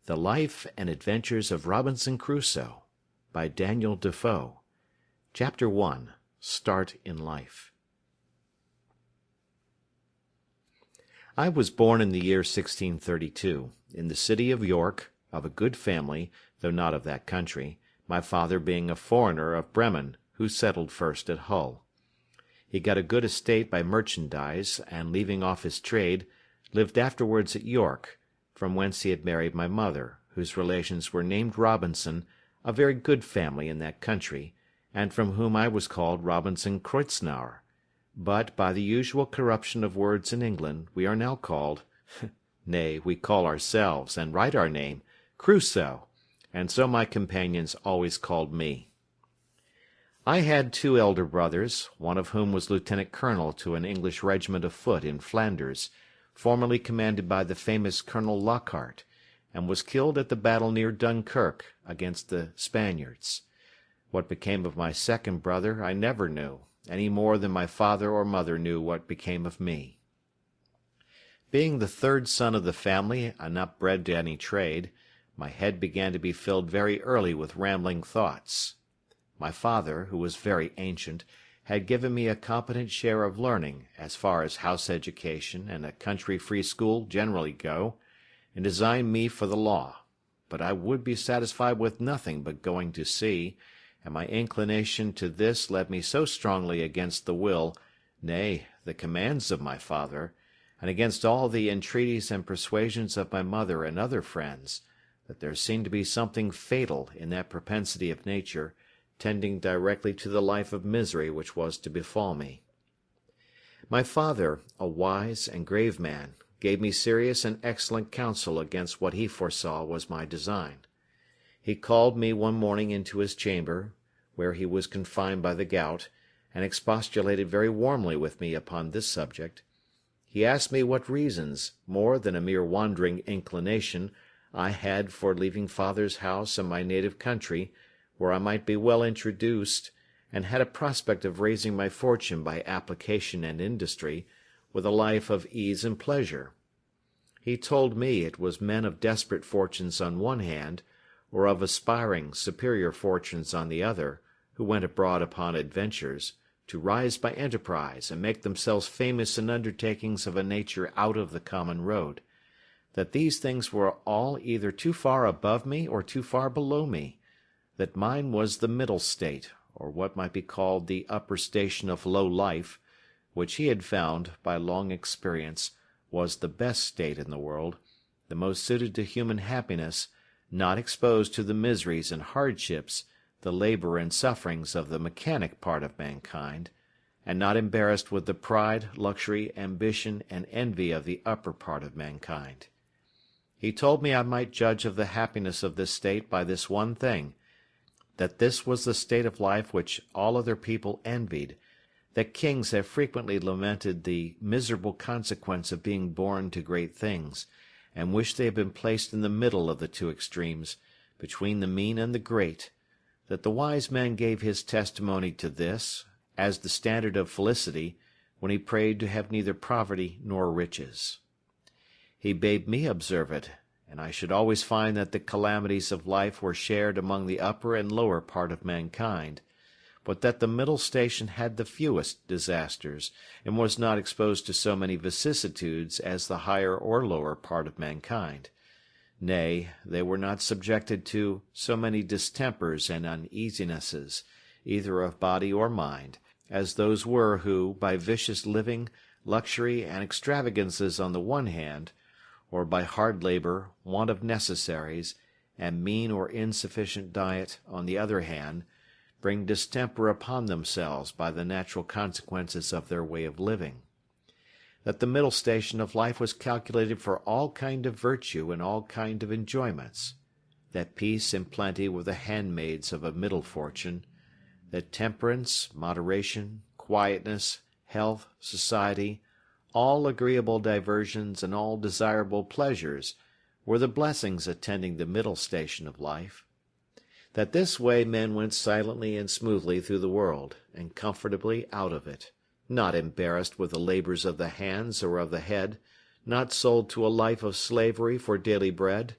The Life and Adventures of Robinson Crusoe, by Daniel Defoe. Chapter 1. Start in Life. I was born in the year 1632, in the city of York, of a good family, though not of that country, my father being a foreigner of Bremen, who settled first at Hull. He got a good estate by merchandise, and leaving off his trade, lived afterwards at York, from whence he had married my mother, whose relations were named Robinson, a very good family in that country, and from whom I was called Robinson Crusoe. But by the usual corruption of words in England, we are now called, nay, we call ourselves, and write our name, Crusoe, and so my companions always called me. I had 2 elder brothers, one of whom was lieutenant-colonel to an English regiment of foot in Flanders, formerly commanded by the famous Colonel Lockhart, and was killed at the battle near Dunkirk against the Spaniards. What became of my second brother I never knew, any more than my father or mother knew what became of me. Being the 3rd son of the family, and not bred to any trade, my head began to be filled very early with rambling thoughts. My father, who was very ancient, had given me a competent share of learning, as far as house education and a country free school generally go, and designed me for the law. But I would be satisfied with nothing but going to sea, and my inclination to this led me so strongly against the will, nay, the commands of my father, and against all the entreaties and persuasions of my mother and other friends, that there seemed to be something fatal in that propensity of nature, tending directly to the life of misery which was to befall me. My father, a wise and grave man, gave me serious and excellent counsel against what he foresaw was my design. He called me one morning into his chamber, where he was confined by the gout, and expostulated very warmly with me upon this subject. He asked me what reasons, more than a mere wandering inclination, I had for leaving father's house and my native country, where I might be well introduced, and had a prospect of raising my fortune by application and industry, with a life of ease and pleasure. He told me it was men of desperate fortunes on one hand, or of aspiring superior fortunes on the other, who went abroad upon adventures, to rise by enterprise and make themselves famous in undertakings of a nature out of the common road, that these things were all either too far above me or too far below me, that mine was the middle state, or what might be called the upper station of low life, which he had found, by long experience, was the best state in the world, the most suited to human happiness, not exposed to the miseries and hardships, the labour and sufferings of the mechanic part of mankind, and not embarrassed with the pride, luxury, ambition, and envy of the upper part of mankind. He told me I might judge of the happiness of this state by this one thing, that this was the state of life which all other people envied, that kings have frequently lamented the miserable consequence of being born to great things, and wished they had been placed in the middle of the 2 extremes, between the mean and the great, that the wise man gave his testimony to this, as the standard of felicity, when he prayed to have neither poverty nor riches. He bade me observe it, and I should always find that the calamities of life were shared among the upper and lower part of mankind, but that the middle station had the fewest disasters, and was not exposed to so many vicissitudes as the higher or lower part of mankind. Nay, they were not subjected to so many distempers and uneasinesses, either of body or mind, as those were who, by vicious living, luxury, and extravagances on the one hand, or by hard labour, want of necessaries, and mean or insufficient diet on the other hand, bring distemper upon themselves by the natural consequences of their way of living. That the middle station of life was calculated for all kind of virtue and all kind of enjoyments, that peace and plenty were the handmaids of a middle fortune, that temperance, moderation, quietness, health, society, all agreeable diversions and all desirable pleasures were the blessings attending the middle station of life, that this way men went silently and smoothly through the world, and comfortably out of it, not embarrassed with the labours of the hands or of the head, not sold to a life of slavery for daily bread,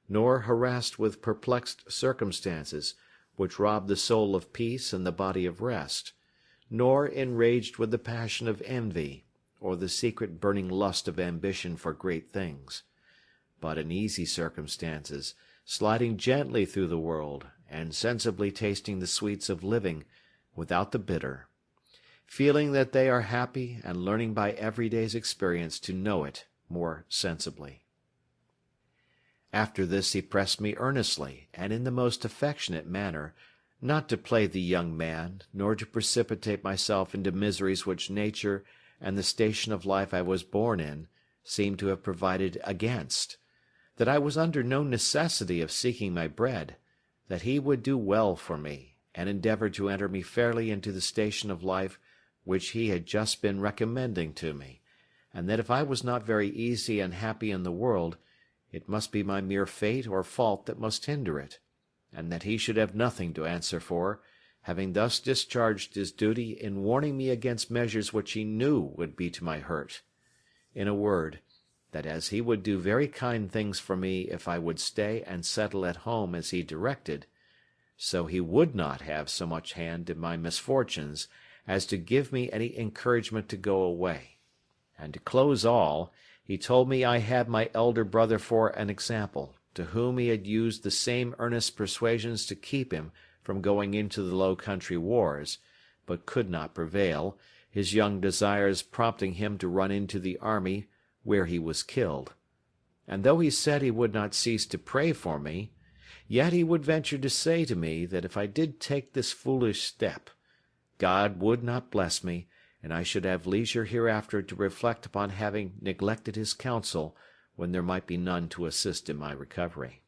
nor harassed with perplexed circumstances, which rob the soul of peace and the body of rest, nor enraged with the passion of envy, or the secret burning lust of ambition for great things, but in easy circumstances, sliding gently through the world, and sensibly tasting the sweets of living, without the bitter, feeling that they are happy, and learning by every day's experience to know it more sensibly. After this he pressed me earnestly, and in the most affectionate manner, not to play the young man, nor to precipitate myself into miseries which nature and the station of life I was born in seemed to have provided against, that I was under no necessity of seeking my bread, that he would do well for me, and endeavour to enter me fairly into the station of life which he had just been recommending to me, and that if I was not very easy and happy in the world, it must be my mere fate or fault that must hinder it, and that he should have nothing to answer for, having thus discharged his duty in warning me against measures which he knew would be to my hurt. In a word, that as he would do very kind things for me if I would stay and settle at home as he directed, so he would not have so much hand in my misfortunes as to give me any encouragement to go away. And to close all, he told me I had my elder brother for an example, to whom he had used the same earnest persuasions to keep him from going into the Low Country wars, but could not prevail, his young desires prompting him to run into the army, where he was killed. And though he said he would not cease to pray for me, yet he would venture to say to me that if I did take this foolish step, God would not bless me, and I should have leisure hereafter to reflect upon having neglected his counsel when there might be none to assist in my recovery.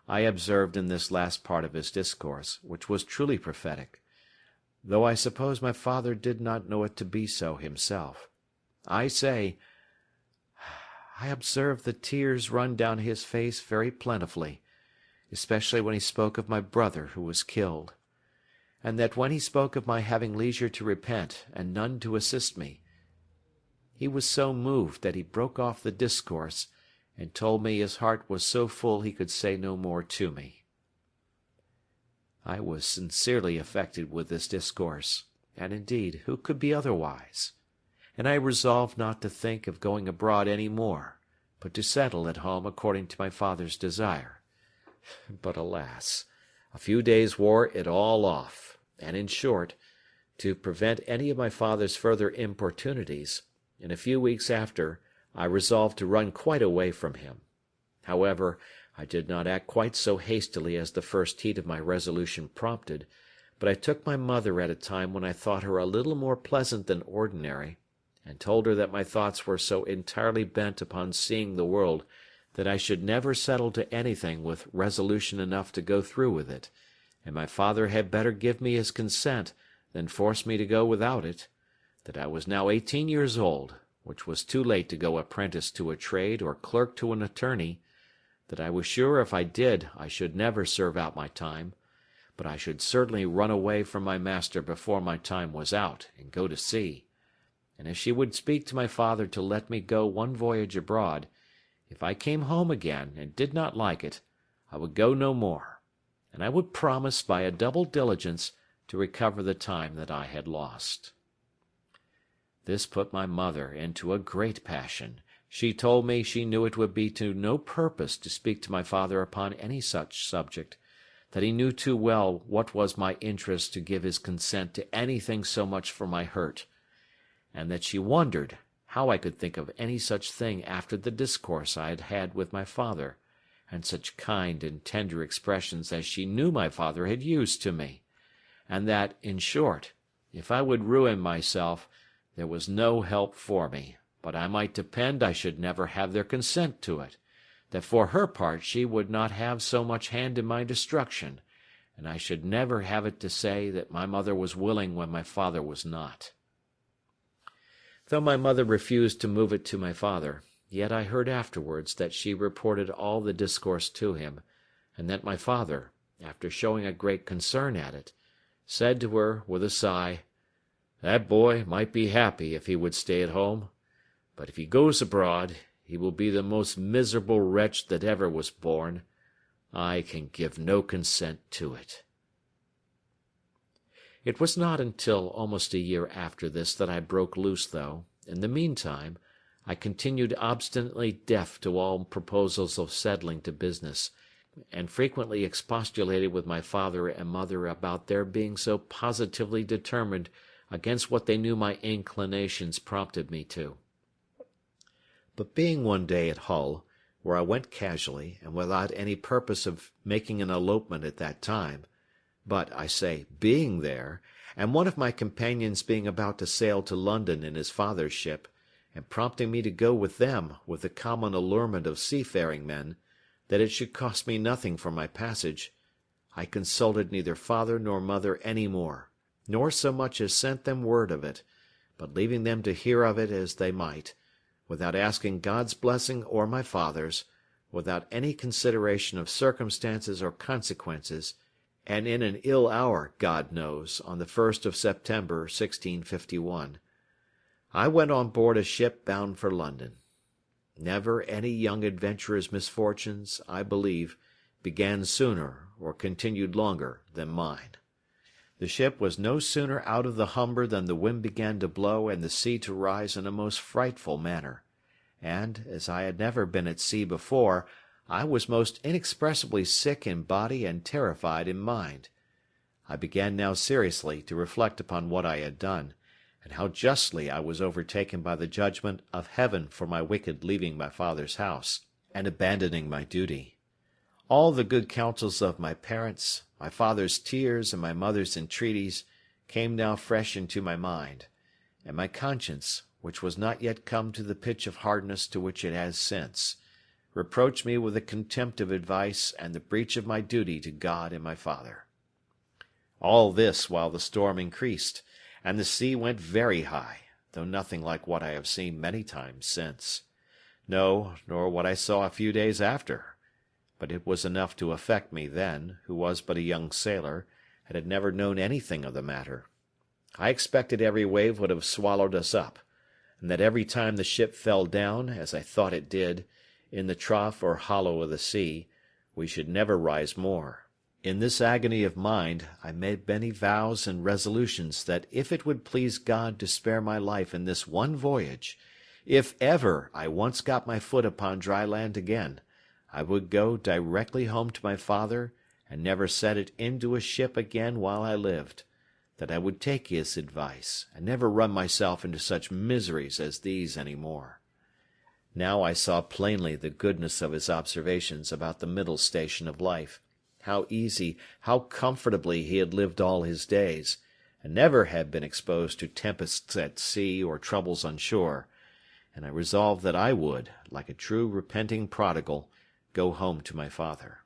I observed in this last part of his discourse, which was truly prophetic, though I suppose my father did not know it to be so himself. I say, I observed the tears run down his face very plentifully, especially when he spoke of my brother who was killed, and that when he spoke of my having leisure to repent and none to assist me, he was so moved that he broke off the discourse, and told me his heart was so full he could say no more to me. I was sincerely affected with this discourse, and indeed who could be otherwise? And I resolved not to think of going abroad any more, but to settle at home according to my father's desire. But alas! a few days wore it all off, and in short, to prevent any of my father's further importunities, in a few weeks after, I resolved to run quite away from him. However, I did not act quite so hastily as the first heat of my resolution prompted, but I took my mother at a time when I thought her a little more pleasant than ordinary, and told her that my thoughts were so entirely bent upon seeing the world that I should never settle to anything with resolution enough to go through with it, and my father had better give me his consent than force me to go without it, that I was now 18 years old, which was too late to go apprentice to a trade or clerk to an attorney, that I was sure if I did I should never serve out my time, but I should certainly run away from my master before my time was out, and go to sea, and if she would speak to my father to let me go one voyage abroad, if I came home again and did not like it, I would go no more, and I would promise by a double diligence to recover the time that I had lost. This put my mother into a great passion. She told me she knew it would be to no purpose to speak to my father upon any such subject, that he knew too well what was my interest to give his consent to anything so much for my hurt, and that she wondered how I could think of any such thing after the discourse I had had with my father, and such kind and tender expressions as she knew my father had used to me, and that, in short, if I would ruin myself, there was no help for me, but I might depend I should never have their consent to it, that for her part she would not have so much hand in my destruction, and I should never have it to say that my mother was willing when my father was not. Though my mother refused to move it to my father, yet I heard afterwards that she reported all the discourse to him, and that my father, after showing a great concern at it, said to her with a sigh, "That boy might be happy if he would stay at home, but if he goes abroad, he will be the most miserable wretch that ever was born. I can give no consent to it." It was not until almost a year after this that I broke loose, though, in the meantime, I continued obstinately deaf to all proposals of settling to business, and frequently expostulated with my father and mother about their being so positively determined against what they knew my inclinations prompted me to. But being one day at Hull, where I went casually, and without any purpose of making an elopement at that time, but, I say, being there, and one of my companions being about to sail to London in his father's ship, and prompting me to go with them with the common allurement of seafaring men, that it should cost me nothing for my passage, I consulted neither father nor mother any more, nor so much as sent them word of it, but leaving them to hear of it as they might, without asking God's blessing or my father's, without any consideration of circumstances or consequences, and in an ill hour, God knows, on the 1st of September, 1651, I went on board a ship bound for London. Never any young adventurer's misfortunes, I believe, began sooner or continued longer than mine. The ship was no sooner out of the Humber than the wind began to blow and the sea to rise in a most frightful manner, and, as I had never been at sea before, I was most inexpressibly sick in body and terrified in mind. I began now seriously to reflect upon what I had done, and how justly I was overtaken by the judgment of Heaven for my wicked leaving my father's house, and abandoning my duty. All the good counsels of my parents, my father's tears, and my mother's entreaties came now fresh into my mind, and my conscience, which was not yet come to the pitch of hardness to which it has since, reproached me with the contempt of advice and the breach of my duty to God and my father. All this while the storm increased, and the sea went very high, though nothing like what I have seen many times since. No, nor what I saw a few days after. But it was enough to affect me then, who was but a young sailor, and had never known anything of the matter. I expected every wave would have swallowed us up, and that every time the ship fell down, as I thought it did, in the trough or hollow of the sea, we should never rise more. In this agony of mind I made many vows and resolutions that if it would please God to spare my life in this one voyage, if ever I once got my foot upon dry land again, I would go directly home to my father, and never set it into a ship again while I lived, that I would take his advice, and never run myself into such miseries as these any more. Now I saw plainly the goodness of his observations about the middle station of life, how easy, how comfortably he had lived all his days, and never had been exposed to tempests at sea or troubles on shore, and I resolved that I would, like a true repenting prodigal, go home to my father.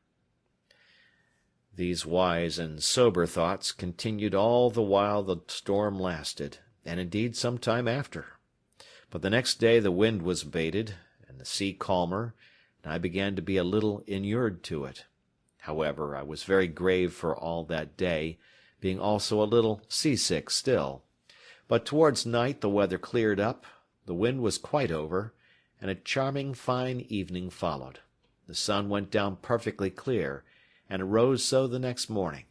These wise and sober thoughts continued all the while the storm lasted, and indeed some time after. But the next day the wind was abated, and the sea calmer, and I began to be a little inured to it. However, I was very grave for all that day, being also a little seasick still. But towards night the weather cleared up, the wind was quite over, and a charming fine evening followed. The sun went down perfectly clear, and arose so the next morning,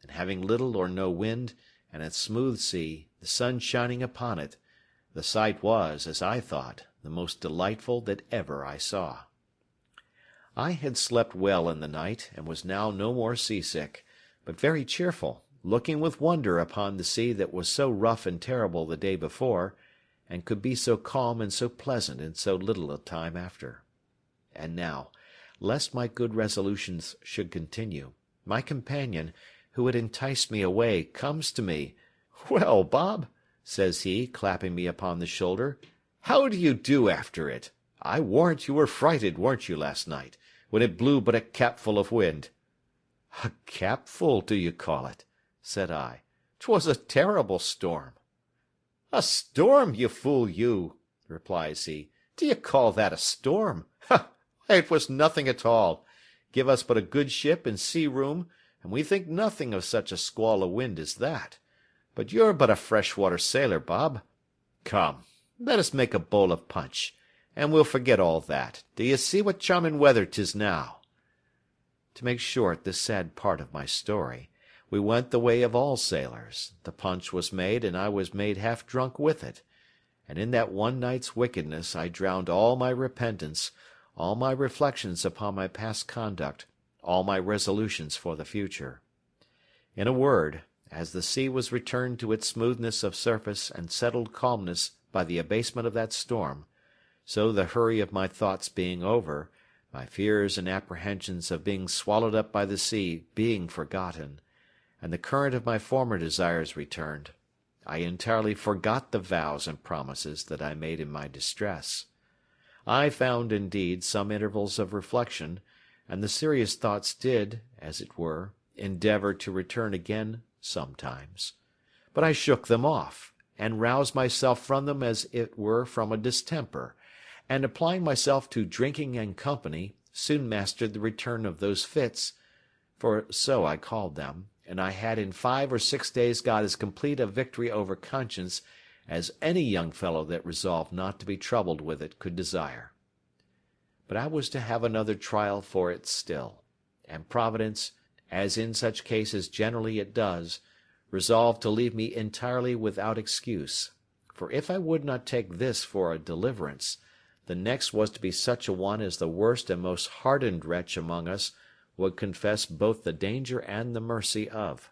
and having little or no wind, and a smooth sea, the sun shining upon it, the sight was, as I thought, the most delightful that ever I saw. I had slept well in the night, and was now no more seasick, but very cheerful, looking with wonder upon the sea that was so rough and terrible the day before, and could be so calm and so pleasant in so little a time after. And now, lest my good resolutions should continue, my companion, who had enticed me away, comes to me. "Well, Bob," says he, clapping me upon the shoulder, "how do you do after it? I warrant you were frighted, weren't you, last night, when it blew but a capful of wind?" "A capful, do you call it?" said I. "'Twas a terrible storm." "A storm, you fool you!" replies he. "Do you call that a storm? Ha! It was nothing at all. Give us but a good ship and sea room, and we think nothing of such a squall of wind as that. But you're but a fresh-water sailor, Bob. Come, let us make a bowl of punch, and we'll forget all that. Do you see what charming weather 'tis now?" To make short this sad part of my story, we went the way of all sailors. The punch was made, and I was made half drunk with it. And in that one night's wickedness I drowned all my repentance, all my reflections upon my past conduct, all my resolutions for the future. In a word, as the sea was returned to its smoothness of surface and settled calmness by the abasement of that storm, so the hurry of my thoughts being over, my fears and apprehensions of being swallowed up by the sea being forgotten, and the current of my former desires returned, I entirely forgot the vows and promises that I made in my distress. I found, indeed, some intervals of reflection, and the serious thoughts did, as it were, endeavour to return again sometimes. But I shook them off, and roused myself from them as it were from a distemper, and applying myself to drinking and company, soon mastered the return of those fits, for so I called them, and I had in 5 or 6 days got as complete a victory over conscience as any young fellow that resolved not to be troubled with it could desire. But I was to have another trial for it still, and Providence, as in such cases generally it does, resolved to leave me entirely without excuse, for if I would not take this for a deliverance, the next was to be such a one as the worst and most hardened wretch among us would confess both the danger and the mercy of.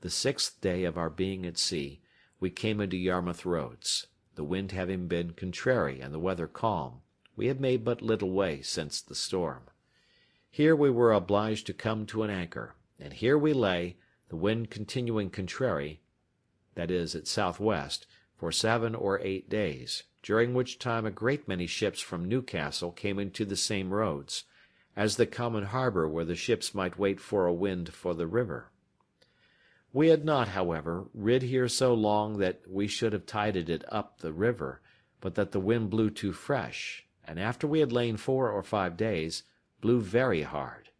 The 6th day of our being at sea, we came into Yarmouth Roads. The wind having been contrary and the weather calm, we had made but little way since the storm. Here we were obliged to come to an anchor, and here we lay, the wind continuing contrary, that is, at southwest, for 7 or 8 days, during which time a great many ships from Newcastle came into the same roads, as the common harbour where the ships might wait for a wind for the river. We had not, however, rid here so long that we should have tided it up the river, but that the wind blew too fresh, and after we had lain 4 or 5 days, blew very hard.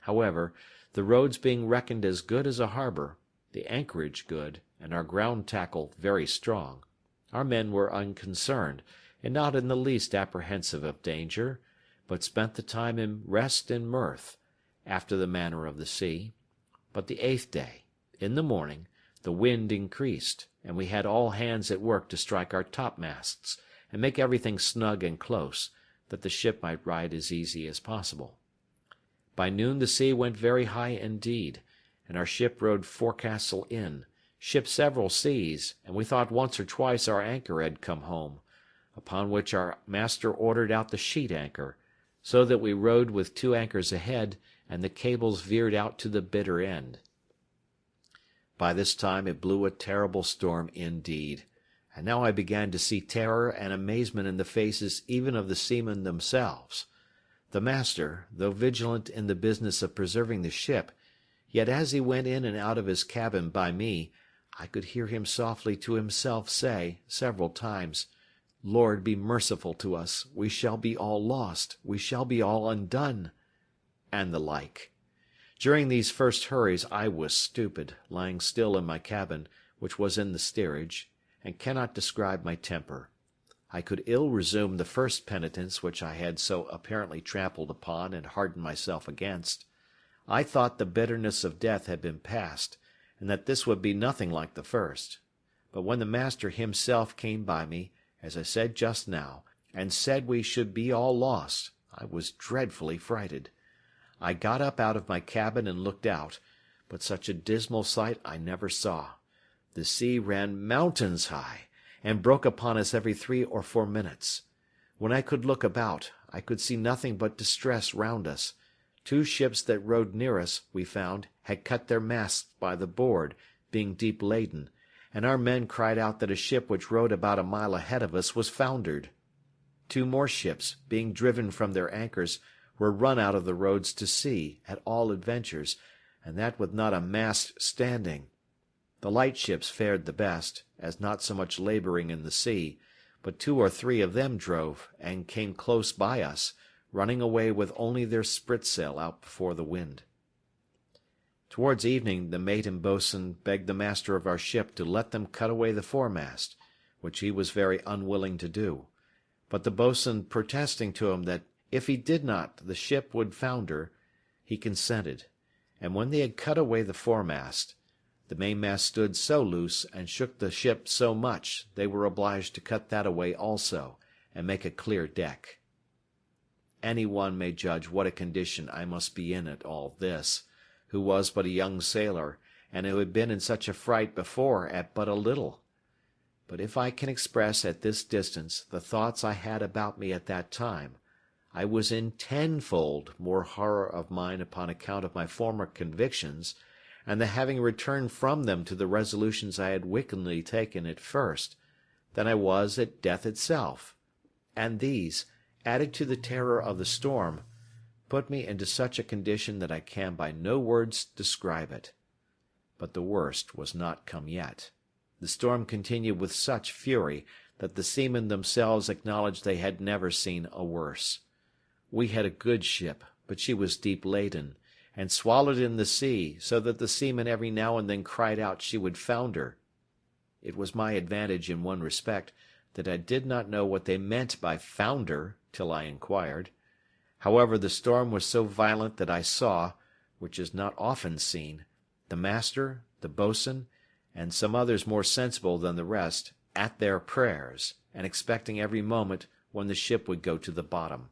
However, the roads being reckoned as good as a harbour, the anchorage good, and our ground tackle very strong, our men were unconcerned, and not in the least apprehensive of danger, but spent the time in rest and mirth, after the manner of the sea. But the 8th day, in the morning, the wind increased, and we had all hands at work to strike our topmasts, and make everything snug and close, that the ship might ride as easy as possible. By noon the sea went very high indeed, and our ship rode forecastle in, shipped several seas, and we thought once or twice our anchor had come home, upon which our master ordered out the sheet anchor, so that we rode with 2 anchors ahead, and the cables veered out to the bitter end. By this time it blew a terrible storm indeed, and now I began to see terror and amazement in the faces even of the seamen themselves. The master, though vigilant in the business of preserving the ship, yet as he went in and out of his cabin by me, I could hear him softly to himself say, several times, "Lord, be merciful to us, we shall be all lost, we shall be all undone," and the like. During these first hurries I was stupid, lying still in my cabin, which was in the steerage, and cannot describe my temper. I could ill resume the first penitence which I had so apparently trampled upon and hardened myself against. I thought the bitterness of death had been past, and that this would be nothing like the first. But when the master himself came by me, as I said just now, and said we should be all lost, I was dreadfully frighted. I got up out of my cabin and looked out, but such a dismal sight I never saw. The sea ran mountains high, and broke upon us every 3 or 4 minutes. When I could look about, I could see nothing but distress round us. 2 ships that rode near us, we found, had cut their masts by the board, being deep laden, and our men cried out that a ship which rode about a mile ahead of us was foundered. 2 more ships, being driven from their anchors, were run out of the roads to sea, at all adventures, and that with not a mast standing. The light ships fared the best, as not so much labouring in the sea, but 2 or 3 of them drove, and came close by us, running away with only their spritsail out before the wind. Towards evening the mate and boatswain begged the master of our ship to let them cut away the foremast, which he was very unwilling to do, but the boatswain protesting to him that if he did not the ship would founder, he consented, and when they had cut away the foremast, the mainmast stood so loose and shook the ship so much they were obliged to cut that away also, and make a clear deck. Any one may judge what a condition I must be in at all this, who was but a young sailor, and who had been in such a fright before at but a little. But if I can express at this distance the thoughts I had about me at that time, I was in tenfold more horror of mind upon account of my former convictions, and the having returned from them to the resolutions I had wickedly taken at first, than I was at death itself, and these, added to the terror of the storm, put me into such a condition that I can by no words describe it. But the worst was not come yet. The storm continued with such fury that the seamen themselves acknowledged they had never seen a worse. We had a good ship, but she was deep laden, and swallowed in the sea, so that the seamen every now and then cried out she would founder. It was my advantage in one respect that I did not know what they meant by founder till I inquired. However, the storm was so violent that I saw, which is not often seen, the master, the boatswain, and some others more sensible than the rest, at their prayers, and expecting every moment when the ship would go to the bottom.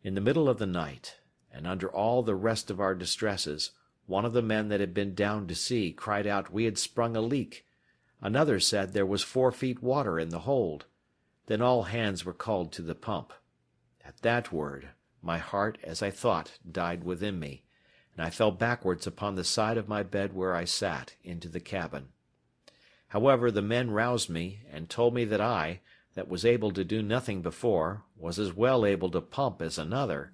In the middle of the night, and under all the rest of our distresses, one of the men that had been down to see cried out we had sprung a leak. Another said there was 4 feet water in the hold. Then all hands were called to the pump. At that word, my heart, as I thought, died within me, and I fell backwards upon the side of my bed where I sat, into the cabin. However, the men roused me, and told me that I, that was able to do nothing before, was as well able to pump as another,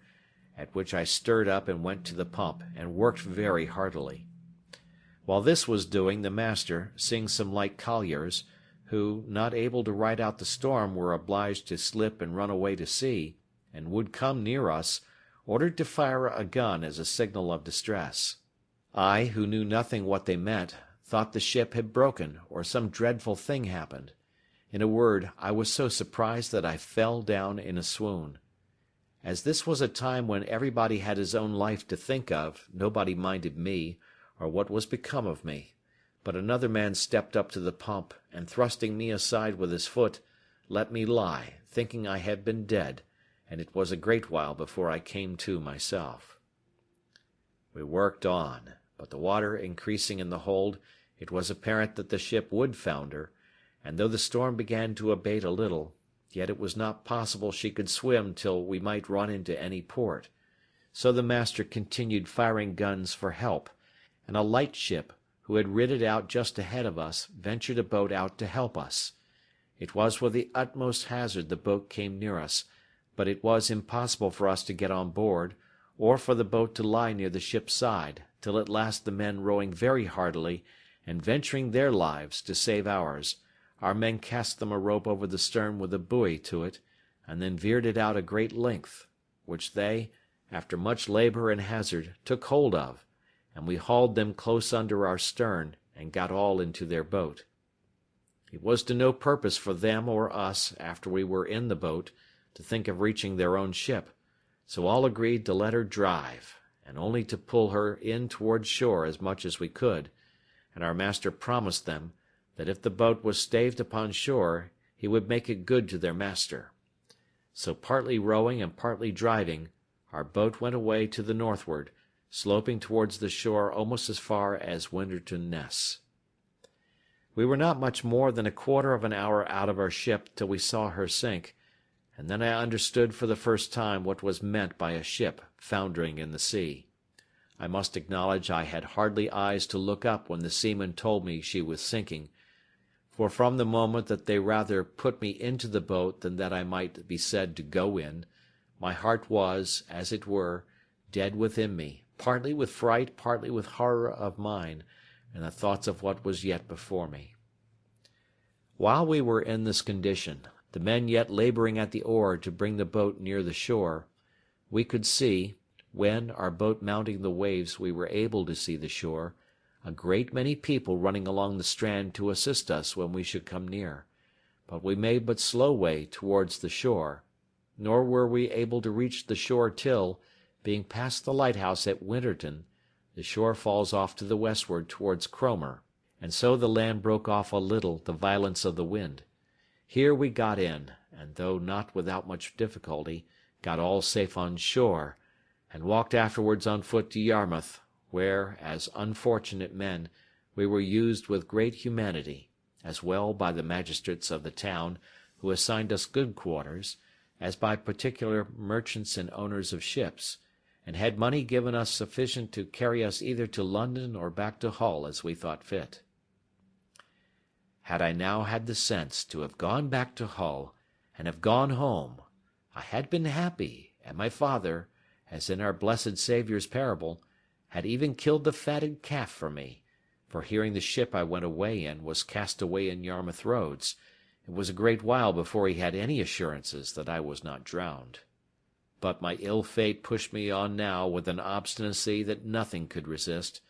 at which I stirred up and went to the pump, and worked very heartily. While this was doing, the master, seeing some light colliers, who, not able to ride out the storm, were obliged to slip and run away to sea, and would come near us, ordered to fire a gun as a signal of distress. I, who knew nothing what they meant, thought the ship had broken, or some dreadful thing happened. In a word, I was so surprised that I fell down in a swoon. As this was a time when everybody had his own life to think of, nobody minded me, or what was become of me. But another man stepped up to the pump, and thrusting me aside with his foot, let me lie, thinking I had been dead, and it was a great while before I came to myself. We worked on, but the water increasing in the hold, it was apparent that the ship would founder, and though the storm began to abate a little, yet it was not possible she could swim till we might run into any port. So the master continued firing guns for help, and a light ship, who had rid it out just ahead of us, ventured a boat out to help us. It was with the utmost hazard the boat came near us, but it was impossible for us to get on board, or for the boat to lie near the ship's side, till at last the men rowing very heartily, and venturing their lives to save ours, our men cast them a rope over the stern with a buoy to it, and then veered it out a great length, which they, after much labour and hazard, took hold of, and we hauled them close under our stern, and got all into their boat. It was to no purpose for them or us, after we were in the boat, to think of reaching their own ship, so all agreed to let her drive, and only to pull her in towards shore as much as we could, and our master promised them that if the boat was staved upon shore, he would make it good to their master. So partly rowing and partly driving, our boat went away to the northward, sloping towards the shore almost as far as Winterton Ness. We were not much more than a quarter of an hour out of our ship till we saw her sink, and then I understood for the first time what was meant by a ship foundering in the sea. I must acknowledge I had hardly eyes to look up when the seamen told me she was sinking, for from the moment that they rather put me into the boat than that I might be said to go in, my heart was, as it were, dead within me, partly with fright, partly with horror of mine, and the thoughts of what was yet before me. While we were in this condition, the men yet labouring at the oar to bring the boat near the shore, we could see, when, our boat mounting the waves, we were able to see the shore, a great many people running along the strand to assist us when we should come near, but we made but slow way towards the shore, nor were we able to reach the shore till, being past the lighthouse at Winterton, the shore falls off to the westward towards Cromer, and so the land broke off a little the violence of the wind. Here we got in, and though not without much difficulty, got all safe on shore, and walked afterwards on foot to Yarmouth, where, as unfortunate men, we were used with great humanity, as well by the magistrates of the town, who assigned us good quarters, as by particular merchants and owners of ships, and had money given us sufficient to carry us either to London or back to Hull as we thought fit. Had I now had the sense to have gone back to Hull, and have gone home, I had been happy, and my father, as in our blessed Saviour's parable, had even killed the fatted calf for me, for hearing the ship I went away in was cast away in Yarmouth roads, it was a great while before he had any assurances that I was not drowned. But my ill fate pushed me on now with an obstinacy that nothing could resist,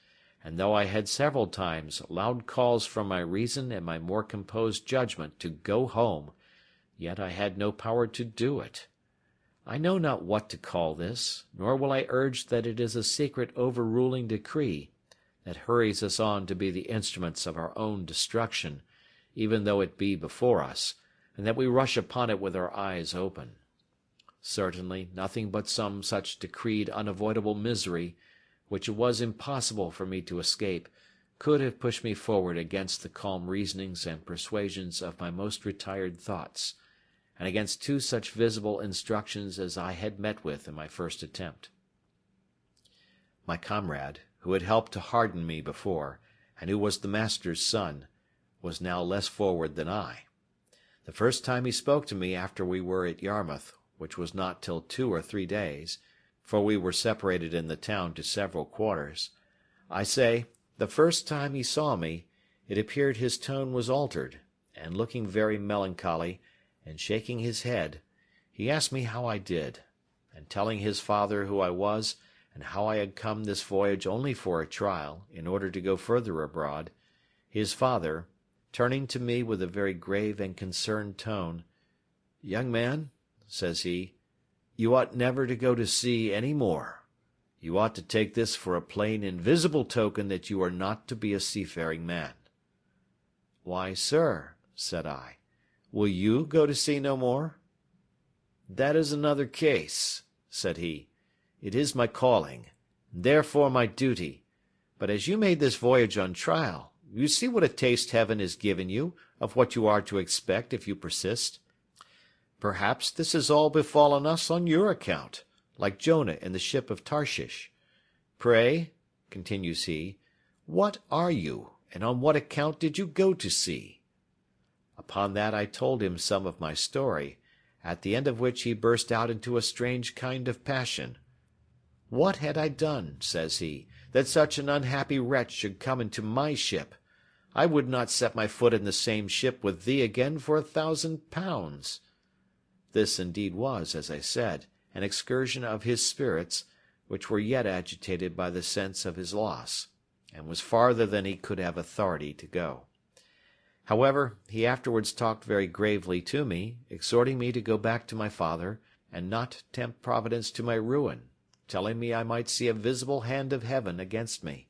and though I had several times loud calls from my reason and my more composed judgment to go home, yet I had no power to do it. I know not what to call this, nor will I urge that it is a secret overruling decree that hurries us on to be the instruments of our own destruction, even though it be before us, and that we rush upon it with our eyes open. Certainly nothing but some such decreed unavoidable misery, which it was impossible for me to escape, could have pushed me forward against the calm reasonings and persuasions of my most retired thoughts, and against two such visible instructions as I had met with in my first attempt. My comrade, who had helped to harden me before, and who was the master's son, was now less forward than I. The first time he spoke to me after we were at Yarmouth, which was not till 2 or 3 days, for we were separated in the town to several quarters, I say, the first time he saw me, it appeared his tone was altered, and looking very melancholy, and shaking his head, he asked me how I did, and telling his father who I was, and how I had come this voyage only for a trial, in order to go further abroad, his father, turning to me with a very grave and concerned tone, "Young man," says he, "you ought never to go to sea any more. You ought to take this for a plain invisible token that you are not to be a seafaring man." "Why, sir," said I, "will you go to sea no more?" "That is another case," said he. "It is my calling, and therefore my duty. But as you made this voyage on trial, you see what a taste heaven has given you of what you are to expect if you persist. Perhaps this has all befallen us on your account, like Jonah in the ship of Tarshish. Pray," continues he, "what are you, and on what account did you go to sea?" Upon that I told him some of my story, at the end of which he burst out into a strange kind of passion. "What had I done," says he, "that such an unhappy wretch should come into my ship? I would not set my foot in the same ship with thee again for 1,000 pounds. This indeed was, as I said, an excursion of his spirits, which were yet agitated by the sense of his loss, and was farther than he could have authority to go. However, he afterwards talked very gravely to me, exhorting me to go back to my father, and not tempt Providence to my ruin, telling me I might see a visible hand of heaven against me.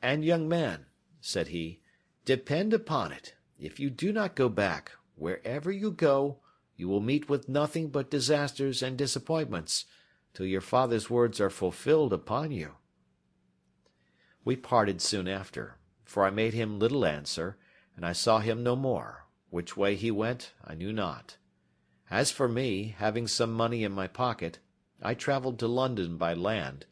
"And, young man," said he, "depend upon it, if you do not go back, wherever you go, you will meet with nothing but disasters and disappointments, till your father's words are fulfilled upon you." We parted soon after, for I made him little answer, and I saw him no more. Which way he went I knew not. As for me, having some money in my pocket, I travelled to London by land,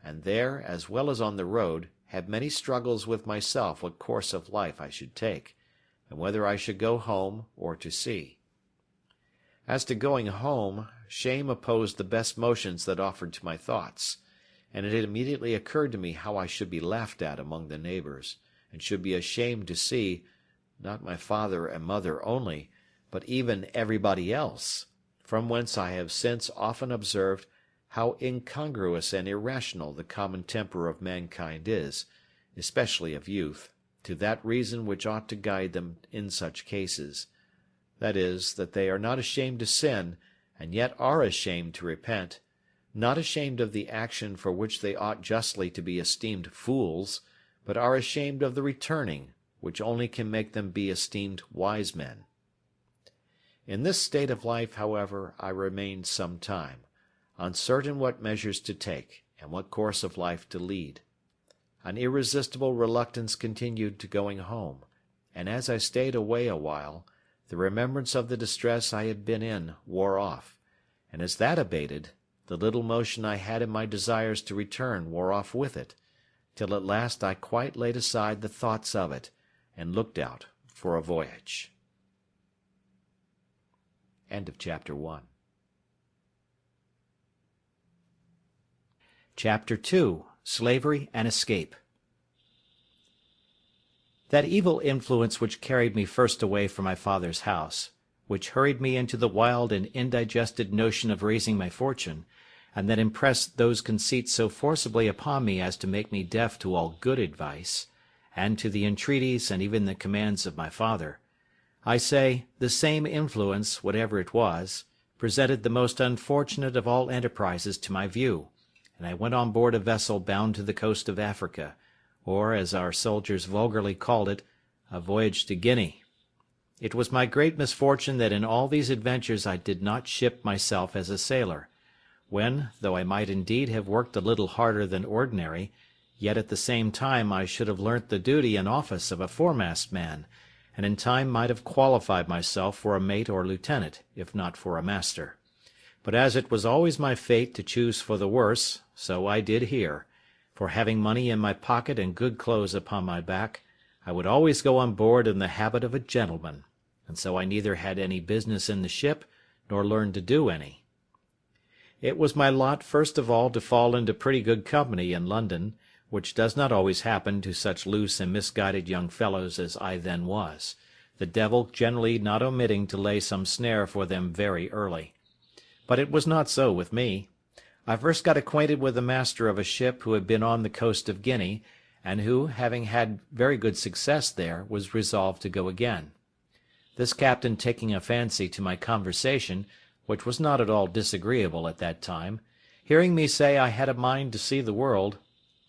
and there, as well as on the road, had many struggles with myself what course of life I should take, and whether I should go home or to sea. As to going home, shame opposed the best motions that offered to my thoughts, and it had immediately occurred to me how I should be laughed at among the neighbours, and should be ashamed to see, not my father and mother only, but even everybody else, from whence I have since often observed how incongruous and irrational the common temper of mankind is, especially of youth, to that reason which ought to guide them in such cases, that is, that they are not ashamed to sin, and yet are ashamed to repent, not ashamed of the action for which they ought justly to be esteemed fools, but are ashamed of the returning, which only can make them be esteemed wise men. In this state of life, however, I remained some time, uncertain what measures to take, and what course of life to lead. An irresistible reluctance continued to going home, and as I stayed away a while, the remembrance of the distress I had been in wore off, and as that abated, the little motion I had in my desires to return wore off with it, till at last I quite laid aside the thoughts of it, and looked out for a voyage. End of Chapter 1. Chapter 2. Slavery and Escape. That evil influence which carried me first away from my father's house, which hurried me into the wild and indigested notion of raising my fortune, and that impressed those conceits so forcibly upon me as to make me deaf to all good advice, and to the entreaties and even the commands of my father, I say, the same influence, whatever it was, presented the most unfortunate of all enterprises to my view, and I went on board a vessel bound to the coast of Africa, or, as our soldiers vulgarly called it, a voyage to Guinea. It was my great misfortune that in all these adventures I did not ship myself as a sailor, when, though I might indeed have worked a little harder than ordinary, yet at the same time I should have learnt the duty and office of a foremast man, and in time might have qualified myself for a mate or lieutenant, if not for a master. But as it was always my fate to choose for the worse, so I did here, for having money in my pocket and good clothes upon my back, I would always go on board in the habit of a gentleman, and so I neither had any business in the ship, nor learned to do any. It was my lot first of all to fall into pretty good company in London, which does not always happen to such loose and misguided young fellows as I then was, the devil generally not omitting to lay some snare for them very early. But it was not so with me. I first got acquainted with the master of a ship who had been on the coast of Guinea, and who, having had very good success there, was resolved to go again. This captain taking a fancy to my conversation, which was not at all disagreeable at that time, hearing me say I had a mind to see the world,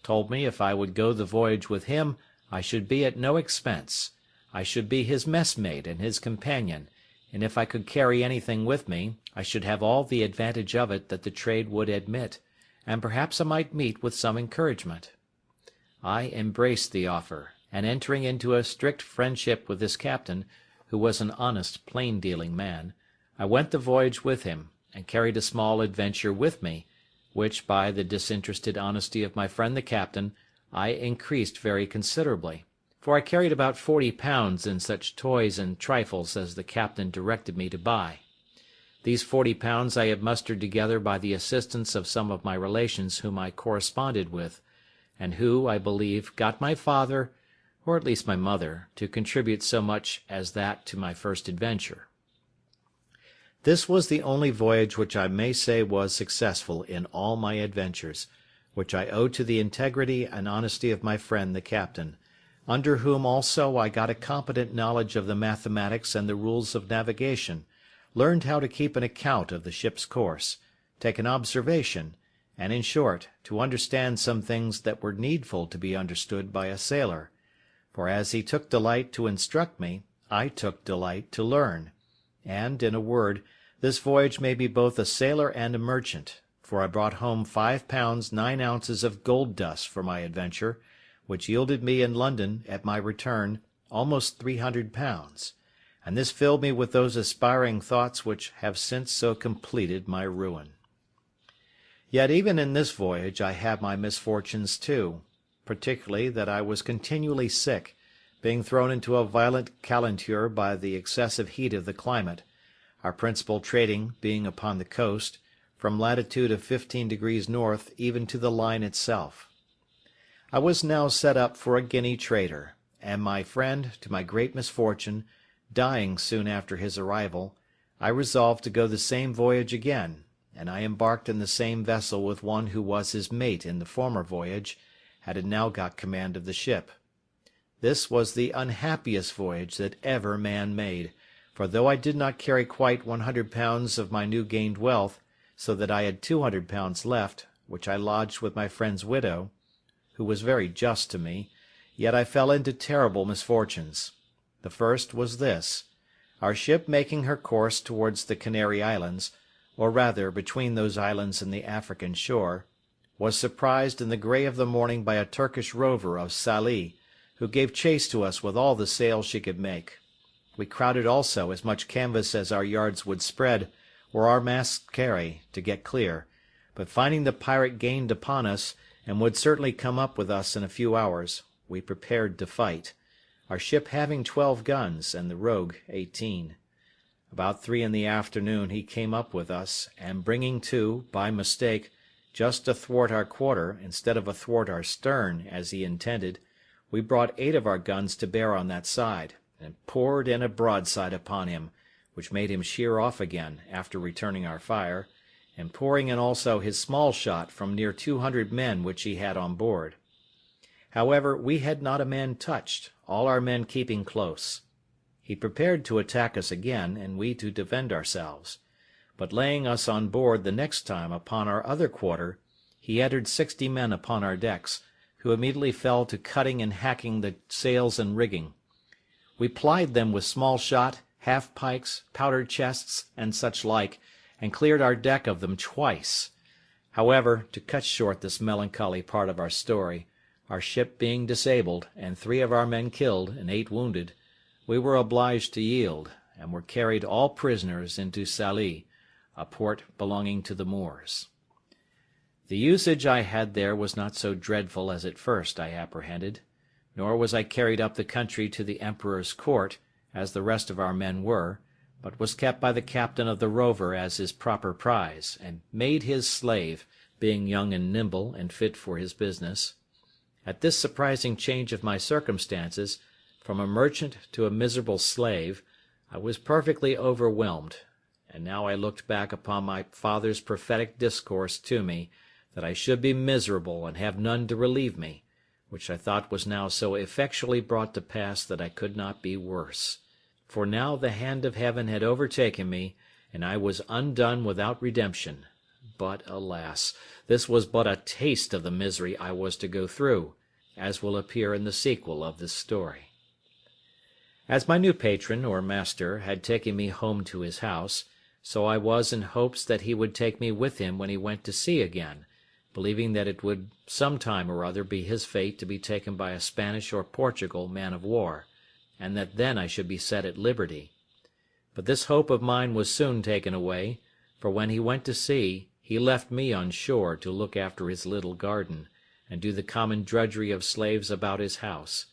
told me if I would go the voyage with him I should be at no expense. I should be his messmate and his companion, and if I could carry anything with me, I should have all the advantage of it that the trade would admit, and perhaps I might meet with some encouragement. I embraced the offer, and entering into a strict friendship with this captain, who was an honest, plain-dealing man, I went the voyage with him, and carried a small adventure with me, which, by the disinterested honesty of my friend the captain, I increased very considerably, for I carried about 40 pounds in such toys and trifles as the captain directed me to buy. These 40 pounds I had mustered together by the assistance of some of my relations whom I corresponded with, and who, I believe, got my father, or at least my mother, to contribute so much as that to my first adventure. This was the only voyage which I may say was successful in all my adventures, which I owe to the integrity and honesty of my friend the captain, under whom also I got a competent knowledge of the mathematics and the rules of navigation, learned how to keep an account of the ship's course, take an observation, and, in short, to understand some things that were needful to be understood by a sailor, for as he took delight to instruct me, I took delight to learn, and, in a word, this voyage made me both a sailor and a merchant, for I brought home 5 pounds 9 ounces of gold dust for my adventure, which yielded me in London, at my return, almost 300 pounds, and this filled me with those aspiring thoughts which have since so completed my ruin. Yet even in this voyage I had my misfortunes too, particularly that I was continually sick, being thrown into a violent calenture by the excessive heat of the climate, our principal trading being upon the coast, from latitude of 15 degrees north even to the line itself. I was now set up for a Guinea trader, and my friend, to my great misfortune, dying soon after his arrival, I resolved to go the same voyage again, and I embarked in the same vessel with one who was his mate in the former voyage, had now got command of the ship. This was the unhappiest voyage that ever man made, for though I did not carry quite 100 pounds of my new gained wealth, so that I had 200 pounds left, which I lodged with my friend's widow, who was very just to me, yet I fell into terrible misfortunes. The first was this: our ship making her course towards the Canary Islands, or rather between those islands and the African shore, was surprised in the grey of the morning by a Turkish rover of Sallee, who gave chase to us with all the sail she could make. We crowded also as much canvas as our yards would spread, or our masts carry, to get clear, but finding the pirate gained upon us, and would certainly come up with us in a few hours, we prepared to fight, our ship having 12 guns, and the rogue 18. About 3 in the afternoon he came up with us, and bringing to, by mistake, just athwart our quarter, instead of athwart our stern, as he intended, we brought 8 of our guns to bear on that side, and poured in a broadside upon him, which made him sheer off again, after returning our fire, and pouring in also his small shot from near 200 men which he had on board. However, we had not a man touched, all our men keeping close. He prepared to attack us again, and we to defend ourselves. But laying us on board the next time upon our other quarter, he entered 60 men upon our decks, who immediately fell to cutting and hacking the sails and rigging. We plied them with small shot, half-pikes, powder chests, and such like, and cleared our deck of them twice. However, to cut short this melancholy part of our story, our ship being disabled, and 3 of our men killed and 8 wounded, we were obliged to yield, and were carried all prisoners into Sallee, a port belonging to the Moors. The usage I had there was not so dreadful as at first I apprehended, nor was I carried up the country to the Emperor's court, as the rest of our men were, but was kept by the captain of the rover as his proper prize, and made his slave, being young and nimble, and fit for his business. At this surprising change of my circumstances, from a merchant to a miserable slave, I was perfectly overwhelmed, and now I looked back upon my father's prophetic discourse to me, that I should be miserable and have none to relieve me, which I thought was now so effectually brought to pass that I could not be worse. For now the hand of heaven had overtaken me, and I was undone without redemption. But, alas, this was but a taste of the misery I was to go through, as will appear in the sequel of this story. As my new patron, or master, had taken me home to his house, so I was in hopes that he would take me with him when he went to sea again, believing that it would some time or other be his fate to be taken by a Spanish or Portugal man-of-war, and that then I should be set at liberty. But this hope of mine was soon taken away, for when he went to sea, he left me on shore to look after his little garden, and do the common drudgery of slaves about his house,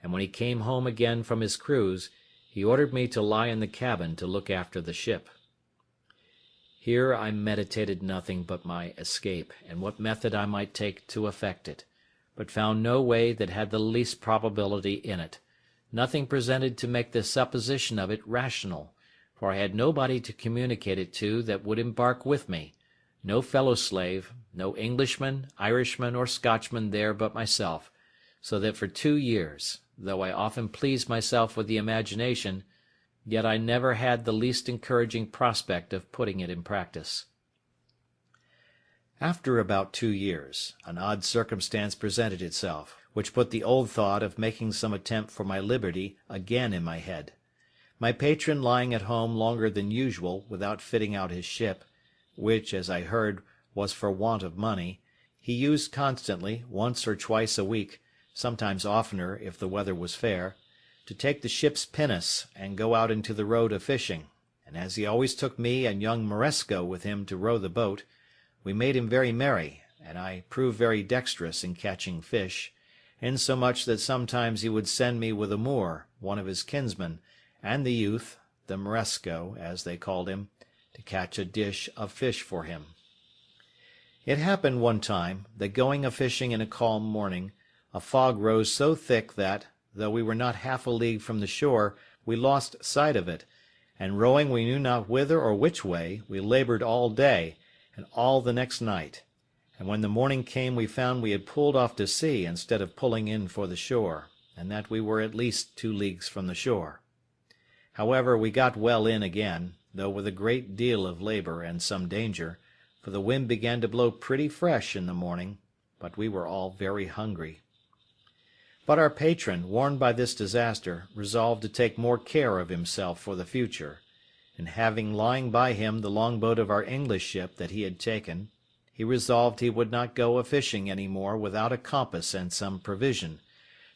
and when he came home again from his cruise, he ordered me to lie in the cabin to look after the ship. Here I meditated nothing but my escape, and what method I might take to effect it, but found no way that had the least probability in it, nothing presented to make the supposition of it rational, for I had nobody to communicate it to that would embark with me, no fellow-slave, no Englishman, Irishman, or Scotchman there but myself, so that for 2 years, though I often pleased myself with the imagination, yet I never had the least encouraging prospect of putting it in practice. After about 2 years, an odd circumstance presented itself, which put the old thought of making some attempt for my liberty again in my head. My patron lying at home longer than usual without fitting out his ship, which, as I heard, was for want of money, he used constantly, once or twice a week, sometimes oftener if the weather was fair, to take the ship's pinnace and go out into the road a-fishing, and as he always took me and young Moresco with him to row the boat, we made him very merry, and I proved very dexterous in catching fish, insomuch that sometimes he would send me with a Moor, one of his kinsmen, and the youth, the Moresco, as they called him, to catch a dish of fish for him. It happened one time that going a-fishing in a calm morning, a fog rose so thick that, though we were not half a league from the shore, we lost sight of it, and rowing we knew not whither or which way, we laboured all day, and all the next night, and when the morning came we found we had pulled off to sea instead of pulling in for the shore, and that we were at least 2 leagues from the shore. However, we got well in again, though with a great deal of labour and some danger, for the wind began to blow pretty fresh in the morning, but we were all very hungry. But our patron, warned by this disaster, resolved to take more care of himself for the future, and having lying by him the longboat of our English ship that he had taken, he resolved he would not go a-fishing any more without a compass and some provision,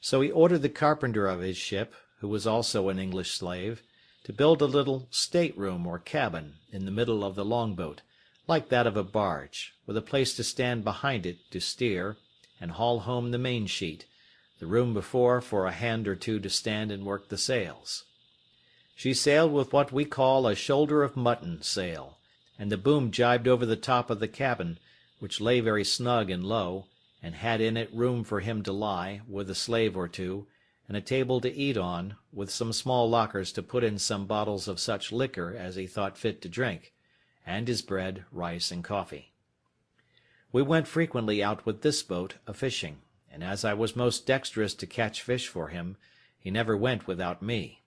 so he ordered the carpenter of his ship, who was also an English slave, to build a little state-room or cabin in the middle of the longboat, like that of a barge, with a place to stand behind it to steer, and haul home the main-sheet, the room before for a hand or two to stand and work the sails. She sailed with what we call a shoulder-of-mutton sail, and the boom jibed over the top of the cabin, which lay very snug and low, and had in it room for him to lie, with a slave or two, and a table to eat on, with some small lockers to put in some bottles of such liquor as he thought fit to drink, and his bread, rice, and coffee. We went frequently out with this boat a-fishing, and as I was most dexterous to catch fish for him, he never went without me.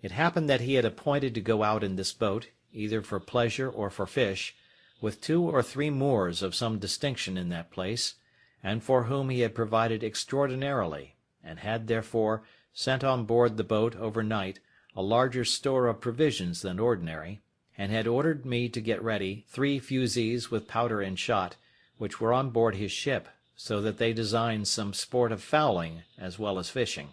It happened that he had appointed to go out in this boat, either for pleasure or for fish, with 2 or 3 Moors of some distinction in that place, and for whom he had provided extraordinarily, and had, therefore, sent on board the boat overnight a larger store of provisions than ordinary, and had ordered me to get ready 3 fusees with powder and shot, which were on board his ship, so that they designed some sport of fowling as well as fishing.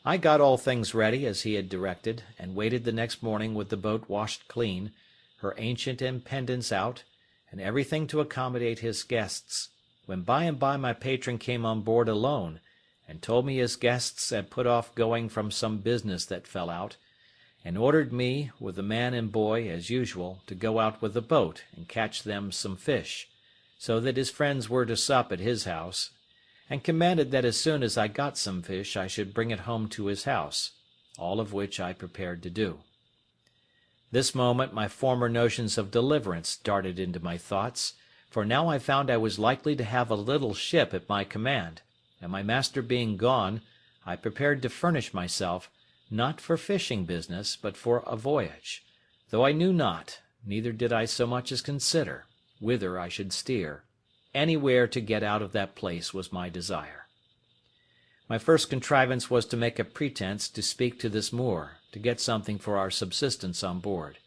I got all things ready as he had directed, and waited the next morning with the boat washed clean, her ancient and pendants out, and everything to accommodate his guests, when by and by my patron came on board alone, and told me his guests had put off going from some business that fell out, and ordered me, with the man and boy, as usual, to go out with the boat and catch them some fish, so that his friends were to sup at his house, and commanded that as soon as I got some fish I should bring it home to his house, all of which I prepared to do. This moment my former notions of deliverance darted into my thoughts, for now I found I was likely to have a little ship at my command, and my master being gone, I prepared to furnish myself, not for fishing business, but for a voyage, though I knew not, neither did I so much as consider, whither I should steer. Anywhere to get out of that place was my desire. My first contrivance was to make a pretence to speak to this Moor, to get something for our subsistence on board,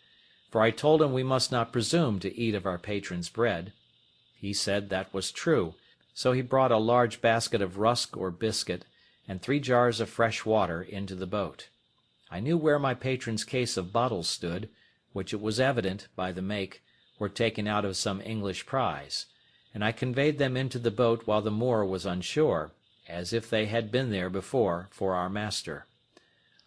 for I told him we must not presume to eat of our patron's bread. He said that was true, so he brought a large basket of rusk or biscuit, and 3 jars of fresh water into the boat. I knew where my patron's case of bottles stood, which it was evident, by the make, were taken out of some English prize, and I conveyed them into the boat while the Moor was on shore, as if they had been there before for our master.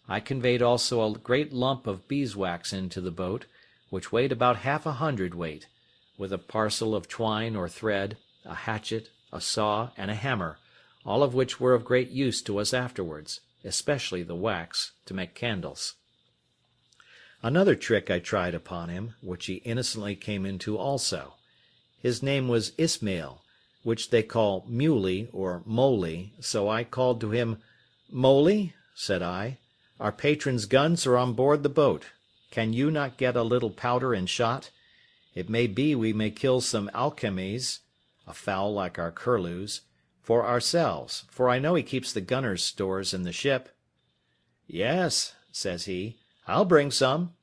I conveyed also a great lump of beeswax into the boat, which weighed about 1/2 hundredweight, with a parcel of twine or thread, a hatchet, a saw, and a hammer, all of which were of great use to us afterwards, especially the wax, to make candles. Another trick I tried upon him, which he innocently came into also. His name was Ismail, which they call Muley or Moly, so I called to him, "Moly," said I, "our patron's guns are on board the boat. Can you not get a little powder and shot? It may be we may kill some alcamies, a fowl like our curlews, for ourselves, for I know he keeps the gunner's stores in the ship." "Yes," says he, "I'll bring some."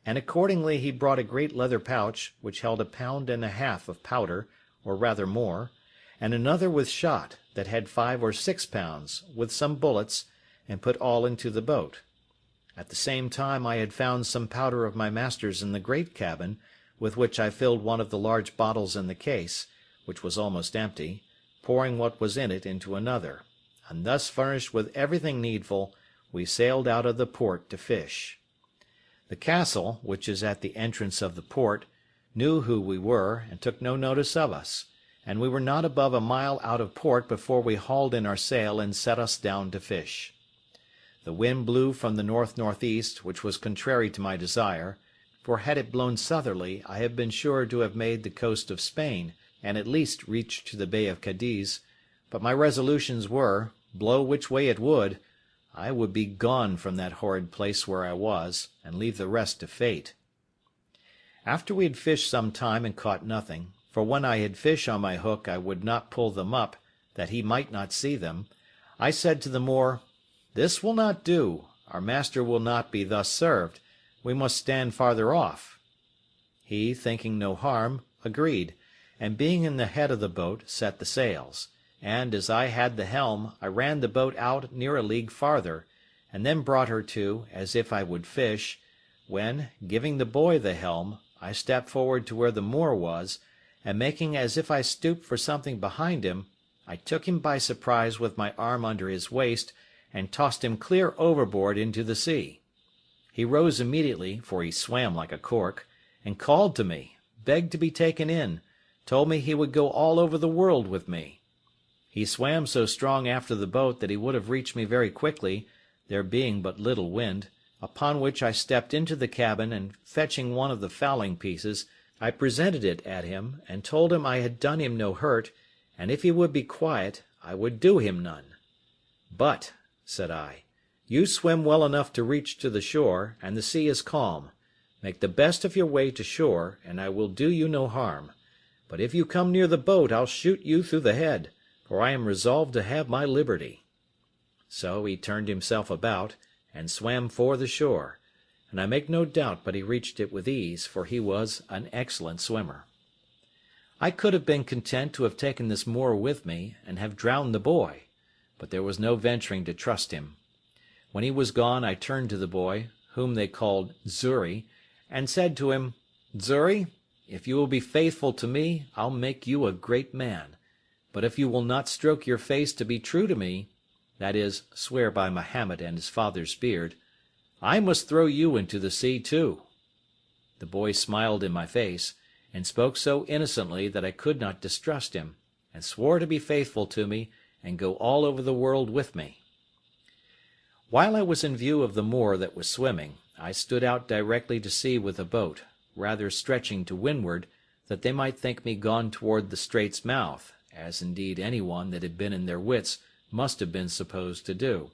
And accordingly he brought a great leather pouch, which held 1.5 pounds of powder, or rather more, and another with shot, that had 5 or 6 pounds, with some bullets, and put all into the boat. At the same time I had found some powder of my master's in the great cabin, with which I filled one of the large bottles in the case, which was almost empty, pouring what was in it into another, and thus furnished with everything needful, we sailed out of the port to fish. The castle, which is at the entrance of the port, knew who we were, and took no notice of us, and we were not above a mile out of port before we hauled in our sail and set us down to fish. The wind blew from the north-northeast, which was contrary to my desire, for had it blown southerly I had been sure to have made the coast of Spain, and at least reached to the Bay of Cadiz, but my resolutions were, blow which way it would, I would be gone from that horrid place where I was, and leave the rest to fate. After we had fished some time and caught nothing, for when I had fish on my hook I would not pull them up, that he might not see them, I said to the Moor, "This will not do. Our master will not be thus served. We must stand farther off." He, thinking no harm, agreed, and being in the head of the boat, set the sails, and, as I had the helm, I ran the boat out near a league farther, and then brought her to, as if I would fish, when, giving the boy the helm, I stepped forward to where the Moor was, and making as if I stooped for something behind him, I took him by surprise with my arm under his waist, and tossed him clear overboard into the sea. He rose immediately, for he swam like a cork, and called to me, begged to be taken in, told me he would go all over the world with me. He swam so strong after the boat that he would have reached me very quickly, there being but little wind, upon which I stepped into the cabin, and fetching one of the fowling pieces, I presented it at him, and told him I had done him no hurt, and if he would be quiet, I would do him none. "But," said I, "you swim well enough to reach to the shore, and the sea is calm. Make the best of your way to shore, and I will do you no harm. But if you come near the boat, I'll shoot you through the head, for I am resolved to have my liberty." So he turned himself about, and swam for the shore, and I make no doubt but he reached it with ease, for he was an excellent swimmer. I could have been content to have taken this Moor with me, and have drowned the boy, but there was no venturing to trust him. When he was gone, I turned to the boy, whom they called Xury, and said to him, "Xury, if you will be faithful to me, I'll make you a great man. But if you will not stroke your face to be true to me, that is, swear by Mahomet and his father's beard, I must throw you into the sea too." The boy smiled in my face, and spoke so innocently that I could not distrust him, and swore to be faithful to me, and go all over the world with me. While I was in view of the Moor that was swimming, I stood out directly to sea with the boat, rather stretching to windward, that they might think me gone toward the strait's mouth, as indeed any one that had been in their wits must have been supposed to do.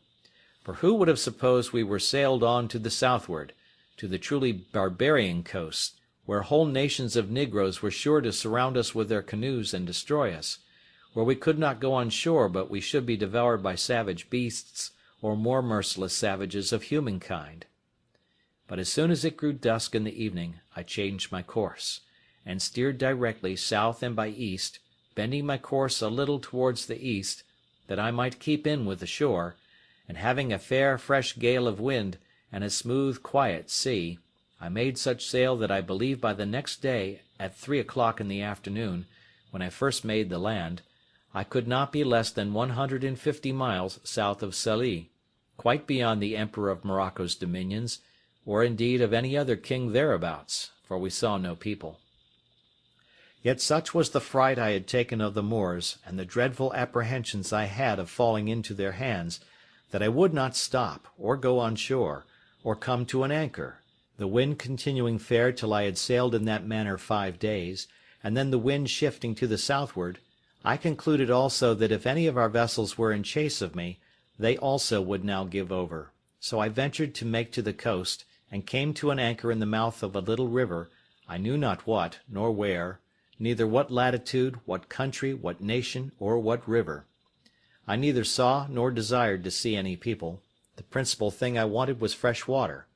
For who would have supposed we were sailed on to the southward, to the truly barbarian coast, where whole nations of negroes were sure to surround us with their canoes and destroy us, where we could not go on shore but we should be devoured by savage beasts, or more merciless savages of humankind? But as soon as it grew dusk in the evening, I changed my course, and steered directly south and by east, bending my course a little towards the east, that I might keep in with the shore, and having a fair fresh gale of wind, and a smooth quiet sea, I made such sail that I believe by the next day, at 3 o'clock in the afternoon, when I first made the land, I could not be less than 150 miles south of Sallee, quite beyond the Emperor of Morocco's dominions, or indeed of any other king thereabouts, for we saw no people. Yet such was the fright I had taken of the Moors, and the dreadful apprehensions I had of falling into their hands, that I would not stop, or go on shore, or come to an anchor, the wind continuing fair till I had sailed in that manner 5 days, and then the wind shifting to the southward. I concluded also that if any of our vessels were in chase of me, they also would now give over. So I ventured to make to the coast, and came to an anchor in the mouth of a little river, I knew not what, nor where, neither what latitude, what country, what nation, or what river. I neither saw nor desired to see any people. The principal thing I wanted was fresh water.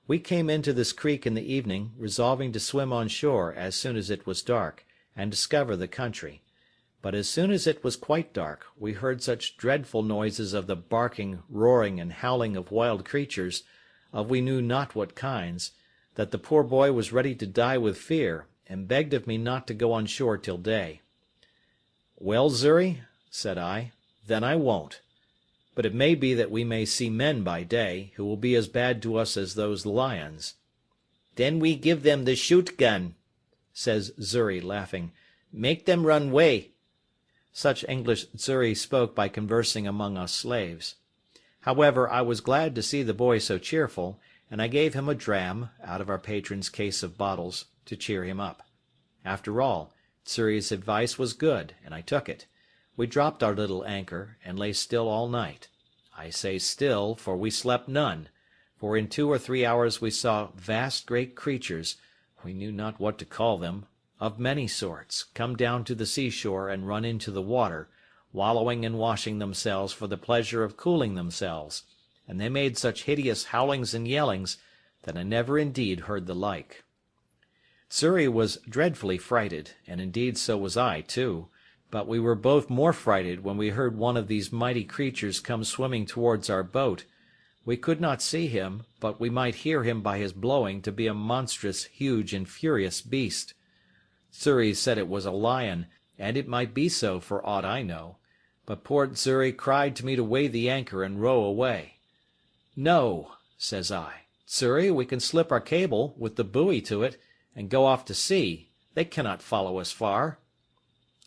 We came into this creek in the evening, resolving to swim on shore as soon as it was dark, and discover the country. But as soon as it was quite dark, we heard such dreadful noises of the barking, roaring, and howling of wild creatures, of we knew not what kinds, that the poor boy was ready to die with fear, and begged of me not to go on shore till day. "Well, Xury," said I, "then I won't. But it may be that we may see men by day, who will be as bad to us as those lions." "Then we give them the shoot-gun," says Xury, laughing. "Make them run way." Such English Xury spoke by conversing among us slaves. However, I was glad to see the boy so cheerful, and I gave him a dram, out of our patron's case of bottles, to cheer him up. After all, Xury's advice was good, and I took it. We dropped our little anchor, and lay still all night. I say still, for we slept none, for in 2 or 3 hours we saw vast great creatures, we knew not what to call them, of many sorts, come down to the seashore and run into the water, wallowing and washing themselves for the pleasure of cooling themselves, and they made such hideous howlings and yellings that I never indeed heard the like. Xury was dreadfully frighted, and indeed so was I too, but we were both more frighted when we heard one of these mighty creatures come swimming towards our boat. We could not see him, but we might hear him by his blowing to be a monstrous, huge, and furious beast. Xury said it was a lion, and it might be so for aught I know, but poor Xury cried to me to weigh the anchor and row away. "No," says I, "Xury, we can slip our cable, with the buoy to it, and go off to sea. They cannot follow us far."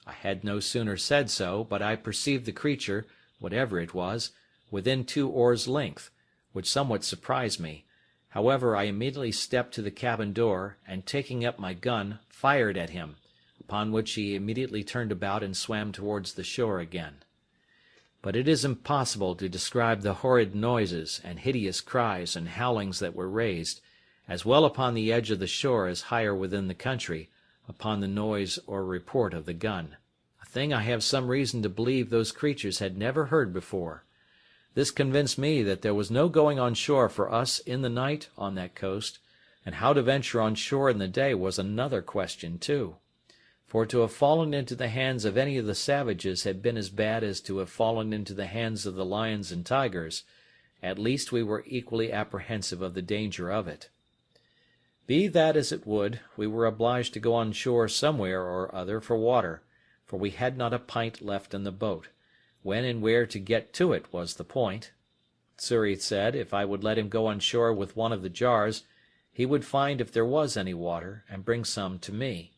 I had no sooner said so, but I perceived the creature, whatever it was, within 2 oars' length, which somewhat surprised me. However, I immediately stepped to the cabin door, and taking up my gun, fired at him, upon which he immediately turned about and swam towards the shore again. But it is impossible to describe the horrid noises and hideous cries and howlings that were raised, as well upon the edge of the shore as higher within the country, upon the noise or report of the gun, a thing I have some reason to believe those creatures had never heard before. This convinced me that there was no going on shore for us in the night on that coast, and how to venture on shore in the day was another question too. For to have fallen into the hands of any of the savages had been as bad as to have fallen into the hands of the lions and tigers. At least we were equally apprehensive of the danger of it. Be that as it would, we were obliged to go on shore somewhere or other for water, for we had not a pint left in the boat. When and where to get to it was the point. Xury said if I would let him go on shore with one of the jars, he would find if there was any water, and bring some to me.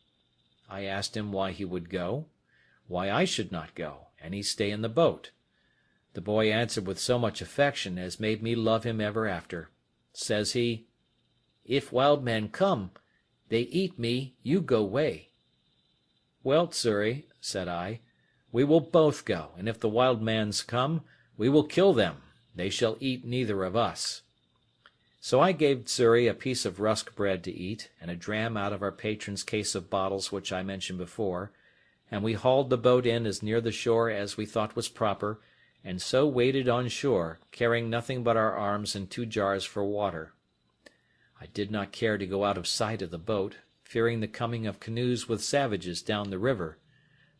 I asked him why he would go, why I should not go, and he stay in the boat. The boy answered with so much affection as made me love him ever after. Says he, "If wild men come, they eat me, you go way." "Well, Xury," said I, "we will both go, and if the wild mans come, we will kill them. They shall eat neither of us." So I gave Xury a piece of rusk bread to eat, and a dram out of our patron's case of bottles which I mentioned before, and we hauled the boat in as near the shore as we thought was proper, and so waded on shore, carrying nothing but our arms and 2 jars for water. I did not care to go out of sight of the boat, fearing the coming of canoes with savages down the river,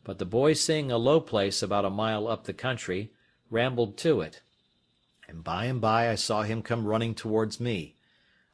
but the boy seeing a low place about a mile up the country, rambled to it, and by I saw him come running towards me.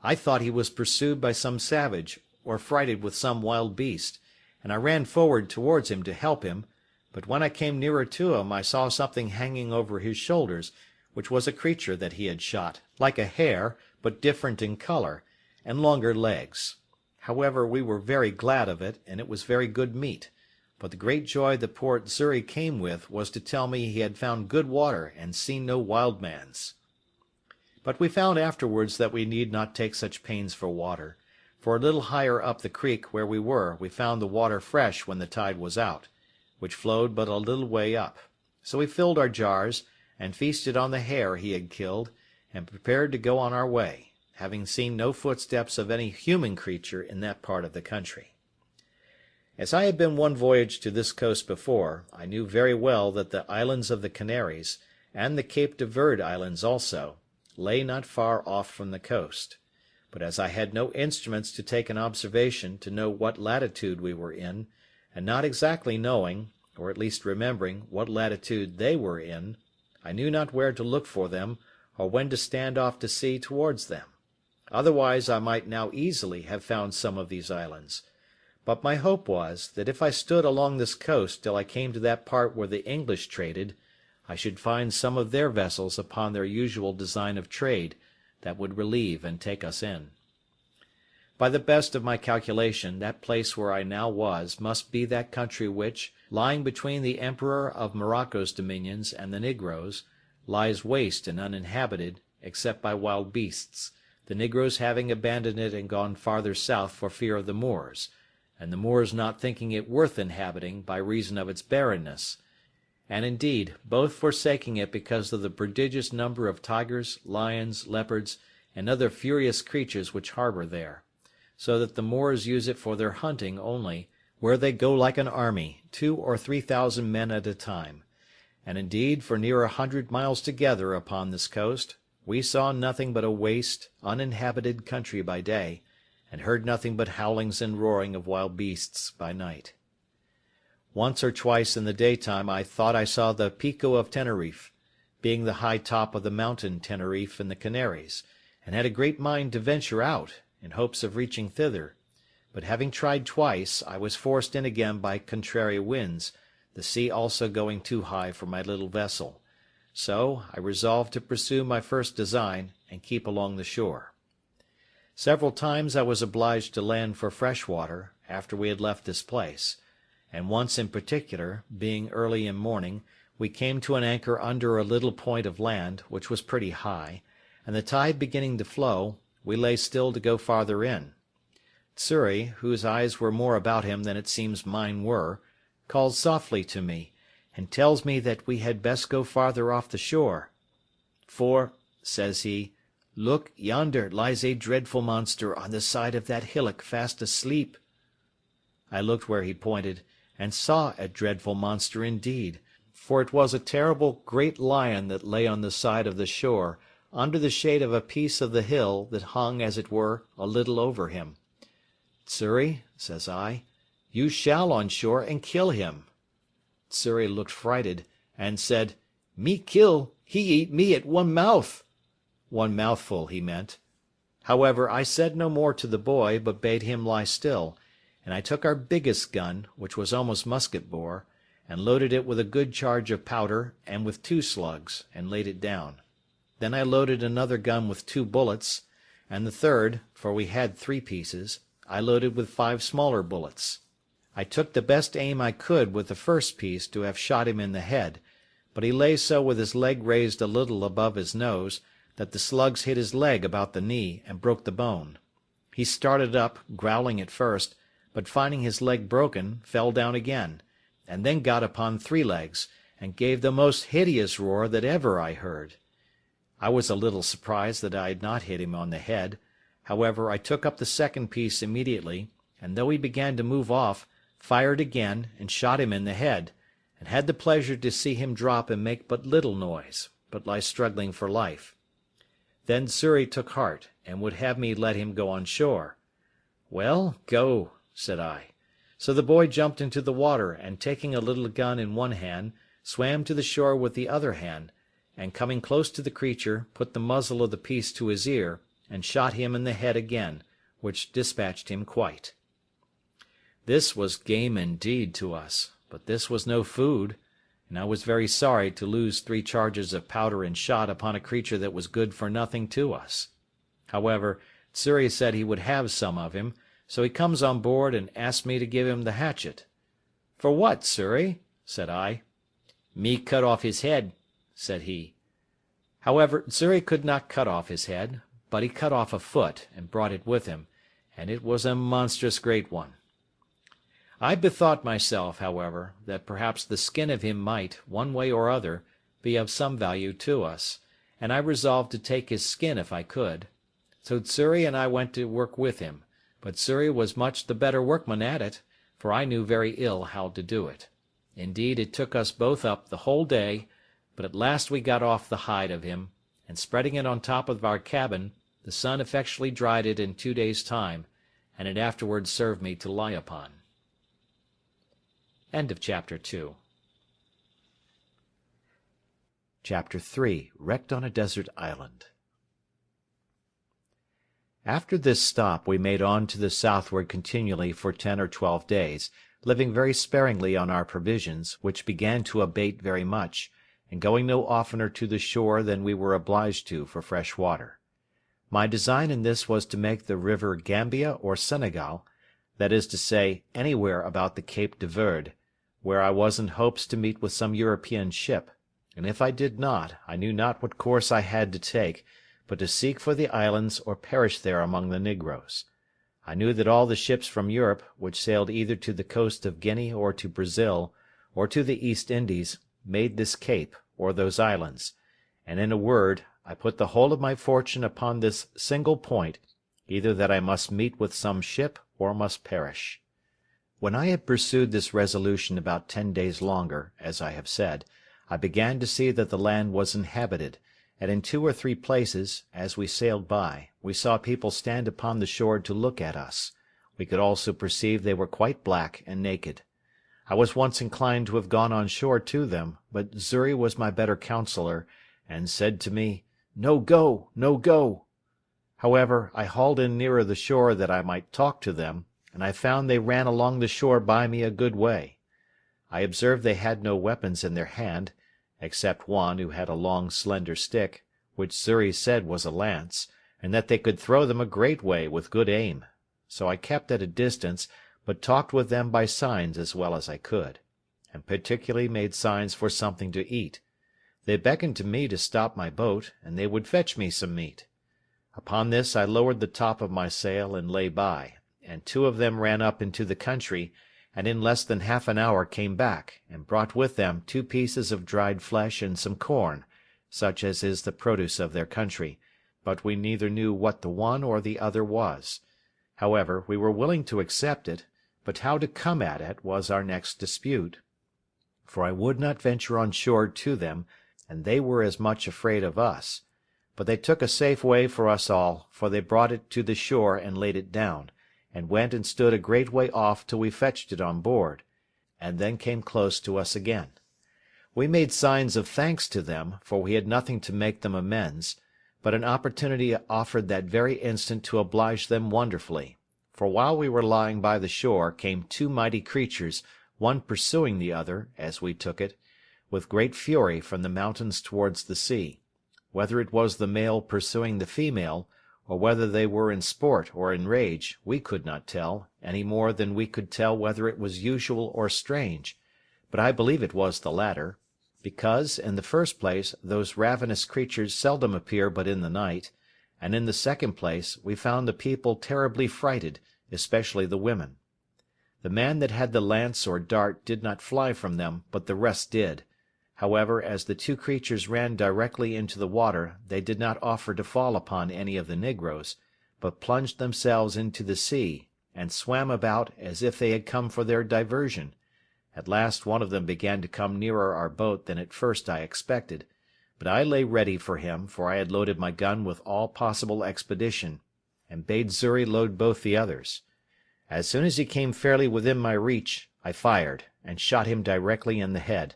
I thought he was pursued by some savage, or frighted with some wild beast, and I ran forward towards him to help him, but when I came nearer to him I saw something hanging over his shoulders, which was a creature that he had shot, like a hare, but different in colour, and longer legs. However, we were very glad of it, and it was very good meat, but the great joy that poor Xury came with was to tell me he had found good water and seen no wild mans. But we found afterwards that we need not take such pains for water, for a little higher up the creek where we were we found the water fresh when the tide was out, which flowed but a little way up. So we filled our jars, and feasted on the hare he had killed, and prepared to go on our way, having seen no footsteps of any human creature in that part of the country. As I had been one voyage to this coast before, I knew very well that the islands of the Canaries, and the Cape de Verde islands also, lay not far off from the coast; but as I had no instruments to take an observation to know what latitude we were in, and not exactly knowing, or at least remembering, what latitude they were in, I knew not where to look for them, or when to stand off to sea towards them. Otherwise I might now easily have found some of these islands. But my hope was, that if I stood along this coast till I came to that part where the English traded, I should find some of their vessels upon their usual design of trade, that would relieve and take us in. By the best of my calculation, that place where I now was must be that country which, lying between the Emperor of Morocco's dominions and the Negroes, lies waste and uninhabited, except by wild beasts, the Negroes having abandoned it and gone farther south for fear of the Moors, and the Moors not thinking it worth inhabiting by reason of its barrenness, and indeed both forsaking it because of the prodigious number of tigers, lions, leopards, and other furious creatures which harbour there, so that the Moors use it for their hunting only, where they go like an army, 2,000 or 3,000 men at a time. And indeed for near 100 miles together upon this coast, we saw nothing but a waste, uninhabited country by day, and heard nothing but howlings and roaring of wild beasts by night. Once or twice in the daytime I thought I saw the Pico of Teneriffe, being the high top of the mountain Teneriffe in the Canaries, and had a great mind to venture out, in hopes of reaching thither, but having tried twice, I was forced in again by contrary winds, the sea also going too high for my little vessel. So I resolved to pursue my first design, and keep along the shore. Several times I was obliged to land for fresh water, after we had left this place, and once in particular, being early in morning, we came to an anchor under a little point of land, which was pretty high, and the tide beginning to flow, we lay still to go farther in. Xury, whose eyes were more about him than it seems mine were, calls softly to me, and tells me that we had best go farther off the shore. "For," says he, "look, yonder lies a dreadful monster on the side of that hillock fast asleep." I looked where he pointed, and saw a dreadful monster indeed, for it was a terrible great lion that lay on the side of the shore, under the shade of a piece of the hill that hung, as it were, a little over him. "Xury," says I, "you shall on shore and kill him." Xury looked frighted, and said, "Me kill, he eat me at one mouth." One mouthful he meant. However, I said no more to the boy, but bade him lie still, and I took our biggest gun, which was almost musket bore, and loaded it with a good charge of powder and with 2 slugs, and laid it down. Then I loaded another gun with 2 bullets, and the third, for we had 3 pieces, I loaded with 5 smaller bullets. I took the best aim I could with the first piece to have shot him in the head, but he lay so with his leg raised a little above his nose, that the slugs hit his leg about the knee, and broke the bone. He started up, growling at first, but finding his leg broken, fell down again, and then got upon 3 legs, and gave the most hideous roar that ever I heard. I was a little surprised that I had not hit him on the head. However, I took up the second piece immediately, and though he began to move off, fired again, and shot him in the head, and had the pleasure to see him drop and make but little noise, but lie struggling for life. Then Xury took heart, and would have me let him go on shore. "Well, go," said I. So the boy jumped into the water, and taking a little gun in one hand, swam to the shore with the other hand, and coming close to the creature, put the muzzle of the piece to his ear, and shot him in the head again, which dispatched him quite. This was game indeed to us, but this was no food, and I was very sorry to lose 3 charges of powder and shot upon a creature that was good for nothing to us. However, Xury said he would have some of him, so he comes on board and asked me to give him the hatchet. "For what, Xury?" said I. "Me cut off his head," said he. However, Xury could not cut off his head, but he cut off a foot, and brought it with him, and it was a monstrous great one. I bethought myself, however, that perhaps the skin of him might, one way or other, be of some value to us, and I resolved to take his skin if I could. So Xury and I went to work with him, but Xury was much the better workman at it, for I knew very ill how to do it. Indeed, it took us both up the whole day, but at last we got off the hide of him, and spreading it on top of our cabin, the sun effectually dried it in 2 days' time, and it afterwards served me to lie upon. End of Chapter 2. Chapter 3. Wrecked on a Desert Island. After this stop we made on to the southward continually for 10 or 12 days, living very sparingly on our provisions, which began to abate very much, and going no oftener to the shore than we were obliged to for fresh water. My design in this was to make the river Gambia or Senegal, that is to say, anywhere about the Cape de Verde, where I was in hopes to meet with some European ship, and if I did not, I knew not what course I had to take, but to seek for the islands or perish there among the negroes. I knew that all the ships from Europe, which sailed either to the coast of Guinea or to Brazil, or to the East Indies, made this cape, or those islands; and in a word, I put the whole of my fortune upon this single point, either that I must meet with some ship or must perish. When I had pursued this resolution about 10 days longer, as I have said, I began to see that the land was inhabited, and in 2 or 3 places, as we sailed by, we saw people stand upon the shore to look at us. We could also perceive they were quite black and naked. I was once inclined to have gone on shore to them, but Xury was my better counsellor, and said to me, "No go, no go." However, I hauled in nearer the shore that I might talk to them, and I found they ran along the shore by me a good way. I observed they had no weapons in their hand, except one who had a long slender stick, which Xury said was a lance, and that they could throw them a great way with good aim. So I kept at a distance, but talked with them by signs as well as I could, and particularly made signs for something to eat. They beckoned to me to stop my boat, and they would fetch me some meat. Upon this I lowered the top of my sail and lay by, and 2 of them ran up into the country, and in less than half an hour came back, and brought with them 2 pieces of dried flesh and some corn, such as is the produce of their country, but we neither knew what the one or the other was. However, we were willing to accept it, but how to come at it was our next dispute, for I would not venture on shore to them, and they were as much afraid of us. But they took a safe way for us all, for they brought it to the shore and laid it down, and went and stood a great way off till we fetched it on board, and then came close to us again. We made signs of thanks to them, for we had nothing to make them amends, but an opportunity offered that very instant to oblige them wonderfully, for while we were lying by the shore came 2 mighty creatures, one pursuing the other, as we took it, with great fury from the mountains towards the sea. Whether it was the male pursuing the female, or whether they were in sport or in rage, we could not tell, any more than we could tell whether it was usual or strange; but I believe it was the latter, because, in the first place, those ravenous creatures seldom appear but in the night, and in the second place, we found the people terribly frighted, especially the women. The man that had the lance or dart did not fly from them, but the rest did. However, as the 2 creatures ran directly into the water, they did not offer to fall upon any of the negroes, but plunged themselves into the sea, and swam about as if they had come for their diversion. At last one of them began to come nearer our boat than at first I expected, but I lay ready for him, for I had loaded my gun with all possible expedition, and bade Xury load both the others. As soon as he came fairly within my reach, I fired, and shot him directly in the head.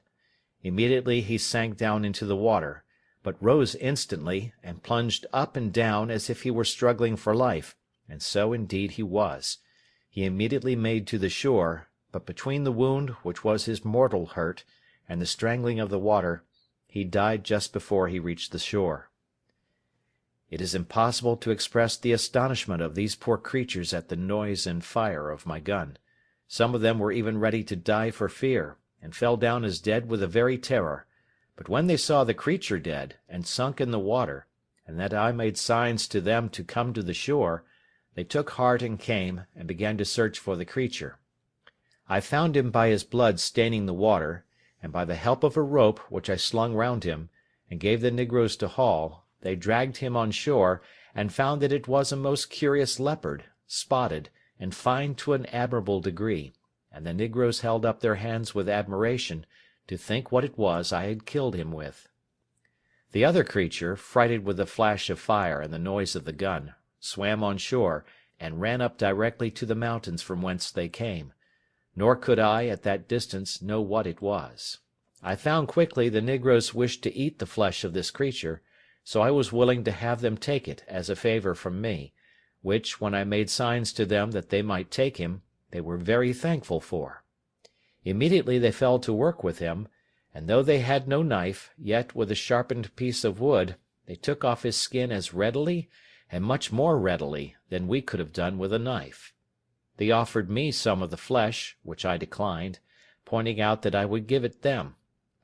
Immediately he sank down into the water, but rose instantly, and plunged up and down as if he were struggling for life, and so indeed he was. He immediately made to the shore, but between the wound, which was his mortal hurt, and the strangling of the water, he died just before he reached the shore. It is impossible to express the astonishment of these poor creatures at the noise and fire of my gun. Some of them were even ready to die for fear, and fell down as dead with the very terror; but when they saw the creature dead, and sunk in the water, and that I made signs to them to come to the shore, they took heart and came, and began to search for the creature. I found him by his blood staining the water, and by the help of a rope which I slung round him, and gave the negroes to haul, they dragged him on shore, and found that it was a most curious leopard, spotted, and fine to an admirable degree, and the negroes held up their hands with admiration, to think what it was I had killed him with. The other creature, frighted with the flash of fire and the noise of the gun, swam on shore, and ran up directly to the mountains from whence they came, nor could I, at that distance, know what it was. I found quickly the negroes wished to eat the flesh of this creature, so I was willing to have them take it as a favour from me, which, when I made signs to them that they might take him, they were very thankful for. Immediately they fell to work with him, and though they had no knife, yet with a sharpened piece of wood they took off his skin as readily, and much more readily, than we could have done with a knife. They offered me some of the flesh, which I declined, pointing out that I would give it them,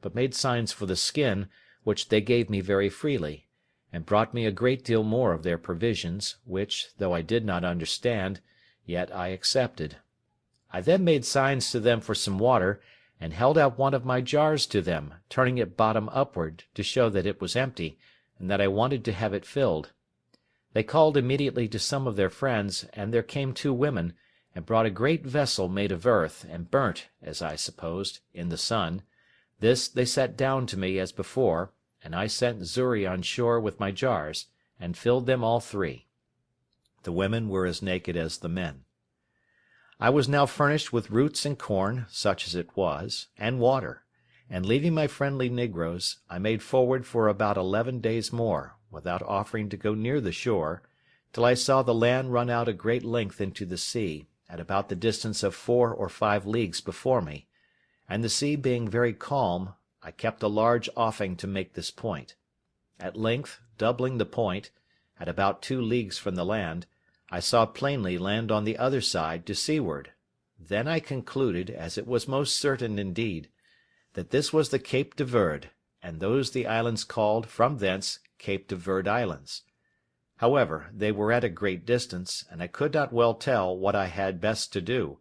but made signs for the skin, which they gave me very freely, and brought me a great deal more of their provisions, which, though I did not understand, yet I accepted. I then made signs to them for some water, and held out one of my jars to them, turning it bottom upward to show that it was empty, and that I wanted to have it filled. They called immediately to some of their friends, and there came 2 women, and brought a great vessel made of earth, and burnt, as I supposed, in the sun. This they set down to me as before, and I sent Xury on shore with my jars, and filled them all 3. The women were as naked as the men. I was now furnished with roots and corn, such as it was, and water, and leaving my friendly negroes, I made forward for about 11 days more, without offering to go near the shore, till I saw the land run out a great length into the sea, at about the distance of 4 or 5 leagues before me, and the sea being very calm, I kept a large offing to make this point. At length, doubling the point, at about 2 leagues from the land, I saw plainly land on the other side to seaward. Then I concluded, as it was most certain indeed, that this was the Cape de Verde, and those the islands called, from thence, Cape de Verde Islands. However, they were at a great distance, and I could not well tell what I had best to do,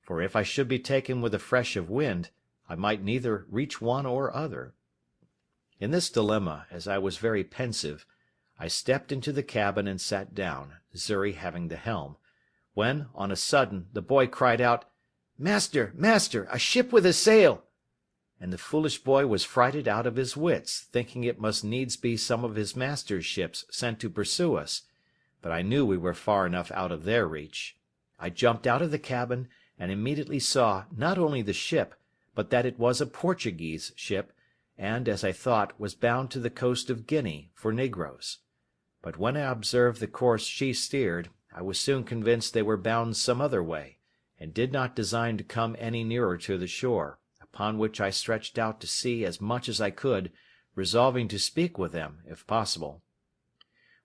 for if I should be taken with a fresh of wind, I might neither reach one or other. In this dilemma, as I was very pensive, I stepped into the cabin and sat down, Xury having the helm, when, on a sudden, the boy cried out, "Master, master, a ship with a sail!" And the foolish boy was frighted out of his wits, thinking it must needs be some of his master's ships sent to pursue us, but I knew we were far enough out of their reach. I jumped out of the cabin, and immediately saw, not only the ship, but that it was a Portuguese ship, and, as I thought, was bound to the coast of Guinea, for negroes. But when I observed the course she steered, I was soon convinced they were bound some other way, and did not design to come any nearer to the shore, upon which I stretched out to sea as much as I could, resolving to speak with them, if possible.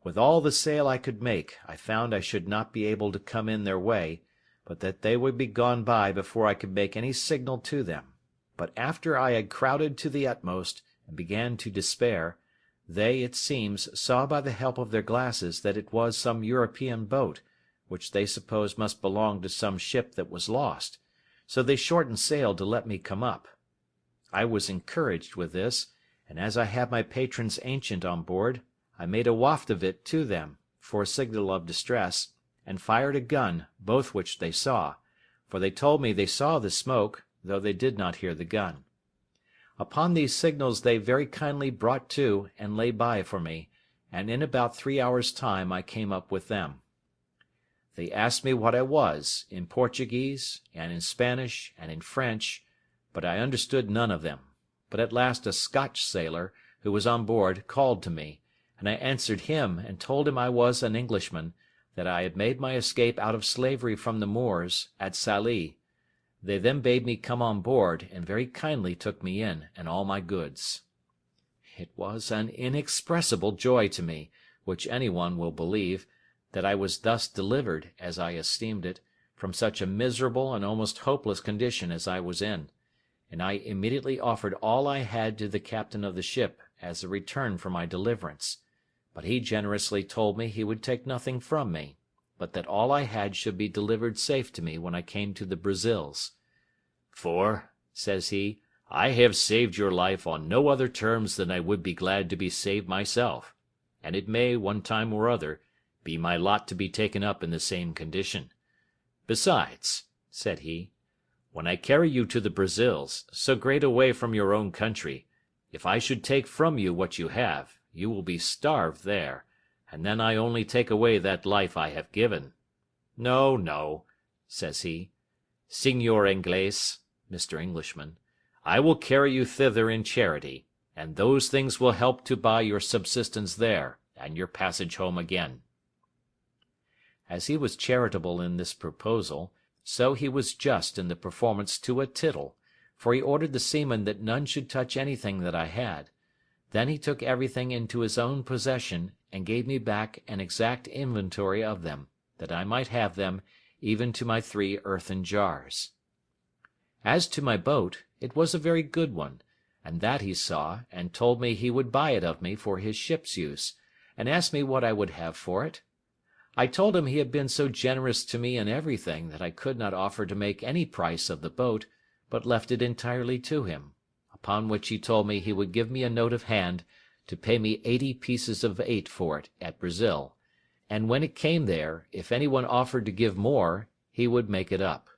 With all the sail I could make, I found I should not be able to come in their way, but that they would be gone by before I could make any signal to them. But after I had crowded to the utmost, and began to despair, they, it seems, saw by the help of their glasses that it was some European boat, which they supposed must belong to some ship that was lost, so they shortened sail to let me come up. I was encouraged with this, and as I had my patron's ancient on board, I made a waft of it to them, for a signal of distress, and fired a gun, both which they saw, for they told me they saw the smoke, though they did not hear the gun. Upon these signals they very kindly brought to, and lay by for me, and in about 3 hours' time I came up with them. They asked me what I was, in Portuguese, and in Spanish, and in French, but I understood none of them. But at last a Scotch sailor, who was on board, called to me, and I answered him, and told him I was an Englishman, that I had made my escape out of slavery from the Moors, at Sallee. They then bade me come on board, and very kindly took me in, and all my goods. It was an inexpressible joy to me, which any one will believe, that I was thus delivered, as I esteemed it, from such a miserable and almost hopeless condition as I was in, and I immediately offered all I had to the captain of the ship as a return for my deliverance, but he generously told me he would take nothing from me, but that all I had should be delivered safe to me when I came to the Brazils. "For," says he, "I have saved your life on no other terms than I would be glad to be saved myself, and it may, one time or other, be my lot to be taken up in the same condition. Besides," said he, "when I carry you to the Brazils, so great a way from your own country, if I should take from you what you have, you will be starved there, and then I only take away that life I have given. No, no," says he, "Signor Inglés," Mr. Englishman, "I will carry you thither in charity, and those things will help to buy your subsistence there, and your passage home again." As he was charitable in this proposal, so he was just in the performance to a tittle, for he ordered the seamen that none should touch anything that I had. Then he took everything into his own possession, and gave me back an exact inventory of them, that I might have them, even to my 3 earthen jars. As to my boat, it was a very good one, and that he saw, and told me he would buy it of me for his ship's use, and asked me what I would have for it. I told him he had been so generous to me in everything that I could not offer to make any price of the boat, but left it entirely to him, upon which he told me he would give me a note of hand to pay me 80 pieces of 8 for it at Brazil, and when it came there, if any one offered to give more, he would make it up.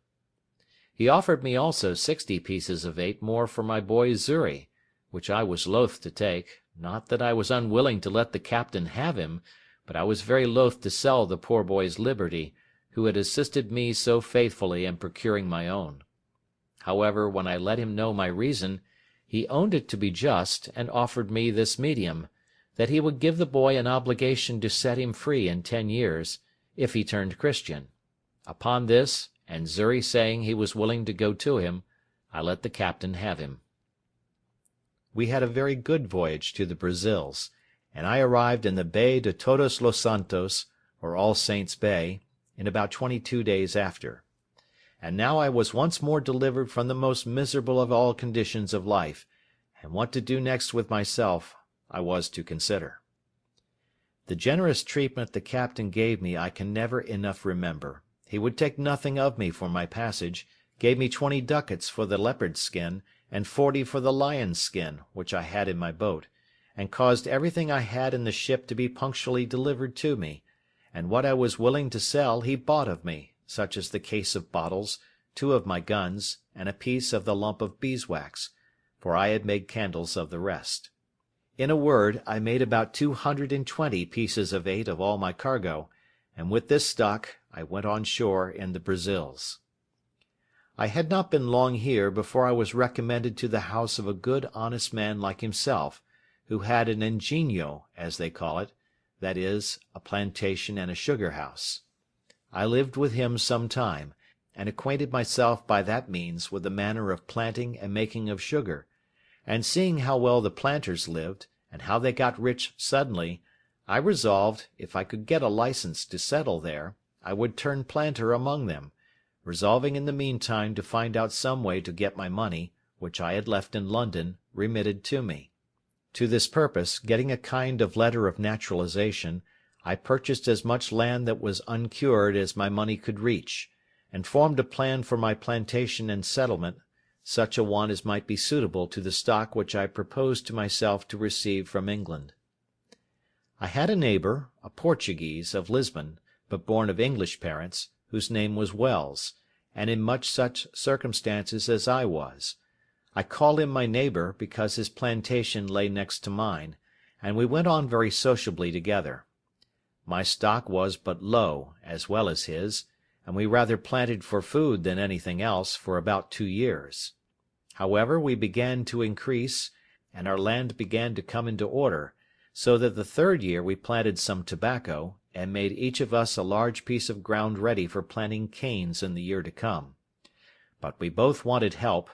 He offered me also 60 pieces of 8 more for my boy Xury, which I was loath to take, not that I was unwilling to let the captain have him, but I was very loath to sell the poor boy's liberty, who had assisted me so faithfully in procuring my own. However, when I let him know my reason, he owned it to be just, and offered me this medium, that he would give the boy an obligation to set him free in 10 years, if he turned Christian. Upon this, and Xury saying he was willing to go to him, I let the captain have him. We had a very good voyage to the Brazils, and I arrived in the Bay de Todos los Santos, or All Saints' Bay, in about 22 days after. And now I was once more delivered from the most miserable of all conditions of life, and what to do next with myself I was to consider. The generous treatment the captain gave me I can never enough remember. He would take nothing of me for my passage, gave me 20 ducats for the leopard's skin, and 40 for the lion's skin, which I had in my boat, and caused everything I had in the ship to be punctually delivered to me, and what I was willing to sell he bought of me, such as the case of bottles, 2 of my guns, and a piece of the lump of beeswax, for I had made candles of the rest. In a word, I made about 220 pieces of 8 of all my cargo, and with this stock I went on shore in the Brazils. I had not been long here before I was recommended to the house of a good honest man like himself, who had an ingenio, as they call it, that is, a plantation and a sugar house. I lived with him some time, and acquainted myself by that means with the manner of planting and making of sugar, and seeing how well the planters lived, and how they got rich suddenly, I resolved, if I could get a license to settle there, I would turn planter among them, resolving in the meantime to find out some way to get my money, which I had left in London, remitted to me. To this purpose, getting a kind of letter of naturalization, I purchased as much land that was uncured as my money could reach, and formed a plan for my plantation and settlement, such a one as might be suitable to the stock which I proposed to myself to receive from England. I had a neighbour, a Portuguese, of Lisbon, but born of English parents, whose name was Wells, and in much such circumstances as I was. I call him my neighbour because his plantation lay next to mine, and we went on very sociably together. My stock was but low, as well as his, and we rather planted for food than anything else for about 2 years. However, we began to increase, and our land began to come into order, so that the 3rd year we planted some tobacco, and made each of us a large piece of ground ready for planting canes in the year to come. But we both wanted help,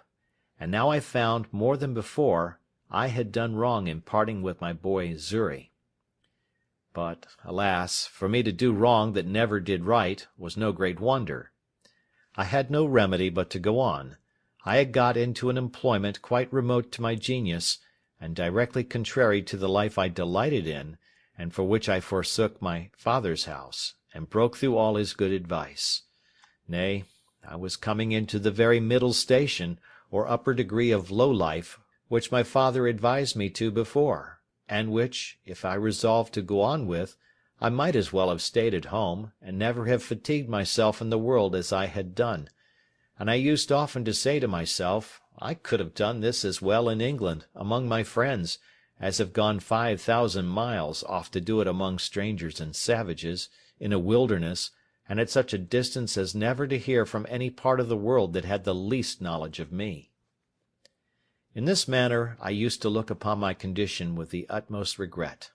and now I found, more than before, I had done wrong in parting with my boy Xury. But, alas, for me to do wrong that never did right was no great wonder. I had no remedy but to go on. I had got into an employment quite remote to my genius, and directly contrary to the life I delighted in, and for which I forsook my father's house, and broke through all his good advice. Nay, I was coming into the very middle station, or upper degree of low life, which my father advised me to before, and which, if I resolved to go on with, I might as well have stayed at home, and never have fatigued myself in the world as I had done. And I used often to say to myself, I could have done this as well in England, among my friends, as have gone 5,000 miles off to do it among strangers and savages, in a wilderness, and at such a distance as never to hear from any part of the world that had the least knowledge of me. In this manner I used to look upon my condition with the utmost regret.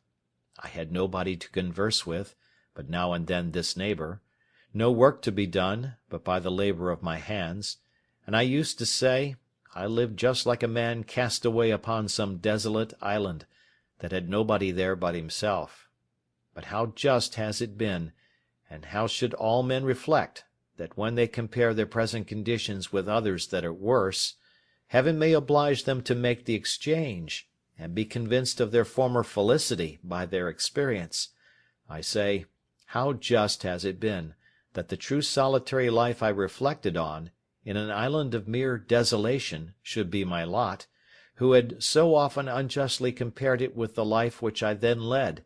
I had nobody to converse with, but now and then this neighbour, no work to be done, but by the labour of my hands, and I used to say, I lived just like a man cast away upon some desolate island, that had nobody there but himself. But how just has it been, and how should all men reflect, that when they compare their present conditions with others that are worse, Heaven may oblige them to make the exchange, and be convinced of their former felicity by their experience. I say, how just has it been, that the true solitary life I reflected on, in an island of mere desolation, should be my lot, who had so often unjustly compared it with the life which I then led,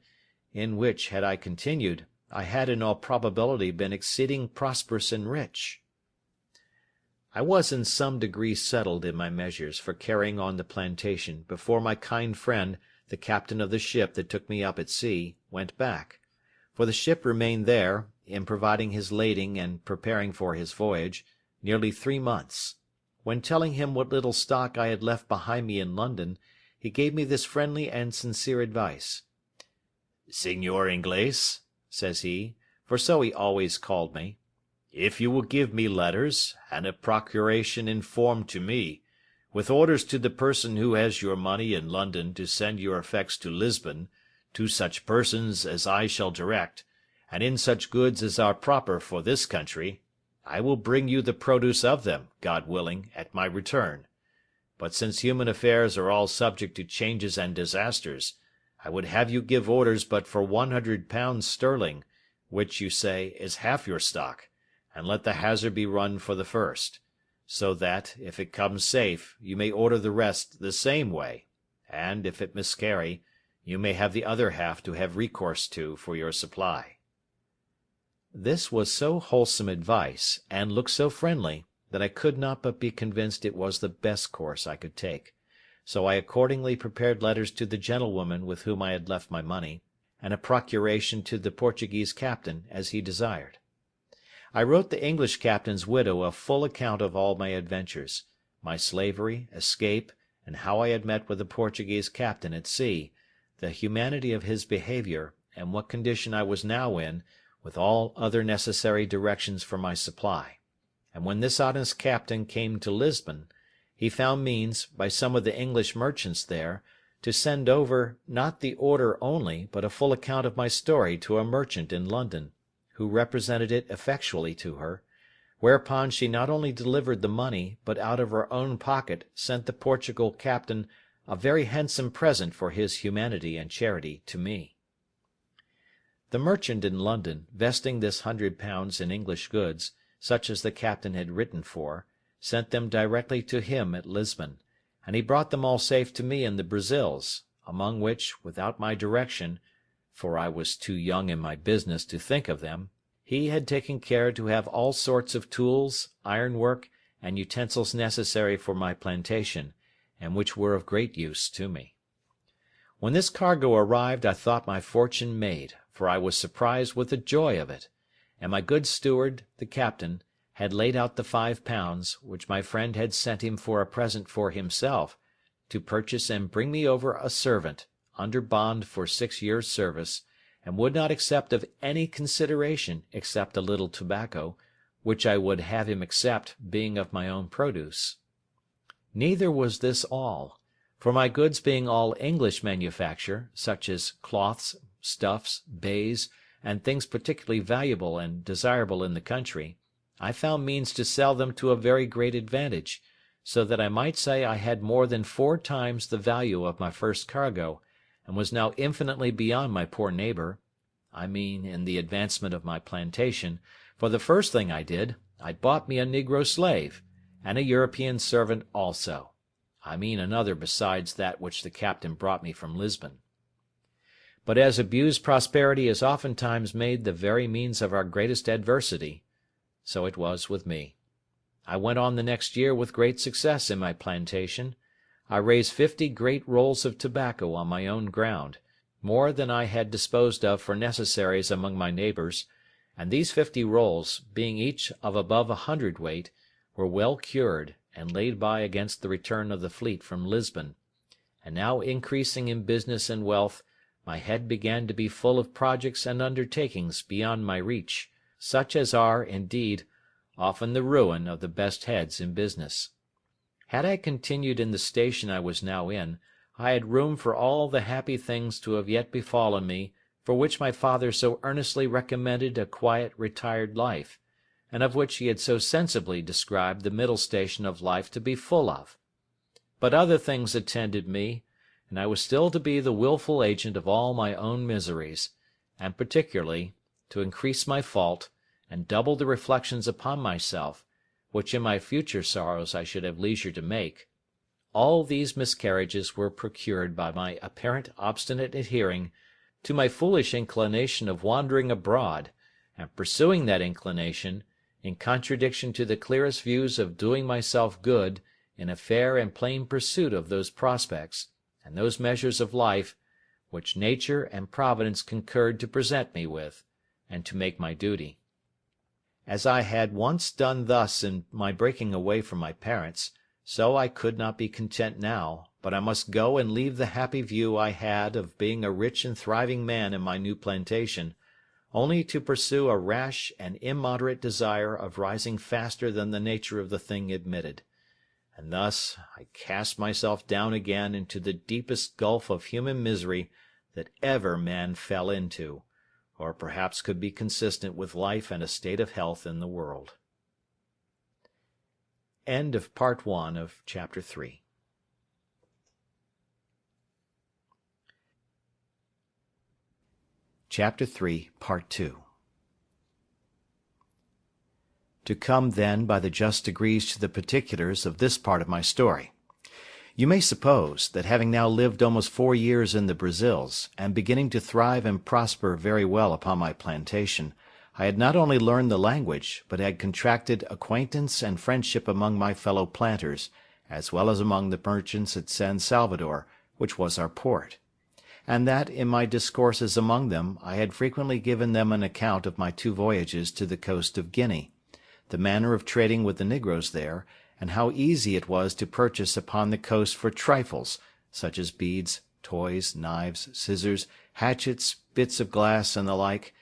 in which, had I continued, I had in all probability been exceeding prosperous and rich. I was in some degree settled in my measures for carrying on the plantation before my kind friend, the captain of the ship that took me up at sea, went back; for the ship remained there, in providing his lading and preparing for his voyage, nearly 3 months. When telling him what little stock I had left behind me in London, he gave me this friendly and sincere advice. "Signor Inglés," says he, for so he always called me, "if you will give me letters, and a procuration in form to me, with orders to the person who has your money in London to send your effects to Lisbon, to such persons as I shall direct, and in such goods as are proper for this country, I will bring you the produce of them, God willing, at my return. But since human affairs are all subject to changes and disasters, I would have you give orders but for £100 sterling, which, you say, is half your stock, and let the hazard be run for the first, so that, if it comes safe, you may order the rest the same way, and, if it miscarry, you may have the other half to have recourse to for your supply." This was so wholesome advice, and looked so friendly, that I could not but be convinced it was the best course I could take; so I accordingly prepared letters to the gentlewoman with whom I had left my money, and a procuration to the Portuguese captain, as he desired. I wrote the English captain's widow a full account of all my adventures, my slavery, escape, and how I had met with the Portuguese captain at sea, the humanity of his behaviour, and what condition I was now in, with all other necessary directions for my supply; and when this honest captain came to Lisbon, he found means, by some of the English merchants there, to send over, not the order only, but a full account of my story to a merchant in London, who represented it effectually to her, whereupon she not only delivered the money, but out of her own pocket sent the Portugal captain a very handsome present for his humanity and charity to me. The merchant in London, vesting this £100 in English goods, such as the captain had written for, sent them directly to him at Lisbon, and he brought them all safe to me in the Brazils, among which, without my direction, for I was too young in my business to think of them, he had taken care to have all sorts of tools, ironwork, and utensils necessary for my plantation, and which were of great use to me. When this cargo arrived I thought my fortune made, for I was surprised with the joy of it, and my good steward, the captain, had laid out the £5, which my friend had sent him for a present for himself, to purchase and bring me over a servant, under bond for 6 years' service, and would not accept of any consideration except a little tobacco, which I would have him accept, being of my own produce. Neither was this all, for my goods being all English manufacture, such as cloths, stuffs, baize, and things particularly valuable and desirable in the country, I found means to sell them to a very great advantage, so that I might say I had more than 4 times the value of my first cargo, and was now infinitely beyond my poor neighbour, I mean in the advancement of my plantation, for the first thing I did, I bought me a negro slave, and a European servant also, I mean another besides that which the captain brought me from Lisbon. But as abused prosperity is oftentimes made the very means of our greatest adversity, so it was with me. I went on the next year with great success in my plantation. I raised 50 great rolls of tobacco on my own ground, more than I had disposed of for necessaries among my neighbours, and these 50 rolls, being each of above 1 hundredweight, were well cured, and laid by against the return of the fleet from Lisbon; and now increasing in business and wealth, my head began to be full of projects and undertakings beyond my reach, such as are, indeed, often the ruin of the best heads in business. Had I continued in the station I was now in, I had room for all the happy things to have yet befallen me, for which my father so earnestly recommended a quiet, retired life, and of which he had so sensibly described the middle station of life to be full of. But other things attended me, and I was still to be the wilful agent of all my own miseries, and particularly, to increase my fault, and double the reflections upon myself, which in my future sorrows I should have leisure to make, all these miscarriages were procured by my apparent obstinate adhering to my foolish inclination of wandering abroad, and pursuing that inclination, in contradiction to the clearest views of doing myself good in a fair and plain pursuit of those prospects, and those measures of life, which nature and Providence concurred to present me with, and to make my duty. As I had once done thus in my breaking away from my parents, so I could not be content now, but I must go and leave the happy view I had of being a rich and thriving man in my new plantation, only to pursue a rash and immoderate desire of rising faster than the nature of the thing admitted. And thus I cast myself down again into the deepest gulf of human misery that ever man fell into, or perhaps could be consistent with life and a state of health in the world. End of Part 1 of Chapter 3. Chapter 3, Part 2. To come, then, by the just degrees to the particulars of this part of my story. You may suppose that having now lived almost 4 years in the Brazils, and beginning to thrive and prosper very well upon my plantation, I had not only learned the language, but had contracted acquaintance and friendship among my fellow planters, as well as among the merchants at San Salvador, which was our port; and that, in my discourses among them, I had frequently given them an account of my 2 voyages to the coast of Guinea, the manner of trading with the negroes there, and how easy it was to purchase upon the coast for trifles, such as beads, toys, knives, scissors, hatchets, bits of glass, and the like,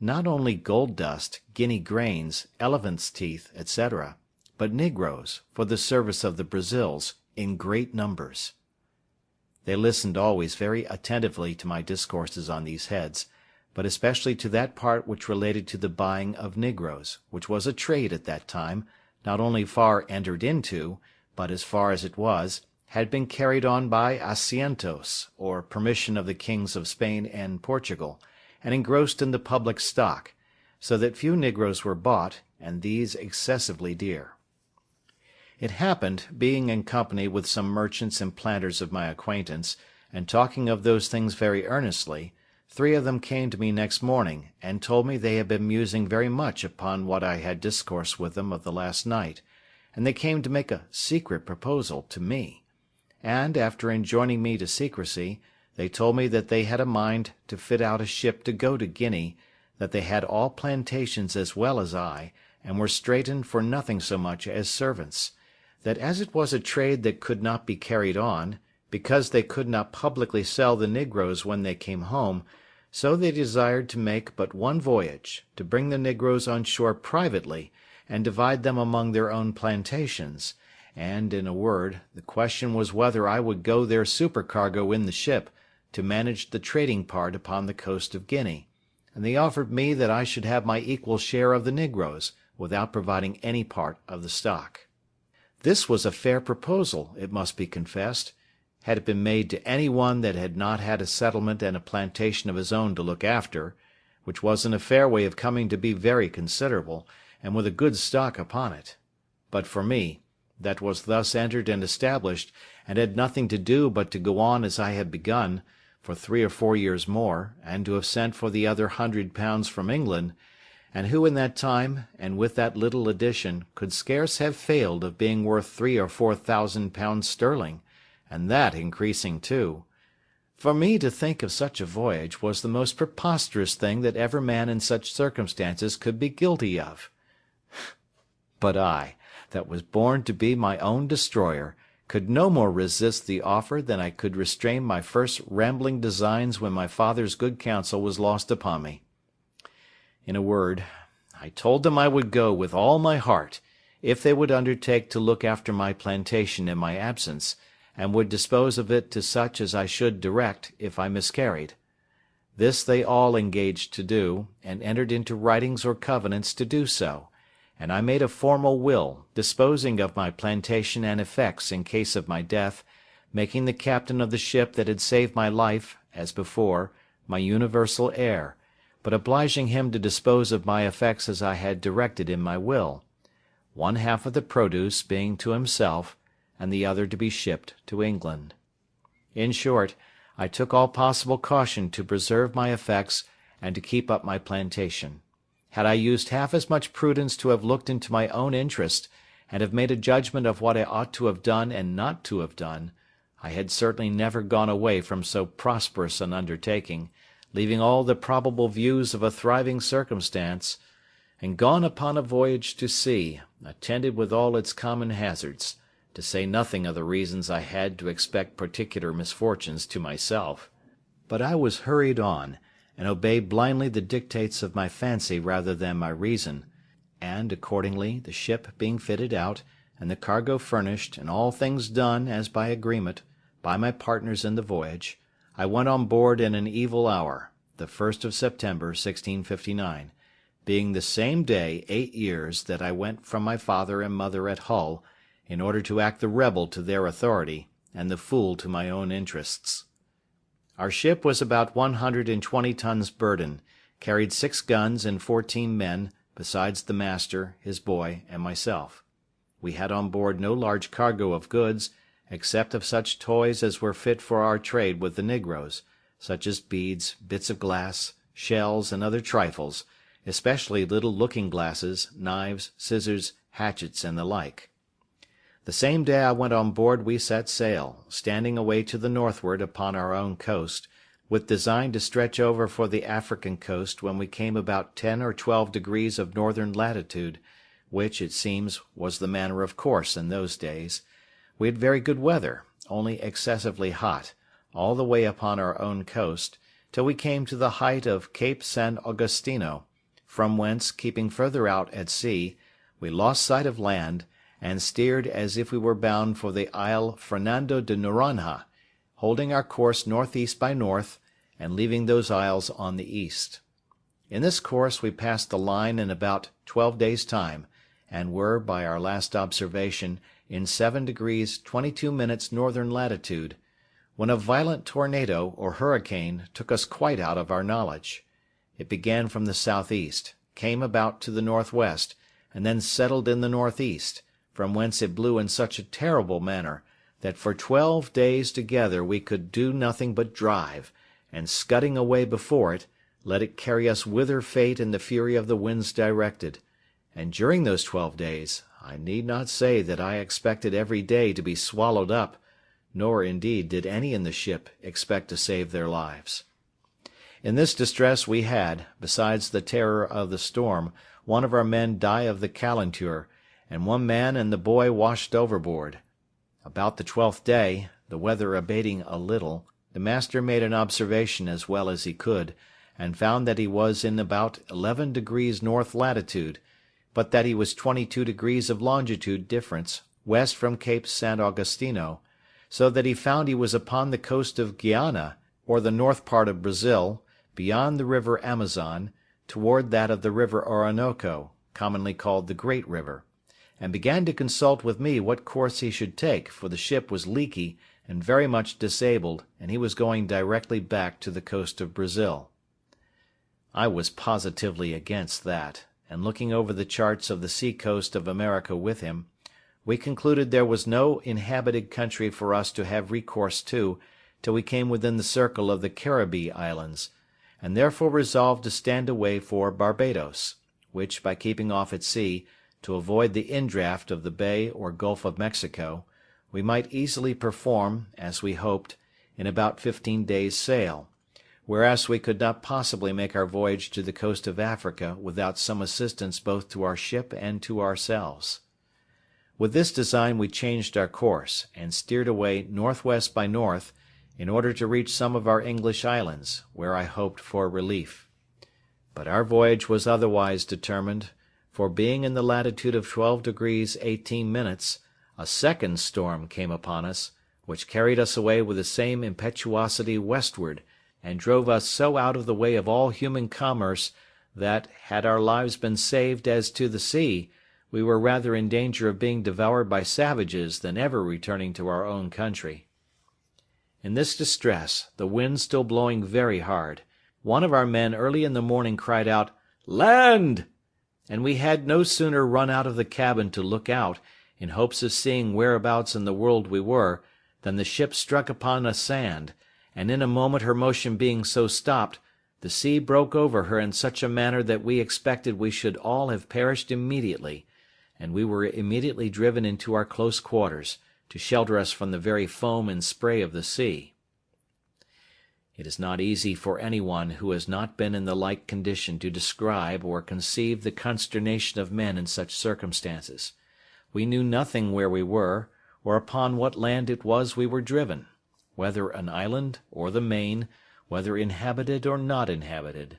not only gold dust, guinea grains, elephants' teeth, etc., but negroes, for the service of the Brazils, in great numbers. They listened always very attentively to my discourses on these heads, but especially to that part which related to the buying of negroes, which was a trade at that time, not only far entered into, but, as far as it was, had been carried on by asientos, or permission of the kings of Spain and Portugal, and engrossed in the public stock, so that few negroes were bought, and these excessively dear. It happened, being in company with some merchants and planters of my acquaintance, and talking of those things very earnestly, 3 of them came to me next morning, and told me they had been musing very much upon what I had discoursed with them of the last night, and they came to make a secret proposal to me; and, after enjoining me to secrecy, they told me that they had a mind to fit out a ship to go to Guinea, that they had all plantations as well as I, and were straitened for nothing so much as servants; that as it was a trade that could not be carried on, because they could not publicly sell the negroes when they came home, so they desired to make but one voyage, to bring the negroes on shore privately, and divide them among their own plantations; and, in a word, the question was whether I would go their supercargo in the ship, to manage the trading part upon the coast of Guinea, and they offered me that I should have my equal share of the negroes, without providing any part of the stock. This was a fair proposal, it must be confessed, had it been made to any one that had not had a settlement and a plantation of his own to look after, which was in a fair way of coming to be very considerable, and with a good stock upon it. But for me, that was thus entered and established, and had nothing to do but to go on as I had begun, for 3 or 4 years more, and to have sent for the other £100 from England, and who in that time, and with that little addition, could scarce have failed of being worth £3,000 or £4,000 sterling, and that increasing too. For me to think of such a voyage was the most preposterous thing that ever man in such circumstances could be guilty of. But I, that was born to be my own destroyer, could no more resist the offer than I could restrain my first rambling designs when my father's good counsel was lost upon me. In a word, I told them I would go with all my heart, if they would undertake to look after my plantation in my absence, and would dispose of it to such as I should direct if I miscarried. This they all engaged to do, and entered into writings or covenants to do so, and I made a formal will, disposing of my plantation and effects in case of my death, making the captain of the ship that had saved my life, as before, my universal heir, but obliging him to dispose of my effects as I had directed in my will; one half of the produce being to himself, and the other to be shipped to England. In short, I took all possible caution to preserve my effects and to keep up my plantation. Had I used half as much prudence to have looked into my own interest, and have made a judgment of what I ought to have done and not to have done, I had certainly never gone away from so prosperous an undertaking, leaving all the probable views of a thriving circumstance, and gone upon a voyage to sea, attended with all its common hazards, to say nothing of the reasons I had to expect particular misfortunes to myself. But I was hurried on, and obeyed blindly the dictates of my fancy rather than my reason, and, accordingly, the ship being fitted out, and the cargo furnished, and all things done, as by agreement, by my partners in the voyage, I went on board in an evil hour, the 1st of September, 1659, being the same day 8 years that I went from my father and mother at Hull, in order to act the rebel to their authority, and the fool to my own interests. Our ship was about 120 tons burden, carried 6 guns and 14 men, besides the master, his boy, and myself. We had on board no large cargo of goods, except of such toys as were fit for our trade with the negroes, such as beads, bits of glass, shells, and other trifles, especially little looking-glasses, knives, scissors, hatchets, and the like. The same day I went on board we set sail, standing away to the northward upon our own coast, with design to stretch over for the African coast when we came about 10 or 12 degrees of northern latitude, which, it seems, was the manner of course in those days. We had very good weather, only excessively hot, all the way upon our own coast, till we came to the height of Cape San Augustino, from whence, keeping further out at sea, we lost sight of land, and steered as if we were bound for the Isle Fernando de Noronha, holding our course northeast by north, and leaving those isles on the east. In this course we passed the line in about 12 days' time, and were, by our last observation, in 7 degrees 22 minutes northern latitude, when a violent tornado, or hurricane, took us quite out of our knowledge. It began from the southeast, came about to the northwest, and then settled in the northeast, from whence it blew in such a terrible manner, that for 12 days together we could do nothing but drive, and scudding away before it, let it carry us whither fate and the fury of the winds directed. And during those 12 days, I need not say that I expected every day to be swallowed up, nor, indeed, did any in the ship expect to save their lives. In this distress we had, besides the terror of the storm, one of our men die of the calenture, and one man and the boy washed overboard. About the 12th day, the weather abating a little, the master made an observation as well as he could, and found that he was in about 11 degrees north latitude, but that he was 22 degrees of longitude difference west from Cape San Augustino, so that he found he was upon the coast of Guiana, or the north part of Brazil, beyond the river Amazon, toward that of the river Orinoco, commonly called the Great River, and began to consult with me what course he should take, for the ship was leaky and very much disabled, and he was going directly back to the coast of Brazil. I was positively against that, and looking over the charts of the sea-coast of America with him, we concluded there was no inhabited country for us to have recourse to till we came within the circle of the Caribbee Islands, and therefore resolved to stand away for Barbados, which, by keeping off at sea, to avoid the indraft of the Bay or Gulf of Mexico, we might easily perform, as we hoped, in about 15 days' sail, whereas we could not possibly make our voyage to the coast of Africa without some assistance both to our ship and to ourselves. With this design we changed our course, and steered away northwest by north, in order to reach some of our English islands, where I hoped for relief. But our voyage was otherwise determined, for being in the latitude of 12 degrees 18 minutes, a second storm came upon us, which carried us away with the same impetuosity westward, and drove us so out of the way of all human commerce, that, had our lives been saved as to the sea, we were rather in danger of being devoured by savages than ever returning to our own country. In this distress, the wind still blowing very hard, one of our men early in the morning cried out, "Land!" and we had no sooner run out of the cabin to look out, in hopes of seeing whereabouts in the world we were, than the ship struck upon a sand, and in a moment her motion being so stopped, the sea broke over her in such a manner that we expected we should all have perished immediately, and we were immediately driven into our close quarters, to shelter us from the very foam and spray of the sea. It is not easy for any one who has not been in the like condition to describe or conceive the consternation of men in such circumstances. We knew nothing where we were, or upon what land it was we were driven, whether an island or the main, whether inhabited or not inhabited.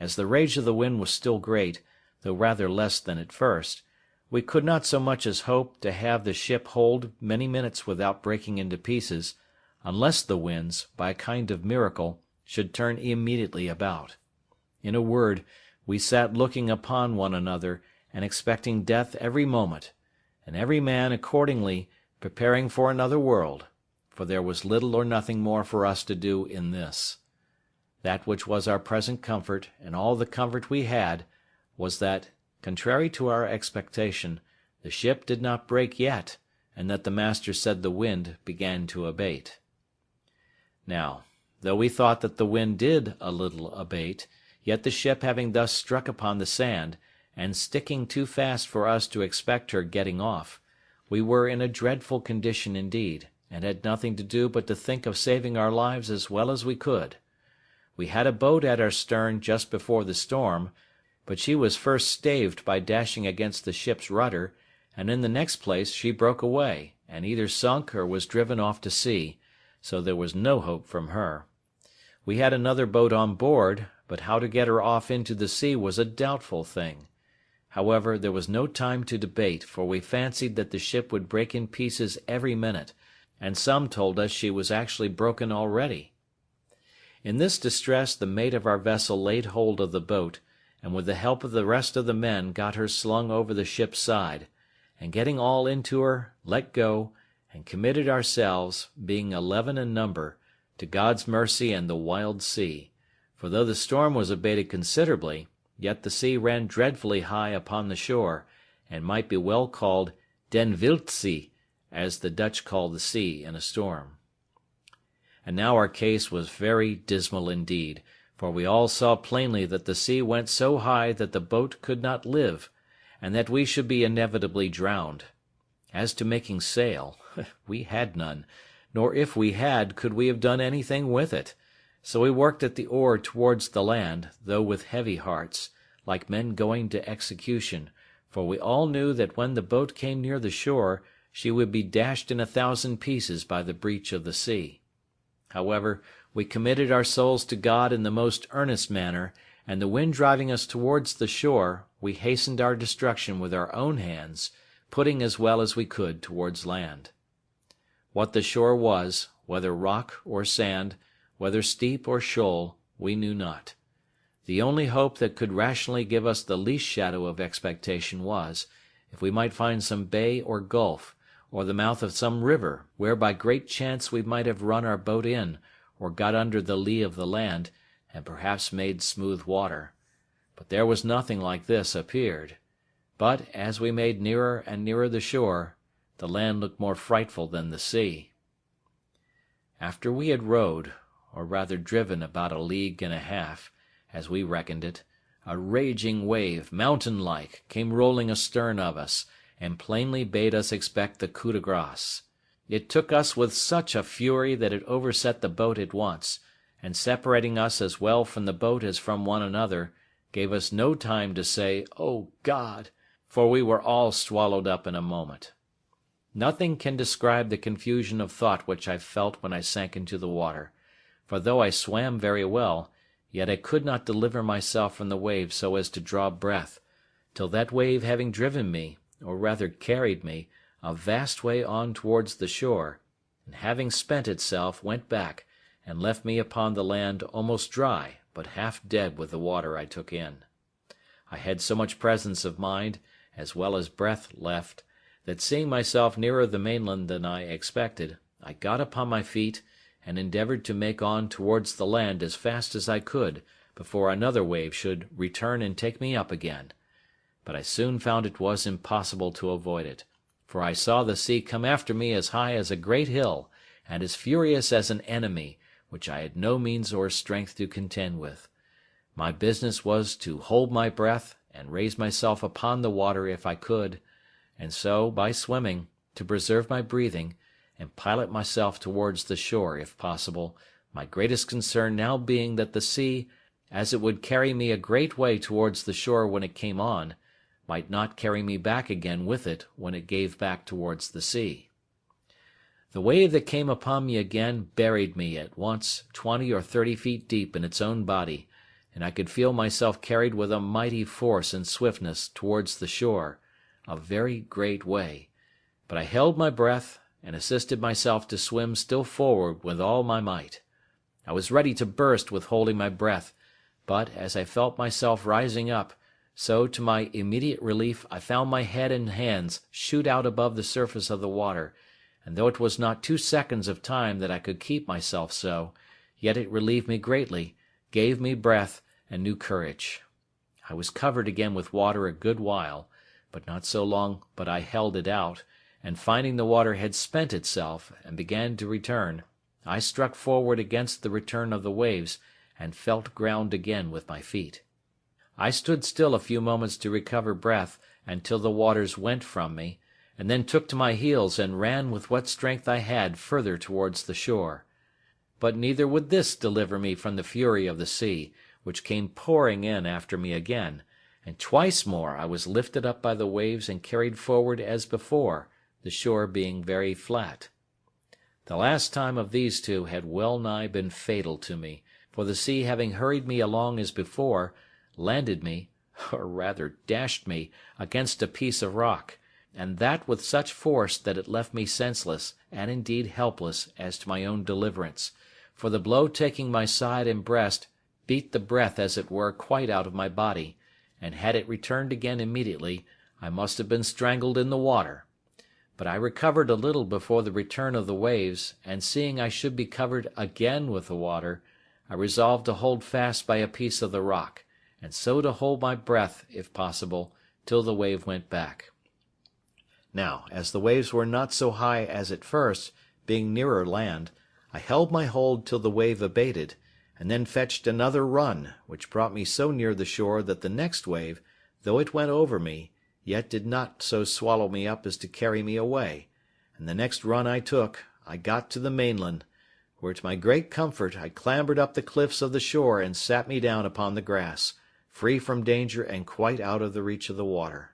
As the rage of the wind was still great, though rather less than at first, we could not so much as hope to have the ship hold many minutes without breaking into pieces, unless the winds, by a kind of miracle, should turn immediately about. In a word, we sat looking upon one another, and expecting death every moment, and every man accordingly preparing for another world, for there was little or nothing more for us to do in this. That which was our present comfort, and all the comfort we had, was that, contrary to our expectation, the ship did not break yet, and that the master said the wind began to abate. Now, though we thought that the wind did a little abate, yet the ship having thus struck upon the sand, and sticking too fast for us to expect her getting off, we were in a dreadful condition indeed, and had nothing to do but to think of saving our lives as well as we could. We had a boat at our stern just before the storm, but she was first staved by dashing against the ship's rudder, and in the next place she broke away, and either sunk or was driven off to sea, so there was no hope from her. We had another boat on board, but how to get her off into the sea was a doubtful thing. However, there was no time to debate, for we fancied that the ship would break in pieces every minute, and some told us she was actually broken already. In this distress the mate of our vessel laid hold of the boat, and with the help of the rest of the men got her slung over the ship's side, and getting all into her, let go, and committed ourselves, being 11 in number, to God's mercy and the wild sea, for though the storm was abated considerably, yet the sea ran dreadfully high upon the shore, and might be well called den Wildsee, as the Dutch call the sea in a storm. And now our case was very dismal indeed, for we all saw plainly that the sea went so high that the boat could not live, and that we should be inevitably drowned. As to making sail, we had none, nor if we had could we have done anything with it. So we worked at the oar towards the land, though with heavy hearts, like men going to execution, for we all knew that when the boat came near the shore, she would be dashed in 1,000 pieces by the breach of the sea. However, we committed our souls to God in the most earnest manner, and the wind driving us towards the shore, we hastened our destruction with our own hands, putting as well as we could towards land. What the shore was, whether rock or sand, whether steep or shoal, we knew not. The only hope that could rationally give us the least shadow of expectation was, if we might find some bay or gulf, or the mouth of some river, where by great chance we might have run our boat in, or got under the lee of the land, and perhaps made smooth water. But there was nothing like this appeared. But, as we made nearer and nearer the shore, the land looked more frightful than the sea. After we had rowed, or rather driven about 1.5 leagues, as we reckoned it, a raging wave, mountain-like, came rolling astern of us, and plainly bade us expect the coup de grace. It took us with such a fury that it overset the boat at once, and separating us as well from the boat as from one another, gave us no time to say, "O God!" for we were all swallowed up in a moment. Nothing can describe the confusion of thought which I felt when I sank into the water, for though I swam very well, yet I could not deliver myself from the wave so as to draw breath, till that wave having driven me, or rather carried me, a vast way on towards the shore, and having spent itself, went back, and left me upon the land almost dry, but half dead with the water I took in. I had so much presence of mind, as well as breath left, that seeing myself nearer the mainland than I expected, I got upon my feet, and endeavoured to make on towards the land as fast as I could, before another wave should return and take me up again. but I soon found it was impossible to avoid it, for I saw the sea come after me as high as a great hill, and as furious as an enemy, which I had no means or strength to contend with. My business was to hold my breath, and raise myself upon the water if I could, and so, by swimming, to preserve my breathing, and pilot myself towards the shore if possible, my greatest concern now being that the sea, as it would carry me a great way towards the shore when it came on, might not carry me back again with it when it gave back towards the sea. The wave that came upon me again buried me at once 20 or 30 feet deep in its own body, and I could feel myself carried with a mighty force and swiftness towards the shore, a very great way, but I held my breath, and assisted myself to swim still forward with all my might. I was ready to burst with holding my breath, but, as I felt myself rising up, so to my immediate relief I found my head and hands shoot out above the surface of the water, and though it was not 2 seconds of time that I could keep myself so, yet it relieved me greatly, gave me breath, and new courage. I was covered again with water a good while, but not so long but I held it out, and finding the water had spent itself, and began to return, I struck forward against the return of the waves, and felt ground again with my feet. I stood still a few moments to recover breath, until the waters went from me, and then took to my heels and ran with what strength I had further towards the shore. But neither would this deliver me from the fury of the sea, which came pouring in after me again, and twice more I was lifted up by the waves and carried forward as before, the shore being very flat. The last time of these two had well nigh been fatal to me, for the sea having hurried me along as before, landed me, or rather dashed me, against a piece of rock, and that with such force that it left me senseless, and indeed helpless, as to my own deliverance, for the blow taking my side and breast beat the breath as it were quite out of my body, and had it returned again immediately, I must have been strangled in the water. But I recovered a little before the return of the waves, and seeing I should be covered again with the water, I resolved to hold fast by a piece of the rock, and so to hold my breath, if possible, till the wave went back. Now, as the waves were not so high as at first, being nearer land, I held my hold till the wave abated, and then fetched another run, which brought me so near the shore that the next wave, though it went over me, yet did not so swallow me up as to carry me away, and the next run I took, I got to the mainland, where to my great comfort I clambered up the cliffs of the shore and sat me down upon the grass, free from danger and quite out of the reach of the water.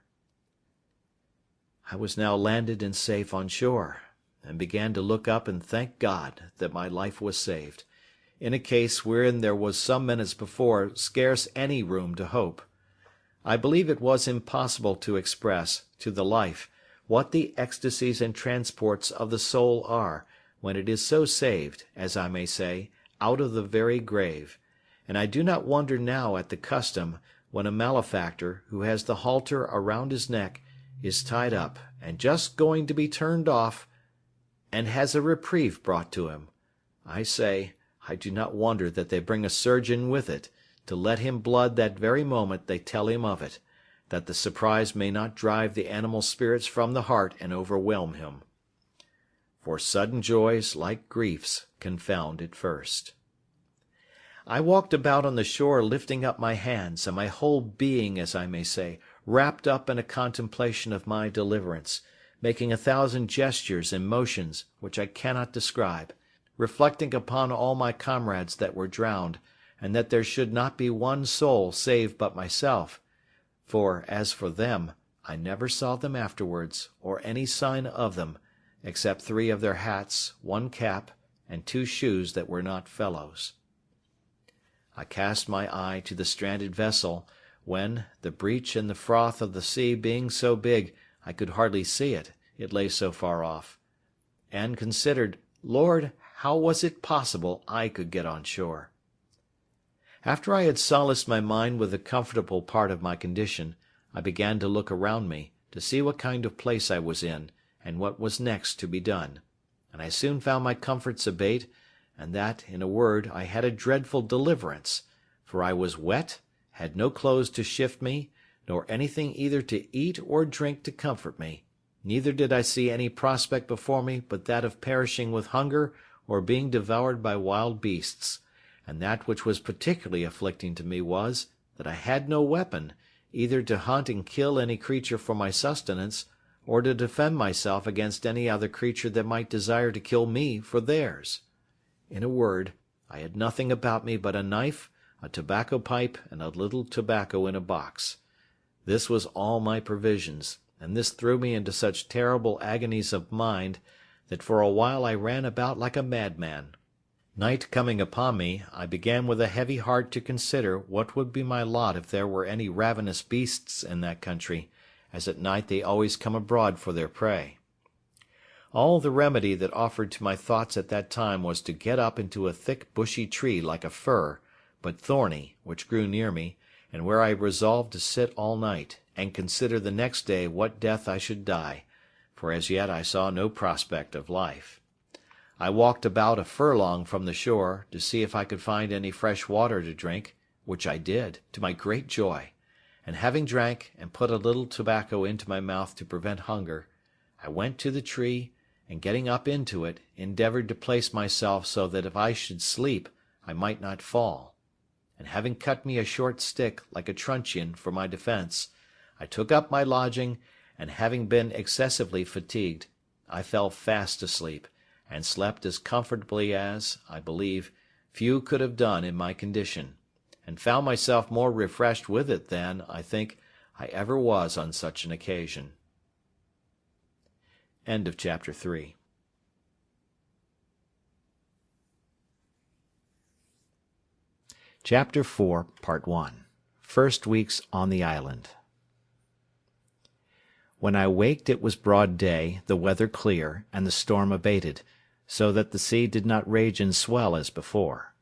I was now landed and safe on shore, and began to look up and thank God that my life was saved, in a case wherein there was some minutes before scarce any room to hope. I believe it was impossible to express, to the life, what the ecstasies and transports of the soul are, when it is so saved, as I may say, out of the very grave, and I do not wonder now at the custom, when a malefactor, who has the halter around his neck, is tied up, and just going to be turned off, and has a reprieve brought to him. I say, I do not wonder that they bring a surgeon with it, to let him blood that very moment they tell him of it, that the surprise may not drive the animal spirits from the heart and overwhelm him. For sudden joys, like griefs, confound at first. I walked about on the shore lifting up my hands, and my whole being, as I may say, wrapped up in a contemplation of my deliverance, making 1,000 gestures and motions which I cannot describe, reflecting upon all my comrades that were drowned, and that there should not be one soul saved but myself, for, as for them, I never saw them afterwards, or any sign of them, except 3 of their hats, 1 cap, and 2 shoes that were not fellows. I cast my eye to the stranded vessel, when, the breach in the froth of the sea being so big I could hardly see it, it lay so far off, and considered, Lord, how was it possible I could get on shore? After I had solaced my mind with the comfortable part of my condition, I began to look around me, to see what kind of place I was in, and what was next to be done, and I soon found my comforts abate, and that, in a word, I had a dreadful deliverance, for I was wet, had no clothes to shift me, nor anything either to eat or drink to comfort me, neither did I see any prospect before me but that of perishing with hunger or being devoured by wild beasts, and that which was particularly afflicting to me was, that I had no weapon, either to hunt and kill any creature for my sustenance, or to defend myself against any other creature that might desire to kill me for theirs. In a word, I had nothing about me but a knife, a tobacco pipe, and a little tobacco in a box. This was all my provisions, and this threw me into such terrible agonies of mind, that for a while I ran about like a madman. Night coming upon me, I began with a heavy heart to consider what would be my lot if there were any ravenous beasts in that country, as at night they always come abroad for their prey. All the remedy that offered to my thoughts at that time was to get up into a thick bushy tree like a fir, but thorny, which grew near me, and where I resolved to sit all night, and consider the next day what death I should die, for as yet I saw no prospect of life. I walked about a furlong from the shore, to see if I could find any fresh water to drink, which I did, to my great joy, and having drank, and put a little tobacco into my mouth to prevent hunger, I went to the tree, and getting up into it, endeavoured to place myself so that if I should sleep I might not fall. And having cut me a short stick, like a truncheon, for my defence, I took up my lodging, and having been excessively fatigued, I fell fast asleep, and slept as comfortably as, I believe, few could have done in my condition, and found myself more refreshed with it than, I think, I ever was on such an occasion. End of chapter 3. Chapter 4, Part 1. First Weeks on the Island. When I waked it was broad day, the weather clear, and the storm abated, so that the sea did not rage and swell as before.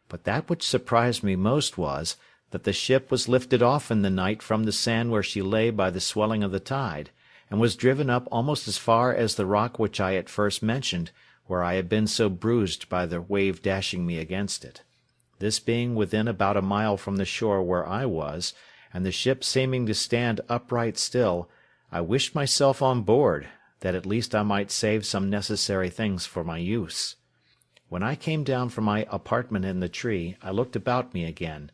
But that which surprised me most was, that the ship was lifted off in the night from the sand where she lay by the swelling of the tide, and was driven up almost as far as the rock which I at first mentioned, where I had been so bruised by the wave dashing me against it. This being within about a mile from the shore where I was, and the ship seeming to stand upright still, I wished myself on board, that at least I might save some necessary things for my use. When I came down from my apartment in the tree, I looked about me again,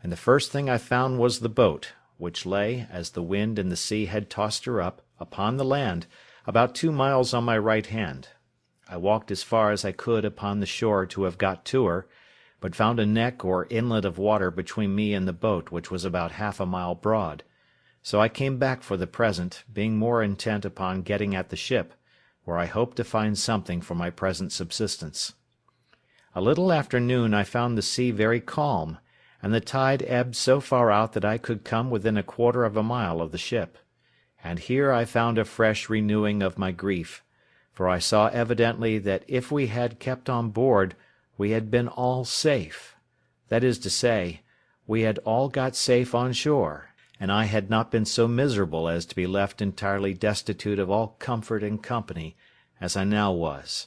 and the first thing I found was the boat, which lay, as the wind and the sea had tossed her up, upon the land, about 2 miles on my right hand. I walked as far as I could upon the shore to have got to her, but found a neck or inlet of water between me and the boat, which was about half a mile broad. So I came back for the present, being more intent upon getting at the ship, where I hoped to find something for my present subsistence. A little after noon I found the sea very calm, and the tide ebbed so far out that I could come within 1/4 of a mile of the ship. And here I found a fresh renewing of my grief, for I saw evidently that if we had kept on board we had been all safe; that is to say, we had all got safe on shore, and I had not been so miserable as to be left entirely destitute of all comfort and company, as I now was.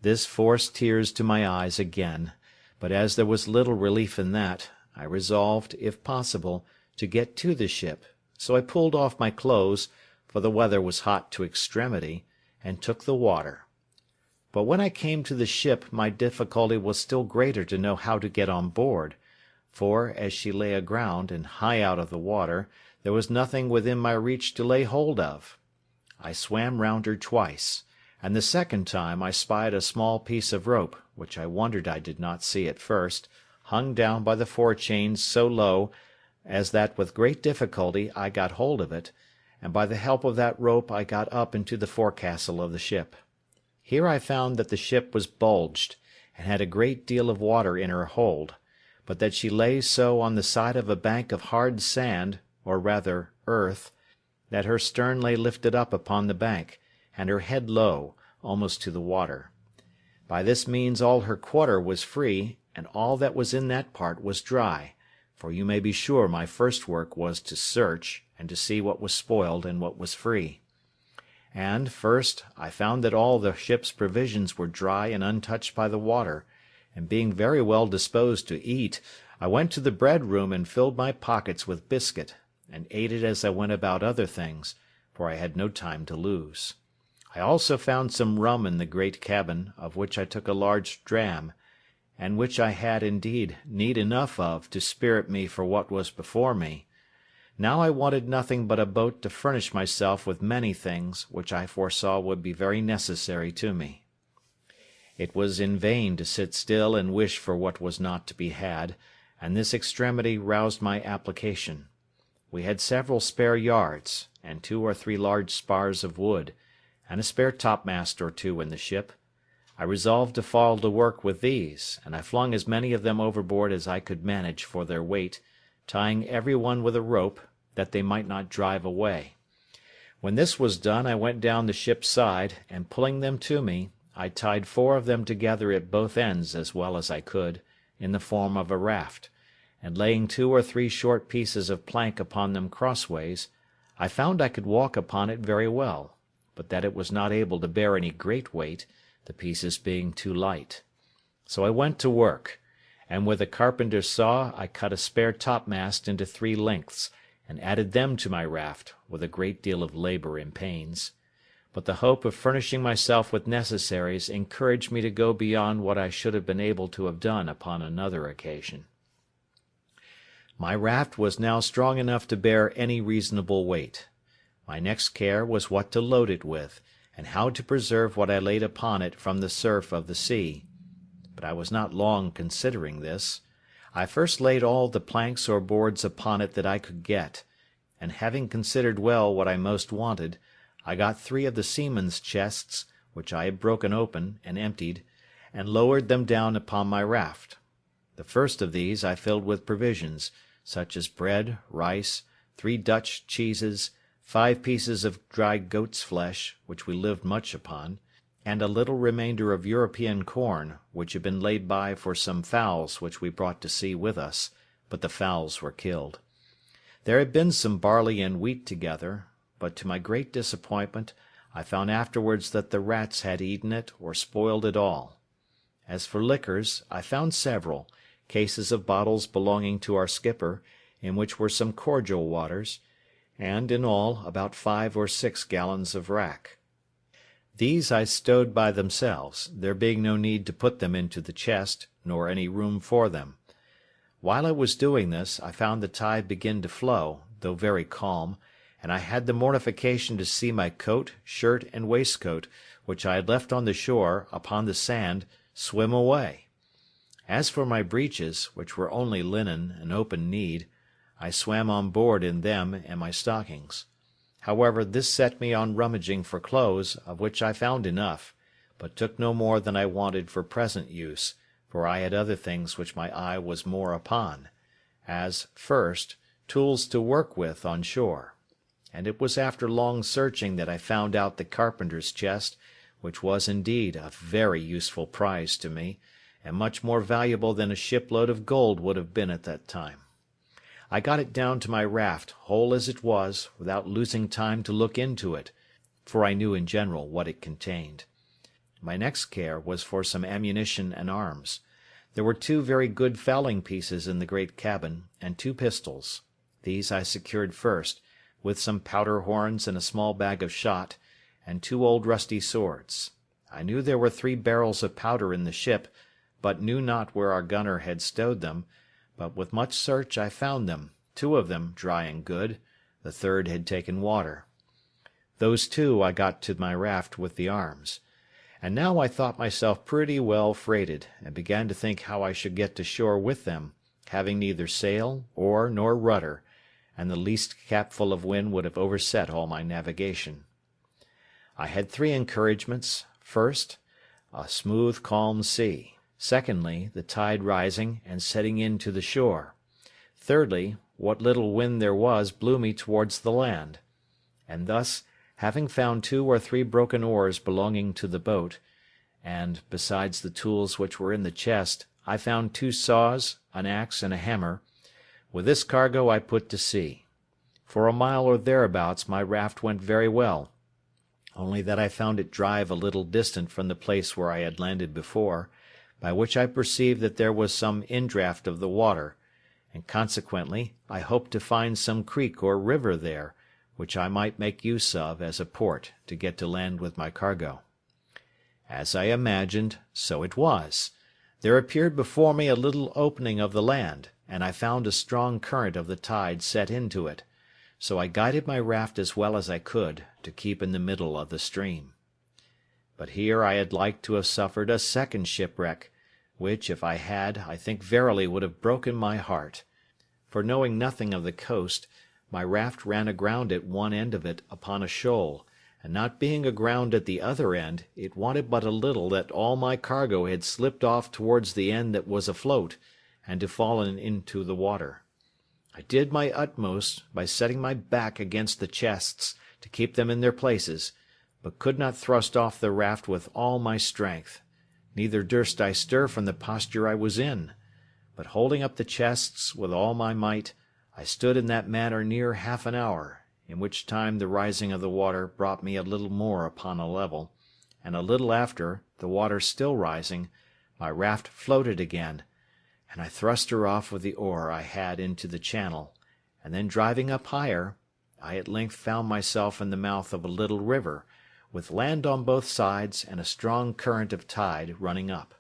This forced tears to my eyes again, but as there was little relief in that, I resolved, if possible, to get to the ship, so I pulled off my clothes, for the weather was hot to extremity, and took the water. But when I came to the ship my difficulty was still greater to know how to get on board, for, as she lay aground, and high out of the water, there was nothing within my reach to lay hold of. I swam round her twice, and the second time I spied a small piece of rope, which I wondered I did not see at first, hung down by the forechains so low as that with great difficulty I got hold of it, and by the help of that rope I got up into the forecastle of the ship. Here I found that the ship was bulged, and had a great deal of water in her hold, but that she lay so on the side of a bank of hard sand, or rather earth, that her stern lay lifted up upon the bank, and her head low, almost to the water. By this means all her quarter was free, and all that was in that part was dry, for you may be sure my first work was to search, and to see what was spoiled and what was free. And, first, I found that all the ship's provisions were dry and untouched by the water, and being very well disposed to eat, I went to the bread room and filled my pockets with biscuit, and ate it as I went about other things, for I had no time to lose. I also found some rum in the great cabin, of which I took a large dram, and which I had indeed need enough of to spirit me for what was before me. Now I wanted nothing but a boat to furnish myself with many things which I foresaw would be very necessary to me. It was in vain to sit still and wish for what was not to be had, and this extremity roused my application. We had several spare yards, and 2 or 3 large spars of wood, and a spare topmast or 2 in the ship. I resolved to fall to work with these, and I flung as many of them overboard as I could manage for their weight, tying every one with a rope, that they might not drive away. When this was done, I went down the ship's side, and pulling them to me, I tied 4 of them together at both ends as well as I could, in the form of a raft, and laying 2 or 3 short pieces of plank upon them crossways, I found I could walk upon it very well, but that it was not able to bear any great weight, the pieces being too light. So I went to work, and with a carpenter's saw I cut a spare topmast into 3 lengths, and added them to my raft, with a great deal of labour and pains. But the hope of furnishing myself with necessaries encouraged me to go beyond what I should have been able to have done upon another occasion. My raft was now strong enough to bear any reasonable weight. My next care was what to load it with, and how to preserve what I laid upon it from the surf of the sea. But I was not long considering this. I first laid all the planks or boards upon it that I could get, and having considered well what I most wanted, I got 3 of the seamen's chests, which I had broken open and emptied, and lowered them down upon my raft. The first of these I filled with provisions, such as bread, rice, 3 Dutch cheeses, 5 pieces of dried goat's flesh, which we lived much upon, and a little remainder of European corn, which had been laid by for some fowls which we brought to sea with us, but the fowls were killed. There had been some barley and wheat together, but to my great disappointment I found afterwards that the rats had eaten it or spoiled it all. As for liquors, I found several, cases of bottles belonging to our skipper, in which were some cordial waters, and in all about 5 or 6 gallons of rack. These I stowed by themselves, there being no need to put them into the chest, nor any room for them. While I was doing this, I found the tide begin to flow, though very calm, and I had the mortification to see my coat, shirt, and waistcoat, which I had left on the shore, upon the sand, swim away. As for my breeches, which were only linen and open kneed, I swam on board in them and my stockings. However, this set me on rummaging for clothes, of which I found enough, but took no more than I wanted for present use, for I had other things which my eye was more upon, as, first, tools to work with on shore. And it was after long searching that I found out the carpenter's chest, which was indeed a very useful prize to me, and much more valuable than a shipload of gold would have been at that time. I got it down to my raft, whole as it was, without losing time to look into it, for I knew in general what it contained. My next care was for some ammunition and arms. There were 2 very good fowling pieces in the great cabin, and 2 pistols. These I secured first, with some powder horns and a small bag of shot, and 2 old rusty swords. I knew there were 3 barrels of powder in the ship, but knew not where our gunner had stowed them, but with much search I found them, 2 of them dry and good, the 3rd had taken water. Those 2 I got to my raft with the arms. And now I thought myself pretty well freighted, and began to think how I should get to shore with them, having neither sail, oar, nor rudder, and the least capful of wind would have overset all my navigation. I had 3 encouragements: first, a smooth, calm sea; secondly, the tide rising and setting in to the shore; thirdly, what little wind there was blew me towards the land. And thus, having found 2 or 3 broken oars belonging to the boat, and, besides the tools which were in the chest, I found 2 saws, an axe, and a hammer, with this cargo I put to sea. For a mile or thereabouts my raft went very well, only that I found it drive a little distant from the place where I had landed before, by which I perceived that there was some indraft of the water, and consequently I hoped to find some creek or river there, which I might make use of as a port to get to land with my cargo. As I imagined, so it was. There appeared before me a little opening of the land, and I found a strong current of the tide set into it, so I guided my raft as well as I could to keep in the middle of the stream. But here I had like to have suffered a second shipwreck, which, if I had, I think verily would have broken my heart. For knowing nothing of the coast, my raft ran aground at one end of it upon a shoal, and not being aground at the other end, it wanted but a little that all my cargo had slipped off towards the end that was afloat, and to fallen into the water. I did my utmost by setting my back against the chests to keep them in their places, but could not thrust off the raft with all my strength, neither durst I stir from the posture I was in, but holding up the chests with all my might, I stood in that manner near half an hour, in which time the rising of the water brought me a little more upon a level, and a little after, the water still rising, my raft floated again, and I thrust her off with the oar I had into the channel, and then driving up higher, I at length found myself in the mouth of a little river, with land on both sides and a strong current of tide running up.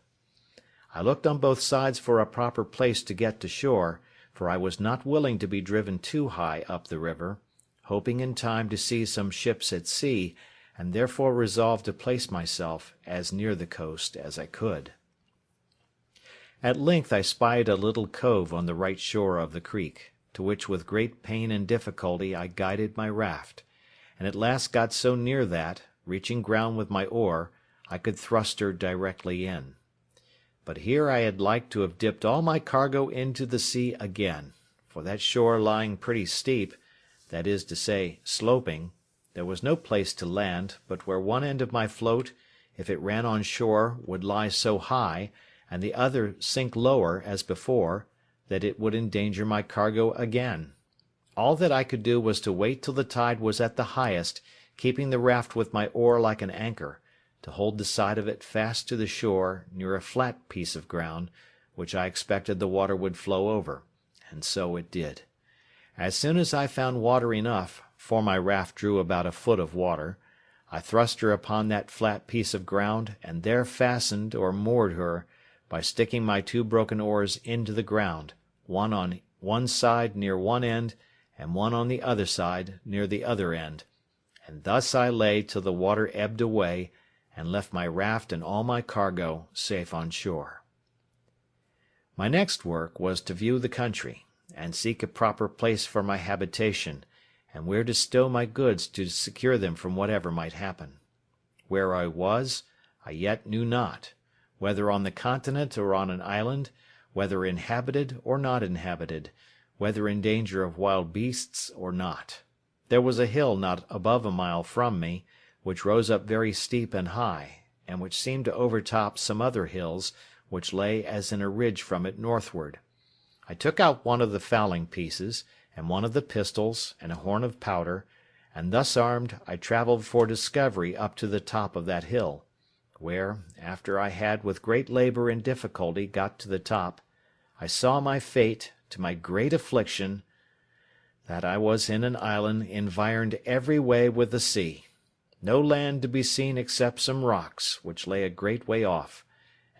I looked on both sides for a proper place to get to shore, for I was not willing to be driven too high up the river, hoping in time to see some ships at sea, and therefore resolved to place myself as near the coast as I could. At length I spied a little cove on the right shore of the creek, to which with great pain and difficulty I guided my raft, and at last got so near that, reaching ground with my oar, I could thrust her directly in. But here I had like to have dipped all my cargo into the sea again, for that shore lying pretty steep, that is to say, sloping, there was no place to land but where one end of my float, if it ran on shore, would lie so high, and the other sink lower, as before, that it would endanger my cargo again. All that I could do was to wait till the tide was at the highest, keeping the raft with my oar like an anchor, to hold the side of it fast to the shore near a flat piece of ground, which I expected the water would flow over, and so it did. As soon as I found water enough, for my raft drew about a foot of water, I thrust her upon that flat piece of ground, and there fastened or moored her, by sticking my two broken oars into the ground, one on one side near one end, and one on the other side near the other end, and thus I lay till the water ebbed away, and left my raft and all my cargo safe on shore. My next work was to view the country, and seek a proper place for my habitation, and where to stow my goods to secure them from whatever might happen. Where I was, I yet knew not, whether on the continent or on an island, whether inhabited or not inhabited, whether in danger of wild beasts or not. There was a hill not above a mile from me, which rose up very steep and high, and which seemed to overtop some other hills, which lay as in a ridge from it northward. I took out one of the fowling pieces, and one of the pistols, and a horn of powder, and thus armed I travelled for discovery up to the top of that hill, where, after I had with great labour and difficulty got to the top, I saw my fate, to my great affliction, that I was in an island environed every way with the sea, no land to be seen except some rocks, which lay a great way off,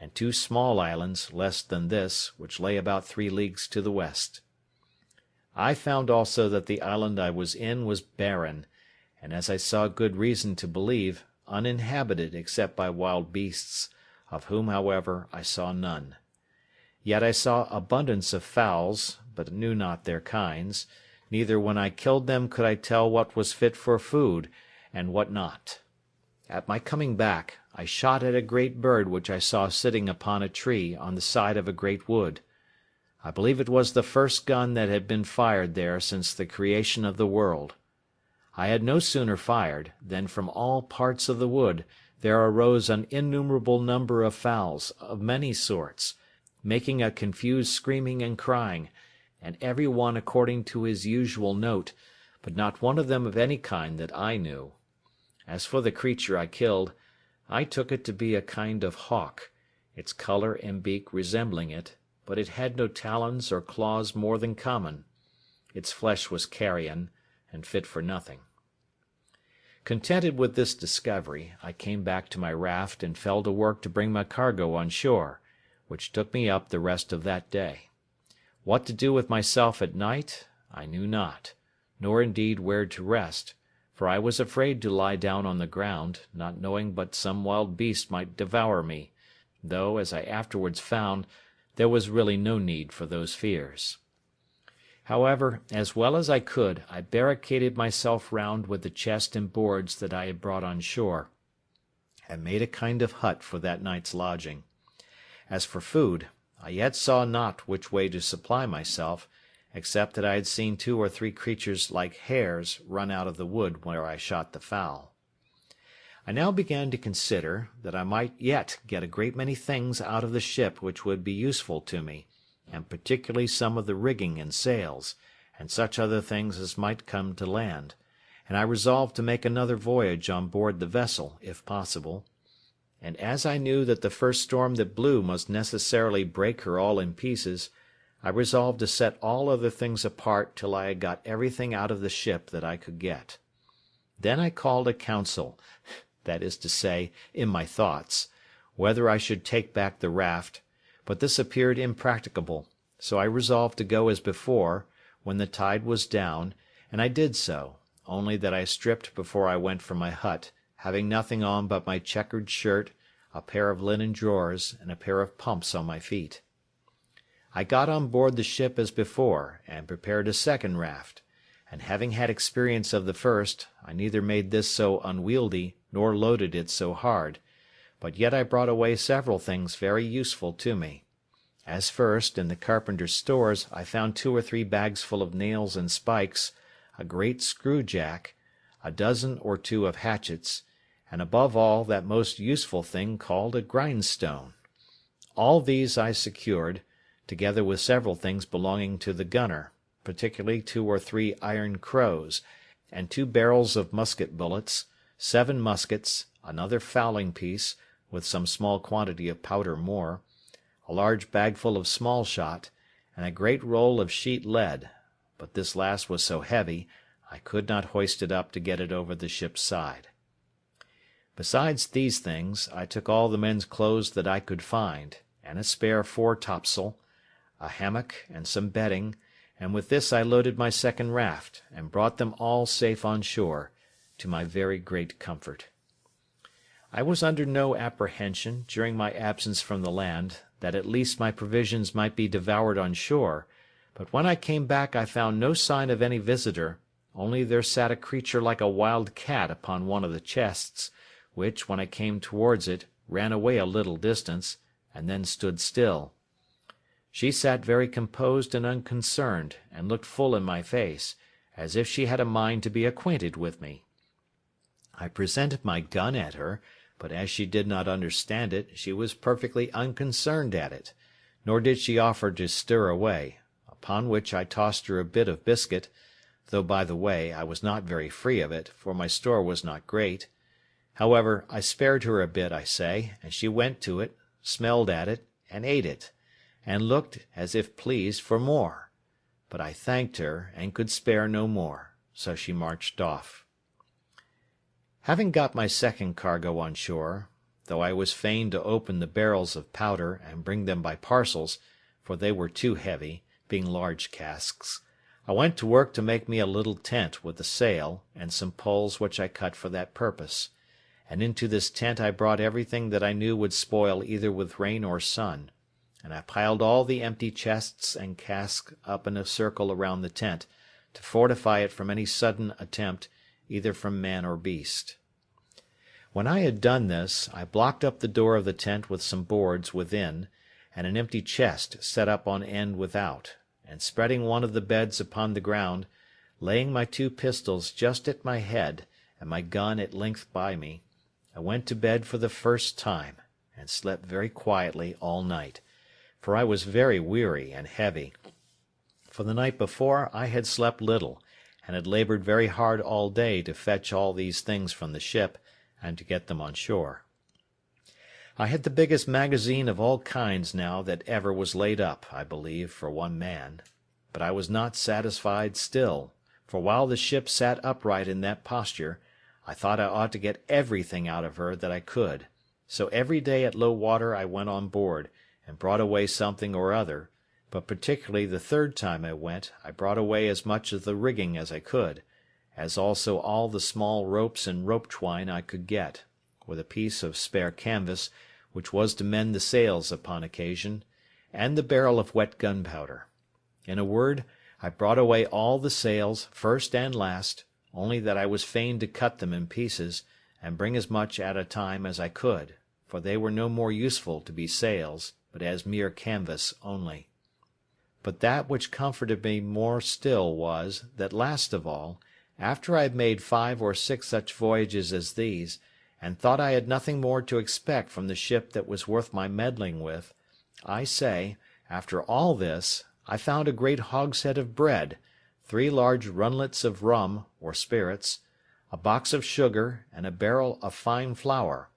and two small islands less than this, which lay about 3 leagues to the west. I found also that the island I was in was barren, and as I saw good reason to believe, uninhabited except by wild beasts, of whom, however, I saw none. Yet I saw abundance of fowls, but knew not their kinds, neither when I killed them could I tell what was fit for food, and what not. At my coming back, I shot at a great bird which I saw sitting upon a tree on the side of a great wood. I believe it was the first gun that had been fired there since the creation of the world. I had no sooner fired, than from all parts of the wood there arose an innumerable number of fowls, of many sorts, making a confused screaming and crying, and every one according to his usual note, but not one of them of any kind that I knew. As for the creature I killed, I took it to be a kind of hawk, its colour and beak resembling it, but it had no talons or claws more than common. Its flesh was carrion, and fit for nothing. Contented with this discovery, I came back to my raft and fell to work to bring my cargo on shore, which took me up the rest of that day. What to do with myself at night, I knew not, nor indeed where to rest, for I was afraid to lie down on the ground, not knowing but some wild beast might devour me, though, as I afterwards found, there was really no need for those fears. However, as well as I could, I barricaded myself round with the chest and boards that I had brought on shore, and made a kind of hut for that night's lodging. As for food, I yet saw not which way to supply myself, except that I had seen 2 or 3 creatures like hares run out of the wood where I shot the fowl. I now began to consider that I might yet get a great many things out of the ship which would be useful to me, and particularly some of the rigging and sails, and such other things as might come to land, and I resolved to make another voyage on board the vessel, if possible. And as I knew that the first storm that blew must necessarily break her all in pieces, I resolved to set all other things apart till I had got everything out of the ship that I could get. Then I called a council, that is to say, in my thoughts, whether I should take back the raft, but this appeared impracticable, so I resolved to go as before, when the tide was down, and I did so, only that I stripped before I went from my hut, having nothing on but my checkered shirt, a pair of linen drawers, and a pair of pumps on my feet. I got on board the ship as before, and prepared a second raft, and having had experience of the first, I neither made this so unwieldy, nor loaded it so hard, but yet I brought away several things very useful to me. As first, in the carpenter's stores, I found 2 or 3 bags full of nails and spikes, a great screw-jack, a dozen or 2 of hatchets, and above all that most useful thing called a grindstone. All these I secured, together with several things belonging to the gunner, particularly 2 or 3 iron crows, and 2 barrels of musket bullets, 7 muskets, another fowling piece, with some small quantity of powder more, a large bagful of small shot, and a great roll of sheet lead, but this last was so heavy, I could not hoist it up to get it over the ship's side. Besides these things, I took all the men's clothes that I could find, and a spare foretopsail, a hammock, and some bedding, and with this I loaded my second raft, and brought them all safe on shore, to my very great comfort. I was under no apprehension, during my absence from the land, that at least my provisions might be devoured on shore, but when I came back I found no sign of any visitor, only there sat a creature like a wild cat upon one of the chests, which, when I came towards it, ran away a little distance, and then stood still. She sat very composed and unconcerned, and looked full in my face, as if she had a mind to be acquainted with me. I presented my gun at her, but as she did not understand it, she was perfectly unconcerned at it, nor did she offer to stir away, upon which I tossed her a bit of biscuit, though, by the way, I was not very free of it, for my store was not great. However, I spared her a bit, I say, and she went to it, smelled at it, and ate it, and looked as if pleased for more. But I thanked her, and could spare no more, so she marched off. Having got my second cargo on shore, though I was fain to open the barrels of powder and bring them by parcels, for they were too heavy, being large casks, I went to work to make me a little tent with a sail, and some poles which I cut for that purpose, and into this tent I brought everything that I knew would spoil either with rain or sun, and I piled all the empty chests and casks up in a circle around the tent, to fortify it from any sudden attempt, either from man or beast. When I had done this, I blocked up the door of the tent with some boards within, and an empty chest set up on end without, and spreading one of the beds upon the ground, laying my 2 pistols just at my head, and my gun at length by me, I went to bed for the first time, and slept very quietly all night, for I was very weary and heavy. For the night before I had slept little, and had laboured very hard all day to fetch all these things from the ship, and to get them on shore. I had the biggest magazine of all kinds now that ever was laid up, I believe, for one man. But I was not satisfied still, for while the ship sat upright in that posture, I thought I ought to get everything out of her that I could. So every day at low water I went on board, and brought away something or other, but particularly the third time I went, I brought away as much of the rigging as I could, as also all the small ropes and rope twine I could get, with a piece of spare canvas, which was to mend the sails upon occasion, and the barrel of wet gunpowder. In a word, I brought away all the sails, first and last, only that I was fain to cut them in pieces, and bring as much at a time as I could, for they were no more useful to be sails, but as mere canvas only. But that which comforted me more still was, that last of all, after I had made 5 or 6 such voyages as these, and thought I had nothing more to expect from the ship that was worth my meddling with, I say, after all this, I found a great hogshead of bread, 3 large runlets of rum, or spirits, a box of sugar, and a barrel of fine flour.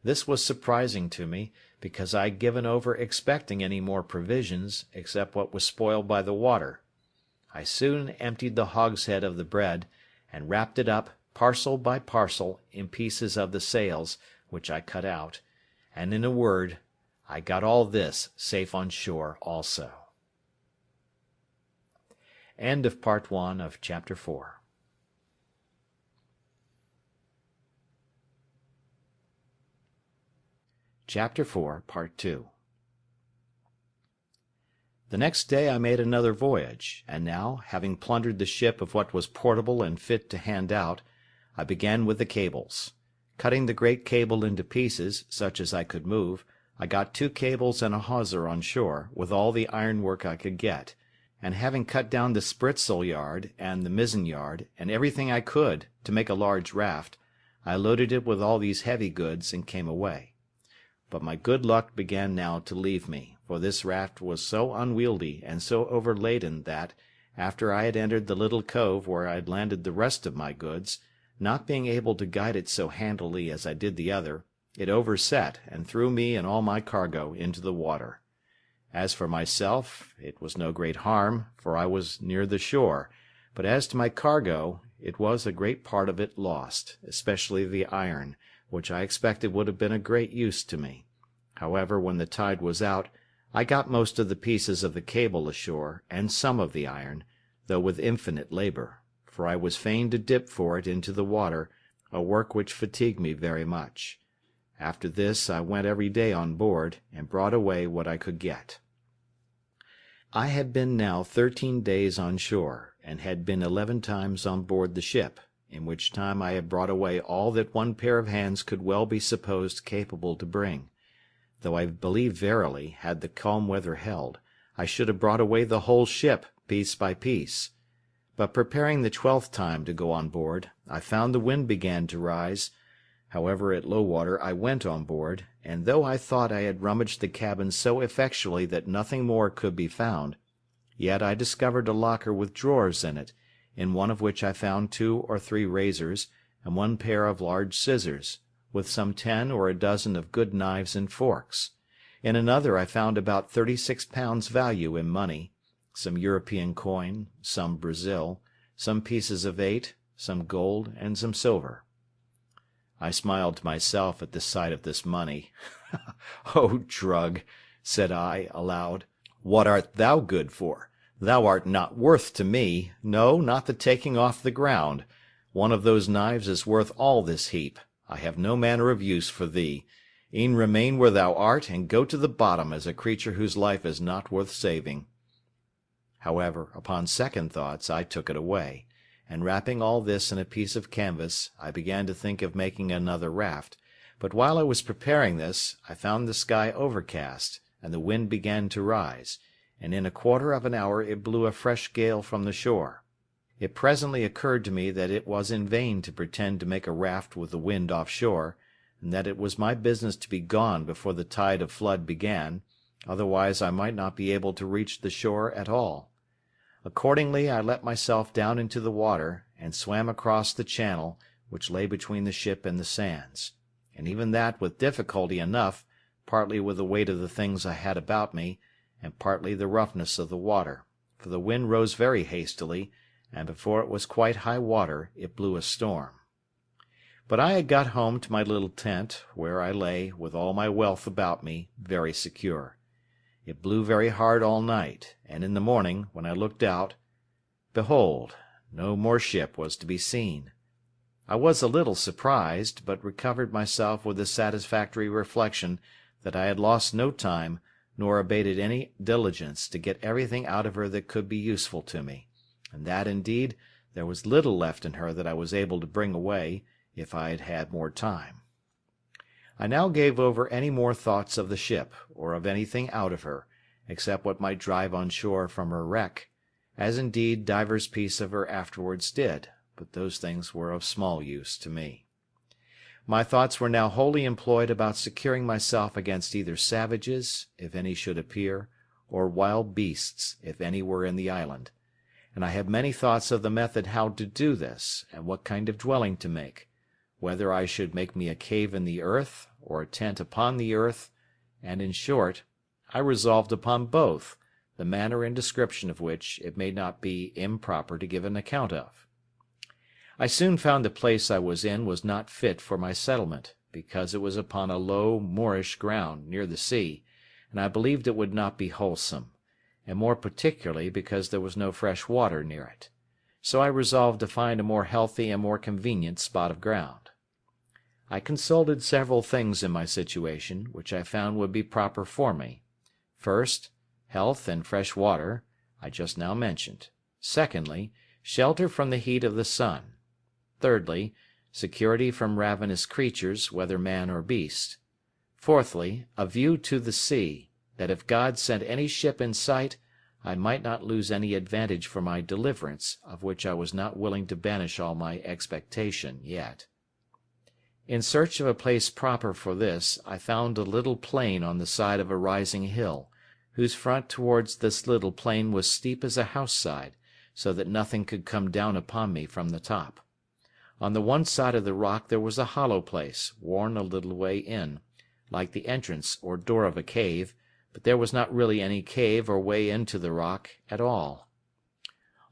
This was surprising to me, because I had given over expecting any more provisions, except what was spoiled by the water. I soon emptied the hogshead of the bread, and wrapped it up, parcel by parcel, in pieces of the sails, which I cut out, and in a word, I got all this safe on shore also. End of Part 1 of Chapter 4. Chapter 4, Part 2. The next day I made another voyage, and now, having plundered the ship of what was portable and fit to hand out, I began with the cables. Cutting the great cable into pieces, such as I could move, I got 2 cables and a hawser on shore, with all the ironwork I could get, and having cut down the spritsail yard and the mizzen yard, and everything I could, to make a large raft, I loaded it with all these heavy goods, and came away. But my good luck began now to leave me, for this raft was so unwieldy and so overladen that, after I had entered the little cove where I had landed the rest of my goods, not being able to guide it so handily as I did the other, it overset, and threw me and all my cargo into the water. As for myself, it was no great harm, for I was near the shore, but as to my cargo, it was a great part of it lost, especially the iron, which I expected would have been of great use to me. However, when the tide was out, I got most of the pieces of the cable ashore, and some of the iron, though with infinite labour, for I was fain to dip for it into the water, a work which fatigued me very much. After this I went every day on board, and brought away what I could get. I had been now 13 days on shore, and had been 11 times on board the ship, in which time I had brought away all that one pair of hands could well be supposed capable to bring, though I believe verily, had the calm weather held, I should have brought away the whole ship, piece by piece. But preparing the 12th time to go on board, I found the wind began to rise. However, at low water I went on board, and though I thought I had rummaged the cabin so effectually that nothing more could be found, yet I discovered a locker with drawers in it, in one of which I found 2 or 3 razors, and 1 pair of large scissors, with some 10 or a dozen of good knives and forks. In another I found about 36 pounds value in money, some European coin, some Brazil, some pieces of 8, some gold, and some silver. I smiled to myself at the sight of this money. "O drug," said I, aloud, "what art thou good for? Thou art not worth to me, no, not the taking off the ground. One of those knives is worth all this heap. I have no manner of use for thee. E'en remain where thou art, and go to the bottom as a creature whose life is not worth saving." However, upon second thoughts, I took it away, and wrapping all this in a piece of canvas, I began to think of making another raft. But while I was preparing this, I found the sky overcast, and the wind began to rise, and in a quarter of an hour it blew a fresh gale from the shore. It presently occurred to me that it was in vain to pretend to make a raft with the wind off shore, and that it was my business to be gone before the tide of flood began, otherwise I might not be able to reach the shore at all. Accordingly I let myself down into the water, and swam across the channel, which lay between the ship and the sands. and even that with difficulty enough, partly with the weight of the things I had about me, and partly the roughness of the water, for the wind rose very hastily, and before it was quite high water it blew a storm. But I had got home to my little tent, where I lay, with all my wealth about me, very secure. It blew very hard all night, and in the morning, when I looked out, behold, no more ship was to be seen. I was a little surprised, but recovered myself with the satisfactory reflection that I had lost no time, nor abated any diligence to get everything out of her that could be useful to me, and that, indeed, there was little left in her that I was able to bring away, if I had had more time. I now gave over any more thoughts of the ship, or of anything out of her, except what might drive on shore from her wreck, as indeed divers pieces of her afterwards did, but those things were of small use to me. My thoughts were now wholly employed about securing myself against either savages, if any should appear, or wild beasts, if any were in the island, and I had many thoughts of the method how to do this, and what kind of dwelling to make, whether I should make me a cave in the earth, or a tent upon the earth, and, in short, I resolved upon both, the manner and description of which it may not be improper to give an account of. I soon found the place I was in was not fit for my settlement, because it was upon a low moorish ground near the sea, and I believed it would not be wholesome, and more particularly because there was no fresh water near it. So I resolved to find a more healthy and more convenient spot of ground. I consulted several things in my situation, which I found would be proper for me. First, health and fresh water, I just now mentioned. Secondly, shelter from the heat of the sun. Thirdly, security from ravenous creatures, whether man or beast. Fourthly, a view to the sea, that if God sent any ship in sight, I might not lose any advantage for my deliverance, of which I was not willing to banish all my expectation yet. In search of a place proper for this, I found a little plain on the side of a rising hill, whose front towards this little plain was steep as a house-side, so that nothing could come down upon me from the top. On the one side of the rock there was a hollow place, worn a little way in, like the entrance or door of a cave, but there was not really any cave or way into the rock at all.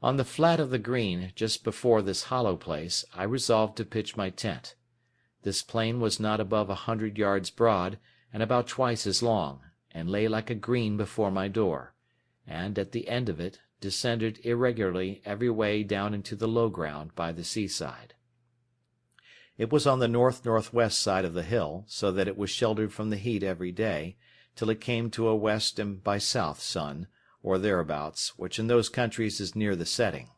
On the flat of the green, just before this hollow place, I resolved to pitch my tent. This plain was not above 100 yards broad, and about twice as long, and lay like a green before my door, and, at the end of it, descended irregularly every way down into the low ground by the seaside. It was on the north-northwest side of the hill, so that it was sheltered from the heat every day, till it came to a west and by south sun, or thereabouts, which in those countries is near the setting.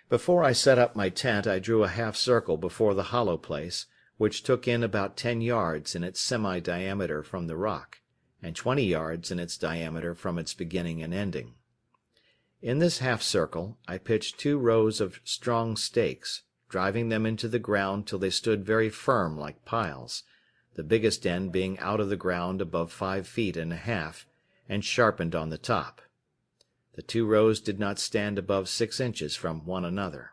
Before I set up my tent I drew a half-circle before the hollow place, which took in about 10 yards in its semi-diameter from the rock, and 20 yards in its diameter from its beginning and ending. In this half-circle I pitched 2 rows of strong stakes, driving them into the ground till they stood very firm like piles, the biggest end being out of the ground above 5 feet and a half, and sharpened on the top. The 2 rows did not stand above 6 inches from one another.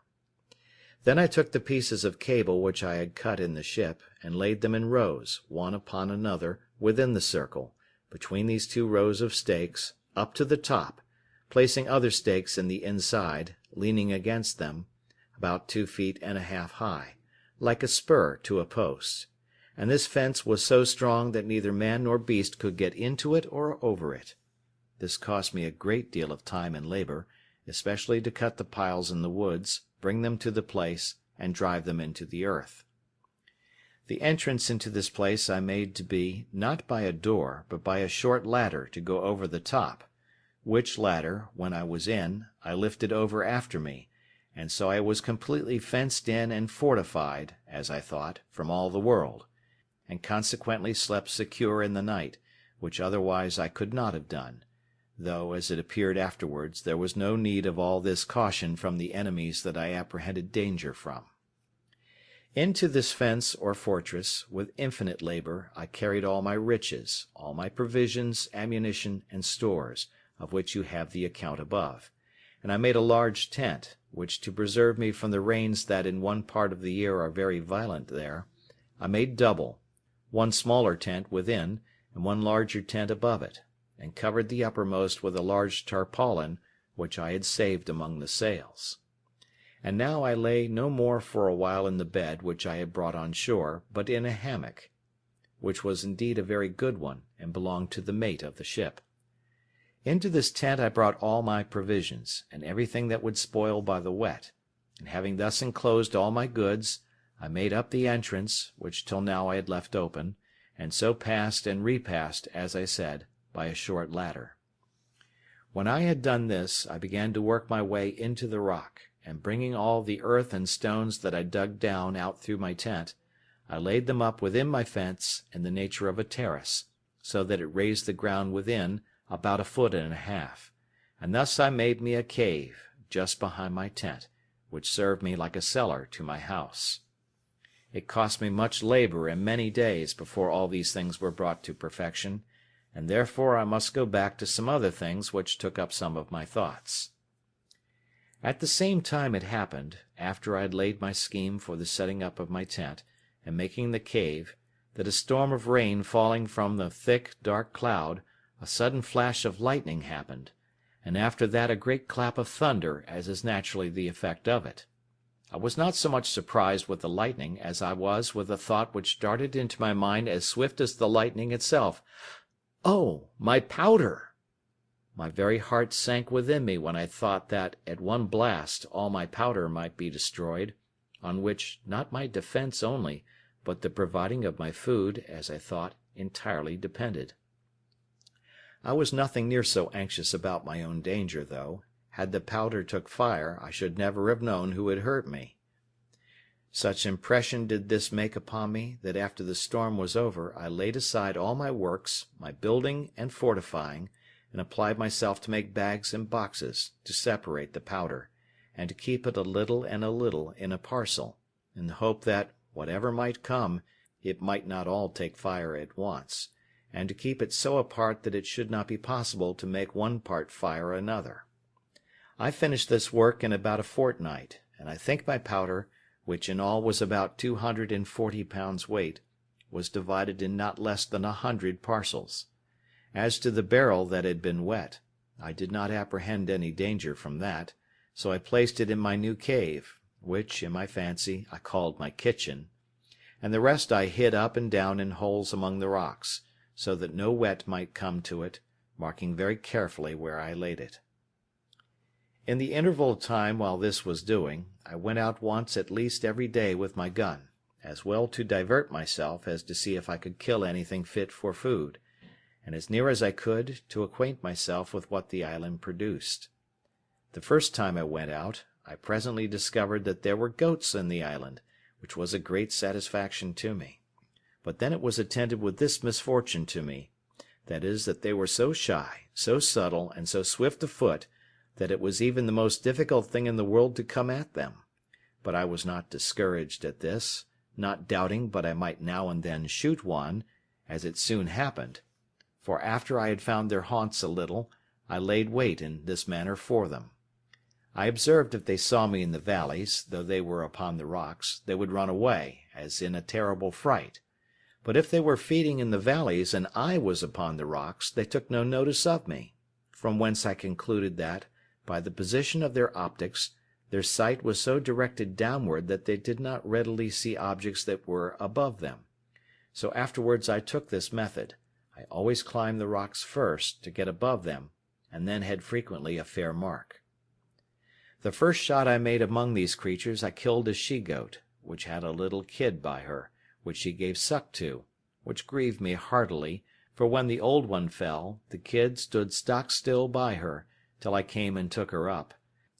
Then I took the pieces of cable which I had cut in the ship, and laid them in rows, one upon another, within the circle, between these 2 rows of stakes, up to the top, placing other stakes in the inside, leaning against them, about 2 feet and a half high, like a spur to a post, and this fence was so strong that neither man nor beast could get into it or over it. This cost me a great deal of time and labor, especially to cut the piles in the woods, bring them to the place, and drive them into the earth. The entrance into this place I made to be, not by a door, but by a short ladder to go over the top, which ladder, when I was in, I lifted over after me, and so I was completely fenced in and fortified, as I thought, from all the world, and consequently slept secure in the night, which otherwise I could not have done, though, as it appeared afterwards, there was no need of all this caution from the enemies that I apprehended danger from. Into this fence or fortress, with infinite labor, I carried all my riches, all my provisions, ammunition, and stores, of which you have the account above, and I made a large tent, which, to preserve me from the rains that in one part of the year are very violent there, I made double, one smaller tent within, and one larger tent above it, and covered the uppermost with a large tarpaulin which I had saved among the sails. And now I lay no more for a while in the bed which I had brought on shore, but in a hammock, which was indeed a very good one, and belonged to the mate of the ship. Into this tent I brought all my provisions, and everything that would spoil by the wet, and having thus enclosed all my goods, I made up the entrance, which till now I had left open, and so passed and repassed, as I said, by a short ladder. When I had done this, I began to work my way into the rock, and bringing all the earth and stones that I dug down out through my tent, I laid them up within my fence in the nature of a terrace, so that it raised the ground within about 1.5 foot, and thus I made me a cave just behind my tent, which served me like a cellar to my house. It cost me much labour and many days before all these things were brought to perfection, and therefore I must go back to some other things which took up some of my thoughts. At the same time it happened, after I had laid my scheme for the setting up of my tent, and making the cave, that a storm of rain falling from the thick, dark cloud, a sudden flash of lightning happened, and after that a great clap of thunder, as is naturally the effect of it. I was not so much surprised with the lightning as I was with a thought which darted into my mind as swift as the lightning itself. "Oh, my powder!" My very heart sank within me when I thought that, at one blast, all my powder might be destroyed, on which, not my defence only, but the providing of my food, as I thought, entirely depended. I was nothing near so anxious about my own danger, though, had the powder took fire, I should never have known who had hurt me. Such impression did this make upon me, that after the storm was over, I laid aside all my works, my building and fortifying, and applied myself to make bags and boxes, to separate the powder, and to keep it a little and a little in a parcel, in the hope that, whatever might come, it might not all take fire at once, and to keep it so apart that it should not be possible to make one part fire another. I finished this work in about a fortnight, and I think my powder, which in all was about 240 pounds weight, was divided in not less than 100 parcels. As to the barrel that had been wet, I did not apprehend any danger from that, so I placed it in my new cave, which, in my fancy, I called my kitchen, and the rest I hid up and down in holes among the rocks, so that no wet might come to it, marking very carefully where I laid it. In the interval of time while this was doing, I went out once at least every day with my gun, as well to divert myself as to see if I could kill anything fit for food, and as near as I could to acquaint myself with what the island produced. The first time I went out, I presently discovered that there were goats in the island, which was a great satisfaction to me. But then it was attended with this misfortune to me, that is, that they were so shy, so subtle, and so swift of foot, that it was even the most difficult thing in the world to come at them. But I was not discouraged at this, not doubting but I might now and then shoot one, as it soon happened, for after I had found their haunts a little, I laid wait in this manner for them. I observed if they saw me in the valleys, though they were upon the rocks, they would run away, as in a terrible fright. But if they were feeding in the valleys, and I was upon the rocks, they took no notice of me, from whence I concluded that, by the position of their optics, their sight was so directed downward that they did not readily see objects that were above them. So afterwards I took this method. I always climbed the rocks first, to get above them, and then had frequently a fair mark. The first shot I made among these creatures I killed a she-goat, which had a little kid by her, which she gave suck to, which grieved me heartily, for when the old one fell, the kid stood stock-still by her, till I came and took her up.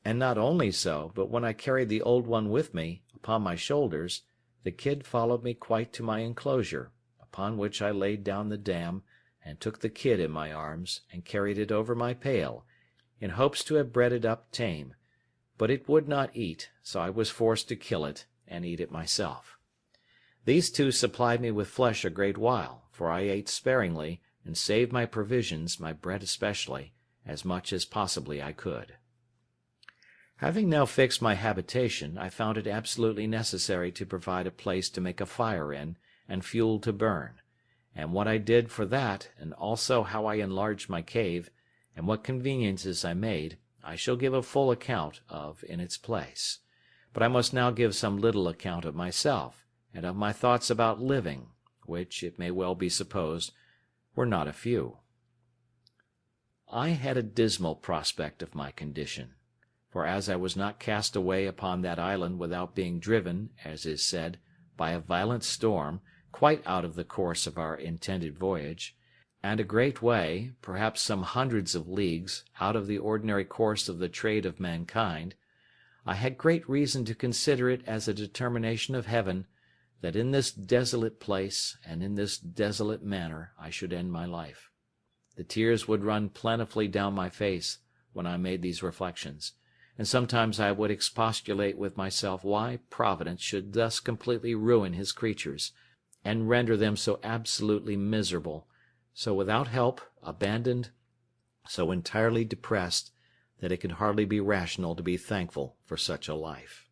And not only so, but when I carried the old one with me, upon my shoulders, the kid followed me quite to my enclosure, upon which I laid down the dam, and took the kid in my arms, and carried it over my pail, in hopes to have bred it up tame, but it would not eat, so I was forced to kill it, and eat it myself. These two supplied me with flesh a great while, for I ate sparingly, and saved my provisions, my bread especially, as much as possibly I could. Having now fixed my habitation, I found it absolutely necessary to provide a place to make a fire in, and fuel to burn, and what I did for that, and also how I enlarged my cave, and what conveniences I made, I shall give a full account of in its place. But I must now give some little account of myself, and of my thoughts about living, which, it may well be supposed, were not a few. I had a dismal prospect of my condition, for as I was not cast away upon that island without being driven, as is said, by a violent storm, quite out of the course of our intended voyage, and a great way, perhaps some hundreds of leagues, out of the ordinary course of the trade of mankind, I had great reason to consider it as a determination of Heaven that in this desolate place and in this desolate manner I should end my life. The tears would run plentifully down my face when I made these reflections, and sometimes I would expostulate with myself why Providence should thus completely ruin his creatures, and render them so absolutely miserable, so without help, abandoned, so entirely depressed, that it could hardly be rational to be thankful for such a life.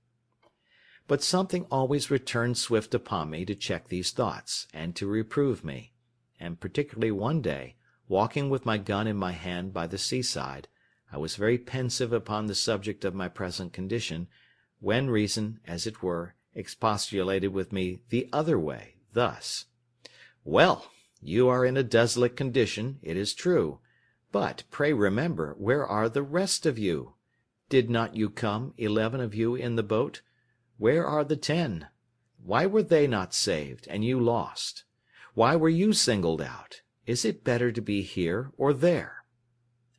But something always returned swift upon me to check these thoughts, and to reprove me, and particularly one day, walking with my gun in my hand by the seaside, I was very pensive upon the subject of my present condition, when reason, as it were, expostulated with me the other way, thus: "Well, you are in a desolate condition, it is true, but pray remember, where are the rest of you? Did not you come, 11 of you in the boat? Where are the 10? Why were they not saved, and you lost? Why were you singled out? Is it better to be here or there?"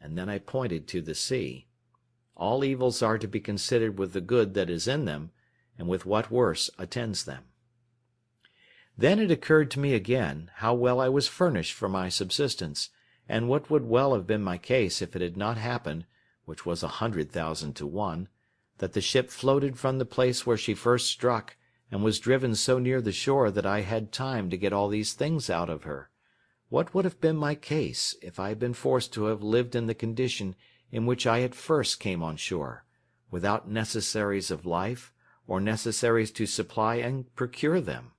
And then I pointed to the sea. All evils are to be considered with the good that is in them, and with what worse attends them. Then it occurred to me again, how well I was furnished for my subsistence, and what would well have been my case if it had not happened, which was 100,000 to 1, that the ship floated from the place where she first struck, and was driven so near the shore that I had time to get all these things out of her. What would have been my case if I had been forced to have lived in the condition in which I at first came on shore, without necessaries of life, or necessaries to supply and procure them?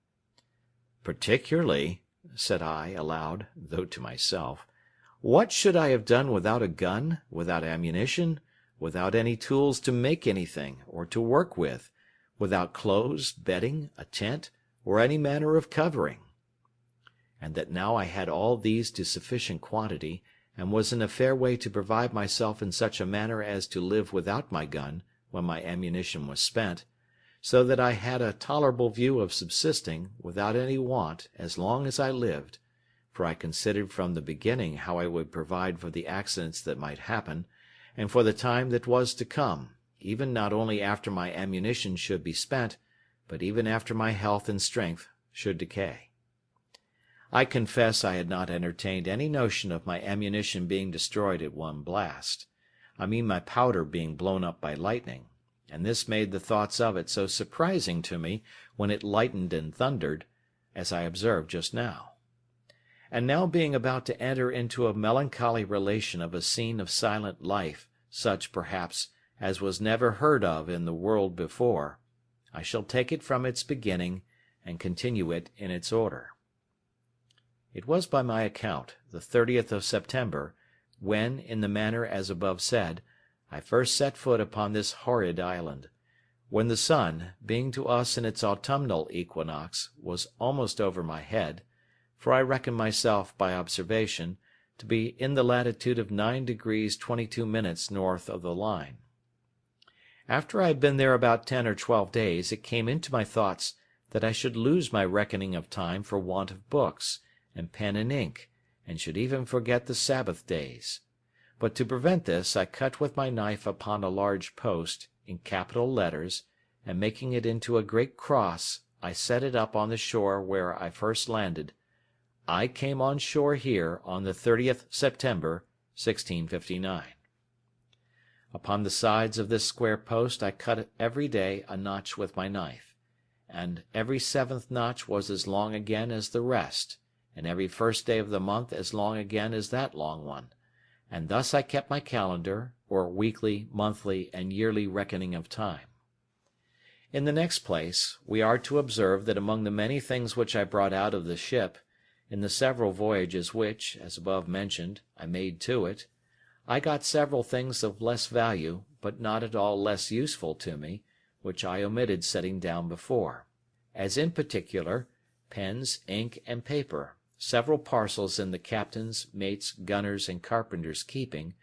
"Particularly," said I aloud, though to myself, "what should I have done without a gun, without ammunition, without any tools to make anything, or to work with, without clothes, bedding, a tent, or any manner of covering?" And that now I had all these to sufficient quantity, and was in a fair way to provide myself in such a manner as to live without my gun when my ammunition was spent, so that I had a tolerable view of subsisting, without any want, as long as I lived, for I considered from the beginning how I would provide for the accidents that might happen, and for the time that was to come, even not only after my ammunition should be spent, but even after my health and strength should decay. I confess I had not entertained any notion of my ammunition being destroyed at one blast. I mean my powder being blown up by lightning, and this made the thoughts of it so surprising to me when it lightened and thundered, as I observed just now. And now being about to enter into a melancholy relation of a scene of silent life, such, perhaps, as was never heard of in the world before, I shall take it from its beginning, and continue it in its order. It was by my account the 30th of September, when, in the manner as above said, I first set foot upon this horrid island, when the sun, being to us in its autumnal equinox, was almost over my head, for I reckon myself, by observation, to be in the latitude of 9 degrees 22 minutes north of the line. After I had been there about 10 or 12 days, it came into my thoughts that I should lose my reckoning of time for want of books, and pen and ink, and should even forget the Sabbath days. But to prevent this, I cut with my knife upon a large post, in capital letters, and making it into a great cross, I set it up on the shore where I first landed. I came on shore here on the 30th September, 1659. Upon the sides of this square post I cut every day a notch with my knife, and every 7th notch was as long again as the rest, and every first day of the month as long again as that long one, and thus I kept my calendar, or weekly, monthly, and yearly reckoning of time. In the next place, we are to observe that among the many things which I brought out of the ship, In the several voyages which, as above mentioned, I made to it, I got several things of less value, but not at all less useful to me, which I omitted setting down before, as in particular pens, ink, and paper, several parcels in the captain's, mate's, gunner's, and carpenter's keeping,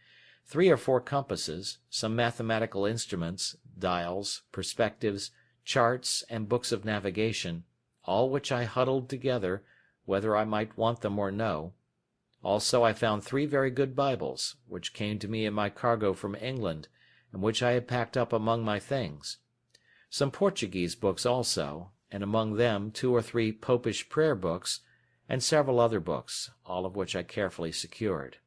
3 or 4 compasses, some mathematical instruments, dials, perspectives, charts, and books of navigation, all which I huddled together, whether I might want them or no. Also I found 3 very good Bibles, which came to me in my cargo from England, and which I had packed up among my things. Some Portuguese books also, and among them 2 or 3 Popish prayer books, and several other books, all of which I carefully secured.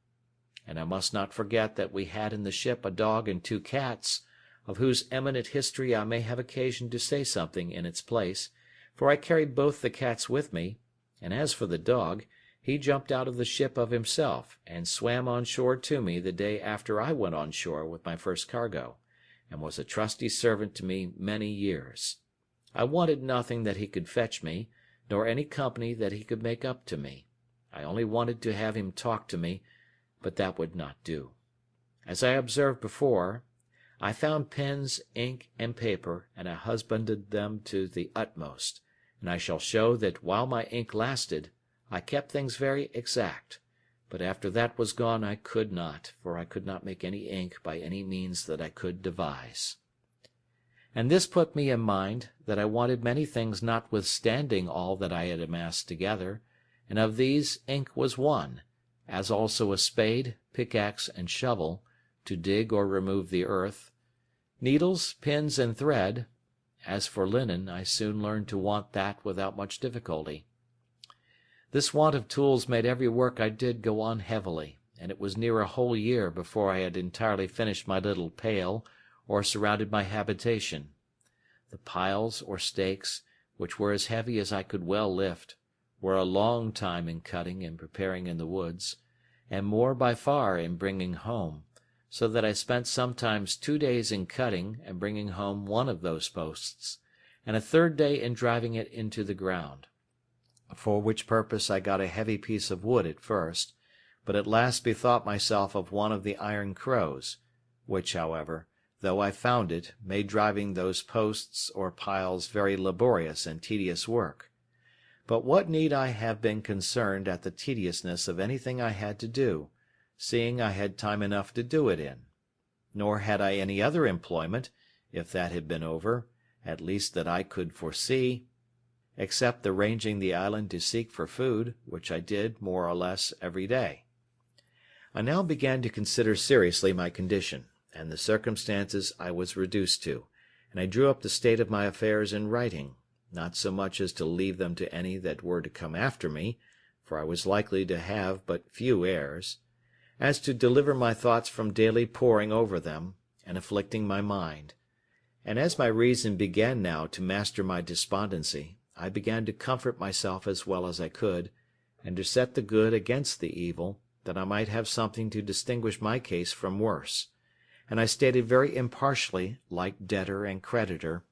And I must not forget that we had in the ship a dog and 2 cats, of whose eminent history I may have occasion to say something in its place, for I carried both the cats with me, and as for the dog, he jumped out of the ship of himself, and swam on shore to me the day after I went on shore with my first cargo, and was a trusty servant to me many years. I wanted nothing that he could fetch me, nor any company that he could make up to me. I only wanted to have him talk to me, but that would not do. As I observed before, I found pens, ink, and paper, and I husbanded them to the utmost, and I shall show that while my ink lasted, I kept things very exact, but after that was gone I could not, for I could not make any ink by any means that I could devise. And this put me in mind that I wanted many things notwithstanding all that I had amassed together, and of these ink was one, as also a spade, pickaxe, and shovel, to dig or remove the earth, needles, pins, and thread. As for linen, I soon learned to want that without much difficulty. This want of tools made every work I did go on heavily, and it was near a whole year before I had entirely finished my little pail, or surrounded my habitation. The piles or stakes, which were as heavy as I could well lift, were a long time in cutting and preparing in the woods, and more by far in bringing home, so that I spent sometimes 2 days in cutting and bringing home one of those posts, and a 3rd day in driving it into the ground. For which purpose I got a heavy piece of wood at first, but at last bethought myself of one of the iron crows, which, however, though I found it, made driving those posts or piles very laborious and tedious work. But what need I have been concerned at the tediousness of anything I had to do, seeing I had time enough to do it in? Nor had I any other employment, if that had been over, at least that I could foresee, except the ranging the island to seek for food, which I did more or less every day. I now began to consider seriously my condition, and the circumstances I was reduced to, and I drew up the state of my affairs in writing, not so much as to leave them to any that were to come after me, for I was likely to have but few heirs, as to deliver my thoughts from daily poring over them, and afflicting my mind. And as my reason began now to master my despondency, I began to comfort myself as well as I could, and to set the good against the evil, that I might have something to distinguish my case from worse. And I stated very impartially, like debtor and creditor,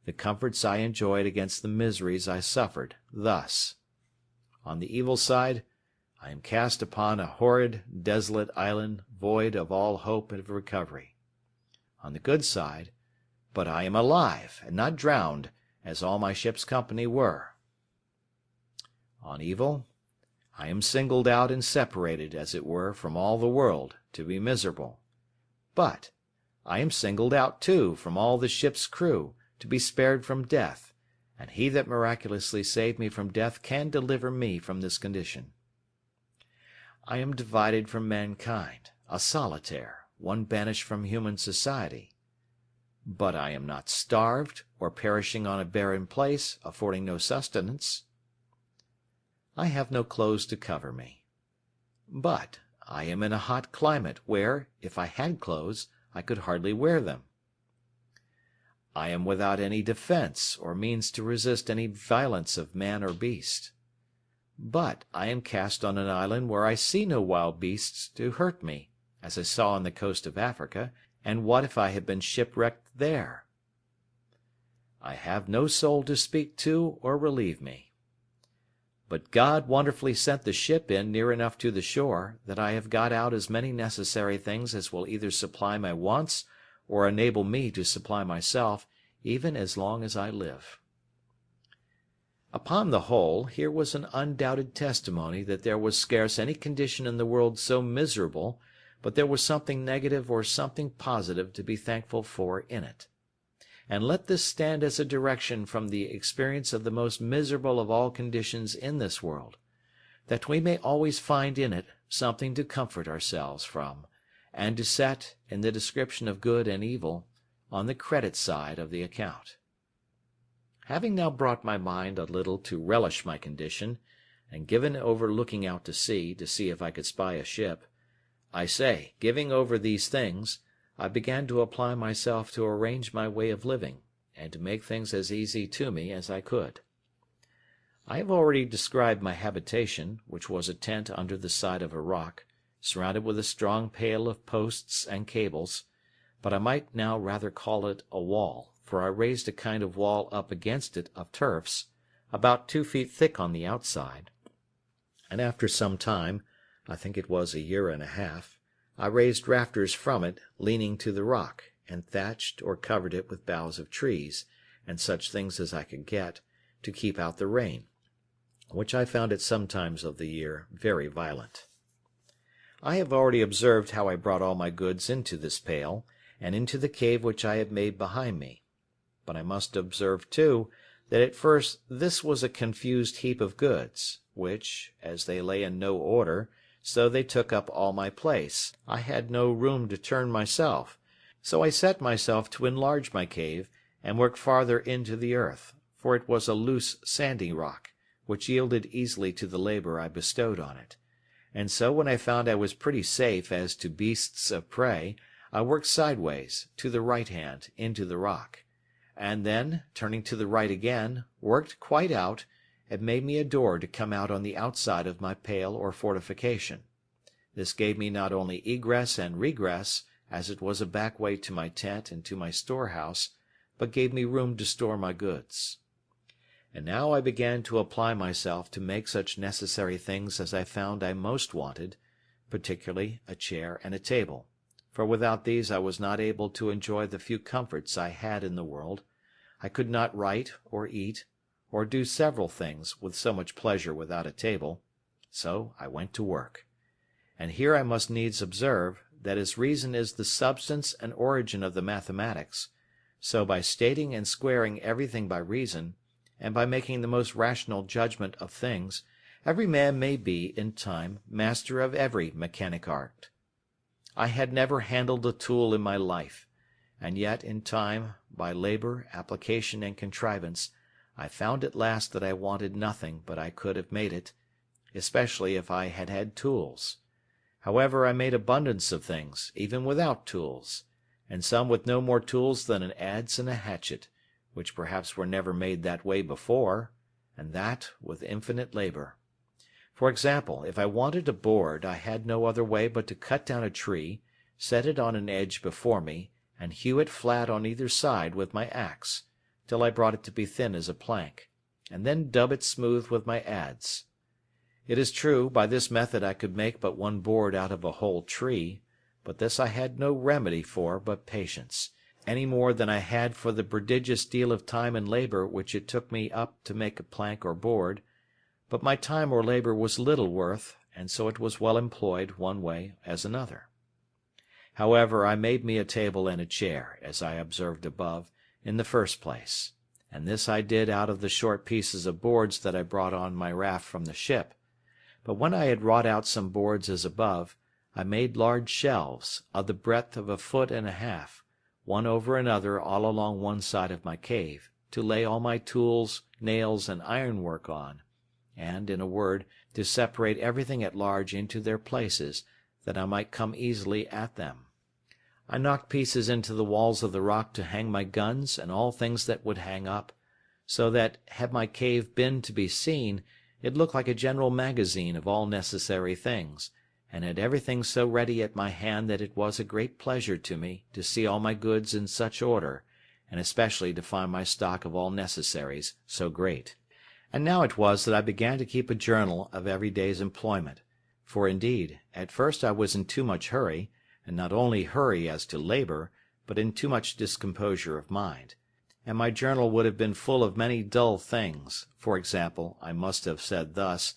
the comforts I enjoyed against the miseries I suffered, thus: on the evil side, I am cast upon a horrid, desolate island, void of all hope of recovery. On the good side, but I am alive, and not drowned, as all my ship's company were. On evil, I am singled out and separated, as it were, from all the world, to be miserable. But I am singled out, too, from all the ship's crew, to be spared from death, and he that miraculously saved me from death can deliver me from this condition. I am divided from mankind, a solitaire, one banished from human society. But I am not starved, or perishing on a barren place, affording no sustenance. I have no clothes to cover me. But I am in a hot climate, where, if I had clothes, I could hardly wear them. I am without any defence, or means to resist any violence of man or beast. But I am cast on an island where I see no wild beasts to hurt me, as I saw on the coast of Africa, and what if I had been shipwrecked there? I have no soul to speak to or relieve me. But God wonderfully sent the ship in near enough to the shore, that I have got out as many necessary things as will either supply my wants or enable me to supply myself, even as long as I live. Upon the whole, here was an undoubted testimony that there was scarce any condition in the world so miserable, but there was something negative or something positive to be thankful for in it. And let this stand as a direction from the experience of the most miserable of all conditions in this world, that we may always find in it something to comfort ourselves from, and to set, in the description of good and evil, on the credit side of the account. Having now brought my mind a little to relish my condition, and given over looking out to see if I could spy a ship, giving over these things, I began to apply myself to arrange my way of living, and to make things as easy to me as I could. I have already described my habitation, which was a tent under the side of a rock, surrounded with a strong pale of posts and cables, but I might now rather call it a wall, for I raised a kind of wall up against it of turfs, about 2 feet thick on the outside, and after some time, I think it was a year and a half, I raised rafters from it, leaning to the rock, and thatched or covered it with boughs of trees, and such things as I could get, to keep out the rain, which I found at some times of the year very violent. I have already observed how I brought all my goods into this pale, and into the cave which I had made behind me. But I must observe, too, that at first this was a confused heap of goods, which, as they lay in no order, so they took up all my place. I had no room to turn myself, so I set myself to enlarge my cave, and work farther into the earth, for it was a loose sandy rock, which yielded easily to the labor I bestowed on it. And so when I found I was pretty safe as to beasts of prey, I worked sideways, to the right hand, into the rock, and then, turning to the right again, worked quite out, and made me a door to come out on the outside of my pale or fortification. This gave me not only egress and regress, as it was a back way to my tent and to my storehouse, but gave me room to store my goods. And now I began to apply myself to make such necessary things as I found I most wanted, particularly a chair and a table, for without these I was not able to enjoy the few comforts I had in the world. I could not write or eat, or do several things with so much pleasure without a table, so I went to work. And here I must needs observe, that as reason is the substance and origin of the mathematics, so by stating and squaring everything by reason, and by making the most rational judgment of things, every man may be, in time, master of every mechanic art. I had never handled a tool in my life, and yet, in time, by labor, application, and contrivance, I found at last that I wanted nothing but I could have made it, especially if I had had tools. However, I made abundance of things, even without tools, and some with no more tools than an adze and a hatchet, which perhaps were never made that way before, and that with infinite labor. For example, if I wanted a board, I had no other way but to cut down a tree, set it on an edge before me, and hew it flat on either side with my axe, till I brought it to be thin as a plank, and then dub it smooth with my adze. It is true, by this method I could make but one board out of a whole tree, but this I had no remedy for but patience, any more than I had for the prodigious deal of time and labor which it took me up to make a plank or board, but my time or labor was little worth, and so it was well employed one way as another. However, I made me a table and a chair, as I observed above, in the first place, and this I did out of the short pieces of boards that I brought on my raft from the ship. But when I had wrought out some boards as above, I made large shelves, of the breadth of 1.5 feet, one over another all along one side of my cave, to lay all my tools, nails, and ironwork on, and, in a word, to separate everything at large into their places, that I might come easily at them. I knocked pieces into the walls of the rock to hang my guns and all things that would hang up, so that, had my cave been to be seen, it looked like a general magazine of all necessary things, and had everything so ready at my hand that it was a great pleasure to me to see all my goods in such order, and especially to find my stock of all necessaries so great. And now it was that I began to keep a journal of every day's employment, for indeed, at first I was in too much hurry, and not only hurry as to labour, but in too much discomposure of mind, and my journal would have been full of many dull things. For example, I must have said thus: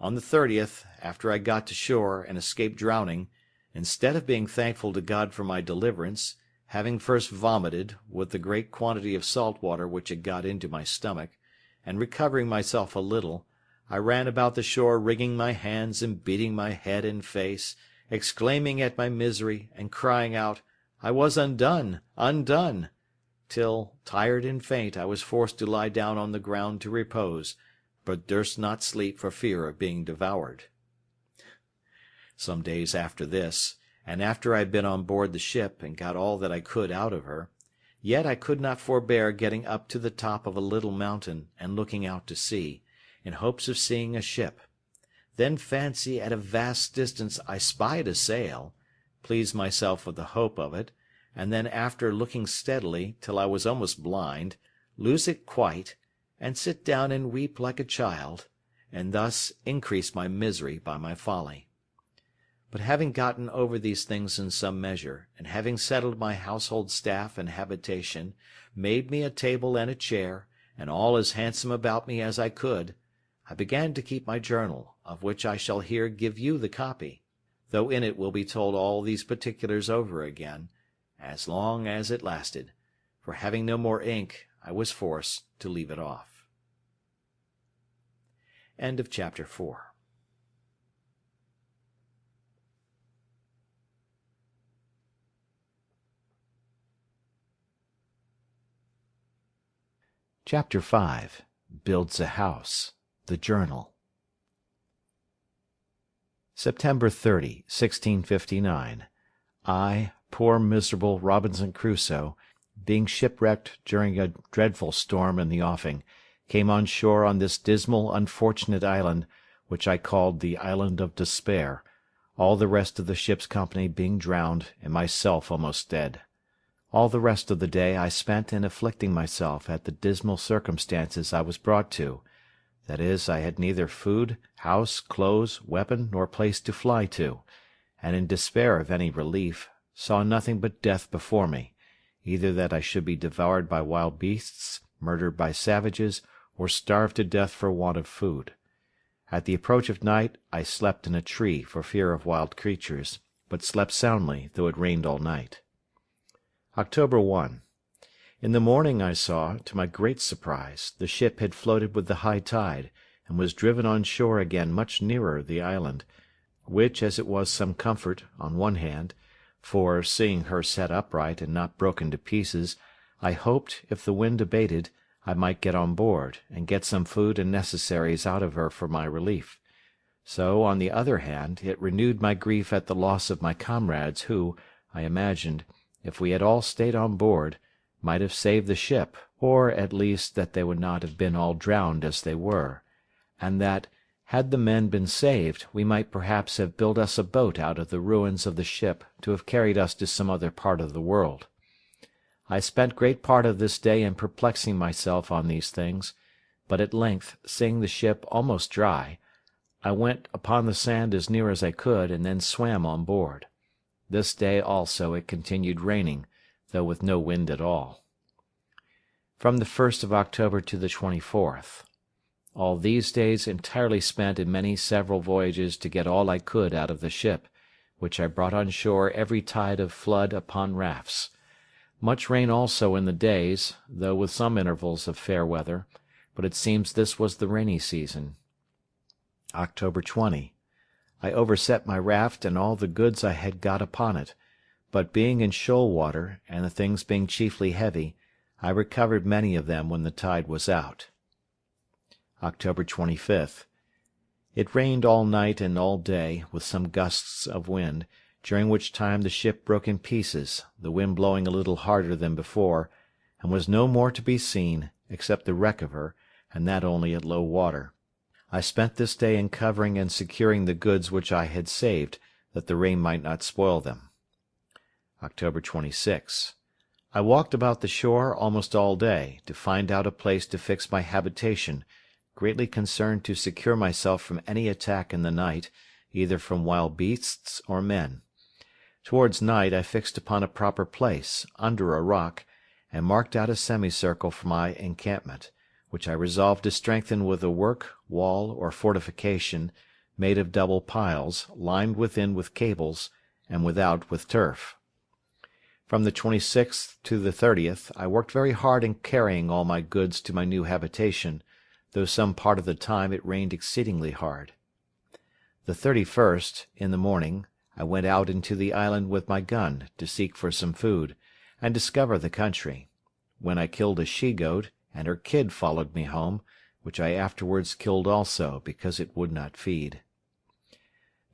on the 30th, after I got to shore and escaped drowning, instead of being thankful to God for my deliverance, having first vomited, with the great quantity of salt water which had got into my stomach, and recovering myself a little, I ran about the shore wringing my hands and beating my head and face, exclaiming at my misery, and crying out, I was undone, undone, till, tired and faint, I was forced to lie down on the ground to repose, but durst not sleep for fear of being devoured. Some days after this, and after I had been on board the ship and got all that I could out of her, yet I could not forbear getting up to the top of a little mountain and looking out to sea, in hopes of seeing a ship. Then fancy at a vast distance I spied a sail, pleased myself with the hope of it, and then after looking steadily till I was almost blind, lose it quite, and sit down and weep like a child, and thus increase my misery by my folly. But having gotten over these things in some measure, and having settled my household staff and habitation, made me a table and a chair, and all as handsome about me as I could, I began to keep my journal, of which I shall here give you the copy, though in it will be told all these particulars over again, as long as it lasted, for having no more ink, I was forced to leave it off. End of chapter 4. Chapter 5. Builds a House. The Journal. September 30, 1659. I, poor miserable Robinson Crusoe, being shipwrecked during a dreadful storm in the offing, came on shore on this dismal unfortunate island, which I called the Island of Despair, all the rest of the ship's company being drowned, and myself almost dead. All the rest of the day I spent in afflicting myself at the dismal circumstances I was brought to. That is, I had neither food, house, clothes, weapon, nor place to fly to, and in despair of any relief, saw nothing but death before me, either that I should be devoured by wild beasts, murdered by savages, or starved to death for want of food. At the approach of night I slept in a tree for fear of wild creatures, but slept soundly, though it rained all night. October 1. In the morning I saw, to my great surprise, the ship had floated with the high tide, and was driven on shore again much nearer the island, which, as it was some comfort, on one hand, for, seeing her set upright and not broken to pieces, I hoped, if the wind abated, I might get on board, and get some food and necessaries out of her for my relief. So, on the other hand, it renewed my grief at the loss of my comrades who, I imagined, if we had all stayed on board, might have saved the ship, or at least that they would not have been all drowned as they were, and that, had the men been saved, we might perhaps have built us a boat out of the ruins of the ship to have carried us to some other part of the world. I spent great part of this day in perplexing myself on these things, but at length, seeing the ship almost dry, I went upon the sand as near as I could, and then swam on board. This day also it continued raining, though with no wind at all. From the 1st of October to the 24th. All these days entirely spent in many several voyages to get all I could out of the ship, which I brought on shore every tide of flood upon rafts. Much rain also in the days, though with some intervals of fair weather, but it seems this was the rainy season. October 20. I overset my raft and all the goods I had got upon it, but being in shoal water, and the things being chiefly heavy, I recovered many of them when the tide was out. October 25th. It rained all night and all day, with some gusts of wind, during which time the ship broke in pieces, the wind blowing a little harder than before, and was no more to be seen, except the wreck of her, and that only at low water. I spent this day in covering and securing the goods which I had saved, that the rain might not spoil them. October 26. I walked about the shore almost all day, to find out a place to fix my habitation, greatly concerned to secure myself from any attack in the night, either from wild beasts or men. Towards night I fixed upon a proper place, under a rock, and marked out a semicircle for my encampment, which I resolved to strengthen with a work, wall, or fortification, made of double piles, lined within with cables, and without with turf. From the 26th to the 30th I worked very hard in carrying all my goods to my new habitation, though some part of the time it rained exceedingly hard. The 31st, in the morning, I went out into the island with my gun to seek for some food, and discover the country, when I killed a she-goat, and her kid followed me home, which I afterwards killed also, because it would not feed.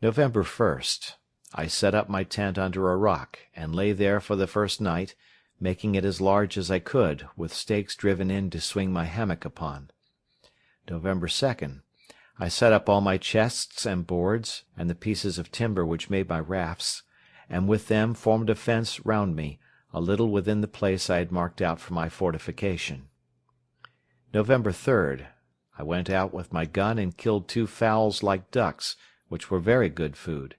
November 1st. I set up my tent under a rock, and lay there for the first night, making it as large as I could, with stakes driven in to swing my hammock upon. November 2nd. I set up all my chests and boards, and the pieces of timber which made my rafts, and with them formed a fence round me, a little within the place I had marked out for my fortification. November 3rd. I went out with my gun and killed 2 fowls like ducks, which were very good food.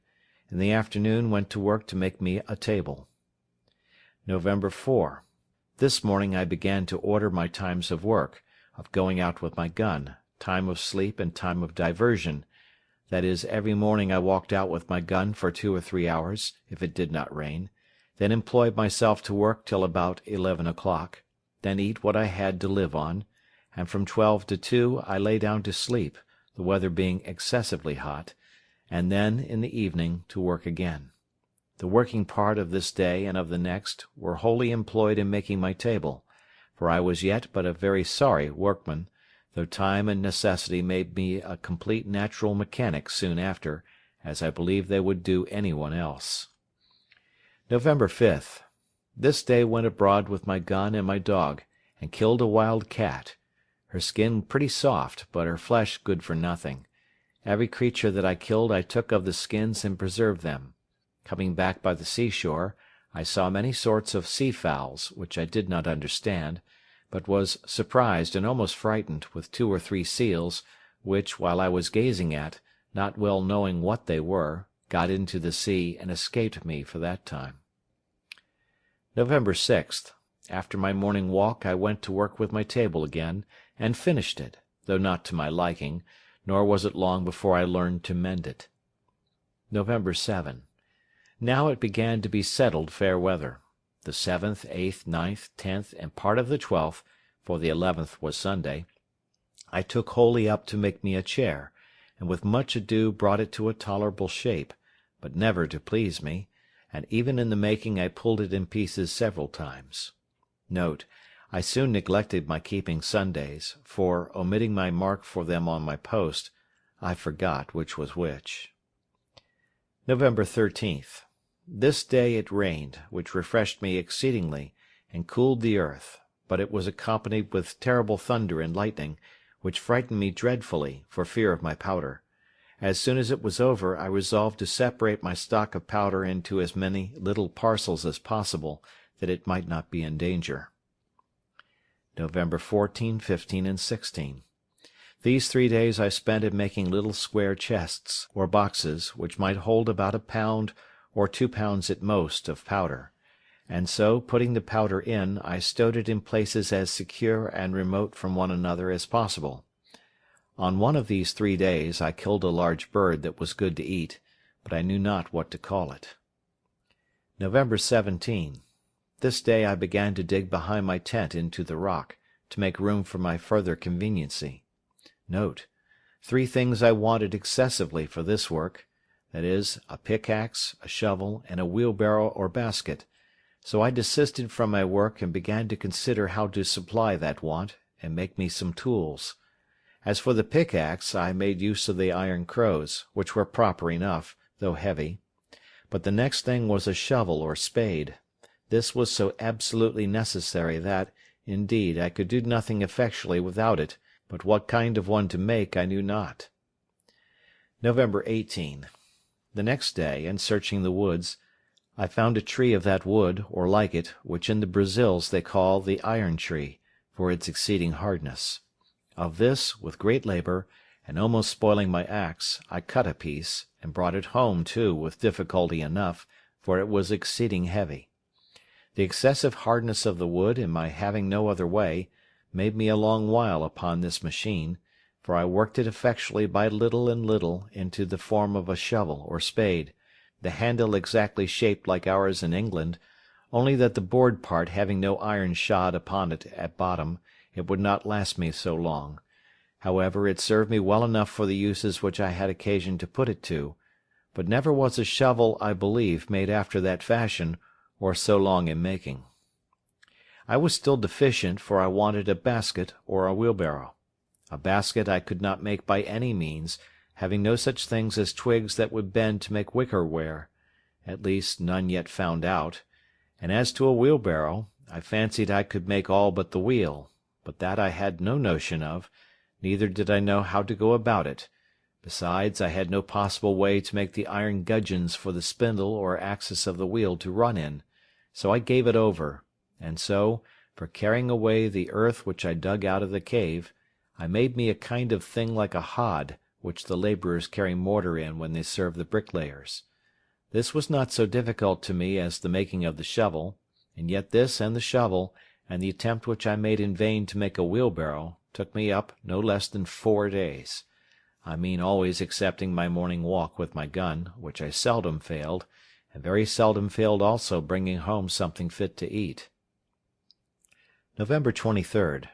In the afternoon went to work to make me a table. November 4. This morning I began to order my times of work, of going out with my gun, time of sleep and time of diversion. That is, every morning I walked out with my gun for 2 or 3 hours, if it did not rain, then employed myself to work till about 11 o'clock, then eat what I had to live on, and from 12 to 2 I lay down to sleep, the weather being excessively hot, and then, in the evening, to work again. The working part of this day and of the next were wholly employed in making my table, for I was yet but a very sorry workman, though time and necessity made me a complete natural mechanic soon after, as I believe they would do any one else. November 5th. This day went abroad with my gun and my dog, and killed a wild cat. Her skin pretty soft, but her flesh good for nothing. Every creature that I killed I took of the skins and preserved them. Coming back by the seashore, I saw many sorts of sea fowls, which I did not understand, but was surprised and almost frightened with 2 or 3 seals, which, while I was gazing at, not well knowing what they were, got into the sea and escaped me for that time. November 6th. After my morning walk I went to work with my table again, and finished it, though not to my liking, nor was it long before I learned to mend it. November 7. Now it began to be settled fair weather. The 7th, 8th, 9th, 10th, and part of the 12th, for the 11th was Sunday, I took wholly up to make me a chair, and with much ado brought it to a tolerable shape, but never to please me, and even in the making I pulled it in pieces several times. Note: I soon neglected my keeping Sundays, for, omitting my mark for them on my post, I forgot which was which. November 13th. This day it rained, which refreshed me exceedingly, and cooled the earth, but it was accompanied with terrible thunder and lightning, which frightened me dreadfully, for fear of my powder. As soon as it was over, I resolved to separate my stock of powder into as many little parcels as possible, that it might not be in danger. November 14, 15, and 16. These 3 days I spent in making little square chests, or boxes, which might hold about 1 pound, or 2 pounds at most, of powder, and so, putting the powder in, I stowed it in places as secure and remote from one another as possible. On one of these 3 days I killed a large bird that was good to eat, but I knew not what to call it. November 17. This day I began to dig behind my tent into the rock, to make room for my further conveniency. Note: 3 things I wanted excessively for this work, viz., a pickaxe, a shovel, and a wheelbarrow or basket, so I desisted from my work and began to consider how to supply that want, and make me some tools. As for the pickaxe, I made use of the iron crows, which were proper enough, though heavy. But the next thing was a shovel or spade. This was so absolutely necessary that, indeed, I could do nothing effectually without it, but what kind of one to make I knew not. November 18. The next day, in searching the woods, I found a tree of that wood, or like it, which in the Brazils they call the iron tree, for its exceeding hardness. Of this, with great labour, and almost spoiling my axe, I cut a piece, and brought it home too with difficulty enough, for it was exceeding heavy. The excessive hardness of the wood, and my having no other way, made me a long while upon this machine, for I worked it effectually by little and little into the form of a shovel or spade, the handle exactly shaped like ours in England, only that the board part having no iron shod upon it at bottom, it would not last me so long. However, it served me well enough for the uses which I had occasion to put it to, but never was a shovel, I believe, made after that fashion, or so long in making. I was still deficient, for I wanted a basket or a wheelbarrow. A basket I could not make by any means, having no such things as twigs that would bend to make wicker ware, at least none yet found out, and as to a wheelbarrow, I fancied I could make all but the wheel, but that I had no notion of, neither did I know how to go about it. Besides, I had no possible way to make the iron gudgeons for the spindle or axis of the wheel to run in, so I gave it over, and so, for carrying away the earth which I dug out of the cave, I made me a kind of thing like a hod, which the labourers carry mortar in when they serve the bricklayers. This was not so difficult to me as the making of the shovel, and yet this and the shovel, and the attempt which I made in vain to make a wheelbarrow, took me up no less than 4 days. I mean always excepting my morning walk with my gun, which I seldom failed, and very seldom failed also bringing home something fit to eat. November 23rd.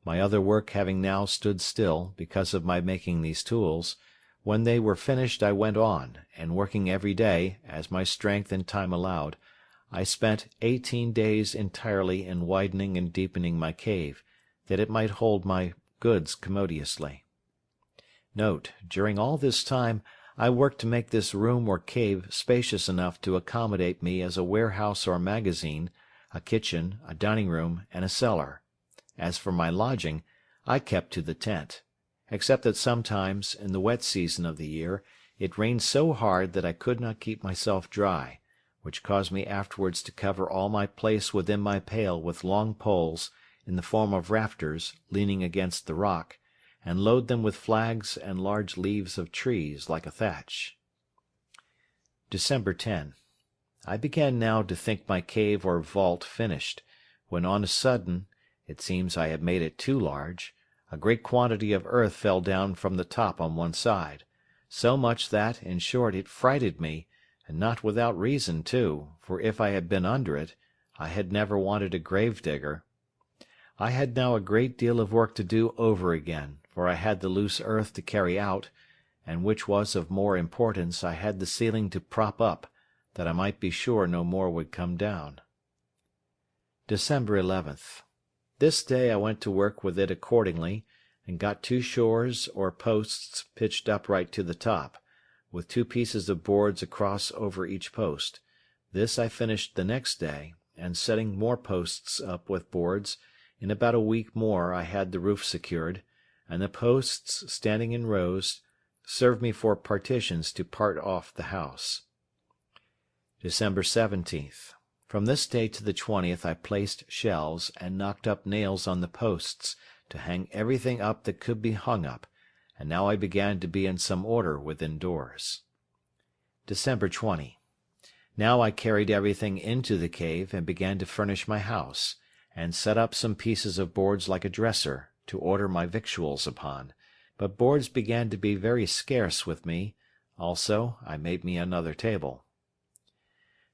My other work having now stood still, because of my making these tools, when they were finished I went on, and working every day, as my strength and time allowed, I spent 18 days entirely in widening and deepening my cave, that it might hold my goods commodiously. Note, during all this time I worked to make this room or cave spacious enough to accommodate me as a warehouse or magazine, a kitchen, a dining room, and a cellar. As for my lodging, I kept to the tent, except that sometimes, in the wet season of the year, it rained so hard that I could not keep myself dry, which caused me afterwards to cover all my place within my pale with long poles, in the form of rafters, leaning against the rock, and load them with flags and large leaves of trees like a thatch. December 10. I began now to think my cave or vault finished, when on a sudden, it seems I had made it too large, a great quantity of earth fell down from the top on one side, so much that, in short, it frighted me, and not without reason too, for if I had been under it, I had never wanted a grave digger. I had now a great deal of work to do over again, for I had the loose earth to carry out, and which was of more importance, I had the ceiling to prop up, that I might be sure no more would come down. December 11th. This day I went to work with it accordingly, and got 2 shores or posts pitched upright to the top, with 2 pieces of boards across over each post. This I finished the next day, and setting more posts up with boards, in about a week more I had the roof secured, and the posts, standing in rows, served me for partitions to part off the house. December 17th. From this day to the 20th I placed shelves, and knocked up nails on the posts, to hang everything up that could be hung up, and now I began to be in some order within doors. December 20. Now I carried everything into the cave, and began to furnish my house, and set up some pieces of boards like a dresser, to order my victuals upon, but boards began to be very scarce with me. Also I made me another table.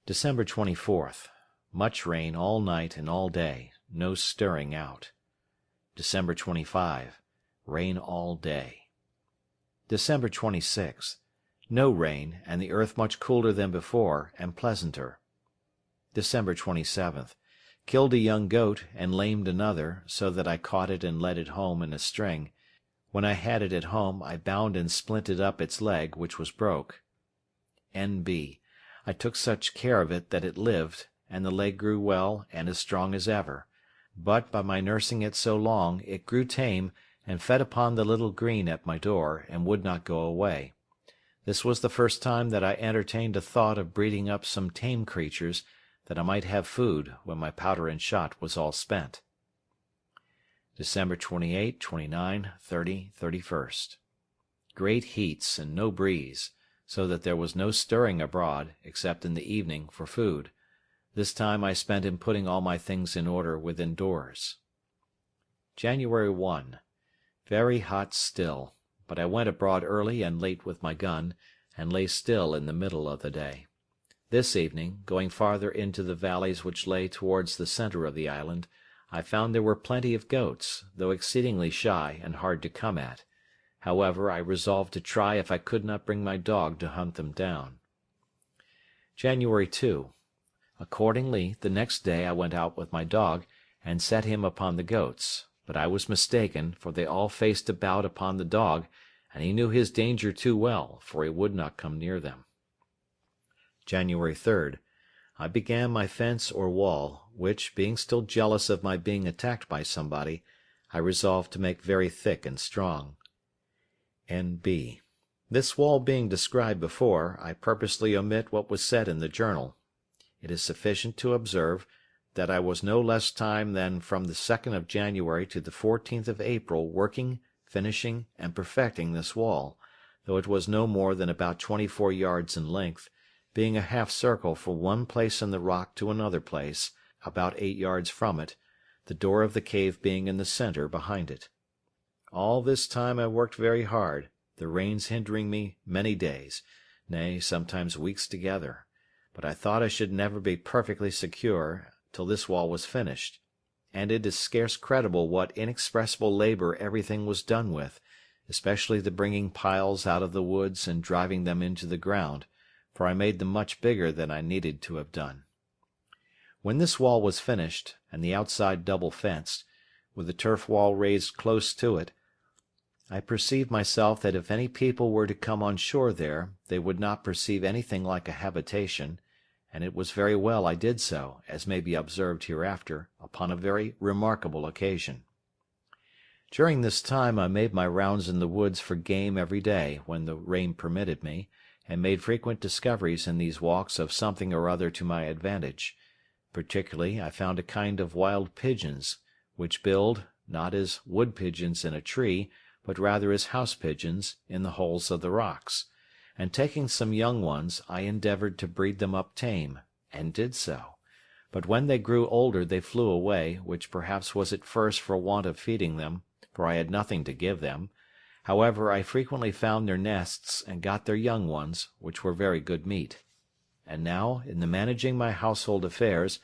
December 24th. Much rain all night and all day, no stirring out. December 25. Rain all day. December 26th. No rain, and the earth much cooler than before, and pleasanter. December 27th. Killed a young goat, and lamed another, so that I caught it and led it home in a string. When I had it at home, I bound and splinted up its leg, which was broke. N.B. I took such care of it that it lived, and the leg grew well and as strong as ever. But by my nursing it so long, it grew tame, and fed upon the little green at my door, and would not go away. This was the first time that I entertained a thought of breeding up some tame creatures, that I might have food when my powder and shot was all spent. December 28, 29, 30, 31st. Great heats and no breeze, so that there was no stirring abroad, except in the evening, for food. This time I spent in putting all my things in order within doors. January 1. Very hot still, but I went abroad early and late with my gun, and lay still in the middle of the day. This evening, going farther into the valleys which lay towards the centre of the island, I found there were plenty of goats, though exceedingly shy and hard to come at. However, I resolved to try if I could not bring my dog to hunt them down. January 2. Accordingly, the next day I went out with my dog, and set him upon the goats, but I was mistaken, for they all faced about upon the dog, and he knew his danger too well, for he would not come near them. January 3rd. I began my fence or wall, which, being still jealous of my being attacked by somebody, I resolved to make very thick and strong. N.B. This wall being described before, I purposely omit what was said in the journal. It is sufficient to observe that I was no less time than from the 2nd of January to the 14th of April working, finishing, and perfecting this wall, though it was no more than about 24 yards in length, being a half circle from one place in the rock to another place, about 8 yards from it, the door of the cave being in the centre behind it. All this time I worked very hard, the rains hindering me many days, nay, sometimes weeks together, but I thought I should never be perfectly secure till this wall was finished, and it is scarce credible what inexpressible labour everything was done with, especially the bringing piles out of the woods and driving them into the ground, for I made them much bigger than I needed to have done. When this wall was finished, and the outside double fenced, with the turf wall raised close to it, I perceived myself that if any people were to come on shore there, they would not perceive anything like a habitation, and it was very well I did so, as may be observed hereafter, upon a very remarkable occasion. During this time I made my rounds in the woods for game every day when the rain permitted me, and made frequent discoveries in these walks of something or other to my advantage. Particularly I found a kind of wild pigeons, which build, not as wood pigeons in a tree, but rather as house pigeons, in the holes of the rocks; and taking some young ones, I endeavoured to breed them up tame, and did so; but when they grew older they flew away, which perhaps was at first for want of feeding them, for I had nothing to give them. However, I frequently found their nests, and got their young ones, which were very good meat. And now, in the managing my household affairs,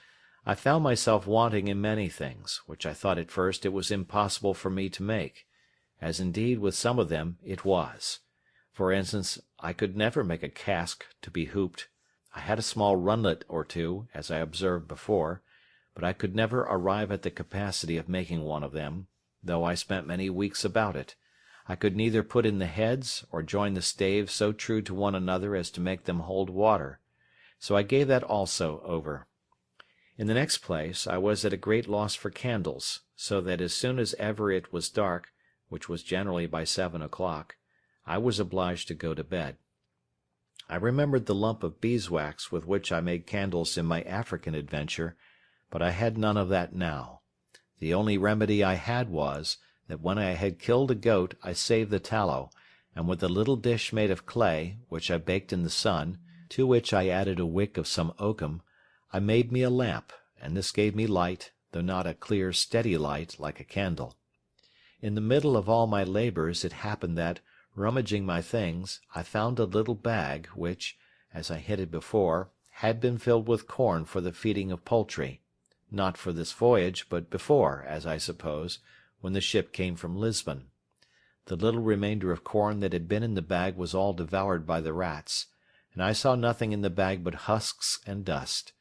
I found myself wanting in many things, which I thought at first it was impossible for me to make, as indeed with some of them it was. For instance, I could never make a cask to be hooped. I had a small runlet or two, as I observed before, but I could never arrive at the capacity of making one of them, though I spent many weeks about it. I could neither put in the heads, or join the staves so true to one another as to make them hold water, so I gave that also over. In the next place, I was at a great loss for candles, so that as soon as ever it was dark, which was generally by 7 o'clock, I was obliged to go to bed. I remembered the lump of beeswax with which I made candles in my African adventure, but I had none of that now. The only remedy I had was, that when I had killed a goat I saved the tallow, and with a little dish made of clay, which I baked in the sun, to which I added a wick of some oakum, I made me a lamp, and this gave me light, though not a clear steady light like a candle. In the middle of all my labours it happened that, rummaging my things, I found a little bag, which, as I hinted before, had been filled with corn for the feeding of poultry, not for this voyage, but before, as I suppose, when the ship came from Lisbon. The little remainder of corn that had been in the bag was all devoured by the rats, and I saw nothing in the bag but husks and dust;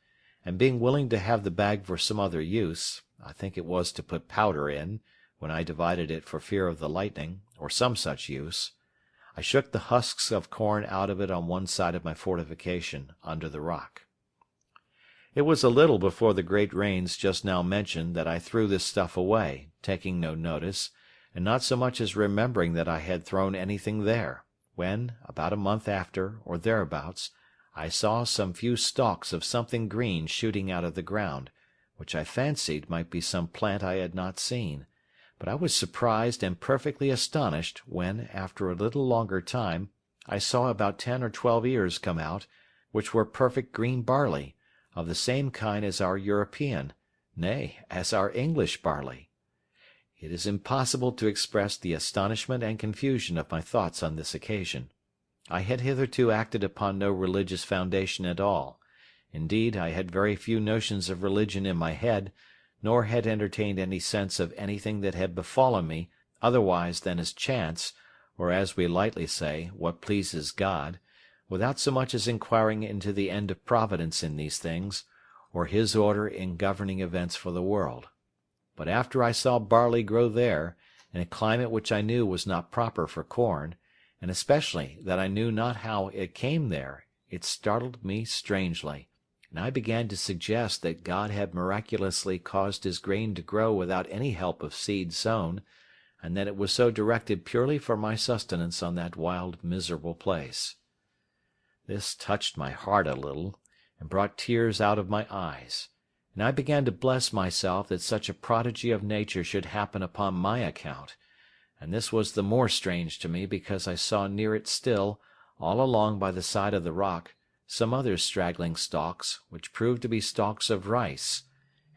and being willing to have the bag for some other use, I think it was to put powder in, when I divided it for fear of the lightning, or some such use, I shook the husks of corn out of it on one side of my fortification, under the rock. It was a little before the great rains just now mentioned that I threw this stuff away, taking no notice, and not so much as remembering that I had thrown anything there, when, about a month after, or thereabouts, I saw some few stalks of something green shooting out of the ground, which I fancied might be some plant I had not seen, But I was surprised and perfectly astonished when, after a little longer time, I saw about 10 or 12 ears come out, which were perfect green barley, of the same kind as our European, nay, as our English barley. It is impossible to express the astonishment and confusion of my thoughts on this occasion. I had hitherto acted upon no religious foundation at all. Indeed, I had very few notions of religion in my head, nor had entertained any sense of anything that had befallen me otherwise than as chance, or, as we lightly say, what pleases God, without so much as inquiring into the end of Providence in these things, or His order in governing events for the world. But after I saw barley grow there, in a climate which I knew was not proper for corn, and especially that I knew not how it came there, it startled me strangely, and I began to suggest that God had miraculously caused His grain to grow without any help of seed sown, and that it was so directed purely for my sustenance on that wild, miserable place. This touched my heart a little, and brought tears out of my eyes, and I began to bless myself that such a prodigy of nature should happen upon my account, and this was the more strange to me because I saw near it still, all along by the side of the rock, some other straggling stalks, which proved to be stalks of rice,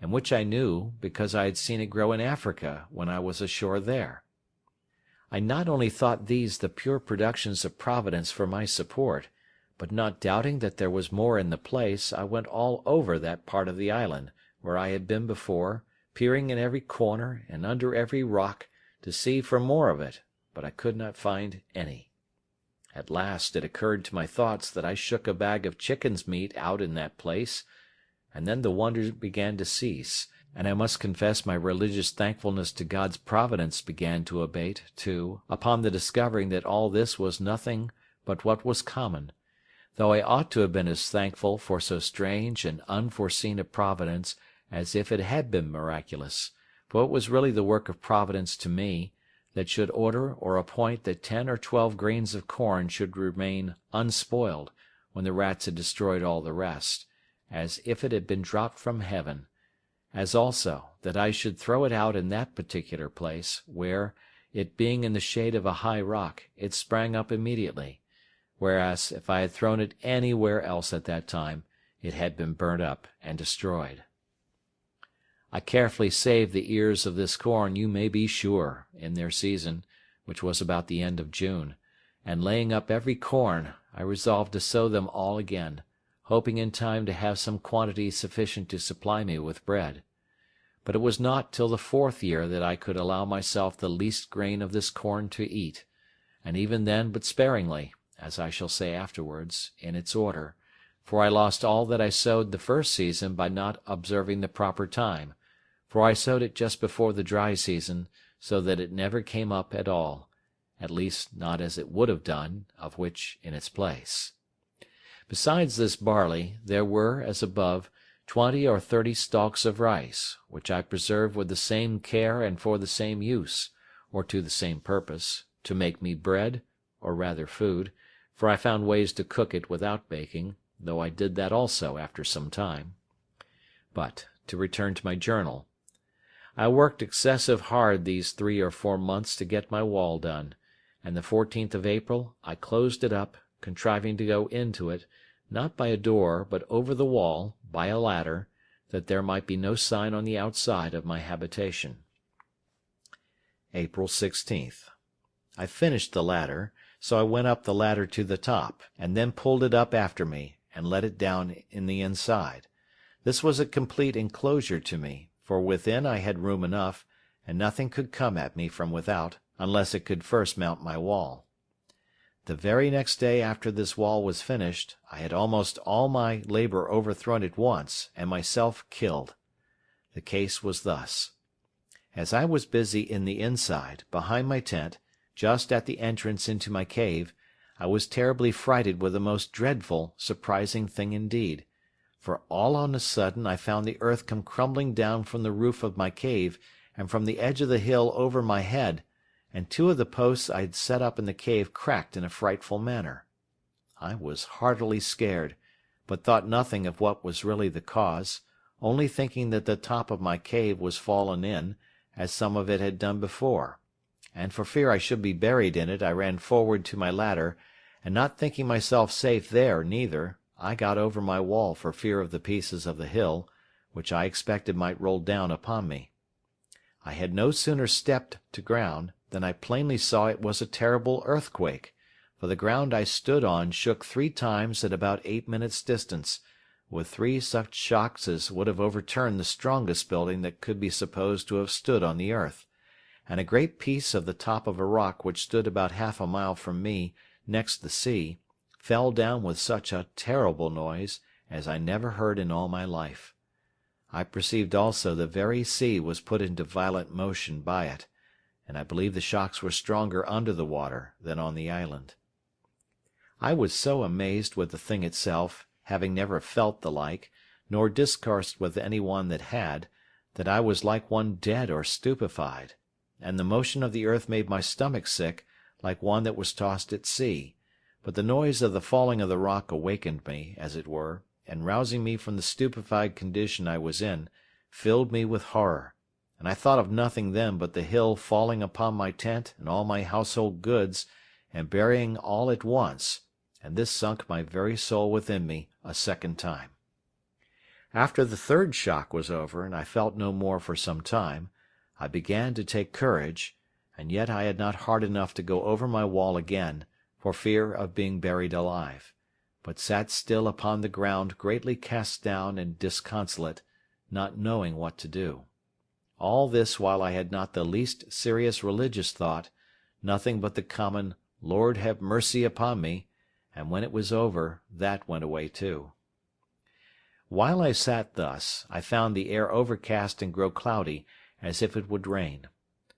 and which I knew, because I had seen it grow in Africa when I was ashore there. I not only thought these the pure productions of Providence for my support, but not doubting that there was more in the place, I went all over that part of the island, where I had been before, peering in every corner and under every rock, to see for more of it, but I could not find any. At last it occurred to my thoughts that I shook a bag of chicken's meat out in that place, and then the wonder began to cease, and I must confess my religious thankfulness to God's providence began to abate, too, upon the discovering that all this was nothing but what was common, though I ought to have been as thankful for so strange and unforeseen a providence as if it had been miraculous, for it was really the work of Providence to me, that should order or appoint that 10 or 12 grains of corn should remain unspoiled when the rats had destroyed all the rest, as if it had been dropped from heaven, as also that I should throw it out in that particular place, where, it being in the shade of a high rock, it sprang up immediately, whereas if I had thrown it anywhere else at that time, it had been burnt up and destroyed. I carefully saved the ears of this corn, you may be sure, in their season, which was about the end of June, and laying up every corn, I resolved to sow them all again, hoping in time to have some quantity sufficient to supply me with bread. But it was not till the 4th year that I could allow myself the least grain of this corn to eat, and even then but sparingly, as I shall say afterwards, in its order, for I lost all that I sowed the first season by not observing the proper time, for I sowed it just before the dry season, so that it never came up at all, at least not as it would have done, of which in its place. Besides this barley, there were, as above, 20 or 30 stalks of rice, which I preserved with the same care and for the same use, or to the same purpose, to make me bread, or rather food, for I found ways to cook it without baking, though I did that also after some time. But to return to my journal. I worked excessive hard these 3 or 4 months to get my wall done, and the 14th of April I closed it up, contriving to go into it, not by a door, but over the wall, by a ladder, that there might be no sign on the outside of my habitation. April 16th. I finished the ladder, so I went up the ladder to the top, and then pulled it up after me, and let it down in the inside. This was a complete enclosure to me, for within I had room enough, and nothing could come at me from without, unless it could first mount my wall. The very next day after this wall was finished, I had almost all my labour overthrown at once, and myself killed. The case was thus. As I was busy in the inside, behind my tent, just at the entrance into my cave, I was terribly frighted with a most dreadful, surprising thing indeed, for all on a sudden I found the earth come crumbling down from the roof of my cave, and from the edge of the hill over my head, and 2 of the posts I had set up in the cave cracked in a frightful manner. I was heartily scared, but thought nothing of what was really the cause, only thinking that the top of my cave was fallen in, as some of it had done before, and for fear I should be buried in it I ran forward to my ladder, and not thinking myself safe there neither, I got over my wall for fear of the pieces of the hill, which I expected might roll down upon me. I had no sooner stepped to ground than I plainly saw it was a terrible earthquake, for the ground I stood on shook 3 times at about 8 minutes' distance, with 3 such shocks as would have overturned the strongest building that could be supposed to have stood on the earth, and a great piece of the top of a rock which stood about half a mile from me next the sea, fell down with such a terrible noise as I never heard in all my life. I perceived also the very sea was put into violent motion by it, and I believe the shocks were stronger under the water than on the island. I was so amazed with the thing itself, having never felt the like, nor discoursed with any one that had, that I was like one dead or stupefied, and the motion of the earth made my stomach sick, like one that was tossed at sea, but the noise of the falling of the rock awakened me, as it were, and rousing me from the stupefied condition I was in, filled me with horror, and I thought of nothing then but the hill falling upon my tent and all my household goods, and burying all at once, and this sunk my very soul within me a second time. After the 3rd shock was over, and I felt no more for some time, I began to take courage, and yet I had not heart enough to go over my wall again, for fear of being buried alive, but sat still upon the ground greatly cast down and disconsolate, not knowing what to do. All this while I had not the least serious religious thought, nothing but the common "Lord have mercy upon me," and when it was over, that went away too. While I sat thus, I found the air overcast and grow cloudy, as if it would rain.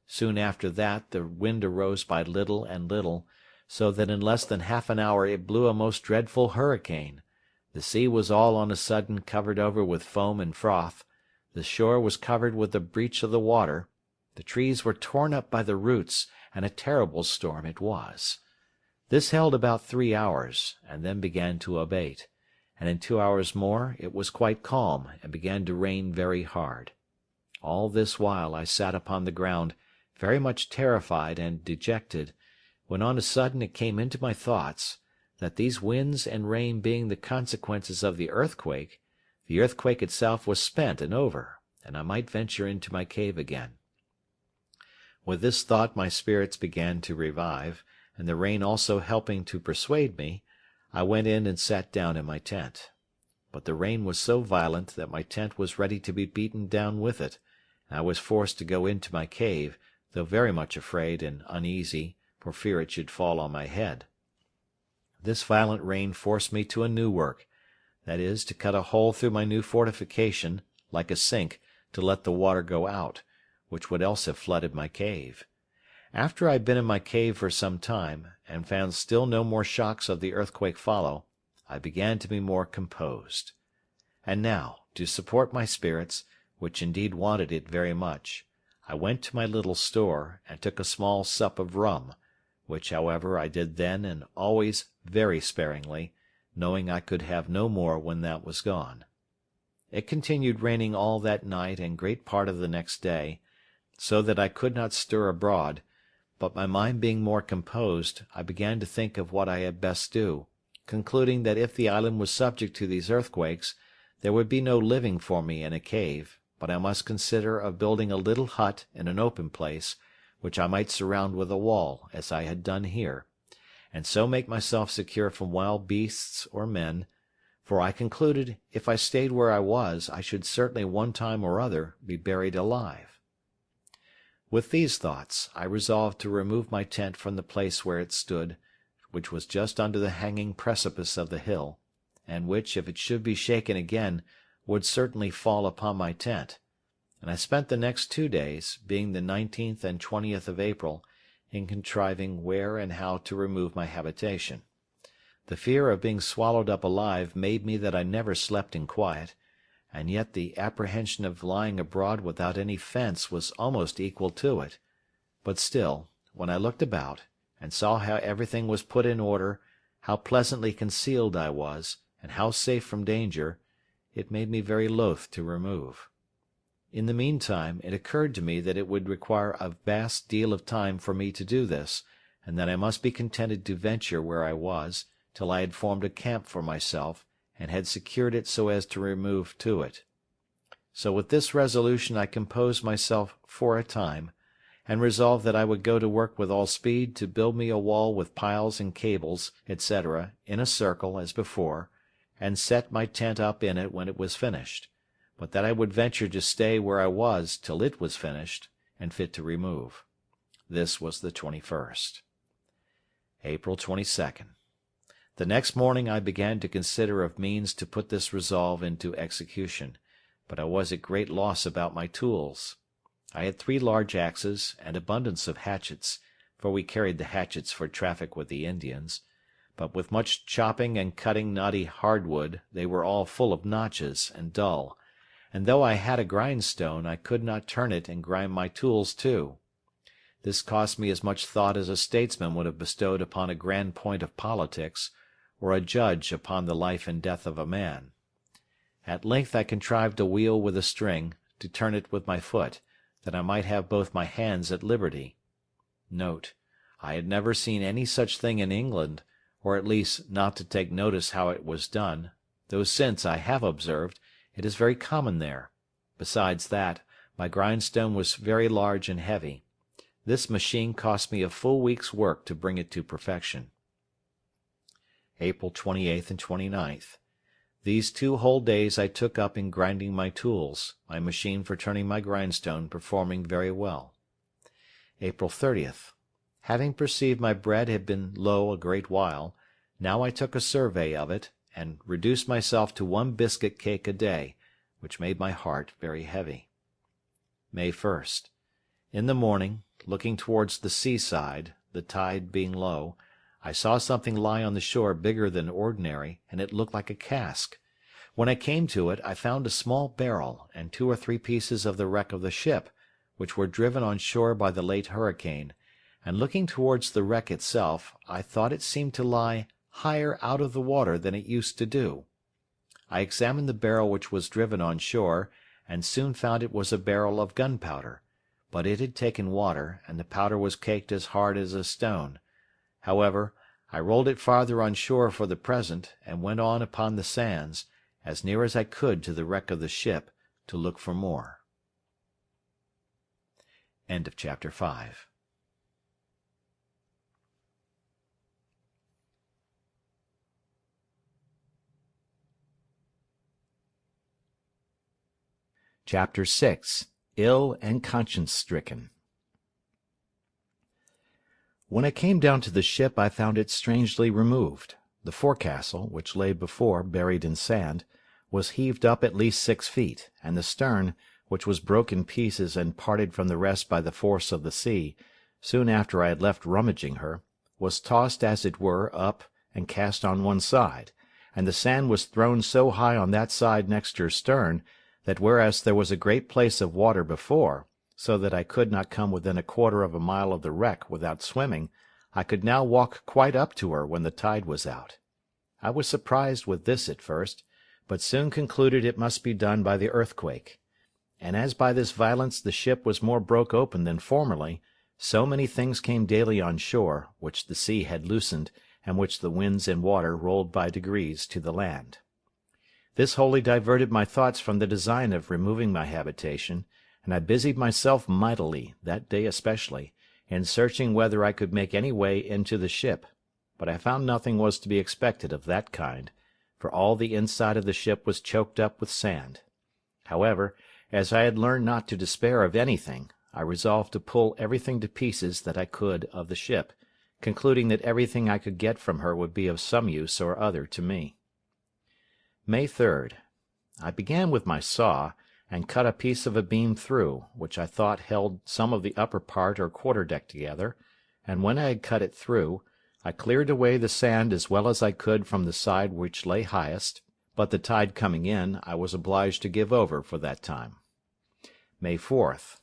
Soon after that the wind arose by little and little, so that in less than half an hour it blew a most dreadful hurricane. The sea was all on a sudden covered over with foam and froth, the shore was covered with the breach of the water, the trees were torn up by the roots, and a terrible storm it was. This held about 3 hours, and then began to abate, and in 2 hours more it was quite calm, and began to rain very hard. All this while I sat upon the ground, very much terrified and dejected, when on a sudden it came into my thoughts, that these winds and rain being the consequences of the earthquake itself was spent and over, and I might venture into my cave again. With this thought my spirits began to revive, and the rain also helping to persuade me, I went in and sat down in my tent. But the rain was so violent that my tent was ready to be beaten down with it, and I was forced to go into my cave, though very much afraid and uneasy, for fear it should fall on my head. This violent rain forced me to a new work, that is, to cut a hole through my new fortification, like a sink, to let the water go out, which would else have flooded my cave. After I had been in my cave for some time, and found still no more shocks of the earthquake follow, I began to be more composed. And now, to support my spirits, which indeed wanted it very much, I went to my little store, and took a small sup of rum, which, however, I did then and always very sparingly, knowing I could have no more when that was gone. It continued raining all that night and great part of the next day, so that I could not stir abroad, but my mind being more composed, I began to think of what I had best do, concluding that if the island was subject to these earthquakes, there would be no living for me in a cave, but I must consider of building a little hut in an open place, which I might surround with a wall, as I had done here, and so make myself secure from wild beasts or men, for I concluded if I stayed where I was, I should certainly one time or other be buried alive. With these thoughts, I resolved to remove my tent from the place where it stood, which was just under the hanging precipice of the hill, and which, if it should be shaken again, would certainly fall upon my tent, and I spent the next 2 days, being the 19th and 20th of April, in contriving where and how to remove my habitation. The fear of being swallowed up alive made me that I never slept in quiet, and yet the apprehension of lying abroad without any fence was almost equal to it; but still, when I looked about, and saw how everything was put in order, how pleasantly concealed I was, and how safe from danger, it made me very loath to remove. In the meantime, it occurred to me that it would require a vast deal of time for me to do this, and that I must be contented to venture where I was, till I had formed a camp for myself, and had secured it so as to remove to it. So with this resolution I composed myself for a time, and resolved that I would go to work with all speed to build me a wall with piles and cables, etc., in a circle, as before, and set my tent up in it when it was finished, but that I would venture to stay where I was till it was finished, and fit to remove. This was the 21st. April 22nd. The next morning I began to consider of means to put this resolve into execution, but I was at great loss about my tools. I had 3 large axes, and abundance of hatchets, for we carried the hatchets for traffic with the Indians, but with much chopping and cutting knotty hardwood they were all full of notches and dull, and though I had a grindstone I could not turn it and grind my tools too. This cost me as much thought as a statesman would have bestowed upon a grand point of politics, or a judge upon the life and death of a man. At length I contrived a wheel with a string, to turn it with my foot, that I might have both my hands at liberty. Note: I had never seen any such thing in England, or at least not to take notice how it was done, though since I have observed, it is very common there. Besides that, my grindstone was very large and heavy. This machine cost me a full week's work to bring it to perfection. April 28th and 29th. These 2 whole days I took up in grinding my tools, my machine for turning my grindstone performing very well. April 30th. Having perceived my bread had been low a great while, now I took a survey of it, and reduced myself to 1 biscuit cake a day, which made my heart very heavy. May 1st. In the morning, looking towards the seaside, the tide being low, I saw something lie on the shore bigger than ordinary, and it looked like a cask. When I came to it, I found a small barrel, and 2 or 3 pieces of the wreck of the ship, which were driven on shore by the late hurricane, and looking towards the wreck itself, I thought it seemed to lie higher out of the water than it used to do. I examined the barrel which was driven on shore, and soon found it was a barrel of gunpowder, but it had taken water, and the powder was caked as hard as a stone. However, I rolled it farther on shore for the present, and went on upon the sands, as near as I could to the wreck of the ship, to look for more. End of chapter 5. Chapter 6. Ill and conscience-stricken. When I came down to the ship I found it strangely removed. The forecastle, which lay before buried in sand, was heaved up at least 6 feet, and the stern, which was broke in pieces and parted from the rest by the force of the sea, soon after I had left rummaging her, was tossed as it were up and cast on one side, and the sand was thrown so high on that side next her stern, that whereas there was a great place of water before, so that I could not come within 1/4 of a mile of the wreck without swimming, I could now walk quite up to her when the tide was out. I was surprised with this at first, but soon concluded it must be done by the earthquake. And as by this violence the ship was more broke open than formerly, so many things came daily on shore, which the sea had loosened, and which the winds and water rolled by degrees to the land. This wholly diverted my thoughts from the design of removing my habitation, and I busied myself mightily, that day especially, in searching whether I could make any way into the ship, but I found nothing was to be expected of that kind, for all the inside of the ship was choked up with sand. However, as I had learned not to despair of anything, I resolved to pull everything to pieces that I could of the ship, concluding that everything I could get from her would be of some use or other to me. May 3rd. I began with my saw, and cut a piece of a beam through, which I thought held some of the upper part or quarter-deck together, and when I had cut it through, I cleared away the sand as well as I could from the side which lay highest, but the tide coming in, I was obliged to give over for that time. May 4th.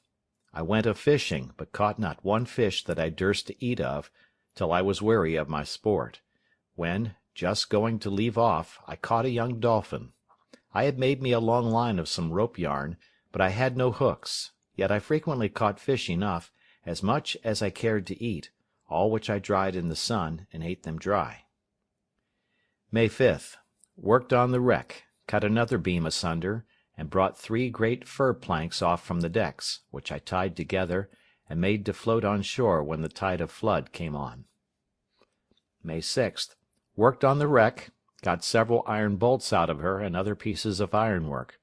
I went a-fishing, but caught not one fish that I durst to eat of, till I was weary of my sport, when, just going to leave off, I caught a young dolphin. I had made me a long line of some rope yarn, but I had no hooks, yet I frequently caught fish enough, as much as I cared to eat, all which I dried in the sun, and ate them dry. May 5th. Worked on the wreck, cut another beam asunder, and brought 3 great fir planks off from the decks, which I tied together, and made to float on shore when the tide of flood came on. May 6th. Worked on the wreck, got several iron bolts out of her and other pieces of ironwork.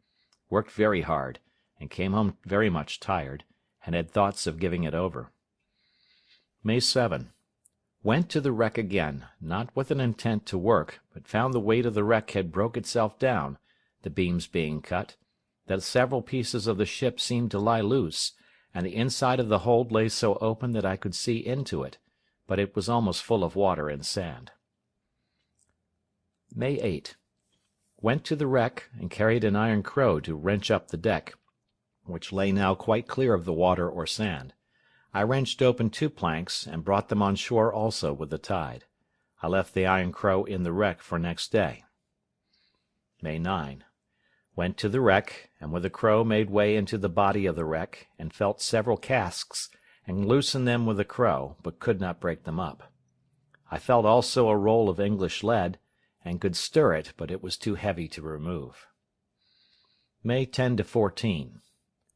Worked very hard, and came home very much tired, and had thoughts of giving it over. May 7. Went to the wreck again, not with an intent to work, but found the weight of the wreck had broke itself down, the beams being cut, that several pieces of the ship seemed to lie loose, and the inside of the hold lay so open that I could see into it, but it was almost full of water and sand. May 8. Went to the wreck, and carried an iron crow to wrench up the deck, which lay now quite clear of the water or sand. I wrenched open 2 planks, and brought them on shore also with the tide. I left the iron crow in the wreck for next day. May 9. Went to the wreck, and with the crow made way into the body of the wreck, and felt several casks, and loosened them with the crow, but could not break them up. I felt also a roll of English lead, and could stir it, but it was too heavy to remove. May 10 to 14.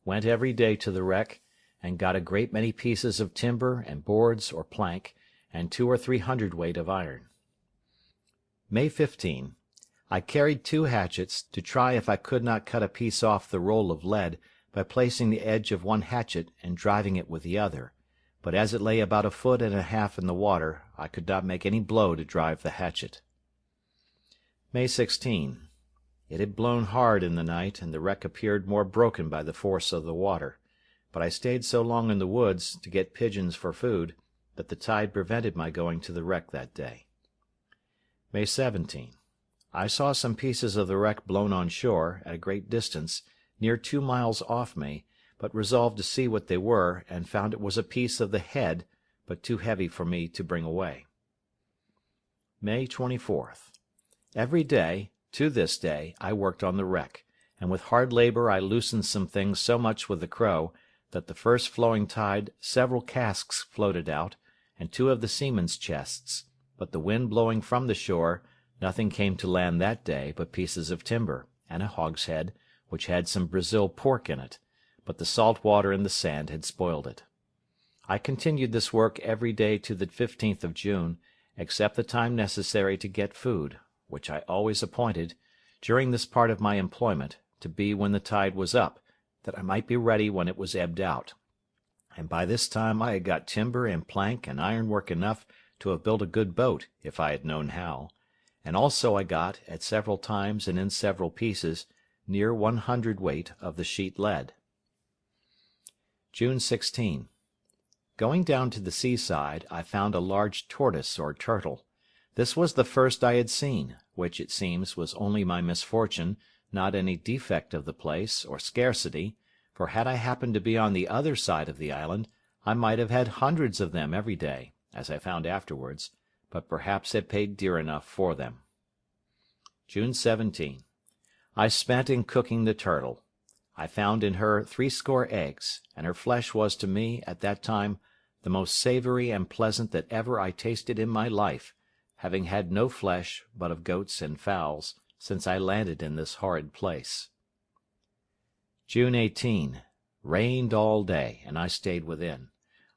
Went every day to the wreck, and got a great many pieces of timber and boards or plank, and 200 or 300 hundredweight of iron. May 15. I carried 2 hatchets, to try if I could not cut a piece off the roll of lead by placing the edge of one hatchet and driving it with the other, but as it lay about 1.5 feet in the water, I could not make any blow to drive the hatchet. May 16. It had blown hard in the night, and the wreck appeared more broken by the force of the water, but I stayed so long in the woods, to get pigeons for food, that the tide prevented my going to the wreck that day. May 17. I saw some pieces of the wreck blown on shore, at a great distance, near 2 miles off me, but resolved to see what they were, and found it was a piece of the head, but too heavy for me to bring away. May 24th. Every day, to this day, I worked on the wreck, and with hard labor I loosened some things so much with the crow, that the first flowing tide several casks floated out, and 2 of the seamen's chests, but the wind blowing from the shore, nothing came to land that day but pieces of timber, and a hogshead, which had some Brazil pork in it, but the salt water and the sand had spoiled it. I continued this work every day to the 15th of June, except the time necessary to get food, which I always appointed, during this part of my employment, to be when the tide was up, that I might be ready when it was ebbed out. And by this time I had got timber and plank and ironwork enough to have built a good boat, if I had known how, and also I got, at several times and in several pieces, near 100 hundredweight of the sheet lead. June 16. Going down to the seaside, I found a large tortoise or turtle. This was the first I had seen, which, it seems, was only my misfortune, not any defect of the place, or scarcity, for had I happened to be on the other side of the island, I might have had hundreds of them every day, as I found afterwards, but perhaps had paid dear enough for them. June 17. I spent in cooking the turtle. I found in her 80 eggs, and her flesh was to me, at that time, the most savory and pleasant that ever I tasted in my life, having had no flesh but of goats and fowls, since I landed in this horrid place. June 18. Rained all day, and I stayed within.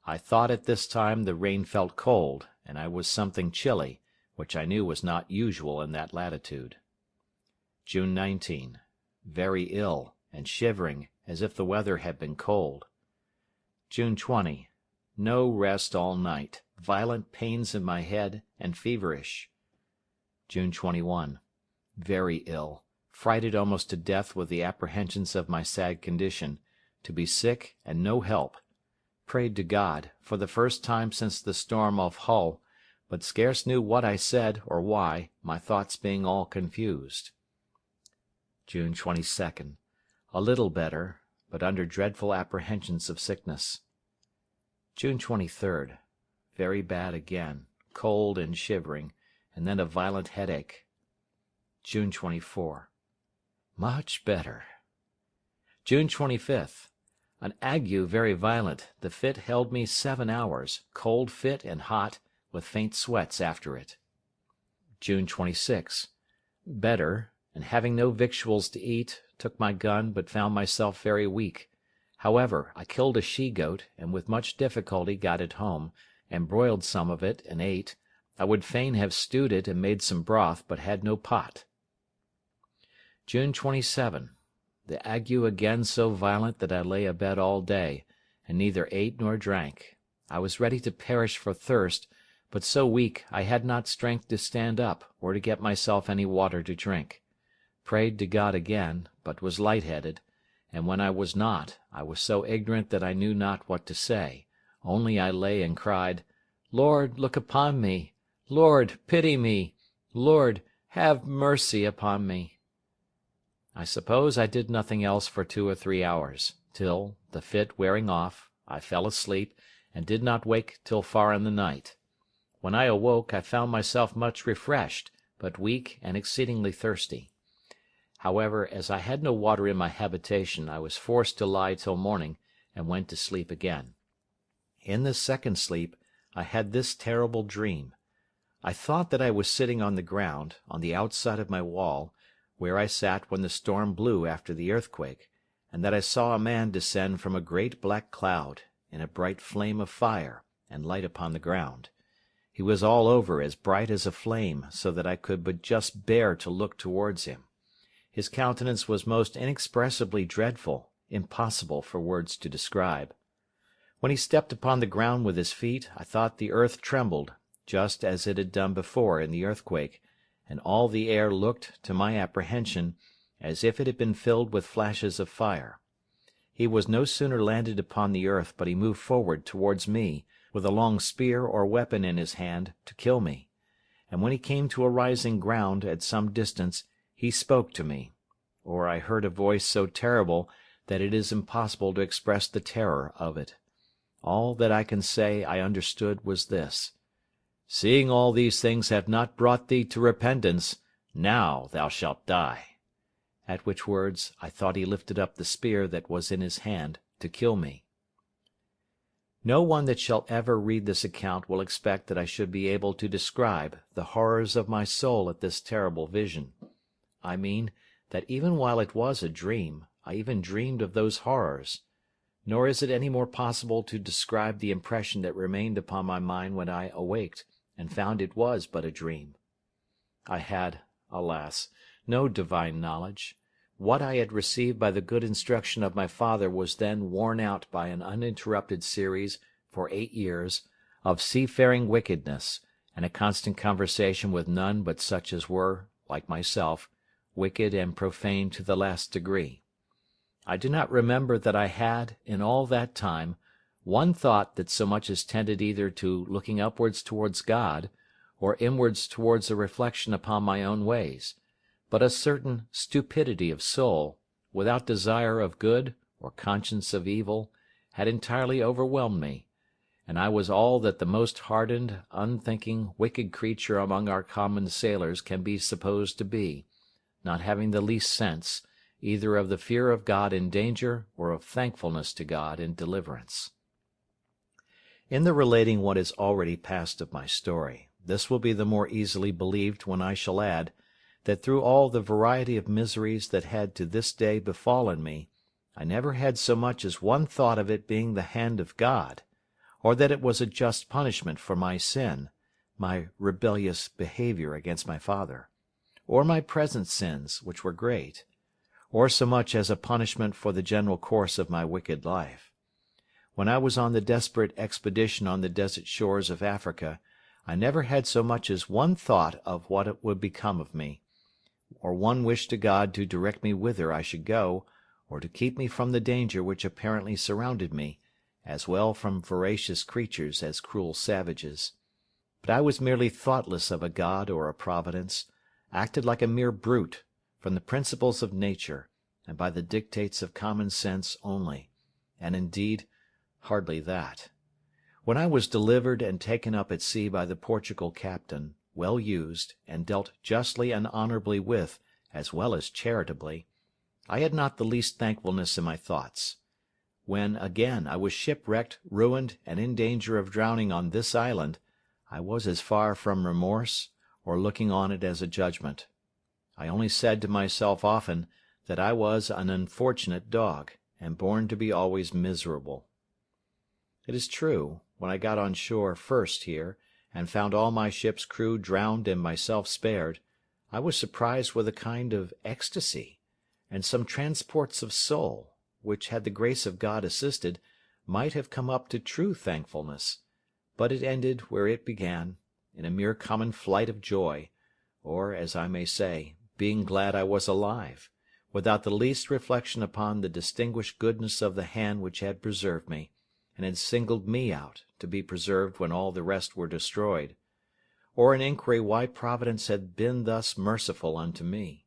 I thought at this time the rain felt cold, and I was something chilly, which I knew was not usual in that latitude. June 19. Very ill, and shivering, as if the weather had been cold. June 20. No rest all night, violent pains in my head, and feverish. June 21. Very ill, frighted almost to death with the apprehensions of my sad condition, to be sick and no help. Prayed to God, for the first time since the storm off Hull, but scarce knew what I said or why, my thoughts being all confused. June 22. A little better, but under dreadful apprehensions of sickness. June 23. Very bad again, cold and shivering, and then a violent headache. June 24. Much better. June 25th. An ague very violent. The fit held me 7 hours, cold fit and hot, with faint sweats after it. June 26th. Better, and having no victuals to eat, took my gun, but found myself very weak. However, I killed a she-goat, and with much difficulty got it home, and broiled some of it, and ate. I would fain have stewed it and made some broth, but had no pot. June 27. The ague again so violent that I lay abed all day, and neither ate nor drank. I was ready to perish for thirst, but so weak I had not strength to stand up, or to get myself any water to drink. Prayed to God again, but was light-headed, and when I was not, I was so ignorant that I knew not what to say, only I lay and cried, Lord, look upon me! Lord, pity me! Lord, have mercy upon me! I suppose I did nothing else for 2 or 3 hours, till, the fit wearing off, I fell asleep, and did not wake till far in the night. When I awoke, I found myself much refreshed, but weak and exceedingly thirsty. However, as I had no water in my habitation, I was forced to lie till morning, and went to sleep again. In this second sleep, I had this terrible dream. I thought that I was sitting on the ground, on the outside of my wall, where I sat when the storm blew after the earthquake, and that I saw a man descend from a great black cloud, in a bright flame of fire, and light upon the ground. He was all over as bright as a flame, so that I could but just bear to look towards him. His countenance was most inexpressibly dreadful, impossible for words to describe. When he stepped upon the ground with his feet, I thought the earth trembled, just as it had done before in the earthquake, and all the air looked, to my apprehension, as if it had been filled with flashes of fire. He was no sooner landed upon the earth but he moved forward towards me, with a long spear or weapon in his hand, to kill me. And when he came to a rising ground at some distance, he spoke to me, or I heard a voice so terrible that it is impossible to express the terror of it. All that I can say I understood was this: Seeing all these things have not brought thee to repentance, now thou shalt die. At which words I thought he lifted up the spear that was in his hand to kill me. No one that shall ever read this account will expect that I should be able to describe the horrors of my soul at this terrible vision. I mean, that even while it was a dream, I even dreamed of those horrors. Nor is it any more possible to describe the impression that remained upon my mind when I awaked, and found it was but a dream. I had, alas, no divine knowledge. What I had received by the good instruction of my father was then worn out by an uninterrupted series, for 8 years, of seafaring wickedness, and a constant conversation with none but such as were, like myself, wicked and profane to the last degree. I do not remember that I had, in all that time, one thought that so much as tended either to looking upwards towards God, or inwards towards a reflection upon my own ways, but a certain stupidity of soul, without desire of good or conscience of evil, had entirely overwhelmed me, and I was all that the most hardened, unthinking, wicked creature among our common sailors can be supposed to be, not having the least sense, either of the fear of God in danger, or of thankfulness to God in deliverance. In the relating what is already past of my story, this will be the more easily believed when I shall add, that through all the variety of miseries that had to this day befallen me, I never had so much as one thought of it being the hand of God, or that it was a just punishment for my sin, my rebellious behaviour against my father, or my present sins, which were great, or so much as a punishment for the general course of my wicked life. When I was on the desperate expedition on the desert shores of Africa, I never had so much as one thought of what it would become of me, or one wish to God to direct me whither I should go, or to keep me from the danger which apparently surrounded me, as well from voracious creatures as cruel savages. But I was merely thoughtless of a God or a Providence, acted like a mere brute, from the principles of nature, and by the dictates of common sense only, and indeed hardly that. When I was delivered and taken up at sea by the Portugal captain, well used, and dealt justly and honourably with, as well as charitably, I had not the least thankfulness in my thoughts. When, again, I was shipwrecked, ruined, and in danger of drowning on this island, I was as far from remorse, or looking on it as a judgment. I only said to myself often that I was an unfortunate dog, and born to be always miserable. It is true, when I got on shore first here, and found all my ship's crew drowned and myself spared, I was surprised with a kind of ecstasy, and some transports of soul, which, had the grace of God assisted, might have come up to true thankfulness; but it ended where it began, in a mere common flight of joy, or, as I may say, being glad I was alive, without the least reflection upon the distinguished goodness of the hand which had preserved me, and had singled me out to be preserved when all the rest were destroyed, or an inquiry why Providence had been thus merciful unto me.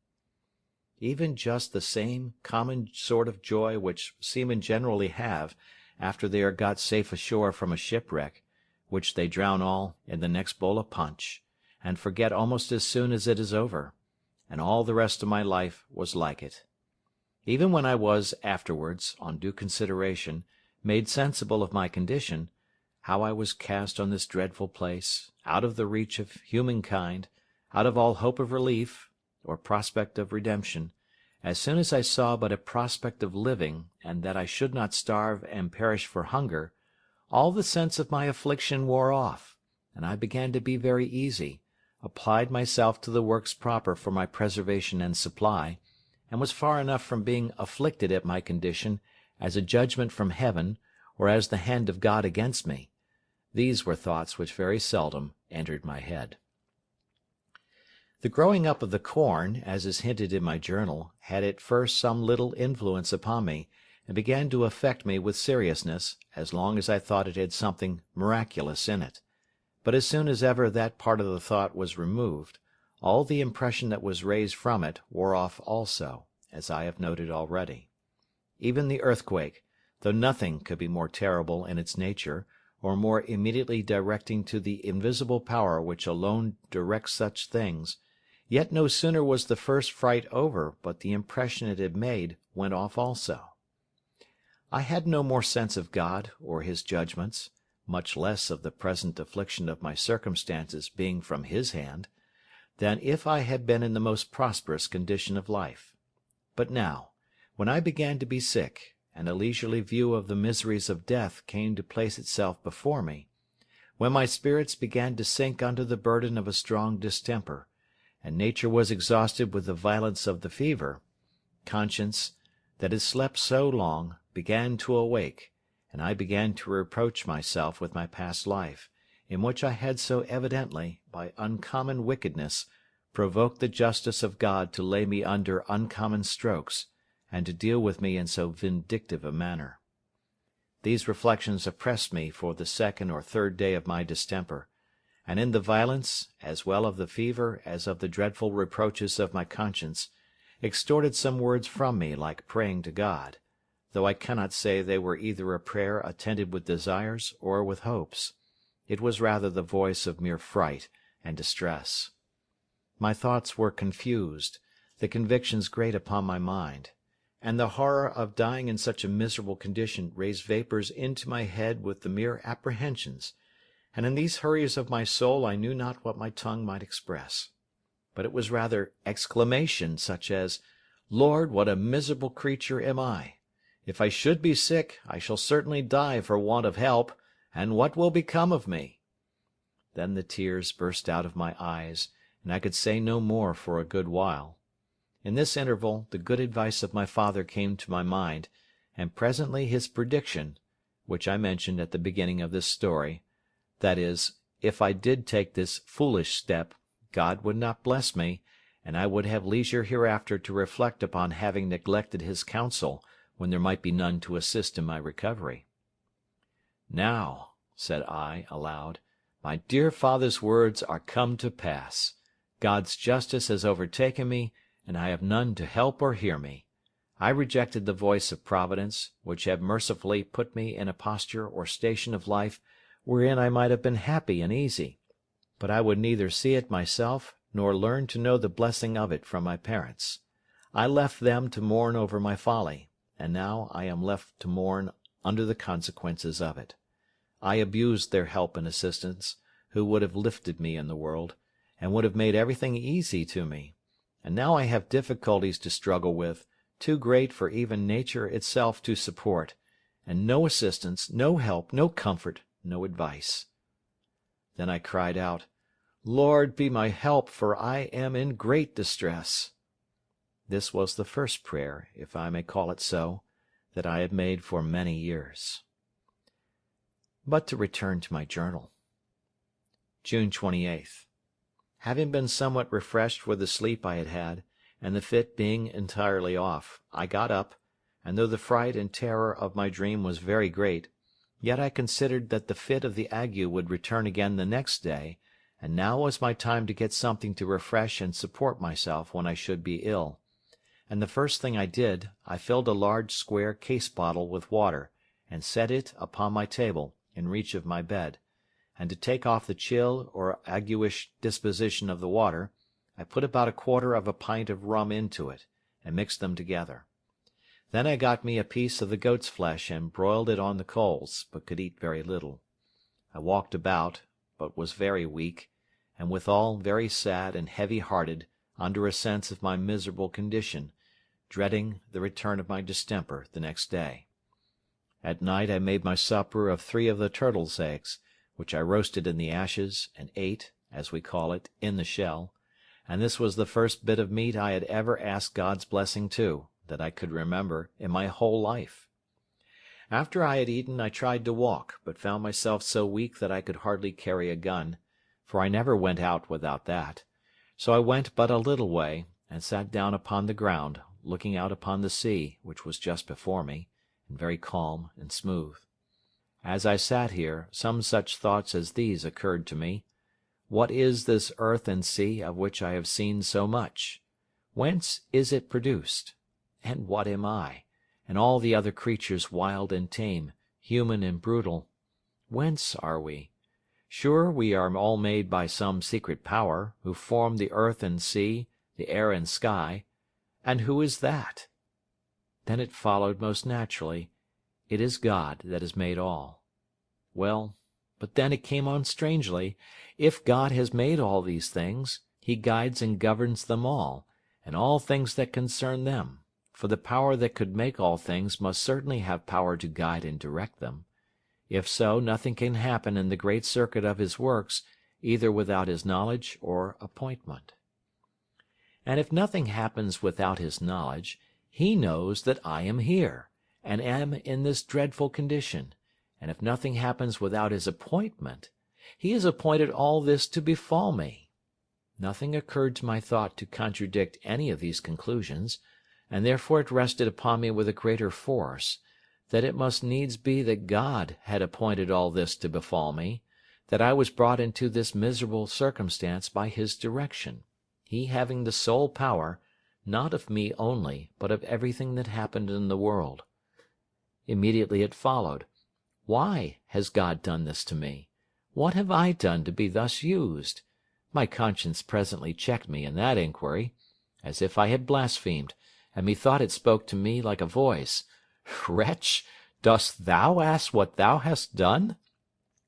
Even just the same common sort of joy which seamen generally have after they are got safe ashore from a shipwreck, which they drown all in the next bowl of punch, and forget almost as soon as it is over, and all the rest of my life was like it. Even when I was afterwards, on due consideration, made sensible of my condition, how I was cast on this dreadful place, out of the reach of humankind, out of all hope of relief, or prospect of redemption, as soon as I saw but a prospect of living, and that I should not starve and perish for hunger, all the sense of my affliction wore off, and I began to be very easy, applied myself to the works proper for my preservation and supply, and was far enough from being afflicted at my condition as a judgment from heaven, or as the hand of God against me. These were thoughts which very seldom entered my head. The growing up of the corn, as is hinted in my journal, had at first some little influence upon me, and began to affect me with seriousness, as long as I thought it had something miraculous in it; but as soon as ever that part of the thought was removed, all the impression that was raised from it wore off also, as I have noted already. Even the earthquake, though nothing could be more terrible in its nature, or more immediately directing to the invisible power which alone directs such things, yet no sooner was the first fright over but the impression it had made went off also. I had no more sense of God or his judgments, much less of the present affliction of my circumstances being from his hand, than if I had been in the most prosperous condition of life. But now, when I began to be sick, and a leisurely view of the miseries of death came to place itself before me, when my spirits began to sink under the burden of a strong distemper, and nature was exhausted with the violence of the fever, conscience, that had slept so long, began to awake, and I began to reproach myself with my past life, in which I had so evidently, by uncommon wickedness, provoked the justice of God to lay me under uncommon strokes, and to deal with me in so vindictive a manner. These reflections oppressed me for the second or third day of my distemper, and in the violence, as well of the fever as of the dreadful reproaches of my conscience, extorted some words from me like praying to God, though I cannot say they were either a prayer attended with desires or with hopes. It was rather the voice of mere fright and distress. My thoughts were confused, the convictions great upon my mind, and the horror of dying in such a miserable condition raised vapours into my head with the mere apprehensions, and in these hurries of my soul I knew not what my tongue might express. But it was rather exclamation, such as, "Lord, what a miserable creature am I! If I should be sick, I shall certainly die for want of help, and what will become of me?" Then the tears burst out of my eyes, and I could say no more for a good while. In this interval the good advice of my father came to my mind, and presently his prediction, which I mentioned at the beginning of this story, that is, if I did take this foolish step, God would not bless me, and I would have leisure hereafter to reflect upon having neglected his counsel when there might be none to assist in my recovery. "Now," said I, aloud, "my dear father's words are come to pass. God's justice has overtaken me, and I have none to help or hear me. I rejected the voice of Providence, which had mercifully put me in a posture or station of life wherein I might have been happy and easy, but I would neither see it myself nor learn to know the blessing of it from my parents. I left them to mourn over my folly, and now I am left to mourn under the consequences of it. I abused their help and assistance, who would have lifted me in the world, and would have made everything easy to me, and now I have difficulties to struggle with, too great for even nature itself to support, and no assistance, no help, no comfort, no advice. Then I cried out, "Lord, be my help, for I am in great distress." This was the first prayer, if I may call it so, that I had made for many years. But to return to my journal. June 28th. Having been somewhat refreshed with the sleep I had had, and the fit being entirely off, I got up, and though the fright and terror of my dream was very great, yet I considered that the fit of the ague would return again the next day, and now was my time to get something to refresh and support myself when I should be ill. And the first thing I did, I filled a large square case bottle with water, and set it upon my table, in reach of my bed, and to take off the chill or aguish disposition of the water, I put about 1/4 of a pint of rum into it, and mixed them together. Then I got me a piece of the goat's flesh and broiled it on the coals, but could eat very little. I walked about, but was very weak, and withal very sad and heavy-hearted under a sense of my miserable condition, dreading the return of my distemper the next day. At night I made my supper of 3 of the turtle's eggs, which I roasted in the ashes, and ate, as we call it, in the shell, and this was the first bit of meat I had ever asked God's blessing to, that I could remember, in my whole life. After I had eaten I tried to walk, but found myself so weak that I could hardly carry a gun, for I never went out without that, so I went but a little way, and sat down upon the ground, looking out upon the sea, which was just before me, and very calm and smooth. As I sat here, some such thoughts as these occurred to me. What is this earth and sea of which I have seen so much? Whence is it produced? And what am I, and all the other creatures wild and tame, human and brutal? Whence are we? Sure we are all made by some secret power, who formed the earth and sea, the air and sky. And who is that? Then it followed most naturally, it is God that has made all. Well, but then it came on strangely, if God has made all these things, he guides and governs them all, and all things that concern them, for the power that could make all things must certainly have power to guide and direct them. If so, nothing can happen in the great circuit of his works, either without his knowledge or appointment. And if nothing happens without his knowledge, he knows that I am here, and am in this dreadful condition, and if nothing happens without his appointment, he has appointed all this to befall me. Nothing occurred to my thought to contradict any of these conclusions, and therefore it rested upon me with a greater force, that it must needs be that God had appointed all this to befall me, that I was brought into this miserable circumstance by his direction, he having the sole power, not of me only, but of everything that happened in the world. Immediately it followed, why has God done this to me? What have I done to be thus used? My conscience presently checked me in that inquiry, as if I had blasphemed, and methought it spoke to me like a voice. Wretch, dost thou ask what thou hast done?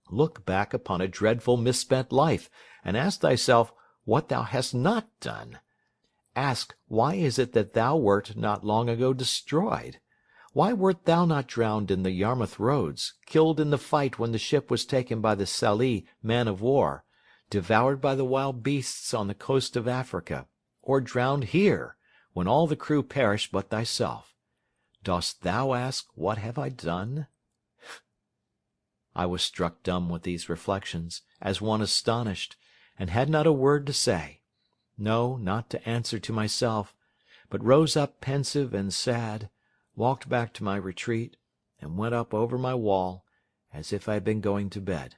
Look back upon a dreadful misspent life, and ask thyself what thou hast not done. Ask, why is it that thou wert not long ago destroyed? Why wert thou not drowned in the Yarmouth Roads, killed in the fight when the ship was taken by the Sallee man-of-war, devoured by the wild beasts on the coast of Africa, or drowned here, when all the crew perished but thyself? Dost thou ask, what have I done? I was struck dumb with these reflections, as one astonished, and had not a word to say, no, not to answer to myself, but rose up pensive and sad, walked back to my retreat, and went up over my wall, as if I had been going to bed.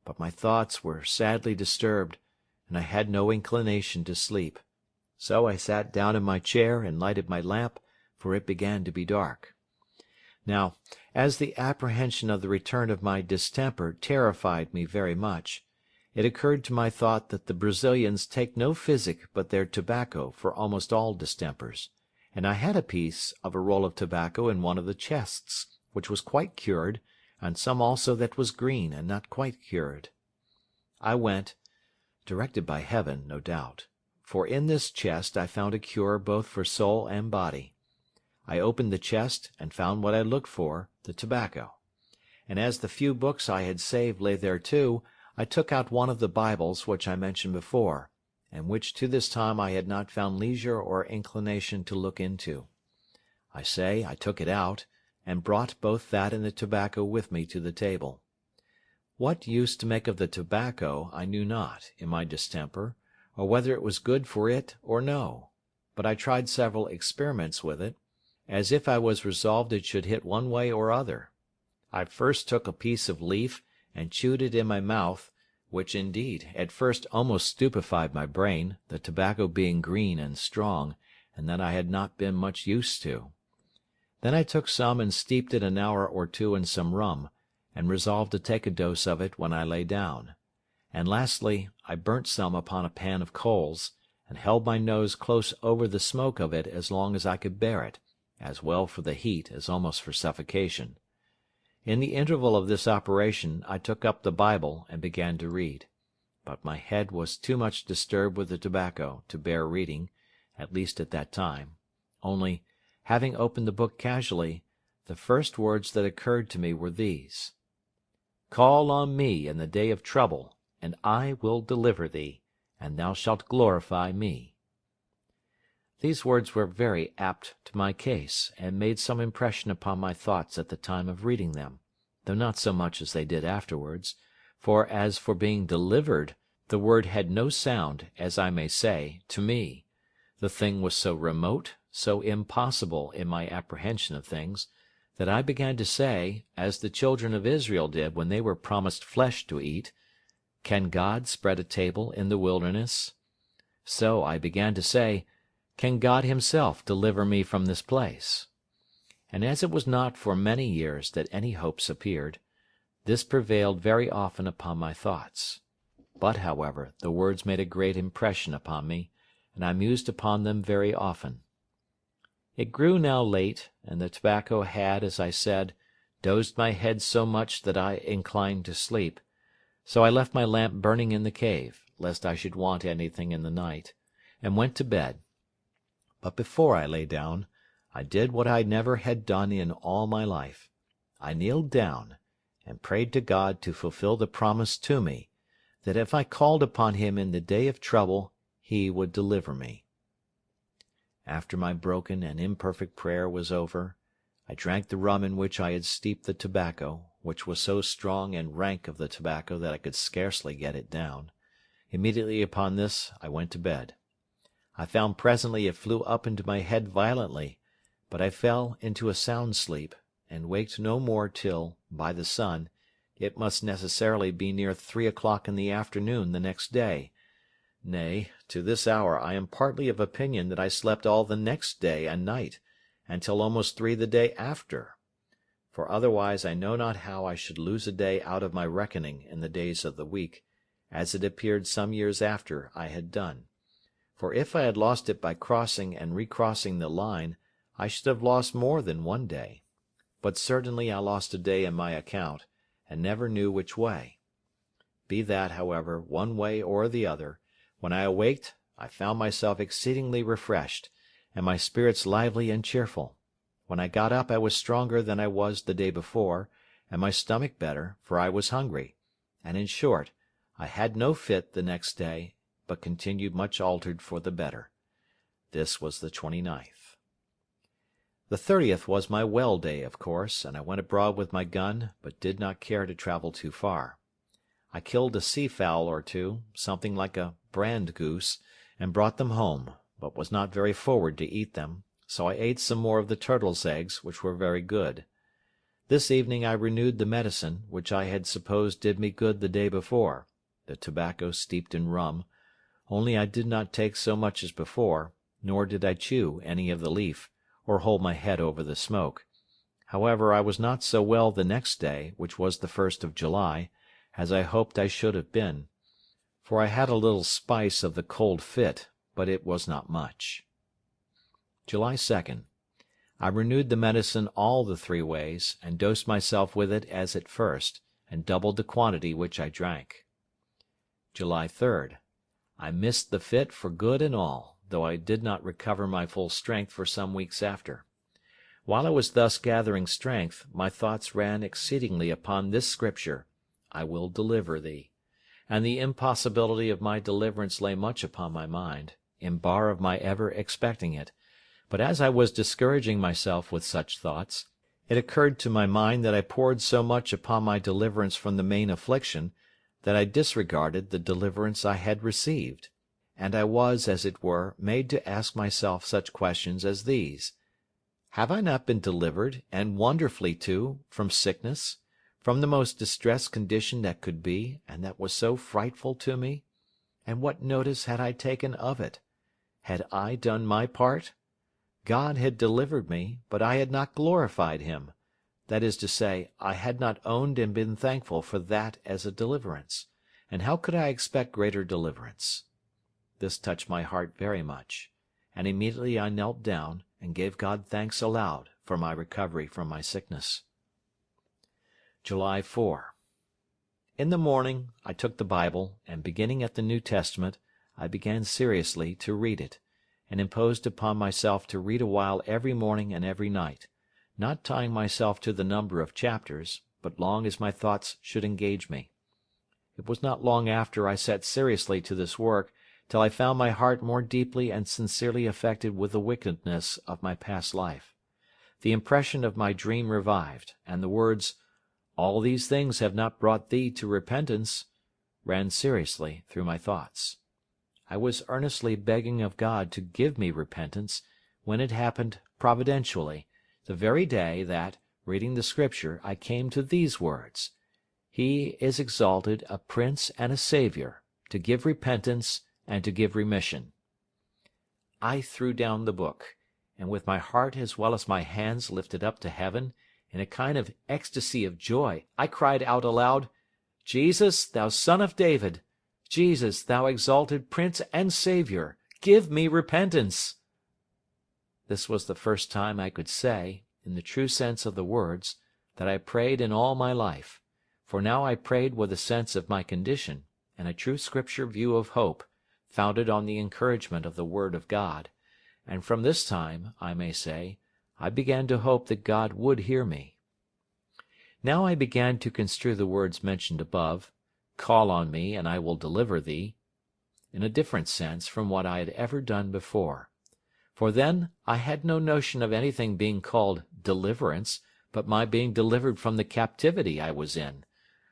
But my thoughts were sadly disturbed, and I had no inclination to sleep. So I sat down in my chair and lighted my lamp, for it began to be dark. Now, as the apprehension of the return of my distemper terrified me very much, it occurred to my thought that the Brazilians take no physic but their tobacco for almost all distempers, and I had a piece of a roll of tobacco in one of the chests, which was quite cured, and some also that was green and not quite cured. I went, directed by heaven, no doubt, for in this chest I found a cure both for soul and body. I opened the chest, and found what I looked for, the tobacco. And as the few books I had saved lay there too, I took out one of the Bibles which I mentioned before, and which to this time I had not found leisure or inclination to look into. I say, I took it out, and brought both that and the tobacco with me to the table. What use to make of the tobacco I knew not, in my distemper, or whether it was good for it or no, but I tried several experiments with it, as if I was resolved it should hit one way or other. I first took a piece of leaf and chewed it in my mouth, which indeed at first almost stupefied my brain, the tobacco being green and strong, and that I had not been much used to. Then I took some and steeped it an hour or two in some rum, and resolved to take a dose of it when I lay down. And lastly, I burnt some upon a pan of coals, and held my nose close over the smoke of it as long as I could bear it, as well for the heat as almost for suffocation. In the interval of this operation I took up the Bible and began to read, but my head was too much disturbed with the tobacco to bear reading, at least at that time, only, having opened the book casually, the first words that occurred to me were these: "Call on me in the day of trouble, and I will deliver thee, and thou shalt glorify me." These words were very apt to my case, and made some impression upon my thoughts at the time of reading them, though not so much as they did afterwards, for as for being delivered, the word had no sound, as I may say, to me. The thing was so remote, so impossible in my apprehension of things, that I began to say, as the children of Israel did when they were promised flesh to eat, "Can God spread a table in the wilderness?" So I began to say, "Can God himself deliver me from this place?" And as it was not for many years that any hopes appeared, this prevailed very often upon my thoughts. But, however, the words made a great impression upon me, and I mused upon them very often. It grew now late, and the tobacco had, as I said, dozed my head so much that I inclined to sleep, so I left my lamp burning in the cave, lest I should want anything in the night, and went to bed. But before I lay down, I did what I never had done in all my life. I kneeled down, and prayed to God to fulfil the promise to me, that if I called upon him in the day of trouble, he would deliver me. After my broken and imperfect prayer was over, I drank the rum in which I had steeped the tobacco, which was so strong and rank of the tobacco that I could scarcely get it down. Immediately upon this I went to bed. I found presently it flew up into my head violently, but I fell into a sound sleep, and waked no more till, by the sun, it must necessarily be near 3 o'clock in the afternoon the next day. Nay, to this hour I am partly of opinion that I slept all the next day and night, and till almost 3 the day after. For otherwise I know not how I should lose a day out of my reckoning in the days of the week, as it appeared some years after I had done. For if I had lost it by crossing and recrossing the line, I should have lost more than one day. But certainly I lost a day in my account, and never knew which way. Be that, however, one way or the other, when I awaked I found myself exceedingly refreshed, and my spirits lively and cheerful. When I got up I was stronger than I was the day before, and my stomach better, for I was hungry; and in short, I had no fit the next day, but continued much altered for the better. This was the 29th. The 30th was my well day, of course, and I went abroad with my gun, but did not care to travel too far. I killed a sea-fowl or two, something like a brand goose, and brought them home, but was not very forward to eat them, so I ate some more of the turtle's eggs, which were very good. This evening I renewed the medicine, which I had supposed did me good the day before, the tobacco steeped in rum, only I did not take so much as before, nor did I chew any of the leaf, or hold my head over the smoke. However, I was not so well the next day, which was the 1st of July, as I hoped I should have been, for I had a little spice of the cold fit, but it was not much. July 2nd. I renewed the medicine all the 3 ways, and dosed myself with it as at first, and doubled the quantity which I drank. July 3rd. I missed the fit for good and all, though I did not recover my full strength for some weeks after. While I was thus gathering strength, my thoughts ran exceedingly upon this scripture, "I will deliver thee," and the impossibility of my deliverance lay much upon my mind, in bar of my ever expecting it. But as I was discouraging myself with such thoughts, it occurred to my mind that I poured so much upon my deliverance from the main affliction, that I disregarded the deliverance I had received, and I was, as it were, made to ask myself such questions as these: Have I not been delivered, and wonderfully too, from sickness, from the most distressed condition that could be, and that was so frightful to me? And what notice had I taken of it? Had I done my part? God had delivered me, but I had not glorified him; that is to say, I had not owned and been thankful for that as a deliverance, and how could I expect greater deliverance? This touched my heart very much, and immediately I knelt down, and gave God thanks aloud for my recovery from my sickness. July 4. In the morning I took the Bible, and beginning at the New Testament, I began seriously to read it, and imposed upon myself to read a while every morning and every night, not tying myself to the number of chapters, but long as my thoughts should engage me. It was not long after I set seriously to this work, till I found my heart more deeply and sincerely affected with the wickedness of my past life. The impression of my dream revived, and the words, "All these things have not brought thee to repentance," ran seriously through my thoughts. I was earnestly begging of God to give me repentance, when it happened providentially, the very day that, reading the Scripture, I came to these words: "He is exalted a Prince and a Saviour, to give repentance and to give remission." I threw down the book, and with my heart as well as my hands lifted up to heaven, in a kind of ecstasy of joy, I cried out aloud, "Jesus, thou Son of David! Jesus, thou exalted Prince and Saviour, give me repentance!" This was the first time I could say, in the true sense of the words, that I prayed in all my life, for now I prayed with a sense of my condition, and a true Scripture view of hope, founded on the encouragement of the Word of God, and from this time, I may say, I began to hope that God would hear me. Now I began to construe the words mentioned above, "Call on me, and I will deliver thee," in a different sense from what I had ever done before. For then I had no notion of anything being called deliverance, but my being delivered from the captivity I was in.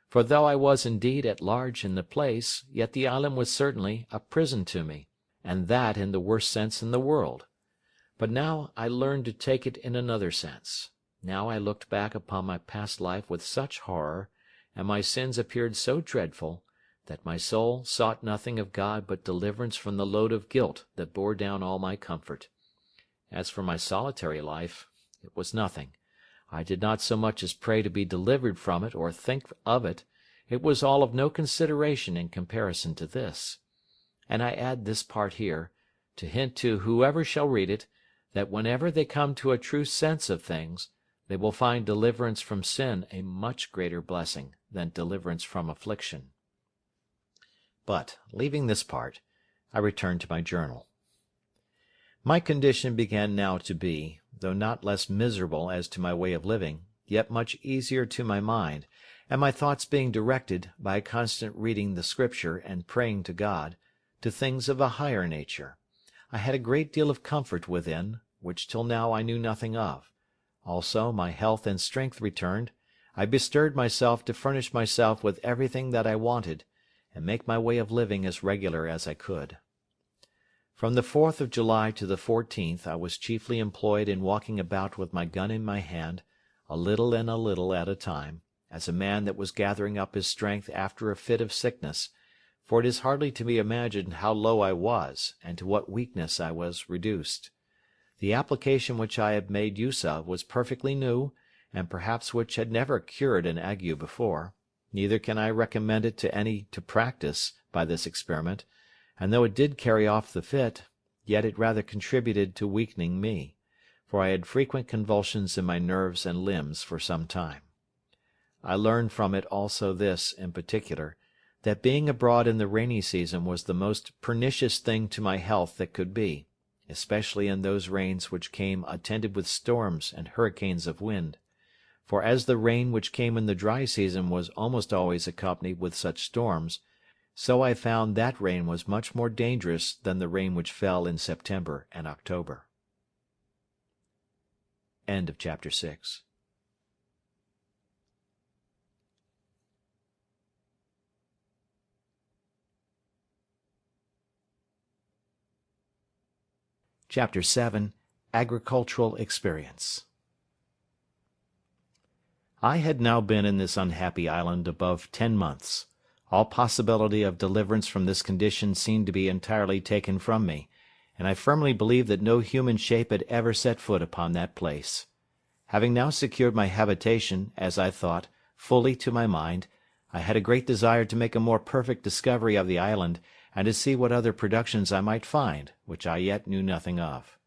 For though I was indeed at large in the place, yet the island was certainly a prison to me, and that in the worst sense in the world. But now I learned to take it in another sense. Now I looked back upon my past life with such horror, and my sins appeared so dreadful, that my soul sought nothing of God but deliverance from the load of guilt that bore down all my comfort. As for my solitary life, it was nothing. I did not so much as pray to be delivered from it or think of it. It was all of no consideration in comparison to this. And I add this part here, to hint to whoever shall read it, that whenever they come to a true sense of things, they will find deliverance from sin a much greater blessing than deliverance from affliction. But, leaving this part, I return to my journal. My condition began now to be, though not less miserable as to my way of living, yet much easier to my mind, and my thoughts being directed, by a constant reading the Scripture and praying to God, to things of a higher nature. I had a great deal of comfort within, which till now I knew nothing of. Also my health and strength returned. I bestirred myself to furnish myself with everything that I wanted, and make my way of living as regular as I could. From the 4th of July to the 14th I was chiefly employed in walking about with my gun in my hand, a little and a little at a time, as a man that was gathering up his strength after a fit of sickness, for it is hardly to be imagined how low I was, and to what weakness I was reduced. The application which I had made use of was perfectly new, and perhaps which had never cured an ague before, neither can I recommend it to any to practice by this experiment, and though it did carry off the fit, yet it rather contributed to weakening me, for I had frequent convulsions in my nerves and limbs for some time. I learned from it also this, in particular, that being abroad in the rainy season was the most pernicious thing to my health that could be, especially in those rains which came attended with storms and hurricanes of wind; for as the rain which came in the dry season was almost always accompanied with such storms, so I found that rain was much more dangerous than the rain which fell in September and October. End of chapter 6. Chapter 7. Agricultural Experience. I had now been in this unhappy island above 10 months. All possibility of deliverance from this condition seemed to be entirely taken from me, and I firmly believed that no human shape had ever set foot upon that place. Having now secured my habitation, as I thought, fully to my mind, I had a great desire to make a more perfect discovery of the island, and to see what other productions I might find, which I yet knew nothing of.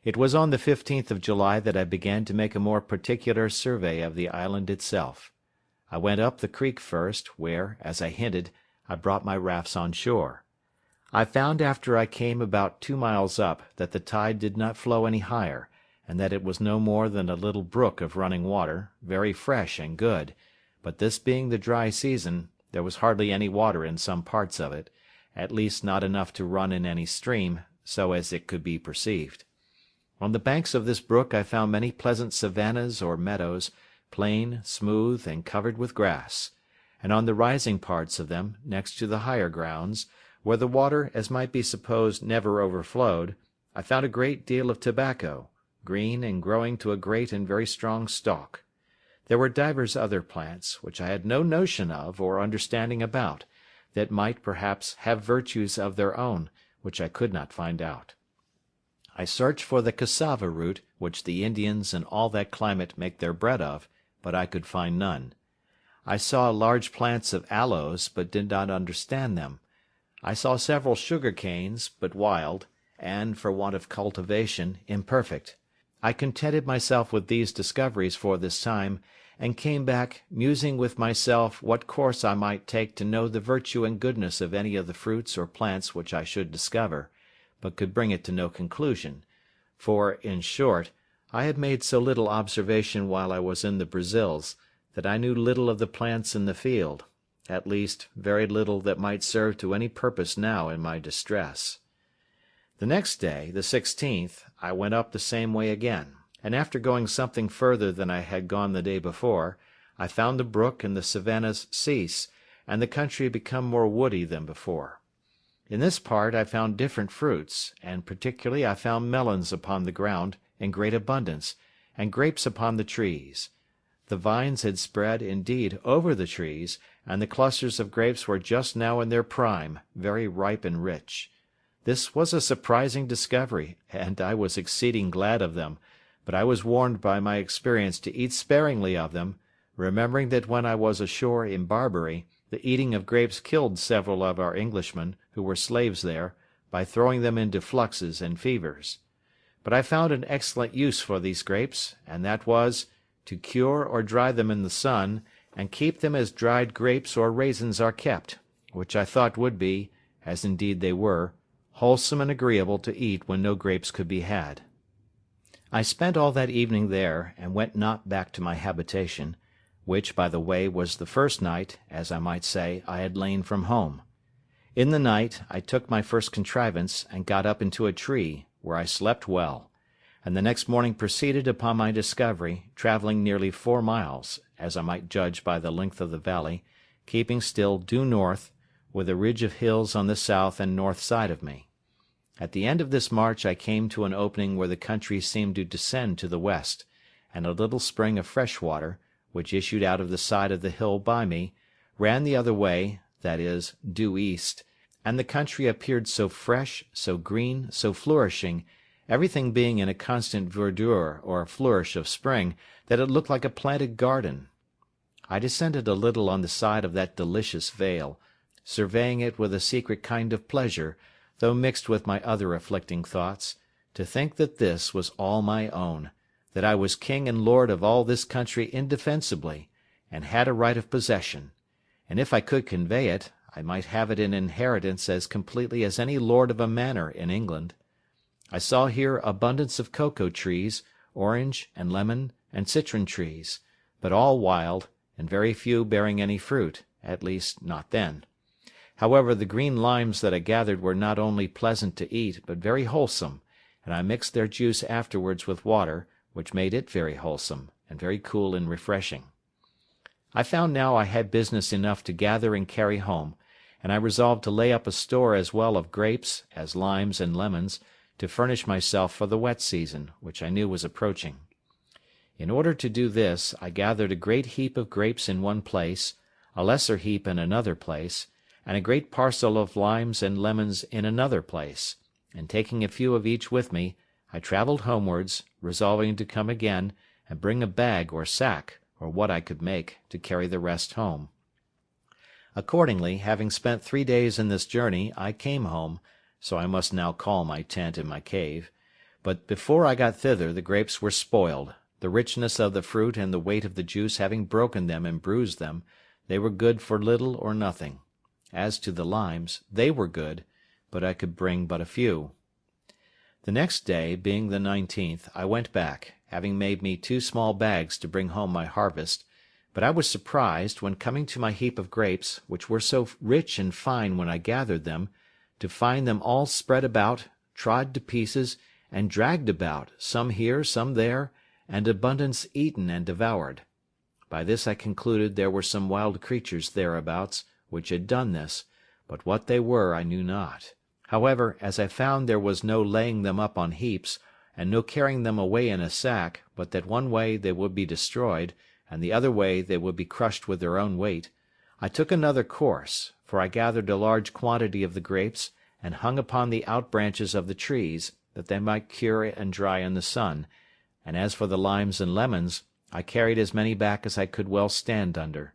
It was on the 15th of July that I began to make a more particular survey of the island itself. I went up the creek first, where, as I hinted, I brought my rafts on shore. I found after I came about 2 miles up that the tide did not flow any higher, and that it was no more than a little brook of running water, very fresh and good, but this being the dry season, there was hardly any water in some parts of it, at least not enough to run in any stream, so as it could be perceived. On the banks of this brook I found many pleasant savannas or meadows, plain, smooth, and covered with grass; and on the rising parts of them, next to the higher grounds, where the water, as might be supposed, never overflowed, I found a great deal of tobacco, green and growing to a great and very strong stalk. There were divers other plants, which I had no notion of or understanding about, that might, perhaps, have virtues of their own, which I could not find out. I searched for the cassava root, which the Indians in all that climate make their bread of, but I could find none. I saw large plants of aloes, but did not understand them. I saw several sugar canes, but wild, and, for want of cultivation, imperfect. I contented myself with these discoveries for this time, and came back, musing with myself what course I might take to know the virtue and goodness of any of the fruits or plants which I should discover, but could bring it to no conclusion; for, in short, I had made so little observation while I was in the Brazils, that I knew little of the plants in the field, at least, very little that might serve to any purpose now in my distress. The next day, the 16th, I went up the same way again, and after going something further than I had gone the day before, I found the brook and the savannas cease, and the country become more woody than before. In this part I found different fruits, and particularly I found melons upon the ground in great abundance, and grapes upon the trees. The vines had spread, indeed, over the trees, and the clusters of grapes were just now in their prime, very ripe and rich. This was a surprising discovery, and I was exceeding glad of them, but I was warned by my experience to eat sparingly of them, remembering that when I was ashore in Barbary, the eating of grapes killed several of our Englishmen, who were slaves there, by throwing them into fluxes and fevers. But I found an excellent use for these grapes, and that was, to cure or dry them in the sun, and keep them as dried grapes or raisins are kept, which I thought would be, as indeed they were, wholesome and agreeable to eat when no grapes could be had. I spent all that evening there, and went not back to my habitation, which, by the way, was the first night, as I might say, I had lain from home. In the night I took my first contrivance, and got up into a tree, where I slept well, and the next morning proceeded upon my discovery, travelling nearly 4 miles, as I might judge by the length of the valley, keeping still due north, with a ridge of hills on the south and north side of me. At the end of this march I came to an opening where the country seemed to descend to the west, and a little spring of fresh water, which issued out of the side of the hill by me, ran the other way, that is, due east, and the country appeared so fresh, so green, so flourishing, everything being in a constant verdure or flourish of spring, that it looked like a planted garden. I descended a little on the side of that delicious vale, surveying it with a secret kind of pleasure, though mixed with my other afflicting thoughts, to think that this was all my own, that I was king and lord of all this country indefensibly, and had a right of possession, and if I could convey it, I might have it in inheritance as completely as any lord of a manor in England. I saw here abundance of cocoa trees, orange, and lemon, and citron trees, but all wild, and very few bearing any fruit, at least not then. However, the green limes that I gathered were not only pleasant to eat, but very wholesome, and I mixed their juice afterwards with water, which made it very wholesome, and very cool and refreshing. I found now I had business enough to gather and carry home, and I resolved to lay up a store as well of grapes as limes and lemons, to furnish myself for the wet season, which I knew was approaching. In order to do this, I gathered a great heap of grapes in one place, a lesser heap in another place, and a great parcel of limes and lemons in another place, and taking a few of each with me, I travelled homewards, resolving to come again, and bring a bag or sack, or what I could make, to carry the rest home. Accordingly, having spent 3 days in this journey, I came home, so I must now call my tent and my cave, but before I got thither the grapes were spoiled, the richness of the fruit and the weight of the juice having broken them and bruised them, they were good for little or nothing. As to the limes, they were good, but I could bring but a few. The next day, being the 19th, I went back, having made me 2 small bags to bring home my harvest, but I was surprised, when coming to my heap of grapes, which were so rich and fine when I gathered them, to find them all spread about, trod to pieces, and dragged about, some here, some there, and abundance eaten and devoured. By this I concluded there were some wild creatures thereabouts, which had done this, but what they were I knew not. However, as I found there was no laying them up on heaps, and no carrying them away in a sack, but that one way they would be destroyed, and the other way they would be crushed with their own weight, I took another course, for I gathered a large quantity of the grapes, and hung upon the out branches of the trees, that they might cure and dry in the sun, and as for the limes and lemons, I carried as many back as I could well stand under.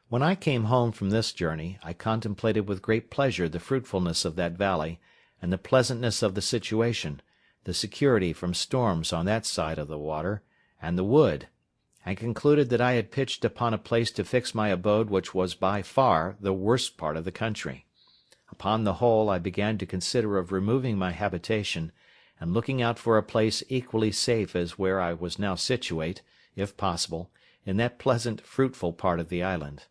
When I came home from this journey, I contemplated with great pleasure the fruitfulness of that valley, and the pleasantness of the situation, the security from storms on that side of the water, and the wood, and concluded that I had pitched upon a place to fix my abode which was by far the worst part of the country. Upon the whole, I began to consider of removing my habitation, and looking out for a place equally safe as where I was now situate, if possible, in that pleasant, fruitful part of the island.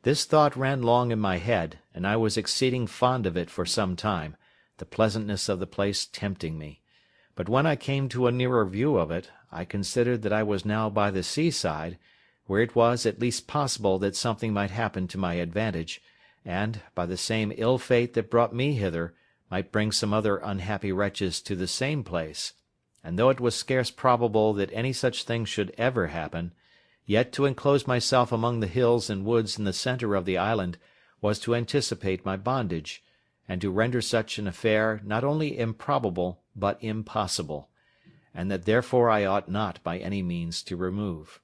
This thought ran long in my head, and I was exceeding fond of it for some time, the pleasantness of the place tempting me. But when I came to a nearer view of it, I considered that I was now by the seaside, where it was at least possible that something might happen to my advantage, and, by the same ill fate that brought me hither, might bring some other unhappy wretches to the same place; and though it was scarce probable that any such thing should ever happen, yet to enclose myself among the hills and woods in the centre of the island was to anticipate my bondage, and to render such an affair not only improbable but impossible, and that therefore I ought not by any means to remove.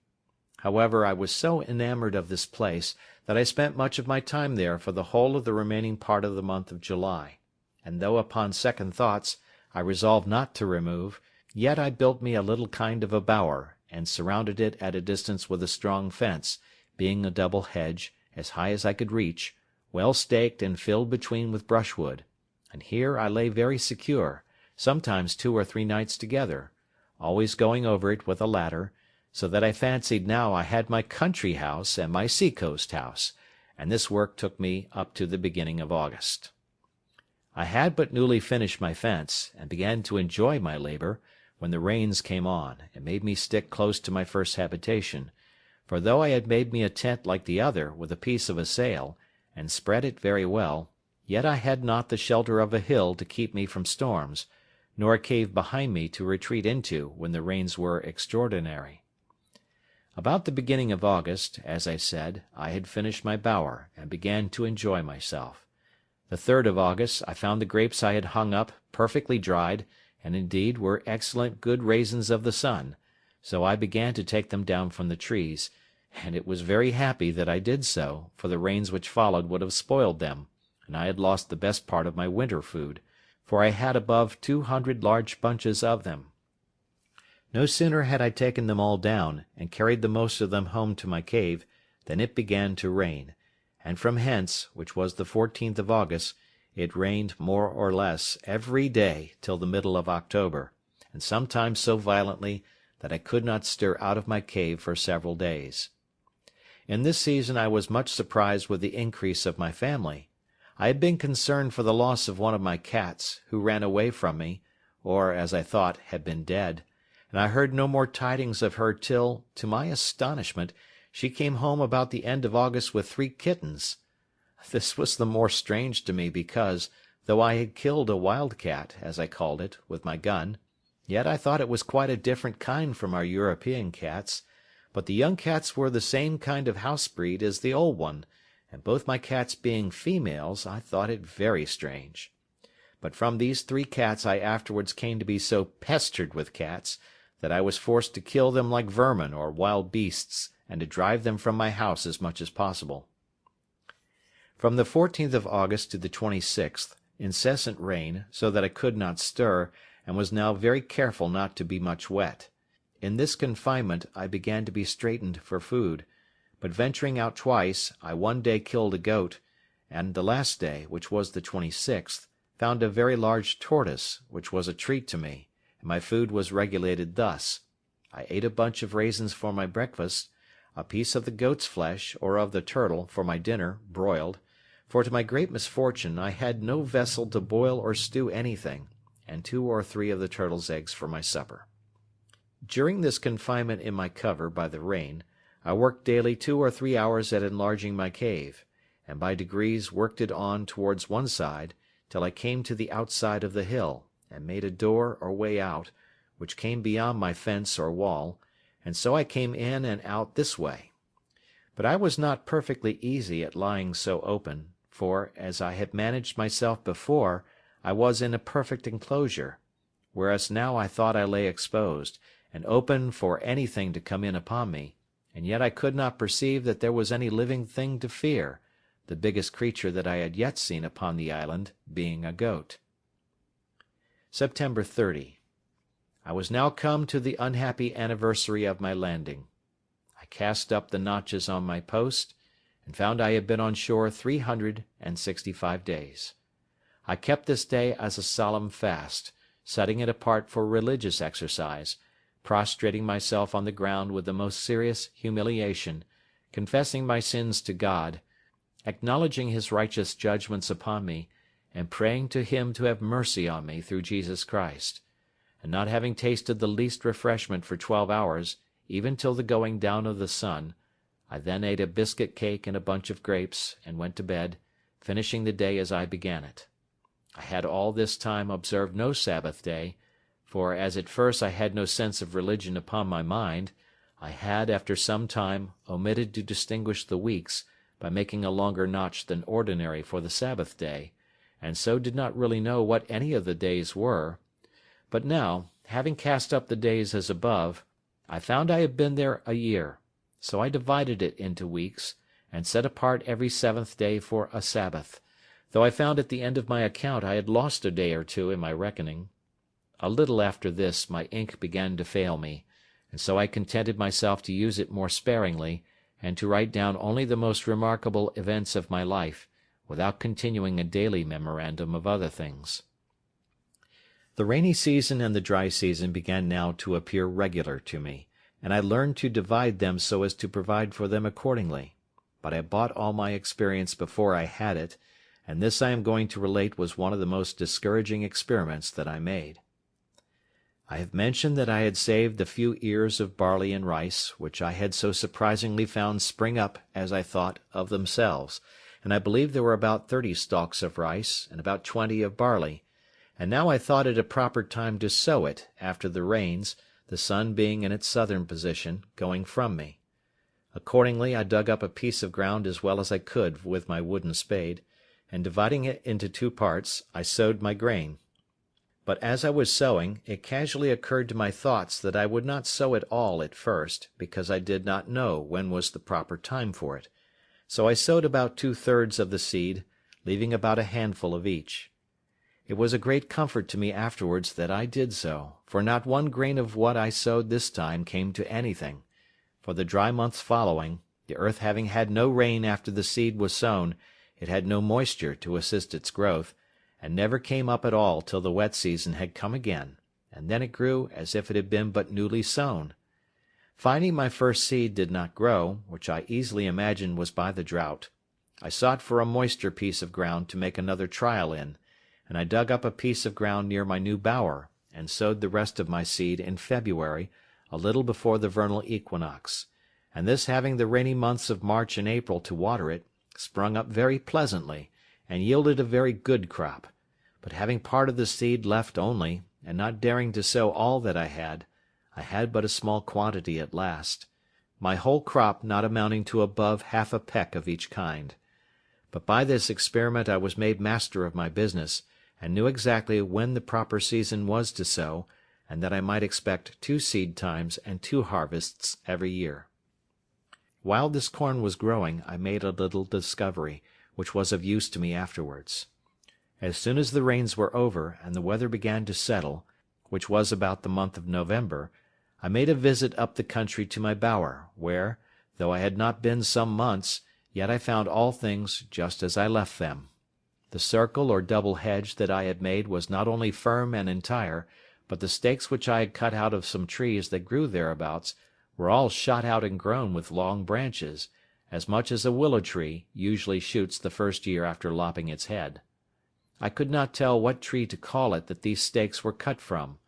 However, I was so enamoured of this place that I spent much of my time there for the whole of the remaining part of the month of July, and though upon second thoughts I resolved not to remove, yet I built me a little kind of a bower, and surrounded it at a distance with a strong fence, being a double hedge, as high as I could reach, well staked and filled between with brushwood, and here I lay very secure, sometimes 2 or 3 nights together, always going over it with a ladder, so that I fancied now I had my country house and my sea-coast house, and this work took me up to the beginning of August. I had but newly finished my fence, and began to enjoy my labour, when the rains came on, and made me stick close to my first habitation, for though I had made me a tent like the other, with a piece of a sail, and spread it very well, yet I had not the shelter of a hill to keep me from storms, nor a cave behind me to retreat into when the rains were extraordinary. About the beginning of August, as I said, I had finished my bower, and began to enjoy myself. The 3rd of August I found the grapes I had hung up perfectly dried, and indeed were excellent good raisins of the sun, so I began to take them down from the trees, and it was very happy that I did so, for the rains which followed would have spoiled them, and I had lost the best part of my winter food, for I had above 200 large bunches of them. No sooner had I taken them all down, and carried the most of them home to my cave, than it began to rain, and from hence, which was the 14th of August, it rained more or less every day till the middle of October, and sometimes so violently that I could not stir out of my cave for several days. In this season I was much surprised with the increase of my family. I had been concerned for the loss of one of my cats, who ran away from me, or, as I thought, had been dead, and I heard no more tidings of her till, to my astonishment, she came home about the end of August with 3 kittens. This was the more strange to me because, though I had killed a wild cat, as I called it, with my gun, yet I thought it was quite a different kind from our European cats, but the young cats were the same kind of house breed as the old one, and both my cats being females, I thought it very strange. But from these 3 cats I afterwards came to be so pestered with cats, that I was forced to kill them like vermin or wild beasts, and to drive them from my house as much as possible. From the 14th of August to the 26th, incessant rain, so that I could not stir, and was now very careful not to be much wet. In this confinement I began to be straitened for food, but venturing out twice, I one day killed a goat, and the last day, which was the 26th, found a very large tortoise, which was a treat to me, and my food was regulated thus: I ate a bunch of raisins for my breakfast, a piece of the goat's flesh, or of the turtle, for my dinner, broiled, for to my great misfortune I had no vessel to boil or stew anything, and 2 or 3 of the turtle's eggs for my supper. During this confinement in my cover by the rain, I worked daily 2 or 3 hours at enlarging my cave, and by degrees worked it on towards one side, till I came to the outside of the hill, and made a door or way out, which came beyond my fence or wall, and so I came in and out this way. But I was not perfectly easy at lying so open, for, as I had managed myself before, I was in a perfect enclosure, whereas now I thought I lay exposed, and open for anything to come in upon me, and yet I could not perceive that there was any living thing to fear, the biggest creature that I had yet seen upon the island being a goat. September 30. I was now come to the unhappy anniversary of my landing. I cast up the notches on my post, and found I had been on shore 365 days. I kept this day as a solemn fast, setting it apart for religious exercise, prostrating myself on the ground with the most serious humiliation, confessing my sins to God, acknowledging his righteous judgments upon me, and praying to him to have mercy on me through Jesus Christ. And not having tasted the least refreshment for 12 hours, even till the going down of the sun, I then ate a biscuit cake and a bunch of grapes, and went to bed, finishing the day as I began it. I had all this time observed no Sabbath day, for as at first I had no sense of religion upon my mind, I had, after some time, omitted to distinguish the weeks, by making a longer notch than ordinary for the Sabbath day, and so did not really know what any of the days were. But now, having cast up the days as above, I found I had been there a year, so I divided it into weeks, and set apart every 7th day for a Sabbath, though I found at the end of my account I had lost a day or 2 in my reckoning. A little after this my ink began to fail me, and so I contented myself to use it more sparingly, and to write down only the most remarkable events of my life, without continuing a daily memorandum of other things. The rainy season and the dry season began now to appear regular to me, and I learned to divide them so as to provide for them accordingly. But I bought all my experience before I had it, and this I am going to relate was one of the most discouraging experiments that I made. I have mentioned that I had saved the few ears of barley and rice, which I had so surprisingly found spring up, as I thought, of themselves, and I believe there were about 30 stalks of rice, and about 20 of barley, and now I thought it a proper time to sow it, after the rains, the sun being in its southern position, going from me. Accordingly I dug up a piece of ground as well as I could with my wooden spade, and dividing it into 2 parts, I sowed my grain. But as I was sowing, it casually occurred to my thoughts that I would not sow it all at first, because I did not know when was the proper time for it. So I sowed about 2/3 of the seed, leaving about a handful of each. It was a great comfort to me afterwards that I did so, for not one grain of what I sowed this time came to anything. For the dry months following, the earth having had no rain after the seed was sown, it had no moisture to assist its growth, and never came up at all till the wet season had come again, and then it grew as if it had been but newly sown. Finding my first seed did not grow, which I easily imagined was by the drought, I sought for a moister piece of ground to make another trial in, and I dug up a piece of ground near my new bower, and sowed the rest of my seed in February, a little before the vernal equinox, and this having the rainy months of March and April to water it, sprung up very pleasantly, and yielded a very good crop; but having part of the seed left only, and not daring to sow all that I had but a small quantity at last, my whole crop not amounting to above half a peck of each kind. But by this experiment I was made master of my business, and knew exactly when the proper season was to sow, and that I might expect 2 seed times and 2 harvests every year. While this corn was growing, I made a little discovery, which was of use to me afterwards. As soon as the rains were over, and the weather began to settle, which was about the month of November, I made a visit up the country to my bower, where, though I had not been some months, yet I found all things just as I left them. The circle or double hedge that I had made was not only firm and entire, but the stakes which I had cut out of some trees that grew thereabouts were all shot out and grown with long branches, as much as a willow tree usually shoots the first year after lopping its head. I could not tell what tree to call it that these stakes were cut from.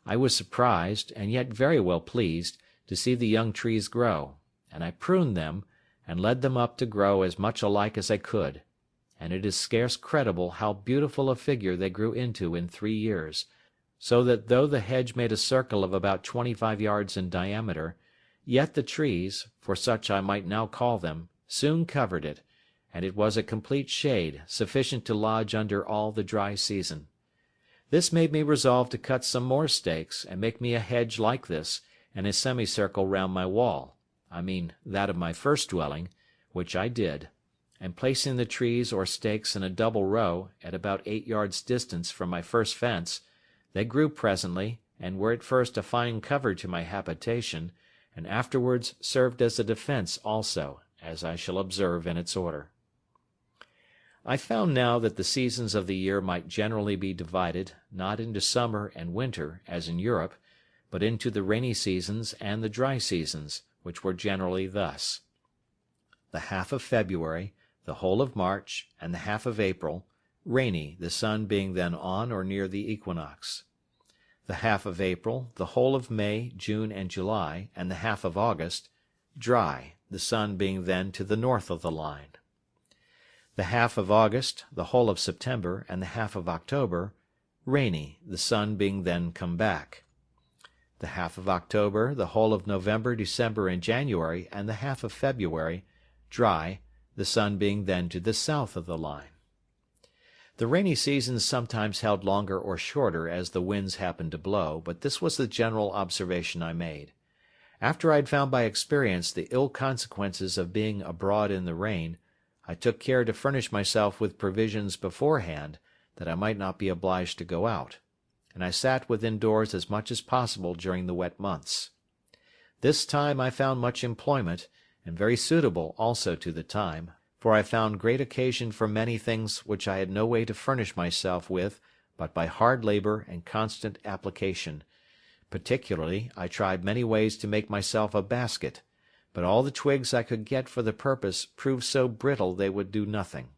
I was surprised, and yet very well pleased, to see the young trees grow, and I pruned them, and led them up to grow as much alike as I could; and it is scarce credible how beautiful a figure they grew into in 3 years, so that though the hedge made a circle of about 25 yards in diameter, yet the trees, for such I might now call them, soon covered it, and it was a complete shade, sufficient to lodge under all the dry season. This made me resolve to cut some more stakes, and make me a hedge like this, and a semicircle round my wall, I mean that of my first dwelling, which I did, and placing the trees or stakes in a double row, at about 8 yards distance from my first fence, they grew presently, and were at first a fine cover to my habitation, and afterwards served as a defence also, as I shall observe in its order. I found now that the seasons of the year might generally be divided, not into summer and winter, as in Europe, but into the rainy seasons and the dry seasons, which were generally thus: the half of February, the whole of March, and the half of April, rainy, the sun being then on or near the equinox; the half of April, the whole of May, June, and July, and the half of August, dry, the sun being then to the north of the line; the half of August, the whole of September, and the half of October, rainy, the sun being then come back; the half of October, the whole of November, December, and January, and the half of February, dry, the sun being then to the south of the line. The rainy seasons sometimes held longer or shorter as the winds happened to blow, but this was the general observation I made. After I had found by experience the ill consequences of being abroad in the rain, I took care to furnish myself with provisions beforehand, that I might not be obliged to go out, and I sat within doors as much as possible during the wet months. This time I found much employment, and very suitable also to the time, for I found great occasion for many things which I had no way to furnish myself with but by hard labour and constant application. Particularly I tried many ways to make myself a basket, but all the twigs I could get for the purpose proved so brittle they would do nothing.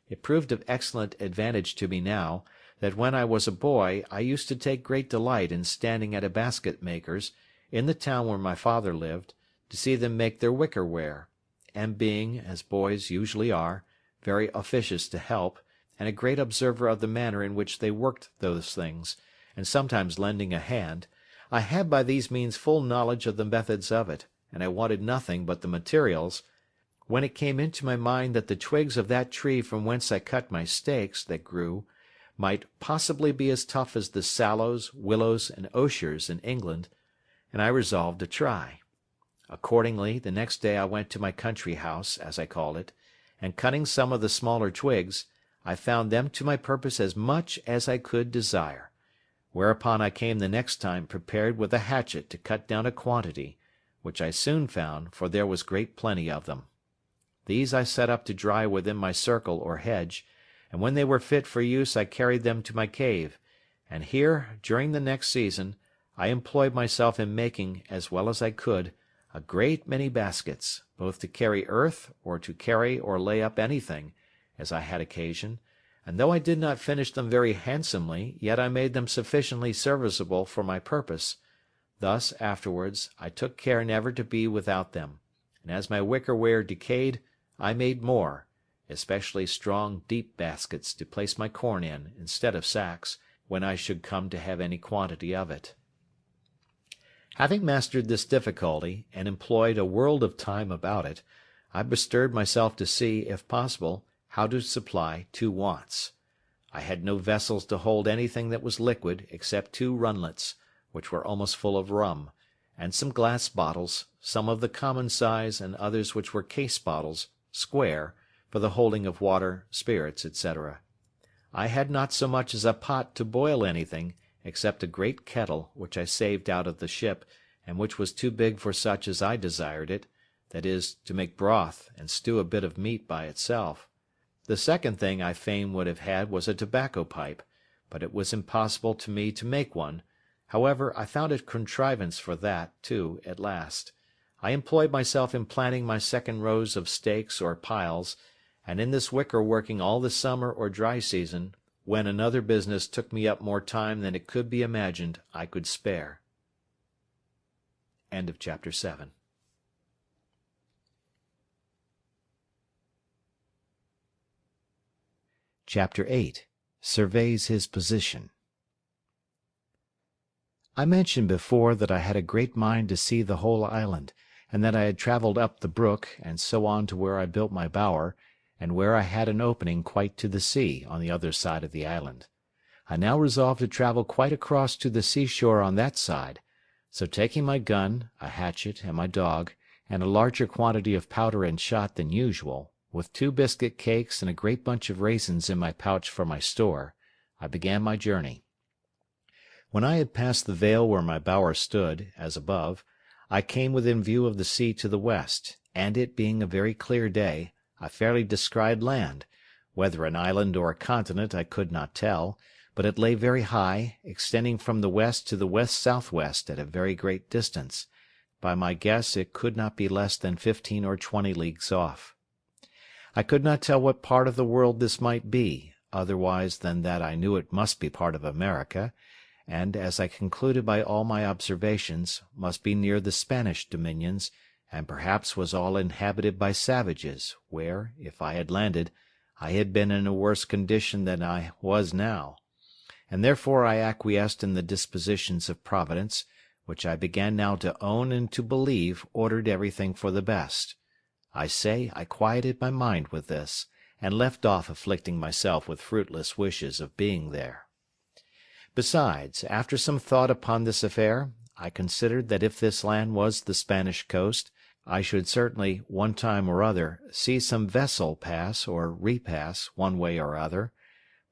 It proved of excellent advantage to me now, that when I was a boy I used to take great delight in standing at a basket maker's, in the town where my father lived, to see them make their wicker ware, and being, as boys usually are, very officious to help, and a great observer of the manner in which they worked those things, and sometimes lending a hand, I had by these means full knowledge of the methods of it, and I wanted nothing but the materials, when it came into my mind that the twigs of that tree from whence I cut my stakes that grew might possibly be as tough as the sallows, willows, and osiers in England, and I resolved to try. Accordingly, the next day I went to my country house, as I called it, and cutting some of the smaller twigs, I found them to my purpose as much as I could desire, whereupon I came the next time prepared with a hatchet to cut down a quantity, which I soon found, for there was great plenty of them. These I set up to dry within my circle or hedge, and when they were fit for use I carried them to my cave, and here, during the next season, I employed myself in making, as well as I could, a great many baskets, both to carry earth or to carry or lay up anything, as I had occasion, and though I did not finish them very handsomely, yet I made them sufficiently serviceable for my purpose. Thus, afterwards, I took care never to be without them, and as my wicker ware decayed, I made more, especially strong, deep baskets to place my corn in, instead of sacks, when I should come to have any quantity of it. Having mastered this difficulty, and employed a world of time about it, I bestirred myself to see, if possible, how to supply two wants. I had no vessels to hold anything that was liquid, except two runlets, which were almost full of rum, and some glass bottles, some of the common size, and others which were case bottles, square, for the holding of water, spirits, etc. I had not so much as a pot to boil anything, except a great kettle, which I saved out of the ship, and which was too big for such as I desired it, that is, to make broth, and stew a bit of meat by itself. The second thing I fain would have had was a tobacco pipe, but it was impossible to me to make one. However, I found a contrivance for that, too, at last. I employed myself in planting my second rows of stakes or piles, and in this wicker working all the summer or dry season, when another business took me up more time than it could be imagined I could spare. End of chapter 7. Chapter 8. Surveys his position. I mentioned before that I had a great mind to see the whole island, and that I had travelled up the brook, and so on to where I built my bower, and where I had an opening quite to the sea on the other side of the island. I now resolved to travel quite across to the seashore on that side, so taking my gun, a hatchet, and my dog, and a larger quantity of powder and shot than usual, with 2 biscuit cakes and a great bunch of raisins in my pouch for my store, I began my journey. When I had passed the vale where my bower stood, as above, I came within view of the sea to the west, and it being a very clear day, I fairly descried land, whether an island or a continent I could not tell, but it lay very high, extending from the west to the west-southwest at a very great distance. By my guess it could not be less than 15 or 20 leagues off. I could not tell what part of the world this might be, otherwise than that I knew it must be part of America, and, as I concluded by all my observations, must be near the Spanish dominions, and perhaps was all inhabited by savages, where, if I had landed, I had been in a worse condition than I was now; and therefore I acquiesced in the dispositions of Providence, which I began now to own and to believe ordered everything for the best. I say I quieted my mind with this, and left off afflicting myself with fruitless wishes of being there. Besides, after some thought upon this affair, I considered that if this land was the Spanish coast, I should certainly, one time or other, see some vessel pass or repass, one way or other;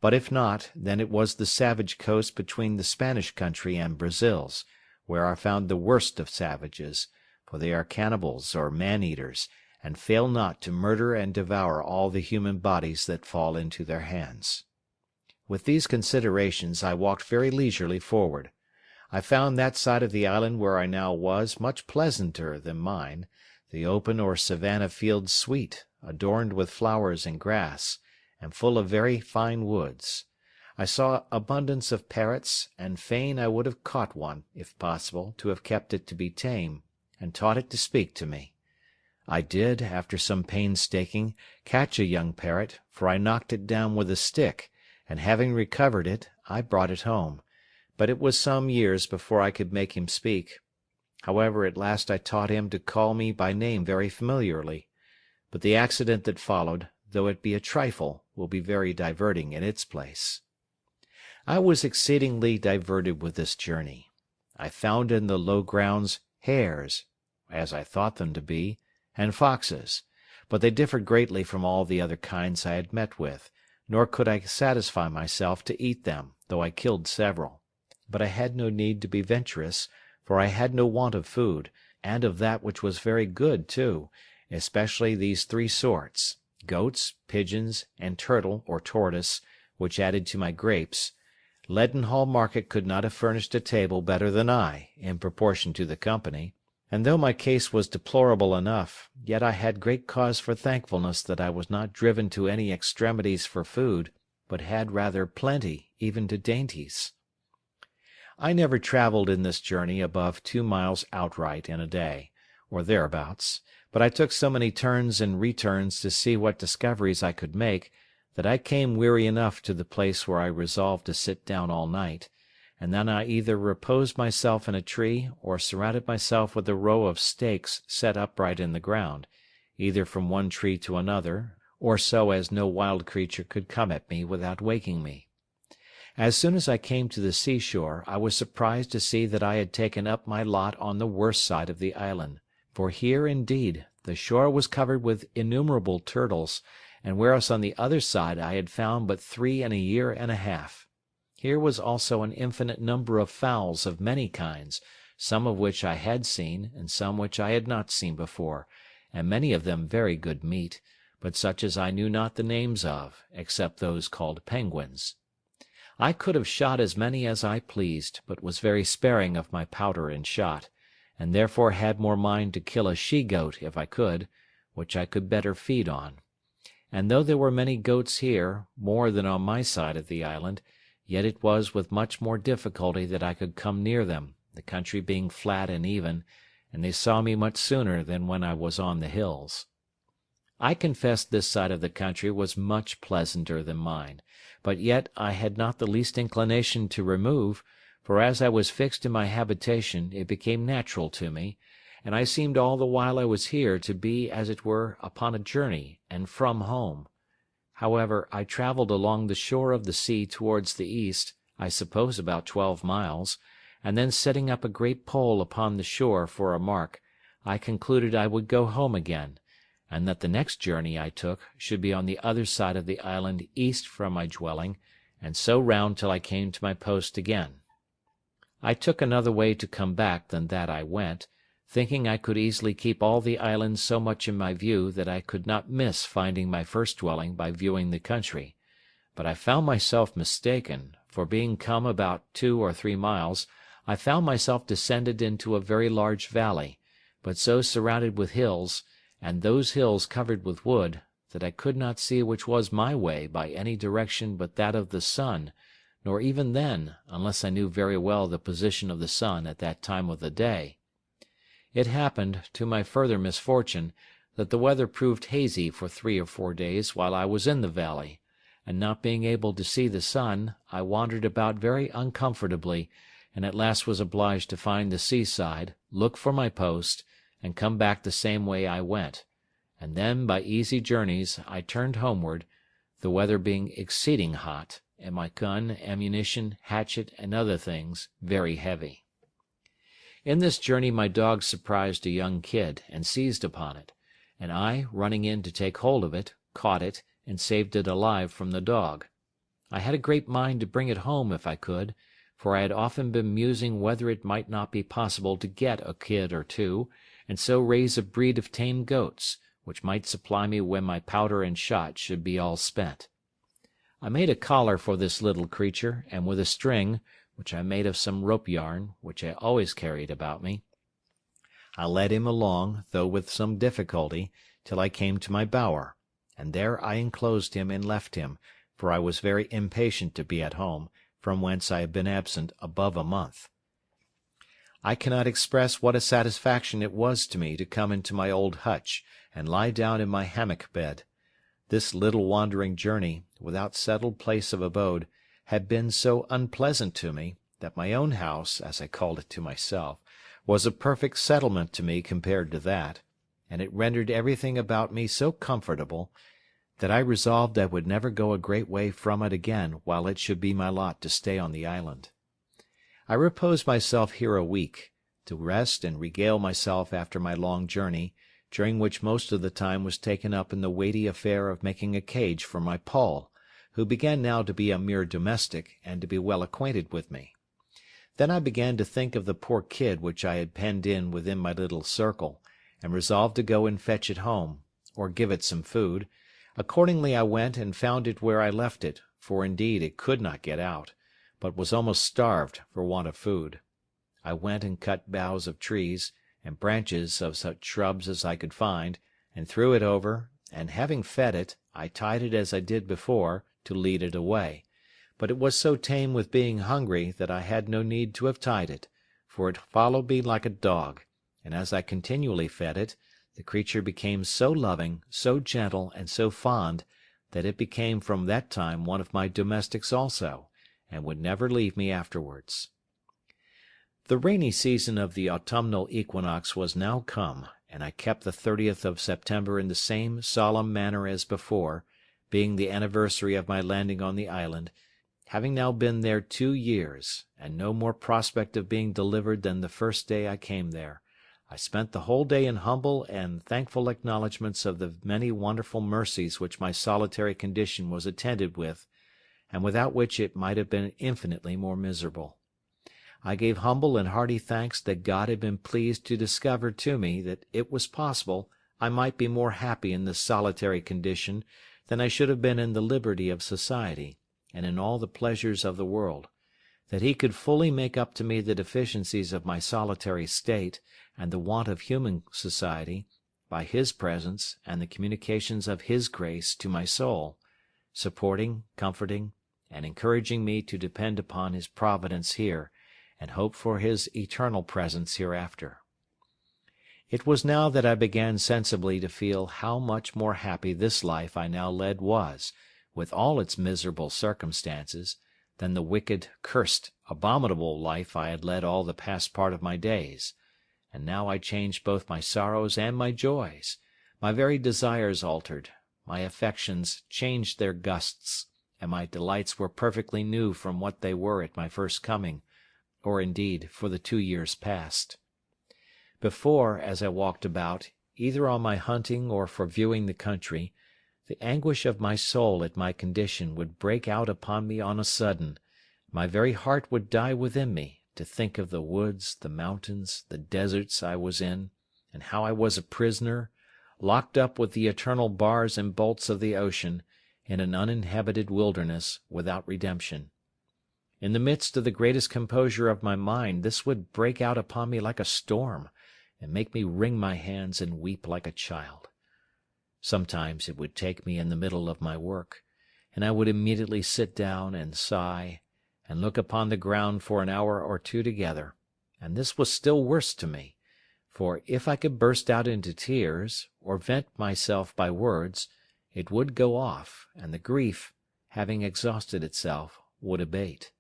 but if not, then it was the savage coast between the Spanish country and Brazils, where are found the worst of savages, for they are cannibals or man-eaters, and fail not to murder and devour all the human bodies that fall into their hands. With these considerations I walked very leisurely forward. I found that side of the island where I now was much pleasanter than mine, the open or savanna fields sweet, adorned with flowers and grass, and full of very fine woods. I saw abundance of parrots, and fain I would have caught one, if possible, to have kept it to be tame, and taught it to speak to me. I did, after some painstaking, catch a young parrot, for I knocked it down with a stick, and having recovered it, I brought it home; but it was some years before I could make him speak. However, at last I taught him to call me by name very familiarly; but the accident that followed, though it be a trifle, will be very diverting in its place. I was exceedingly diverted with this journey. I found in the low grounds hares, as I thought them to be, and foxes, but they differed greatly from all the other kinds I had met with, nor could I satisfy myself to eat them, though I killed several. But I had no need to be venturous, for I had no want of food, and of that which was very good too, especially these three sorts: goats, pigeons, and turtle or tortoise, which added to my grapes. Leadenhall Market could not have furnished a table better than I, in proportion to the company; and though my case was deplorable enough, yet I had great cause for thankfulness that I was not driven to any extremities for food, but had rather plenty, even to dainties. I never travelled in this journey above 2 miles outright in a day, or thereabouts, but I took so many turns and returns to see what discoveries I could make, that I came weary enough to the place where I resolved to sit down all night, and then I either reposed myself in a tree, or surrounded myself with a row of stakes set upright in the ground, either from one tree to another, or so as no wild creature could come at me without waking me. As soon as I came to the seashore, I was surprised to see that I had taken up my lot on the worst side of the island; for here, indeed, the shore was covered with innumerable turtles, and whereas on the other side I had found but 3 in a year and a half. Here was also an infinite number of fowls of many kinds, some of which I had seen, and some which I had not seen before, and many of them very good meat, but such as I knew not the names of, except those called penguins. I could have shot as many as I pleased, but was very sparing of my powder and shot, and therefore had more mind to kill a she-goat if I could, which I could better feed on. And though there were many goats here, more than on my side of the island, yet it was with much more difficulty that I could come near them, the country being flat and even, and they saw me much sooner than when I was on the hills. I confess this side of the country was much pleasanter than mine, but yet I had not the least inclination to remove, for as I was fixed in my habitation it became natural to me, and I seemed all the while I was here to be as it were upon a journey, and from home. However, I travelled along the shore of the sea towards the east, I suppose about 12 miles, and then setting up a great pole upon the shore for a mark, I concluded I would go home again, and that the next journey I took should be on the other side of the island east from my dwelling, and so round till I came to my post again. I took another way to come back than that I went, thinking I could easily keep all the island so much in my view that I could not miss finding my first dwelling by viewing the country; but I found myself mistaken, for being come about 2 or 3 miles, I found myself descended into a very large valley, but so surrounded with hills, and those hills covered with wood, that I could not see which was my way by any direction but that of the sun, nor even then, unless I knew very well the position of the sun at that time of the day. It happened, to my further misfortune, that the weather proved hazy for 3 or 4 days while I was in the valley, and not being able to see the sun, I wandered about very uncomfortably, and at last was obliged to find the seaside, look for my post, and come back the same way I went, and then by easy journeys I turned homeward, the weather being exceeding hot, and my gun, ammunition, hatchet, and other things very heavy. In this journey my dog surprised a young kid, and seized upon it, and I, running in to take hold of it, caught it, and saved it alive from the dog. I had a great mind to bring it home if I could, for I had often been musing whether it might not be possible to get a kid or two, and so raise a breed of tame goats, which might supply me when my powder and shot should be all spent. I made a collar for this little creature, and with a string, which I made of some rope yarn, which I always carried about me, I led him along, though with some difficulty, till I came to my bower, and there I enclosed him and left him, for I was very impatient to be at home, from whence I had been absent above a month. I cannot express what a satisfaction it was to me to come into my old hutch, and lie down in my hammock bed. This little wandering journey, without settled place of abode, had been so unpleasant to me, that my own house, as I called it to myself, was a perfect settlement to me compared to that, and it rendered everything about me so comfortable, that I resolved I would never go a great way from it again while it should be my lot to stay on the island. I reposed myself here a week, to rest and regale myself after my long journey, during which most of the time was taken up in the weighty affair of making a cage for my Poll, who began now to be a mere domestic, and to be well acquainted with me. Then I began to think of the poor kid which I had penned in within my little circle, and resolved to go and fetch it home, or give it some food. Accordingly I went and found it where I left it, for indeed it could not get out, but was almost starved for want of food. I went and cut boughs of trees, and branches of such shrubs as I could find, and threw it over, and having fed it, I tied it as I did before, to lead it away. But it was so tame with being hungry that I had no need to have tied it, for it followed me like a dog, and as I continually fed it, the creature became so loving, so gentle, and so fond, that it became from that time one of my domestics also, and would never leave me afterwards. The rainy season of the autumnal equinox was now come, and I kept the 30th of September in the same solemn manner as before, being the anniversary of my landing on the island, having now been there 2 years, and no more prospect of being delivered than the first day I came there. I spent the whole day in humble and thankful acknowledgments of the many wonderful mercies which my solitary condition was attended with, and without which it might have been infinitely more miserable. I gave humble and hearty thanks that God had been pleased to discover to me that it was possible I might be more happy in this solitary condition than I should have been in the liberty of society, and in all the pleasures of the world; that he could fully make up to me the deficiencies of my solitary state, and the want of human society, by his presence and the communications of his grace to my soul, supporting, comforting, and encouraging me to depend upon his providence here, and hope for his eternal presence hereafter. It was now that I began sensibly to feel how much more happy this life I now led was, with all its miserable circumstances, than the wicked, cursed, abominable life I had led all the past part of my days; and now I changed both my sorrows and my joys; my very desires altered, my affections changed their gusts, and my delights were perfectly new from what they were at my first coming, or indeed for the 2 years past. Before, as I walked about, either on my hunting or for viewing the country, the anguish of my soul at my condition would break out upon me on a sudden; my very heart would die within me, to think of the woods, the mountains, the deserts I was in, and how I was a prisoner, locked up with the eternal bars and bolts of the ocean, in an uninhabited wilderness, without redemption. In the midst of the greatest composure of my mind this would break out upon me like a storm, and make me wring my hands and weep like a child. Sometimes it would take me in the middle of my work, and I would immediately sit down and sigh, and look upon the ground for an hour or two together, and this was still worse to me, for if I could burst out into tears, or vent myself by words, it would go off, and the grief, having exhausted itself, would abate.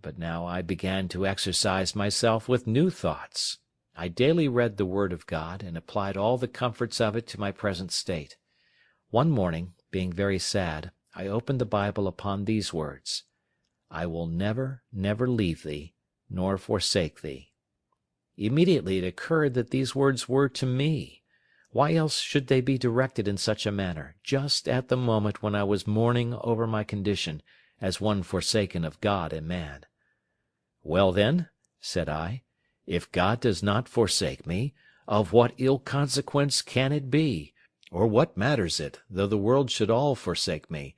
But now I began to exercise myself with new thoughts. I daily read the Word of God, and applied all the comforts of it to my present state. One morning, being very sad, I opened the Bible upon these words: "I will never, never leave thee, nor forsake thee." Immediately it occurred that these words were to me. Why else should they be directed in such a manner, just at the moment when I was mourning over my condition, as one forsaken of God and man? "Well then," said I, "if God does not forsake me, of what ill consequence can it be, or what matters it, though the world should all forsake me,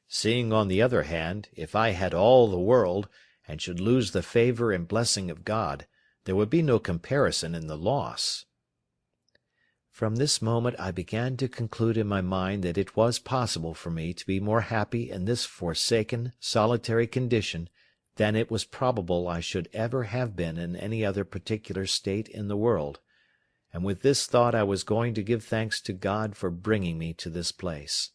seeing on the other hand, if I had all the world, and should lose the favour and blessing of God, there would be no comparison in the loss." From this moment I began to conclude in my mind that it was possible for me to be more happy in this forsaken, solitary condition than it was probable I should ever have been in any other particular state in the world; and with this thought I was going to give thanks to God for bringing me to this place.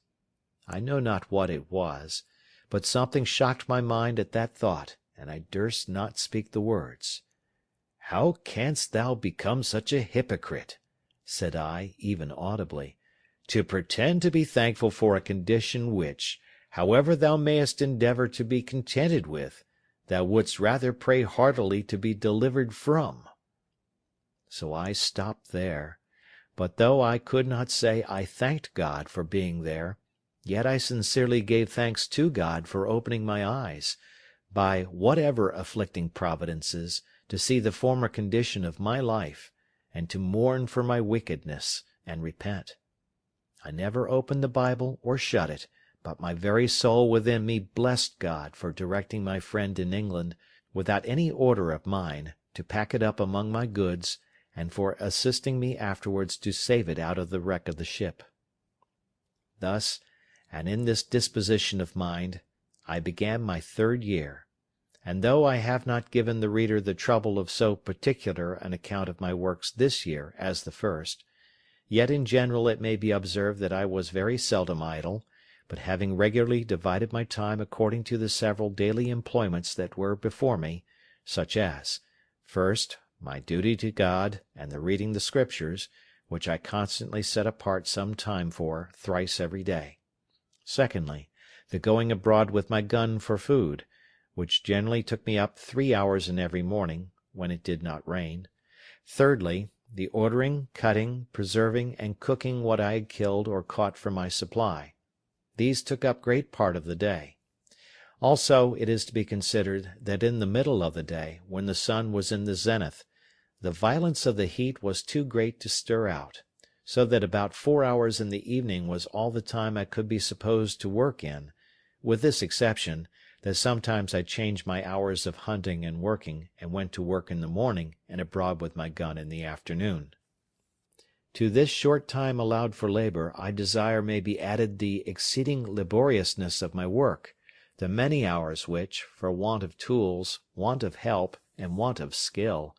I know not what it was, but something shocked my mind at that thought, and I durst not speak the words. "How canst thou become such a hypocrite," said I, even audibly, "to pretend to be thankful for a condition which, however thou mayest endeavour to be contented with, thou wouldst rather pray heartily to be delivered from?" So I stopped there, but though I could not say I thanked God for being there, yet I sincerely gave thanks to God for opening my eyes, by whatever afflicting providences, to see the former condition of my life, and to mourn for my wickedness, and repent. I never opened the Bible or shut it, but my very soul within me blessed God for directing my friend in England, without any order of mine, to pack it up among my goods, and for assisting me afterwards to save it out of the wreck of the ship. Thus, and in this disposition of mind, I began my 3rd year, and though I have not given the reader the trouble of so particular an account of my works this year as the first, yet in general it may be observed that I was very seldom idle, but having regularly divided my time according to the several daily employments that were before me, such as, first, my duty to God and the reading the Scriptures, which I constantly set apart some time for, thrice every day. Secondly, the going abroad with my gun for food, which generally took me up 3 hours in every morning, when it did not rain. Thirdly, the ordering, cutting, preserving, and cooking what I had killed or caught for my supply. These took up great part of the day. Also, it is to be considered that in the middle of the day, when the sun was in the zenith, the violence of the heat was too great to stir out, so that about 4 hours in the evening was all the time I could be supposed to work in, with this exception, that sometimes I changed my hours of hunting and working, and went to work in the morning and abroad with my gun in the afternoon. To this short time allowed for labour I desire may be added the exceeding laboriousness of my work, the many hours which, for want of tools, want of help, and want of skill,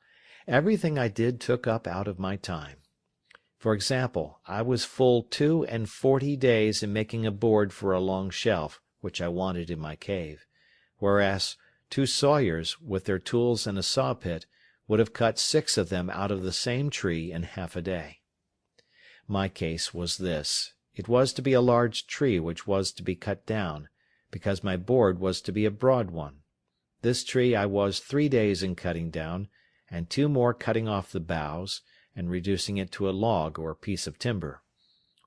everything I did took up out of my time. For example, I was full 42 days in making a board for a long shelf, which I wanted in my cave, whereas 2 sawyers, with their tools and a saw-pit, would have cut 6 of them out of the same tree in half a day. My case was this: it was to be a large tree which was to be cut down, because my board was to be a broad one. This tree I was 3 days in cutting down, and 2 more cutting off the boughs, and reducing it to a log or piece of timber.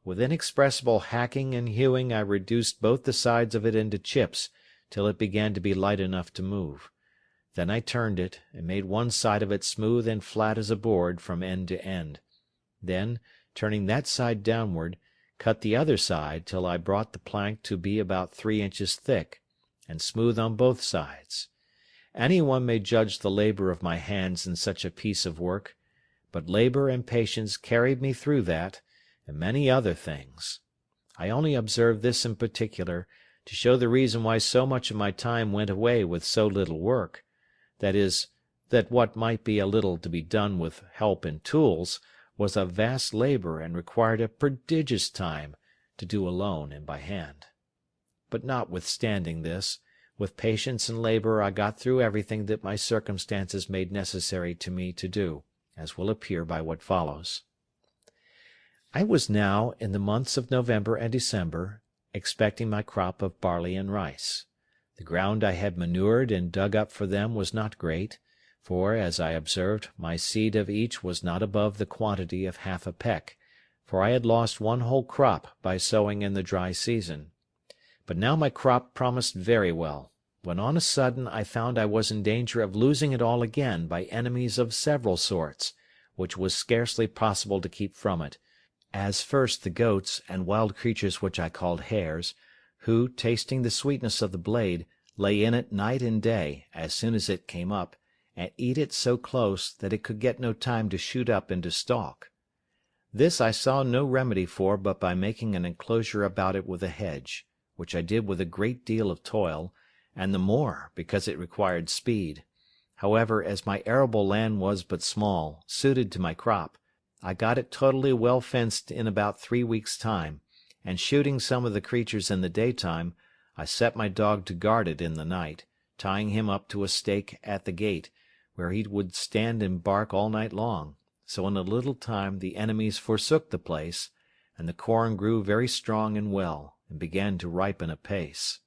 With inexpressible hacking and hewing I reduced both the sides of it into chips, till it began to be light enough to move. Then I turned it, and made one side of it smooth and flat as a board from end to end. Then, turning that side downward, cut the other side till I brought the plank to be about 3 inches thick, and smooth on both sides. Any one may judge the labour of my hands in such a piece of work, but labour and patience carried me through that, and many other things. I only observe this in particular, to show the reason why so much of my time went away with so little work, that is, that what might be a little to be done with help and tools, was a vast labour and required a prodigious time to do alone and by hand. But notwithstanding this, with patience and labour I got through everything that my circumstances made necessary to me to do, as will appear by what follows. I was now, in the months of November and December, expecting my crop of barley and rice. The ground I had manured and dug up for them was not great, for, as I observed, my seed of each was not above the quantity of half a peck, for I had lost one whole crop by sowing in the dry season. But now my crop promised very well, when on a sudden I found I was in danger of losing it all again by enemies of several sorts, which was scarcely possible to keep from it, as first the goats and wild creatures which I called hares, who, tasting the sweetness of the blade, lay in it night and day as soon as it came up, and eat it so close that it could get no time to shoot up into stalk. This I saw no remedy for but by making an enclosure about it with a hedge, which I did with a great deal of toil, and the more because it required speed. However, as my arable land was but small, suited to my crop, I got it totally well fenced in about 3 weeks' time, and shooting some of the creatures in the daytime, I set my dog to guard it in the night, tying him up to a stake at the gate, where he would stand and bark all night long, so in a little time the enemies forsook the place, and the corn grew very strong and well, and began to ripen apace.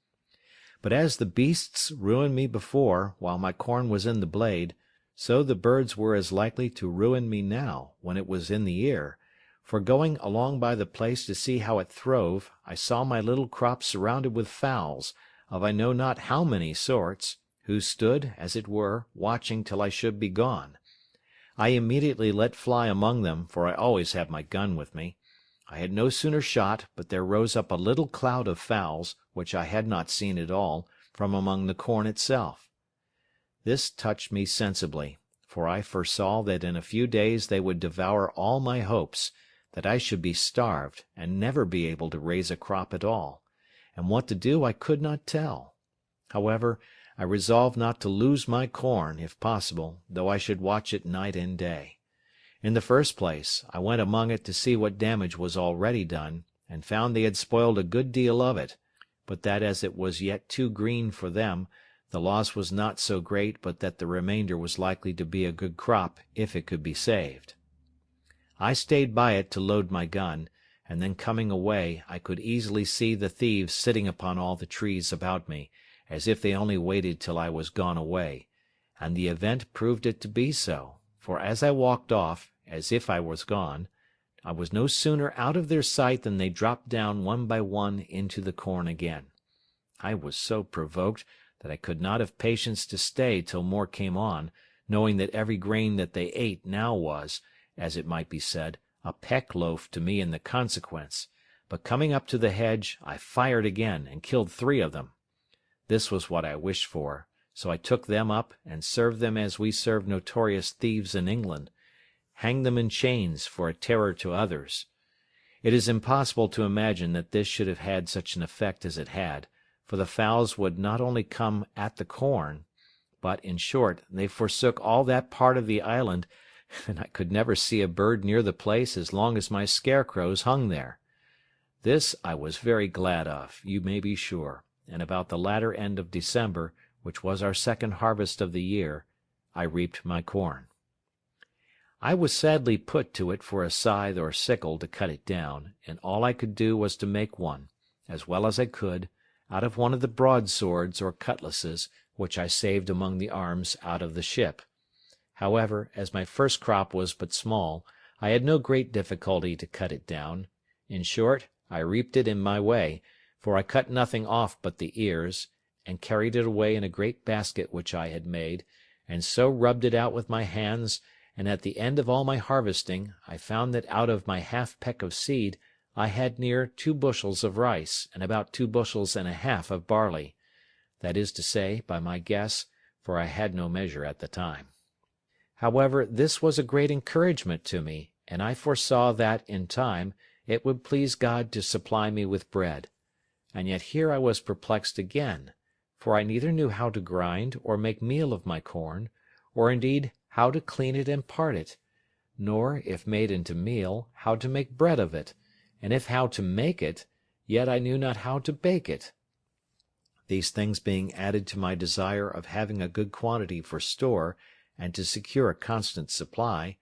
But as the beasts ruined me before, while my corn was in the blade, so the birds were as likely to ruin me now, when it was in the ear, for going along by the place to see how it throve, I saw my little crop surrounded with fowls, of I know not how many sorts, who stood, as it were, watching till I should be gone. I immediately let fly among them, for I always have my gun with me. I had no sooner shot, but there rose up a little cloud of fowls, which I had not seen at all, from among the corn itself. This touched me sensibly, for I foresaw that in a few days they would devour all my hopes, that I should be starved, and never be able to raise a crop at all, and what to do I could not tell. However, I resolved not to lose my corn, if possible, though I should watch it night and day. In the first place, I went among it to see what damage was already done, and found they had spoiled a good deal of it, but that as it was yet too green for them, the loss was not so great but that the remainder was likely to be a good crop if it could be saved. I stayed by it to load my gun, and then coming away, I could easily see the thieves sitting upon all the trees about me, as if they only waited till I was gone away, and the event proved it to be so, for as I walked off, as if I was gone, I was no sooner out of their sight than they dropped down one by one into the corn again. I was so provoked that I could not have patience to stay till more came on, knowing that every grain that they ate now was, as it might be said, a peck loaf to me in the consequence, but coming up to the hedge, I fired again, and killed 3 of them. This was what I wished for, so I took them up, and served them as we serve notorious thieves in England, hanged them in chains for a terror to others. It is impossible to imagine that this should have had such an effect as it had, for the fowls would not only come at the corn, but, in short, they forsook all that part of the island, and I could never see a bird near the place as long as my scarecrows hung there. This I was very glad of, you may be sure, and about the latter end of December, which was our second harvest of the year, I reaped my corn. I was sadly put to it for a scythe or sickle to cut it down, and all I could do was to make one, as well as I could, out of one of the broadswords or cutlasses which I saved among the arms out of the ship. However, as my first crop was but small, I had no great difficulty to cut it down. In short, I reaped it in my way, for I cut nothing off but the ears, and carried it away in a great basket which I had made, and so rubbed it out with my hands, and at the end of all my harvesting, I found that out of my half peck of seed I had near 2 bushels of rice, and about 2 bushels and a half of barley; that is to say, by my guess, for I had no measure at the time. However, this was a great encouragement to me, and I foresaw that, in time, it would please God to supply me with bread. And yet here I was perplexed again, for I neither knew how to grind or make meal of my corn, or indeed how to clean it and part it, nor, if made into meal, how to make bread of it, and if how to make it, yet I knew not how to bake it. These things being added to my desire of having a good quantity for store, and to secure a constant supply,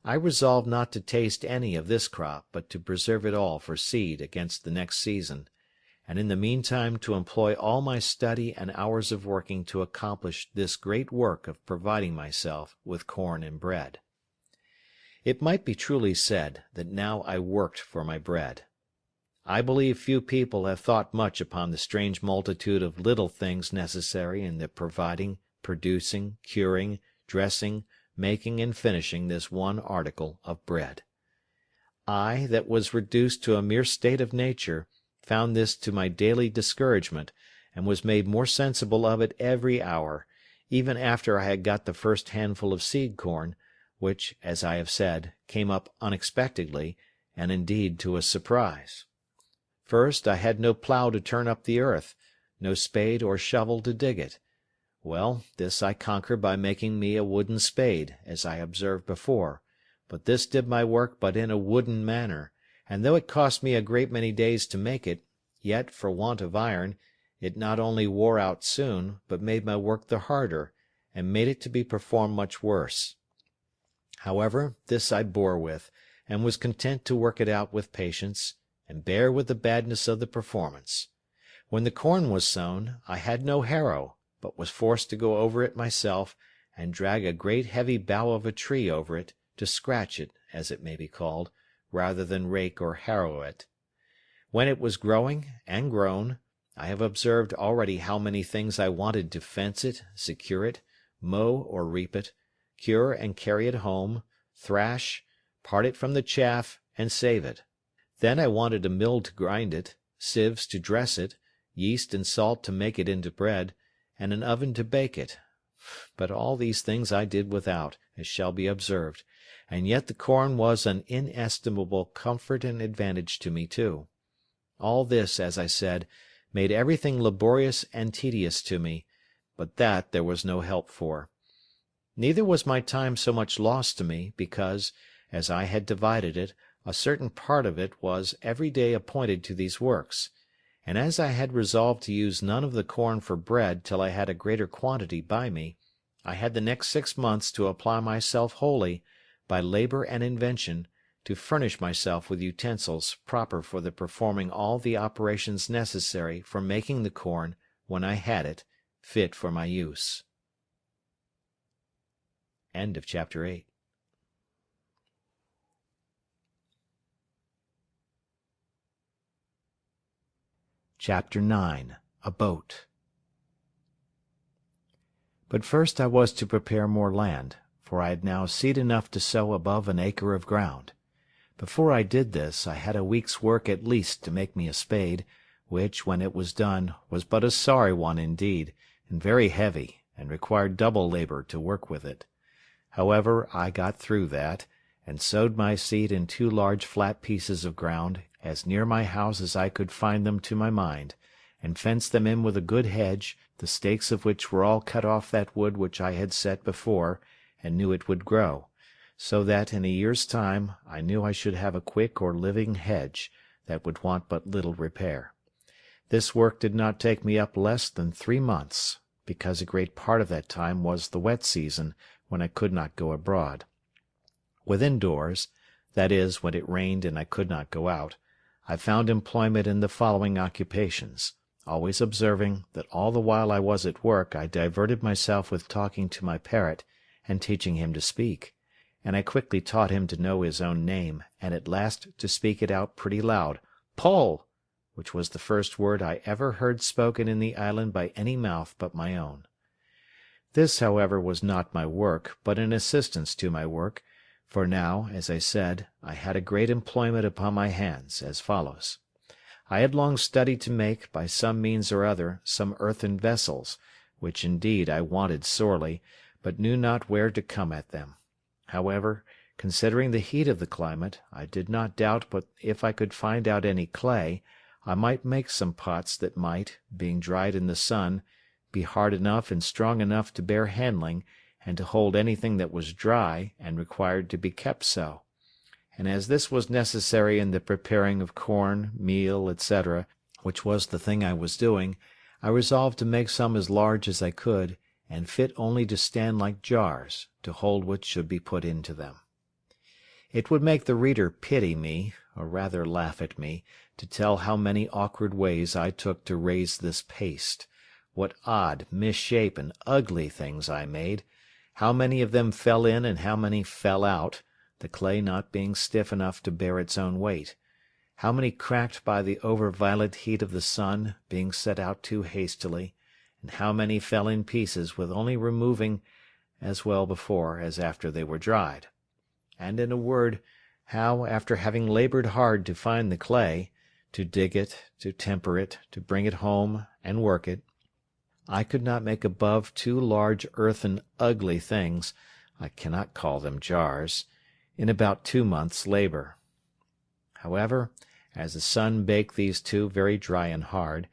I resolved not to taste any of this crop, but to preserve it all for seed against the next season, and in the meantime to employ all my study and hours of working to accomplish this great work of providing myself with corn and bread. It might be truly said that now I worked for my bread. I believe few people have thought much upon the strange multitude of little things necessary in the providing, producing, curing, dressing, making, and finishing this one article of bread. I, that was reduced to a mere state of nature, found this to my daily discouragement, and was made more sensible of it every hour, even after I had got the first handful of seed corn, which, as I have said, came up unexpectedly, and indeed to a surprise. First, I had no plough to turn up the earth, no spade or shovel to dig it. Well, this I conquered by making me a wooden spade, as I observed before, but this did my work but in a wooden manner, and though it cost me a great many days to make it, yet, for want of iron, it not only wore out soon, but made my work the harder, and made it to be performed much worse. However, this I bore with, and was content to work it out with patience, and bear with the badness of the performance. When the corn was sown, I had no harrow, but was forced to go over it myself, and drag a great heavy bough of a tree over it, to scratch it, as it may be called, rather than rake or harrow it. When it was growing and grown, I have observed already how many things I wanted to fence it, secure it, mow or reap it, cure and carry it home, thrash, part it from the chaff, and save it. Then I wanted a mill to grind it, sieves to dress it, yeast and salt to make it into bread, and an oven to bake it. But all these things I did without, as shall be observed, and yet the corn was an inestimable comfort and advantage to me too. All this, as I said, made everything laborious and tedious to me, but that there was no help for. Neither was my time so much lost to me, because, as I had divided it, a certain part of it was every day appointed to these works, and as I had resolved to use none of the corn for bread till I had a greater quantity by me, I had the next 6 months to apply myself wholly, by labour and invention, to furnish myself with utensils proper for the performing all the operations necessary for making the corn, when I had it, fit for my use. Chapter 8. Chapter 9. A Boat. But first I was to prepare more land, for I had now seed enough to sow above an acre of ground. Before I did this, I had a week's work at least to make me a spade, which, when it was done, was but a sorry one indeed, and very heavy, and required double labour to work with it. However, I got through that, and sowed my seed in 2 large flat pieces of ground, as near my house as I could find them to my mind, and fenced them in with a good hedge, the stakes of which were all cut off that wood which I had set before, and knew it would grow, so that in a year's time I knew I should have a quick or living hedge, that would want but little repair. This work did not take me up less than 3 months, because a great part of that time was the wet season, when I could not go abroad. Within doors, that is, when it rained and I could not go out, I found employment in the following occupations, always observing that all the while I was at work I diverted myself with talking to my parrot, and teaching him to speak, and I quickly taught him to know his own name, and at last to speak it out pretty loud, "Poll!" which was the first word I ever heard spoken in the island by any mouth but my own. This, however, was not my work, but an assistance to my work, for now, as I said, I had a great employment upon my hands, as follows. I had long studied to make, by some means or other, some earthen vessels, which indeed I wanted sorely, but knew not where to come at them. However, considering the heat of the climate, I did not doubt but if I could find out any clay, I might make some pots that might, being dried in the sun, be hard enough and strong enough to bear handling, and to hold anything that was dry, and required to be kept so. And as this was necessary in the preparing of corn, meal, etc., which was the thing I was doing, I resolved to make some as large as I could, and fit only to stand like jars, to hold what should be put into them. It would make the reader pity me, or rather laugh at me, to tell how many awkward ways I took to raise this paste, what odd, misshapen, ugly things I made, how many of them fell in and how many fell out, the clay not being stiff enough to bear its own weight, how many cracked by the over-violent heat of the sun, being set out too hastily, and how many fell in pieces with only removing as well before as after they were dried; and, in a word, how, after having laboured hard to find the clay, to dig it, to temper it, to bring it home, and work it, I could not make above 2 large earthen ugly things (I cannot call them jars) in about 2 months' labour. However, as the sun baked these 2 very dry and hard,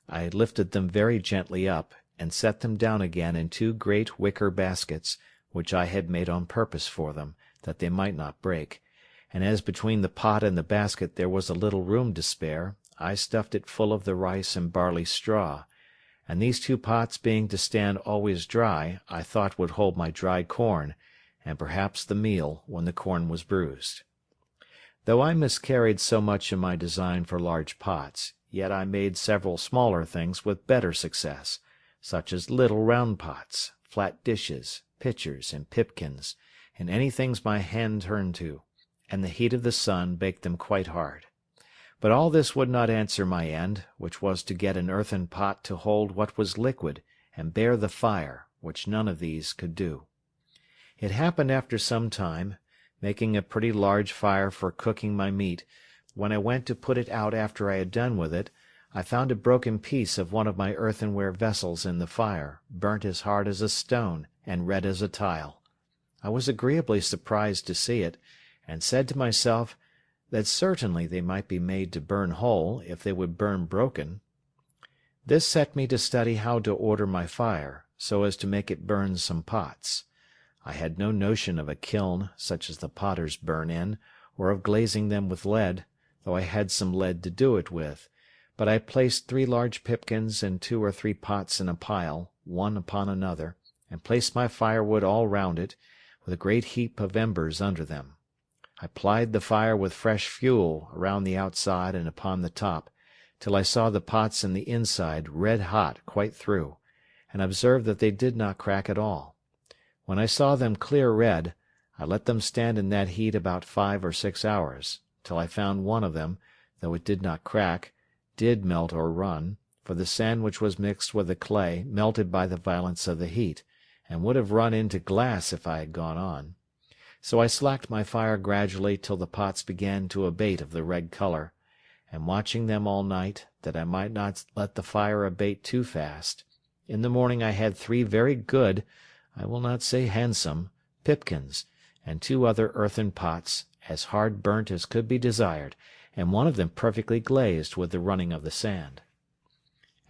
I lifted them very gently up, and set them down again in 2 great wicker baskets, which I had made on purpose for them, that they might not break, and as between the pot and the basket there was a little room to spare, I stuffed it full of the rice and barley straw, and these 2 pots being to stand always dry, I thought would hold my dried corn, and perhaps the meal, when the corn was bruised. Though I miscarried so much in my design for large pots, yet I made several smaller things with better success, such as little round pots, flat dishes, pitchers, and pipkins, and any things my hand turned to, and the heat of the sun baked them quite hard. But all this would not answer my end, which was to get an earthen pot to hold what was liquid, and bear the fire, which none of these could do. It happened after some time, making a pretty large fire for cooking my meat, when I went to put it out after I had done with it, I found a broken piece of one of my earthenware vessels in the fire, burnt as hard as a stone, and red as a tile. I was agreeably surprised to see it, and said to myself, that certainly they might be made to burn whole, if they would burn broken. This set me to study how to order my fire, so as to make it burn some pots. I had no notion of a kiln, such as the potters burn in, or of glazing them with lead, though I had some lead to do it with, but I placed 3 large pipkins and 2 or 3 pots in a pile, one upon another, and placed my firewood all round it, with a great heap of embers under them. I plied the fire with fresh fuel around the outside and upon the top, till I saw the pots in the inside red hot quite through, and observed that they did not crack at all. When I saw them clear red, I let them stand in that heat about 5 or 6 hours, till I found one of them, though it did not crack, did melt or run, for the sand which was mixed with the clay melted by the violence of the heat, and would have run into glass if I had gone on. So I slacked my fire gradually till the pots began to abate of the red colour, and watching them all night, that I might not let the fire abate too fast, in the morning I had 3 very good, I will not say handsome, pipkins, and 2 other earthen pots, as hard burnt as could be desired, and one of them perfectly glazed with the running of the sand.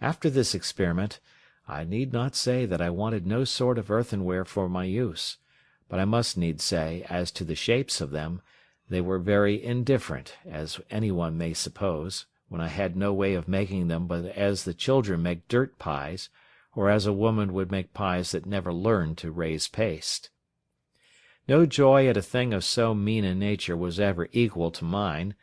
After this experiment, I need not say that I wanted no sort of earthenware for my use, but I must needs say, as to the shapes of them, they were very indifferent, as any one may suppose, when I had no way of making them but as the children make dirt pies, or as a woman would make pies that never learned to raise paste. No joy at a thing of so mean a nature was ever equal to mine,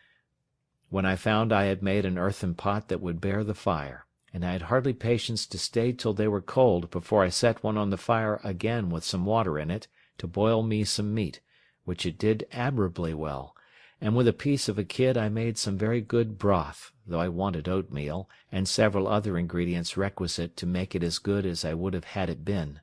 when I found I had made an earthen pot that would bear the fire, and I had hardly patience to stay till they were cold before I set one on the fire again with some water in it, to boil me some meat, which it did admirably well, and with a piece of a kid I made some very good broth, though I wanted oatmeal, and several other ingredients requisite to make it as good as I would have had it been.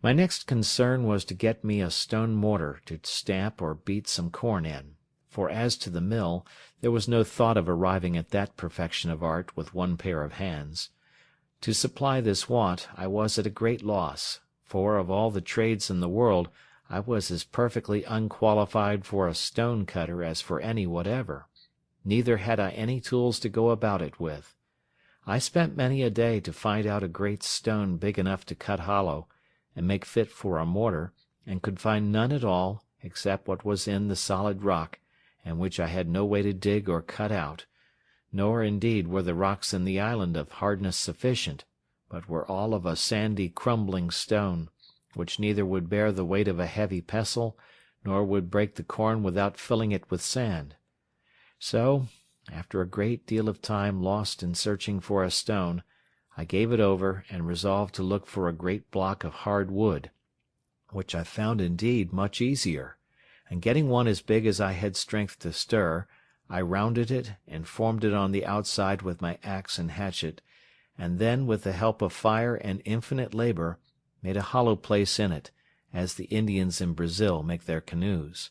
My next concern was to get me a stone mortar to stamp or beat some corn in, for as to the mill, there was no thought of arriving at that perfection of art with one pair of hands. To supply this want I was at a great loss, for of all the trades in the world I was as perfectly unqualified for a stone cutter as for any whatever, neither had I any tools to go about it with. I spent many a day to find out a great stone big enough to cut hollow, and make fit for a mortar, and could find none at all, except what was in the solid rock, and which I had no way to dig or cut out, nor indeed were the rocks in the island of hardness sufficient, but were all of a sandy crumbling stone, which neither would bear the weight of a heavy pestle, nor would break the corn without filling it with sand. So, after a great deal of time lost in searching for a stone, I gave it over, and resolved to look for a great block of hard wood, which I found indeed much easier, and getting one as big as I had strength to stir, I rounded it and formed it on the outside with my axe and hatchet, and then, with the help of fire and infinite labour, made a hollow place in it, as the Indians in Brazil make their canoes.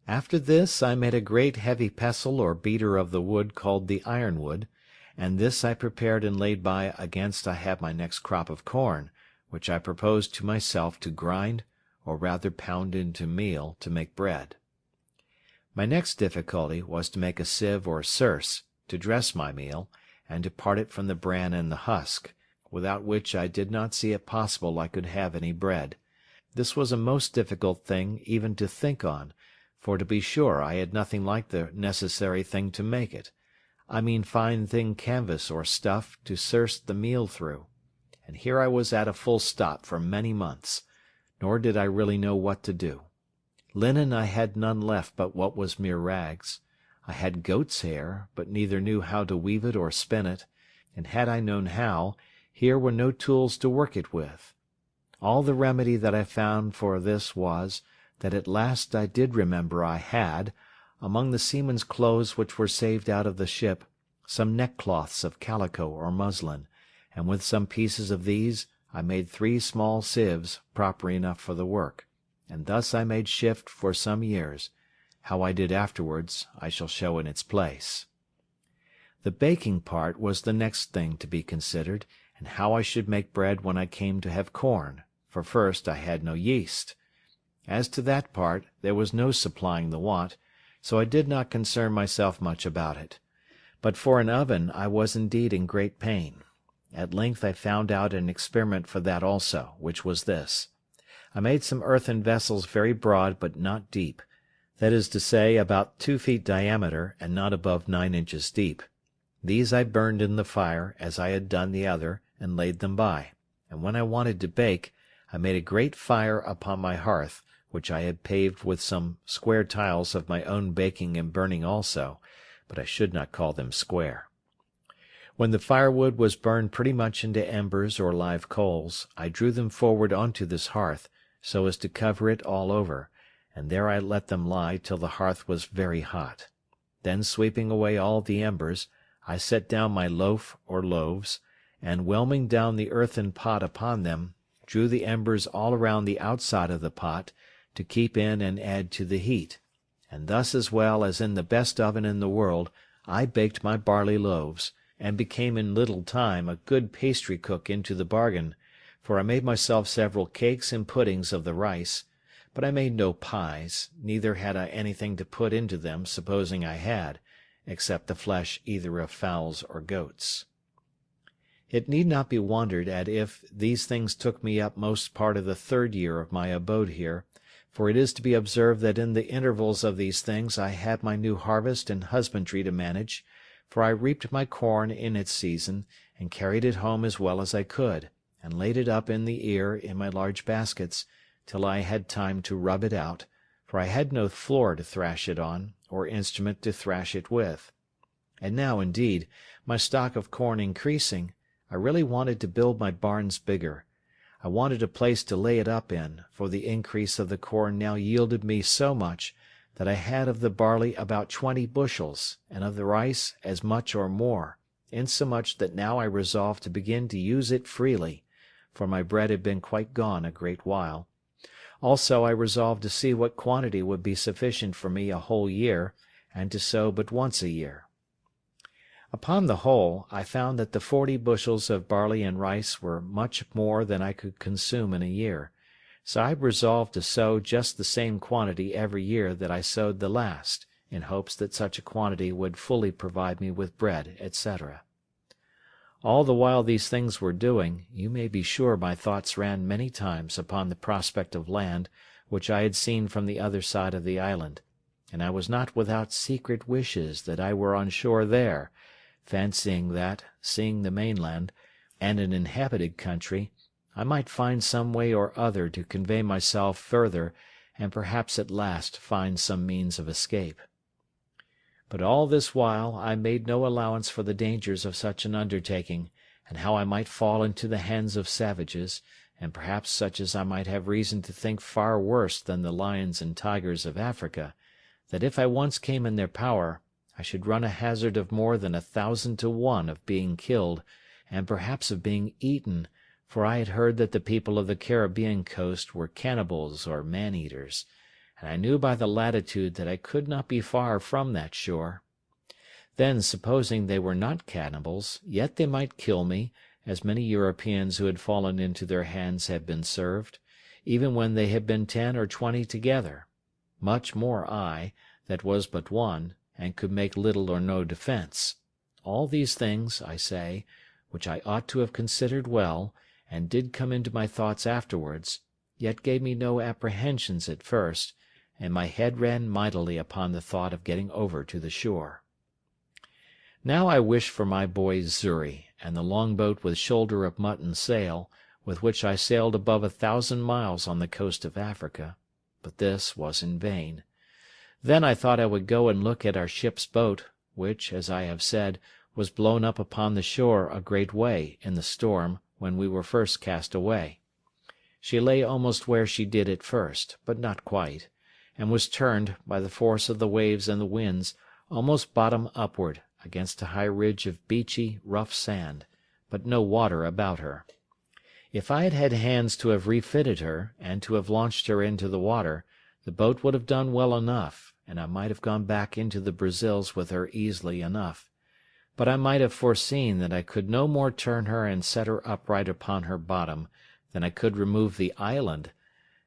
After this I made a great heavy pestle or beater of the wood called the ironwood, and this I prepared and laid by against I had my next crop of corn, which I proposed to myself to grind, or rather pound into meal, to make bread. My next difficulty was to make a sieve or circe, to dress my meal, and to part it from the bran and the husk, without which I did not see it possible I could have any bread. This was a most difficult thing even to think on, for to be sure I had nothing like the necessary thing to make it. I mean fine thin canvas or stuff to circe the meal through, and here I was at a full stop for many months, nor did I really know what to do. Linen I had none left but what was mere rags. I had goat's hair, but neither knew how to weave it or spin it, and had I known how, here were no tools to work it with. All the remedy that I found for this was, that at last I did remember I had, among the seamen's clothes which were saved out of the ship, some neckcloths of calico or muslin, and with some pieces of these I made 3 small sieves proper enough for the work, and thus I made shift for some years. How I did afterwards I shall show in its place. The baking part was the next thing to be considered, and how I should make bread when I came to have corn, for first I had no yeast. As to that part, there was no supplying the want, so I did not concern myself much about it. But for an oven I was indeed in great pain. At length I found out an experiment for that also, which was this. I made some earthen vessels very broad but not deep, that is to say, about 2 feet diameter, and not above 9 inches deep. These I burned in the fire, as I had done the other, and laid them by, and when I wanted to bake, I made a great fire upon my hearth, which I had paved with some square tiles of my own baking and burning also, but I should not call them square. When the firewood was burned pretty much into embers or live coals, I drew them forward onto this hearth, so as to cover it all over, and there I let them lie till the hearth was very hot. Then sweeping away all the embers, I set down my loaf or loaves, and whelming down the earthen pot upon them, drew the embers all around the outside of the pot, to keep in and add to the heat, and thus as well as in the best oven in the world I baked my barley loaves, and became in little time a good pastry cook into the bargain, for I made myself several cakes and puddings of the rice, but I made no pies, neither had I anything to put into them, supposing I had, except the flesh either of fowls or goats. It need not be wondered at if these things took me up most part of the 3rd year of my abode here, for it is to be observed that in the intervals of these things I had my new harvest and husbandry to manage, for I reaped my corn in its season, and carried it home as well as I could, and laid it up in the ear in my large baskets, till I had time to rub it out, for I had no floor to thrash it on, or instrument to thrash it with. And now, indeed, my stock of corn increasing, I really wanted to build my barns bigger. I wanted a place to lay it up in, for the increase of the corn now yielded me so much, that I had of the barley about 20 bushels, and of the rice as much or more, insomuch that now I resolved to begin to use it freely, for my bread had been quite gone a great while. Also I resolved to see what quantity would be sufficient for me a whole year, and to sow but once a year. Upon the whole, I found that the 40 bushels of barley and rice were much more than I could consume in a year, so I resolved to sow just the same quantity every year that I sowed the last, in hopes that such a quantity would fully provide me with bread, etc. All the while these things were doing, you may be sure my thoughts ran many times upon the prospect of land which I had seen from the other side of the island, and I was not without secret wishes that I were on shore there, fancying that, seeing the mainland, and an inhabited country, I might find some way or other to convey myself further, and perhaps at last find some means of escape. But all this while I made no allowance for the dangers of such an undertaking, and how I might fall into the hands of savages, and perhaps such as I might have reason to think far worse than the lions and tigers of Africa, that if I once came in their power, I should run a hazard of more than 1,000 to 1 of being killed, and perhaps of being eaten, for I had heard that the people of the Caribbean coast were cannibals or man-eaters, and I knew by the latitude that I could not be far from that shore. Then, supposing they were not cannibals, yet they might kill me, as many Europeans who had fallen into their hands have been served, even when they had been 10 or 20 together. Much more I, that was but one, and could make little or no defence. All these things, I say, which I ought to have considered well, and did come into my thoughts afterwards, yet gave me no apprehensions at first, and my head ran mightily upon the thought of getting over to the shore. Now I wished for my boy Xury, and the long-boat with shoulder of mutton sail, with which I sailed above 1,000 miles on the coast of Africa, but this was in vain. Then I thought I would go and look at our ship's boat, which, as I have said, was blown up upon the shore a great way in the storm when we were first cast away. She lay almost where she did at first, but not quite, and was turned, by the force of the waves and the winds, almost bottom upward, against a high ridge of beachy, rough sand, but no water about her. If I had had hands to have refitted her, and to have launched her into the water, the boat would have done well enough, and I might have gone back into the Brazils with her easily enough. But I might have foreseen that I could no more turn her and set her upright upon her bottom than I could remove the island.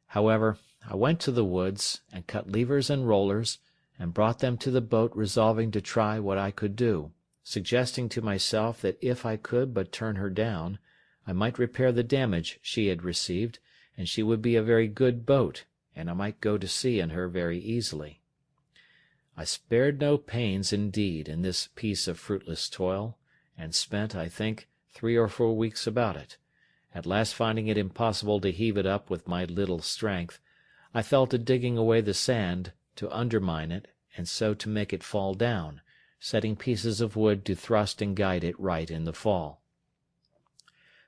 However, I went to the woods, and cut levers and rollers, and brought them to the boat, resolving to try what I could do, suggesting to myself that if I could but turn her down, I might repair the damage she had received, and she would be a very good boat, and I might go to sea in her very easily. I spared no pains indeed in this piece of fruitless toil, and spent, I think, 3 or 4 weeks about it. At last, finding it impossible to heave it up with my little strength, I fell to digging away the sand, to undermine it, and so to make it fall down, setting pieces of wood to thrust and guide it right in the fall.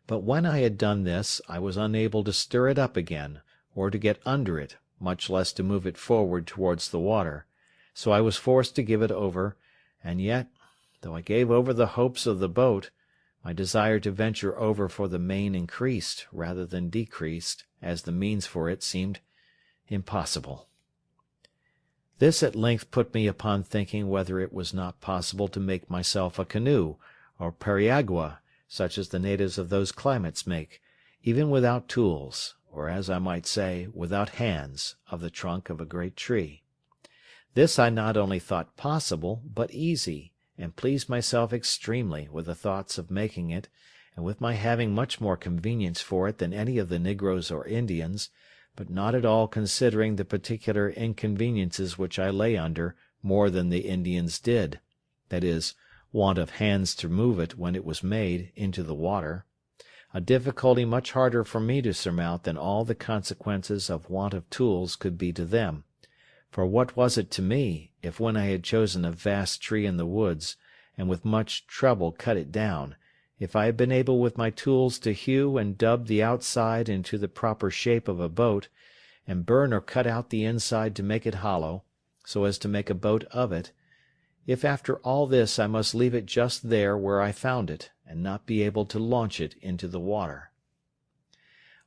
But when I had done this, I was unable to stir it up again, or to get under it, much less to move it forward towards the water, so I was forced to give it over, and yet, though I gave over the hopes of the boat, my desire to venture over for the main increased rather than decreased, as the means for it seemed impossible. This at length put me upon thinking whether it was not possible to make myself a canoe, or periagua, such as the natives of those climates make, even without tools, or, as I might say, without hands, of the trunk of a great tree. This I not only thought possible, but easy, and pleased myself extremely with the thoughts of making it, and with my having much more convenience for it than any of the negroes or Indians, but not at all considering the particular inconveniences which I lay under more than the Indians did, that is, want of hands to move it when it was made into the water, a difficulty much harder for me to surmount than all the consequences of want of tools could be to them. For what was it to me, if when I had chosen a vast tree in the woods, and with much trouble cut it down, if I had been able with my tools to hew and dub the outside into the proper shape of a boat, and burn or cut out the inside to make it hollow, so as to make a boat of it, if after all this I must leave it just there where I found it, and not be able to launch it into the water?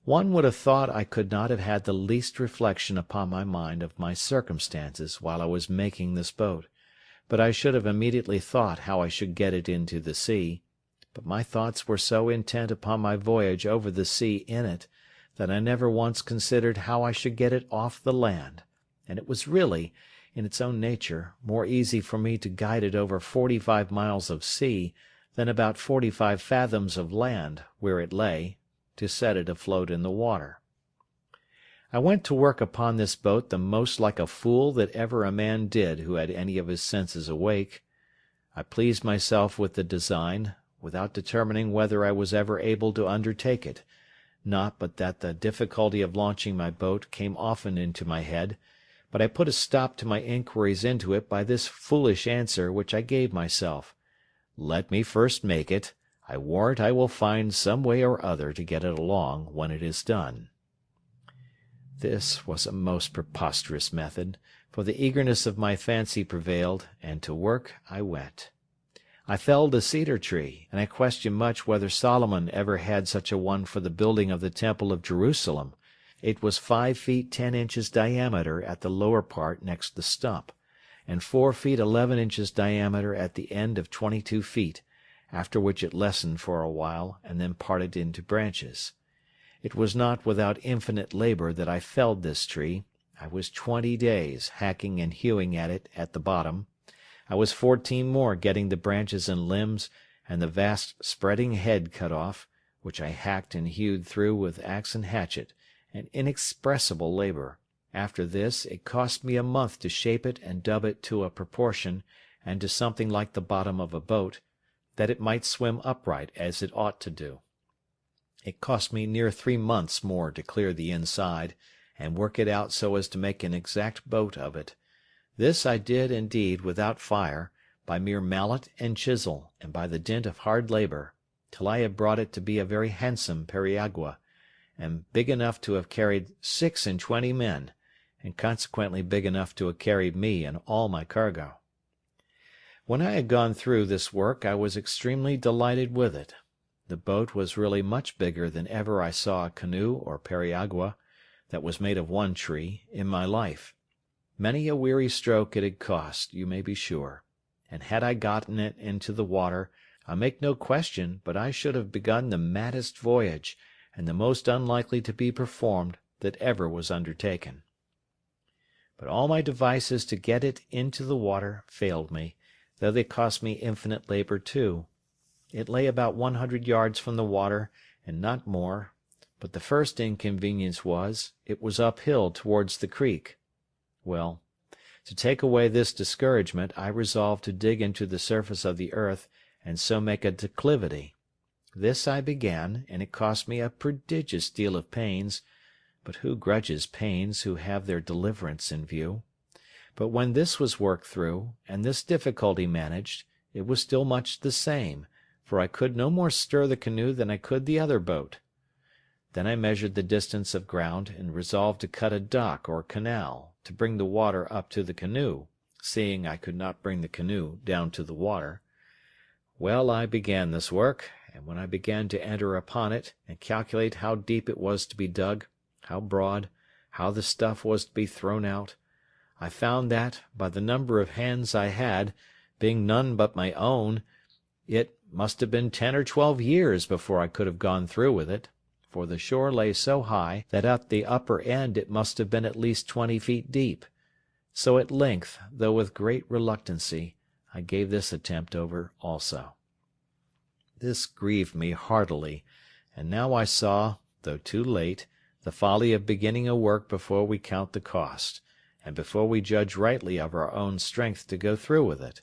One would have thought I could not have had the least reflection upon my mind of my circumstances while I was making this boat, but I should have immediately thought how I should get it into the sea. But my thoughts were so intent upon my voyage over the sea in it, that I never once considered how I should get it off the land, and it was really, in its own nature, more easy for me to guide it over 45 miles of sea than about 45 fathoms of land, where it lay, to set it afloat in the water. I went to work upon this boat the most like a fool that ever a man did who had any of his senses awake. I pleased myself with the design, without determining whether I was ever able to undertake it, not but that the difficulty of launching my boat came often into my head, but I put a stop to my inquiries into it by this foolish answer which I gave myself: "Let me first make it. I warrant I will find some way or other to get it along when it is done." This was a most preposterous method, for the eagerness of my fancy prevailed, and to work I went. I felled a cedar tree, and I question much whether Solomon ever had such a one for the building of the temple of Jerusalem. It was 5 feet 10 inches diameter at the lower part next the stump, and 4 feet 11 inches diameter at the end of 22 feet, after which it lessened for a while, and then parted into branches. It was not without infinite labour that I felled this tree. I was 20 days hacking and hewing at it at the bottom. I was 14 more getting the branches and limbs and the vast spreading head cut off, which I hacked and hewed through with axe and hatchet, an inexpressible labour. After this, it cost me a month to shape it and dub it to a proportion, and to something like the bottom of a boat, that it might swim upright as it ought to do. It cost me near 3 months more to clear the inside, and work it out so as to make an exact boat of it. This I did, indeed, without fire, by mere mallet and chisel, and by the dint of hard labour, till I had brought it to be a very handsome periagua, and big enough to have carried 26 men, and consequently big enough to have carried me and all my cargo. When I had gone through this work I was extremely delighted with it. The boat was really much bigger than ever I saw a canoe or periagua, that was made of one tree, in my life. Many a weary stroke it had cost, you may be sure, and had I gotten it into the water, I make no question but I should have begun the maddest voyage, and the most unlikely to be performed that ever was undertaken. But all my devices to get it into the water failed me, though they cost me infinite labour too. It lay about 100 yards from the water, and not more, but the first inconvenience was, it was uphill towards the creek. Well, to take away this discouragement, I resolved to dig into the surface of the earth, and so make a declivity. This I began, and it cost me a prodigious deal of pains, but who grudges pains who have their deliverance in view? But when this was worked through, and this difficulty managed, it was still much the same, for I could no more stir the canoe than I could the other boat. Then I measured the distance of ground, and resolved to cut a dock or canal, to bring the water up to the canoe, seeing I could not bring the canoe down to the water. Well, I began this work, and when I began to enter upon it, and calculate how deep it was to be dug, how broad, how the stuff was to be thrown out, I found that, by the number of hands I had, being none but my own, it must have been 10 or 12 years before I could have gone through with it, for the shore lay so high that at the upper end it must have been at least 20 feet deep. So at length, though with great reluctancy, I gave this attempt over also. This grieved me heartily, and now I saw, though too late, the folly of beginning a work before we count the cost, and before we judge rightly of our own strength to go through with it.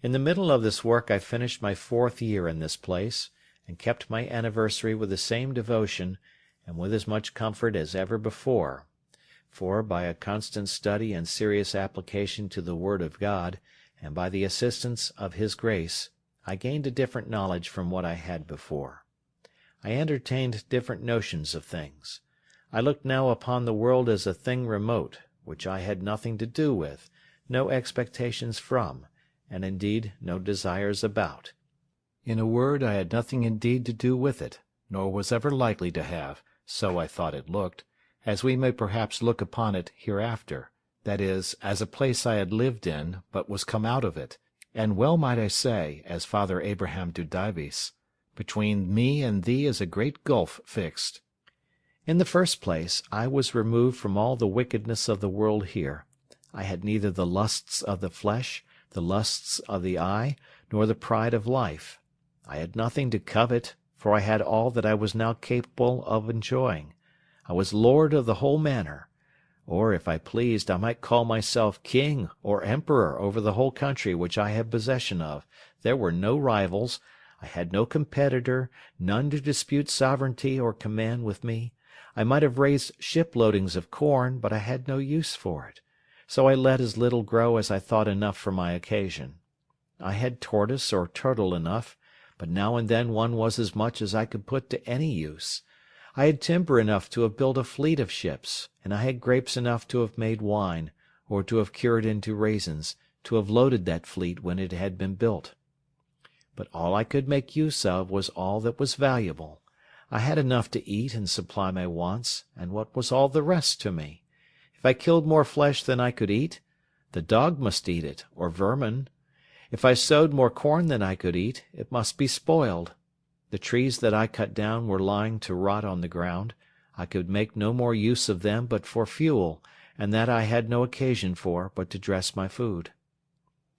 In the middle of this work I finished my 4th year in this place, and kept my anniversary with the same devotion, and with as much comfort as ever before, for, by a constant study and serious application to the Word of God, and by the assistance of His grace, I gained a different knowledge from what I had before. I entertained different notions of things. I looked now upon the world as a thing remote, which I had nothing to do with, no expectations from, and indeed no desires about. In a word, I had nothing indeed to do with it, nor was ever likely to have, so I thought it looked, as we may perhaps look upon it hereafter, that is, as a place I had lived in, but was come out of it, and well might I say, as Father Abraham do Dives, between me and thee is a great gulf fixed. In the first place, I was removed from all the wickedness of the world here. I had neither the lusts of the flesh, the lusts of the eye, nor the pride of life. I had nothing to covet, for I had all that I was now capable of enjoying. I was lord of the whole manor, or, if I pleased, I might call myself king or emperor over the whole country which I had possession of. There were no rivals, I had no competitor, none to dispute sovereignty or command with me. I might have raised ship-loadings of corn, but I had no use for it, so I let as little grow as I thought enough for my occasion. I had tortoise or turtle enough, but now and then one was as much as I could put to any use. I had timber enough to have built a fleet of ships, and I had grapes enough to have made wine, or to have cured into raisins, to have loaded that fleet when it had been built. But all I could make use of was all that was valuable. I had enough to eat and supply my wants, and what was all the rest to me? If I killed more flesh than I could eat, the dog must eat it, or vermin. If I sowed more corn than I could eat, it must be spoiled. The trees that I cut down were lying to rot on the ground. I could make no more use of them but for fuel, and that I had no occasion for but to dress my food.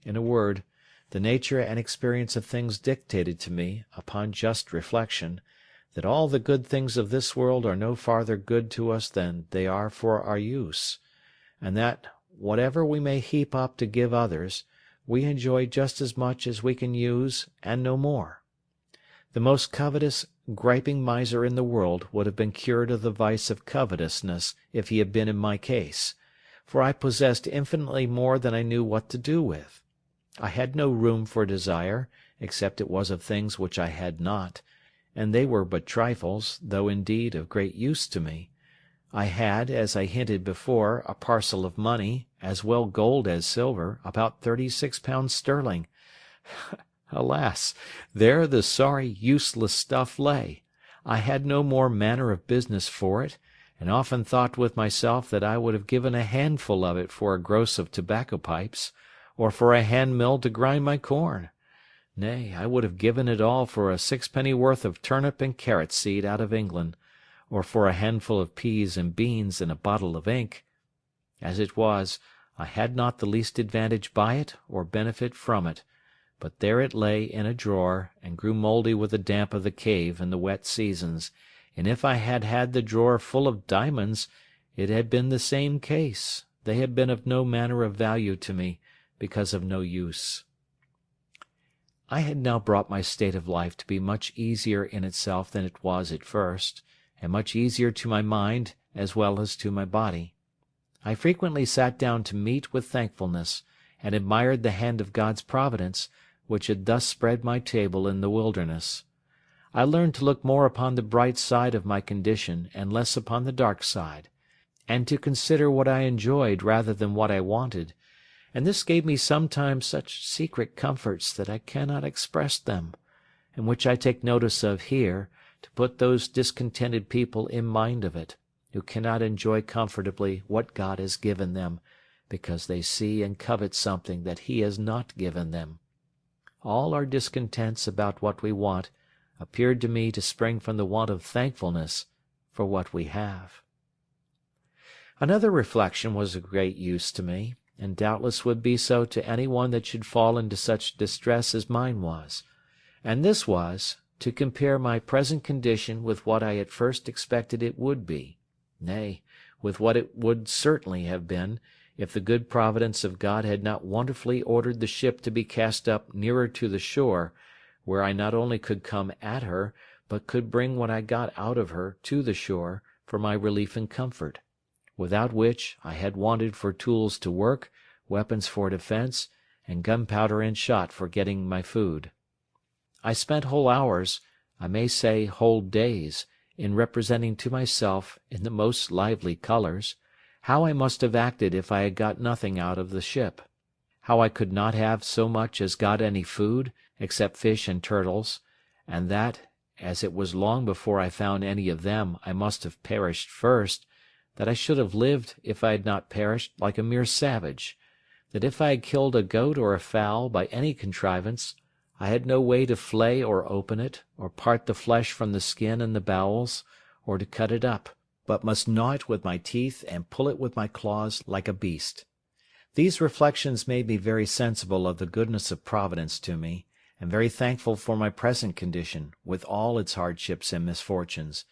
In a word, the nature and experience of things dictated to me, upon just reflection, that all the good things of this world are no farther good to us than they are for our use, and that, whatever we may heap up to give others, we enjoy just as much as we can use, and no more. The most covetous, griping miser in the world would have been cured of the vice of covetousness if he had been in my case, for I possessed infinitely more than I knew what to do with. I had no room for desire, except it was of things which I had not, and they were but trifles, though indeed of great use to me. I had, as I hinted before, a parcel of money, as well gold as silver, about 36 pounds sterling. Alas! there the sorry, useless stuff lay. I had no more manner of business for it, and often thought with myself that I would have given a handful of it for a gross of tobacco pipes, or for a hand-mill to grind my corn. Nay, I would have given it all for a sixpennyworth of turnip and carrot seed out of England, or for a handful of peas and beans and a bottle of ink. As it was, I had not the least advantage by it or benefit from it, but there it lay in a drawer, and grew mouldy with the damp of the cave in the wet seasons, and if I had had the drawer full of diamonds, it had been the same case. They had been of no manner of value to me, because of no use. I had now brought my state of life to be much easier in itself than it was at first, and much easier to my mind as well as to my body. I frequently sat down to meat with thankfulness, and admired the hand of God's providence, which had thus spread my table in the wilderness. I learned to look more upon the bright side of my condition and less upon the dark side, and to consider what I enjoyed rather than what I wanted, and this gave me sometimes such secret comforts that I cannot express them, and which I take notice of here, to put those discontented people in mind of it, who cannot enjoy comfortably what God has given them, because they see and covet something that He has not given them. All our discontents about what we want appeared to me to spring from the want of thankfulness for what we have. Another reflection was of great use to me, and doubtless would be so to any one that should fall into such distress as mine was, and this was, to compare my present condition with what I at first expected it would be, nay, with what it would certainly have been, if the good providence of God had not wonderfully ordered the ship to be cast up nearer to the shore, where I not only could come at her, but could bring what I got out of her to the shore for my relief and comfort, without which I had wanted for tools to work, weapons for defence, and gunpowder and shot for getting my food. I spent whole hours, I may say whole days, in representing to myself, in the most lively colours, how I must have acted if I had got nothing out of the ship, how I could not have so much as got any food, except fish and turtles, and that, as it was long before I found any of them, I must have perished first, that I should have lived, if I had not perished, like a mere savage, that if I had killed a goat or a fowl by any contrivance, I had no way to flay or open it, or part the flesh from the skin and the bowels, or to cut it up, but must gnaw it with my teeth and pull it with my claws like a beast. These reflections made me very sensible of the goodness of Providence to me, and very thankful for my present condition, with all its hardships and misfortunes,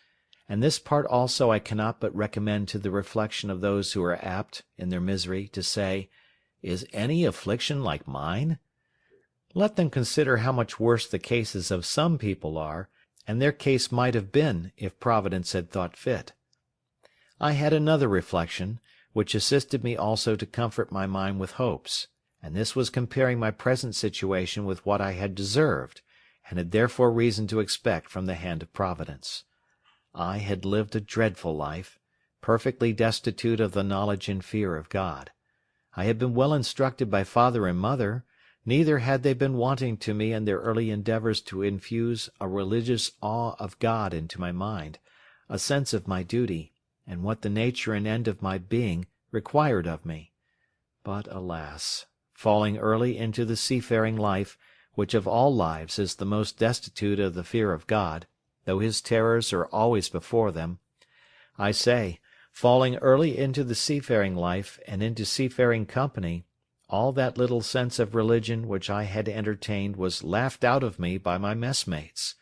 and this part also I cannot but recommend to the reflection of those who are apt, in their misery, to say, "Is any affliction like mine?" Let them consider how much worse the cases of some people are, and their case might have been, if Providence had thought fit. I had another reflection, which assisted me also to comfort my mind with hopes, and this was comparing my present situation with what I had deserved, and had therefore reason to expect from the hand of Providence. I had lived a dreadful life, perfectly destitute of the knowledge and fear of God. I had been well instructed by father and mother, neither had they been wanting to me in their early endeavours to infuse a religious awe of God into my mind, a sense of my duty, and what the nature and end of my being required of me. But, alas! falling early into the seafaring life, which of all lives is the most destitute of the fear of God, though His terrors are always before them, I say, falling early into the seafaring life and into seafaring company, all that little sense of religion which I had entertained was laughed out of me by my messmates,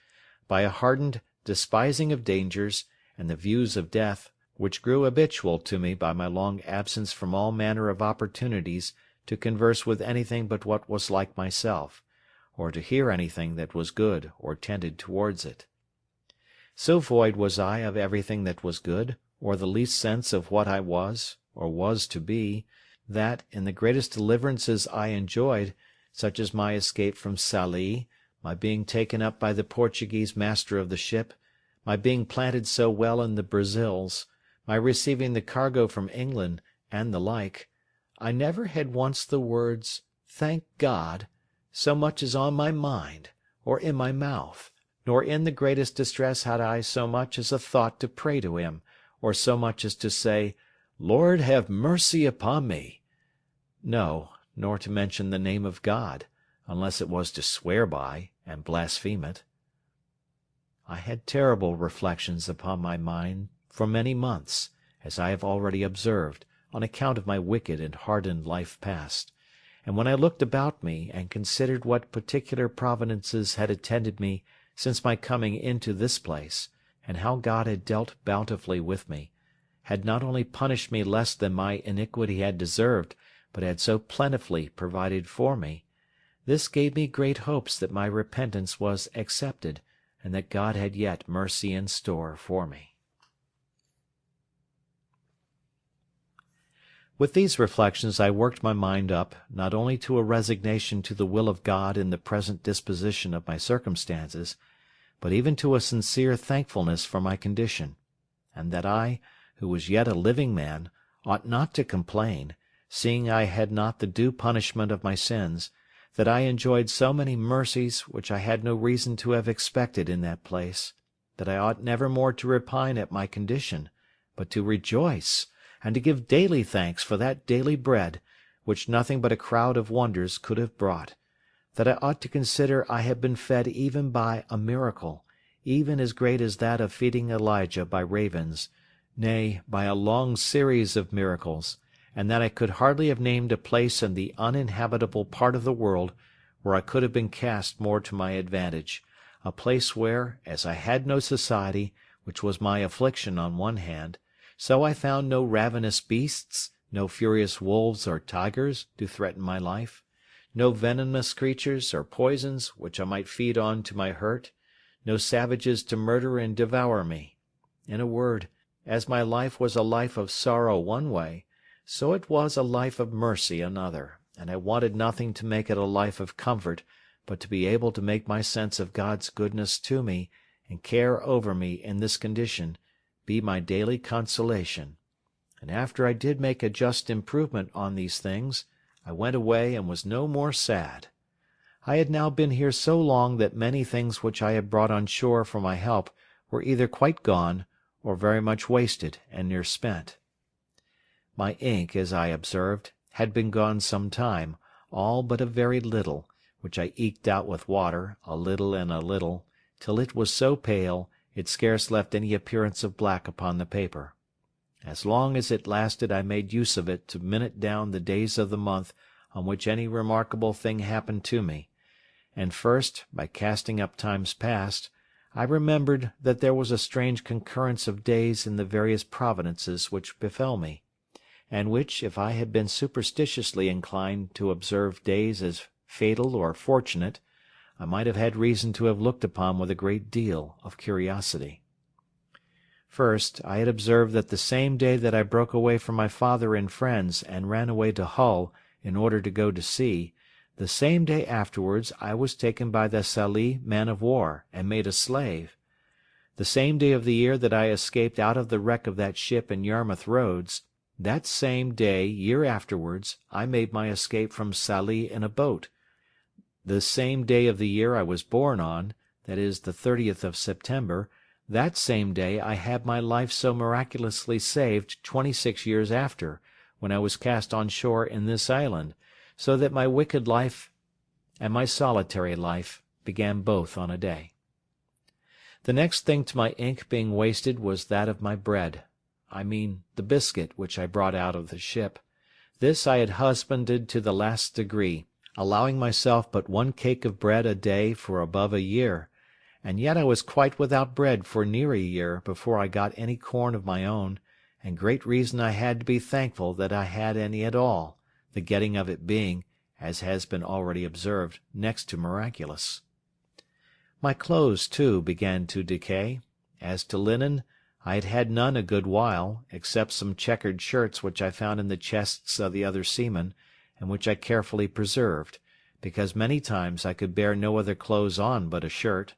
by a hardened despising of dangers and the views of death, which grew habitual to me by my long absence from all manner of opportunities to converse with anything but what was like myself, or to hear anything that was good or tended towards it. So void was I of everything that was good, or the least sense of what I was, or was to be, that, in the greatest deliverances I enjoyed, such as my escape from Sallee, my being taken up by the Portuguese master of the ship, my being planted so well in the Brazils, my receiving the cargo from England, and the like, I never had once the words, "Thank God," so much as on my mind, or in my mouth, nor in the greatest distress had I so much as a thought to pray to him, or so much as to say, "Lord, have mercy upon me." No, nor to mention the name of God, unless it was to swear by, and blaspheme it. I had terrible reflections upon my mind for many months, as I have already observed, on account of my wicked and hardened life past; and when I looked about me, and considered what particular providences had attended me since my coming into this place, and how God had dealt bountifully with me, had not only punished me less than my iniquity had deserved, but had so plentifully provided for me, this gave me great hopes that my repentance was accepted, and that God had yet mercy in store for me. With these reflections I worked my mind up, not only to a resignation to the will of God in the present disposition of my circumstances, but even to a sincere thankfulness for my condition, and that I, who was yet a living man, ought not to complain, seeing I had not the due punishment of my sins, that I enjoyed so many mercies which I had no reason to have expected in that place, that I ought never more to repine at my condition, but to rejoice, and to give daily thanks for that daily bread, which nothing but a crowd of wonders could have brought; that I ought to consider I had been fed even by a miracle, even as great as that of feeding Elijah by ravens, nay, by a long series of miracles, and that I could hardly have named a place in the uninhabitable part of the world where I could have been cast more to my advantage, a place where, as I had no society, which was my affliction on one hand, so I found no ravenous beasts, no furious wolves or tigers to threaten my life, no venomous creatures or poisons which I might feed on to my hurt, no savages to murder and devour me. In a word, as my life was a life of sorrow one way, so it was a life of mercy another, and I wanted nothing to make it a life of comfort but to be able to make my sense of God's goodness to me and care over me in this condition be my daily consolation; and after I did make a just improvement on these things, I went away and was no more sad. I had now been here so long that many things which I had brought on shore for my help were either quite gone, or very much wasted and near spent. My ink, as I observed, had been gone some time, all but a very little, which I eked out with water, a little and a little, till it was so pale, it scarce left any appearance of black upon the paper. As long as it lasted I made use of it to minute down the days of the month on which any remarkable thing happened to me, and first, by casting up times past, I remembered that there was a strange concurrence of days in the various providences which befell me, and which, if I had been superstitiously inclined to observe days as fatal or fortunate, I might have had reason to have looked upon with a great deal of curiosity. First, I had observed that the same day that I broke away from my father and friends and ran away to Hull in order to go to sea, the same day afterwards I was taken by the Sallee man-of-war and made a slave. The same day of the year that I escaped out of the wreck of that ship in Yarmouth Roads, that same day year afterwards I made my escape from Sallee in a boat. The same day of the year I was born on, that is the 30th of September, that same day I had my life so miraculously saved 26 years after, when I was cast on shore in this island, so that my wicked life and my solitary life began both on a day. The next thing to my ink being wasted was that of my bread, I mean the biscuit which I brought out of the ship. This I had husbanded to the last degree, allowing myself but one cake of bread a day for above a year, and yet I was quite without bread for near a year before I got any corn of my own, and great reason I had to be thankful that I had any at all, the getting of it being, as has been already observed, next to miraculous. My clothes, too, began to decay. As to linen, I had had none a good while, except some checkered shirts which I found in the chests of the other seamen, and which I carefully preserved, because many times I could bear no other clothes on but a shirt,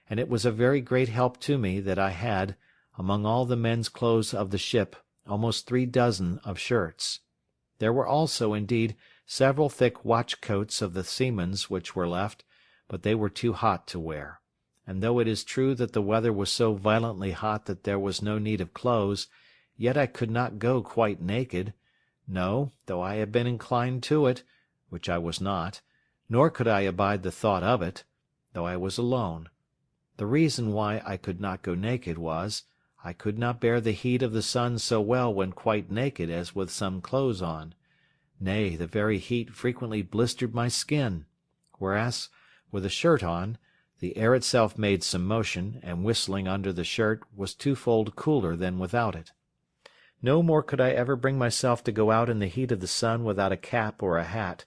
and it was a very great help to me that I had, among all the men's clothes of the ship, almost 3 dozen of shirts. There were also, indeed, several thick watch coats of the seamen's which were left, but they were too hot to wear. And though it is true that the weather was so violently hot that there was no need of clothes, yet I could not go quite naked, no, though I had been inclined to it, which I was not, nor could I abide the thought of it, though I was alone. The reason why I could not go naked was, I could not bear the heat of the sun so well when quite naked as with some clothes on. Nay, the very heat frequently blistered my skin, whereas, with a shirt on, the air itself made some motion, and whistling under the shirt was twofold cooler than without it. No more could I ever bring myself to go out in the heat of the sun without a cap or a hat.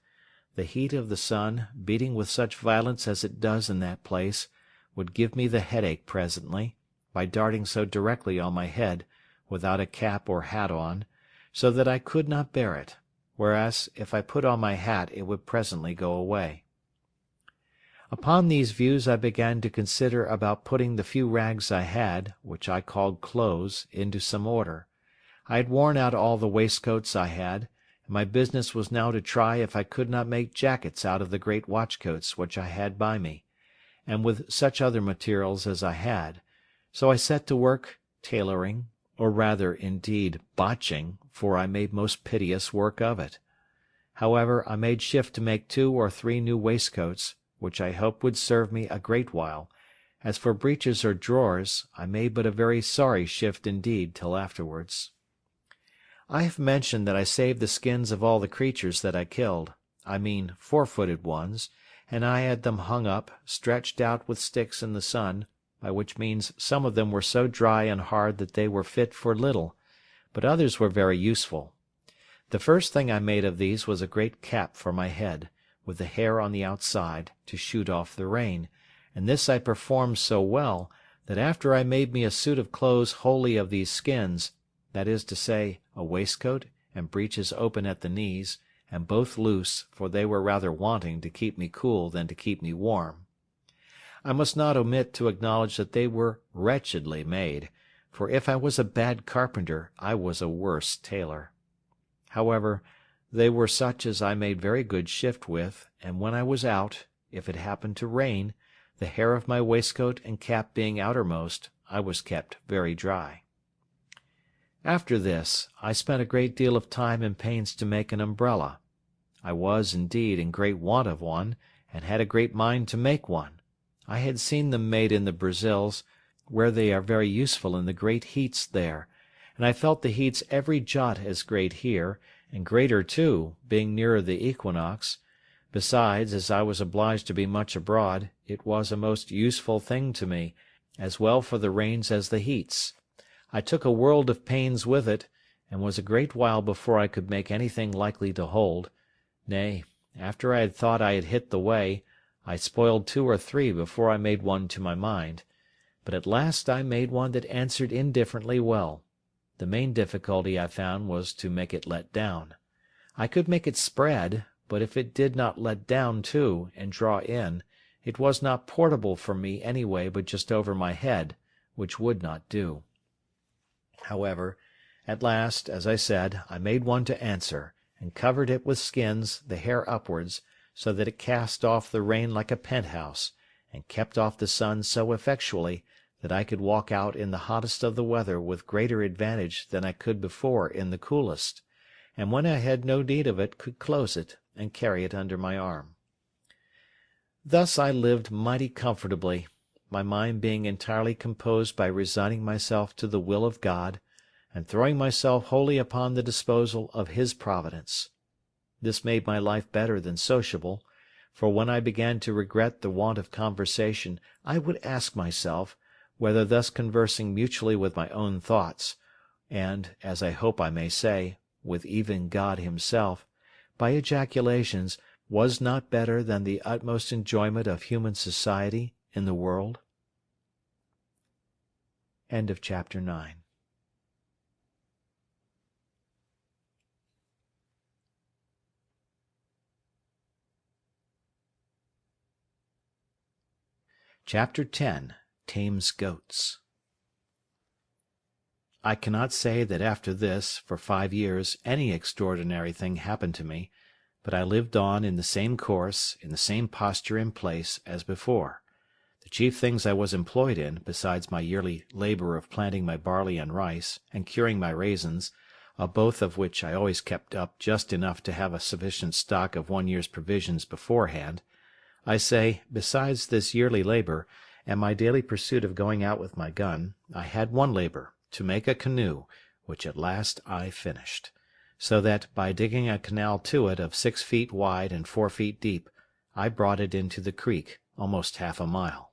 The heat of the sun, beating with such violence as it does in that place, would give me the headache presently, by darting so directly on my head, without a cap or hat on, so that I could not bear it, whereas if I put on my hat it would presently go away. Upon these views I began to consider about putting the few rags I had, which I called clothes, into some order. I had worn out all the waistcoats I had, and my business was now to try if I could not make jackets out of the great watchcoats which I had by me, and with such other materials as I had, so I set to work tailoring, or rather, indeed, botching, for I made most piteous work of it. However, I made shift to make 2 or 3 new waistcoats, which I hoped would serve me a great while. As for breeches or drawers, I made but a very sorry shift indeed till afterwards. I have mentioned that I saved the skins of all the creatures that I killed, I mean 4-footed ones, and I had them hung up, stretched out with sticks in the sun, by which means some of them were so dry and hard that they were fit for little, but others were very useful. The first thing I made of these was a great cap for my head, with the hair on the outside, to shoot off the rain, and this I performed so well, that after I made me a suit of clothes wholly of these skins, that is to say, a waistcoat, and breeches open at the knees, and both loose, for they were rather wanting to keep me cool than to keep me warm. I must not omit to acknowledge that they were wretchedly made, for if I was a bad carpenter, I was a worse tailor. However, they were such as I made very good shift with, and when I was out, if it happened to rain, the hair of my waistcoat and cap being outermost, I was kept very dry. After this, I spent a great deal of time and pains to make an umbrella. I was, indeed, in great want of one, and had a great mind to make one. I had seen them made in the Brazils, where they are very useful in the great heats there, and I felt the heats every jot as great here, and greater too, being nearer the equinox. Besides, as I was obliged to be much abroad, it was a most useful thing to me, as well for the rains as the heats. I took a world of pains with it, and was a great while before I could make anything likely to hold. Nay, after I had thought I had hit the way, I spoiled 2 or 3 before I made one to my mind. But at last I made one that answered indifferently well. The main difficulty I found was to make it let down. I could make it spread, but if it did not let down too, and draw in, it was not portable for me any way but just over my head, which would not do. However, at last, as I said, I made one to answer, and covered it with skins, the hair upwards, so that it cast off the rain like a penthouse, and kept off the sun so effectually that I could walk out in the hottest of the weather with greater advantage than I could before in the coolest, and when I had no need of it could close it, and carry it under my arm. Thus I lived mighty comfortably, my mind being entirely composed by resigning myself to the will of God, and throwing myself wholly upon the disposal of His providence. This made my life better than sociable, for when I began to regret the want of conversation, I would ask myself, whether thus conversing mutually with my own thoughts, and, as I hope I may say, with even God Himself, by ejaculations, was not better than the utmost enjoyment of human society in the world? End of chapter 9. Chapter 10. Tames Goats. I cannot say that after this, for 5 years, any extraordinary thing happened to me, but I lived on in the same course, in the same posture and place, as before. The chief things I was employed in, besides my yearly labour of planting my barley and rice, and curing my raisins, of both of which I always kept up just enough to have a sufficient stock of 1 year's provisions beforehand, I say, besides this yearly labour, and my daily pursuit of going out with my gun, I had one labour, to make a canoe, which at last I finished; so that, by digging a canal to it of 6 feet wide and 4 feet deep, I brought it into the creek, almost half a mile.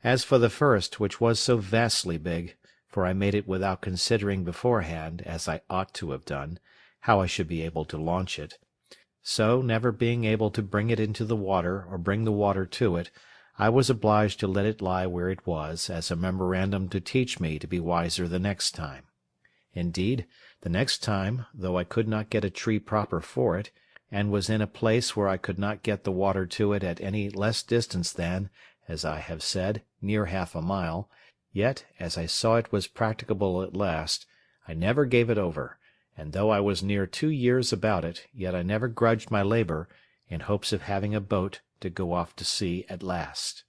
As for the first, which was so vastly big, for I made it without considering beforehand, as I ought to have done, how I should be able to launch it, so, never being able to bring it into the water, or bring the water to it, I was obliged to let it lie where it was, as a memorandum to teach me to be wiser the next time. Indeed, the next time, though I could not get a tree proper for it, and was in a place where I could not get the water to it at any less distance than, as I have said, near half a mile, yet, as I saw it was practicable at last, I never gave it over, and though I was near 2 years about it, yet I never grudged my labour, in hopes of having a boat to go off to sea at last.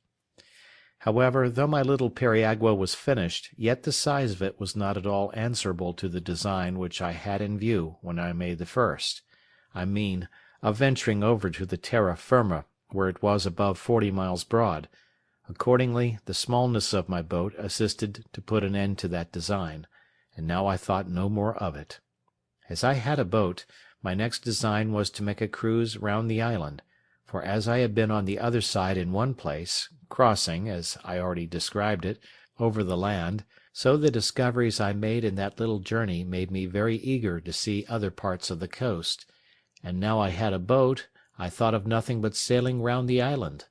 However, though my little periagua was finished, yet the size of it was not at all answerable to the design which I had in view when I made the first; I mean, of venturing over to the terra firma, where it was above 40 miles broad. Accordingly, the smallness of my boat assisted to put an end to that design, and now I thought no more of it. As I had a boat, my next design was to make a cruise round the island, for as I had been on the other side in one place, crossing, as I already described it, over the land, so the discoveries I made in that little journey made me very eager to see other parts of the coast, and now I had a boat, I thought of nothing but sailing round the island.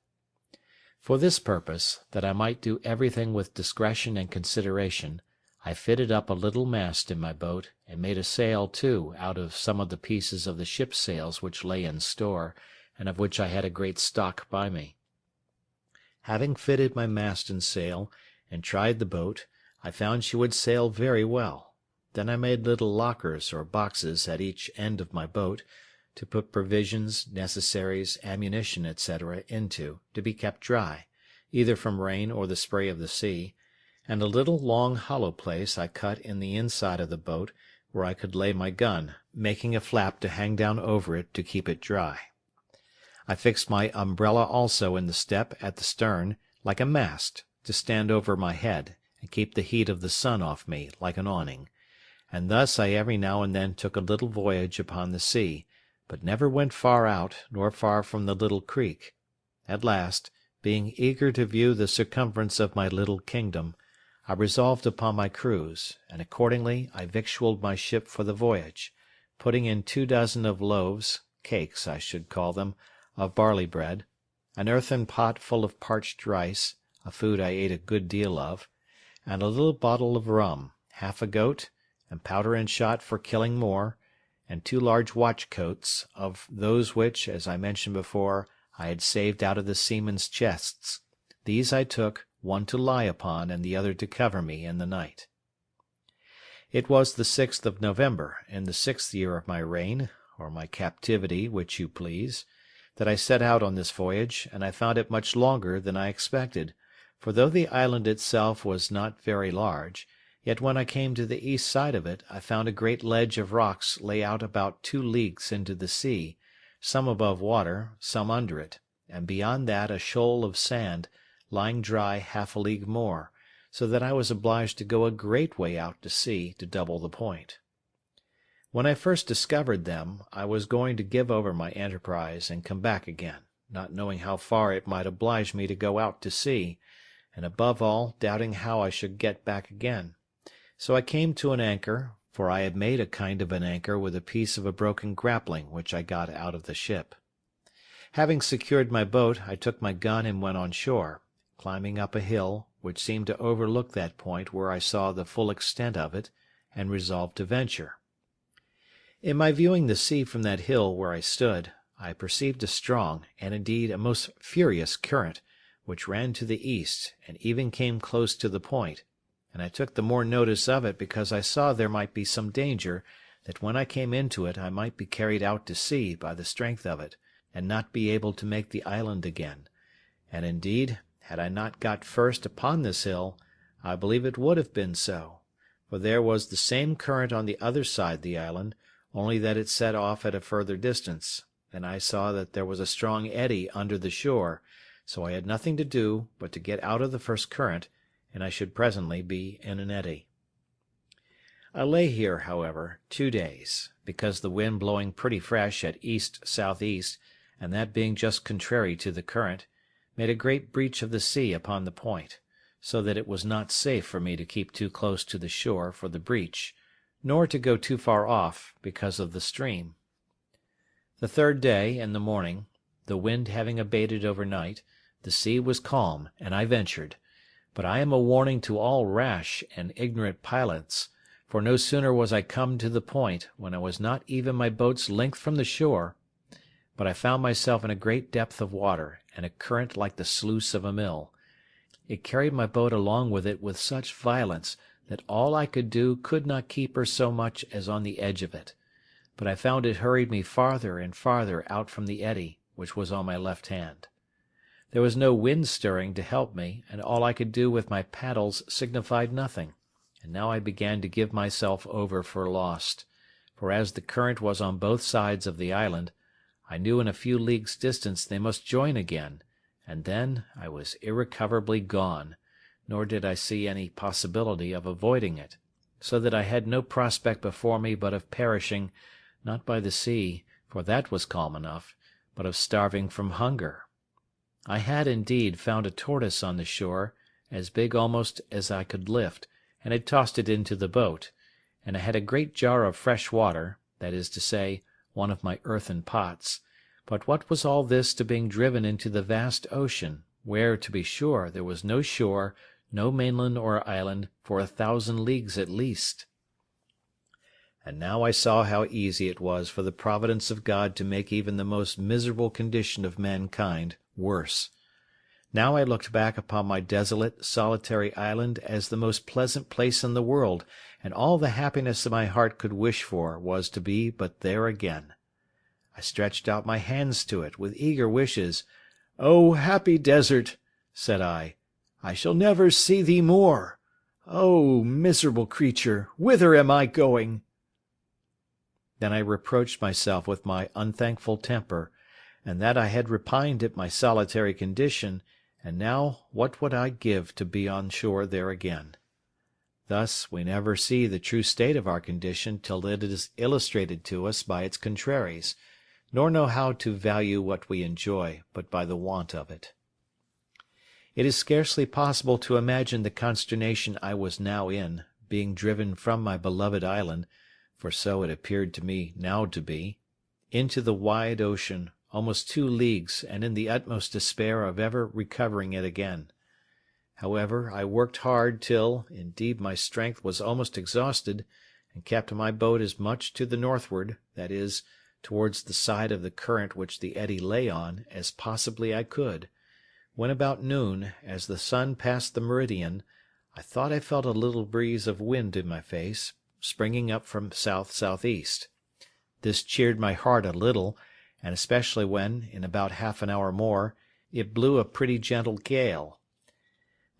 For this purpose, that I might do everything with discretion and consideration, I fitted up a little mast in my boat, and made a sail too out of some of the pieces of the ship's sails which lay in store, and of which I had a great stock by me. Having fitted my mast and sail, and tried the boat, I found she would sail very well. Then I made little lockers or boxes at each end of my boat, to put provisions, necessaries, ammunition, etc., into, to be kept dry, either from rain or the spray of the sea, and a little long hollow place I cut in the inside of the boat, where I could lay my gun, making a flap to hang down over it to keep it dry. I fixed my umbrella also in the step at the stern, like a mast, to stand over my head, and keep the heat of the sun off me, like an awning; and thus I every now and then took a little voyage upon the sea, but never went far out, nor far from the little creek. At last, being eager to view the circumference of my little kingdom, I resolved upon my cruise, and accordingly I victualled my ship for the voyage, putting in 2 dozen of loaves, cakes I should call them, of barley bread, an earthen pot full of parched rice, a food I ate a good deal of, and a little bottle of rum, half a goat, and powder and shot for killing more, and 2 large watch coats, of those which, as I mentioned before, I had saved out of the seamen's chests. These I took, one to lie upon, and the other to cover me in the night. It was the 6th of November, in the 6th year of my reign, or my captivity, which you please, that I set out on this voyage, and I found it much longer than I expected, for though the island itself was not very large, yet when I came to the east side of it, I found a great ledge of rocks lay out about 2 leagues into the sea, some above water, some under it, and beyond that a shoal of sand, lying dry half a league more, so that I was obliged to go a great way out to sea to double the point. When I first discovered them, I was going to give over my enterprise and come back again, not knowing how far it might oblige me to go out to sea, and above all doubting how I should get back again. So I came to an anchor, for I had made a kind of an anchor with a piece of a broken grappling which I got out of the ship. Having secured my boat, I took my gun and went on shore, climbing up a hill, which seemed to overlook that point where I saw the full extent of it, and resolved to venture. In my viewing the sea from that hill where I stood, I perceived a strong, and indeed a most furious current, which ran to the east, and even came close to the point, and I took the more notice of it because I saw there might be some danger that when I came into it I might be carried out to sea by the strength of it, and not be able to make the island again; and indeed, had I not got first upon this hill, I believe it would have been so, for there was the same current on the other side the island, only that it set off at a further distance, and I saw that there was a strong eddy under the shore, so I had nothing to do but to get out of the first current, and I should presently be in an eddy. I lay here, however, 2 days, because the wind blowing pretty fresh at east-south-east, and that being just contrary to the current, made a great breach of the sea upon the point, so that it was not safe for me to keep too close to the shore for the breach, nor to go too far off because of the stream. The 3rd day, in the morning, the wind having abated overnight, the sea was calm, and I ventured; but I am a warning to all rash and ignorant pilots, for no sooner was I come to the point, when I was not even my boat's length from the shore, but I found myself in a great depth of water, and a current like the sluice of a mill. It carried my boat along with it with such violence that all I could do could not keep her so much as on the edge of it; but I found it hurried me farther and farther out from the eddy, which was on my left hand. There was no wind stirring to help me, and all I could do with my paddles signified nothing, and now I began to give myself over for lost; for as the current was on both sides of the island, I knew in a few leagues' distance they must join again, and then I was irrecoverably gone, nor did I see any possibility of avoiding it, so that I had no prospect before me but of perishing, not by the sea, for that was calm enough, but of starving from hunger. I had, indeed, found a tortoise on the shore, as big almost as I could lift, and had tossed it into the boat; and I had a great jar of fresh water, that is to say, one of my earthen pots; but what was all this to being driven into the vast ocean, where, to be sure, there was no shore, no mainland or island, for 1,000 leagues at least? And now I saw how easy it was for the providence of God to make even the most miserable condition of mankind worse. Now I looked back upon my desolate, solitary island as the most pleasant place in the world, and all the happiness my heart could wish for was to be but there again. I stretched out my hands to it with eager wishes. "O happy desert!" said I shall never see thee more. O miserable creature, whither am I going?" Then I reproached myself with my unthankful temper, and that I had repined at my solitary condition, and now what would I give to be on shore there again? Thus we never see the true state of our condition till it is illustrated to us by its contraries, nor know how to value what we enjoy but by the want of it. It is scarcely possible to imagine the consternation I was now in, being driven from my beloved island, for so it appeared to me now to be, into the wide ocean, almost 2 leagues, and in the utmost despair of ever recovering it again. However, I worked hard till, indeed, my strength was almost exhausted, and kept my boat as much to the northward, that is, towards the side of the current which the eddy lay on, as possibly I could, when about noon, as the sun passed the meridian, I thought I felt a little breeze of wind in my face, springing up from south-southeast. This cheered my heart a little, and especially when, in about half an hour more, it blew a pretty gentle gale.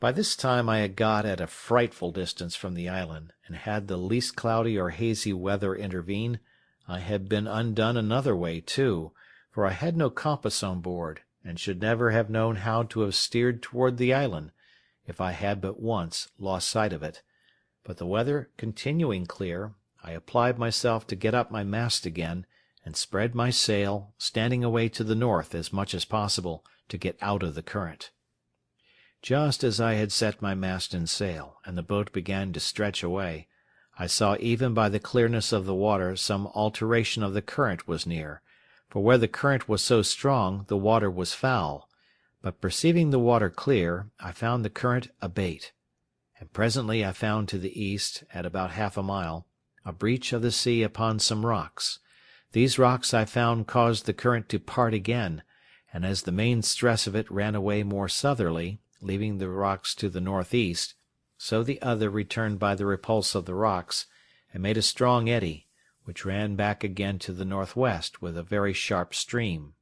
By this time I had got at a frightful distance from the island, and had the least cloudy or hazy weather intervene, I had been undone another way too, for I had no compass on board, and should never have known how to have steered toward the island, if I had but once lost sight of it; but the weather continuing clear, I applied myself to get up my mast again, and spread my sail, standing away to the north as much as possible, to get out of the current. Just as I had set my mast and sail, and the boat began to stretch away, I saw even by the clearness of the water some alteration of the current was near, for where the current was so strong the water was foul; but perceiving the water clear, I found the current abate, and presently I found to the east, at about half a mile, a breach of the sea upon some rocks. These rocks I found caused the current to part again, and as the main stress of it ran away more southerly, leaving the rocks to the northeast, so the other returned by the repulse of the rocks, and made a strong eddy, which ran back again to the northwest with a very sharp stream.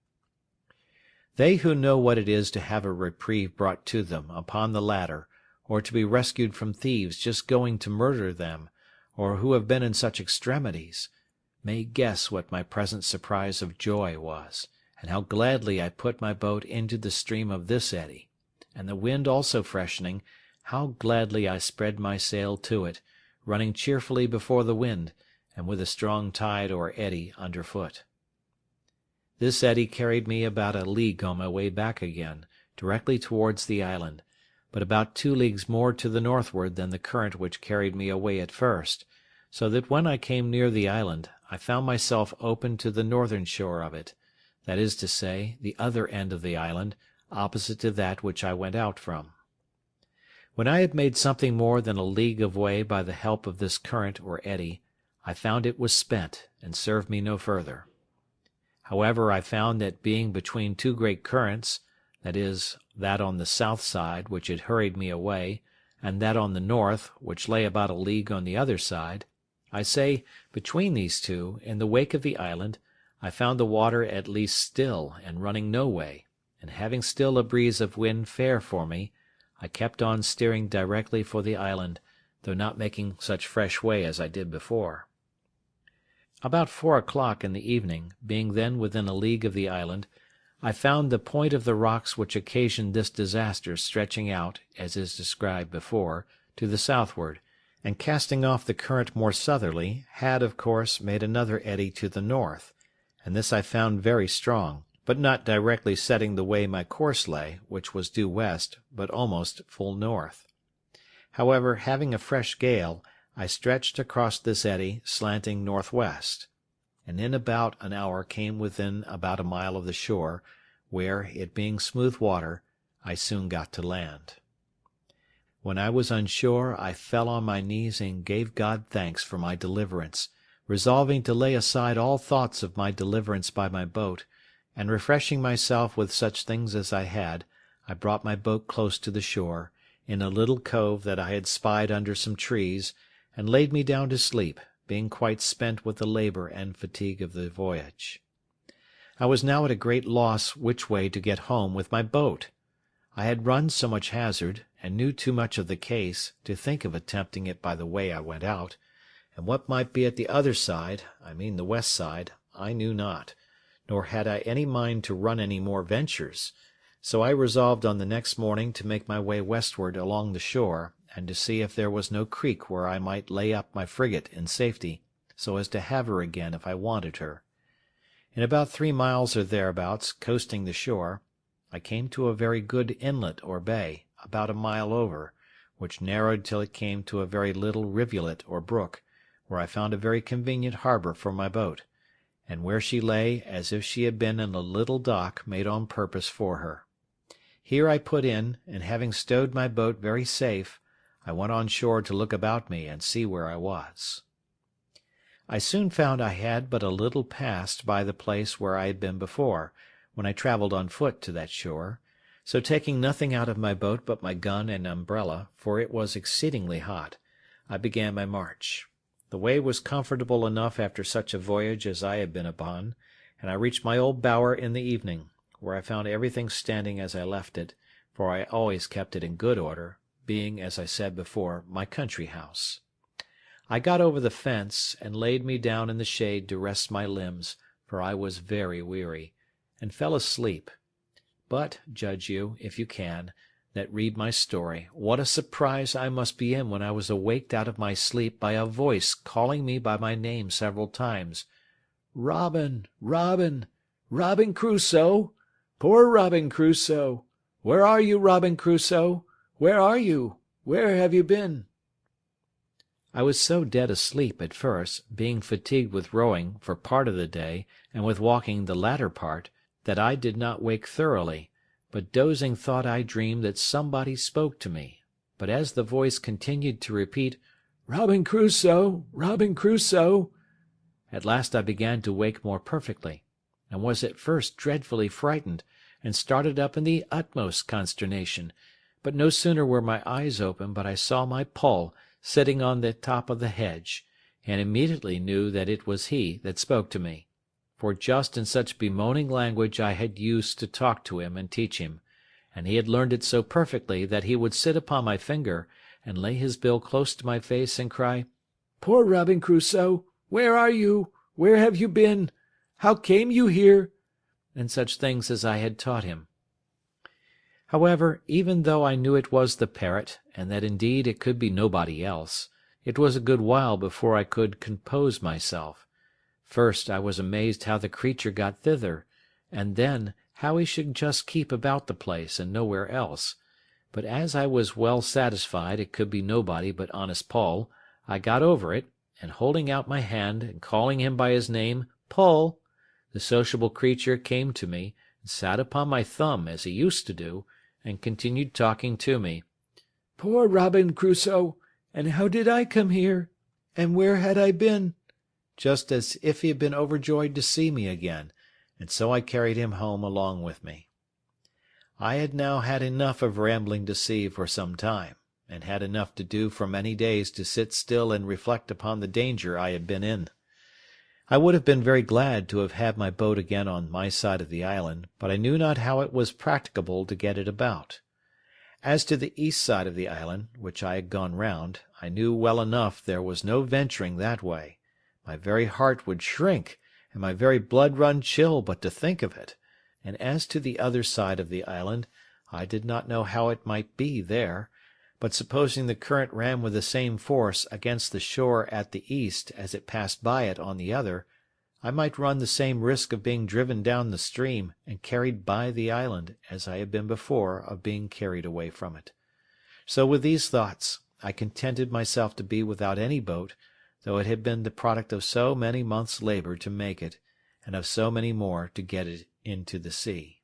They who know what it is to have a reprieve brought to them upon the ladder, or to be rescued from thieves just going to murder them, or who have been in such extremities, may guess what my present surprise of joy was, and how gladly I put my boat into the stream of this eddy, and the wind also freshening, how gladly I spread my sail to it, running cheerfully before the wind, and with a strong tide or eddy underfoot. This eddy carried me about a league on my way back again, directly towards the island, but about 2 leagues more to the northward than the current which carried me away at first, so that when I came near the island, I found myself open to the northern shore of it, that is to say, the other end of the island, opposite to that which I went out from. When I had made something more than a league of way by the help of this current or eddy, I found it was spent, and served me no further. However, I found that being between 2 great currents, that is, that on the south side, which had hurried me away, and that on the north, which lay about a league on the other side, I say, between these two, in the wake of the island, I found the water at least still, and running no way, and having still a breeze of wind fair for me, I kept on steering directly for the island, though not making such fresh way as I did before. About 4 o'clock in the evening, being then within a league of the island, I found the point of the rocks which occasioned this disaster stretching out, as is described before, to the southward, and casting off the current more southerly, had, of course, made another eddy to the north, and this I found very strong, but not directly setting the way my course lay, which was due west, but almost full north. However, having a fresh gale, I stretched across this eddy, slanting northwest, and in about an hour came within about a mile of the shore, where, it being smooth water, I soon got to land. When I was on shore, I fell on my knees and gave God thanks for my deliverance, resolving to lay aside all thoughts of my deliverance by my boat, and refreshing myself with such things as I had, I brought my boat close to the shore, in a little cove that I had spied under some trees, and laid me down to sleep, being quite spent with the labour and fatigue of the voyage. I was now at a great loss which way to get home with my boat. I had run so much hazard, and knew too much of the case, to think of attempting it by the way I went out, and what might be at the other side, I mean the west side, I knew not, nor had I any mind to run any more ventures, so I resolved on the next morning to make my way westward along the shore, and to see if there was no creek where I might lay up my frigate in safety, so as to have her again if I wanted her. In about 3 miles or thereabouts, coasting the shore, I came to a very good inlet or bay, about a mile over, which narrowed till it came to a very little rivulet or brook, where I found a very convenient harbour for my boat, and where she lay as if she had been in a little dock made on purpose for her. Here I put in, and having stowed my boat very safe, I went on shore to look about me and see where I was. I soon found I had but a little passed by the place where I had been before, when I travelled on foot to that shore, so taking nothing out of my boat but my gun and umbrella, for it was exceedingly hot, I began my march. The way was comfortable enough after such a voyage as I had been upon, and I reached my old bower in the evening, where I found everything standing as I left it, for I always kept it in good order, being, as I said before, my country house. I got over the fence, and laid me down in the shade to rest my limbs, for I was very weary, and fell asleep. But, judge you, if you can, that read my story, what a surprise I must be in when I was awaked out of my sleep by a voice calling me by my name several times. "Robin, Robin, Robin Crusoe! Poor Robin Crusoe! Where are you, Robin Crusoe? Where are you? Where have you been?" I was so dead asleep at first, being fatigued with rowing for part of the day, and with walking the latter part, that I did not wake thoroughly, but dozing thought I dreamed that somebody spoke to me. But as the voice continued to repeat, "Robin Crusoe! Robin Crusoe!" at last I began to wake more perfectly, and was at first dreadfully frightened, and started up in the utmost consternation, but no sooner were my eyes open but I saw my Poll sitting on the top of the hedge, and immediately knew that it was he that spoke to me, for just in such bemoaning language I had used to talk to him and teach him, and he had learned it so perfectly that he would sit upon my finger, and lay his bill close to my face, and cry, "Poor Robin Crusoe, where are you? Where have you been? How came you here?" and such things as I had taught him. However, even though I knew it was the parrot, and that indeed it could be nobody else, it was a good while before I could compose myself. First I was amazed how the creature got thither, and then how he should just keep about the place and nowhere else. But as I was well satisfied it could be nobody but honest Poll, I got over it, and holding out my hand, and calling him by his name, "Poll," the sociable creature came to me, and sat upon my thumb, as he used to do, and continued talking to me. "Poor Robin Crusoe, and how did I come here? And where had I been?" just as if he had been overjoyed to see me again, and so I carried him home along with me. I had now had enough of rambling to sea for some time, and had enough to do for many days to sit still and reflect upon the danger I had been in. I would have been very glad to have had my boat again on my side of the island, but I knew not how it was practicable to get it about. As to the east side of the island, which I had gone round, I knew well enough there was no venturing that way. My very heart would shrink, and my very blood run chill but to think of it. And as to the other side of the island, I did not know how it might be there, but supposing the current ran with the same force against the shore at the east as it passed by it on the other, I might run the same risk of being driven down the stream and carried by the island, as I had been before of being carried away from it. So with these thoughts I contented myself to be without any boat, though it had been the product of so many months' labour to make it, and of so many more to get it into the sea.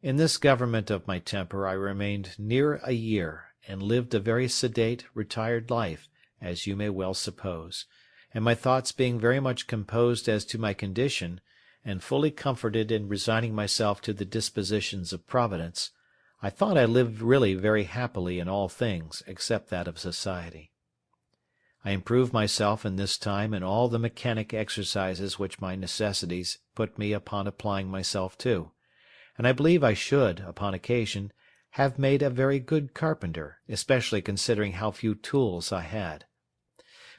In this government of my temper I remained near a year, and lived a very sedate, retired life, as you may well suppose, and my thoughts being very much composed as to my condition, and fully comforted in resigning myself to the dispositions of Providence, I thought I lived really very happily in all things except that of society. I improved myself in this time in all the mechanic exercises which my necessities put me upon applying myself to, and I believe I should, upon occasion, have made a very good carpenter, especially considering how few tools I had.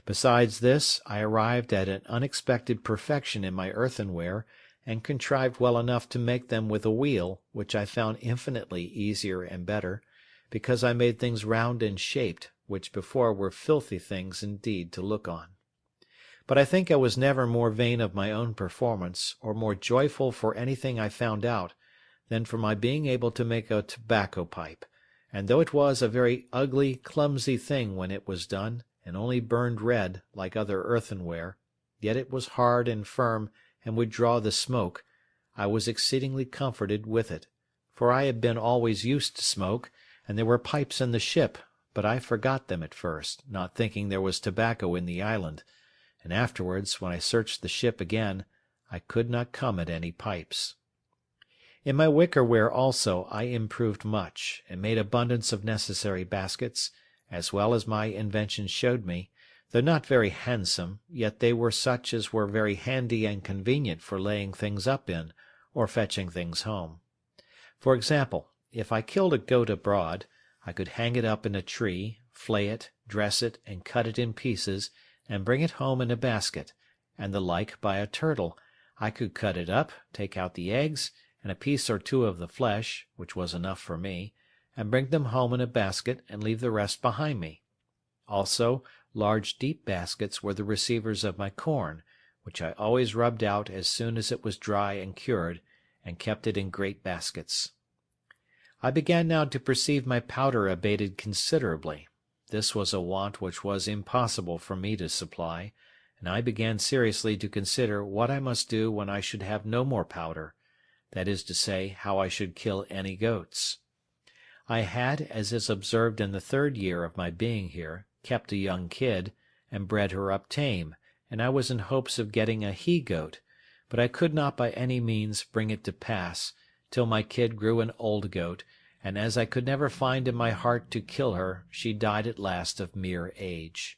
Besides this, I arrived at an unexpected perfection in my earthenware, and contrived well enough to make them with a wheel, which I found infinitely easier and better, because I made things round and shaped, which before were filthy things indeed to look on. But I think I was never more vain of my own performance, or more joyful for anything I found out, than for my being able to make a tobacco pipe, and though it was a very ugly, clumsy thing when it was done, and only burned red, like other earthenware, yet it was hard and firm, and would draw the smoke, I was exceedingly comforted with it, for I had been always used to smoke, and there were pipes in the ship, but I forgot them at first, not thinking there was tobacco in the island, and afterwards, when I searched the ship again, I could not come at any pipes. In my wickerware also I improved much, and made abundance of necessary baskets, as well as my invention showed me, though not very handsome, yet they were such as were very handy and convenient for laying things up in, or fetching things home. For example, if I killed a goat abroad, I could hang it up in a tree, flay it, dress it, and cut it in pieces, and bring it home in a basket, and the like by a turtle. I could cut it up, take out the eggs, and a piece or two of the flesh, which was enough for me, and bring them home in a basket, and leave the rest behind me. Also, large deep baskets were the receivers of my corn, which I always rubbed out as soon as it was dry and cured, and kept it in great baskets. I began now to perceive my powder abated considerably. This was a want which was impossible for me to supply, and I began seriously to consider what I must do when I should have no more powder, that is to say, how I should kill any goats. I had, as is observed in the 3rd year of my being here, kept a young kid, and bred her up tame, and I was in hopes of getting a he-goat, but I could not by any means bring it to pass, till my kid grew an old goat, and as I could never find in my heart to kill her, she died at last of mere age.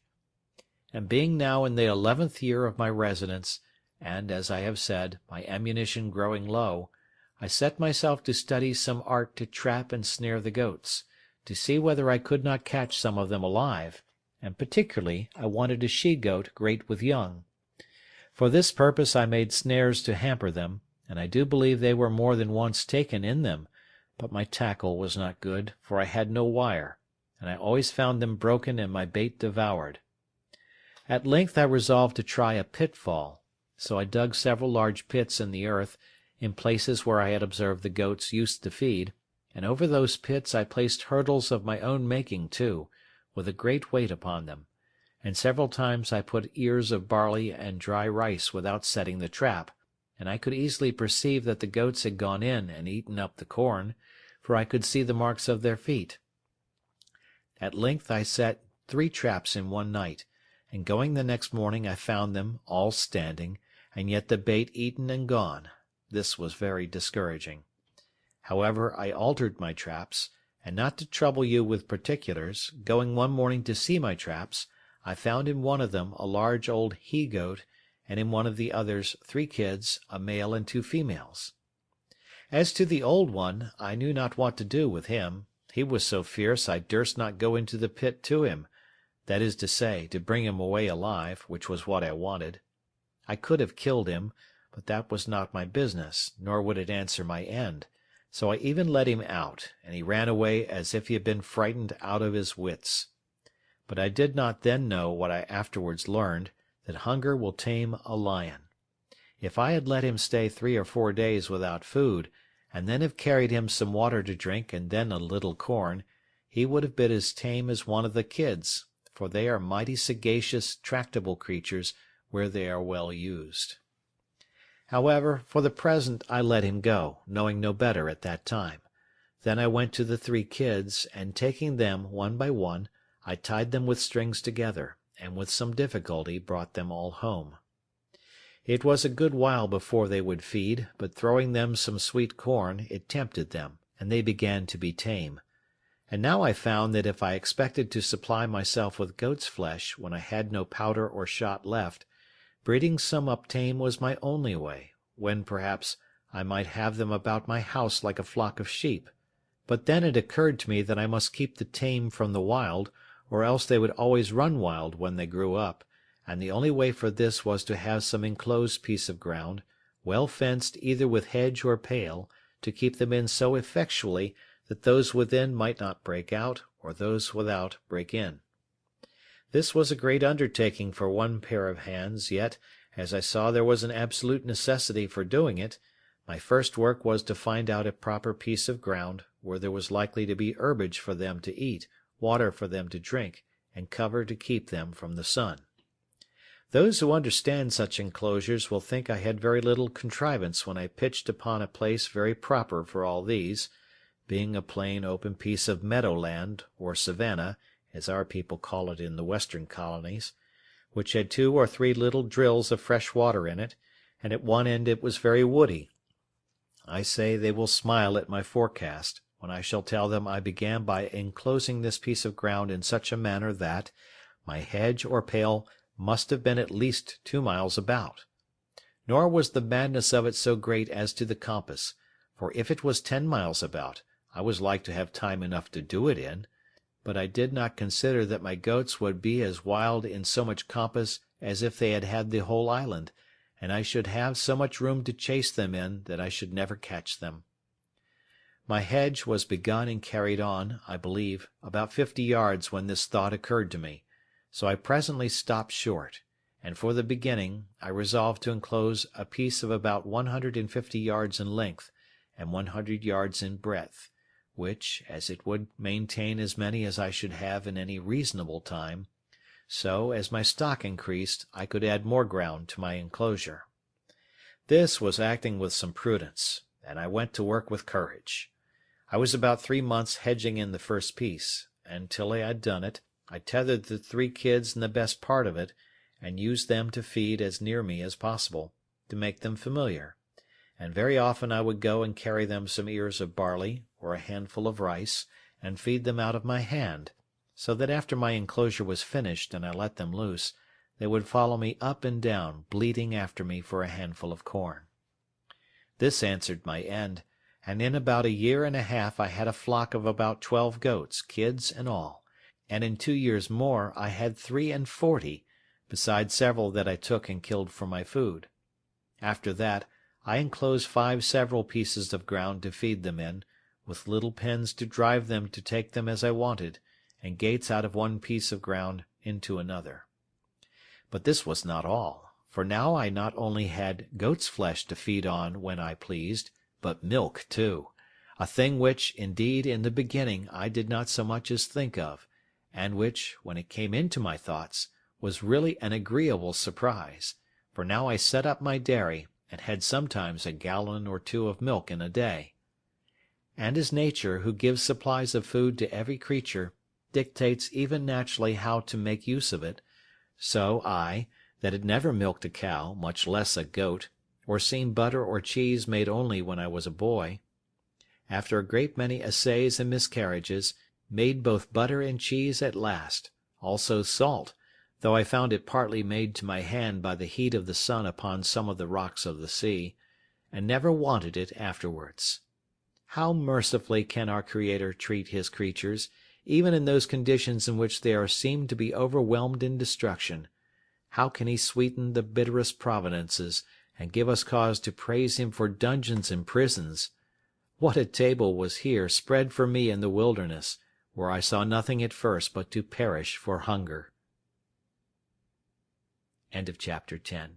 And being now in the 11th year of my residence, and, as I have said, my ammunition growing low, I set myself to study some art to trap and snare the goats, to see whether I could not catch some of them alive, and particularly I wanted a she-goat great with young. For this purpose I made snares to hamper them, and I do believe they were more than once taken in them, but my tackle was not good, for I had no wire, and I always found them broken and my bait devoured. At length I resolved to try a pitfall, so I dug several large pits in the earth, in places where I had observed the goats used to feed, and over those pits I placed hurdles of my own making too, with a great weight upon them, and several times I put ears of barley and dry rice without setting the trap, and I could easily perceive that the goats had gone in and eaten up the corn, for I could see the marks of their feet. At length I set 3 traps in one night, and going the next morning I found them all standing, and yet the bait eaten and gone. This was very discouraging. However, I altered my traps, and not to trouble you with particulars, going one morning to see my traps, I found in one of them a large old he-goat, and in one of the others 3 kids, a male and 2 females. As to the old one, I knew not what to do with him. He was so fierce I durst not go into the pit to him, that is to say, to bring him away alive, which was what I wanted. I could have killed him, but that was not my business, nor would it answer my end, so I even let him out, and he ran away as if he had been frightened out of his wits. But I did not then know what I afterwards learned, that hunger will tame a lion. If I had let him stay 3 or 4 days without food, and then have carried him some water to drink and then a little corn, he would have been as tame as one of the kids, for they are mighty sagacious, tractable creatures where they are well used. However, for the present I let him go, knowing no better at that time. Then I went to the 3 kids, and taking them one by one, I tied them with strings together, and with some difficulty brought them all home. It was a good while before they would feed, but throwing them some sweet corn, it tempted them, and they began to be tame. And now I found that if I expected to supply myself with goat's flesh when I had no powder or shot left, breeding some up tame was my only way, when perhaps I might have them about my house like a flock of sheep. But then it occurred to me that I must keep the tame from the wild, or else they would always run wild when they grew up, and the only way for this was to have some enclosed piece of ground, well fenced either with hedge or pale, to keep them in so effectually that those within might not break out, or those without break in. This was a great undertaking for one pair of hands, yet, as I saw there was an absolute necessity for doing it, my first work was to find out a proper piece of ground, where there was likely to be herbage for them to eat, water for them to drink, and cover to keep them from the sun. Those who understand such enclosures will think I had very little contrivance when I pitched upon a place very proper for all these, being a plain open piece of meadow-land, or savanna, as our people call it in the western colonies, which had 2 or 3 little drills of fresh water in it, and at one end it was very woody. I say they will smile at my forecast, when I shall tell them I began by enclosing this piece of ground in such a manner that my hedge or pale must have been at least 2 miles about. Nor was the madness of it so great as to the compass, for if it was 10 miles about, I was like to have time enough to do it in, but I did not consider that my goats would be as wild in so much compass as if they had had the whole island, and I should have so much room to chase them in that I should never catch them. My hedge was begun and carried on, I believe, about 50 yards when this thought occurred to me, so I presently stopped short, and for the beginning I resolved to enclose a piece of about 150 yards in length, and 100 yards in breadth, which, as it would maintain as many as I should have in any reasonable time, so, as my stock increased, I could add more ground to my enclosure. This was acting with some prudence, and I went to work with courage. I was about 3 months hedging in the first piece, and till I had done it, I tethered the 3 kids in the best part of it, and used them to feed as near me as possible, to make them familiar, and very often I would go and carry them some ears of barley or a handful of rice, and feed them out of my hand, so that after my enclosure was finished and I let them loose, they would follow me up and down, bleating after me for a handful of corn. This answered my end, and in about a year and a half I had a flock of about 12 goats, kids and all, and in 2 years more I had 43, besides several that I took and killed for my food. After that, I enclosed 5 several pieces of ground to feed them in, with little pens to drive them to take them as I wanted, and gates out of one piece of ground into another. But this was not all, for now I not only had goat's flesh to feed on when I pleased, but milk too, a thing which, indeed, in the beginning I did not so much as think of, and which, when it came into my thoughts, was really an agreeable surprise, for now I set up my dairy, and had sometimes a gallon or 2 of milk in a day. And as nature, who gives supplies of food to every creature, dictates even naturally how to make use of it, so I, that had never milked a cow, much less a goat, or seen butter or cheese made only when I was a boy, after a great many essays and miscarriages, made both butter and cheese at last, also salt, though I found it partly made to my hand by the heat of the sun upon some of the rocks of the sea, and never wanted it afterwards. How mercifully can our Creator treat his creatures, even in those conditions in which they are seen to be overwhelmed in destruction! How can he sweeten the bitterest providences, and give us cause to praise him for dungeons and prisons? What a table was here spread for me in the wilderness, where I saw nothing at first but to perish for hunger. End of chapter 10.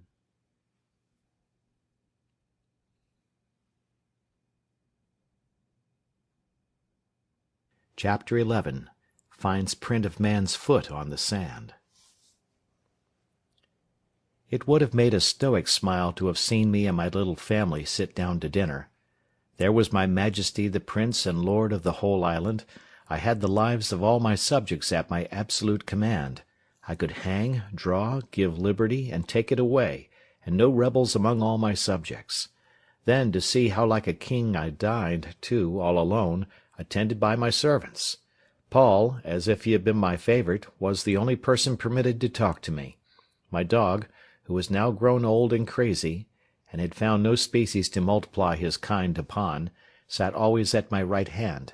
Chapter 11. Finds print of man's foot on the sand. It would have made a Stoic smile to have seen me and my little family sit down to dinner. There was my Majesty the Prince and Lord of the whole island. I had the lives of all my subjects at my absolute command. I could hang, draw, give liberty, and take it away, and no rebels among all my subjects. Then to see how like a king I dined, too, all alone, attended by my servants. Paul, as if he had been my favourite, was the only person permitted to talk to me. My dog, who was now grown old and crazy, and had found no species to multiply his kind upon, sat always at my right hand,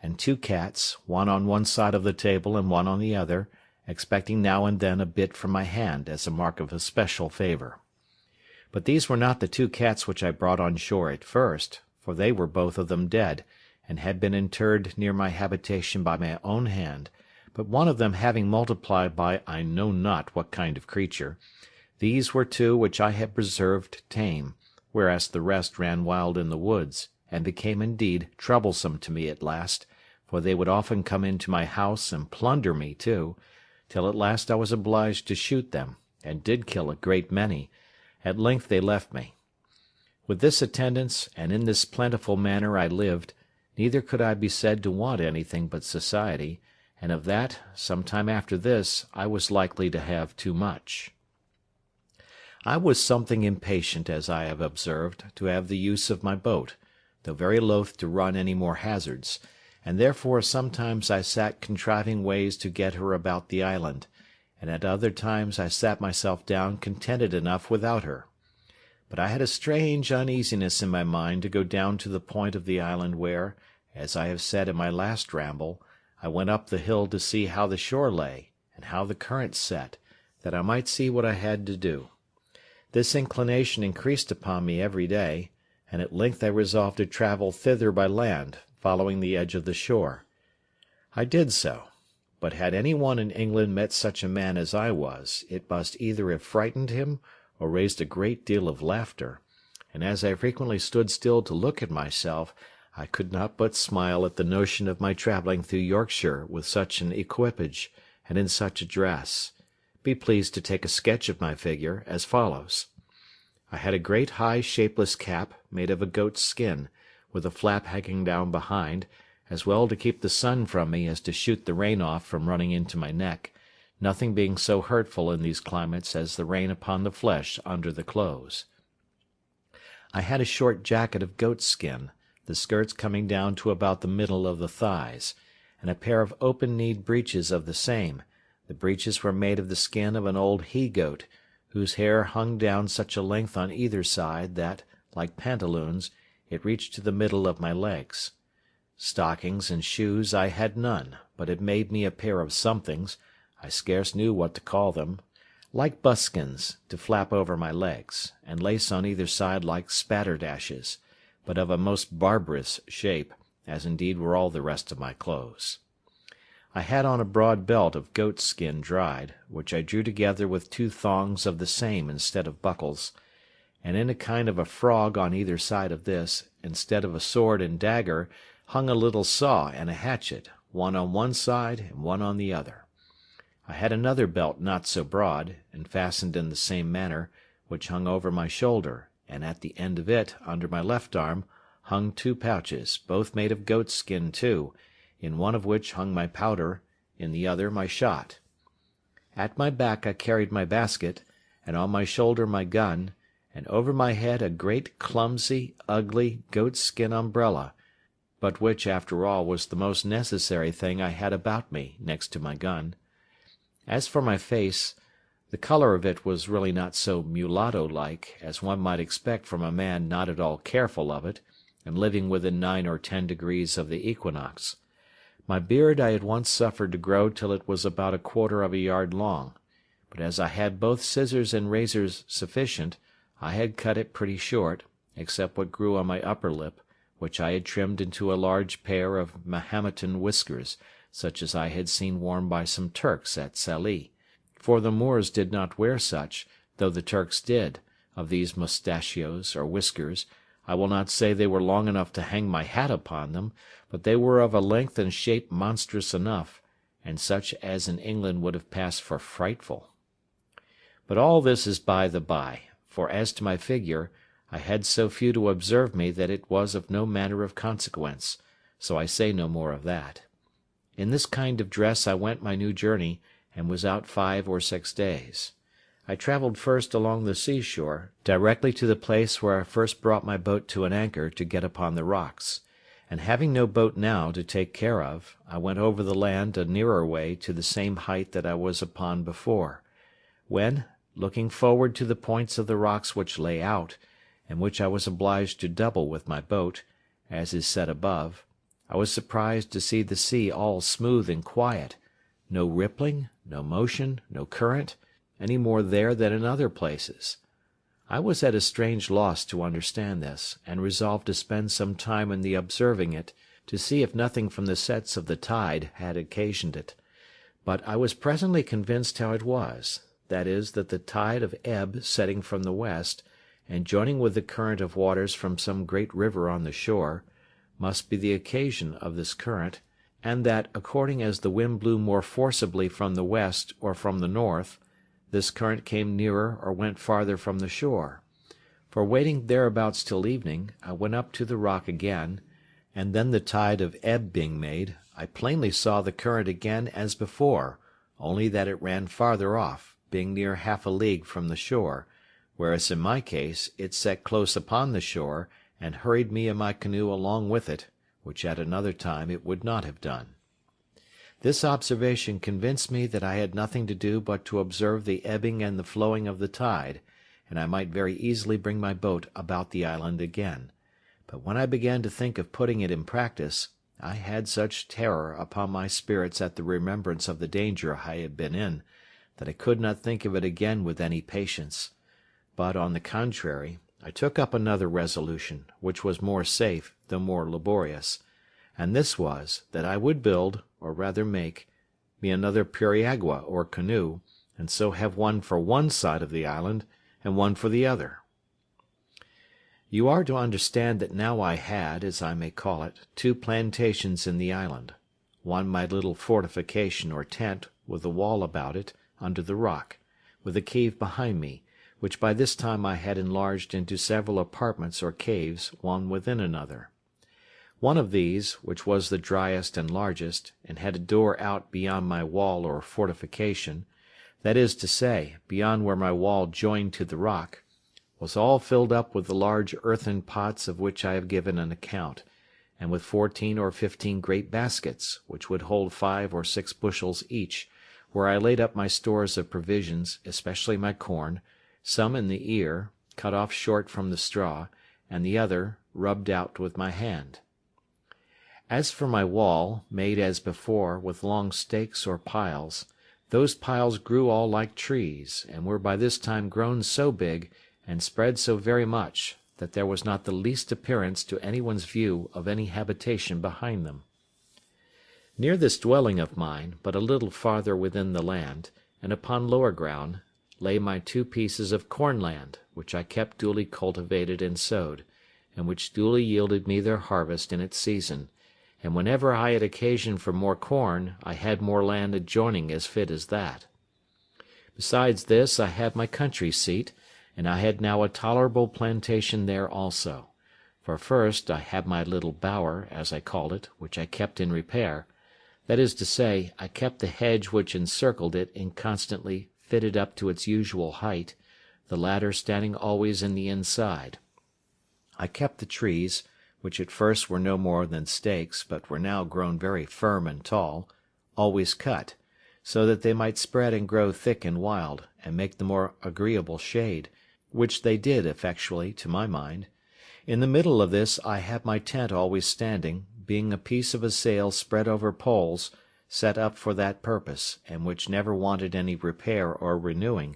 and 2 cats, one on one side of the table and one on the other, expecting now and then a bit from my hand as a mark of especial favour. But these were not the 2 cats which I brought on shore at first, for they were both of them dead, and had been interred near my habitation by my own hand, but one of them having multiplied by I know not what kind of creature, these were 2 which I had preserved tame, whereas the rest ran wild in the woods, and became indeed troublesome to me at last, for they would often come into my house and plunder me too, till at last I was obliged to shoot them, and did kill a great many. At length they left me. With this attendance, and in this plentiful manner I lived, neither could I be said to want anything but society, and of that, some time after this, I was likely to have too much. I was something impatient, as I have observed, to have the use of my boat, though very loath to run any more hazards, and therefore sometimes I sat contriving ways to get her about the island, and at other times I sat myself down contented enough without her. But I had a strange uneasiness in my mind to go down to the point of the island where, as I have said in my last ramble, I went up the hill to see how the shore lay, and how the current set, that I might see what I had to do. This inclination increased upon me every day, and at length I resolved to travel thither by land, following the edge of the shore. I did so, but had any one in England met such a man as I was, it must either have frightened him or raised a great deal of laughter, and as I frequently stood still to look at myself, I could not but smile at the notion of my travelling through Yorkshire with such an equipage, and in such a dress. Be pleased to take a sketch of my figure, as follows. I had a great high shapeless cap, made of a goat's skin, with a flap hanging down behind, as well to keep the sun from me as to shoot the rain off from running into my neck, nothing being so hurtful in these climates as the rain upon the flesh under the clothes. I had a short jacket of goatskin, the skirts coming down to about the middle of the thighs, and a pair of open-kneed breeches of the same. The breeches were made of the skin of an old he-goat, whose hair hung down such a length on either side that, like pantaloons, it reached to the middle of my legs. Stockings and shoes I had none, but had made me a pair of somethings, I scarce knew what to call them, like buskins, to flap over my legs, and lace on either side like spatterdashes, but of a most barbarous shape, as indeed were all the rest of my clothes. I had on a broad belt of goat-skin dried, which I drew together with 2 thongs of the same instead of buckles, and in a kind of a frog on either side of this, instead of a sword and dagger, hung a little saw and a hatchet, one on one side and one on the other. I had another belt not so broad, and fastened in the same manner, which hung over my shoulder, and at the end of it, under my left arm, hung 2 pouches, both made of goat-skin too, in one of which hung my powder, in the other my shot. At my back I carried my basket, and on my shoulder my gun, and over my head a great clumsy, ugly, goat-skin umbrella, but which, after all, was the most necessary thing I had about me, next to my gun. As for my face, the colour of it was really not so mulatto-like as one might expect from a man not at all careful of it, and living within 9 or 10 degrees of the equinox. My beard I had once suffered to grow till it was about 1/4 of a yard long, but as I had both scissors and razors sufficient, I had cut it pretty short, except what grew on my upper lip, which I had trimmed into a large pair of Mahometan whiskers, such as I had seen worn by some Turks at Sallee, for the Moors did not wear such, though the Turks did, of these mustachios or whiskers. I will not say they were long enough to hang my hat upon them, but they were of a length and shape monstrous enough, and such as in England would have passed for frightful. But all this is by the by, for as to my figure, I had so few to observe me that it was of no manner of consequence, so I say no more of that. In this kind of dress I went my new journey, and was out 5 or 6 days. I travelled first along the seashore, directly to the place where I first brought my boat to an anchor to get upon the rocks, and having no boat now to take care of, I went over the land a nearer way to the same height that I was upon before, when, looking forward to the points of the rocks which lay out, and which I was obliged to double with my boat, as is said above, I was surprised to see the sea all smooth and quiet, no rippling, no motion, no current, any more there than in other places. I was at a strange loss to understand this, and resolved to spend some time in the observing it, to see if nothing from the sets of the tide had occasioned it. But I was presently convinced how it was, that is, that the tide of ebb setting from the west, and joining with the current of waters from some great river on the shore, must be the occasion of this current, and that, according as the wind blew more forcibly from the west or from the north, this current came nearer or went farther from the shore. For waiting thereabouts till evening, I went up to the rock again, and then the tide of ebb being made, I plainly saw the current again as before, only that it ran farther off, being near 1/2 league from the shore, whereas in my case it set close upon the shore, and hurried me and my canoe along with it, which at another time it would not have done. This observation convinced me that I had nothing to do but to observe the ebbing and the flowing of the tide, and I might very easily bring my boat about the island again. But when I began to think of putting it in practice, I had such terror upon my spirits at the remembrance of the danger I had been in, that I could not think of it again with any patience. But, on the contrary, I took up another resolution, which was more safe, though more laborious, and this was, that I would build, or rather make, me another periagua or canoe, and so have one for one side of the island, and one for the other. You are to understand that now I had, as I may call it, 2 plantations in the island, one my little fortification or tent, with a wall about it, under the rock, with a cave behind me, which by this time I had enlarged into several apartments or caves, one within another. One of these, which was the driest and largest, and had a door out beyond my wall or fortification, that is to say, beyond where my wall joined to the rock, was all filled up with the large earthen pots of which I have given an account, and with 14 or 15 great baskets, which would hold 5 or 6 bushels each, where I laid up my stores of provisions, especially my corn, some in the ear, cut off short from the straw, and the other rubbed out with my hand. As for my wall, made as before with long stakes or piles, those piles grew all like trees, and were by this time grown so big, and spread so very much, that there was not the least appearance to anyone's view of any habitation behind them. Near this dwelling of mine, but a little farther within the land, and upon lower ground, lay my 2 pieces of corn land, which I kept duly cultivated and sowed, and which duly yielded me their harvest in its season, and whenever I had occasion for more corn, I had more land adjoining as fit as that. Besides this, I had my country seat, and I had now a tolerable plantation there also. For first, I had my little bower, as I called it, which I kept in repair. That is to say, I kept the hedge which encircled it in constantly fitted up to its usual height, the ladder standing always in the inside. I kept the trees, which at first were no more than stakes, but were now grown very firm and tall, always cut, so that they might spread and grow thick and wild, and make the more agreeable shade, which they did effectually, to my mind. In the middle of this I had my tent always standing, being a piece of a sail spread over poles, set up for that purpose, and which never wanted any repair or renewing,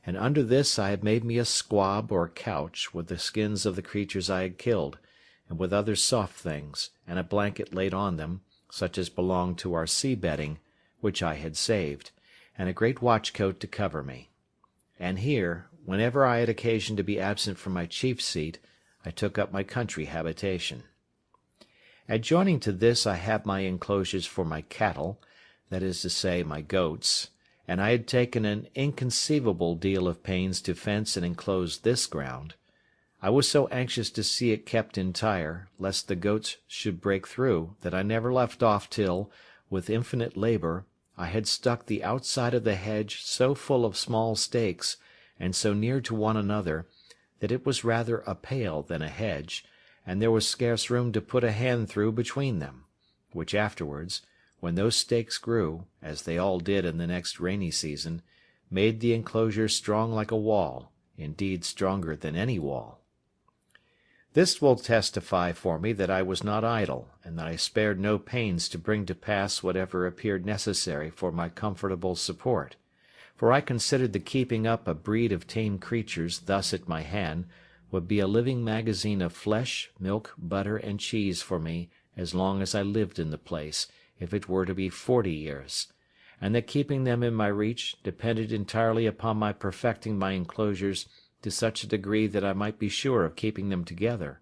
and under this I had made me a squab or couch with the skins of the creatures I had killed, and with other soft things, and a blanket laid on them, such as belonged to our sea-bedding, which I had saved, and a great watch-coat to cover me. And here, whenever I had occasion to be absent from my chief seat, I took up my country habitation. Adjoining to this I had my enclosures for my cattle, that is to say, my goats, and I had taken an inconceivable deal of pains to fence and enclose this ground. I was so anxious to see it kept entire, lest the goats should break through, that I never left off till, with infinite labour, I had stuck the outside of the hedge so full of small stakes, and so near to one another, that it was rather a pale than a hedge, and there was scarce room to put a hand through between them, which afterwards, when those stakes grew, as they all did in the next rainy season, made the enclosure strong like a wall, indeed stronger than any wall. This will testify for me that I was not idle, and that I spared no pains to bring to pass whatever appeared necessary for my comfortable support; for I considered the keeping up a breed of tame creatures thus at my hand would be a living magazine of flesh, milk, butter, and cheese for me as long as I lived in the place, if it were to be 40 years, and that keeping them in my reach depended entirely upon my perfecting my enclosures to such a degree that I might be sure of keeping them together,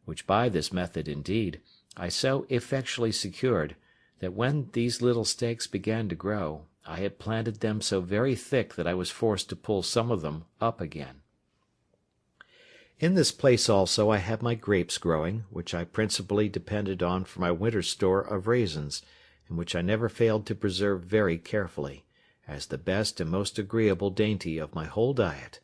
which by this method, indeed, I so effectually secured, that when these little stakes began to grow, I had planted them so very thick that I was forced to pull some of them up again. In this place also I had my grapes growing, which I principally depended on for my winter store of raisins, and which I never failed to preserve very carefully, as the best and most agreeable dainty of my whole diet;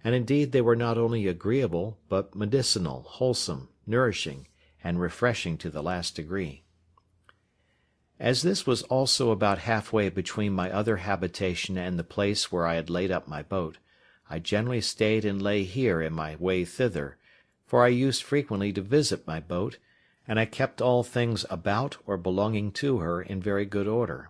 and indeed they were not only agreeable, but medicinal, wholesome, nourishing, and refreshing to the last degree. As this was also about half-way between my other habitation and the place where I had laid up my boat, I generally stayed and lay here in my way thither, for I used frequently to visit my boat, and I kept all things about or belonging to her in very good order.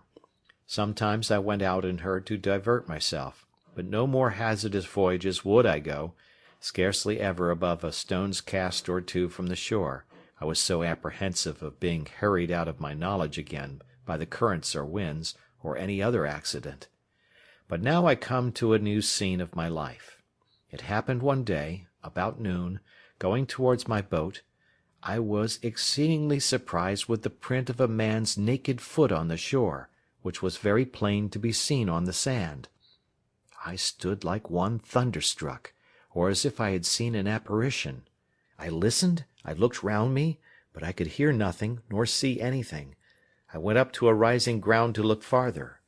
Sometimes I went out in her to divert myself, but no more hazardous voyages would I go, scarcely ever above a stone's cast or two from the shore, I was so apprehensive of being hurried out of my knowledge again by the currents or winds, or any other accident. But now I come to a new scene of my life. It happened one day, about noon, going towards my boat, I was exceedingly surprised with the print of a man's naked foot on the shore, which was very plain to be seen on the sand. I stood like one thunderstruck, or as if I had seen an apparition. I listened, I looked round me, but I could hear nothing, nor see anything. I went up to a rising ground to look farther.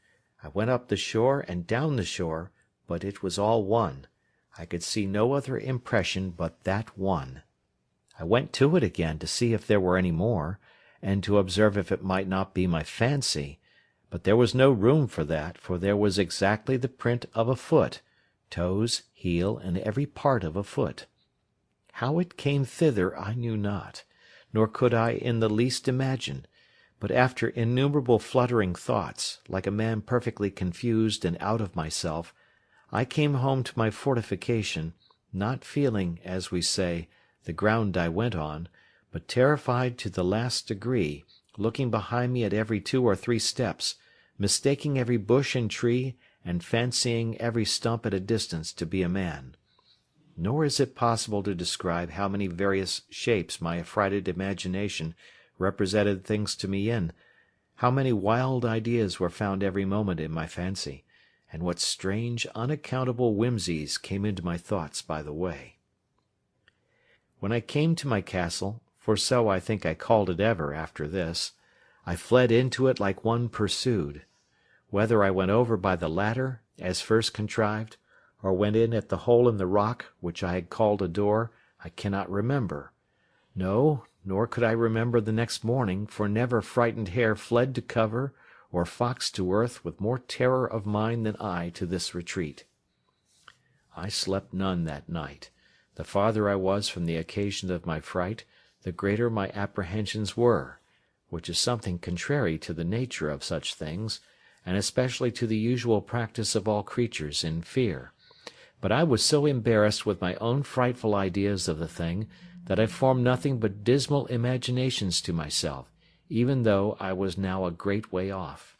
I went up the shore and down the shore, but it was all one. I could see no other impression but that one. I went to it again to see if there were any more, and to observe if it might not be my fancy, but there was no room for that, for there was exactly the print of a foot, toes, heel, and every part of a foot. How it came thither I knew not, nor could I in the least imagine, but after innumerable fluttering thoughts, like a man perfectly confused and out of myself, I came home to my fortification, not feeling, as we say, the ground I went on, but terrified to the last degree, looking behind me at every 2 or 3 steps, mistaking every bush and tree, and fancying every stump at a distance to be a man. Nor is it possible to describe how many various shapes my affrighted imagination represented things to me in, how many wild ideas were found every moment in my fancy, and what strange, unaccountable whimsies came into my thoughts by the way. When I came to my castle, for so I think I called it ever after this, I fled into it like one pursued. Whether I went over by the ladder, as first contrived, or went in at the hole in the rock, which I had called a door, I cannot remember. No, nor could I remember the next morning, for never frightened hare fled to cover, or fox to earth, with more terror of mind than I to this retreat. I slept none that night. The farther I was from the occasion of my fright, the greater my apprehensions were, which is something contrary to the nature of such things, and especially to the usual practice of all creatures in fear. But I was so embarrassed with my own frightful ideas of the thing, that I formed nothing but dismal imaginations to myself, even though I was now a great way off.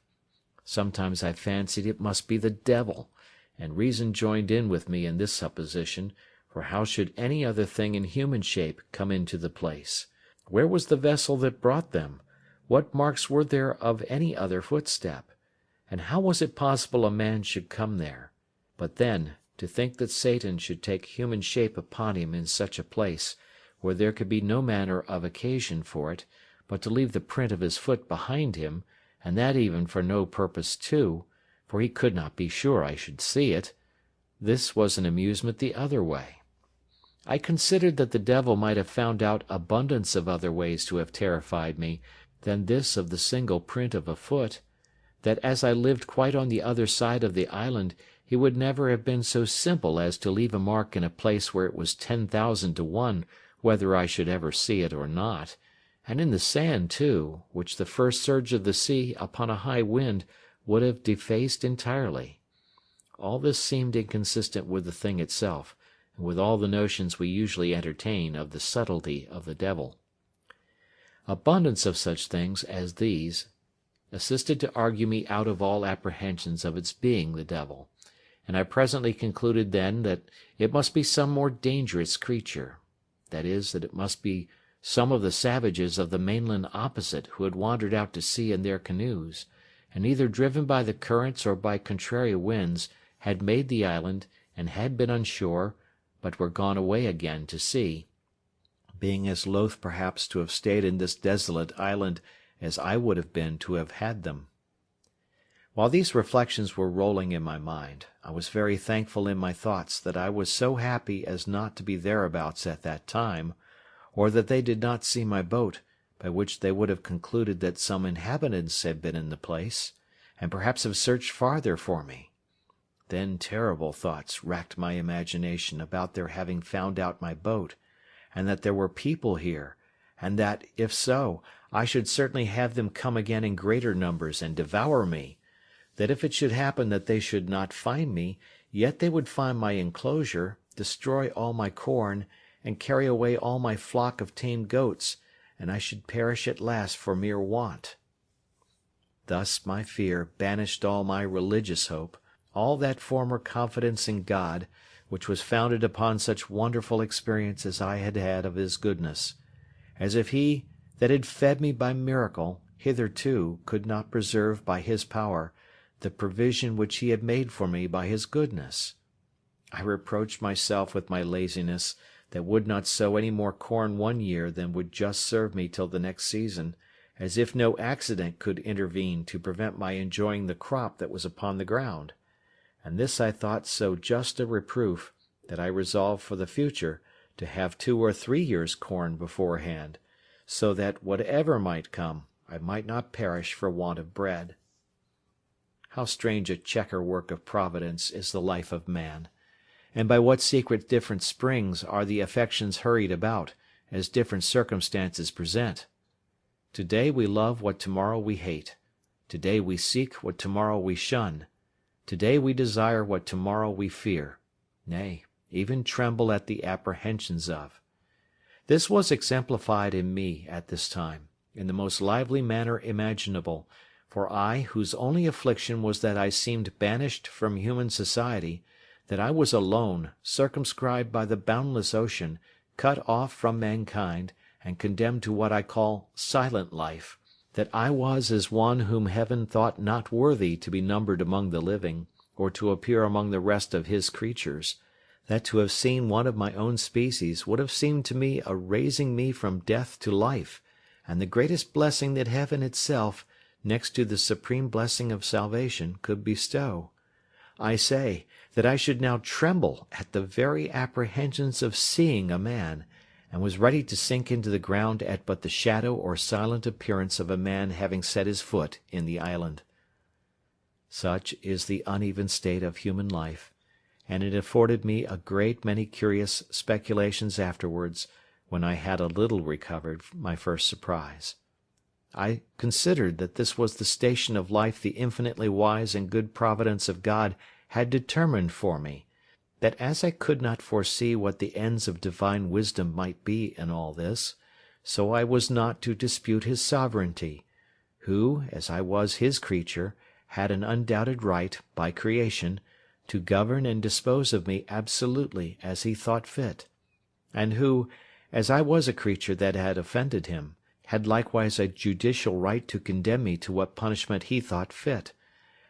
Sometimes I fancied it must be the devil, and reason joined in with me in this supposition, for how should any other thing in human shape come into the place? Where was the vessel that brought them? What marks were there of any other footstep? And how was it possible a man should come there? But then, to think that Satan should take human shape upon him in such a place, where there could be no manner of occasion for it, but to leave the print of his foot behind him, and that even for no purpose too, for he could not be sure I should see it, this was an amusement the other way. I considered that the devil might have found out abundance of other ways to have terrified me than this of the single print of a foot, that as I lived quite on the other side of the island, he would never have been so simple as to leave a mark in a place where it was 10,000 to 1 whether I should ever see it or not, and in the sand too, which the first surge of the sea upon a high wind would have defaced entirely. All this seemed inconsistent with the thing itself, and with all the notions we usually entertain of the subtlety of the devil. Abundance of such things as these assisted to argue me out of all apprehensions of its being the devil, and I presently concluded then that it must be some more dangerous creature, that is, that it must be some of the savages of the mainland opposite who had wandered out to sea in their canoes, and either driven by the currents or by contrary winds had made the island and had been on shore, but were gone away again to sea, being as loath perhaps to have stayed in this desolate island as I would have been to have had them. While these reflections were rolling in my mind, I was very thankful in my thoughts that I was so happy as not to be thereabouts at that time, or that they did not see my boat, by which they would have concluded that some inhabitants had been in the place, and perhaps have searched farther for me. Then terrible thoughts racked my imagination about their having found out my boat, and that there were people here, and that, if so, I should certainly have them come again in greater numbers and devour me, that if it should happen that they should not find me, yet they would find my enclosure, destroy all my corn, and carry away all my flock of tame goats, and I should perish at last for mere want. Thus my fear banished all my religious hope, all that former confidence in God, which was founded upon such wonderful experience as I had had of his goodness, as if he that had fed me by miracle hitherto could not preserve by his power the provision which he had made for me by his goodness. I reproached myself with my laziness, that would not sow any more corn one year than would just serve me till the next season, as if no accident could intervene to prevent my enjoying the crop that was upon the ground. And this I thought so just a reproof, that I resolved for the future to have 2 or 3 years' corn beforehand, so that, whatever might come, I might not perish for want of bread. How strange a chequer work of Providence is the life of man, and by what secret different springs are the affections hurried about, as different circumstances present! To-day we love what tomorrow we hate. To-day we seek what tomorrow we shun. To-day we desire what tomorrow we fear, nay, even tremble at the apprehensions of. This was exemplified in me at this time, in the most lively manner imaginable, for I, whose only affliction was that I seemed banished from human society, that I was alone, circumscribed by the boundless ocean, cut off from mankind, and condemned to what I call silent life, that I was as one whom heaven thought not worthy to be numbered among the living, or to appear among the rest of his creatures, that to have seen one of my own species would have seemed to me a raising me from death to life, and the greatest blessing that heaven itself, next to the supreme blessing of salvation, could bestow. I say, that I should now tremble at the very apprehensions of seeing a man, and was ready to sink into the ground at but the shadow or silent appearance of a man having set his foot in the island. Such is the uneven state of human life, and it afforded me a great many curious speculations afterwards, when I had a little recovered my first surprise. I considered that this was the station of life the infinitely wise and good providence of God had determined for me, that as I could not foresee what the ends of divine wisdom might be in all this, so I was not to dispute his sovereignty, who, as I was his creature, had an undoubted right, by creation, to govern and dispose of me absolutely as he thought fit, and who, as I was a creature that had offended him, had likewise a judicial right to condemn me to what punishment he thought fit,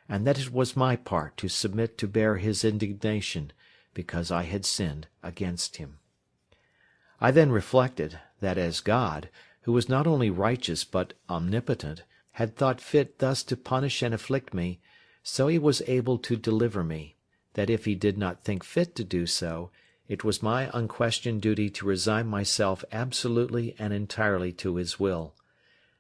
and that it was my part to submit to bear his indignation, because I had sinned against him. I then reflected, that as God, who was not only righteous but omnipotent, had thought fit thus to punish and afflict me, so he was able to deliver me, that if he did not think fit to do so, it was my unquestioned duty to resign myself absolutely and entirely to his will;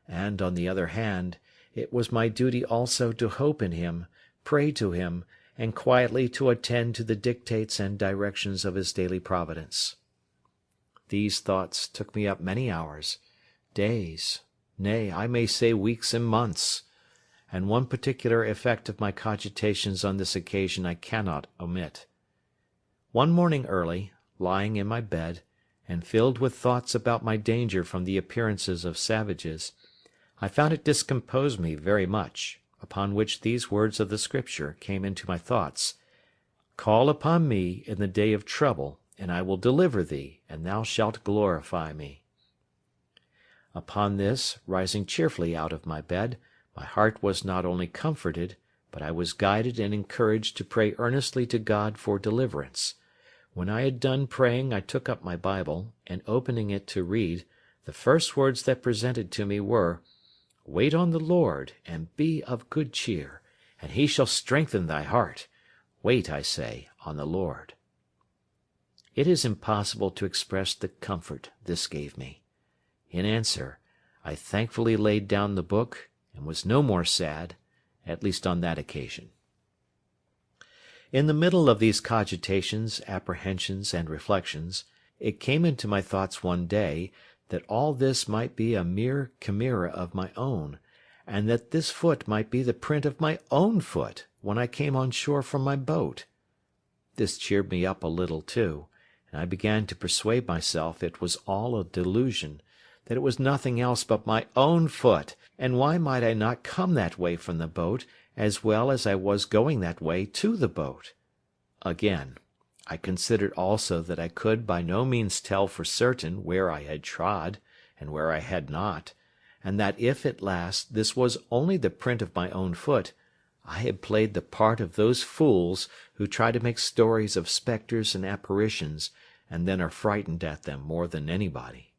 and, on the other hand, it was my duty also to hope in him, pray to him, and quietly to attend to the dictates and directions of his daily providence. These thoughts took me up many hours, days, nay, I may say weeks and months, and one particular effect of my cogitations on this occasion I cannot omit. One morning early, lying in my bed, and filled with thoughts about my danger from the appearances of savages, I found it discomposed me very much, upon which these words of the Scripture came into my thoughts: "Call upon me in the day of trouble, and I will deliver thee, and thou shalt glorify me." Upon this, rising cheerfully out of my bed, my heart was not only comforted, but I was guided and encouraged to pray earnestly to God for deliverance. When I had done praying I took up my Bible, and opening it to read, the first words that presented to me were, "Wait on the Lord, and be of good cheer, and he shall strengthen thy heart. Wait, I say, on the Lord." It is impossible to express the comfort this gave me. In answer, I thankfully laid down the book, and was no more sad, at least on that occasion. In the middle of these cogitations, apprehensions, and reflections, it came into my thoughts one day that all this might be a mere chimera of my own, and that this foot might be the print of my own foot when I came on shore from my boat. This cheered me up a little too, and I began to persuade myself it was all a delusion, that it was nothing else but my own foot, and why might I not come that way from the boat, as well as I was going that way to the boat? Again, I considered also that I could by no means tell for certain where I had trod, and where I had not, and that if at last this was only the print of my own foot, I had played the part of those fools who try to make stories of spectres and apparitions, and then are frightened at them more than anybody.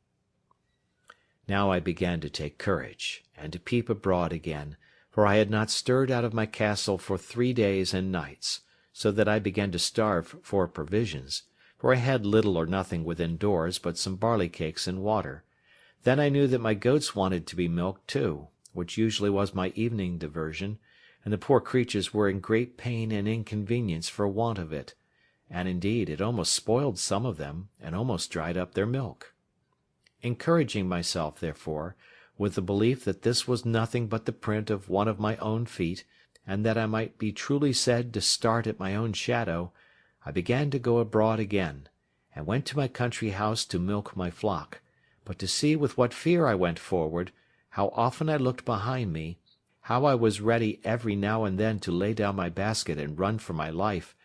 Now I began to take courage, and to peep abroad again, for I had not stirred out of my castle for 3 days and nights, so that I began to starve for provisions, for I had little or nothing within doors but some barley cakes and water. Then I knew that my goats wanted to be milked too, which usually was my evening diversion, and the poor creatures were in great pain and inconvenience for want of it, and indeed it almost spoiled some of them, and almost dried up their milk. Encouraging myself, therefore, with the belief that this was nothing but the print of one of my own feet, and that I might be truly said to start at my own shadow, I began to go abroad again, and went to my country house to milk my flock, but to see with what fear I went forward, how often I looked behind me, how I was ready every now and then to lay down my basket and run for my life,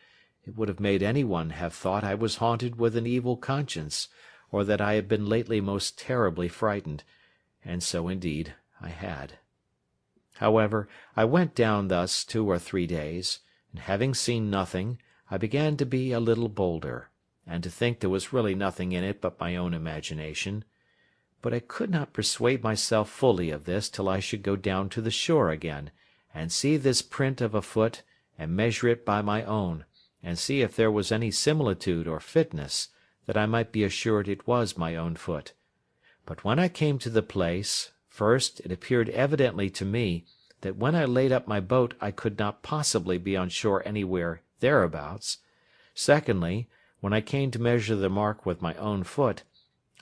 it would have made any one have thought I was haunted with an evil conscience, or that I had been lately most terribly frightened, and so indeed I had. However, I went down thus 2 or 3 days, and having seen nothing, I began to be a little bolder, and to think there was really nothing in it but my own imagination. But I could not persuade myself fully of this till I should go down to the shore again, and see this print of a foot, and measure it by my own, and see if there was any similitude or fitness, that I might be assured it was my own foot. But when I came to the place, first, it appeared evidently to me that when I laid up my boat I could not possibly be on shore anywhere thereabouts. Secondly, when I came to measure the mark with my own foot,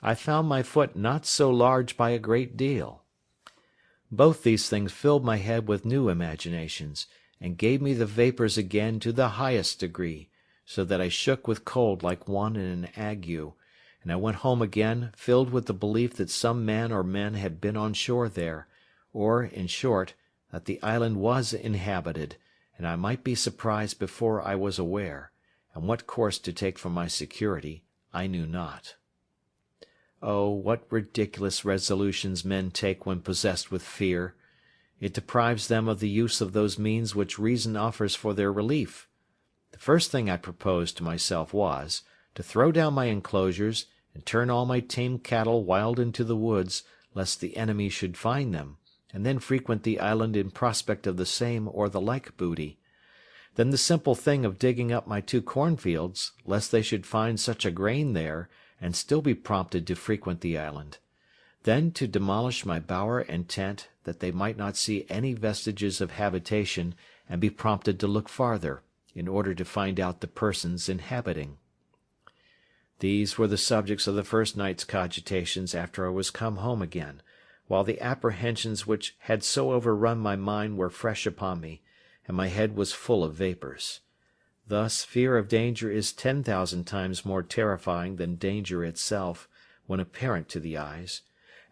I found my foot not so large by a great deal. Both these things filled my head with new imaginations, and gave me the vapours again to the highest degree, so that I shook with cold like one in an ague, and I went home again filled with the belief that some man or men had been on shore there, or, in short, that the island was inhabited, and I might be surprised before I was aware, and what course to take for my security I knew not. Oh, what ridiculous resolutions men take when possessed with fear! It deprives them of the use of those means which reason offers for their relief. The first thing I proposed to myself was, to throw down my enclosures, and turn all my tame cattle wild into the woods, lest the enemy should find them, and then frequent the island in prospect of the same or the like booty. Then the simple thing of digging up my 2 cornfields, lest they should find such a grain there, and still be prompted to frequent the island. Then to demolish my bower and tent, that they might not see any vestiges of habitation, and be prompted to look farther, in order to find out the persons inhabiting. These were the subjects of the first night's cogitations after I was come home again, while the apprehensions which had so overrun my mind were fresh upon me, and my head was full of vapours. Thus fear of danger is 10,000 times more terrifying than danger itself, when apparent to the eyes,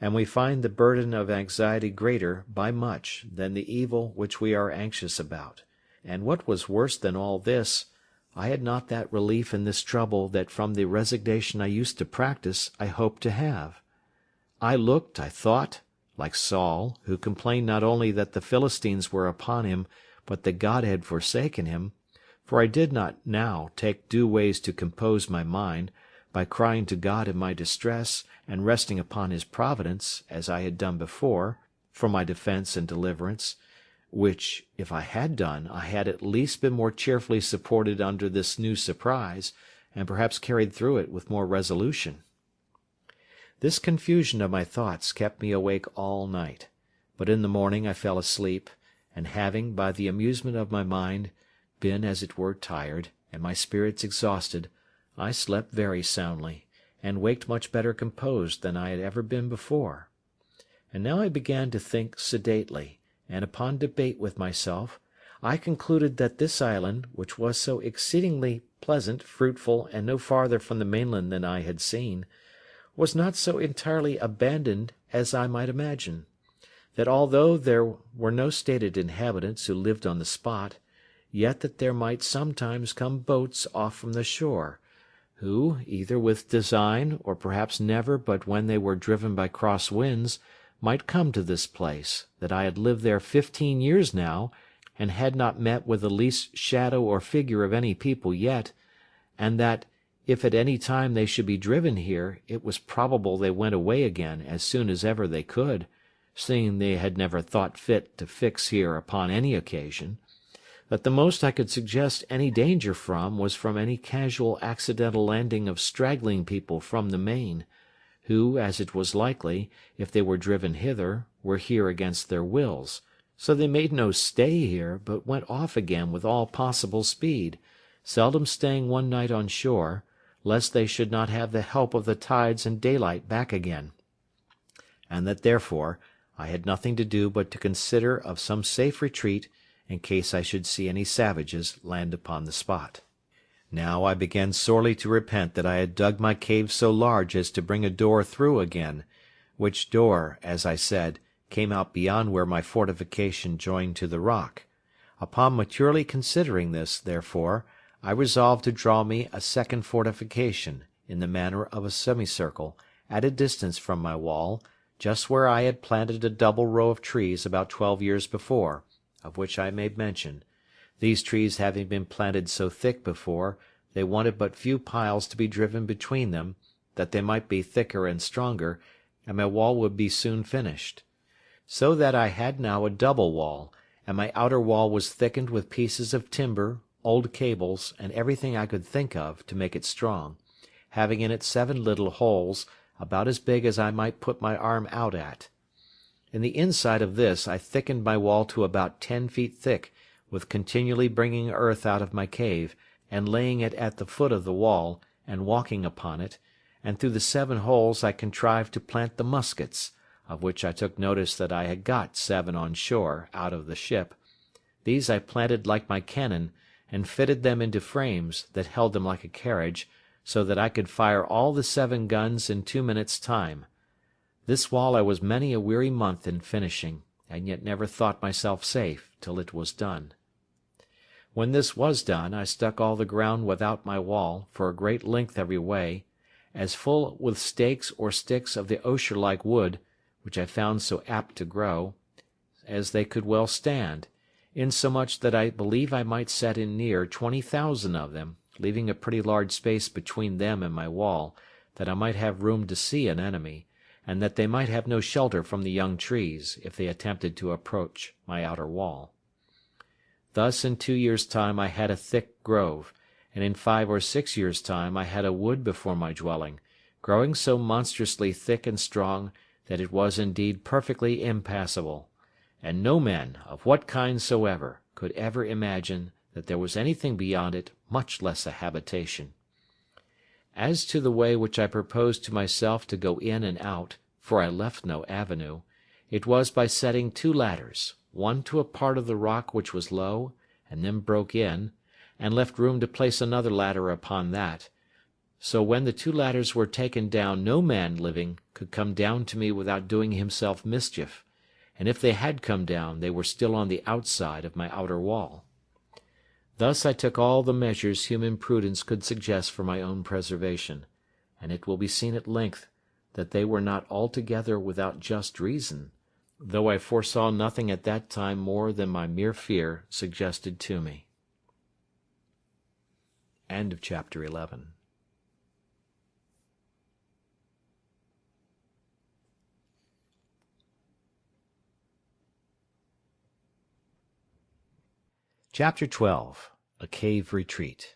and we find the burden of anxiety greater, by much, than the evil which we are anxious about. And what was worse than all this, I had not that relief in this trouble that from the resignation I used to practise I hoped to have. I looked, I thought, like Saul, who complained not only that the Philistines were upon him, but that God had forsaken him, for I did not now take due ways to compose my mind, by crying to God in my distress, and resting upon his providence, as I had done before, for my defence and deliverance, which, if I had done, I had at least been more cheerfully supported under this new surprise, and perhaps carried through it with more resolution. This confusion of my thoughts kept me awake all night, but in the morning I fell asleep, and having, by the amusement of my mind, been as it were tired, and my spirits exhausted, I slept very soundly, and waked much better composed than I had ever been before. And now I began to think sedately, and upon debate with myself, I concluded that this island, which was so exceedingly pleasant, fruitful, and no farther from the mainland than I had seen, was not so entirely abandoned as I might imagine; that although there were no stated inhabitants who lived on the spot, yet that there might sometimes come boats off from the shore, who, either with design, or perhaps never but when they were driven by cross winds, might come to this place, that I had lived there 15 years now, and had not met with the least shadow or figure of any people yet, and that, if at any time they should be driven here, it was probable they went away again as soon as ever they could, seeing they had never thought fit to fix here upon any occasion, that the most I could suggest any danger from was from any casual accidental landing of straggling people from the main, who, as it was likely, if they were driven hither, were here against their wills, so they made no stay here, but went off again with all possible speed, seldom staying one night on shore, lest they should not have the help of the tides and daylight back again, and that therefore I had nothing to do but to consider of some safe retreat in case I should see any savages land upon the spot. Now I began sorely to repent that I had dug my cave so large as to bring a door through again, which door, as I said, came out beyond where my fortification joined to the rock. Upon maturely considering this, therefore, I resolved to draw me a second fortification, in the manner of a semicircle, at a distance from my wall, just where I had planted a double row of trees about 12 years before, of which I made mention, these trees having been planted so thick before, they wanted but few piles to be driven between them, that they might be thicker and stronger, and my wall would be soon finished. So that I had now a double wall, and my outer wall was thickened with pieces of timber, old cables, and everything I could think of to make it strong, having in it 7 little holes, about as big as I might put my arm out at. In the inside of this I thickened my wall to about 10 feet thick, with continually bringing earth out of my cave, and laying it at the foot of the wall, and walking upon it, and through the 7 holes I contrived to plant the muskets, of which I took notice that I had got 7 on shore, out of the ship. These I planted like my cannon, and fitted them into frames, that held them like a carriage, so that I could fire all the 7 guns in 2 minutes' time. This wall I was many a weary month in finishing, and yet never thought myself safe till it was done. When this was done, I stuck all the ground without my wall, for a great length every way, as full with stakes or sticks of the osier-like wood, which I found so apt to grow, as they could well stand, insomuch that I believe I might set in near 20,000 of them, leaving a pretty large space between them and my wall, that I might have room to see an enemy, and that they might have no shelter from the young trees, if they attempted to approach my outer wall. Thus in 2 years' time I had a thick grove, and in 5 or 6 years' time I had a wood before my dwelling, growing so monstrously thick and strong that it was indeed perfectly impassable, and no men, of what kind soever, could ever imagine that there was anything beyond it, much less a habitation. As to the way which I proposed to myself to go in and out, for I left no avenue, it was by setting 2 ladders, one to a part of the rock which was low, and then broke in, and left room to place another ladder upon that, so when the 2 ladders were taken down no man living could come down to me without doing himself mischief, and if they had come down they were still on the outside of my outer wall. Thus I took all the measures human prudence could suggest for my own preservation, and it will be seen at length that they were not altogether without just reason, though I foresaw nothing at that time more than my mere fear suggested to me. End of chapter 11. Chapter 12. A Cave Retreat.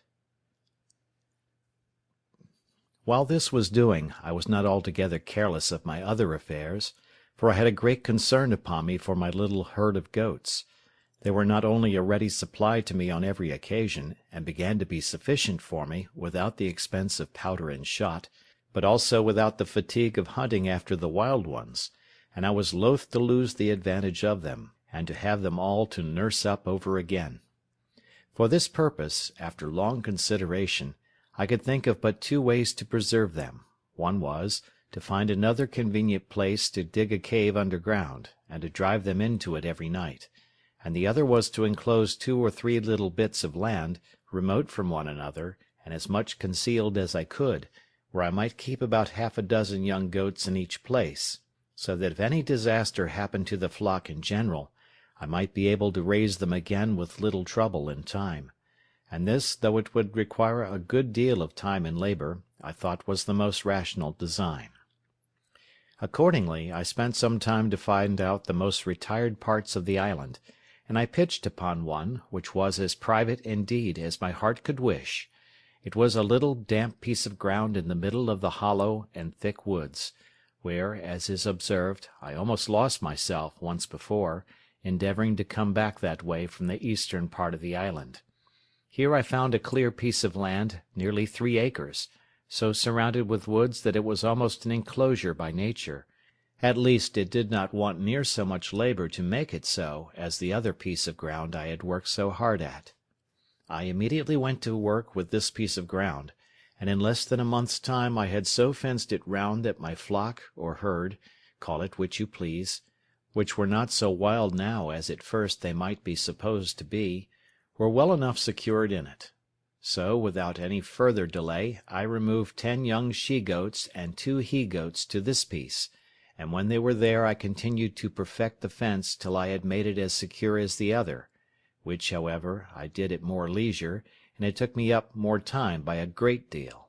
While this was doing, I was not altogether careless of my other affairs, for I had a great concern upon me for my little herd of goats. They were not only a ready supply to me on every occasion, and began to be sufficient for me, without the expense of powder and shot, but also without the fatigue of hunting after the wild ones, and I was loath to lose the advantage of them, and to have them all to nurse up over again. For this purpose, after long consideration, I could think of but 2 ways to preserve them. One was, to find another convenient place to dig a cave underground, and to drive them into it every night, and the other was to enclose 2 or 3 little bits of land, remote from one another, and as much concealed as I could, where I might keep about 6 young goats in each place, so that if any disaster happened to the flock in general, I might be able to raise them again with little trouble in time, and this, though it would require a good deal of time and labour, I thought was the most rational design. Accordingly, I spent some time to find out the most retired parts of the island, and I pitched upon one, which was as private indeed as my heart could wish. It was a little damp piece of ground in the middle of the hollow and thick woods, where, as is observed, I almost lost myself once before, endeavouring to come back that way from the eastern part of the island. Here I found a clear piece of land, nearly 3 acres, so surrounded with woods that it was almost an enclosure by nature. At least it did not want near so much labour to make it so as the other piece of ground I had worked so hard at. I immediately went to work with this piece of ground, and in less than a month's time I had so fenced it round that my flock or herd, call it which you please, which were not so wild now as at first they might be supposed to be, were well enough secured in it. So, without any further delay, I removed 10 young she-goats and 2 he-goats to this piece, and when they were there I continued to perfect the fence till I had made it as secure as the other, which, however, I did at more leisure, and it took me up more time by a great deal.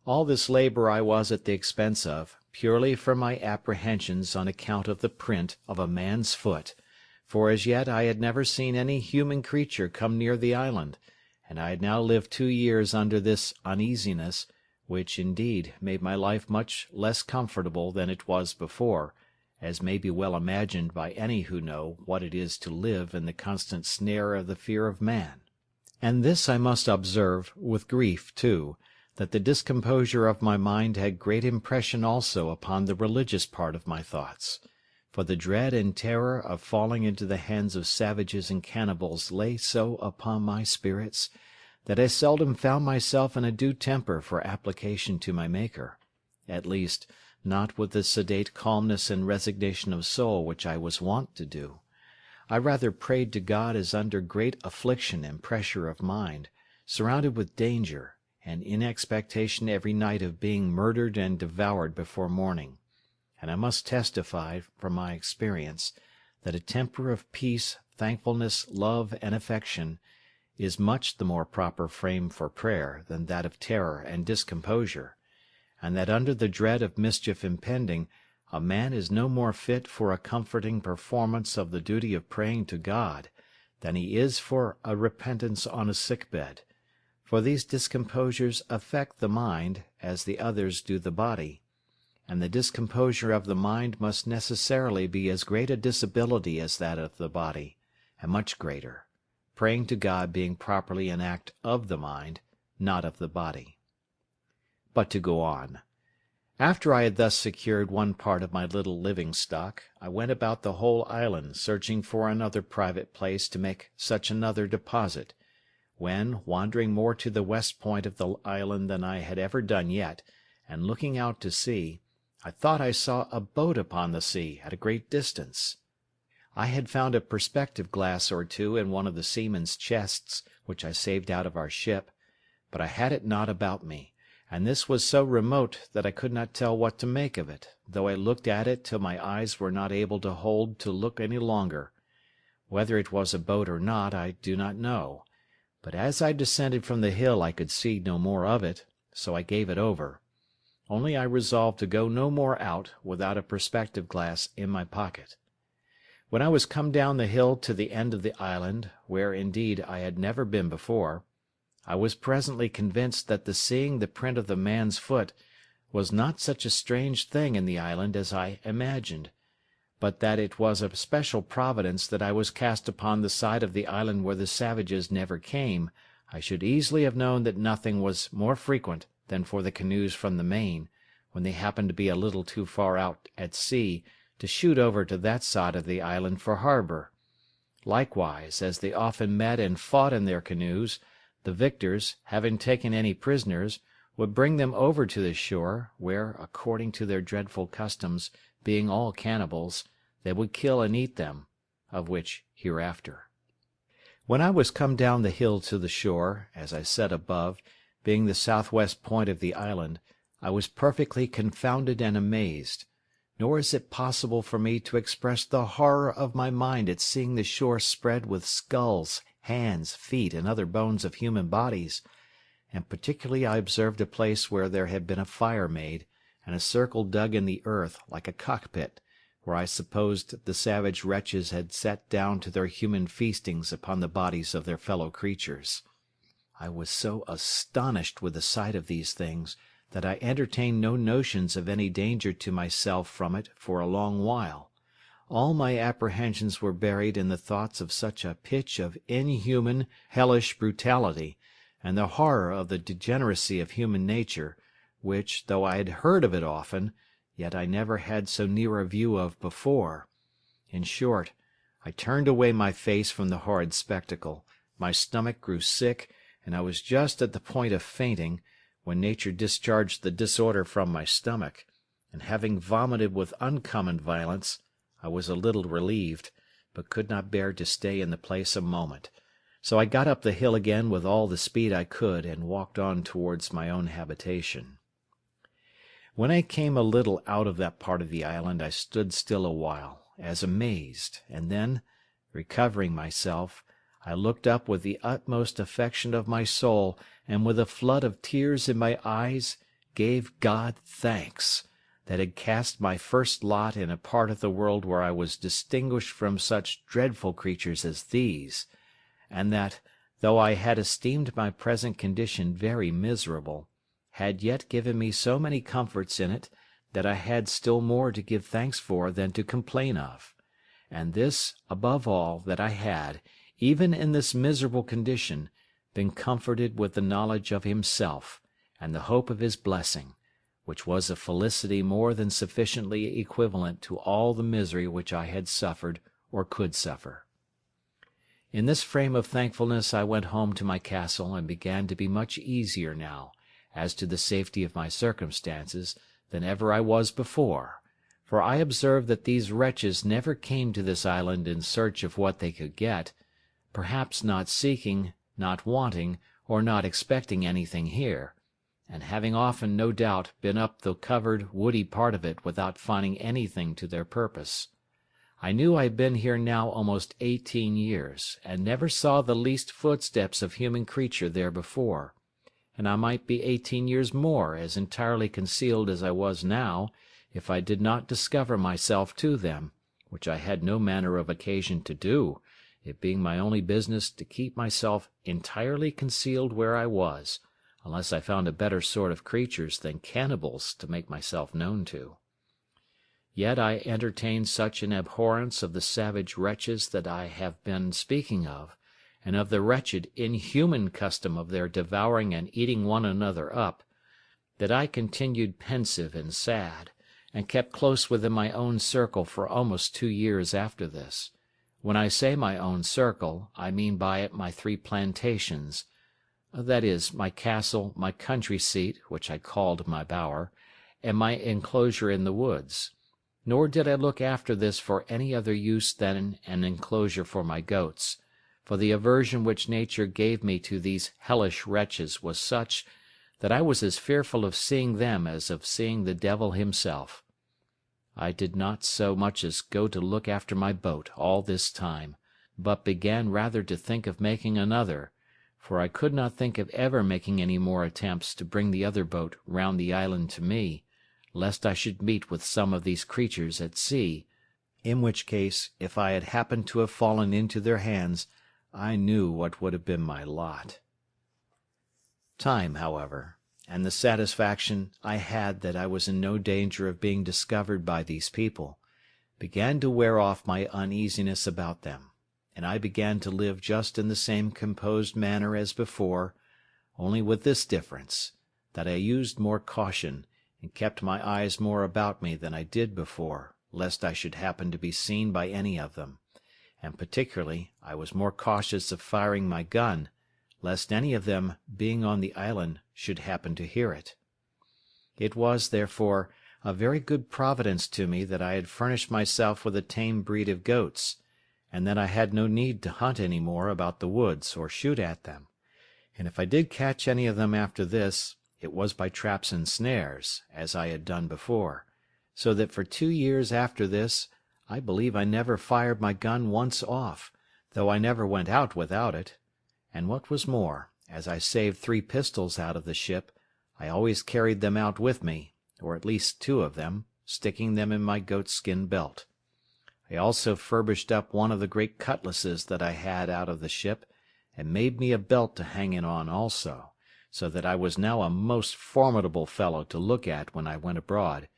All this labour I was at the expense of, purely from my apprehensions on account of the print of a man's foot, for as yet I had never seen any human creature come near the island, and I had now lived 2 years under this uneasiness, which, indeed, made my life much less comfortable than it was before, as may be well imagined by any who know what it is to live in the constant snare of the fear of man. And this I must observe, with grief too, that the discomposure of my mind had great impression also upon the religious part of my thoughts, for the dread and terror of falling into the hands of savages and cannibals lay so upon my spirits, that I seldom found myself in a due temper for application to my Maker, at least, not with the sedate calmness and resignation of soul which I was wont to do. I rather prayed to God as under great affliction and pressure of mind, surrounded with danger, and in expectation every night of being murdered and devoured before morning. And I must testify, from my experience, that a temper of peace, thankfulness, love, and affection is much the more proper frame for prayer than that of terror and discomposure, and that under the dread of mischief impending, a man is no more fit for a comforting performance of the duty of praying to God than he is for a repentance on a sick-bed, for these discomposures affect the mind as the others do the body, and the discomposure of the mind must necessarily be as great a disability as that of the body, and much greater, praying to God being properly an act of the mind, not of the body. But to go on. After I had thus secured one part of my little living stock, I went about the whole island searching for another private place to make such another deposit, when, wandering more to the west point of the island than I had ever done yet, and looking out to sea, I thought I saw a boat upon the sea at a great distance. I had found a perspective glass or two in one of the seamen's chests which I saved out of our ship, but I had it not about me, and this was so remote that I could not tell what to make of it, though I looked at it till my eyes were not able to hold to look any longer. Whether it was a boat or not I do not know, but as I descended from the hill I could see no more of it, so I gave it over. Only I resolved to go no more out without a perspective glass in my pocket. When I was come down the hill to the end of the island, where indeed I had never been before, I was presently convinced that the seeing the print of the man's foot was not such a strange thing in the island as I imagined, but that it was a special providence that I was cast upon the side of the island where the savages never came. I should easily have known that nothing was more frequent than for the canoes from the main, when they happened to be a little too far out at sea, to shoot over to that side of the island for harbour. Likewise, as they often met and fought in their canoes, the victors, having taken any prisoners, would bring them over to the shore, where, according to their dreadful customs, being all cannibals, they would kill and eat them, of which hereafter. When I was come down the hill to the shore, as I said above, being the southwest point of the island, I was perfectly confounded and amazed, nor is it possible for me to express the horror of my mind at seeing the shore spread with skulls, hands, feet, and other bones of human bodies, and particularly I observed a place where there had been a fire made, and a circle dug in the earth, like a cockpit, where I supposed the savage wretches had sat down to their human feastings upon the bodies of their fellow creatures. I was so astonished with the sight of these things that I entertained no notions of any danger to myself from it for a long while. All my apprehensions were buried in the thoughts of such a pitch of inhuman, hellish brutality, and the horror of the degeneracy of human nature, which, though I had heard of it often, yet I never had so near a view of before. In short, I turned away my face from the horrid spectacle, my stomach grew sick, and I was just at the point of fainting, when nature discharged the disorder from my stomach, and having vomited with uncommon violence, I was a little relieved, but could not bear to stay in the place a moment. So I got up the hill again with all the speed I could, and walked on towards my own habitation. When I came a little out of that part of the island, I stood still a while, as amazed, and then, recovering myself, I looked up with the utmost affection of my soul, and with a flood of tears in my eyes, gave God thanks, that had cast my first lot in a part of the world where I was distinguished from such dreadful creatures as these, and that, though I had esteemed my present condition very miserable, had yet given me so many comforts in it, that I had still more to give thanks for than to complain of; and this, above all, that I had, even in this miserable condition, been comforted with the knowledge of Himself, and the hope of His blessing, which was a felicity more than sufficiently equivalent to all the misery which I had suffered or could suffer. In this frame of thankfulness I went home to my castle, and began to be much easier now, as to the safety of my circumstances, than ever I was before, for I observed that these wretches never came to this island in search of what they could get, perhaps not seeking, not wanting, or not expecting anything here, and having often, no doubt, been up the covered, woody part of it without finding anything to their purpose. I knew I had been here now almost 18 years, and never saw the least footsteps of human creature there before, and I might be 18 years more as entirely concealed as I was now, if I did not discover myself to them, which I had no manner of occasion to do, it being my only business to keep myself entirely concealed where I was, unless I found a better sort of creatures than cannibals to make myself known to. Yet I entertained such an abhorrence of the savage wretches that I have been speaking of, and of the wretched, inhuman custom of their devouring and eating one another up, that I continued pensive and sad, and kept close within my own circle for almost 2 years after this. When I say my own circle, I mean by it my 3 plantations, that is, my castle, my country seat, which I called my bower, and my enclosure in the woods. Nor did I look after this for any other use than an enclosure for my goats, for the aversion which nature gave me to these hellish wretches was such, that I was as fearful of seeing them as of seeing the devil himself. I did not so much as go to look after my boat all this time, but began rather to think of making another, for I could not think of ever making any more attempts to bring the other boat round the island to me, lest I should meet with some of these creatures at sea, in which case, if I had happened to have fallen into their hands, I knew what would have been my lot. Time, however, and the satisfaction I had that I was in no danger of being discovered by these people, began to wear off my uneasiness about them, and I began to live just in the same composed manner as before, only with this difference, that I used more caution, and kept my eyes more about me than I did before, lest I should happen to be seen by any of them, and particularly I was more cautious of firing my gun, lest any of them, being on the island, should happen to hear it. It was, therefore, a very good providence to me that I had furnished myself with a tame breed of goats, and that I had no need to hunt any more about the woods or shoot at them, and if I did catch any of them after this, it was by traps and snares, as I had done before, so that for 2 years after this I believe I never fired my gun once off, though I never went out without it. And what was more, as I saved 3 pistols out of the ship, I always carried them out with me, or at least 2 of them, sticking them in my goatskin belt. I also furbished up one of the great cutlasses that I had out of the ship, and made me a belt to hang it on also, so that I was now a most formidable fellow to look at when I went abroad,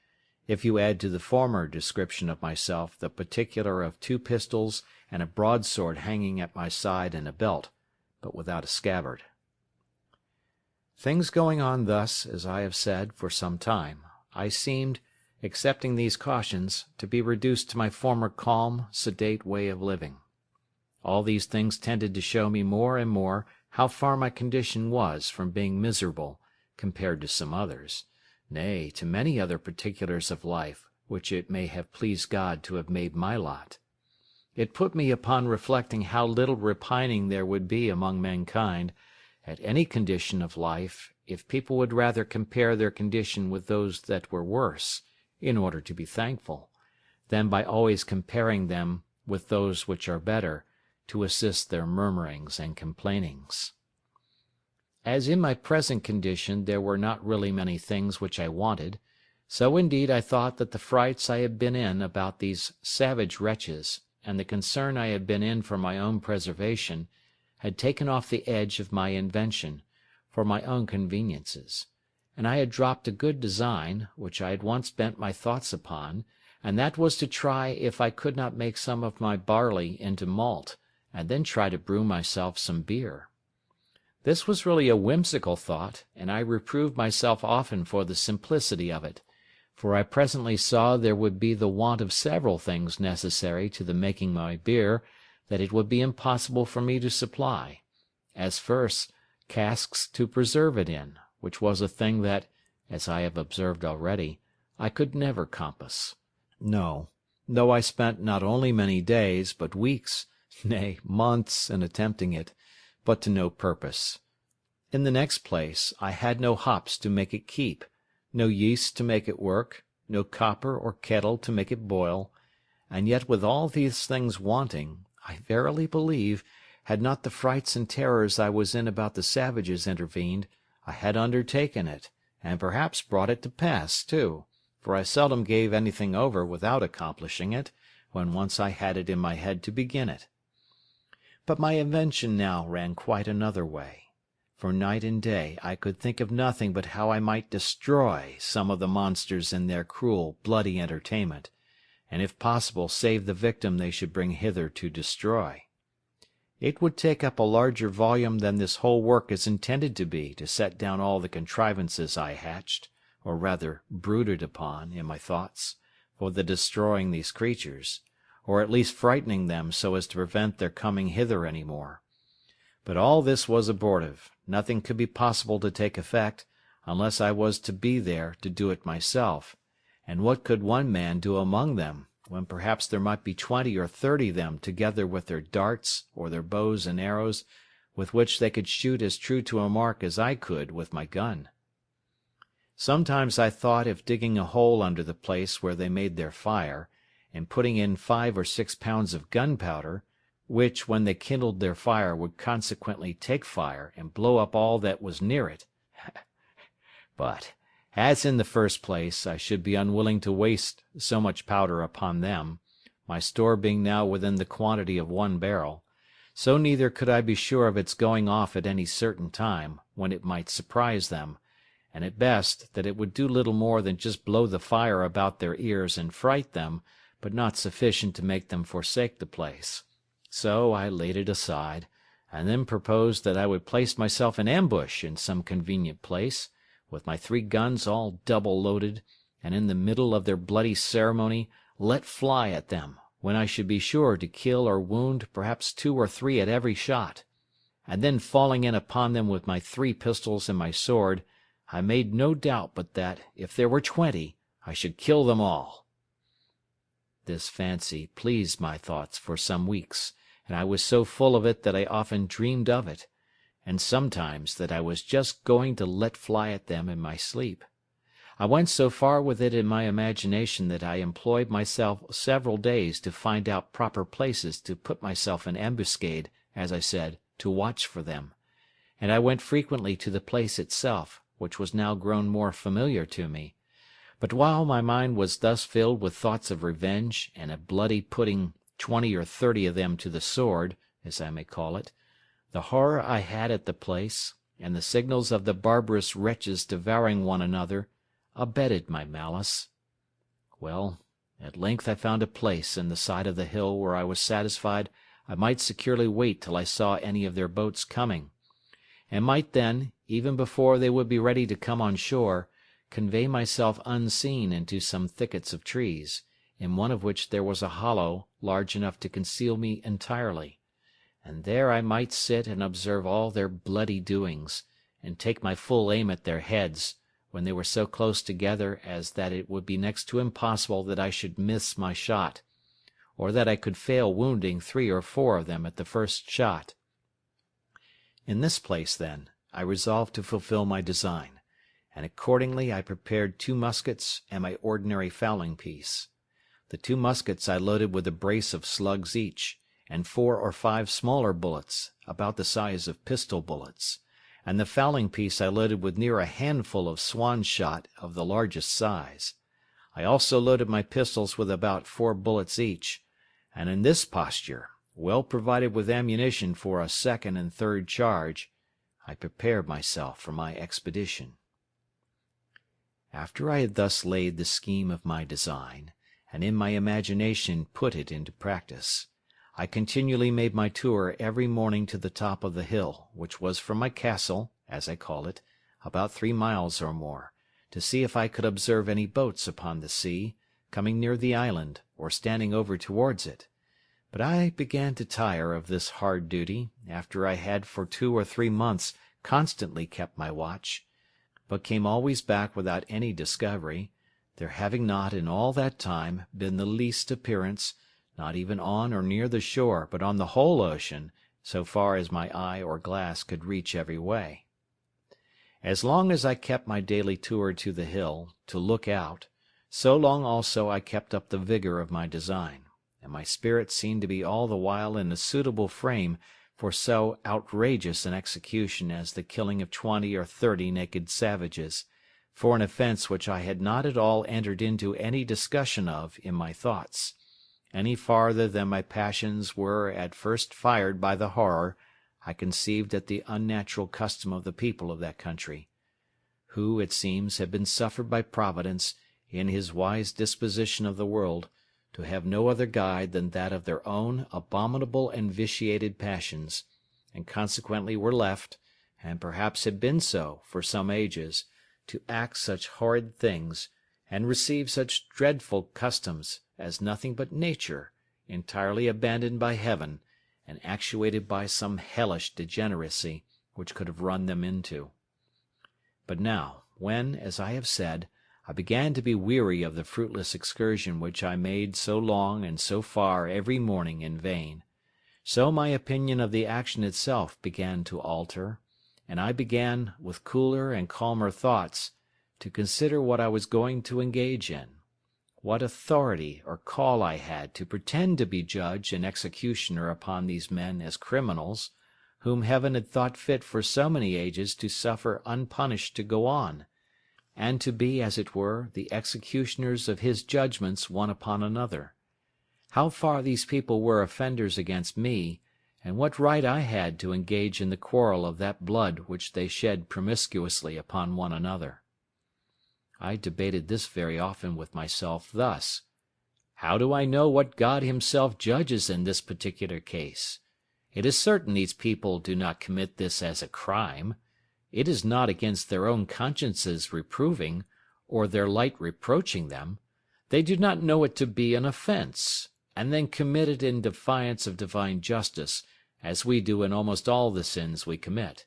if you add to the former description of myself the particular of 2 pistols and a broadsword hanging at my side in a belt, but without a scabbard. Things going on thus, as I have said, for some time, I seemed, accepting these cautions, to be reduced to my former calm, sedate way of living. All these things tended to show me more and more how far my condition was from being miserable compared to some others, nay, to many other particulars of life which it may have pleased God to have made my lot. It put me upon reflecting how little repining there would be among mankind, at any condition of life, if people would rather compare their condition with those that were worse, in order to be thankful, than by always comparing them with those which are better, to assist their murmurings and complainings. As in my present condition there were not really many things which I wanted, so indeed I thought that the frights I had been in about these savage wretches, and the concern I had been in for my own preservation, had taken off the edge of my invention, for my own conveniences, and I had dropped a good design, which I had once bent my thoughts upon, and that was to try if I could not make some of my barley into malt, and then try to brew myself some beer. This was really a whimsical thought, and I reproved myself often for the simplicity of it, for I presently saw there would be the want of several things necessary to the making my beer that it would be impossible for me to supply, as first, casks to preserve it in, which was a thing that, as I have observed already, I could never compass. No, though I spent not only many days, but weeks, nay, months, in attempting it, but to no purpose. In the next place, I had no hops to make it keep, no yeast to make it work, no copper or kettle to make it boil, and yet with all these things wanting, I verily believe, had not the frights and terrors I was in about the savages intervened, I had undertaken it, and perhaps brought it to pass too, for I seldom gave anything over without accomplishing it, when once I had it in my head to begin it. But my invention now ran quite another way, for night and day I could think of nothing but how I might destroy some of the monsters in their cruel, bloody entertainment, and if possible save the victim they should bring hither to destroy. It would take up a larger volume than this whole work is intended to be to set down all the contrivances I hatched, or rather brooded upon, in my thoughts, for the destroying these creatures, or at least frightening them so as to prevent their coming hither any more. But all this was abortive. Nothing could be possible to take effect, unless I was to be there to do it myself, and what could one man do among them, when perhaps there might be 20 or 30 of them together with their darts, or their bows and arrows, with which they could shoot as true to a mark as I could with my gun? Sometimes I thought if digging a hole under the place where they made their fire, and putting in 5 or 6 pounds of gunpowder, which when they kindled their fire would consequently take fire and blow up all that was near it. But, as in the first place I should be unwilling to waste so much powder upon them, my store being now within the quantity of 1 barrel, so neither could I be sure of its going off at any certain time, when it might surprise them, and at best that it would do little more than just blow the fire about their ears and fright them, but not sufficient to make them forsake the place. So I laid it aside, and then proposed that I would place myself in ambush in some convenient place, with my 3 guns all double loaded, and in the middle of their bloody ceremony let fly at them, when I should be sure to kill or wound perhaps 2 or 3 at every shot, and then falling in upon them with my 3 pistols and my sword, I made no doubt but that, if there were 20, I should kill them all. This fancy pleased my thoughts for some weeks, and I was so full of it that I often dreamed of it, and sometimes that I was just going to let fly at them in my sleep. I went so far with it in my imagination that I employed myself several days to find out proper places to put myself in ambuscade, as I said, to watch for them, and I went frequently to the place itself, which was now grown more familiar to me. But while my mind was thus filled with thoughts of revenge, and of bloody putting 20 or 30 of them to the sword, as I may call it, the horror I had at the place, and the signals of the barbarous wretches devouring one another, abetted my malice. Well, at length I found a place in the side of the hill where I was satisfied I might securely wait till I saw any of their boats coming, and might then, even before they would be ready to come on shore, convey myself unseen into some thickets of trees, in one of which there was a hollow large enough to conceal me entirely, and there I might sit and observe all their bloody doings, and take my full aim at their heads, when they were so close together as that it would be next to impossible that I should miss my shot, or that I could fail wounding 3 or 4 of them at the first shot. In this place, then, I resolved to fulfil my design, and accordingly I prepared 2 muskets and my ordinary fowling piece. The 2 muskets I loaded with a brace of slugs each, and 4 or 5 smaller bullets, about the size of pistol bullets, and the fowling piece I loaded with near a handful of swan shot of the largest size. I also loaded my pistols with about 4 bullets each, and in this posture, well provided with ammunition for a second and third charge, I prepared myself for my expedition. After I had thus laid the scheme of my design, and in my imagination put it into practice, I continually made my tour every morning to the top of the hill, which was from my castle, as I call it, about 3 miles or more, to see if I could observe any boats upon the sea, coming near the island, or standing over towards it. But I began to tire of this hard duty, after I had for 2 or 3 months constantly kept my watch, but came always back without any discovery, there having not in all that time been the least appearance, not even on or near the shore, but on the whole ocean, so far as my eye or glass could reach every way. As long as I kept my daily tour to the hill, to look out, so long also I kept up the vigour of my design, and my spirit seemed to be all the while in a suitable frame for so outrageous an execution as the killing of 20 or 30 naked savages, for an offence which I had not at all entered into any discussion of in my thoughts, any farther than my passions were at first fired by the horror I conceived at the unnatural custom of the people of that country, who, it seems, had been suffered by Providence, in his wise disposition of the world, to have no other guide than that of their own abominable and vitiated passions, and consequently were left, and perhaps had been so for some ages, to act such horrid things, and receive such dreadful customs, as nothing but nature, entirely abandoned by heaven, and actuated by some hellish degeneracy, which could have run them into. But now, when, as I have said, I began to be weary of the fruitless excursion which I made so long and so far every morning in vain, so my opinion of the action itself began to alter, and I began, with cooler and calmer thoughts, to consider what I was going to engage in, what authority or call I had to pretend to be judge and executioner upon these men as criminals, whom heaven had thought fit for so many ages to suffer unpunished to go on, and to be, as it were, the executioners of his judgments one upon another. How far these people were offenders against me, and what right I had to engage in the quarrel of that blood which they shed promiscuously upon one another. I debated this very often with myself thus: how do I know what God himself judges in this particular case? It is certain these people do not commit this as a crime. It is not against their own consciences reproving, or their light reproaching them. They do not know it to be an offence, and then commit it in defiance of divine justice, as we do in almost all the sins we commit.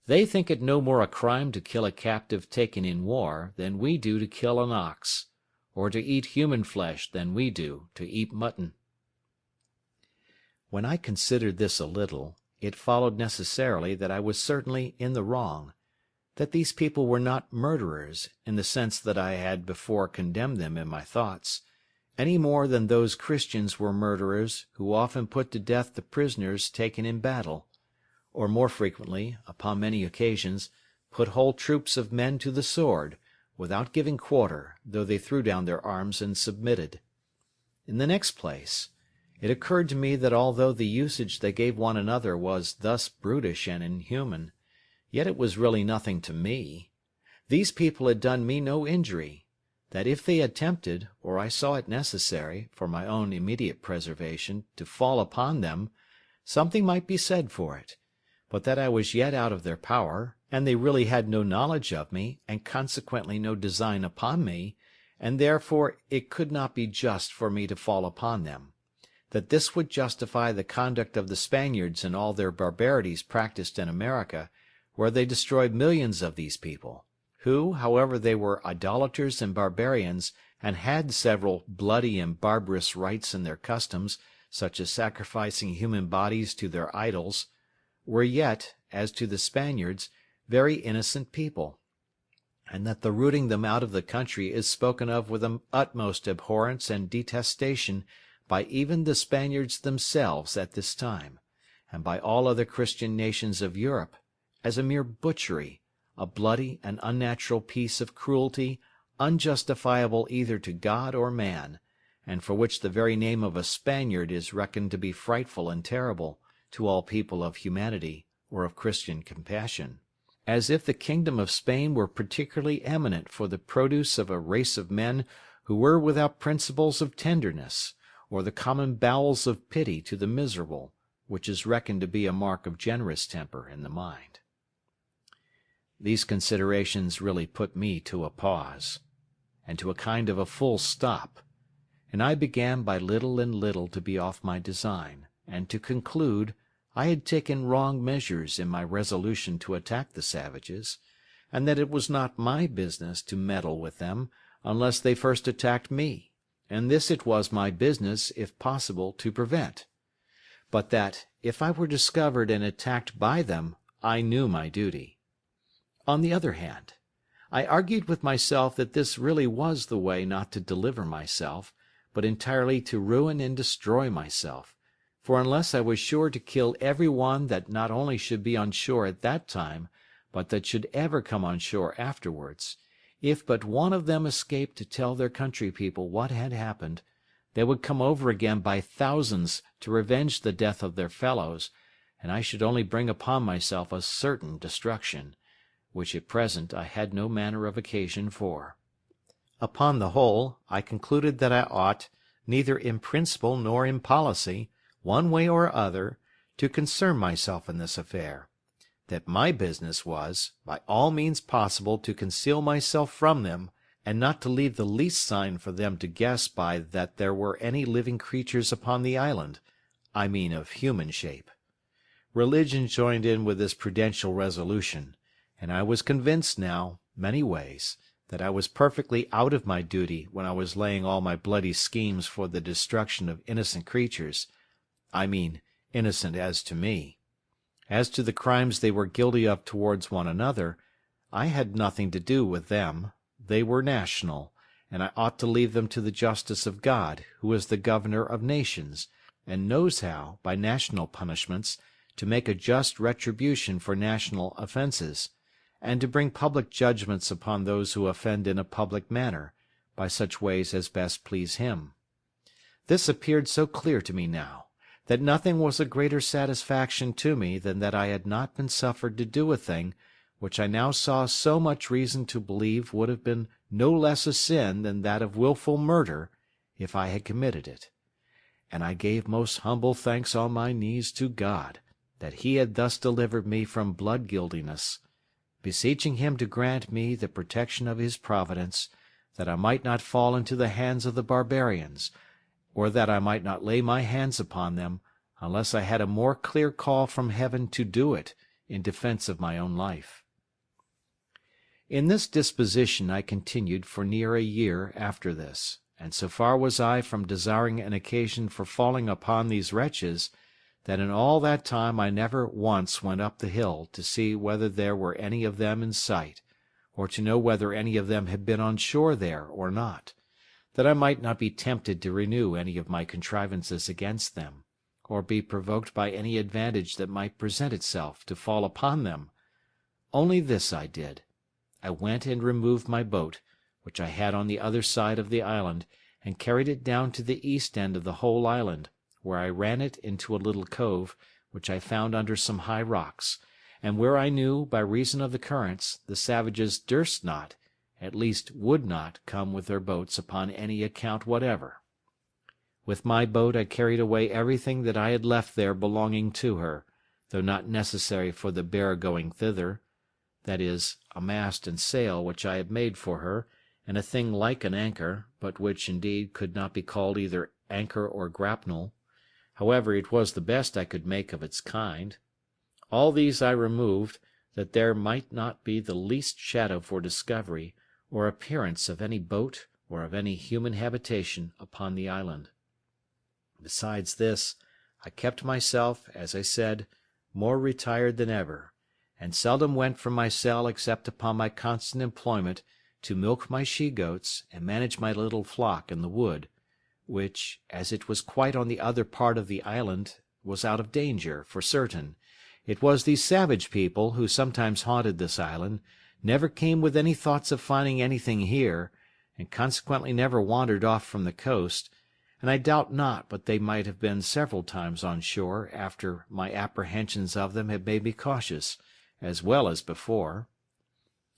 They think it no more a crime to kill a captive taken in war than we do to kill an ox, or to eat human flesh than we do to eat mutton. When I considered this a little, it followed necessarily that I was certainly in the wrong, that these people were not murderers, in the sense that I had before condemned them in my thoughts, any more than those Christians were murderers who often put to death the prisoners taken in battle, or more frequently, upon many occasions, put whole troops of men to the sword, without giving quarter, though they threw down their arms and submitted. In the next place, it occurred to me that although the usage they gave one another was thus brutish and inhuman, yet it was really nothing to me. These people had done me no injury, that if they attempted, or I saw it necessary, for my own immediate preservation, to fall upon them, something might be said for it, but that I was yet out of their power, and they really had no knowledge of me, and consequently no design upon me, and therefore it could not be just for me to fall upon them; that this would justify the conduct of the Spaniards in all their barbarities practised in America, where they destroyed millions of these people, who, however they were idolaters and barbarians, and had several bloody and barbarous rites in their customs, such as sacrificing human bodies to their idols, were yet, as to the Spaniards, very innocent people, and that the rooting them out of the country is spoken of with the utmost abhorrence and detestation by even the Spaniards themselves at this time, and by all other Christian nations of Europe, as a mere butchery, a bloody and unnatural piece of cruelty, unjustifiable either to God or man, and for which the very name of a Spaniard is reckoned to be frightful and terrible to all people of humanity or of Christian compassion; as if the kingdom of Spain were particularly eminent for the produce of a race of men who were without principles of tenderness, or the common bowels of pity to the miserable, which is reckoned to be a mark of generous temper in the mind. These considerations really put me to a pause, and to a kind of a full stop, and I began by little and little to be off my design, and to conclude I had taken wrong measures in my resolution to attack the savages, and that it was not my business to meddle with them unless they first attacked me, and this it was my business, if possible, to prevent; but that, if I were discovered and attacked by them, I knew my duty. On the other hand, I argued with myself that this really was the way not to deliver myself, but entirely to ruin and destroy myself; for unless I was sure to kill every one that not only should be on shore at that time, but that should ever come on shore afterwards, if but one of them escaped to tell their country people what had happened, they would come over again by thousands to revenge the death of their fellows, and I should only bring upon myself a certain destruction, which at present I had no manner of occasion for. Upon the whole, I concluded that I ought, neither in principle nor in policy, one way or other, to concern myself in this affair; that my business was, by all means possible, to conceal myself from them, and not to leave the least sign for them to guess by that there were any living creatures upon the island, I mean of human shape. Religion joined in with this prudential resolution, and I was convinced now, many ways, that I was perfectly out of my duty when I was laying all my bloody schemes for the destruction of innocent creatures, I mean innocent as to me. As to the crimes they were guilty of towards one another, I had nothing to do with them; they were national, and I ought to leave them to the justice of God, who is the governor of nations, and knows how, by national punishments, to make a just retribution for national offences, and to bring public judgments upon those who offend in a public manner, by such ways as best please him. This appeared so clear to me now, that nothing was a greater satisfaction to me than that I had not been suffered to do a thing which I now saw so much reason to believe would have been no less a sin than that of wilful murder if I had committed it; and I gave most humble thanks on my knees to God that he had thus delivered me from blood guiltiness, beseeching him to grant me the protection of his providence, that I might not fall into the hands of the barbarians, or that I might not lay my hands upon them, unless I had a more clear call from heaven to do it in defence of my own life. In this disposition I continued for near a year after this, and so far was I from desiring an occasion for falling upon these wretches, that in all that time I never once went up the hill to see whether there were any of them in sight, or to know whether any of them had been on shore there or not, that I might not be tempted to renew any of my contrivances against them, or be provoked by any advantage that might present itself to fall upon them. Only this I did, I went and removed my boat, which I had on the other side of the island, and carried it down to the east end of the whole island, where I ran it into a little cove, which I found under some high rocks, and where I knew, by reason of the currents, the savages durst not, at least would not, come with their boats upon any account whatever. With my boat I carried away everything that I had left there belonging to her, though not necessary for the bear going thither, that is, a mast and sail which I had made for her, and a thing like an anchor, but which, indeed, could not be called either anchor or grapnel. However, it was the best I could make of its kind. All these I removed, that there might not be the least shadow for discovery, or appearance of any boat or of any human habitation upon the island. Besides this, I kept myself, as I said, more retired than ever, and seldom went from my cell except upon my constant employment to milk my she-goats and manage my little flock in the wood, which, as it was quite on the other part of the island, was out of danger, for certain. It was these savage people, who sometimes haunted this island, never came with any thoughts of finding anything here, and consequently never wandered off from the coast, and I doubt not but they might have been several times on shore after my apprehensions of them had made me cautious, as well as before.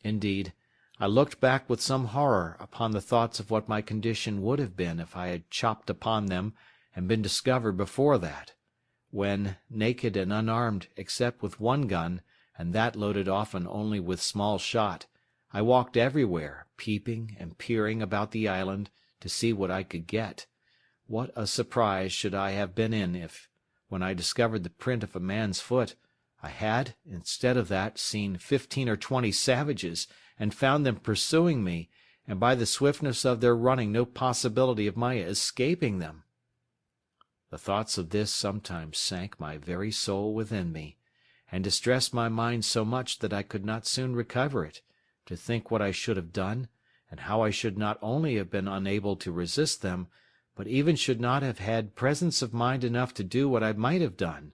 Indeed, I looked back with some horror upon the thoughts of what my condition would have been if I had chopped upon them and been discovered before that, when, naked and unarmed except with one gun, and that loaded often only with small shot, I walked everywhere, peeping and peering about the island to see what I could get. What a surprise should I have been in if, when I discovered the print of a man's foot, I had, instead of that, seen 15 or 20 savages, and found them pursuing me, and by the swiftness of their running no possibility of my escaping them. The thoughts of this sometimes sank my very soul within me, and distressed my mind so much that I could not soon recover it, to think what I should have done, and how I should not only have been unable to resist them, but even should not have had presence of mind enough to do what I might have done,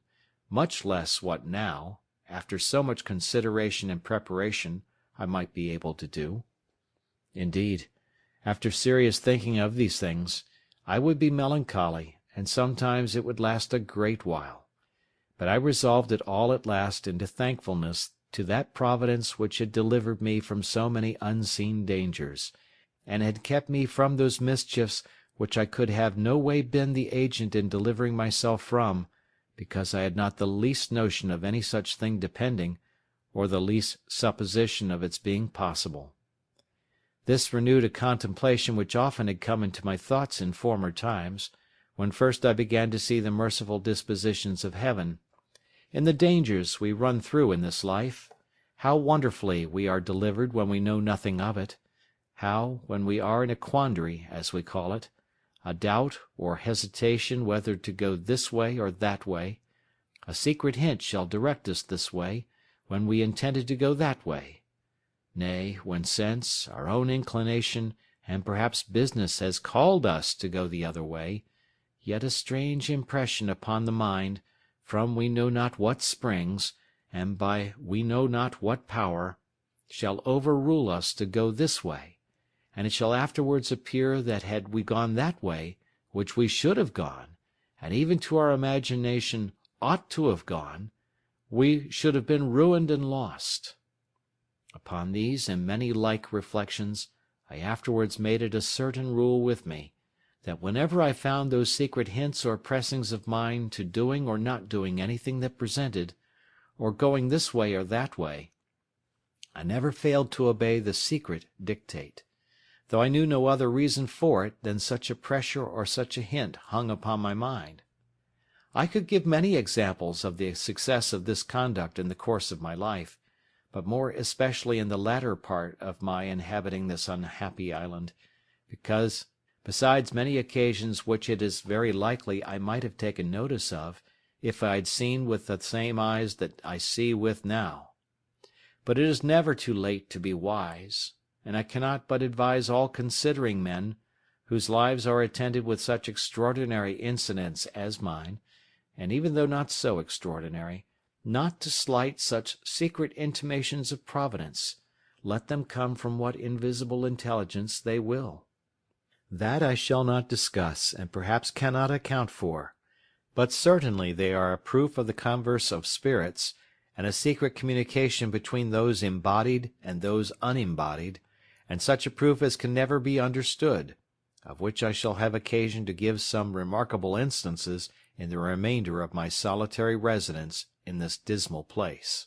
much less what now, after so much consideration and preparation, I might be able to do. Indeed, after serious thinking of these things, I would be melancholy, and sometimes it would last a great while. But I resolved it all at last into thankfulness to that Providence which had delivered me from so many unseen dangers, and had kept me from those mischiefs which I could have no way been the agent in delivering myself from, because I had not the least notion of any such thing depending, or the least supposition of its being possible. This renewed a contemplation which often had come into my thoughts in former times, when first I began to see the merciful dispositions of Heaven, in the dangers we run through in this life, how wonderfully we are delivered when we know nothing of it, how, when we are in a quandary, as we call it, a doubt or hesitation whether to go this way or that way, a secret hint shall direct us this way, when we intended to go that way. Nay, when sense, our own inclination, and perhaps business has called us to go the other way, yet a strange impression upon the mind, from we know not what springs, and by we know not what power, shall overrule us to go this way, and it shall afterwards appear that had we gone that way, which we should have gone, and even to our imagination ought to have gone, we should have been ruined and lost. Upon these and many like reflections, I afterwards made it a certain rule with me, that whenever I found those secret hints or pressings of mine to doing or not doing anything that presented, or going this way or that way, I never failed to obey the secret dictate, though I knew no other reason for it than such a pressure or such a hint hung upon my mind. I could give many examples of the success of this conduct in the course of my life, but more especially in the latter part of my inhabiting this unhappy island, because, besides many occasions which it is very likely I might have taken notice of, if I had seen with the same eyes that I see with now. But it is never too late to be wise, and I cannot but advise all considering men, whose lives are attended with such extraordinary incidents as mine, and even though not so extraordinary, not to slight such secret intimations of Providence, let them come from what invisible intelligence they will. That I shall not discuss, and perhaps cannot account for, but certainly they are a proof of the converse of spirits, and a secret communication between those embodied and those unembodied, and such a proof as can never be understood, of which I shall have occasion to give some remarkable instances in the remainder of my solitary residence in this dismal place.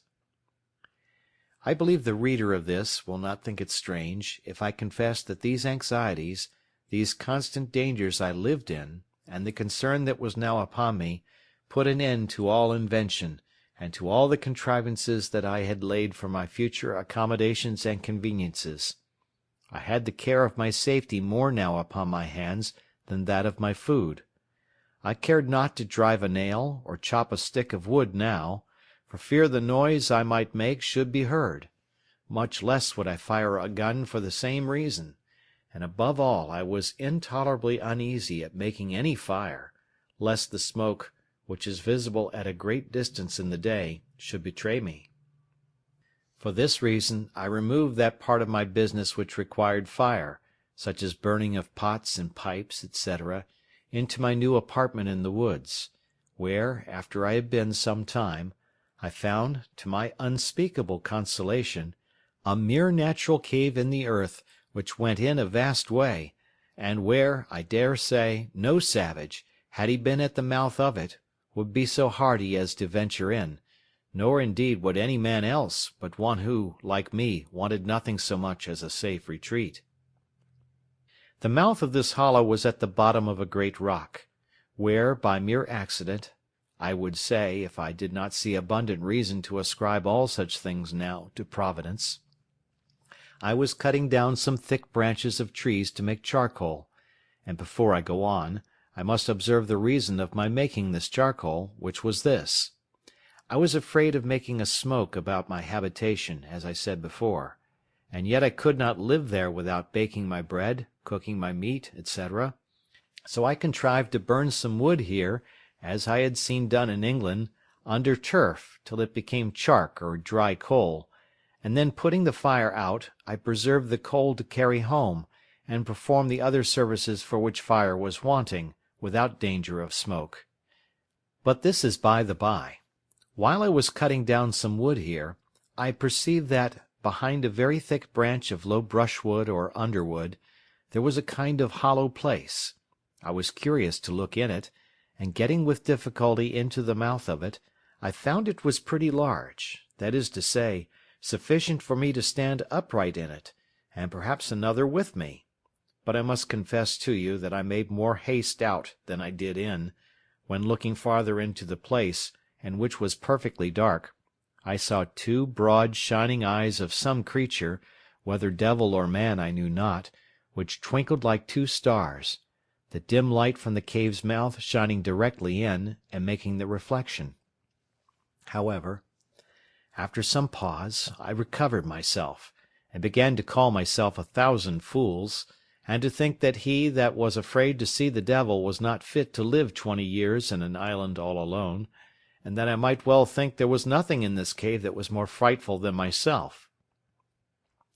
I believe the reader of this will not think it strange if I confess that these anxieties, these constant dangers I lived in, and the concern that was now upon me, put an end to all invention, and to all the contrivances that I had laid for my future accommodations and conveniences. I had the care of my safety more now upon my hands than that of my food. I cared not to drive a nail, or chop a stick of wood now, for fear the noise I might make should be heard. Much less would I fire a gun for the same reason, and above all I was intolerably uneasy at making any fire, lest the smoke, which is visible at a great distance in the day, should betray me. For this reason I removed that part of my business which required fire, such as burning of pots and pipes, etc., into my new apartment in the woods, where, after I had been some time, I found, to my unspeakable consolation, a mere natural cave in the earth, which went in a vast way, and where, I dare say, no savage, had he been at the mouth of it, would be so hardy as to venture in, nor indeed would any man else but one who, like me, wanted nothing so much as a safe retreat. The mouth of this hollow was at the bottom of a great rock, where, by mere accident, I would say, if I did not see abundant reason to ascribe all such things now to Providence, I was cutting down some thick branches of trees to make charcoal, and before I go on, I must observe the reason of my making this charcoal, which was this. I was afraid of making a smoke about my habitation, as I said before, and yet I could not live there without baking my bread, cooking my meat, etc. So I contrived to burn some wood here, as I had seen done in England, under turf, till it became chark or dry coal, and then putting the fire out, I preserved the coal to carry home, and perform the other services for which fire was wanting, without danger of smoke. But this is by the by. While I was cutting down some wood here, I perceived that, behind a very thick branch of low brushwood or underwood, there was a kind of hollow place. I was curious to look in it, and getting with difficulty into the mouth of it, I found it was pretty large, that is to say, sufficient for me to stand upright in it, and perhaps another with me. But I must confess to you that I made more haste out than I did in, when looking farther into the place, and which was perfectly dark, I saw two broad shining eyes of some creature, whether devil or man I knew not, which twinkled like two stars, the dim light from the cave's mouth shining directly in, and making the reflection. However, after some pause, I recovered myself, and began to call myself 1,000 fools, and to think that he that was afraid to see the devil was not fit to live 20 years in an island all alone, and that I might well think there was nothing in this cave that was more frightful than myself.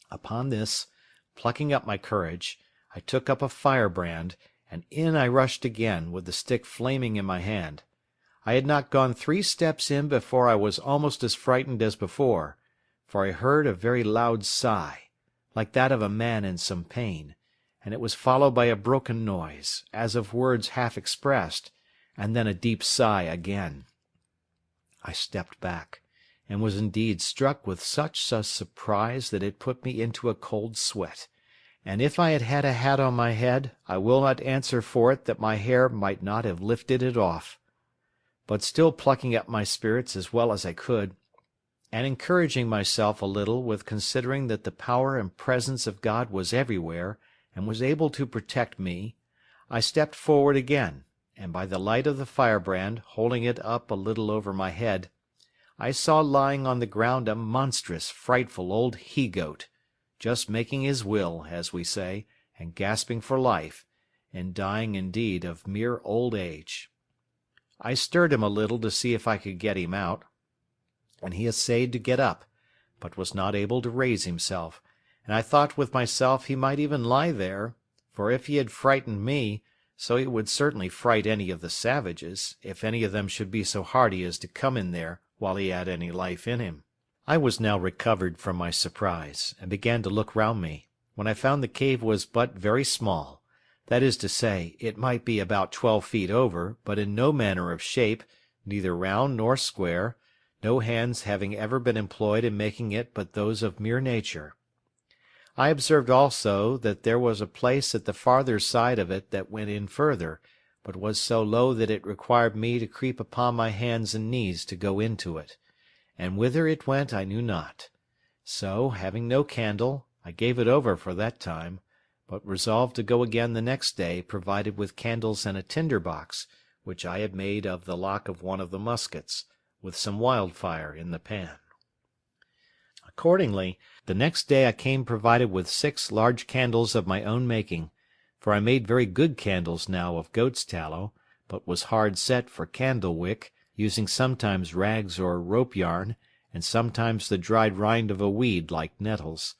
Upon this, plucking up my courage, I took up a firebrand, and in I rushed again, with the stick flaming in my hand. I had not gone 3 steps in before I was almost as frightened as before, for I heard a very loud sigh, like that of a man in some pain, and it was followed by a broken noise, as of words half expressed, and then a deep sigh again. I stepped back, and was indeed struck with such a surprise that it put me into a cold sweat, and if I had had a hat on my head, I will not answer for it that my hair might not have lifted it off. But still plucking up my spirits as well as I could, and encouraging myself a little with considering that the power and presence of God was everywhere, and was able to protect me, I stepped forward again, and by the light of the firebrand, holding it up a little over my head, I saw lying on the ground a monstrous, frightful old he-goat, just making his will, as we say, and gasping for life, and dying indeed of mere old age. I stirred him a little to see if I could get him out, and he essayed to get up, but was not able to raise himself, and I thought with myself he might even lie there, for if he had frightened me, so he would certainly fright any of the savages, if any of them should be so hardy as to come in there while he had any life in him. I was now recovered from my surprise, and began to look round me, when I found the cave was but very small; that is to say, it might be about 12 feet over, but in no manner of shape, neither round nor square, no hands having ever been employed in making it but those of mere nature. I observed also that there was a place at the farther side of it that went in further, but was so low that it required me to creep upon my hands and knees to go into it, and whither it went I knew not. So, having no candle, I gave it over for that time, but resolved to go again the next day provided with candles and a tinder box, which I had made of the lock of one of the muskets, with some wildfire in the pan. Accordingly, the next day I came provided with 6 large candles of my own making, for I made very good candles now of goat's tallow, but was hard set for candle wick, using sometimes rags or rope yarn, and sometimes the dried rind of a weed like nettles.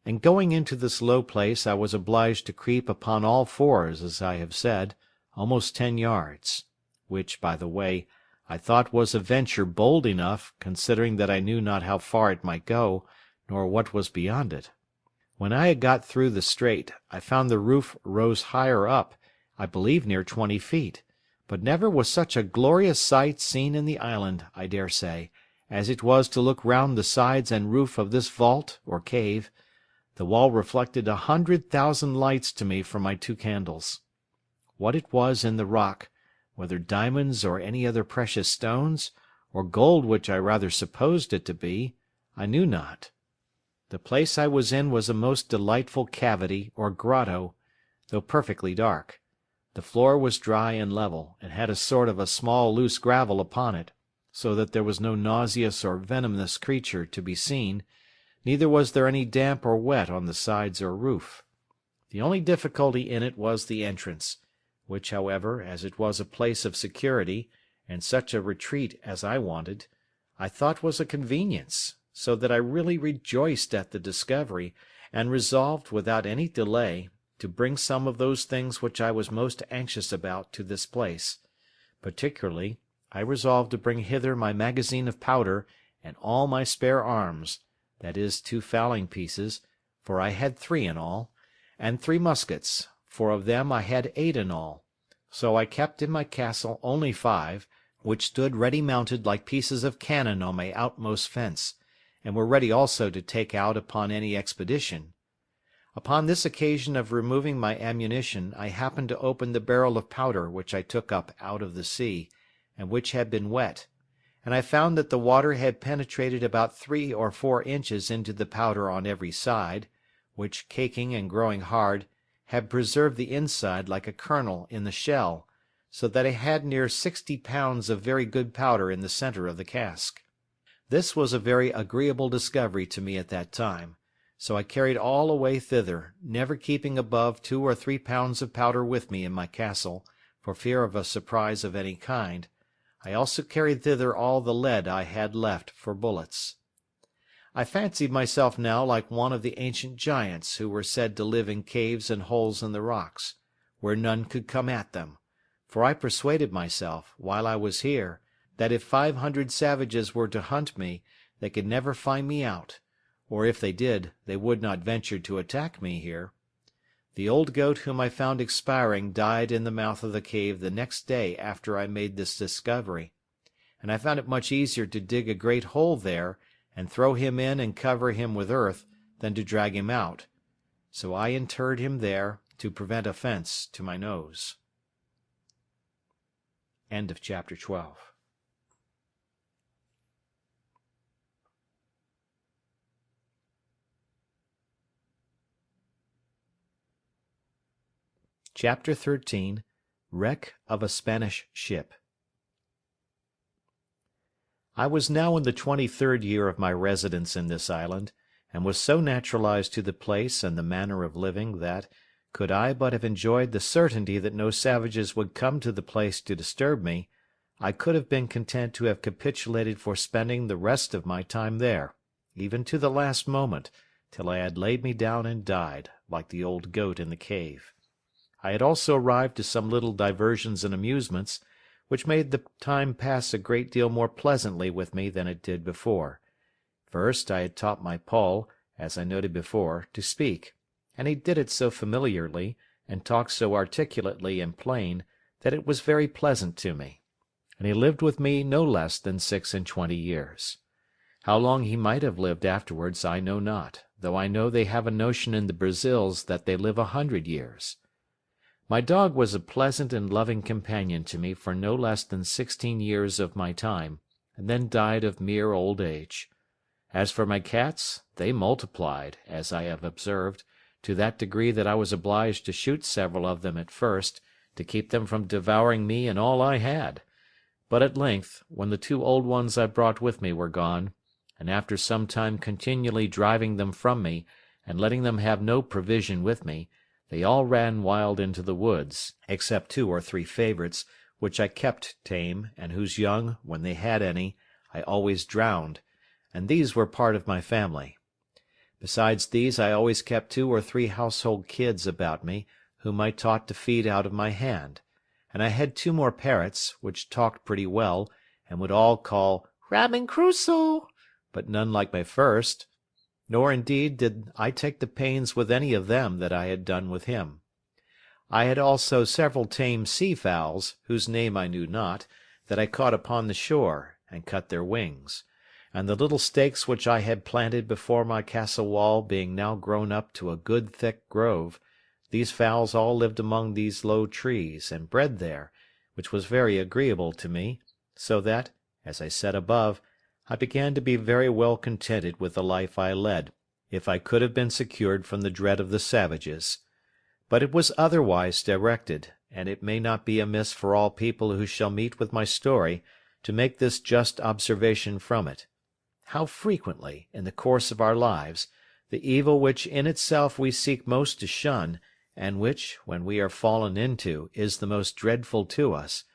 And going into this low place I was obliged to creep upon all fours, as I have said, almost 10 yards, which, by the way, I thought was a venture bold enough, considering that I knew not how far it might go, nor what was beyond it. When I had got through the strait, I found the roof rose higher up, I believe near 20 feet, but never was such a glorious sight seen in the island, I dare say, as it was to look round the sides and roof of this vault, or cave. The wall reflected 100,000 lights to me from my 2 candles. What it was in the rock, whether diamonds or any other precious stones, or gold which I rather supposed it to be, I knew not. The place I was in was a most delightful cavity or grotto, though perfectly dark. The floor was dry and level, and had a sort of a small loose gravel upon it, so that there was no nauseous or venomous creature to be seen, neither was there any damp or wet on the sides or roof. The only difficulty in it was the entrance, which, however, as it was a place of security, and such a retreat as I wanted, I thought was a convenience, so that I really rejoiced at the discovery, and resolved, without any delay, to bring some of those things which I was most anxious about to this place. Particularly, I resolved to bring hither my magazine of powder, and all my spare arms, that is 2 fowling pieces, for I had 3 in all, and 3 muskets, for of them I had 8 in all. So I kept in my castle only 5, which stood ready mounted like pieces of cannon on my outmost fence, and were ready also to take out upon any expedition. Upon this occasion of removing my ammunition, I happened to open the barrel of powder which I took up out of the sea, and which had been wet, and I found that the water had penetrated about 3 or 4 inches into the powder on every side, which, caking and growing hard, had preserved the inside like a kernel in the shell, so that I had near 60 pounds of very good powder in the centre of the cask. This was a very agreeable discovery to me at that time, so I carried all away thither, never keeping above 2 or 3 pounds of powder with me in my castle, for fear of a surprise of any kind. I also carried thither all the lead I had left for bullets. I fancied myself now like one of the ancient giants who were said to live in caves and holes in the rocks, where none could come at them, for I persuaded myself, while I was here, that if 500 savages were to hunt me, they could never find me out, or if they did, they would not venture to attack me here. The old goat whom I found expiring died in the mouth of the cave the next day after I made this discovery, and I found it much easier to dig a great hole there, and throw him in and cover him with earth, than to drag him out. So I interred him there, to prevent offence to my nose. End of chapter 12. Chapter 13. Wreck of a Spanish Ship. I was now in the 23rd year of my residence in this island, and was so naturalized to the place and the manner of living that, could I but have enjoyed the certainty that no savages would come to the place to disturb me, I could have been content to have capitulated for spending the rest of my time there, even to the last moment, till I had laid me down and died, like the old goat in the cave. I had also arrived to some little diversions and amusements, which made the time pass a great deal more pleasantly with me than it did before. First, I had taught my Paul, as I noted before, to speak, and he did it so familiarly, and talked so articulately and plain, that it was very pleasant to me, and he lived with me no less than 26 years. How long he might have lived afterwards I know not, though I know they have a notion in the Brazils that they live 100 years. My dog was a pleasant and loving companion to me for no less than 16 years of my time, and then died of mere old age. As for my cats, they multiplied, as I have observed, to that degree that I was obliged to shoot several of them at first, to keep them from devouring me and all I had. But at length, when the 2 old ones I brought with me were gone, and after some time continually driving them from me, and letting them have no provision with me, they all ran wild into the woods, except 2 or 3 favourites, which I kept tame, and whose young, when they had any, I always drowned, and these were part of my family. Besides these I always kept 2 or 3 household kids about me, whom I taught to feed out of my hand, and I had 2 more parrots, which talked pretty well, and would all call "Robinson Crusoe," but none like my first, nor indeed did I take the pains with any of them that I had done with him. I had also several tame sea fowls, whose name I knew not, that I caught upon the shore, and cut their wings; and the little stakes which I had planted before my castle wall being now grown up to a good thick grove, these fowls all lived among these low trees, and bred there, which was very agreeable to me, so that, as I said above, I began to be very well contented with the life I led, if I could have been secured from the dread of the savages. But it was otherwise directed, and it may not be amiss for all people who shall meet with my story to make this just observation from it: how frequently, in the course of our lives, the evil which in itself we seek most to shun, and which, when we are fallen into, is the most dreadful to us,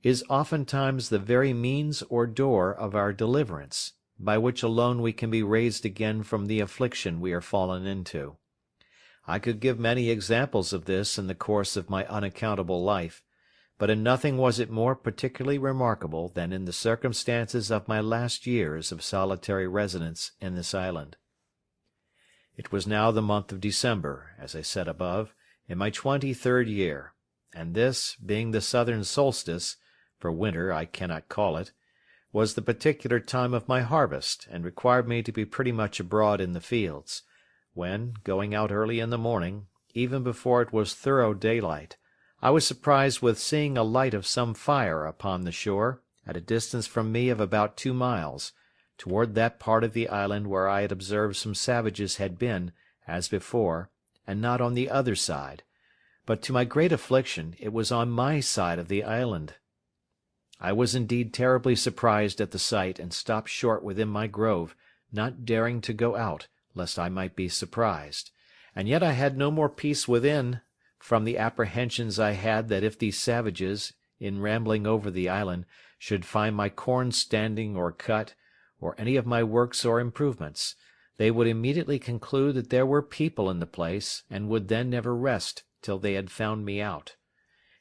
is oftentimes the very means or door of our deliverance, by which alone we can be raised again from the affliction we are fallen into. I could give many examples of this in the course of my unaccountable life, but in nothing was it more particularly remarkable than in the circumstances of my last years of solitary residence in this island. It was now the month of December, as I said above, in my 23rd year, and this, being the southern solstice, for winter I cannot call it, was the particular time of my harvest, and required me to be pretty much abroad in the fields, when, going out early in the morning, even before it was thorough daylight, I was surprised with seeing a light of some fire upon the shore, at a distance from me of about 2 miles, toward that part of the island where I had observed some savages had been, as before, and not on the other side, but to my great affliction it was on my side of the island. I was indeed terribly surprised at the sight, and stopped short within my grove, not daring to go out, lest I might be surprised; and yet I had no more peace within, from the apprehensions I had that if these savages, in rambling over the island, should find my corn standing or cut, or any of my works or improvements, they would immediately conclude that there were people in the place, and would then never rest till they had found me out.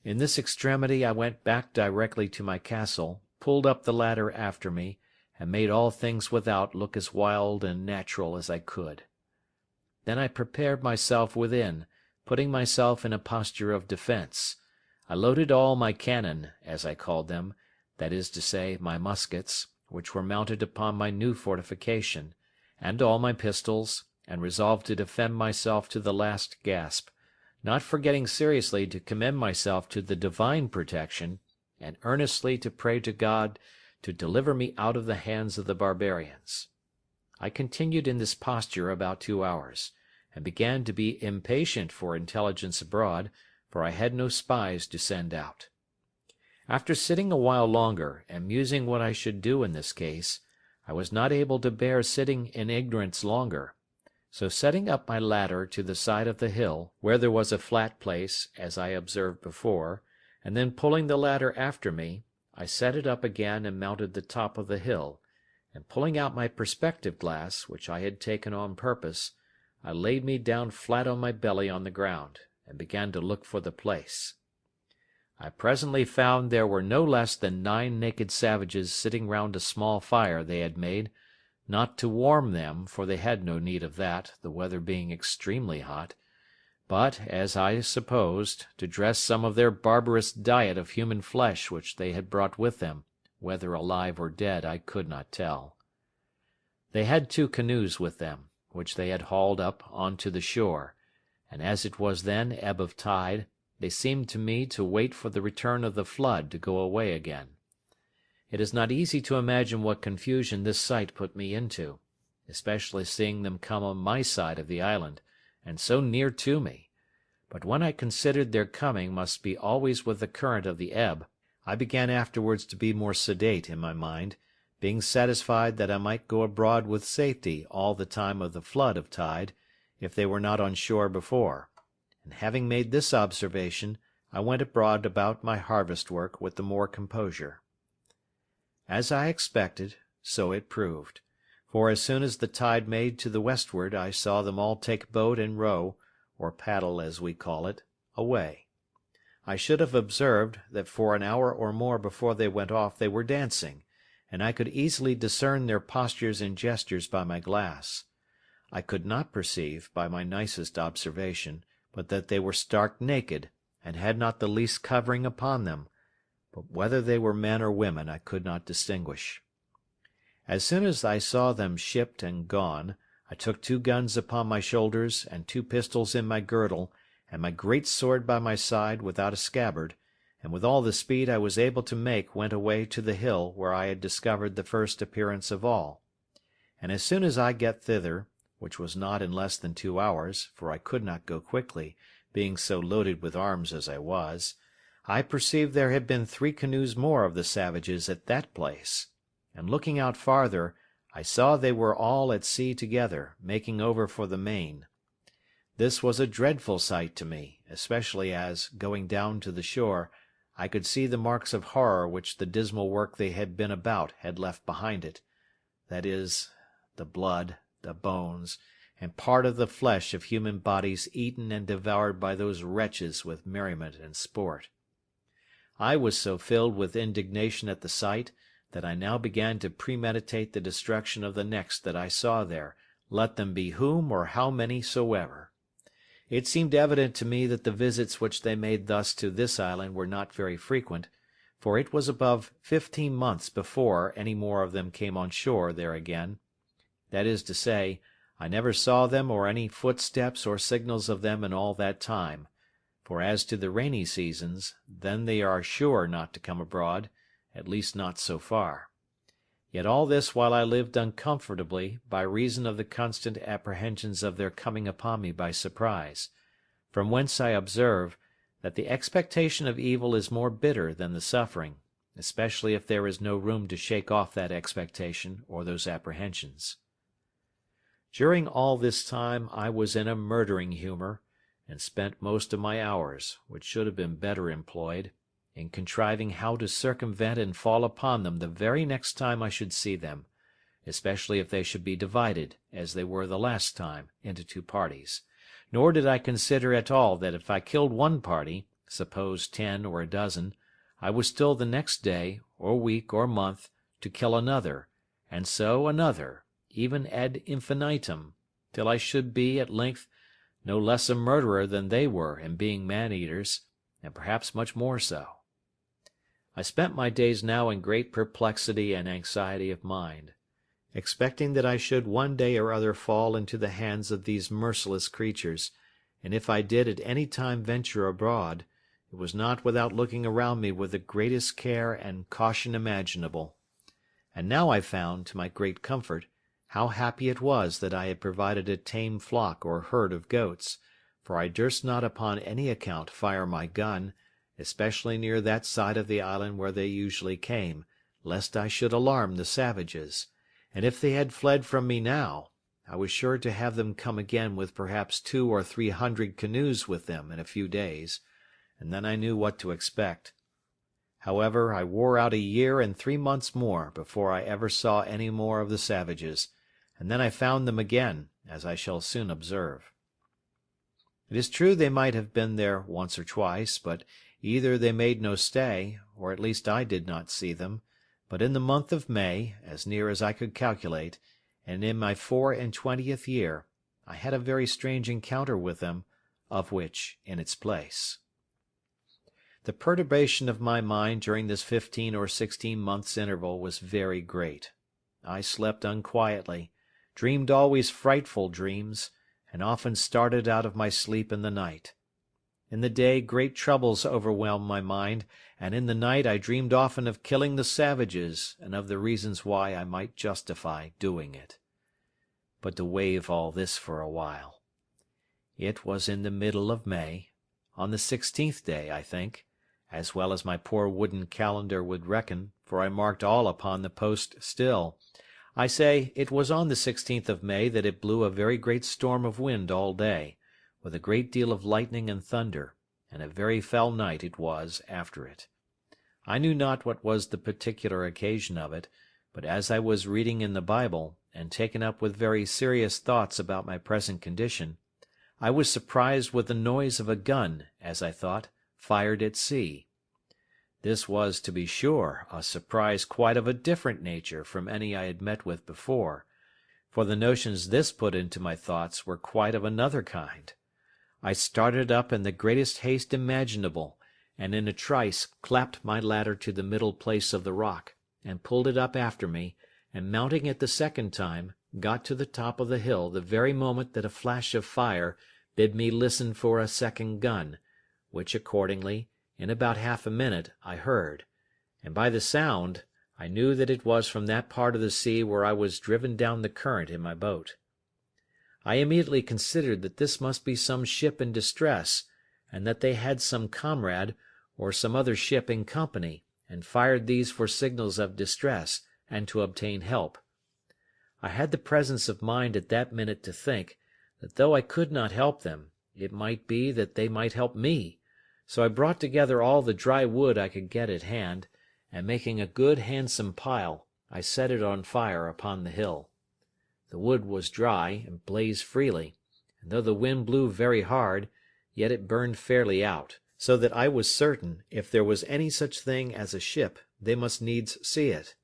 In this extremity I went back directly to my castle, pulled up the ladder after me, and made all things without look as wild and natural as I could. Then I prepared myself within, putting myself in a posture of defence. I loaded all my cannon, as I called them, that is to say, my muskets, which were mounted upon my new fortification, and all my pistols, and resolved to defend myself to the last gasp, not forgetting seriously to commend myself to the divine protection, and earnestly to pray to God to deliver me out of the hands of the barbarians. I continued in this posture about 2 hours, and began to be impatient for intelligence abroad, for I had no spies to send out. After sitting a while longer, and musing what I should do in this case, I was not able to bear sitting in ignorance longer; so setting up my ladder to the side of the hill, where there was a flat place, as I observed before, and then pulling the ladder after me, I set it up again and mounted the top of the hill, and pulling out my perspective glass, which I had taken on purpose, I laid me down flat on my belly on the ground, and began to look for the place. I presently found there were no less than 9 naked savages sitting round a small fire they had made, not to warm them, for they had no need of that, the weather being extremely hot, but, as I supposed, to dress some of their barbarous diet of human flesh which they had brought with them, whether alive or dead I could not tell. They had 2 canoes with them, which they had hauled up on to the shore, and as it was then ebb of tide, they seemed to me to wait for the return of the flood to go away again. It is not easy to imagine what confusion this sight put me into, especially seeing them come on my side of the island, and so near to me. But when I considered their coming must be always with the current of the ebb, I began afterwards to be more sedate in my mind, being satisfied that I might go abroad with safety all the time of the flood of tide, if they were not on shore before. And having made this observation, I went abroad about my harvest work with the more composure. As I expected, so it proved, for as soon as the tide made to the westward I saw them all take boat and row, or paddle as we call it, away. I should have observed that for an hour or more before they went off they were dancing, and I could easily discern their postures and gestures by my glass. I could not perceive, by my nicest observation, but that they were stark naked, and had not the least covering upon them, but whether they were men or women I could not distinguish. As soon as I saw them shipped and gone, I took 2 guns upon my shoulders, and 2 pistols in my girdle, and my great sword by my side without a scabbard, and with all the speed I was able to make went away to the hill where I had discovered the first appearance of all. And as soon as I get thither, which was not in less than 2 hours, for I could not go quickly, being so loaded with arms as I was, I perceived there had been 3 canoes more of the savages at that place, and looking out farther, I saw they were all at sea together, making over for the main. This was a dreadful sight to me, especially as, going down to the shore, I could see the marks of horror which the dismal work they had been about had left behind it, that is, the blood, the bones, and part of the flesh of human bodies eaten and devoured by those wretches with merriment and sport. I was so filled with indignation at the sight, that I now began to premeditate the destruction of the next that I saw there, let them be whom or how many soever. It seemed evident to me that the visits which they made thus to this island were not very frequent, for it was above 15 months before any more of them came on shore there again. That is to say, I never saw them or any footsteps or signals of them in all that time, for as to the rainy seasons, then they are sure not to come abroad, at least not so far. Yet all this while I lived uncomfortably by reason of the constant apprehensions of their coming upon me by surprise, from whence I observe, that the expectation of evil is more bitter than the suffering, especially if there is no room to shake off that expectation or those apprehensions. During all this time I was in a murdering humour, and spent most of my hours, which should have been better employed, in contriving how to circumvent and fall upon them the very next time I should see them, especially if they should be divided, as they were the last time, into 2 parties. Nor did I consider at all that if I killed one party, suppose 10 or a dozen, I was still the next day, or week, or month, to kill another, and so another, even ad infinitum, till I should be, at length, no less a murderer than they were in being man-eaters, and perhaps much more so. I spent my days now in great perplexity and anxiety of mind, expecting that I should one day or other fall into the hands of these merciless creatures, and if I did at any time venture abroad, it was not without looking around me with the greatest care and caution imaginable. And now I found, to my great comfort, how happy it was that I had provided a tame flock or herd of goats, for I durst not upon any account fire my gun, especially near that side of the island where they usually came, lest I should alarm the savages, and if they had fled from me now, I was sure to have them come again with perhaps 200 or 300 canoes with them in a few days, and then I knew what to expect. However, I wore out a year and 3 months more before I ever saw any more of the savages, and then I found them again, as I shall soon observe. It is true they might have been there once or twice, but either they made no stay, or at least I did not see them, but in the month of May, as near as I could calculate, and in my 24th year, I had a very strange encounter with them, of which in its place. The perturbation of my mind during this 15 or 16 months' interval was very great. I slept unquietly, dreamed always frightful dreams, and often started out of my sleep in the night. In the day great troubles overwhelmed my mind, and in the night I dreamed often of killing the savages, and of the reasons why I might justify doing it. But to waive all this for a while. It was in the middle of May, on the 16th day, I think, as well as my poor wooden calendar would reckon, for I marked all upon the post still. I say, it was on the 16th of May that it blew a very great storm of wind all day, with a great deal of lightning and thunder, and a very foul night it was after it. I knew not what was the particular occasion of it, but as I was reading in the Bible, and taken up with very serious thoughts about my present condition, I was surprised with the noise of a gun, as I thought, fired at sea. This was, to be sure, a surprise quite of a different nature from any I had met with before, for the notions this put into my thoughts were quite of another kind. I started up in the greatest haste imaginable, and in a trice clapped my ladder to the middle place of the rock, and pulled it up after me, and mounting it the second time, got to the top of the hill the very moment that a flash of fire bid me listen for a second gun, which accordingly, in about half a minute, I heard, and by the sound I knew that it was from that part of the sea where I was driven down the current in my boat. I immediately considered that this must be some ship in distress, and that they had some comrade, or some other ship in company, and fired these for signals of distress, and to obtain help. I had the presence of mind at that minute to think, that though I could not help them, it might be that they might help me, so I brought together all the dry wood I could get at hand, and making a good handsome pile, I set it on fire upon the hill. The wood was dry, and blazed freely, and though the wind blew very hard, yet it burned fairly out, so that I was certain, if there was any such thing as a ship, they must needs see it.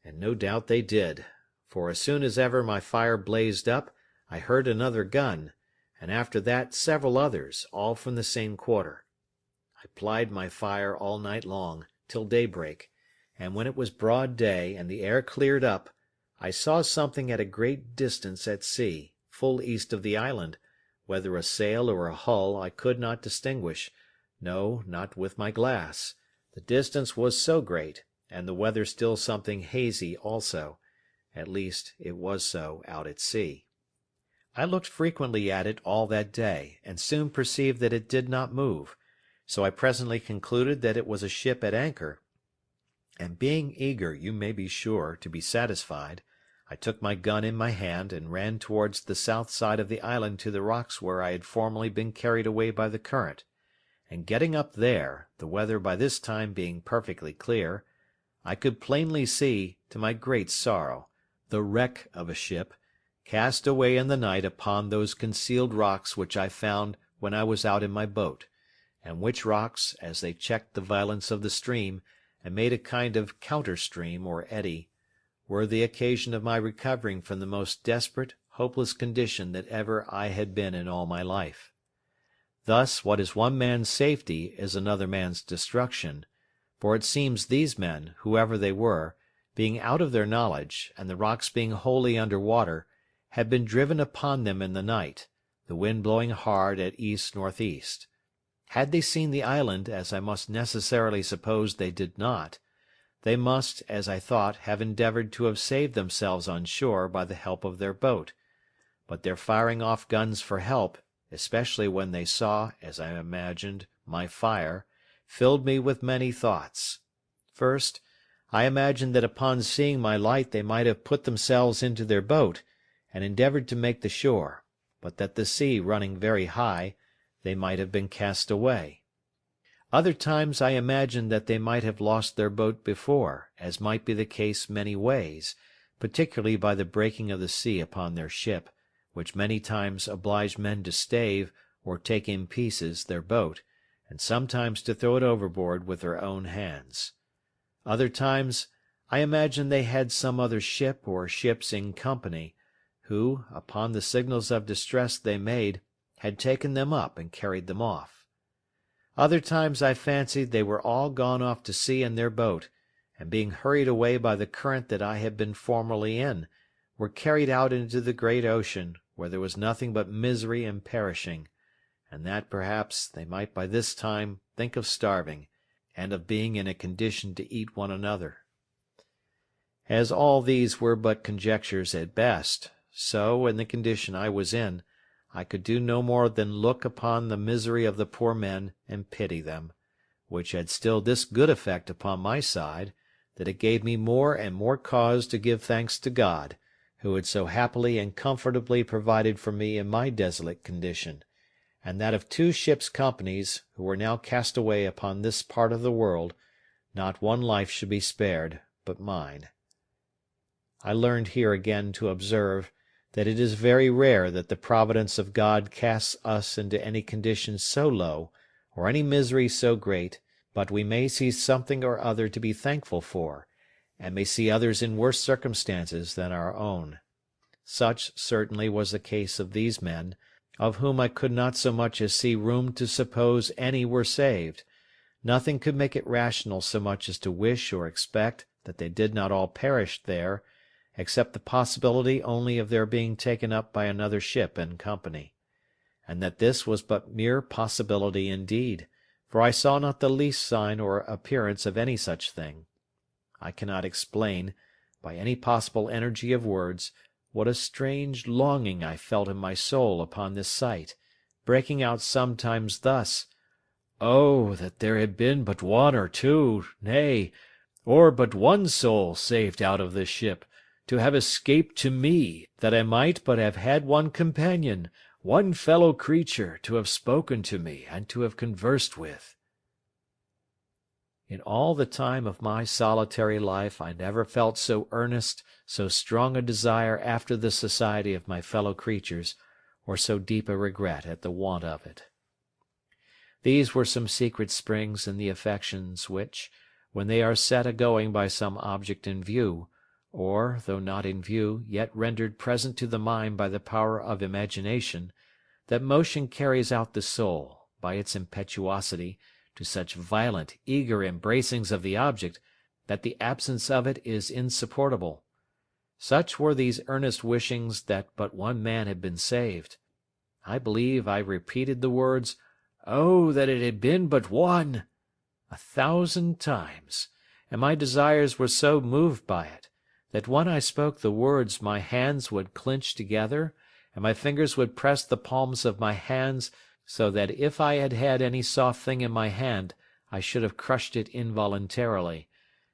And no doubt they did, for as soon as ever my fire blazed up, I heard another gun, and after that several others, all from the same quarter. I plied my fire all night long, till daybreak, and when it was broad day, and the air cleared up, I saw something at a great distance at sea, full east of the island, whether a sail or a hull I could not distinguish, no, not with my glass, the distance was so great, and the weather still something hazy also, at least it was so out at sea. I looked frequently at it all that day, and soon perceived that it did not move, so I presently concluded that it was a ship at anchor, and being eager, you may be sure, to be satisfied, I took my gun in my hand, and ran towards the south side of the island to the rocks where I had formerly been carried away by the current, and getting up there, the weather by this time being perfectly clear, I could plainly see, to my great sorrow, the wreck of a ship, cast away in the night upon those concealed rocks which I found when I was out in my boat, and which rocks, as they checked the violence of the stream, and made a kind of counter-stream or eddy, were the occasion of my recovering from the most desperate, hopeless condition that ever I had been in all my life. Thus what is one man's safety is another man's destruction, for it seems these men, whoever they were, being out of their knowledge, and the rocks being wholly under water, had been driven upon them in the night, the wind blowing hard at east-northeast. Had they seen the island, as I must necessarily suppose they did not, they must, as I thought, have endeavoured to have saved themselves on shore by the help of their boat, but their firing off guns for help, especially when they saw, as I imagined, my fire, filled me with many thoughts. First, I imagined that upon seeing my light they might have put themselves into their boat, and endeavoured to make the shore, but that the sea running very high, they might have been cast away. Other times I imagined that they might have lost their boat before, as might be the case many ways, particularly by the breaking of the sea upon their ship, which many times obliged men to stave or take in pieces their boat, and sometimes to throw it overboard with their own hands. Other times I imagine they had some other ship or ships in company, who, upon the signals of distress they made, had taken them up and carried them off. Other times I fancied they were all gone off to sea in their boat, and being hurried away by the current that I had been formerly in, were carried out into the great ocean, where there was nothing but misery and perishing, and that perhaps they might by this time think of starving, and of being in a condition to eat one another. As all these were but conjectures at best, so, in the condition I was in, I could do no more than look upon the misery of the poor men and pity them, which had still this good effect upon my side, that it gave me more and more cause to give thanks to God, who had so happily and comfortably provided for me in my desolate condition, and that of 2 ships' companies, who were now cast away upon this part of the world, not one life should be spared but mine. I learned here again to observe that it is very rare that the providence of God casts us into any condition so low, or any misery so great, but we may see something or other to be thankful for, and may see others in worse circumstances than our own. Such certainly was the case of these men, of whom I could not so much as see room to suppose any were saved. Nothing could make it rational so much as to wish or expect that they did not all perish there, except the possibility only of their being taken up by another ship in company, and that this was but mere possibility indeed, for I saw not the least sign or appearance of any such thing. I cannot explain, by any possible energy of words, what a strange longing I felt in my soul upon this sight, breaking out sometimes thus: "Oh, that there had been but 1 or 2, nay, or but 1 soul saved out of this ship, to have escaped to me, that I might but have had one companion, one fellow creature, to have spoken to me and to have conversed with." In all the time of my solitary life I never felt so earnest, so strong a desire after the society of my fellow creatures, or so deep a regret at the want of it. These were some secret springs in the affections which, when they are set a-going by some object in view, or, though not in view, yet rendered present to the mind by the power of imagination, that motion carries out the soul, by its impetuosity, to such violent, eager embracings of the object, that the absence of it is insupportable. Such were these earnest wishings that but 1 man had been saved. I believe I repeated the words, "Oh, that it had been but 1!" 1,000 times, and my desires were so moved by it, that when I spoke the words my hands would clinch together, and my fingers would press the palms of my hands, so that if I had had any soft thing in my hand I should have crushed it involuntarily,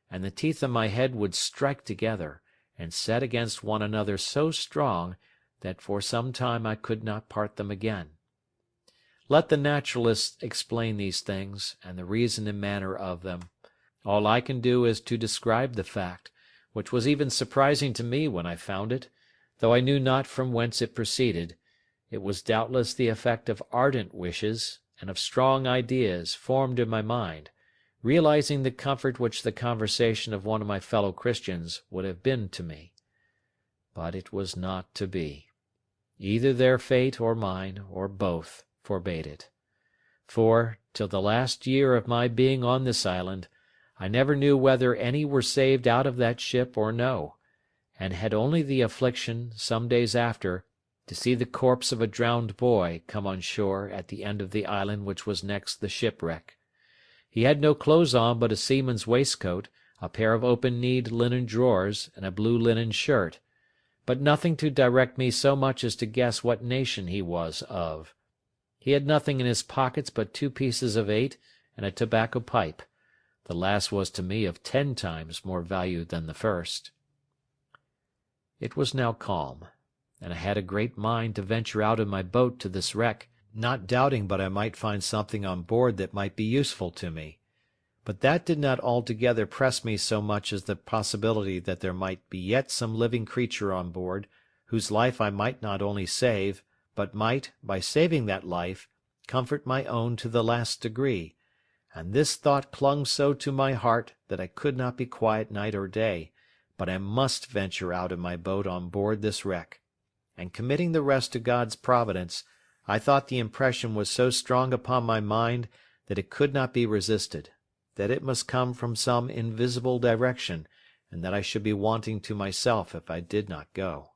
and the teeth of my head would strike together, and set against one another so strong, that for some time I could not part them again. Let the naturalists explain these things, and the reason and manner of them. All I can do is to describe the fact, which was even surprising to me when I found it, though I knew not from whence it proceeded. It was doubtless the effect of ardent wishes, and of strong ideas formed in my mind, realizing the comfort which the conversation of one of my fellow Christians would have been to me. But it was not to be. Either their fate or mine, or both, forbade it. For, till the last year of my being on this island, I never knew whether any were saved out of that ship or no, and had only the affliction, some days after, to see the corpse of a drowned boy come on shore at the end of the island which was next the shipwreck. He had no clothes on but a seaman's waistcoat, a pair of open-kneed linen drawers, and a blue linen shirt, but nothing to direct me so much as to guess what nation he was of. He had nothing in his pockets but 2 pieces of 8 and a tobacco pipe. The last was to me of 10 times more value than the first. It was now calm, and I had a great mind to venture out in my boat to this wreck, not doubting but I might find something on board that might be useful to me. But that did not altogether press me so much as the possibility that there might be yet some living creature on board, whose life I might not only save, but might, by saving that life, comfort my own to the last degree, and this thought clung so to my heart that I could not be quiet night or day, but I must venture out in my boat on board this wreck; and committing the rest to God's providence, I thought the impression was so strong upon my mind that it could not be resisted, that it must come from some invisible direction, and that I should be wanting to myself if I did not go.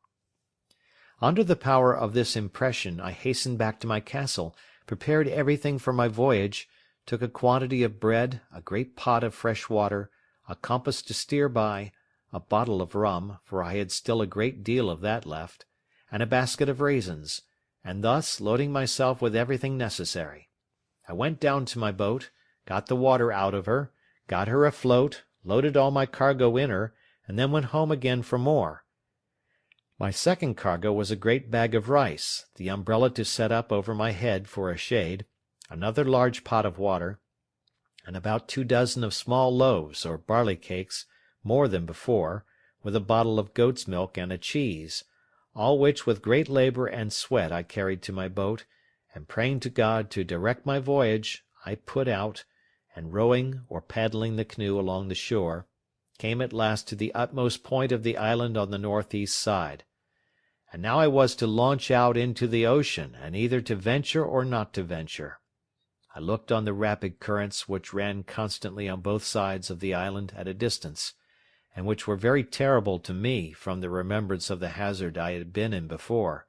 Under the power of this impression I hastened back to my castle, prepared everything for my voyage, took a quantity of bread, a great pot of fresh water, a compass to steer by, a bottle of rum, for I had still a great deal of that left, and a basket of raisins, and thus, loading myself with everything necessary, I went down to my boat, got the water out of her, got her afloat, loaded all my cargo in her, and then went home again for more. My second cargo was a great bag of rice, the umbrella to set up over my head for a shade, another large pot of water, and about 24 of small loaves or barley cakes, more than before, with a bottle of goat's milk and a cheese, all which with great labour and sweat I carried to my boat, and praying to God to direct my voyage, I put out, and rowing or paddling the canoe along the shore, came at last to the utmost point of the island on the northeast side. And now I was to launch out into the ocean, and either to venture or not to venture. I looked on the rapid currents which ran constantly on both sides of the island at a distance, and which were very terrible to me from the remembrance of the hazard I had been in before,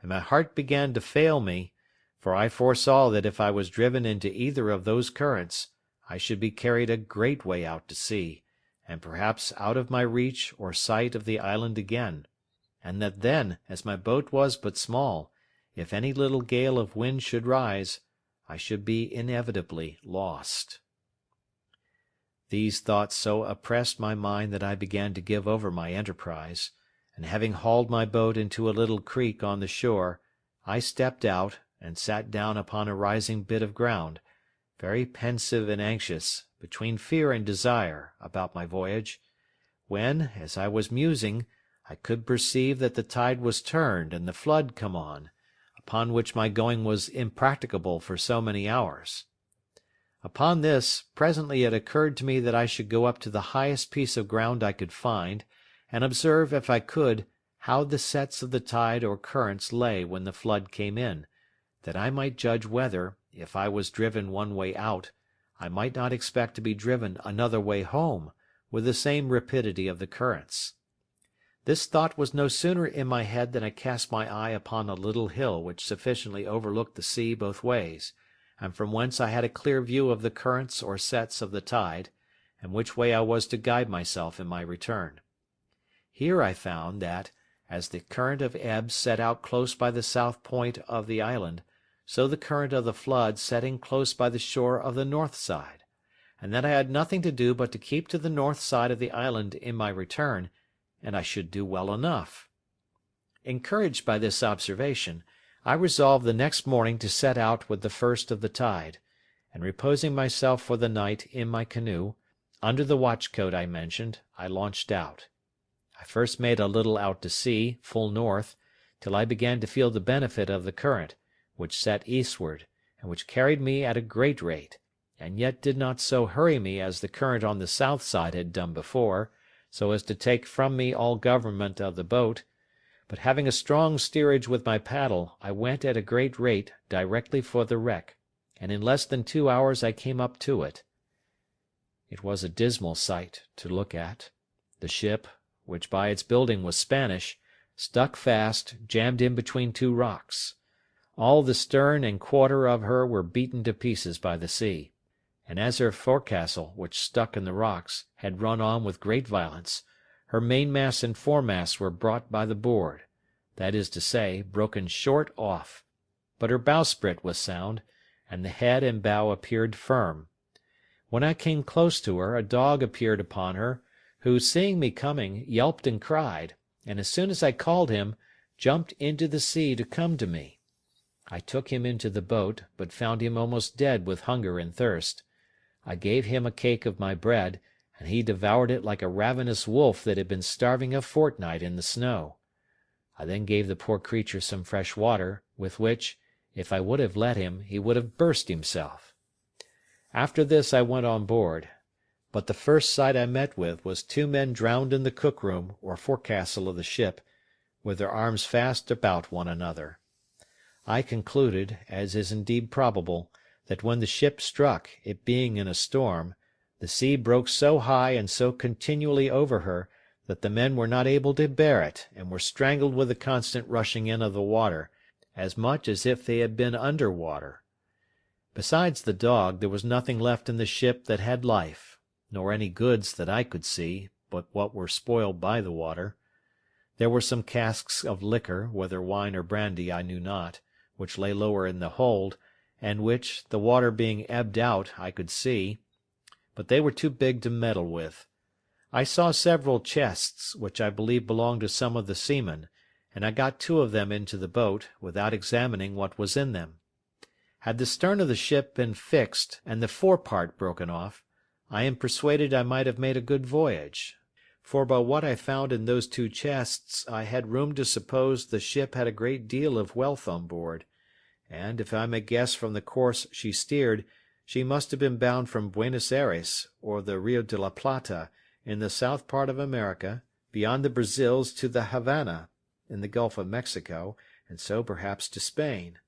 and my heart began to fail me, for I foresaw that if I was driven into either of those currents, I should be carried a great way out to sea, and perhaps out of my reach or sight of the island again, and that then, as my boat was but small, if any little gale of wind should rise, I should be inevitably lost. These thoughts so oppressed my mind that I began to give over my enterprise, and having hauled my boat into a little creek on the shore, I stepped out, and sat down upon a rising bit of ground, very pensive and anxious, between fear and desire, about my voyage, when, as I was musing, I could perceive that the tide was turned and the flood come on, upon which my going was impracticable for so many hours. Upon this, presently it occurred to me that I should go up to the highest piece of ground I could find, and observe, if I could, how the sets of the tide or currents lay when the flood came in, that I might judge whether, if I was driven one way out, I might not expect to be driven another way home, with the same rapidity of the currents. This thought was no sooner in my head than I cast my eye upon a little hill which sufficiently overlooked the sea both ways, and from whence I had a clear view of the currents or sets of the tide, and which way I was to guide myself in my return. Here I found that, as the current of ebb set out close by the south point of the island, so the current of the flood set in close by the shore of the north side, and that I had nothing to do but to keep to the north side of the island in my return, and I should do well enough. Encouraged by this observation, I resolved the next morning to set out with the first of the tide, and reposing myself for the night in my canoe, under the watch-coat I mentioned, I launched out. I first made a little out to sea, full north, till I began to feel the benefit of the current, which set eastward, and which carried me at a great rate, and yet did not so hurry me as the current on the south side had done before, so as to take from me all government of the boat, but having a strong steerage with my paddle, I went at a great rate directly for the wreck, and in less than 2 hours I came up to it. It was a dismal sight to look at. The ship, which by its building was Spanish, stuck fast, jammed in between two rocks. All the stern and quarter of her were beaten to pieces by the sea, and as her forecastle, which stuck in the rocks, had run on with great violence, her mainmast and foremast were brought by the board, that is to say, broken short off, but her bowsprit was sound, and the head and bow appeared firm. When I came close to her, a dog appeared upon her, who, seeing me coming, yelped and cried, and as soon as I called him, jumped into the sea to come to me. I took him into the boat, but found him almost dead with hunger and thirst. I gave him a cake of my bread, and he devoured it like a ravenous wolf that had been starving a fortnight in the snow. I then gave the poor creature some fresh water, with which, if I would have let him, he would have burst himself. After this I went on board, but the first sight I met with was two men drowned in the cook-room or forecastle of the ship, with their arms fast about one another. I concluded, as is indeed probable, that when the ship struck, it being in a storm, the sea broke so high and so continually over her that the men were not able to bear it, and were strangled with the constant rushing in of the water, as much as if they had been under water. Besides the dog, there was nothing left in the ship that had life, nor any goods that I could see, but what were spoiled by the water. There were some casks of liquor, whether wine or brandy I knew not, which lay lower in the hold, and which, the water being ebbed out, I could see, but they were too big to meddle with. I saw several chests, which I believe belonged to some of the seamen, and I got two of them into the boat, without examining what was in them. Had the stern of the ship been fixed, and the forepart broken off, I am persuaded I might have made a good voyage, for by what I found in those two chests I had room to suppose the ship had a great deal of wealth on board, and, if I may guess from the course she steered, she must have been bound from Buenos Aires, or the Rio de la Plata, in the south part of America, beyond the Brazils to the Havana, in the Gulf of Mexico, and so perhaps to Spain.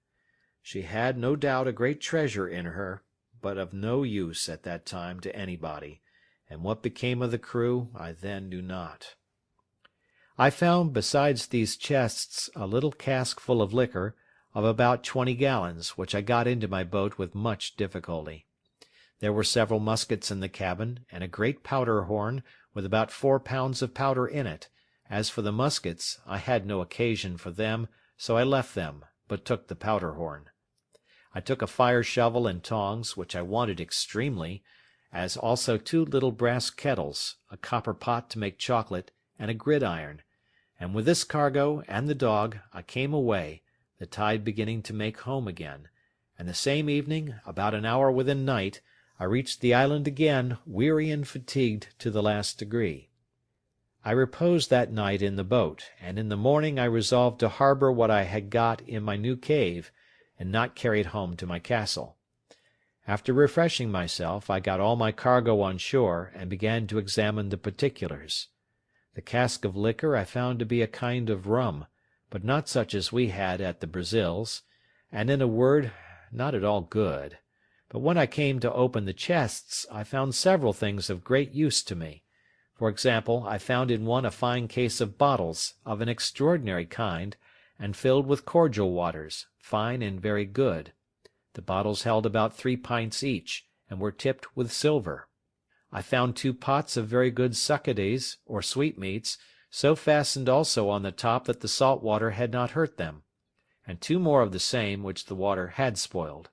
She had, no doubt, a great treasure in her, but of no use at that time to anybody, and what became of the crew I then knew not. I found, besides these chests, a little cask full of liquor, of about 20 gallons, which I got into my boat with much difficulty. There were several muskets in the cabin, and a great powder horn, with about 4 pounds of powder in it. As for the muskets, I had no occasion for them, so I left them, but took the powder horn. I took a fire shovel and tongs, which I wanted extremely, as also 2 little brass kettles, a copper pot to make chocolate, and a gridiron, and with this cargo and the dog I came away, the tide beginning to make home again, and the same evening, about an hour within night, I reached the island again, weary and fatigued to the last degree. I reposed that night in the boat, and in the morning I resolved to harbour what I had got in my new cave, and not carry it home to my castle. After refreshing myself, I got all my cargo on shore, and began to examine the particulars. The cask of liquor I found to be a kind of rum, but not such as we had at the Brazils, and in a word, not at all good. But when I came to open the chests, I found several things of great use to me. For example, I found in one a fine case of bottles, of an extraordinary kind, and filled with cordial waters, fine and very good. The bottles held about 3 pints each, and were tipped with silver. I found 2 pots of very good succades, or sweetmeats, so fastened also on the top that the salt water had not hurt them, and 2 more of the same which the water had spoiled.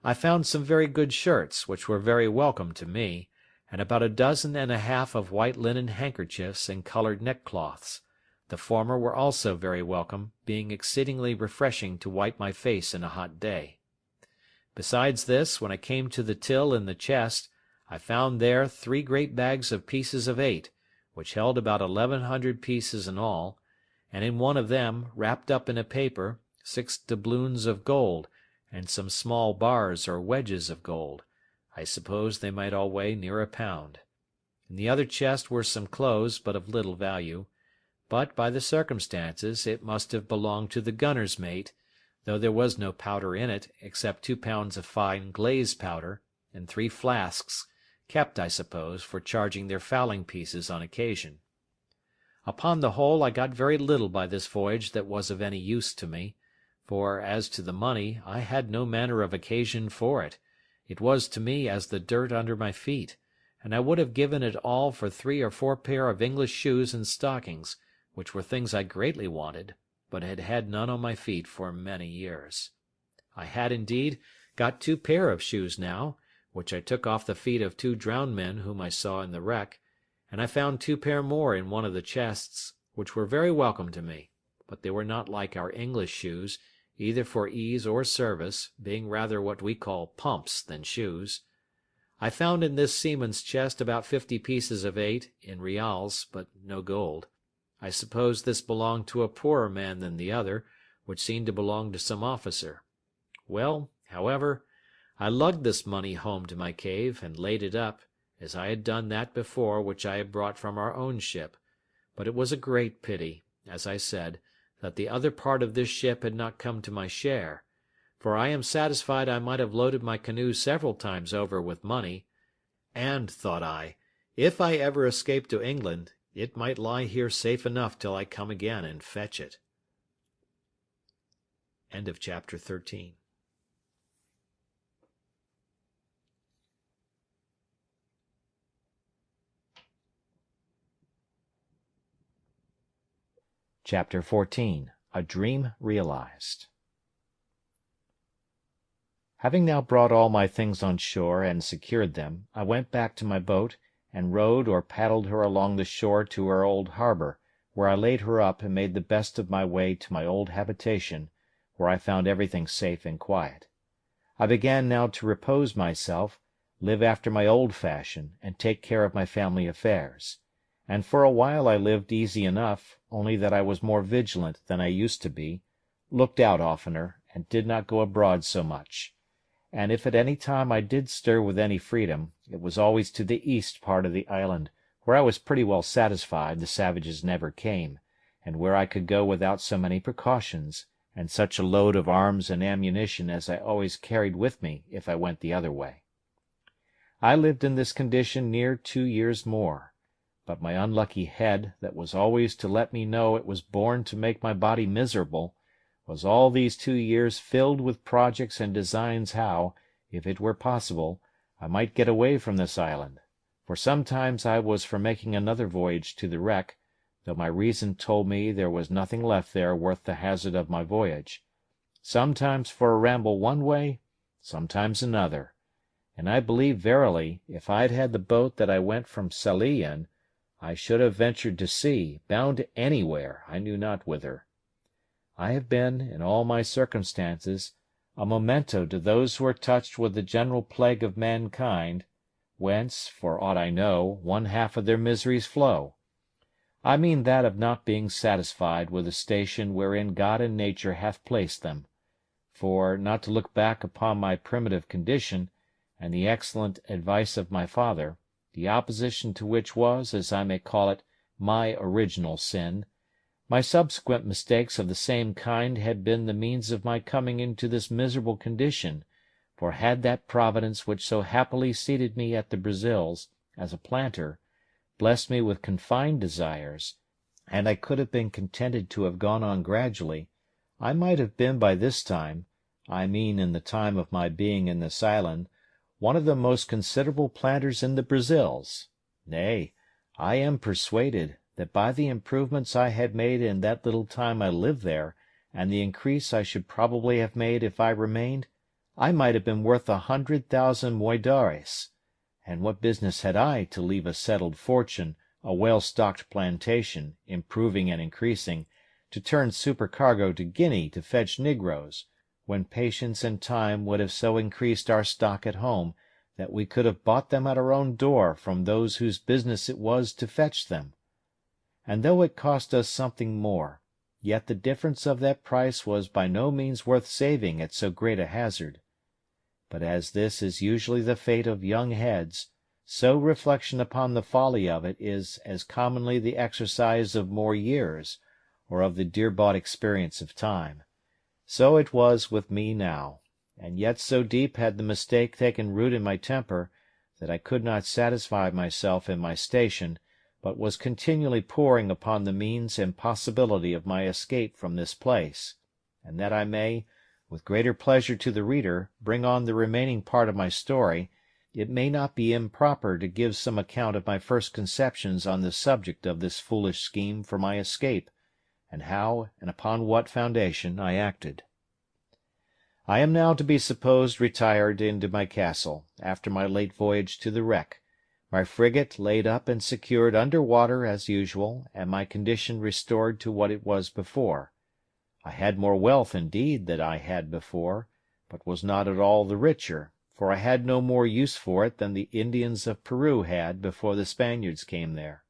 I found some very good shirts, which were very welcome to me, and about 1.5 dozens of white linen handkerchiefs and coloured neckcloths. The former were also very welcome, being exceedingly refreshing to wipe my face in a hot day. Besides this, when I came to the till in the chest, I found there 3 great bags of pieces of 8, which held about 1,100 pieces in all, and in one of them, wrapped up in a paper, 6 doubloons of gold, and some small bars or wedges of gold. I suppose they might all weigh near a pound. In the other chest were some clothes, but of little value, but by the circumstances it must have belonged to the gunner's mate, though there was no powder in it, except 2 pounds of fine glaze powder, and 3 flasks, kept, I suppose, for charging their fowling pieces on occasion. Upon the whole, I got very little by this voyage that was of any use to me, for, as to the money, I had no manner of occasion for it. It was to me as the dirt under my feet, and I would have given it all for 3 or 4 pair of English shoes and stockings, which were things I greatly wanted, but had had none on my feet for many years. I had, indeed, got 2 pair of shoes now, which I took off the feet of 2 drowned men whom I saw in the wreck, and I found 2 pair more in one of the chests, which were very welcome to me, but they were not like our English shoes, either for ease or service, being rather what we call pumps than shoes. I found in this seaman's chest about 50 pieces of 8, in reals, but no gold. I suppose this belonged to a poorer man than the other, which seemed to belong to some officer. Well, however, I lugged this money home to my cave, and laid it up, as I had done that before which I had brought from our own ship. But it was a great pity, as I said, that the other part of this ship had not come to my share, for I am satisfied I might have loaded my canoe several times over with money, and, thought I, if I ever escape to England, it might lie here safe enough till I come again and fetch it. End of chapter 13. Chapter 14. A Dream Realized. Having now brought all my things on shore and secured them, I went back to my boat, and rowed or paddled her along the shore to our old harbour, where I laid her up and made the best of my way to my old habitation, where I found everything safe and quiet. I began now to repose myself, live after my old fashion, and take care of my family affairs. And for a while I lived easy enough, only that I was more vigilant than I used to be, looked out oftener, and did not go abroad so much. And if at any time I did stir with any freedom, it was always to the east part of the island, where I was pretty well satisfied the savages never came, and where I could go without so many precautions, and such a load of arms and ammunition as I always carried with me if I went the other way. I lived in this condition near 2 years more. But my unlucky head, that was always to let me know it was born to make my body miserable, was all these 2 years filled with projects and designs how, if it were possible, I might get away from this island, for sometimes I was for making another voyage to the wreck, though my reason told me there was nothing left there worth the hazard of my voyage, sometimes for a ramble one way, sometimes another, and I believe verily, if I had had the boat that I went from Sallee in, I should have ventured to sea, bound anywhere, I knew not whither. I have been, in all my circumstances, a memento to those who are touched with the general plague of mankind, whence, for aught I know, one half of their miseries flow. I mean that of not being satisfied with the station wherein God and nature hath placed them. For, not to look back upon my primitive condition, and the excellent advice of my father, the opposition to which was, as I may call it, my original sin, my subsequent mistakes of the same kind had been the means of my coming into this miserable condition, for had that Providence which so happily seated me at the Brazils, as a planter, blessed me with confined desires, and I could have been contented to have gone on gradually, I might have been by this time, I mean in the time of my being in this island, one of the most considerable planters in the Brazils. Nay, I am persuaded that by the improvements I had made in that little time I lived there, and the increase I should probably have made if I remained, I might have been worth 100,000 moidores. And what business had I to leave a settled fortune, a well-stocked plantation, improving and increasing, to turn supercargo to Guinea to fetch negroes, when patience and time would have so increased our stock at home, that we could have bought them at our own door from those whose business it was to fetch them? And though it cost us something more, yet the difference of that price was by no means worth saving at so great a hazard. But as this is usually the fate of young heads, so reflection upon the folly of it is as commonly the exercise of more years, or of the dear-bought experience of time. So it was with me now, and yet so deep had the mistake taken root in my temper, that I could not satisfy myself in my station, but was continually poring upon the means and possibility of my escape from this place, and that I may, with greater pleasure to the reader, bring on the remaining part of my story, it may not be improper to give some account of my first conceptions on the subject of this foolish scheme for my escape, and how and upon what foundation I acted. I am now to be supposed retired into my castle, after my late voyage to the wreck, my frigate laid up and secured under water as usual, and my condition restored to what it was before. I had more wealth indeed than I had before, but was not at all the richer, for I had no more use for it than the Indians of Peru had before the Spaniards came there.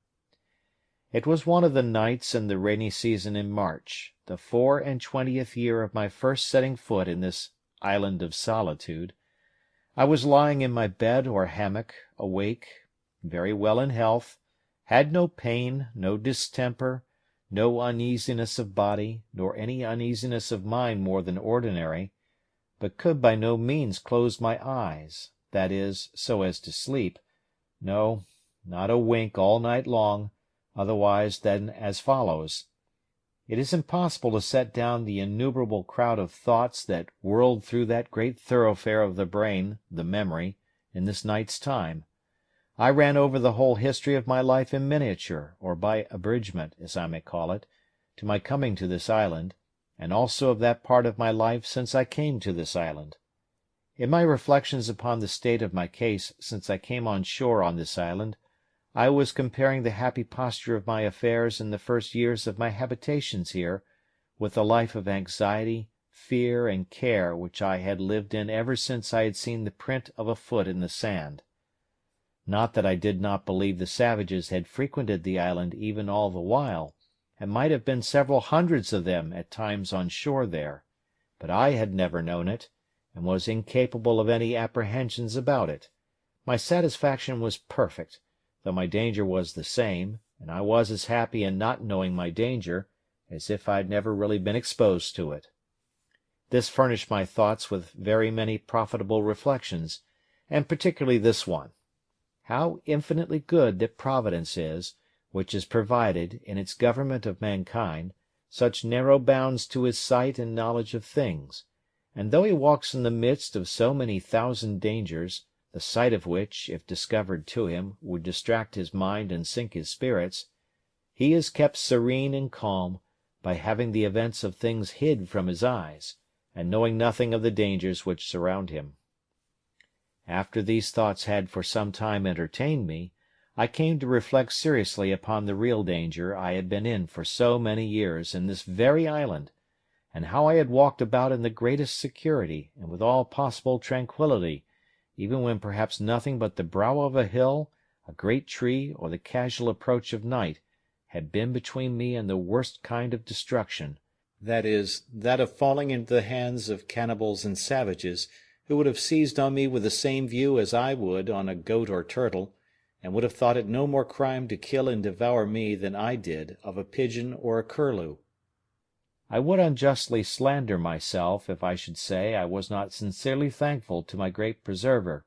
It was one of the nights in the rainy season in March, the 24th year of my first setting foot in this island of solitude. I was lying in my bed or hammock, awake, very well in health, had no pain, no distemper, no uneasiness of body, nor any uneasiness of mind more than ordinary, but could by no means close my eyes, that is, so as to sleep, no, not a wink all night long, otherwise than as follows. It is impossible to set down the innumerable crowd of thoughts that whirled through that great thoroughfare of the brain, the memory, in this night's time. I ran over the whole history of my life in miniature, or by abridgment, as I may call it, to my coming to this island, and also of that part of my life since I came to this island. In my reflections upon the state of my case since I came on shore on this island, I was comparing the happy posture of my affairs in the first years of my habitations here, with the life of anxiety, fear, and care which I had lived in ever since I had seen the print of a foot in the sand. Not that I did not believe the savages had frequented the island even all the while, and might have been several hundreds of them at times on shore there, but I had never known it, and was incapable of any apprehensions about it. My satisfaction was perfect, though my danger was the same, and I was as happy in not knowing my danger as if I had never really been exposed to it. This furnished my thoughts with very many profitable reflections, and particularly this one: how infinitely good that Providence is, which has provided, in its government of mankind, such narrow bounds to his sight and knowledge of things, and though he walks in the midst of so many thousand dangers, the sight of which, if discovered to him, would distract his mind and sink his spirits, he is kept serene and calm by having the events of things hid from his eyes, and knowing nothing of the dangers which surround him. After these thoughts had for some time entertained me, I came to reflect seriously upon the real danger I had been in for so many years in this very island, and how I had walked about in the greatest security and with all possible tranquillity, even when perhaps nothing but the brow of a hill, a great tree, or the casual approach of night had been between me and the worst kind of destruction, that is, that of falling into the hands of cannibals and savages, who would have seized on me with the same view as I would on a goat or turtle, and would have thought it no more crime to kill and devour me than I did of a pigeon or a curlew. I would unjustly slander myself if I should say I was not sincerely thankful to my great preserver,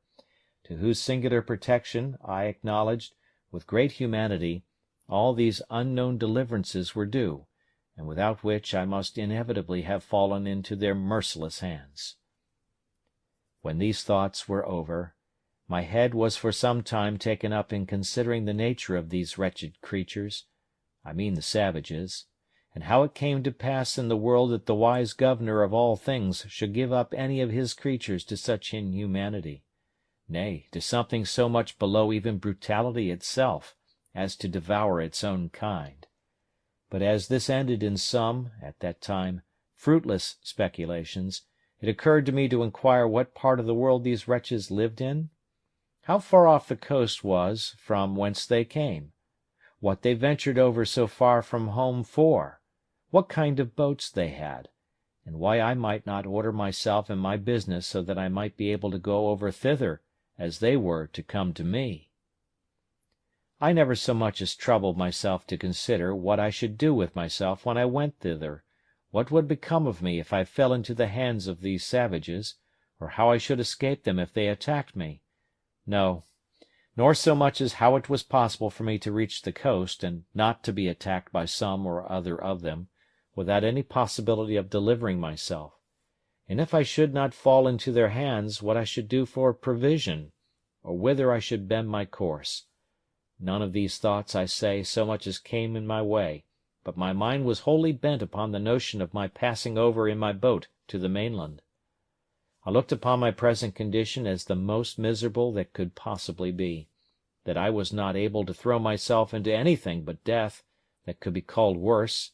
to whose singular protection I acknowledged, with great humanity, all these unknown deliverances were due, and without which I must inevitably have fallen into their merciless hands. When these thoughts were over, my head was for some time taken up in considering the nature of these wretched creatures, I mean the savages, and how it came to pass in the world that the wise governor of all things should give up any of his creatures to such inhumanity, nay, to something so much below even brutality itself, as to devour its own kind. But as this ended in some, at that time, fruitless speculations, it occurred to me to inquire what part of the world these wretches lived in, how far off the coast was from whence they came, what they ventured over so far from home for, what kind of boats they had, and why I might not order myself and my business so that I might be able to go over thither as they were to come to me. I never so much as troubled myself to consider what I should do with myself when I went thither, what would become of me if I fell into the hands of these savages, or how I should escape them if they attacked me. No, nor so much as how it was possible for me to reach the coast, and not to be attacked by some or other of them, without any possibility of delivering myself, and if I should not fall into their hands, what I should do for provision, or whither I should bend my course. None of these thoughts, I say, so much as came in my way, but my mind was wholly bent upon the notion of my passing over in my boat to the mainland. I looked upon my present condition as the most miserable that could possibly be, that I was not able to throw myself into anything but death that could be called worse,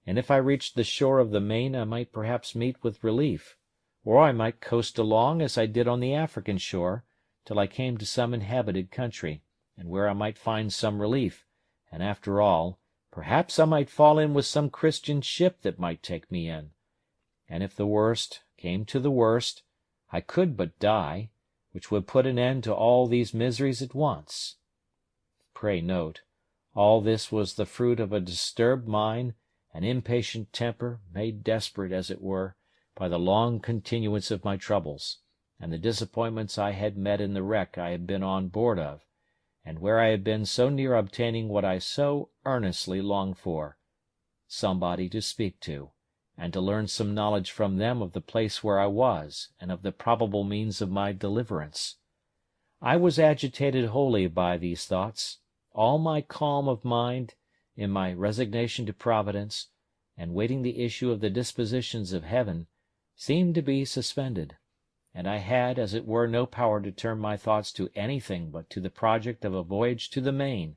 and if I reached the shore of the main I might perhaps meet with relief, or I might coast along as I did on the African shore, till I came to some inhabited country, and where I might find some relief, and after all, Perhaps I might fall in with some Christian ship that might take me in, and if the worst came to the worst, I could but die, which would put an end to all these miseries at once. Pray note, all this was the fruit of a disturbed mind and impatient temper, made desperate, as it were, by the long continuance of my troubles, and the disappointments I had met in the wreck I had been on board of, and where I had been so near obtaining what I so earnestly longed for, somebody to speak to, and to learn some knowledge from them of the place where I was, and of the probable means of my deliverance. I was agitated wholly by these thoughts. All my calm of mind, in my resignation to Providence, and waiting the issue of the dispositions of Heaven, seemed to be suspended, and I had, as it were, no power to turn my thoughts to anything but to the project of a voyage to the Main,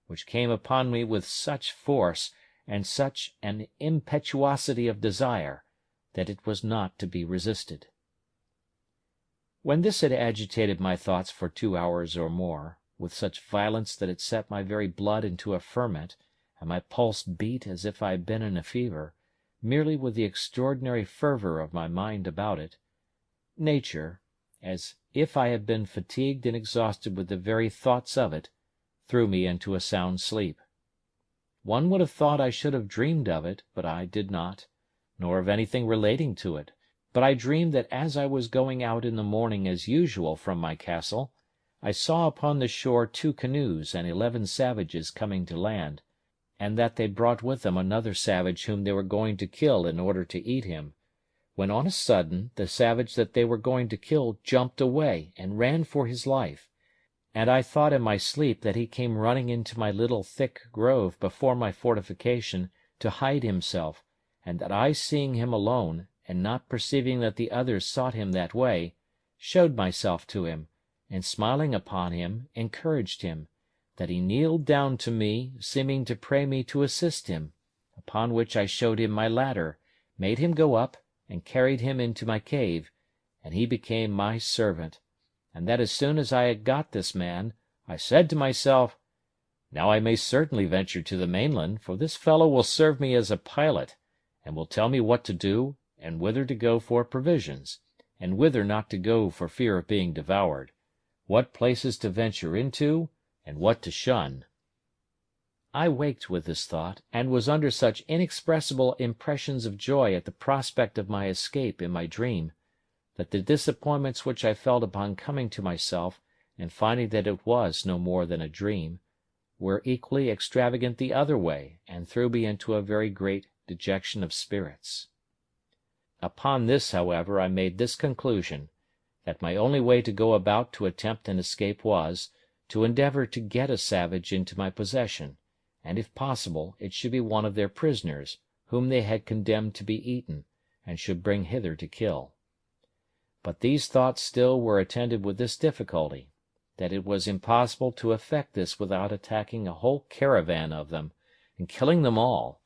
which came upon me with such force and such an impetuosity of desire that it was not to be resisted. When this had agitated my thoughts for 2 hours or more, with such violence that it set my very blood into a ferment, and my pulse beat as if I had been in a fever, merely with the extraordinary fervour of my mind about it, nature, as if I had been fatigued and exhausted with the very thoughts of it, threw me into a sound sleep. One would have thought I should have dreamed of it, but I did not, nor of anything relating to it, but I dreamed that as I was going out in the morning as usual from my castle, I saw upon the shore 2 canoes and 11 savages coming to land, and that they brought with them another savage whom they were going to kill in order to eat him, when on a sudden the savage that they were going to kill jumped away and ran for his life, and I thought in my sleep that he came running into my little thick grove before my fortification to hide himself, and that I, seeing him alone, and not perceiving that the others sought him that way, showed myself to him, and smiling upon him, encouraged him, that he kneeled down to me, seeming to pray me to assist him, upon which I showed him my ladder, made him go up, and carried him into my cave, and he became my servant, and that as soon as I had got this man, I said to myself, "Now I may certainly venture to the mainland, for this fellow will serve me as a pilot, and will tell me what to do, and whither to go for provisions, and whither not to go for fear of being devoured, what places to venture into, and what to shun." I waked with this thought, and was under such inexpressible impressions of joy at the prospect of my escape in my dream, that the disappointments which I felt upon coming to myself, and finding that it was no more than a dream, were equally extravagant the other way, and threw me into a very great dejection of spirits. Upon this, however, I made this conclusion, that my only way to go about to attempt an escape was, to endeavour to get a savage into my possession, and if possible it should be one of their prisoners, whom they had condemned to be eaten, and should bring hither to kill. But these thoughts still were attended with this difficulty, that it was impossible to effect this without attacking a whole caravan of them, and killing them all,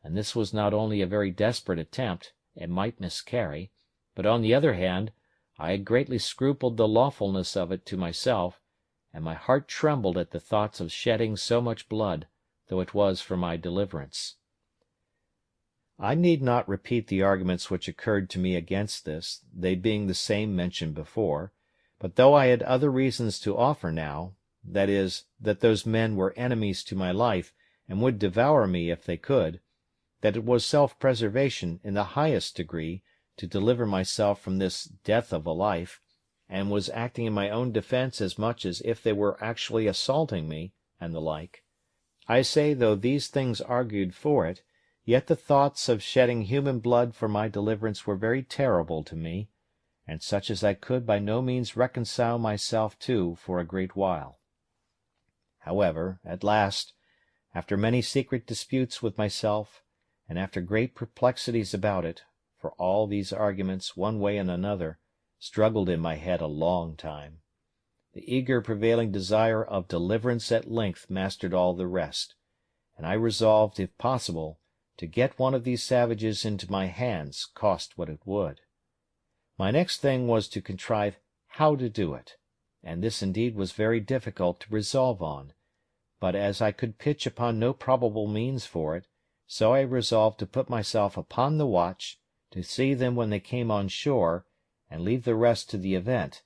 and this was not only a very desperate attempt, and might miscarry, but on the other hand, I had greatly scrupled the lawfulness of it to myself, and my heart trembled at the thoughts of shedding so much blood, though it was for my deliverance. I need not repeat the arguments which occurred to me against this, they being the same mentioned before, but though I had other reasons to offer now, that is, that those men were enemies to my life, and would devour me if they could, that it was self-preservation in the highest degree to deliver myself from this death of a life, and was acting in my own defence as much as if they were actually assaulting me, and the like. I say, though these things argued for it, yet the thoughts of shedding human blood for my deliverance were very terrible to me, and such as I could by no means reconcile myself to for a great while. However, at last, after many secret disputes with myself, and after great perplexities about it, for all these arguments, one way and another, struggled in my head a long time, the eager prevailing desire of deliverance at length mastered all the rest, and I resolved, if possible, to get one of these savages into my hands, cost what it would. My next thing was to contrive how to do it, and this indeed was very difficult to resolve on, but as I could pitch upon no probable means for it, so I resolved to put myself upon the watch, to see them when they came on shore, and leave the rest to the event,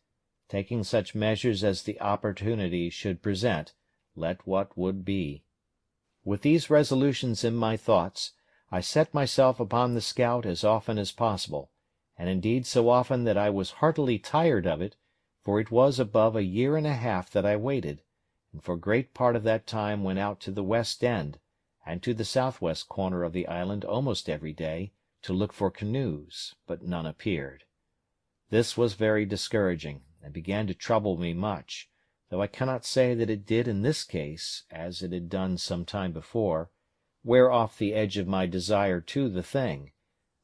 taking such measures as the opportunity should present, let what would be. With these resolutions in my thoughts, I set myself upon the scout as often as possible, and indeed so often that I was heartily tired of it, for it was above a year and a half that I waited, and for great part of that time went out to the west end, and to the southwest corner of the island almost every day, to look for canoes, but none appeared. This was very discouraging, and began to trouble me much, though I cannot say that it did in this case, as it had done some time before, wear off the edge of my desire to the thing,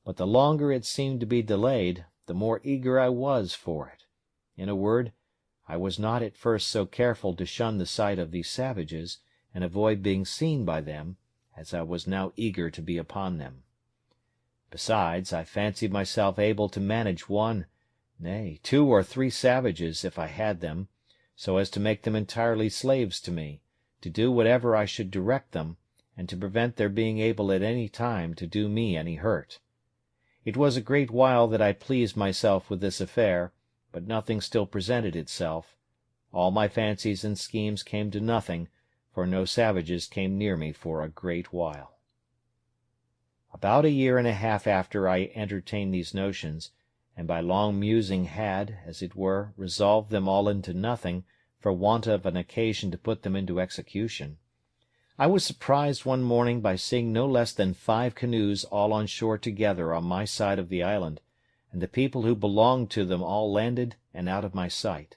but the longer it seemed to be delayed, the more eager I was for it. In a word, I was not at first so careful to shun the sight of these savages, and avoid being seen by them, as I was now eager to be upon them. Besides, I fancied myself able to manage one, nay, 2 or 3 savages, if I had them, so as to make them entirely slaves to me, to do whatever I should direct them, and to prevent their being able at any time to do me any hurt. It was a great while that I pleased myself with this affair, but nothing still presented itself. All my fancies and schemes came to nothing, for no savages came near me for a great while. About a year and a half after I entertained these notions, and by long musing had, as it were, resolved them all into nothing, for want of an occasion to put them into execution, I was surprised one morning by seeing no less than 5 canoes all on shore together on my side of the island, and the people who belonged to them all landed and out of my sight.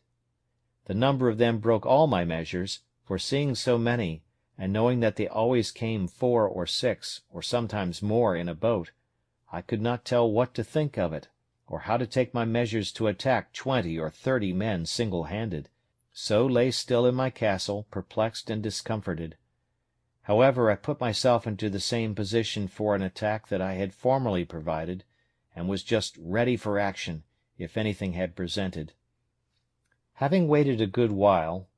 The number of them broke all my measures, for seeing so many, and knowing that they always came 4 or 6, or sometimes more in a boat, I could not tell what to think of it, or how to take my measures to attack 20 or 30 men single-handed, so lay still in my castle, perplexed and discomforted. However, I put myself into the same position for an attack that I had formerly provided, and was just ready for action, if anything had presented. Having waited a good while,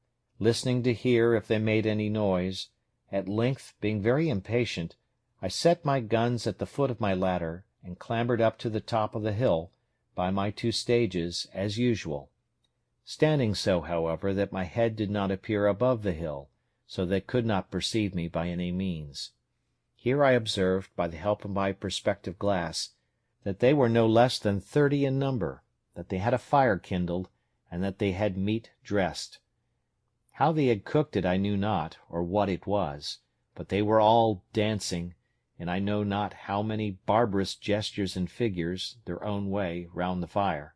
listening to hear if they made any noise, at length, being very impatient, I set my guns at the foot of my ladder, and clambered up to the top of the hill, by my 2 stages, as usual, standing so, however, that my head did not appear above the hill, so they could not perceive me by any means. Here I observed, by the help of my perspective glass, that they were no less than 30 in number, that they had a fire kindled, and that they had meat dressed. How they had cooked it I knew not, or what it was, but they were all dancing, and I know not how many barbarous gestures and figures, their own way, round the fire.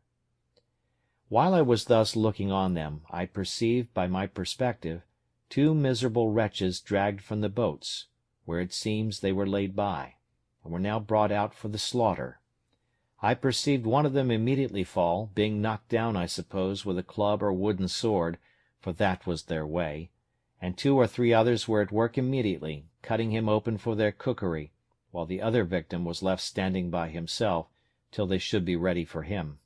While I was thus looking on them, I perceived, by my perspective, 2 miserable wretches dragged from the boats, where it seems they were laid by, and were now brought out for the slaughter. I perceived one of them immediately fall, being knocked down, I suppose, with a club or wooden sword, for that was their way, and 2 or 3 others were at work immediately, cutting him open for their cookery, while the other victim was left standing by himself, till they should be ready for him.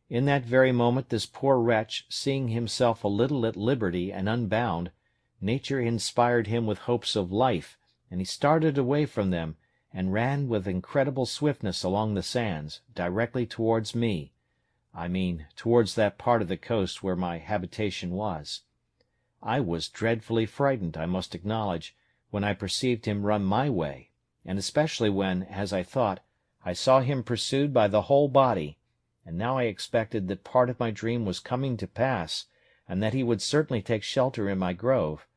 In that very moment this poor wretch, seeing himself a little at liberty and unbound, nature inspired him with hopes of life, and he started away from them, and ran with incredible swiftness along the sands, directly towards me, I mean towards that part of the coast where my habitation was. I was dreadfully frightened, I must acknowledge, when I perceived him run my way, and especially when, as I thought, I saw him pursued by the whole body, and now I expected that part of my dream was coming to pass, and that he would certainly take shelter in my grove,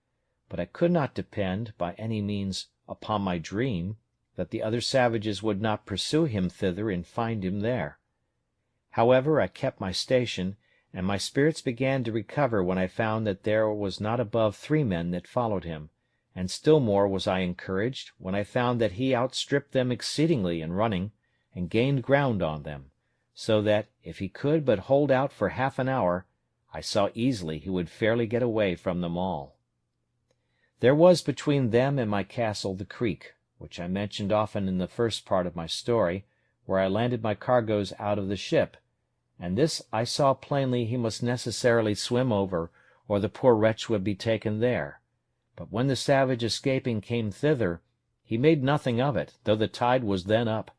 but I could not depend, by any means, upon my dream, that the other savages would not pursue him thither and find him there. However, I kept my station, and my spirits began to recover when I found that there was not above 3 men that followed him, and still more was I encouraged when I found that he outstripped them exceedingly in running, and gained ground on them, so that, if he could but hold out for half an hour, I saw easily he would fairly get away from them all. There was between them and my castle the creek, which I mentioned often in the first part of my story, where I landed my cargoes out of the ship, and this I saw plainly he must necessarily swim over, or the poor wretch would be taken there. But when the savage escaping came thither, he made nothing of it, though the tide was then up,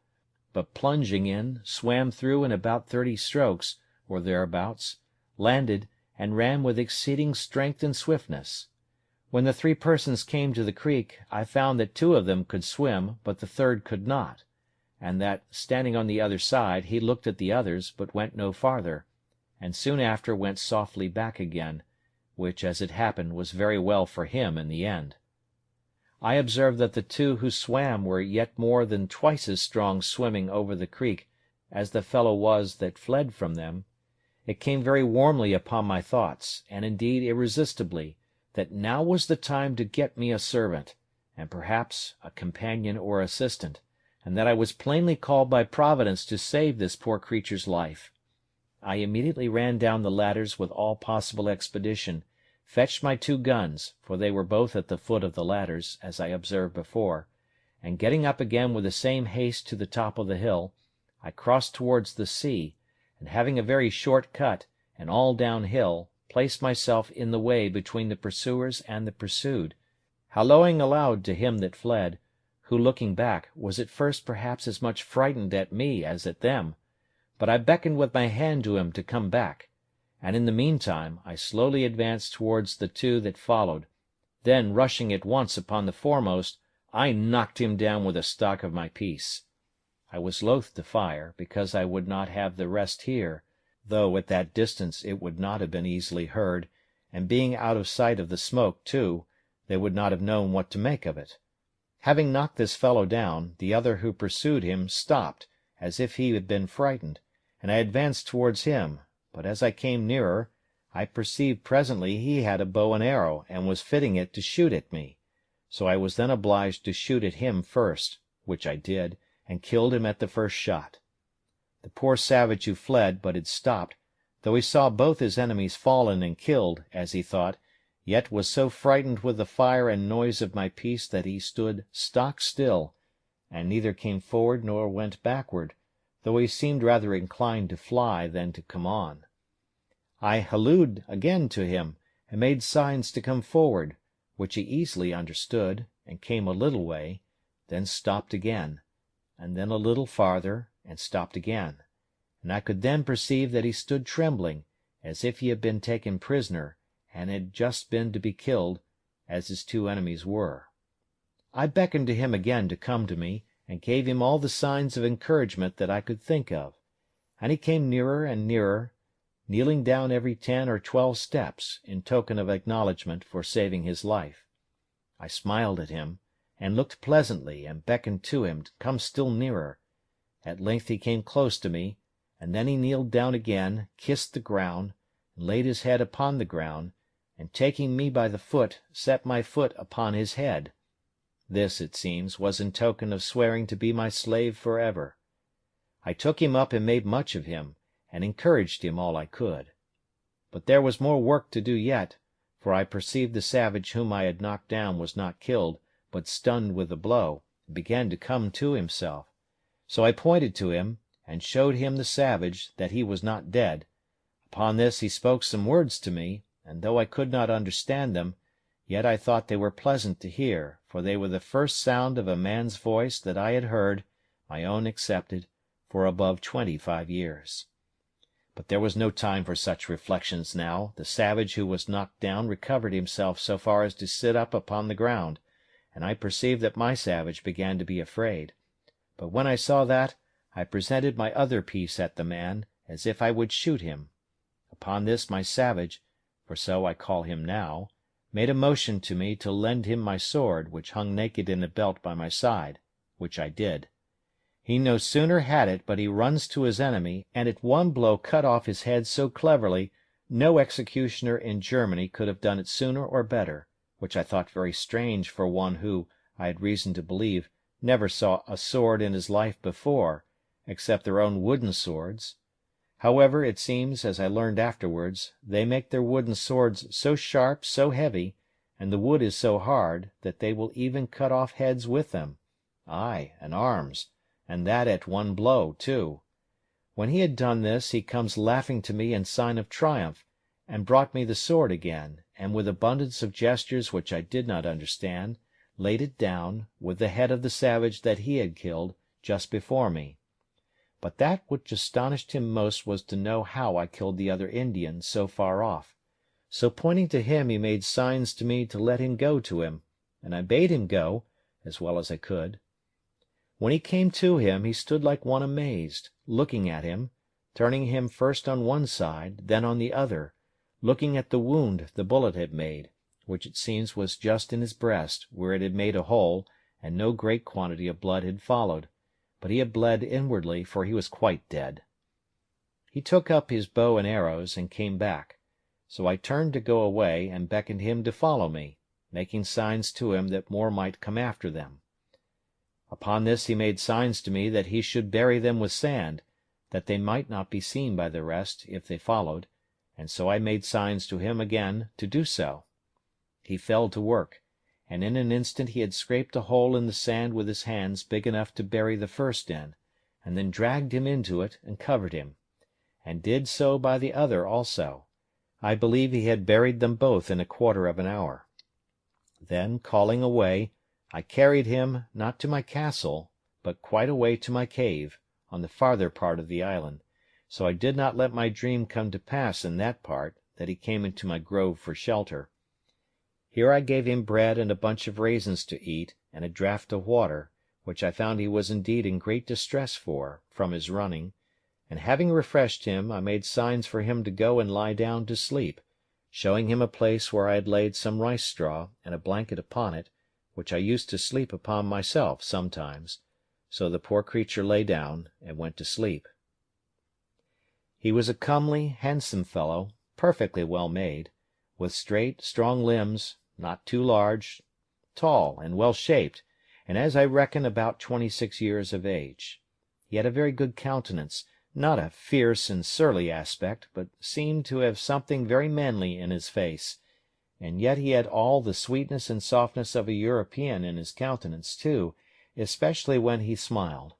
but plunging in, swam through in about 30 strokes, or thereabouts, landed, and ran with exceeding strength and swiftness. When the 3 persons came to the creek, I found that 2 of them could swim, but the third could not, and that, standing on the other side, he looked at the others, but went no farther, and soon after went softly back again, which, as it happened, was very well for him in the end. I observed that the 2 who swam were yet more than twice as strong swimming over the creek as the fellow was that fled from them. It came very warmly upon my thoughts, and indeed irresistibly, that now was the time to get me a servant, and perhaps a companion or assistant, and that I was plainly called by Providence to save this poor creature's life. I immediately ran down the ladders with all possible expedition, fetched my 2 guns, for they were both at the foot of the ladders, as I observed before, and getting up again with the same haste to the top of the hill, I crossed towards the sea, and having a very short cut, and all downhill, placed myself in the way between the pursuers and the pursued, hallooing aloud to him that fled, who, looking back, was at first perhaps as much frightened at me as at them, but I beckoned with my hand to him to come back, and in the meantime I slowly advanced towards the 2 that followed. Then, rushing at once upon the foremost, I knocked him down with the stock of my piece. I was loath to fire, because I would not have the rest hear, though at that distance it would not have been easily heard, and being out of sight of the smoke, too, they would not have known what to make of it. Having knocked this fellow down, the other who pursued him stopped, as if he had been frightened, and I advanced towards him, but as I came nearer, I perceived presently he had a bow and arrow, and was fitting it to shoot at me, so I was then obliged to shoot at him first, which I did, and killed him at the first shot. The poor savage who fled, but had stopped, though he saw both his enemies fallen and killed, as he thought, yet was so frightened with the fire and noise of my piece that he stood stock still, and neither came forward nor went backward, though he seemed rather inclined to fly than to come on. I hallooed again to him, and made signs to come forward, which he easily understood, and came a little way, then stopped again, and then a little farther, and stopped again, and I could then perceive that he stood trembling, as if he had been taken prisoner, and had just been to be killed, as his 2 enemies were. I beckoned to him again to come to me, and gave him all the signs of encouragement that I could think of, and he came nearer and nearer, kneeling down every 10 or 12 steps, in token of acknowledgment for saving his life. I smiled at him, and looked pleasantly, and beckoned to him to come still nearer. At length he came close to me, and then he kneeled down again, kissed the ground, and laid his head upon the ground, and taking me by the foot, set my foot upon his head. This, it seems, was in token of swearing to be my slave for ever. I took him up and made much of him, and encouraged him all I could. But there was more work to do yet, for I perceived the savage whom I had knocked down was not killed, but stunned with the blow, and began to come to himself. So I pointed to him, and showed him the savage that he was not dead. Upon this he spoke some words to me, and though I could not understand them, yet I thought they were pleasant to hear, for they were the first sound of a man's voice that I had heard, my own excepted, for above 25 years. But there was no time for such reflections now. The savage who was knocked down recovered himself so far as to sit up upon the ground, and I perceived that my savage began to be afraid. But when I saw that, I presented my other piece at the man, as if I would shoot him. Upon this my savage, for so I call him now, made a motion to me to lend him my sword, which hung naked in a belt by my side, which I did. He no sooner had it but he runs to his enemy, and at one blow cut off his head so cleverly, no executioner in Germany could have done it sooner or better, which I thought very strange for one who, I had reason to believe, never saw a sword in his life before, except their own wooden swords. However, it seems, as I learned afterwards, they make their wooden swords so sharp, so heavy, and the wood is so hard, that they will even cut off heads with them, ay, and arms, and that at one blow, too. When he had done this, he comes laughing to me in sign of triumph, and brought me the sword again, and with abundance of gestures which I did not understand, laid it down, with the head of the savage that he had killed, just before me. But that which astonished him most was to know how I killed the other Indian so far off. So pointing to him, he made signs to me to let him go to him, and I bade him go, as well as I could. When he came to him, he stood like one amazed, looking at him, turning him first on one side, then on the other, looking at the wound the bullet had made, which it seems was just in his breast, where it had made a hole, and no great quantity of blood had followed, but he had bled inwardly, for he was quite dead. He took up his bow and arrows, and came back. So I turned to go away, and beckoned him to follow me, making signs to him that more might come after them. Upon this he made signs to me that he should bury them with sand, that they might not be seen by the rest if they followed, and so I made signs to him again to do so. He fell to work, and in an instant he had scraped a hole in the sand with his hands big enough to bury the first in, and then dragged him into it and covered him, and did so by the other also. I believe he had buried them both in a quarter of an hour. Then, calling away, I carried him, not to my castle, but quite away to my cave, on the farther part of the island, so I did not let my dream come to pass in that part, that he came into my grove for shelter. Here I gave him bread and a bunch of raisins to eat, and a draught of water, which I found he was indeed in great distress for, from his running, and having refreshed him, I made signs for him to go and lie down to sleep, showing him a place where I had laid some rice straw and a blanket upon it, which I used to sleep upon myself sometimes. So the poor creature lay down and went to sleep. He was a comely, handsome fellow, perfectly well made, with straight, strong limbs, not too large, tall and well shaped, and as I reckon about 26 years of age. He had a very good countenance, not a fierce and surly aspect, but seemed to have something very manly in his face, and yet he had all the sweetness and softness of a European in his countenance too, especially when he smiled.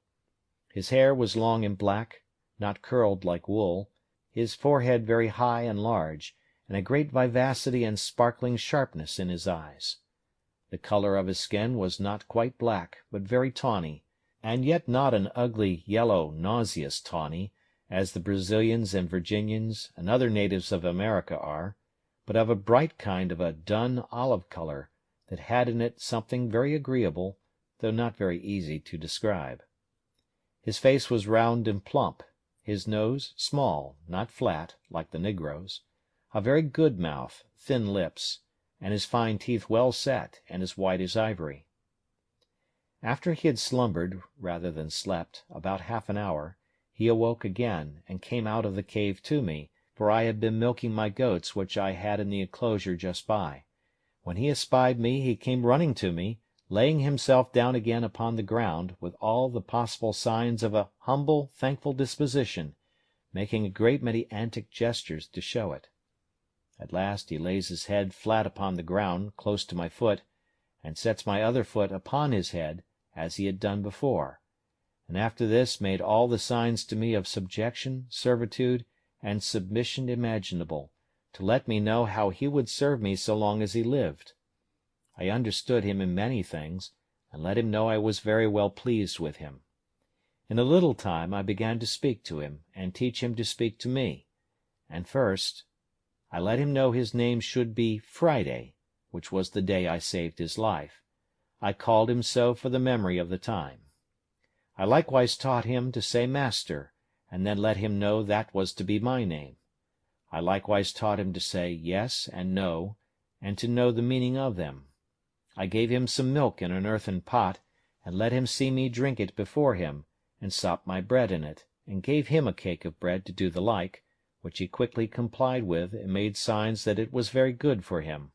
His hair was long and black, not curled like wool, his forehead very high and large, and a great vivacity and sparkling sharpness in his eyes. The colour of his skin was not quite black, but very tawny, and yet not an ugly, yellow, nauseous tawny, as the Brazilians and Virginians and other natives of America are, but of a bright kind of a dun olive colour, that had in it something very agreeable, though not very easy to describe. His face was round and plump, his nose small, not flat, like the negroes, a very good mouth, thin lips, and his fine teeth well set, and as white as ivory. After he had slumbered, rather than slept, about half an hour, he awoke again, and came out of the cave to me, for I had been milking my goats which I had in the enclosure just by. When he espied me, he came running to me, laying himself down again upon the ground, with all the possible signs of a humble, thankful disposition, making a great many antic gestures to show it. At last he lays his head flat upon the ground, close to my foot, and sets my other foot upon his head, as he had done before, and after this made all the signs to me of subjection, servitude, and submission imaginable, to let me know how he would serve me so long as he lived. I understood him in many things, and let him know I was very well pleased with him. In a little time I began to speak to him, and teach him to speak to me, and first I let him know his name should be Friday, which was the day I saved his life. I called him so for the memory of the time. I likewise taught him to say master, and then let him know that was to be my name. I likewise taught him to say yes and no, and to know the meaning of them. I gave him some milk in an earthen pot, and let him see me drink it before him, and sopped my bread in it, and gave him a cake of bread to do the like, which he quickly complied with, and made signs that it was very good for him.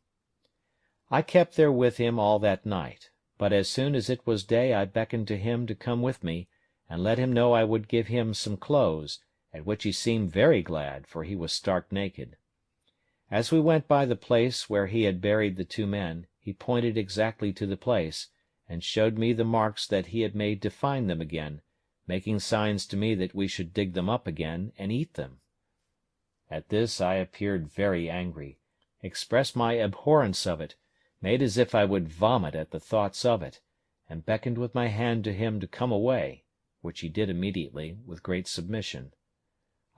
I kept there with him all that night, but as soon as it was day I beckoned to him to come with me, and let him know I would give him some clothes, at which he seemed very glad, for he was stark naked. As we went by the place where he had buried the two men, he pointed exactly to the place, and showed me the marks that he had made to find them again, making signs to me that we should dig them up again and eat them. At this I appeared very angry, expressed my abhorrence of it, made as if I would vomit at the thoughts of it, and beckoned with my hand to him to come away, which he did immediately, with great submission.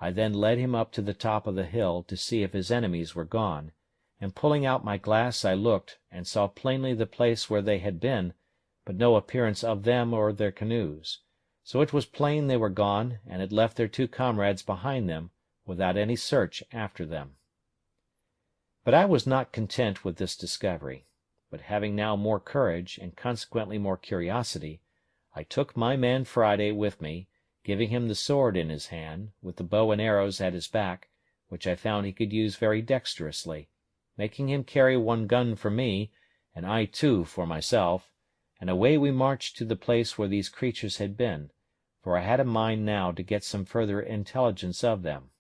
I then led him up to the top of the hill to see if his enemies were gone, and pulling out my glass I looked, and saw plainly the place where they had been, but no appearance of them or their canoes. So it was plain they were gone, and had left their 2 comrades behind them, without any search after them. But I was not content with this discovery, but having now more courage, and consequently more curiosity, I took my man Friday with me, giving him the sword in his hand, with the bow and arrows at his back, which I found he could use very dexterously, making him carry 1 gun for me, and I 2 for myself, and away we marched to the place where these creatures had been, for I had a mind now to get some further intelligence of them.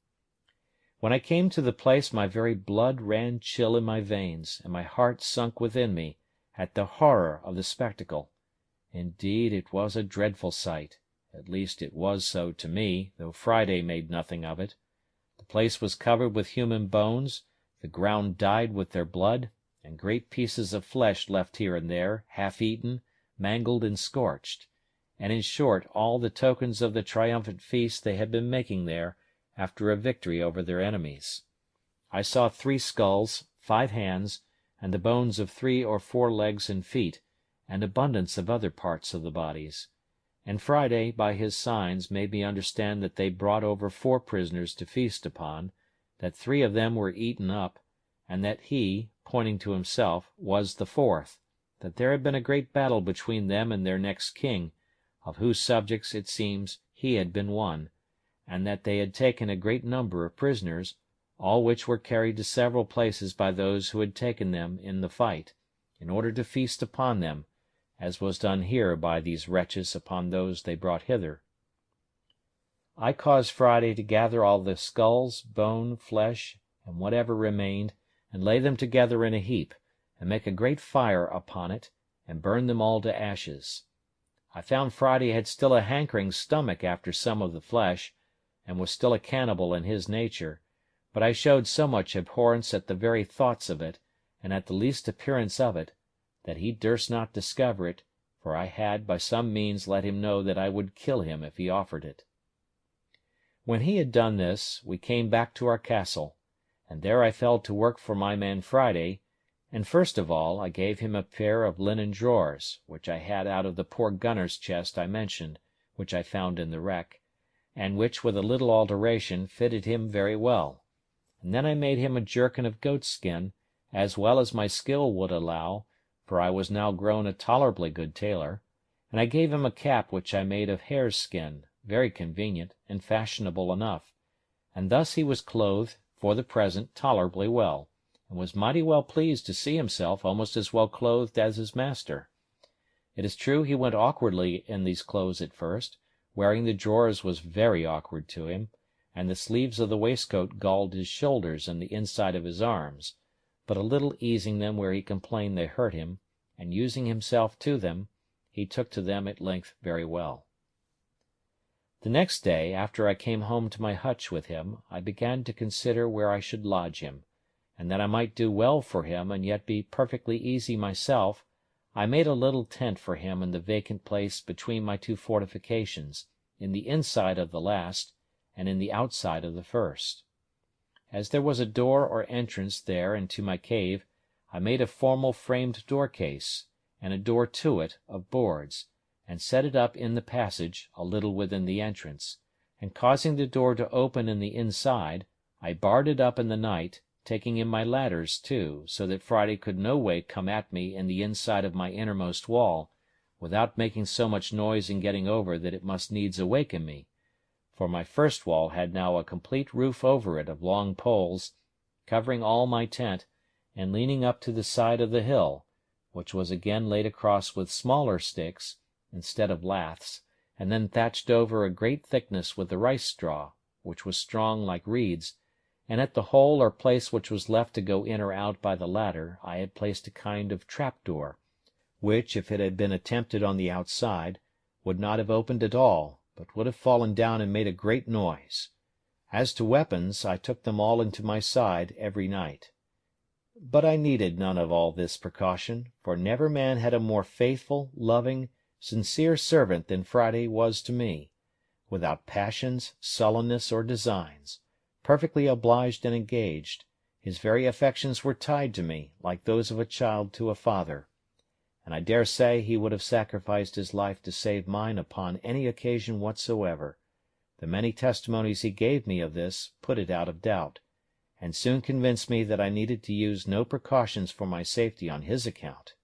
When I came to the place my very blood ran chill in my veins, and my heart sunk within me, at the horror of the spectacle. Indeed, it was a dreadful sight, at least it was so to me, though Friday made nothing of it. The place was covered with human bones, the ground dyed with their blood, and great pieces of flesh left here and there, half eaten, mangled and scorched, and in short all the tokens of the triumphant feast they had been making there, after a victory over their enemies. I saw 3 skulls, 5 hands, and the bones of 3 or 4 legs and feet, and abundance of other parts of the bodies. And Friday, by his signs, made me understand that they brought over 4 prisoners to feast upon, that 3 of them were eaten up, and that he, pointing to himself, was the 4th, that there had been a great battle between them and their next king, of whose subjects, it seems, he had been one, and that they had taken a great number of prisoners, all which were carried to several places by those who had taken them in the fight, in order to feast upon them, as was done here by these wretches upon those they brought hither. I caused Friday to gather all the skulls, bone, flesh, and whatever remained, and lay them together in a heap, and make a great fire upon it, and burn them all to ashes. I found Friday had still a hankering stomach after some of the flesh, and was still a cannibal in his nature, but I showed so much abhorrence at the very thoughts of it, and at the least appearance of it, that he durst not discover it, for I had by some means let him know that I would kill him if he offered it. When he had done this, we came back to our castle, and there I fell to work for my man Friday, and first of all I gave him a pair of linen drawers, which I had out of the poor gunner's chest I mentioned, which I found in the wreck, and which with a little alteration fitted him very well. And then I made him a jerkin of goatskin, as well as my skill would allow, for I was now grown a tolerably good tailor, and I gave him a cap which I made of hare's skin, very convenient, and fashionable enough, and thus he was clothed, for the present, tolerably well, and was mighty well pleased to see himself almost as well clothed as his master. It is true he went awkwardly in these clothes at first. Wearing the drawers was very awkward to him, and the sleeves of the waistcoat galled his shoulders and the inside of his arms, but a little easing them where he complained they hurt him, and using himself to them, he took to them at length very well. The next day, after I came home to my hutch with him, I began to consider where I should lodge him, and that I might do well for him and yet be perfectly easy myself, I made a little tent for him in the vacant place between my 2 fortifications, in the inside of the last, and in the outside of the first. As there was a door or entrance there into my cave, I made a formal framed door-case, and a door to it of boards, and set it up in the passage, a little within the entrance, and causing the door to open in the inside, I barred it up in the night, taking in my ladders too, so that Friday could no way come at me in the inside of my innermost wall, without making so much noise in getting over that it must needs awaken me, for my first wall had now a complete roof over it of long poles, covering all my tent, and leaning up to the side of the hill, which was again laid across with smaller sticks, instead of laths, and then thatched over a great thickness with the rice straw, which was strong like reeds, and at the hole or place which was left to go in or out by the ladder I had placed a kind of trap-door, which, if it had been attempted on the outside, would not have opened at all, but would have fallen down and made a great noise. As to weapons, I took them all into my side every night. But I needed none of all this precaution, for never man had a more faithful, loving, sincere servant than Friday was to me, without passions, sullenness, or designs, perfectly obliged and engaged. His very affections were tied to me, like those of a child to a father, and I dare say he would have sacrificed his life to save mine upon any occasion whatsoever. The many testimonies he gave me of this put it out of doubt, and soon convinced me that I needed to use no precautions for my safety on his account.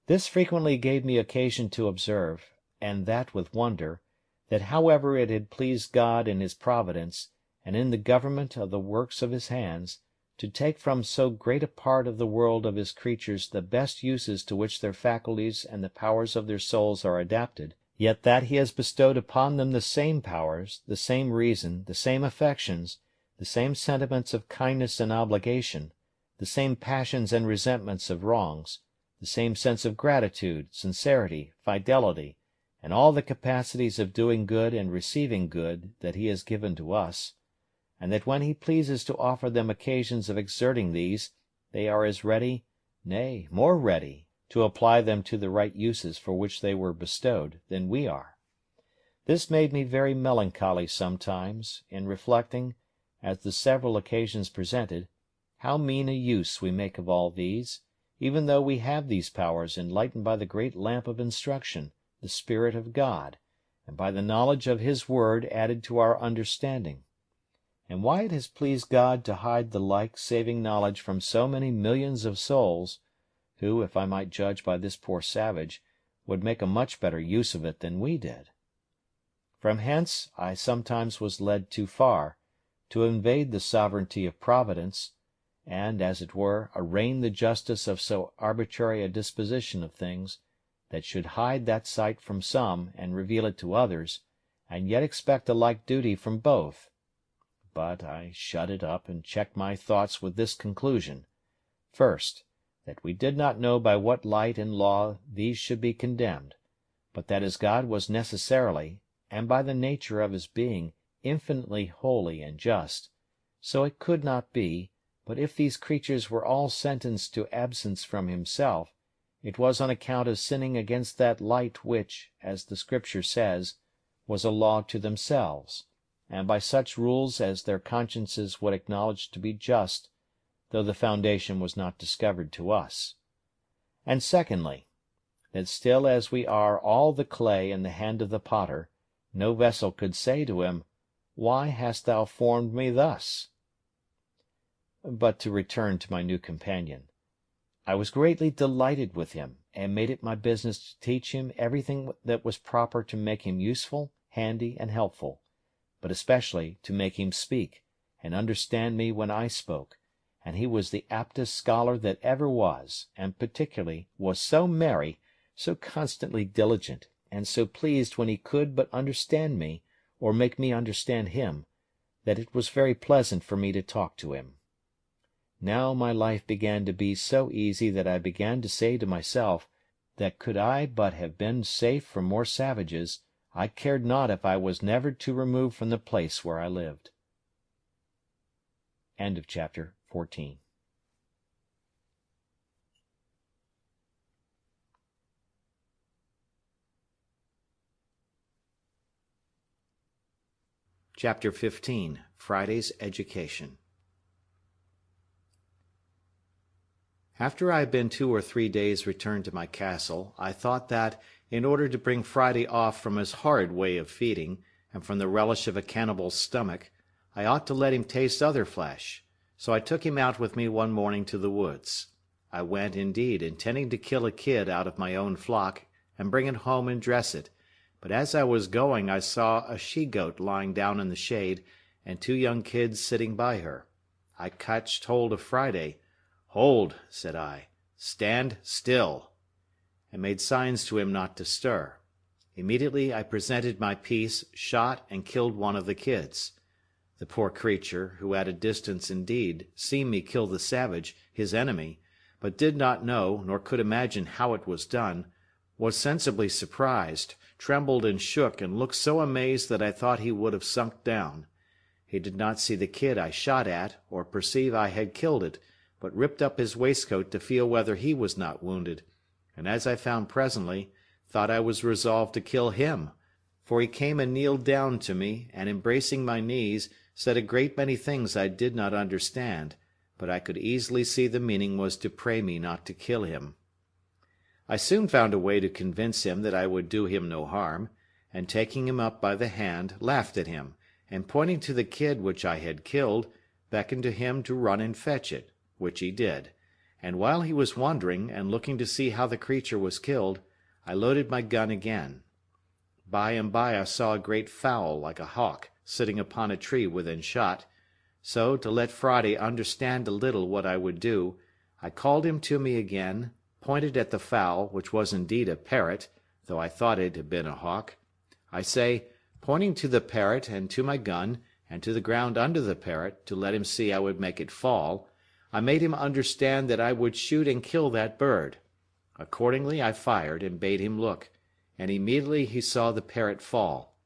This frequently gave me occasion to observe, and that with wonder, that however it had pleased God in his providence, and in the government of the works of his hands, to take from so great a part of the world of his creatures the best uses to which their faculties and the powers of their souls are adapted, yet that he has bestowed upon them the same powers, the same reason, the same affections, the same sentiments of kindness and obligation, the same passions and resentments of wrongs, the same sense of gratitude, sincerity, fidelity, and all the capacities of doing good and receiving good that he has given to us, and that when he pleases to offer them occasions of exerting these, they are as ready, nay, more ready, to apply them to the right uses for which they were bestowed, than we are. This made me very melancholy sometimes, in reflecting, as the several occasions presented, how mean a use we make of all these, even though we have these powers enlightened by the great lamp of instruction, the Spirit of God, and by the knowledge of his word added to our understanding, and why it has pleased God to hide the like saving knowledge from so many millions of souls, who, if I might judge by this poor savage, would make a much better use of it than we did. From hence I sometimes was led too far, to invade the sovereignty of Providence, and, as it were, arraign the justice of so arbitrary a disposition of things, that should hide that sight from some and reveal it to others, and yet expect a like duty from both. But I shut it up and checked my thoughts with this conclusion: first, that we did not know by what light and law these should be condemned, but that as God was necessarily, and by the nature of his being, infinitely holy and just, so it could not be, but if these creatures were all sentenced to absence from himself, it was on account of sinning against that light which, as the Scripture says, was a law to themselves, and by such rules as their consciences would acknowledge to be just, though the foundation was not discovered to us. And secondly, that still as we are all the clay in the hand of the potter, no vessel could say to him, "Why hast thou formed me thus?" But to return to my new companion. I was greatly delighted with him, and made it my business to teach him everything that was proper to make him useful, handy, and helpful, but especially to make him speak, and understand me when I spoke, and he was the aptest scholar that ever was, and particularly was so merry, so constantly diligent, and so pleased when he could but understand me, or make me understand him, that it was very pleasant for me to talk to him. Now my life began to be so easy that I began to say to myself, that could I but have been safe from more savages, I cared not if I was never to remove from the place where I lived. End of chapter 14. Chapter 15. Friday's Education. After I had been 2 or 3 days returned to my castle, I thought that, in order to bring Friday off from his horrid way of feeding, and from the relish of a cannibal's stomach, I ought to let him taste other flesh. So I took him out with me one morning to the woods. I went, indeed, intending to kill a kid out of my own flock, and bring it home and dress it, but as I was going I saw a she-goat lying down in the shade, and 2 young kids sitting by her. I catched hold of Friday. "Hold," said I, "stand still," and made signs to him not to stir. Immediately I presented my piece, shot, and killed one of the kids. The poor creature, who at a distance indeed seen me kill the savage, his enemy, but did not know, nor could imagine how it was done, was sensibly surprised, trembled and shook, and looked so amazed that I thought he would have sunk down. He did not see the kid I shot at, or perceive I had killed it, but ripped up his waistcoat to feel whether he was not wounded, and as I found presently, thought I was resolved to kill him, for he came and kneeled down to me, and embracing my knees, said a great many things I did not understand, but I could easily see the meaning was to pray me not to kill him. I soon found a way to convince him that I would do him no harm, and taking him up by the hand, laughed at him, and pointing to the kid which I had killed, beckoned to him to run and fetch it, which he did, and while he was wondering and looking to see how the creature was killed, I loaded my gun again. By and by I saw a great fowl like a hawk sitting upon a tree within shot, so, to let Friday understand a little what I would do, I called him to me again, pointed at the fowl, which was indeed a parrot, though I thought it had been a hawk. I say, pointing to the parrot and to my gun, and to the ground under the parrot, to let him see I would make it fall, I made him understand that I would shoot and kill that bird. Accordingly I fired, and bade him look, and immediately he saw the parrot fall.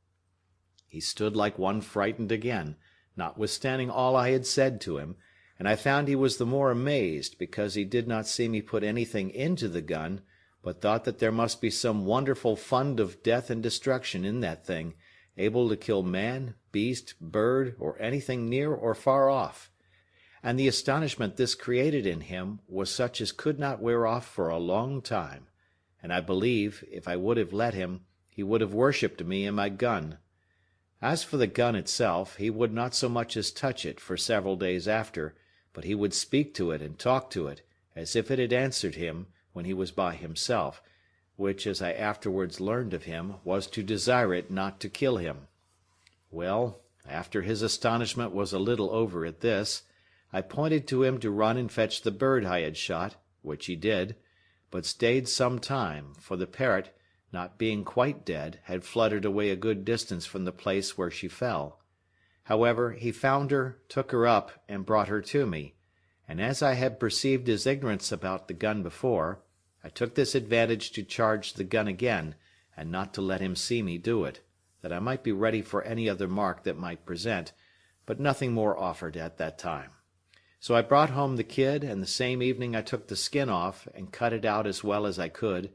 He stood like one frightened again, notwithstanding all I had said to him, and I found he was the more amazed, because he did not see me put anything into the gun, but thought that there must be some wonderful fund of death and destruction in that thing, able to kill man, beast, bird, or anything near or far off. And the astonishment this created in him was such as could not wear off for a long time, and I believe, if I would have let him, he would have worshipped me and my gun. As for the gun itself, he would not so much as touch it for several days after, but he would speak to it and talk to it, as if it had answered him when he was by himself, which, as I afterwards learned of him, was to desire it not to kill him. Well, after his astonishment was a little over at this, I pointed to him to run and fetch the bird I had shot, which he did, but stayed some time, for the parrot, not being quite dead, had fluttered away a good distance from the place where she fell. However, he found her, took her up, and brought her to me, and as I had perceived his ignorance about the gun before, I took this advantage to charge the gun again, and not to let him see me do it, that I might be ready for any other mark that might present, but nothing more offered at that time. So I brought home the kid, and the same evening I took the skin off, and cut it out as well as I could,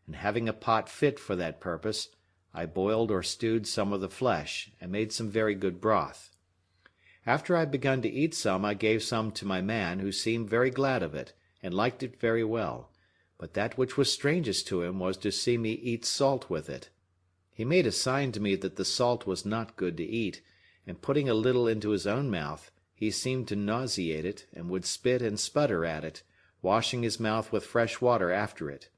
and having a pot fit for that purpose, I boiled or stewed some of the flesh, and made some very good broth. After I had begun to eat some, I gave some to my man, who seemed very glad of it, and liked it very well, but that which was strangest to him was to see me eat salt with it. He made a sign to me that the salt was not good to eat, and putting a little into his own mouth, he seemed to nauseate it, and would spit and sputter at it, washing his mouth with fresh water after it.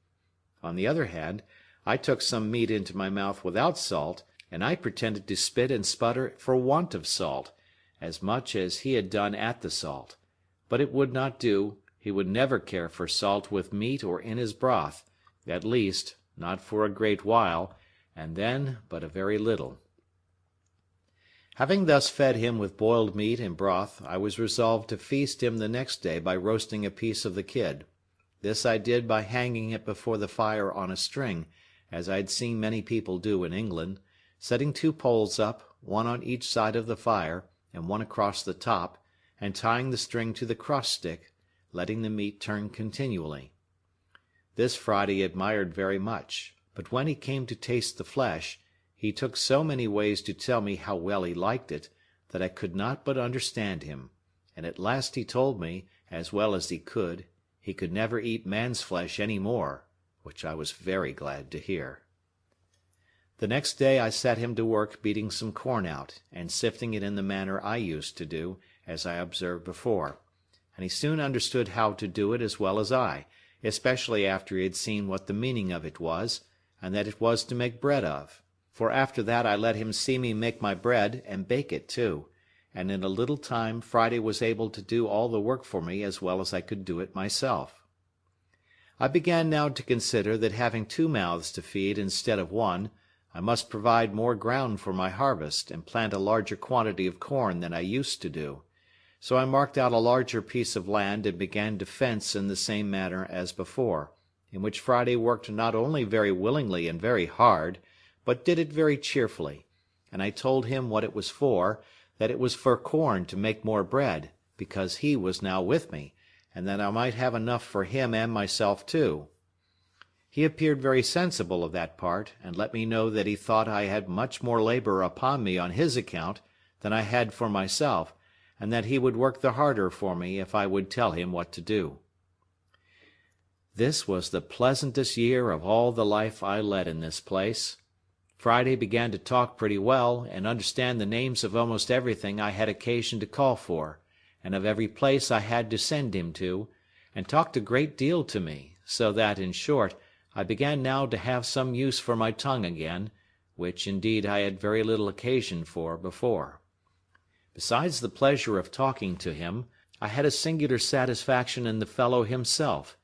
On the other hand, I took some meat into my mouth without salt, and I pretended to spit and sputter for want of salt, as much as he had done at the salt. But it would not do, he would never care for salt with meat or in his broth, at least, not for a great while, and then but a very little. Having thus fed him with boiled meat and broth, I was resolved to feast him the next day by roasting a piece of the kid. This I did by hanging it before the fire on a string, as I had seen many people do in England, setting 2 poles up, one on each side of the fire, and one across the top, and tying the string to the cross-stick, letting the meat turn continually. This Friday admired very much, but when he came to taste the flesh, he took so many ways to tell me how well he liked it, that I could not but understand him, and at last he told me, as well as he could never eat man's flesh any more, which I was very glad to hear. The next day I set him to work beating some corn out, and sifting it in the manner I used to do, as I observed before, and he soon understood how to do it as well as I, especially after he had seen what the meaning of it was, and that it was to make bread of. For after that I let him see me make my bread, and bake it too, and in a little time Friday was able to do all the work for me as well as I could do it myself. I began now to consider that having 2 mouths to feed instead of one, I must provide more ground for my harvest, and plant a larger quantity of corn than I used to do. So I marked out a larger piece of land and began to fence in the same manner as before, in which Friday worked not only very willingly and very hard, but did it very cheerfully, and I told him what it was for, that it was for corn to make more bread, because he was now with me, and that I might have enough for him and myself too. He appeared very sensible of that part, and let me know that he thought I had much more labor upon me on his account than I had for myself, and that he would work the harder for me if I would tell him what to do. This was the pleasantest year of all the life I led in this place. Friday began to talk pretty well, and understand the names of almost everything I had occasion to call for, and of every place I had to send him to, and talked a great deal to me, so that, in short, I began now to have some use for my tongue again, which, indeed, I had very little occasion for before. Besides the pleasure of talking to him, I had a singular satisfaction in the fellow himself.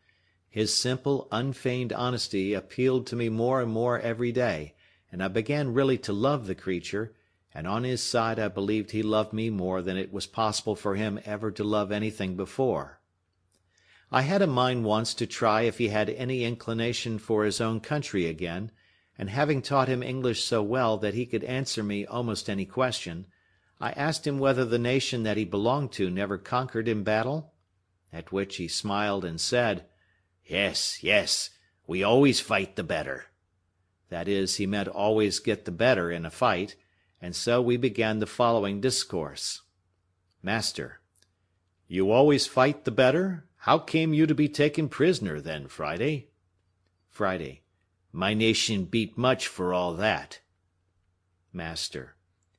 His simple, unfeigned honesty appealed to me more and more every day, and I began really to love the creature, and on his side I believed he loved me more than it was possible for him ever to love anything before. I had a mind once to try if he had any inclination for his own country again, and having taught him English so well that he could answer me almost any question, I asked him whether the nation that he belonged to never conquered in battle? At which he smiled and said, "Yes, yes, we always fight the better." That is, he meant always get the better in a fight, and so we began the following discourse. Master: You always fight the better? How came you to be taken prisoner, then, Friday? Friday: My nation beat much for all that. Master: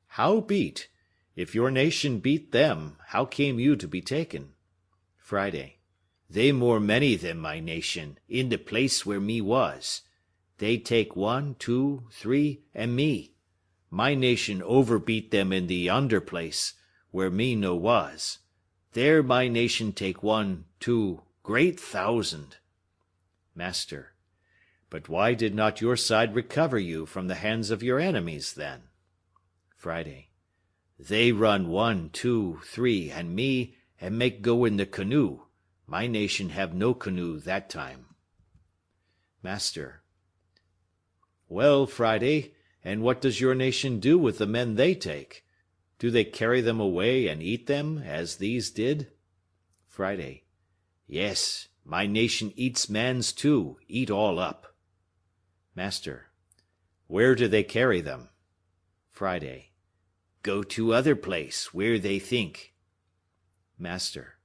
How beat? If your nation beat them, how came you to be taken? Friday: They more many than my nation, in the place where me was. They take 1, 2, 3, and me. My nation overbeat them in the under place, where me no was. There my nation take 1, 2, great thousand. Master: But why did not your side recover you from the hands of your enemies, then? Friday: They run 1, 2, 3, and me, and make go in the canoe. My nation have no canoe that time. Master: Well, Friday, and what does your nation do with the men they take? Do they carry them away and eat them, as these did? Friday: Yes, my nation eats mans too, eat all up. Master: Where do they carry them? Friday: Go to other place, where they think. Master: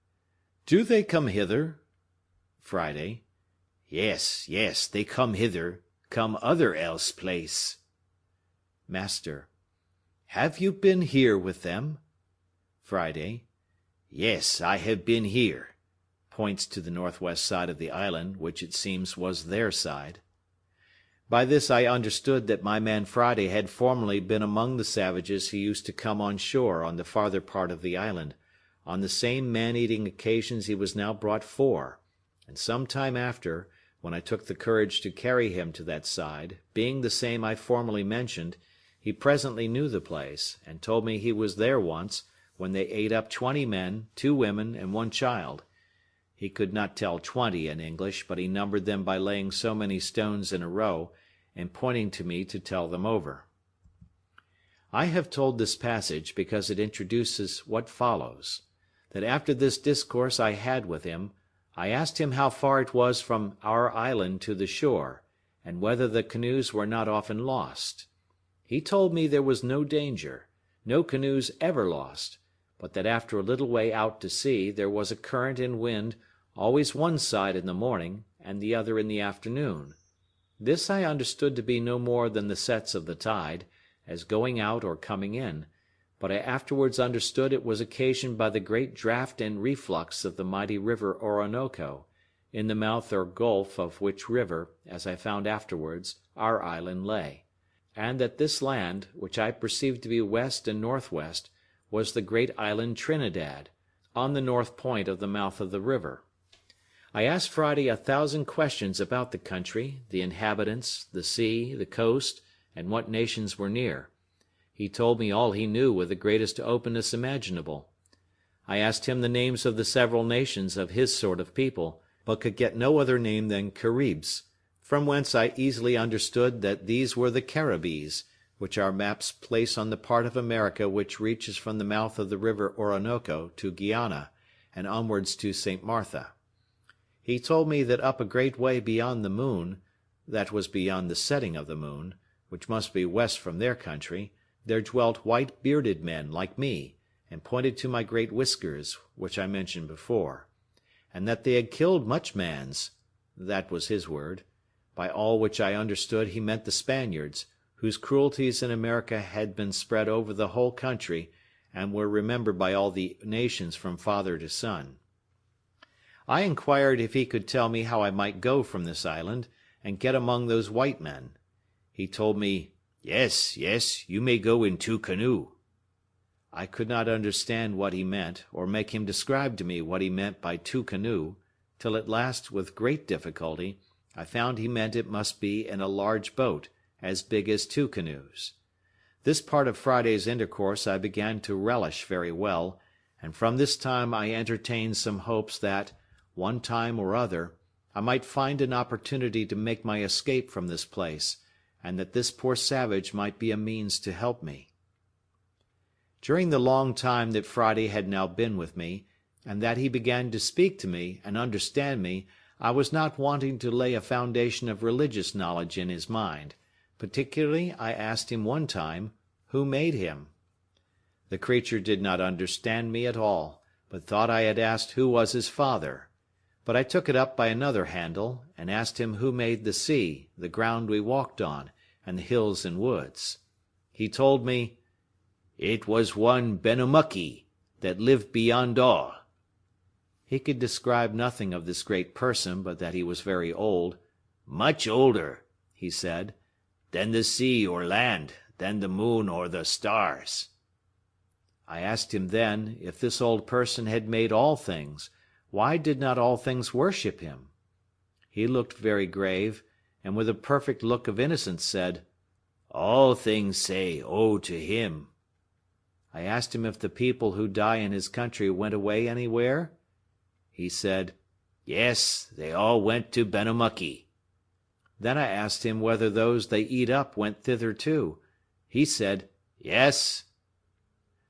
Do they come hither? Friday: Yes, yes, they come hither, come other else place. Master: Have you been here with them? Friday: Yes, I have been here. Points to the northwest side of the island, which it seems was their side. By this I understood that my man Friday had formerly been among the savages who used to come on shore on the farther part of the island, on the same man-eating occasions he was now brought for, and some time after, when I took the courage to carry him to that side, being the same I formerly mentioned, he presently knew the place, and told me he was there once, when they ate up 20 men, 2 women, and 1 child. He could not tell 20 in English, but he numbered them by laying so many stones in a row, and pointing to me to tell them over. I have told this passage because it introduces what follows, that after this discourse I had with him, I asked him how far it was from our island to the shore, and whether the canoes were not often lost. He told me there was no danger, no canoes ever lost, but that after a little way out to sea there was a current and wind, always one side in the morning, and the other in the afternoon. This I understood to be no more than the sets of the tide, as going out or coming in, but I afterwards understood it was occasioned by the great draught and reflux of the mighty river Orinoco, in the mouth or gulf of which river, as I found afterwards, our island lay, and that this land, which I perceived to be west and northwest, was the great island Trinidad, on the north point of the mouth of the river. I asked Friday 1,000 questions about the country, the inhabitants, the sea, the coast, and what nations were near. He told me all he knew with the greatest openness imaginable. I asked him the names of the several nations of his sort of people, but could get no other name than Caribs, from whence I easily understood that these were the Caribbees, which our maps place on the part of America which reaches from the mouth of the river Orinoco to Guiana, and onwards to St. Martha. He told me that up a great way beyond the moon, that was beyond the setting of the moon, which must be west from their country, there dwelt white bearded men like me, and pointed to my great whiskers, which I mentioned before, and that they had killed much mans, that was his word. By all which I understood he meant the Spaniards, whose cruelties in America had been spread over the whole country, and were remembered by all the nations from father to son. I inquired if he could tell me how I might go from this island, and get among those white men. He told me, "Yes, yes, you may go in 2 canoe." I could not understand what he meant, or make him describe to me what he meant by 2 canoe, till at last, with great difficulty, I found he meant it must be in a large boat, as big as 2 canoes. This part of Friday's intercourse I began to relish very well, and from this time I entertained some hopes that, one time or other, I might find an opportunity to make my escape from this place, and that this poor savage might be a means to help me. During the long time that Friday had now been with me, and that he began to speak to me and understand me, I was not wanting to lay a foundation of religious knowledge in his mind. Particularly I asked him one time, who made him? The creature did not understand me at all, but thought I had asked who was his father. But I took it up by another handle, and asked him who made the sea, the ground we walked on, and the hills and woods. He told me, "It was one Benamuckee, that lived beyond all." He could describe nothing of this great person but that he was very old, "much older," he said, "than the sea or land, than the moon or the stars." I asked him then, if this old person had made all things, why did not all things worship him? He looked very grave, and with a perfect look of innocence said, "All things say, oh, to him." I asked him if the people who die in his country went away anywhere? He said, "Yes, they all went to Benamuckee." Then I asked him whether those they eat up went thither too. He said, "Yes."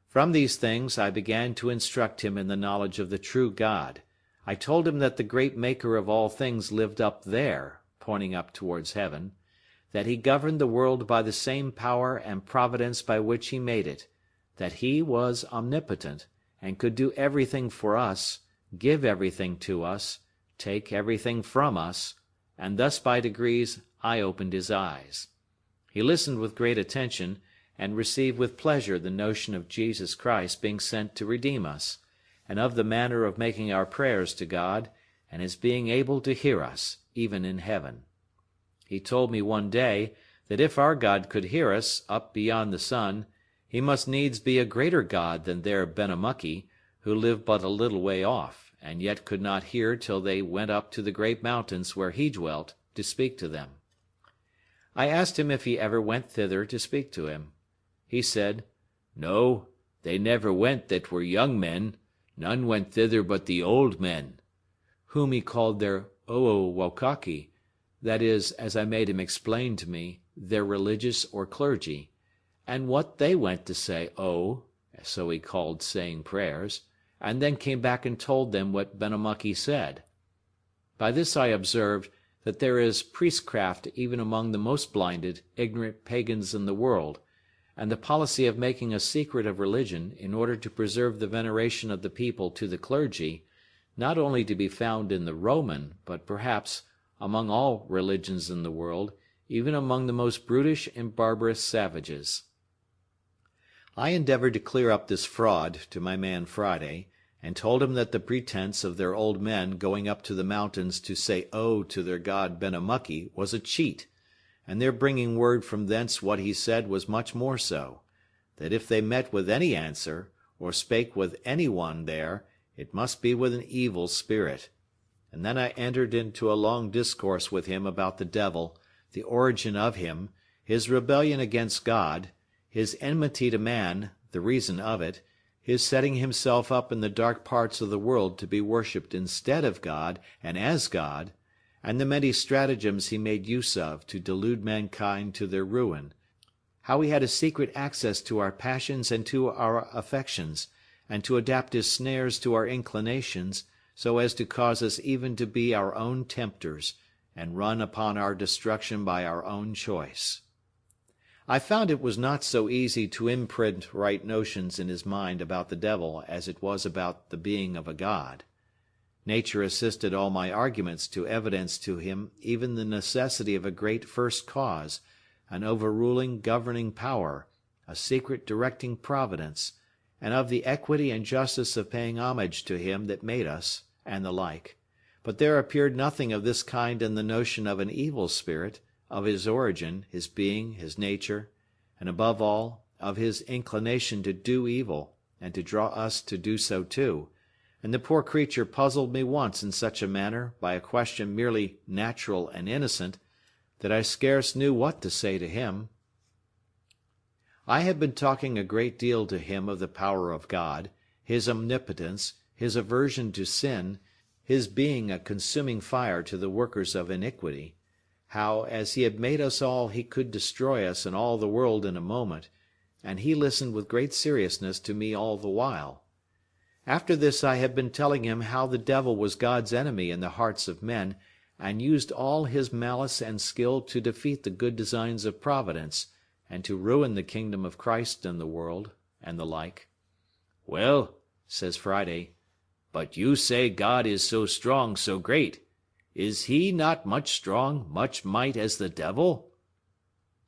From these things I began to instruct him in the knowledge of the true God. I told him that the great Maker of all things lived up there, pointing up towards heaven, that he governed the world by the same power and providence by which he made it, that he was omnipotent, and could do everything for us, give everything to us, take everything from us, and thus by degrees I opened his eyes. He listened with great attention, and received with pleasure the notion of Jesus Christ being sent to redeem us, and of the manner of making our prayers to God, and his being able to hear us, even in heaven. He told me one day that if our God could hear us up beyond the sun, he must needs be a greater God than their Benamuckee, who lived but a little way off, and yet could not hear till they went up to the great mountains where he dwelt, to speak to them. I asked him if he ever went thither to speak to him. He said, "No, they never went that were young men, none went thither but the old men," whom he called their Oowokaki, that is, as I made him explain to me, their religious or clergy, and what they went to say, so he called saying prayers, and then came back and told them what Benamuckee said. By this I observed that there is priestcraft even among the most blinded, ignorant pagans in the world, and the policy of making a secret of religion in order to preserve the veneration of the people to the clergy, not only to be found in the Roman, but perhaps among all religions in the world, even among the most brutish and barbarous savages. I endeavored to clear up this fraud to my man Friday, and told him that the pretense of their old men going up to the mountains to say to their god Benamuckee was a cheat, and their bringing word from thence what he said was much more so, that if they met with any answer, or spake with any one there, it must be with an evil spirit. And then I entered into a long discourse with him about the devil, the origin of him, his rebellion against God, his enmity to man, the reason of it, his setting himself up in the dark parts of the world to be worshipped instead of God and as God, and the many stratagems he made use of to delude mankind to their ruin, how he had a secret access to our passions and to our affections, and to adapt his snares to our inclinations, so as to cause us even to be our own tempters, and run upon our destruction by our own choice. I found it was not so easy to imprint right notions in his mind about the devil as it was about the being of a God. Nature assisted all my arguments to evidence to him even the necessity of a great first cause, an overruling governing power, a secret directing providence, and of the equity and justice of paying homage to him that made us, and the like. But there appeared nothing of this kind in the notion of an evil spirit, of his origin, his being, his nature, and above all, of his inclination to do evil, and to draw us to do so too, and the poor creature puzzled me once in such a manner by a question merely natural and innocent, that I scarce knew what to say to him. I had been talking a great deal to him of the power of God, his omnipotence, his aversion to sin, his being a consuming fire to the workers of iniquity, how, as he had made us all, he could destroy us and all the world in a moment, and he listened with great seriousness to me all the while. After this I had been telling him how the devil was God's enemy in the hearts of men, and used all his malice and skill to defeat the good designs of Providence, and to ruin the kingdom of Christ in the world, and the like. "Well," says Friday, "but you say God is so strong, so great. Is he not much strong, much might as the devil?"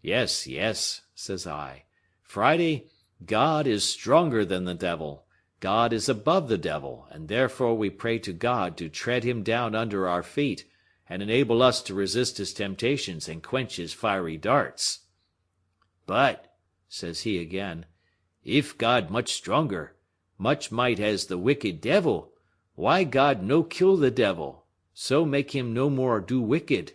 "Yes, yes," says I. "Friday, God is stronger than the devil. God is above the devil, and therefore we pray to God to tread him down under our feet, and enable us to resist his temptations and quench his fiery darts." "But," says he again, "if God much stronger, much might as the wicked devil, why God no kill the devil, so make him no more do wicked?"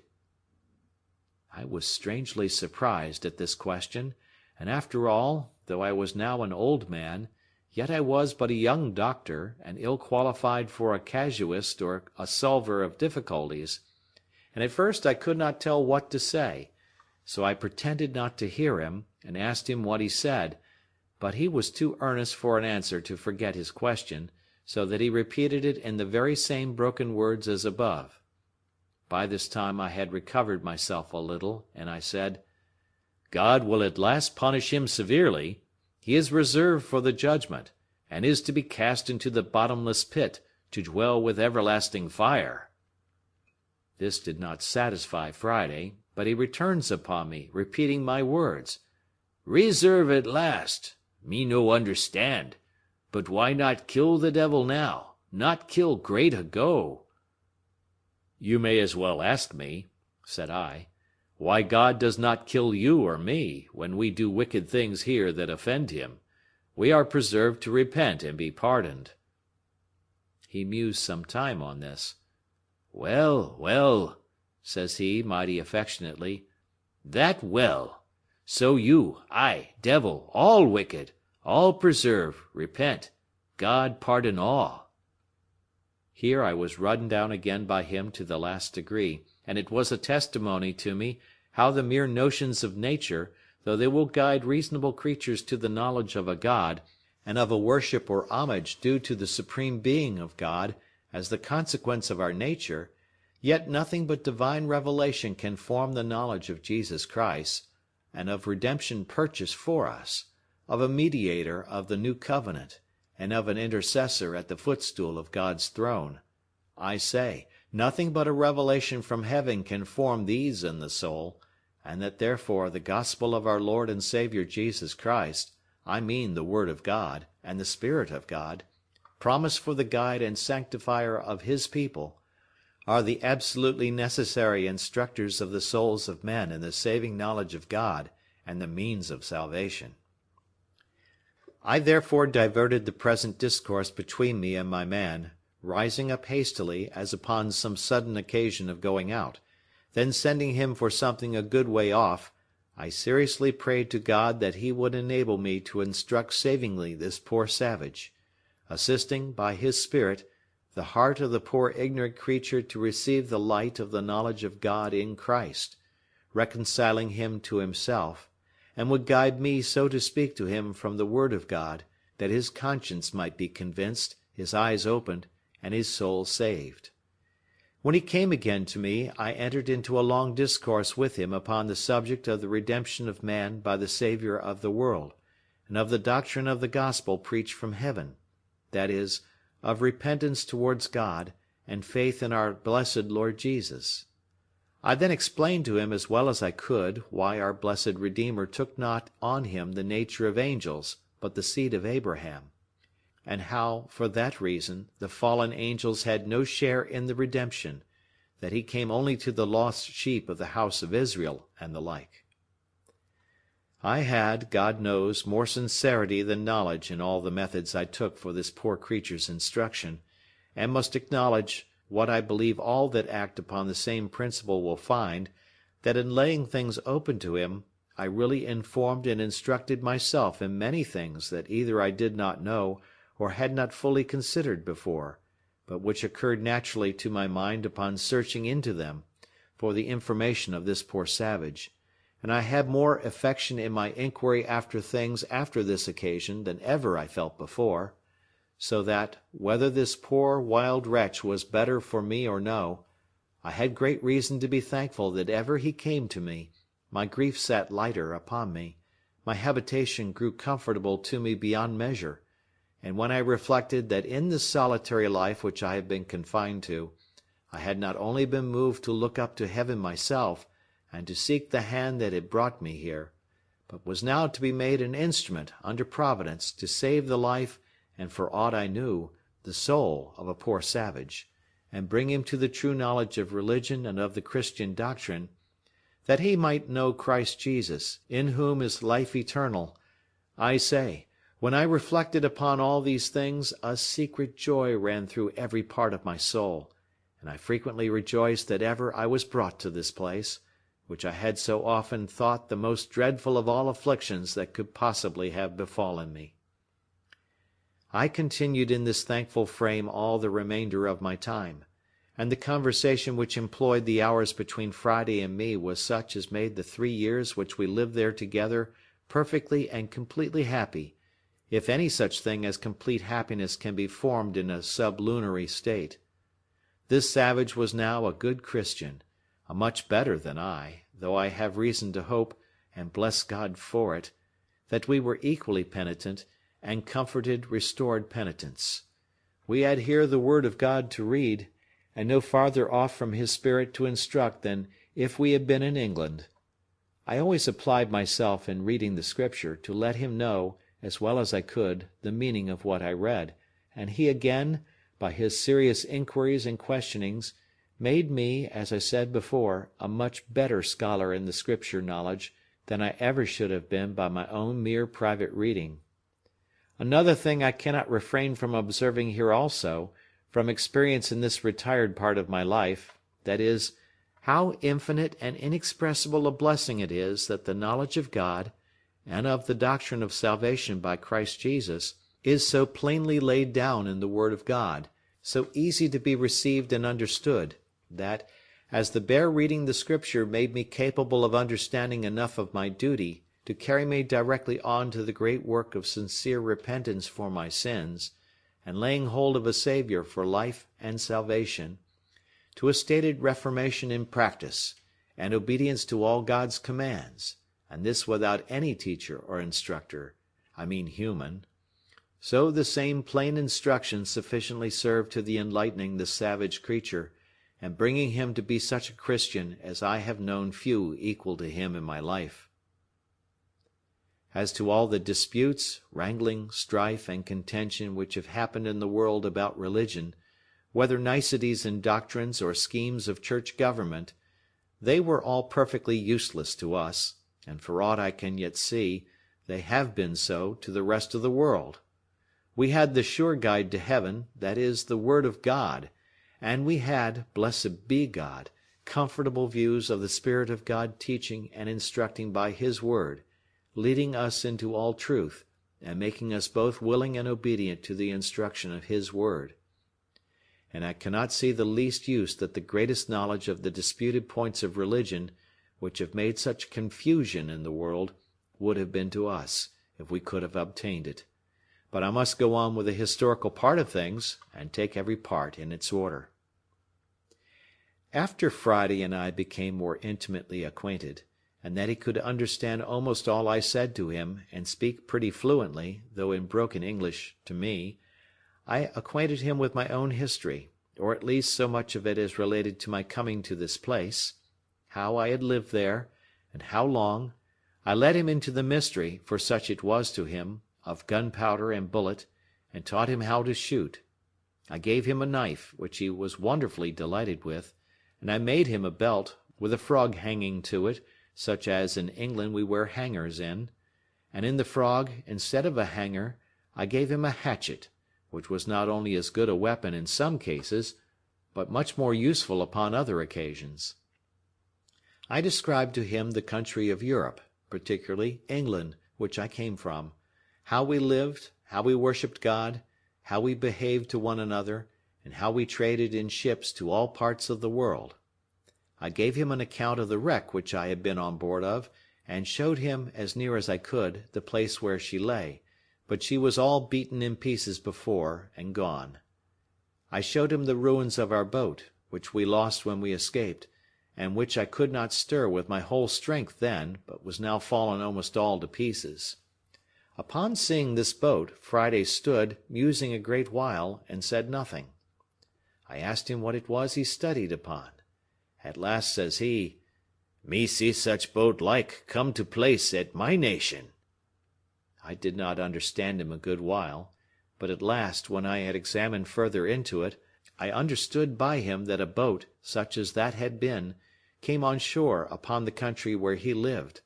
I was strangely surprised at this question, and after all, though I was now an old man, yet I was but a young doctor, and ill qualified for a casuist or a solver of difficulties, and at first I could not tell what to say, so I pretended not to hear him, and asked him what he said, but he was too earnest for an answer to forget his question, so that he repeated it in the very same broken words as above. By this time I had recovered myself a little, and I said, "God will at last punish him severely. He is reserved for the judgment, and is to be cast into the bottomless pit, to dwell with everlasting fire." This did not satisfy Friday, but he returns upon me, repeating my words. "Reserve at last. Me no understand. But why not kill the devil now? Not kill great ago?" "You may as well ask me," said I, "why God does not kill you or me, when we do wicked things here that offend him. We are preserved to repent and be pardoned." He mused some time on this. "Well, well," says he, mighty affectionately, "that well. So you, I, devil, all wicked, all preserve, repent, God pardon all." Here I was run down again by him to the last degree, and it was a testimony to me how the mere notions of nature, though they will guide reasonable creatures to the knowledge of a God, and of a worship or homage due to the supreme being of God, as the consequence of our nature, yet nothing but divine revelation can form the knowledge of Jesus Christ, and of redemption purchased for us, of a mediator of the new covenant, and of an intercessor at the footstool of God's throne. I say, nothing but a revelation from heaven can form these in the soul, and that therefore the gospel of our Lord and Savior Jesus Christ, I mean the Word of God, and the Spirit of God, promised for the guide and sanctifier of his people, are the absolutely necessary instructors of the souls of men in the saving knowledge of God and the means of salvation. I therefore diverted the present discourse between me and my man, rising up hastily as upon some sudden occasion of going out, then sending him for something a good way off, I seriously prayed to God that he would enable me to instruct savingly this poor savage, assisting, by his Spirit, the heart of the poor ignorant creature to receive the light of the knowledge of God in Christ, reconciling him to himself, and would guide me so to speak to him from the Word of God, that his conscience might be convinced, his eyes opened, and his soul saved. When he came again to me, I entered into a long discourse with him upon the subject of the redemption of man by the Saviour of the world, and of the doctrine of the gospel preached from heaven, that is, of repentance towards God, and faith in our blessed Lord Jesus. I then explained to him as well as I could why our blessed Redeemer took not on him the nature of angels, but the seed of Abraham, and how, for that reason, the fallen angels had no share in the redemption, that he came only to the lost sheep of the house of Israel, and the like. I had, God knows, more sincerity than knowledge in all the methods I took for this poor creature's instruction, and must acknowledge, what I believe all that act upon the same principle will find, that in laying things open to him, I really informed and instructed myself in many things that either I did not know or had not fully considered before, but which occurred naturally to my mind upon searching into them, for the information of this poor savage, and I had more affection in my inquiry after things after this occasion than ever I felt before, so that, whether this poor wild wretch was better for me or no, I had great reason to be thankful that ever he came to me. My grief sat lighter upon me, my habitation grew comfortable to me beyond measure, and when I reflected that in this solitary life which I have been confined to, I had not only been moved to look up to heaven myself, and to seek the hand that had brought me here, but was now to be made an instrument under Providence to save the life, and for aught I knew, the soul of a poor savage, and bring him to the true knowledge of religion and of the Christian doctrine, that he might know Christ Jesus, in whom is life eternal, I say, when I reflected upon all these things, a secret joy ran through every part of my soul, and I frequently rejoiced that ever I was brought to this place, which I had so often thought the most dreadful of all afflictions that could possibly have befallen me. I continued in this thankful frame all the remainder of my time, and the conversation which employed the hours between Friday and me was such as made the 3 years which we lived there together perfectly and completely happy, if any such thing as complete happiness can be formed in a sublunary state. This savage was now a good Christian, a much better than I, though I have reason to hope, and bless God for it, that we were equally penitent, and comforted restored penitents. We had here the word of God to read, and no farther off from his Spirit to instruct than if we had been in England. I always applied myself in reading the Scripture to let him know, as well as I could, the meaning of what I read, and he again, by his serious inquiries and questionings, made me, as I said before, a much better scholar in the Scripture knowledge than I ever should have been by my own mere private reading. Another thing I cannot refrain from observing here also, from experience in this retired part of my life, that is, how infinite and inexpressible a blessing it is that the knowledge of God, and of the doctrine of salvation by Christ Jesus, is so plainly laid down in the Word of God, so easy to be received and understood, that, as the bare reading the Scripture made me capable of understanding enough of my duty to carry me directly on to the great work of sincere repentance for my sins, and laying hold of a Saviour for life and salvation, to a stated reformation in practice, and obedience to all God's commands, and this without any teacher or instructor, I mean human, so the same plain instruction sufficiently served to the enlightening the savage creature, and bringing him to be such a Christian as I have known few equal to him in my life. As to all the disputes, wrangling, strife, and contention which have happened in the world about religion, whether niceties in doctrines or schemes of church government, they were all perfectly useless to us, and for aught I can yet see, they have been so to the rest of the world. We had the sure guide to heaven, that is, the Word of God, and we had, blessed be God, comfortable views of the Spirit of God teaching and instructing by His Word, leading us into all truth, and making us both willing and obedient to the instruction of His Word. And I cannot see the least use that the greatest knowledge of the disputed points of religion, which have made such confusion in the world, would have been to us, if we could have obtained it. but I must go on with the historical part of things, and take every part in its order. After Friday and I became more intimately acquainted, and that he could understand almost all I said to him, and speak pretty fluently, though in broken English, to me, I acquainted him with my own history, or at least so much of it as related to my coming to this place, how I had lived there, and how long. I led him into the mystery, for such it was to him, of gunpowder and bullet, and taught him how to shoot. I gave him a knife, which he was wonderfully delighted with, and I made him a belt, with a frog hanging to it, such as in England we wear hangers in, and in the frog, instead of a hanger, I gave him a hatchet, which was not only as good a weapon in some cases, but much more useful upon other occasions. I described to him the country of Europe, particularly England, which I came from, how we lived, how we worshipped God, how we behaved to one another, and how we traded in ships to all parts of the world. I gave him an account of the wreck which I had been on board of, and showed him, as near as I could, the place where she lay, but she was all beaten in pieces before, and gone. I showed him the ruins of our boat, which we lost when we escaped, and which I could not stir with my whole strength then, but was now fallen almost all to pieces. Upon seeing this boat, Friday stood, musing a great while, and said nothing. I asked him what it was he studied upon. At last says he, "Me see such boat like come to place at my nation." I did not understand him a good while, but at last, when I had examined further into it, I understood by him that a boat, such as that had been, came on shore upon the country where he lived;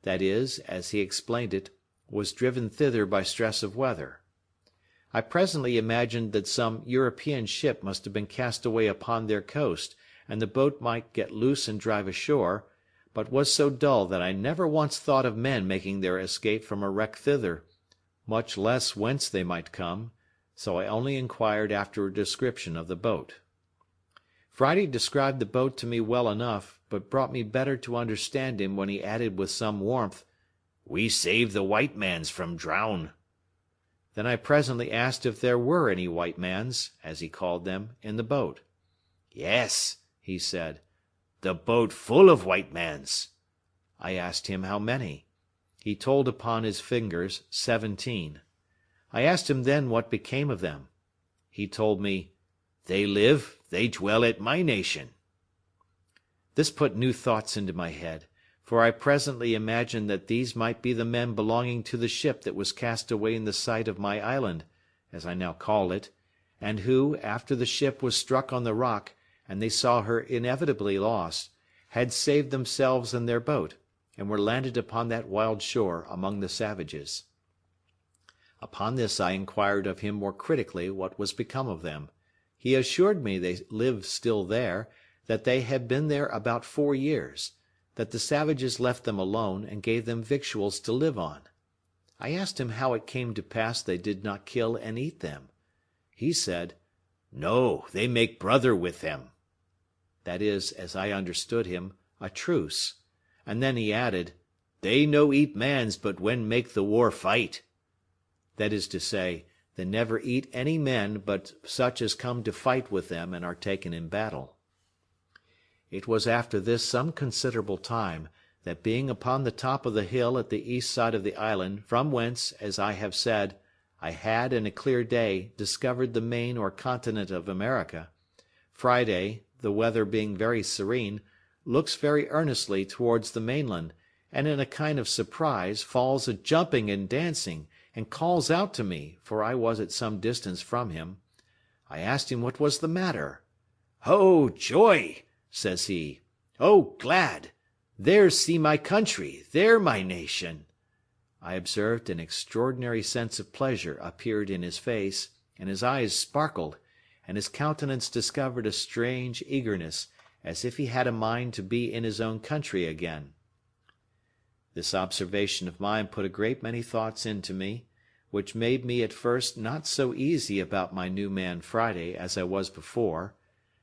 that is, as he explained it, was driven thither by stress of weather. I presently imagined that some European ship must have been cast away upon their coast, and the boat might get loose and drive ashore, but was so dull that I never once thought of men making their escape from a wreck thither, much less whence they might come, so I only inquired after a description of the boat. Friday described the boat to me well enough, but brought me better to understand him when he added with some warmth, "We saved the white mans from drown." Then I presently asked if there were any white mans, as he called them, in the boat. "Yes," he said, "the boat full of white mans." I asked him how many. He told upon his fingers 17. I asked him then what became of them. He told me, "They live, they dwell at my nation." This put new thoughts into my head, for I presently imagined that these might be the men belonging to the ship that was cast away in the sight of my island, as I now call it, and who, after the ship was struck on the rock, and they saw her inevitably lost, had saved themselves and their boat, and were landed upon that wild shore among the savages. Upon this I inquired of him more critically what was become of them. He assured me they lived still there, that they had been there about 4 years, that the savages left them alone, and gave them victuals to live on. I asked him how it came to pass they did not kill and eat them. He said, "No, they make brother with them." That is, as I understood him, a truce. And then he added, "They no eat mans but when make the war fight." That is to say, they never eat any men but such as come to fight with them and are taken in battle. It was after this some considerable time, that being upon the top of the hill at the east side of the island, from whence, as I have said, I had in a clear day discovered the main or continent of America, Friday, the weather being very serene, looks very earnestly towards the mainland, and in a kind of surprise falls a jumping and dancing, and calls out to me, for I was at some distance from him. I asked him what was the matter. "Oh, joy!" says he. "Oh, glad! There see my country, there my nation." I observed an extraordinary sense of pleasure appeared in his face, and his eyes sparkled, and his countenance discovered a strange eagerness, as if he had a mind to be in his own country again. This observation of mine put a great many thoughts into me, which made me at first not so easy about my new man Friday as I was before,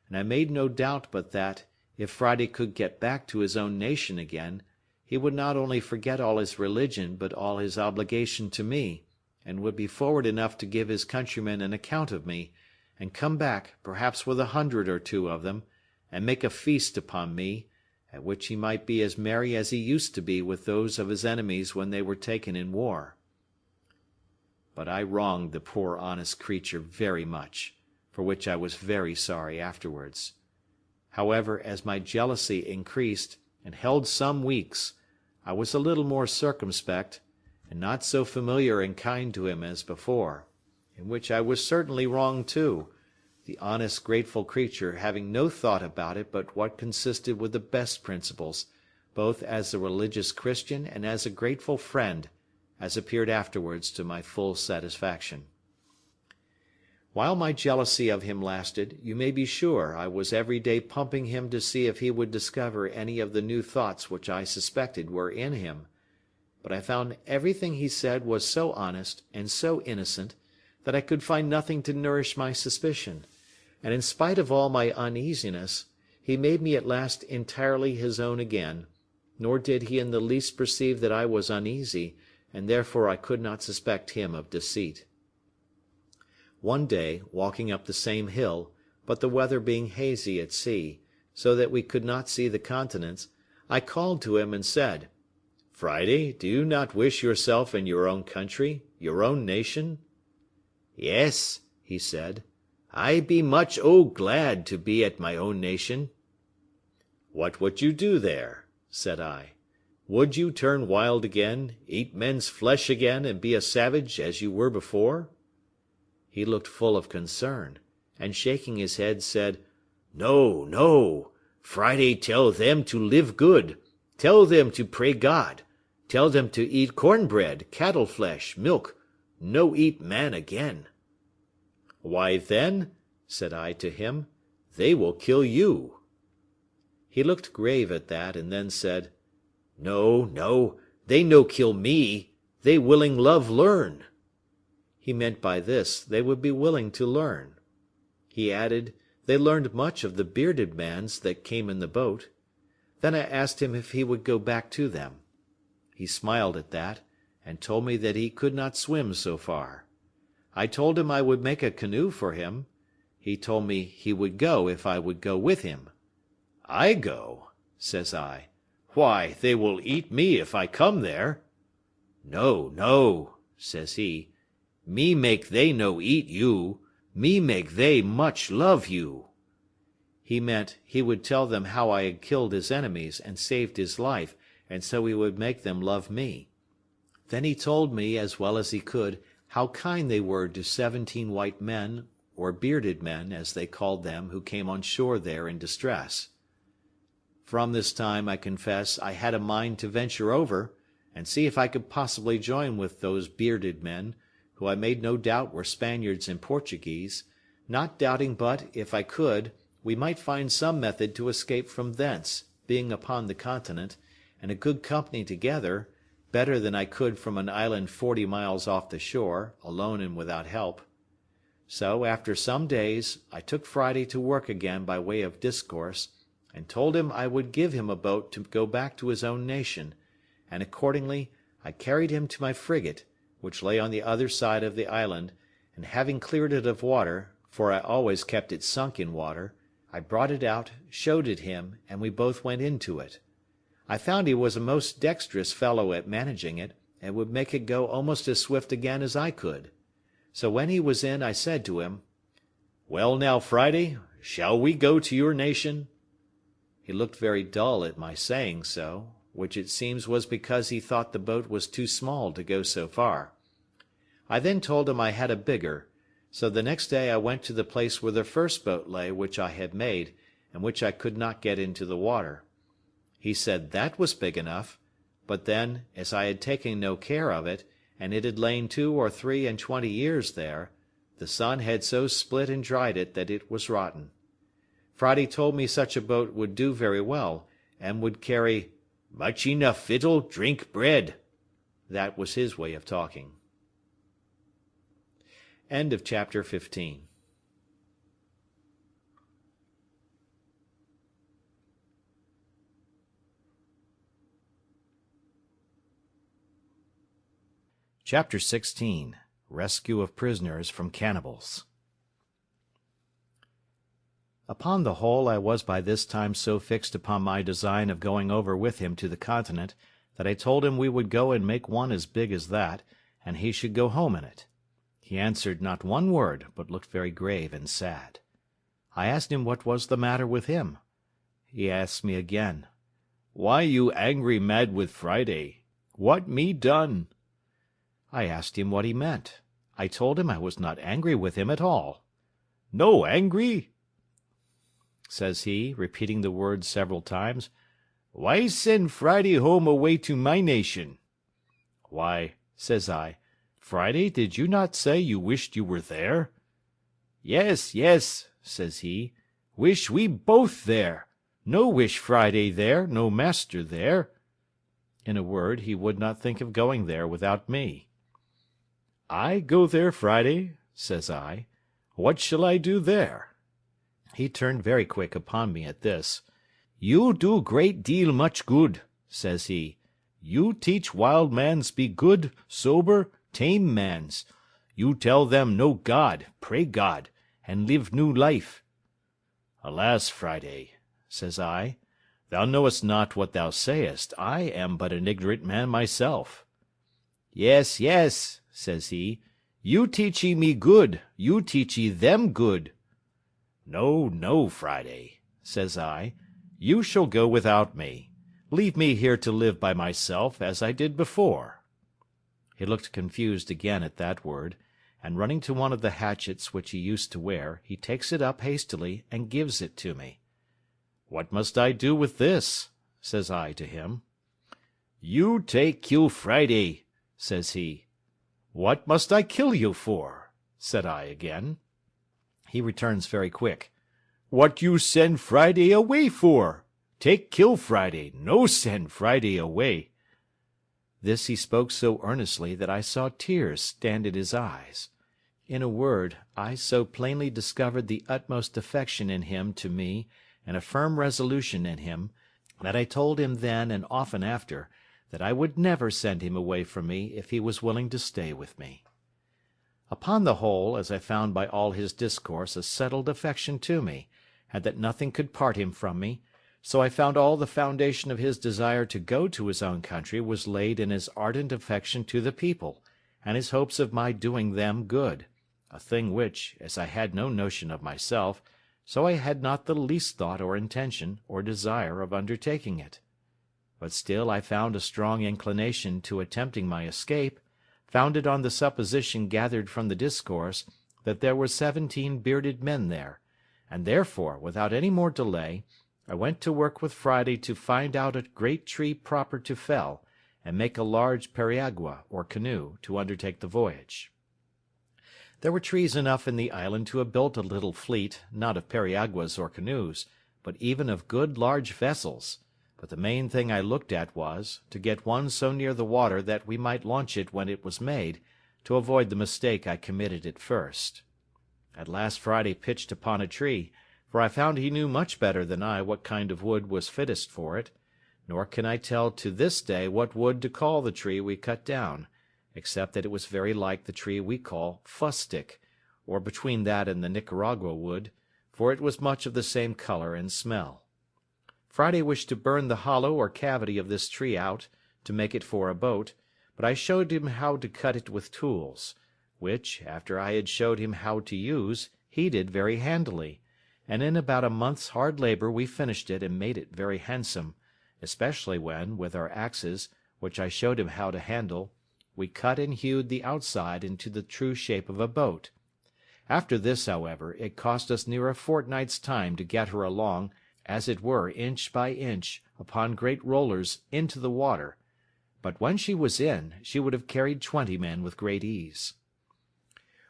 and I made no doubt but that, if Friday could get back to his own nation again, he would not only forget all his religion but all his obligation to me, and would be forward enough to give his countrymen an account of me, and come back, perhaps with 100 or 2 of them, and make a feast upon me, at which he might be as merry as he used to be with those of his enemies when they were taken in war. But I wronged the poor honest creature very much, for which I was very sorry afterwards. However, as my jealousy increased, and held some weeks, I was a little more circumspect, and not so familiar and kind to him as before, in which I was certainly wrong too, the honest grateful creature having no thought about it but what consisted with the best principles, both as a religious Christian and as a grateful friend, as appeared afterwards to my full satisfaction. While my jealousy of him lasted, you may be sure I was every day pumping him to see if he would discover any of the new thoughts which I suspected were in him, but I found everything he said was so honest and so innocent that I could find nothing to nourish my suspicion, and in spite of all my uneasiness, he made me at last entirely his own again, nor did he in the least perceive that I was uneasy, and therefore I could not suspect him of deceit. One day, walking up the same hill, but the weather being hazy at sea, so that we could not see the continents, I called to him and said, "Friday, do you not wish yourself in your own country, your own nation?" "Yes," he said, "I be much glad to be at my own nation." "What would you do there?" said I. "Would you turn wild again, eat men's flesh again, and be a savage as you were before?" He looked full of concern, and shaking his head said, "No, no. Friday tell them to live good. Tell them to pray God. Tell them to eat cornbread, cattle flesh, milk. No eat man again." "Why then," said I to him, "they will kill you." He looked grave at that, and then said, "No, no, they no kill me. They willing love learn." He meant by this they would be willing to learn. He added, they learned much of the bearded mans that came in the boat. Then I asked him if he would go back to them. He smiled at that, and told me that he could not swim so far. I told him I would make a canoe for him. He told me he would go if I would go with him. "I go?" says I. "Why, they will eat me if I come there." "No, no," says he. "Me make they no eat you. Me make they much love you." He meant he would tell them how I had killed his enemies and saved his life, and so he would make them love me. Then he told me, as well as he could, how kind they were to 17 white men, or bearded men, as they called them who came on shore there in distress. From this time, I confess, I had a mind to venture over, and see if I could possibly join with those bearded men, who I made no doubt were Spaniards and Portuguese, not doubting but, if I could, we might find some method to escape from thence, being upon the continent, and a good company together, better than I could from an island 40 miles off the shore, alone and without help. So, after some days, I took Friday to work again by way of discourse, and told him I would give him a boat to go back to his own nation, and accordingly I carried him to my frigate, which lay on the other side of the island, and having cleared it of water, for I always kept it sunk in water, I brought it out, showed it him, and we both went into it. I found he was a most dexterous fellow at managing it, and would make it go almost as swift again as I could. So when he was in, I said to him, "Well now, Friday, shall we go to your nation?" He looked very dull at my saying so, which it seems was because he thought the boat was too small to go so far. I then told him I had a bigger, so the next day I went to the place where the first boat lay which I had made, and which I could not get into the water. He said that was big enough, but then, as I had taken no care of it, and it had lain 2 or 23 years there, the sun had so split and dried it that it was rotten. Friday told me such a boat would do very well, and would carry "much enough victual, drink bread." That was his way of talking. End of chapter 15. Chapter 16. Rescue of prisoners from cannibals. Upon the whole, I was by this time so fixed upon my design of going over with him to the continent, that I told him we would go and make one as big as that, and he should go home in it. He answered not one word, but looked very grave and sad. I asked him what was the matter with him. He asked me again, "Why you angry mad with Friday? What me done?" I asked him what he meant. I told him I was not angry with him at all. "No angry?" says he, repeating the word several times. "Why send Friday home away to my nation?" "Why," says I, "Friday, did you not say you wished you were there?" "Yes, yes," says he, "wish we both there. No wish Friday there, no master there." In a word, he would not think of going there without me. "I go there Friday?" says I. "What shall I do there?" He turned very quick upon me at this. "You do great deal much good," says he. "You teach wild mans be good, sober, tame mans. You tell them know God, pray God, and live new life." "Alas, Friday," says I, "thou knowest not what thou sayest. I am but an ignorant man myself." "Yes, yes," says he, "you teachee me good, you teachee them good." "No, no, Friday," says I, "you shall go without me. Leave me here to live by myself, as I did before." He looked confused again at that word, and running to one of the hatchets which he used to wear, he takes it up hastily and gives it to me. "What must I do with this?" says I to him. "You take kill Friday," says he. "What must I kill you for?" said I again. He returns very quick. "What you send Friday away for? Take kill Friday, no send Friday away." This he spoke so earnestly that I saw tears stand in his eyes. In a word, I so plainly discovered the utmost affection in him to me, and a firm resolution in him, that I told him then and often after, that I would never send him away from me if he was willing to stay with me. Upon the whole, as I found by all his discourse a settled affection to me, and that nothing could part him from me, so I found all the foundation of his desire to go to his own country was laid in his ardent affection to the people, and his hopes of my doing them good, a thing which, as I had no notion of myself, so I had not the least thought or intention or desire of undertaking it. But still I found a strong inclination to attempting my escape, founded on the supposition gathered from the discourse that there were 17 bearded men there, and therefore, without any more delay, I went to work with Friday to find out a great tree proper to fell, and make a large periagua, or canoe, to undertake the voyage. There were trees enough in the island to have built a little fleet, not of periaguas or canoes, but even of good large vessels, but the main thing I looked at was, to get one so near the water that we might launch it when it was made, to avoid the mistake I committed at first. At last Friday pitched upon a tree, for I found he knew much better than I what kind of wood was fittest for it, nor can I tell to this day what wood to call the tree we cut down, except that it was very like the tree we call fustic, or between that and the Nicaragua wood, for it was much of the same color and smell. Friday wished to burn the hollow or cavity of this tree out, to make it for a boat, but I showed him how to cut it with tools, which, after I had showed him how to use, he did very handily, and in about a month's hard labour we finished it and made it very handsome, especially when, with our axes, which I showed him how to handle, we cut and hewed the outside into the true shape of a boat. After this, however, it cost us near a fortnight's time to get her along, as it were inch by inch, upon great rollers into the water, but when she was in, she would have carried 20 men with great ease.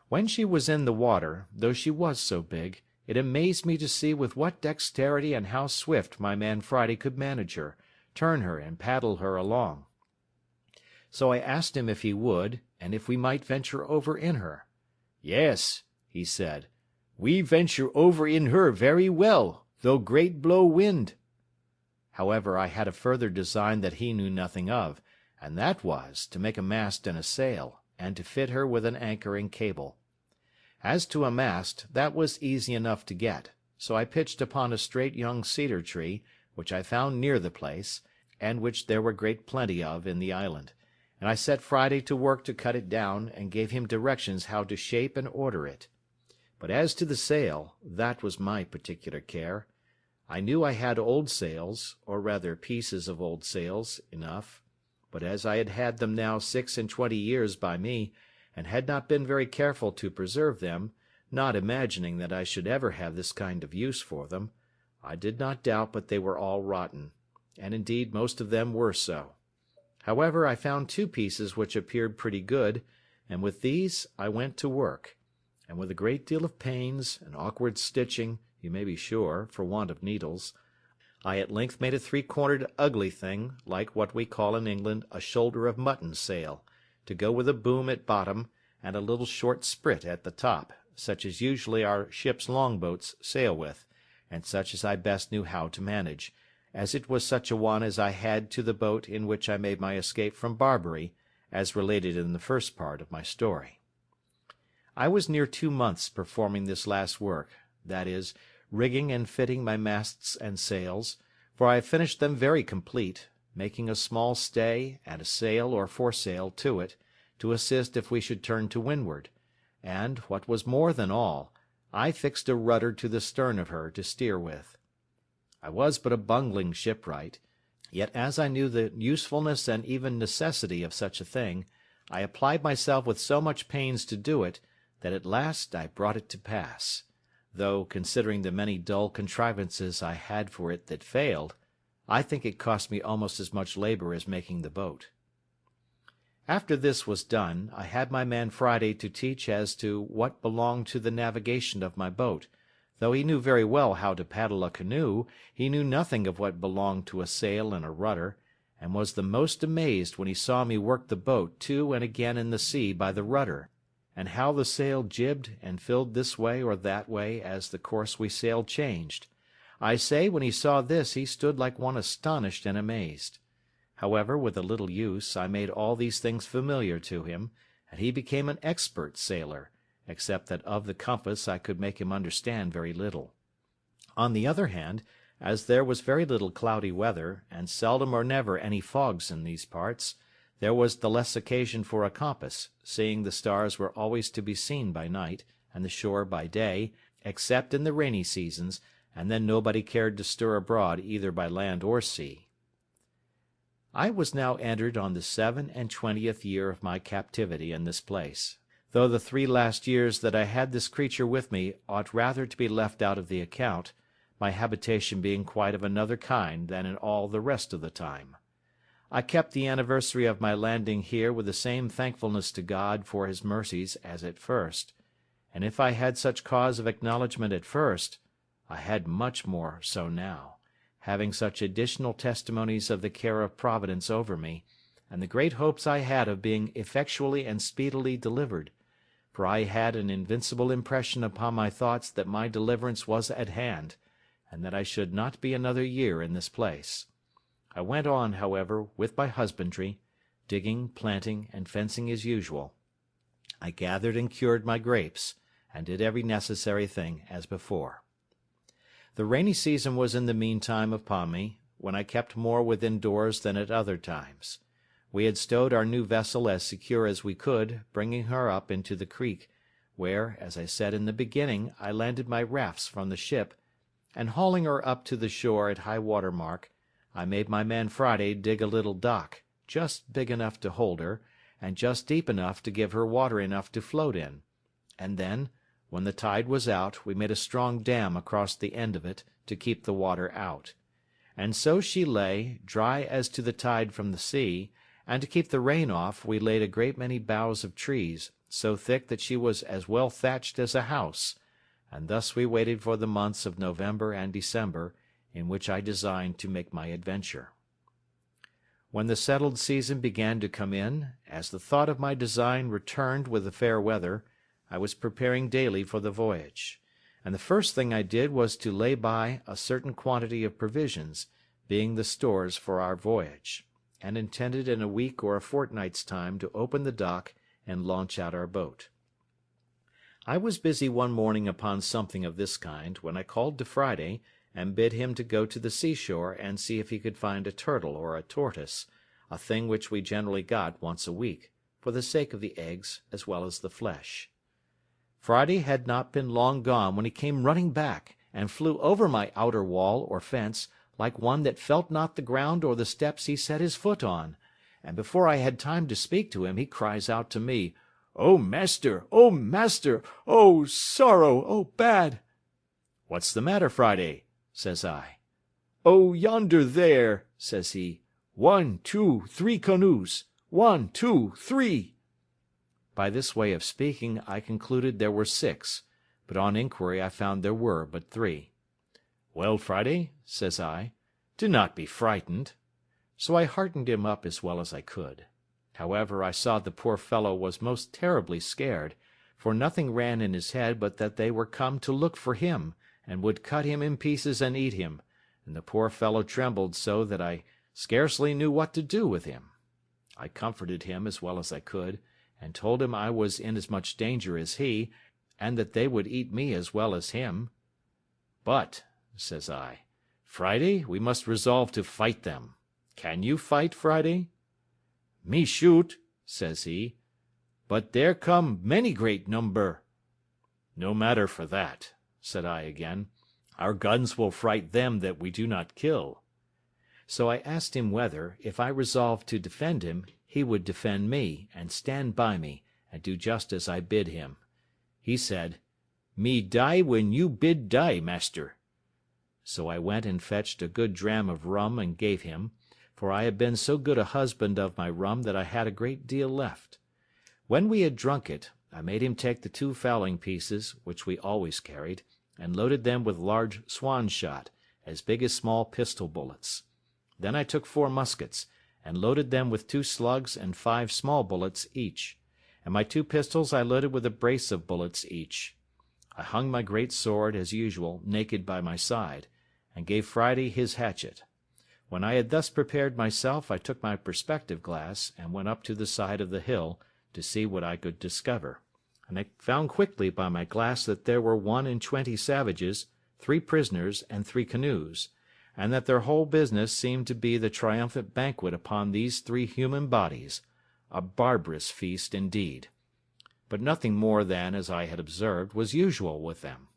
When she was in the water, though she was so big, it amazed me to see with what dexterity and how swift my man Friday could manage her, turn her, and paddle her along. So I asked him if he would, and if we might venture over in her. "Yes," he said, "we venture over in her very well, though great blow wind." However, I had a further design that he knew nothing of, and that was, to make a mast and a sail, and to fit her with an anchor and cable. As to a mast, that was easy enough to get, so I pitched upon a straight young cedar tree, which I found near the place, and which there were great plenty of in the island, and I set Friday to work to cut it down, and gave him directions how to shape and order it. But as to the sail, that was my particular care. I knew I had old sails, or rather pieces of old sails, enough, but as I had had them now 26 years by me, and had not been very careful to preserve them, not imagining that I should ever have this kind of use for them, I did not doubt but they were all rotten, and indeed most of them were so. However, I found 2 pieces which appeared pretty good, and with these I went to work, and with a great deal of pains and awkward stitching, you may be sure, for want of needles, I at length made a 3-cornered ugly thing, like what we call in England a shoulder of mutton sail, to go with a boom at bottom, and a little short sprit at the top, such as usually our ship's longboats sail with, and such as I best knew how to manage, as it was such a one as I had to the boat in which I made my escape from Barbary, as related in the first part of my story. I was near 2 months performing this last work, that is, rigging and fitting my masts and sails, for I finished them very complete, making a small stay and a sail or foresail to it, to assist if we should turn to windward, and, what was more than all, I fixed a rudder to the stern of her to steer with. I was but a bungling shipwright, yet as I knew the usefulness and even necessity of such a thing, I applied myself with so much pains to do it, that at last I brought it to pass, though, considering the many dull contrivances I had for it that failed, I think it cost me almost as much labour as making the boat. After this was done, I had my man Friday to teach as to what belonged to the navigation of my boat. Though he knew very well how to paddle a canoe, he knew nothing of what belonged to a sail and a rudder, and was the most amazed when he saw me work the boat to and again in the sea by the rudder, and how the sail jibbed and filled this way or that way as the course we sailed changed. I say, when he saw this, he stood like one astonished and amazed. However, with a little use, I made all these things familiar to him, and he became an expert sailor, except that of the compass I could make him understand very little. On the other hand, as there was very little cloudy weather, and seldom or never any fogs in these parts, there was the less occasion for a compass, seeing the stars were always to be seen by night, and the shore by day, except in the rainy seasons, and then nobody cared to stir abroad either by land or sea. I was now entered on the 27th year of my captivity in this place, though the 3 last years that I had this creature with me ought rather to be left out of the account, my habitation being quite of another kind than in all the rest of the time. I kept the anniversary of my landing here with the same thankfulness to God for his mercies as at first, and if I had such cause of acknowledgment at first, I had much more so now, having such additional testimonies of the care of Providence over me, and the great hopes I had of being effectually and speedily delivered, for I had an invincible impression upon my thoughts that my deliverance was at hand, and that I should not be another year in this place. I went on, however, with my husbandry, digging, planting, and fencing as usual. I gathered and cured my grapes, and did every necessary thing as before. The rainy season was in the meantime upon me, when I kept more within doors than at other times. We had stowed our new vessel as secure as we could, bringing her up into the creek, where, as I said in the beginning, I landed my rafts from the ship, and hauling her up to the shore at high water mark, I made my man Friday dig a little dock, just big enough to hold her, and just deep enough to give her water enough to float in, and then, when the tide was out, we made a strong dam across the end of it, to keep the water out. And so she lay, dry as to the tide from the sea, and to keep the rain off we laid a great many boughs of trees, so thick that she was as well thatched as a house, and thus we waited for the months of November and December, in which I designed to make my adventure. When the settled season began to come in, as the thought of my design returned with the fair weather, I was preparing daily for the voyage, and the first thing I did was to lay by a certain quantity of provisions, being the stores for our voyage, and intended in a week or a fortnight's time to open the dock and launch out our boat. I was busy one morning upon something of this kind, when I called to Friday, and bid him to go to the seashore and see if he could find a turtle or a tortoise, a thing which we generally got once a week, for the sake of the eggs as well as the flesh. Friday had not been long gone when he came running back, and flew over my outer wall or fence, like one that felt not the ground or the steps he set his foot on, and before I had time to speak to him, he cries out to me, "O master! O master! O sorrow! O bad!" "What's the matter, Friday?" says I. "Oh, yonder there," says he, 1, 2, 3 canoes, 1, 2, 3. By this way of speaking, I concluded there were 6, but on inquiry I found there were but 3. "Well, Friday," says I, "do not be frightened." So I heartened him up as well as I could. However, I saw the poor fellow was most terribly scared, for nothing ran in his head but that they were come to look for him, and would cut him in pieces and eat him, and the poor fellow trembled so that I scarcely knew what to do with him. I comforted him as well as I could, and told him I was in as much danger as he, and that they would eat me as well as him. "But," says I, "Friday, we must resolve to fight them. Can you fight, Friday?" "Me shoot," says he, "but there come many great number." "No matter for that," said I again. "Our guns will fright them that we do not kill." So I asked him whether, if I resolved to defend him, he would defend me, and stand by me, and do just as I bid him. He said, "Me die when you bid die, master." So I went and fetched a good dram of rum and gave him, for I had been so good a husband of my rum that I had a great deal left. When we had drunk it, I made him take the 2 fowling pieces, which we always carried, and loaded them with large swan shot, as big as small pistol bullets. Then I took 4 muskets, and loaded them with 2 slugs and 5 small bullets each, and my 2 pistols I loaded with a brace of bullets each. I hung my great sword, as usual, naked by my side, and gave Friday his hatchet. When I had thus prepared myself, I took my perspective glass, and went up to the side of the hill, to see what I could discover, and I found quickly by my glass that there were 21 savages, 3 prisoners, and 3 canoes, and that their whole business seemed to be the triumphant banquet upon these 3 human bodies, a barbarous feast indeed. But nothing more than, as I had observed, was usual with them.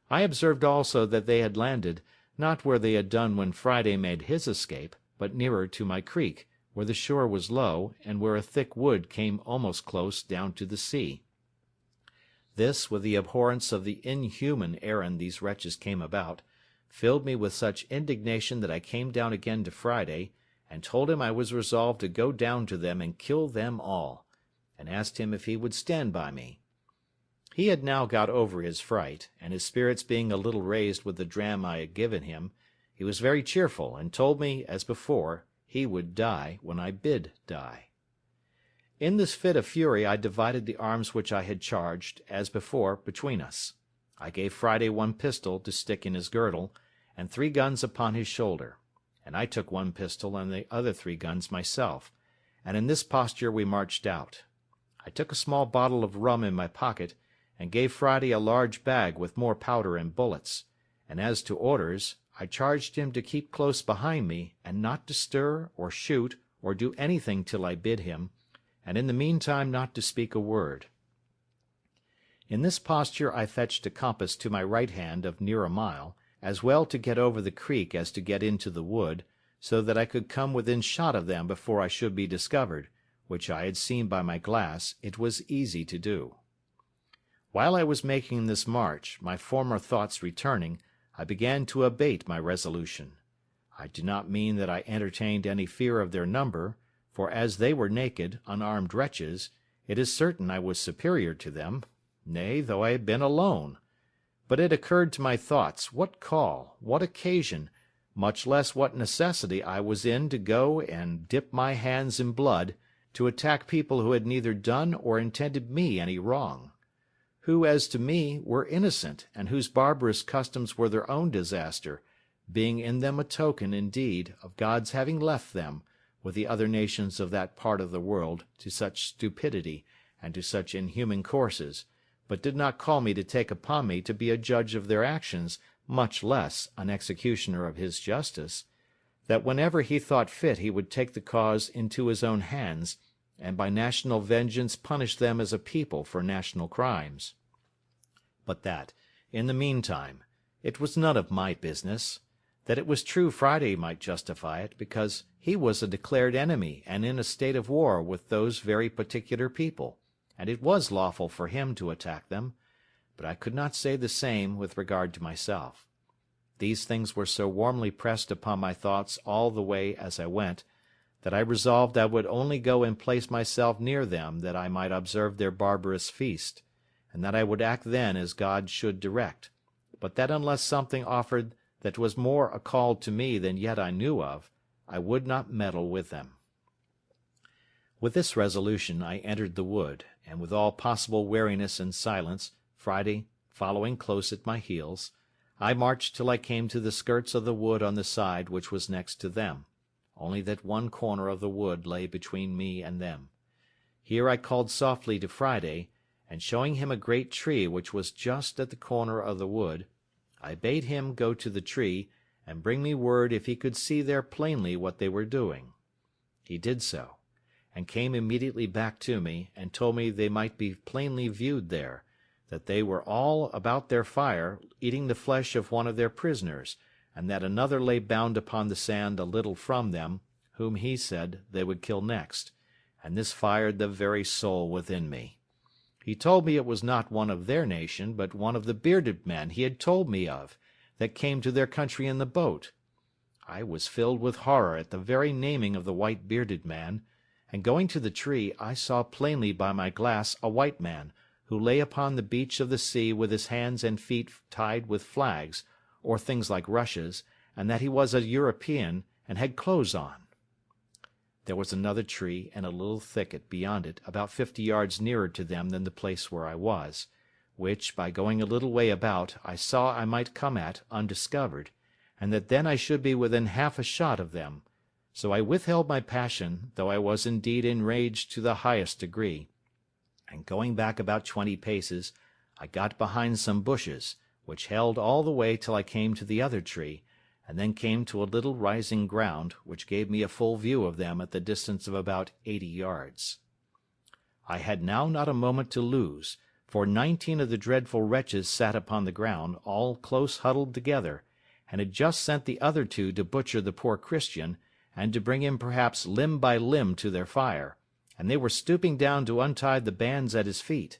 I observed also that they had landed, not where they had done when Friday made his escape, but nearer to my creek, where the shore was low, and where a thick wood came almost close down to the sea. This, with the abhorrence of the inhuman errand these wretches came about, filled me with such indignation that I came down again to Friday, and told him I was resolved to go down to them and kill them all, and asked him if he would stand by me. He had now got over his fright, and his spirits being a little raised with the dram I had given him, he was very cheerful, and told me, as before, he would die when I bid die. In this fit of fury I divided the arms which I had charged, as before, between us. I gave Friday 1 pistol to stick in his girdle, and 3 guns upon his shoulder, and I took 1 pistol and the other 3 guns myself, and in this posture we marched out. I took a small bottle of rum in my pocket, and gave Friday a large bag with more powder and bullets, and as to orders, I charged him to keep close behind me, and not to stir, or shoot, or do anything till I bid him, and in the meantime not to speak a word. In this posture I fetched a compass to my right hand of near a mile, as well to get over the creek as to get into the wood, so that I could come within shot of them before I should be discovered, which I had seen by my glass it was easy to do. While I was making this march, my former thoughts returning, I began to abate my resolution. I do not mean that I entertained any fear of their number, for as they were naked, unarmed wretches, it is certain I was superior to them, nay, though I had been alone. But it occurred to my thoughts what call, what occasion, much less what necessity I was in to go and dip my hands in blood, to attack people who had neither done or intended me any wrong, who, as to me, were innocent, and whose barbarous customs were their own disaster, being in them a token, indeed, of God's having left them, with the other nations of that part of the world, to such stupidity, and to such inhuman courses, but did not call me to take upon me to be a judge of their actions, much less an executioner of his justice, that whenever he thought fit he would take the cause into his own hands, and by national vengeance punish them as a people for national crimes. But that, in the meantime, it was none of my business; that it was true Friday might justify it, because he was a declared enemy and in a state of war with those very particular people, and it was lawful for him to attack them; but I could not say the same with regard to myself. These things were so warmly pressed upon my thoughts all the way as I went, that I resolved I would only go and place myself near them that I might observe their barbarous feast, and that I would act then as God should direct, but that unless something offered that was more a call to me than yet I knew of, I would not meddle with them. With this resolution I entered the wood, and with all possible wariness and silence, Friday following close at my heels, I marched till I came to the skirts of the wood on the side which was next to them, only that one corner of the wood lay between me and them. Here I called softly to Friday, and showing him a great tree which was just at the corner of the wood, I bade him go to the tree, and bring me word if he could see there plainly what they were doing. He did so, and came immediately back to me, and told me they might be plainly viewed there, that they were all about their fire, eating the flesh of one of their prisoners, and that another lay bound upon the sand a little from them, whom he said they would kill next, and this fired the very soul within me. He told me it was not one of their nation, but one of the bearded men he had told me of, that came to their country in the boat. I was filled with horror at the very naming of the white bearded man, and going to the tree I saw plainly by my glass a white man, who lay upon the beach of the sea with his hands and feet tied with flags, or things like rushes, and that he was a European, and had clothes on. There was another tree and a little thicket beyond it, about 50 yards nearer to them than the place where I was, which, by going a little way about, I saw I might come at undiscovered, and that then I should be within half a shot of them. So I withheld my passion, though I was indeed enraged to the highest degree, and going back about 20 paces, I got behind some bushes, which held all the way till I came to the other tree, and then came to a little rising ground, which gave me a full view of them at the distance of about 80 yards. I had now not a moment to lose, for 19 of the dreadful wretches sat upon the ground, all close huddled together, and had just sent the other 2 to butcher the poor Christian, and to bring him perhaps limb by limb to their fire, and they were stooping down to untie the bands at his feet.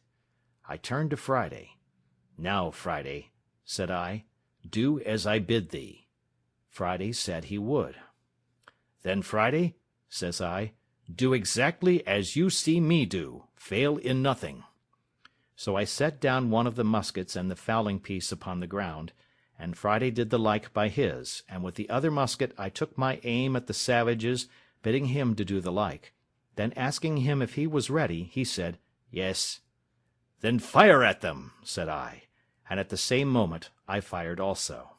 I turned to Friday. "Now, Friday," said I, "do as I bid thee." Friday said he would. "Then, Friday," says I, "do exactly as you see me do, fail in nothing." So I set down one of the muskets and the fowling piece upon the ground, and Friday did the like by his, and with the other musket I took my aim at the savages, bidding him to do the like. Then asking him if he was ready, he said, "Yes." "Then fire at them," said I, and at the same moment I fired also.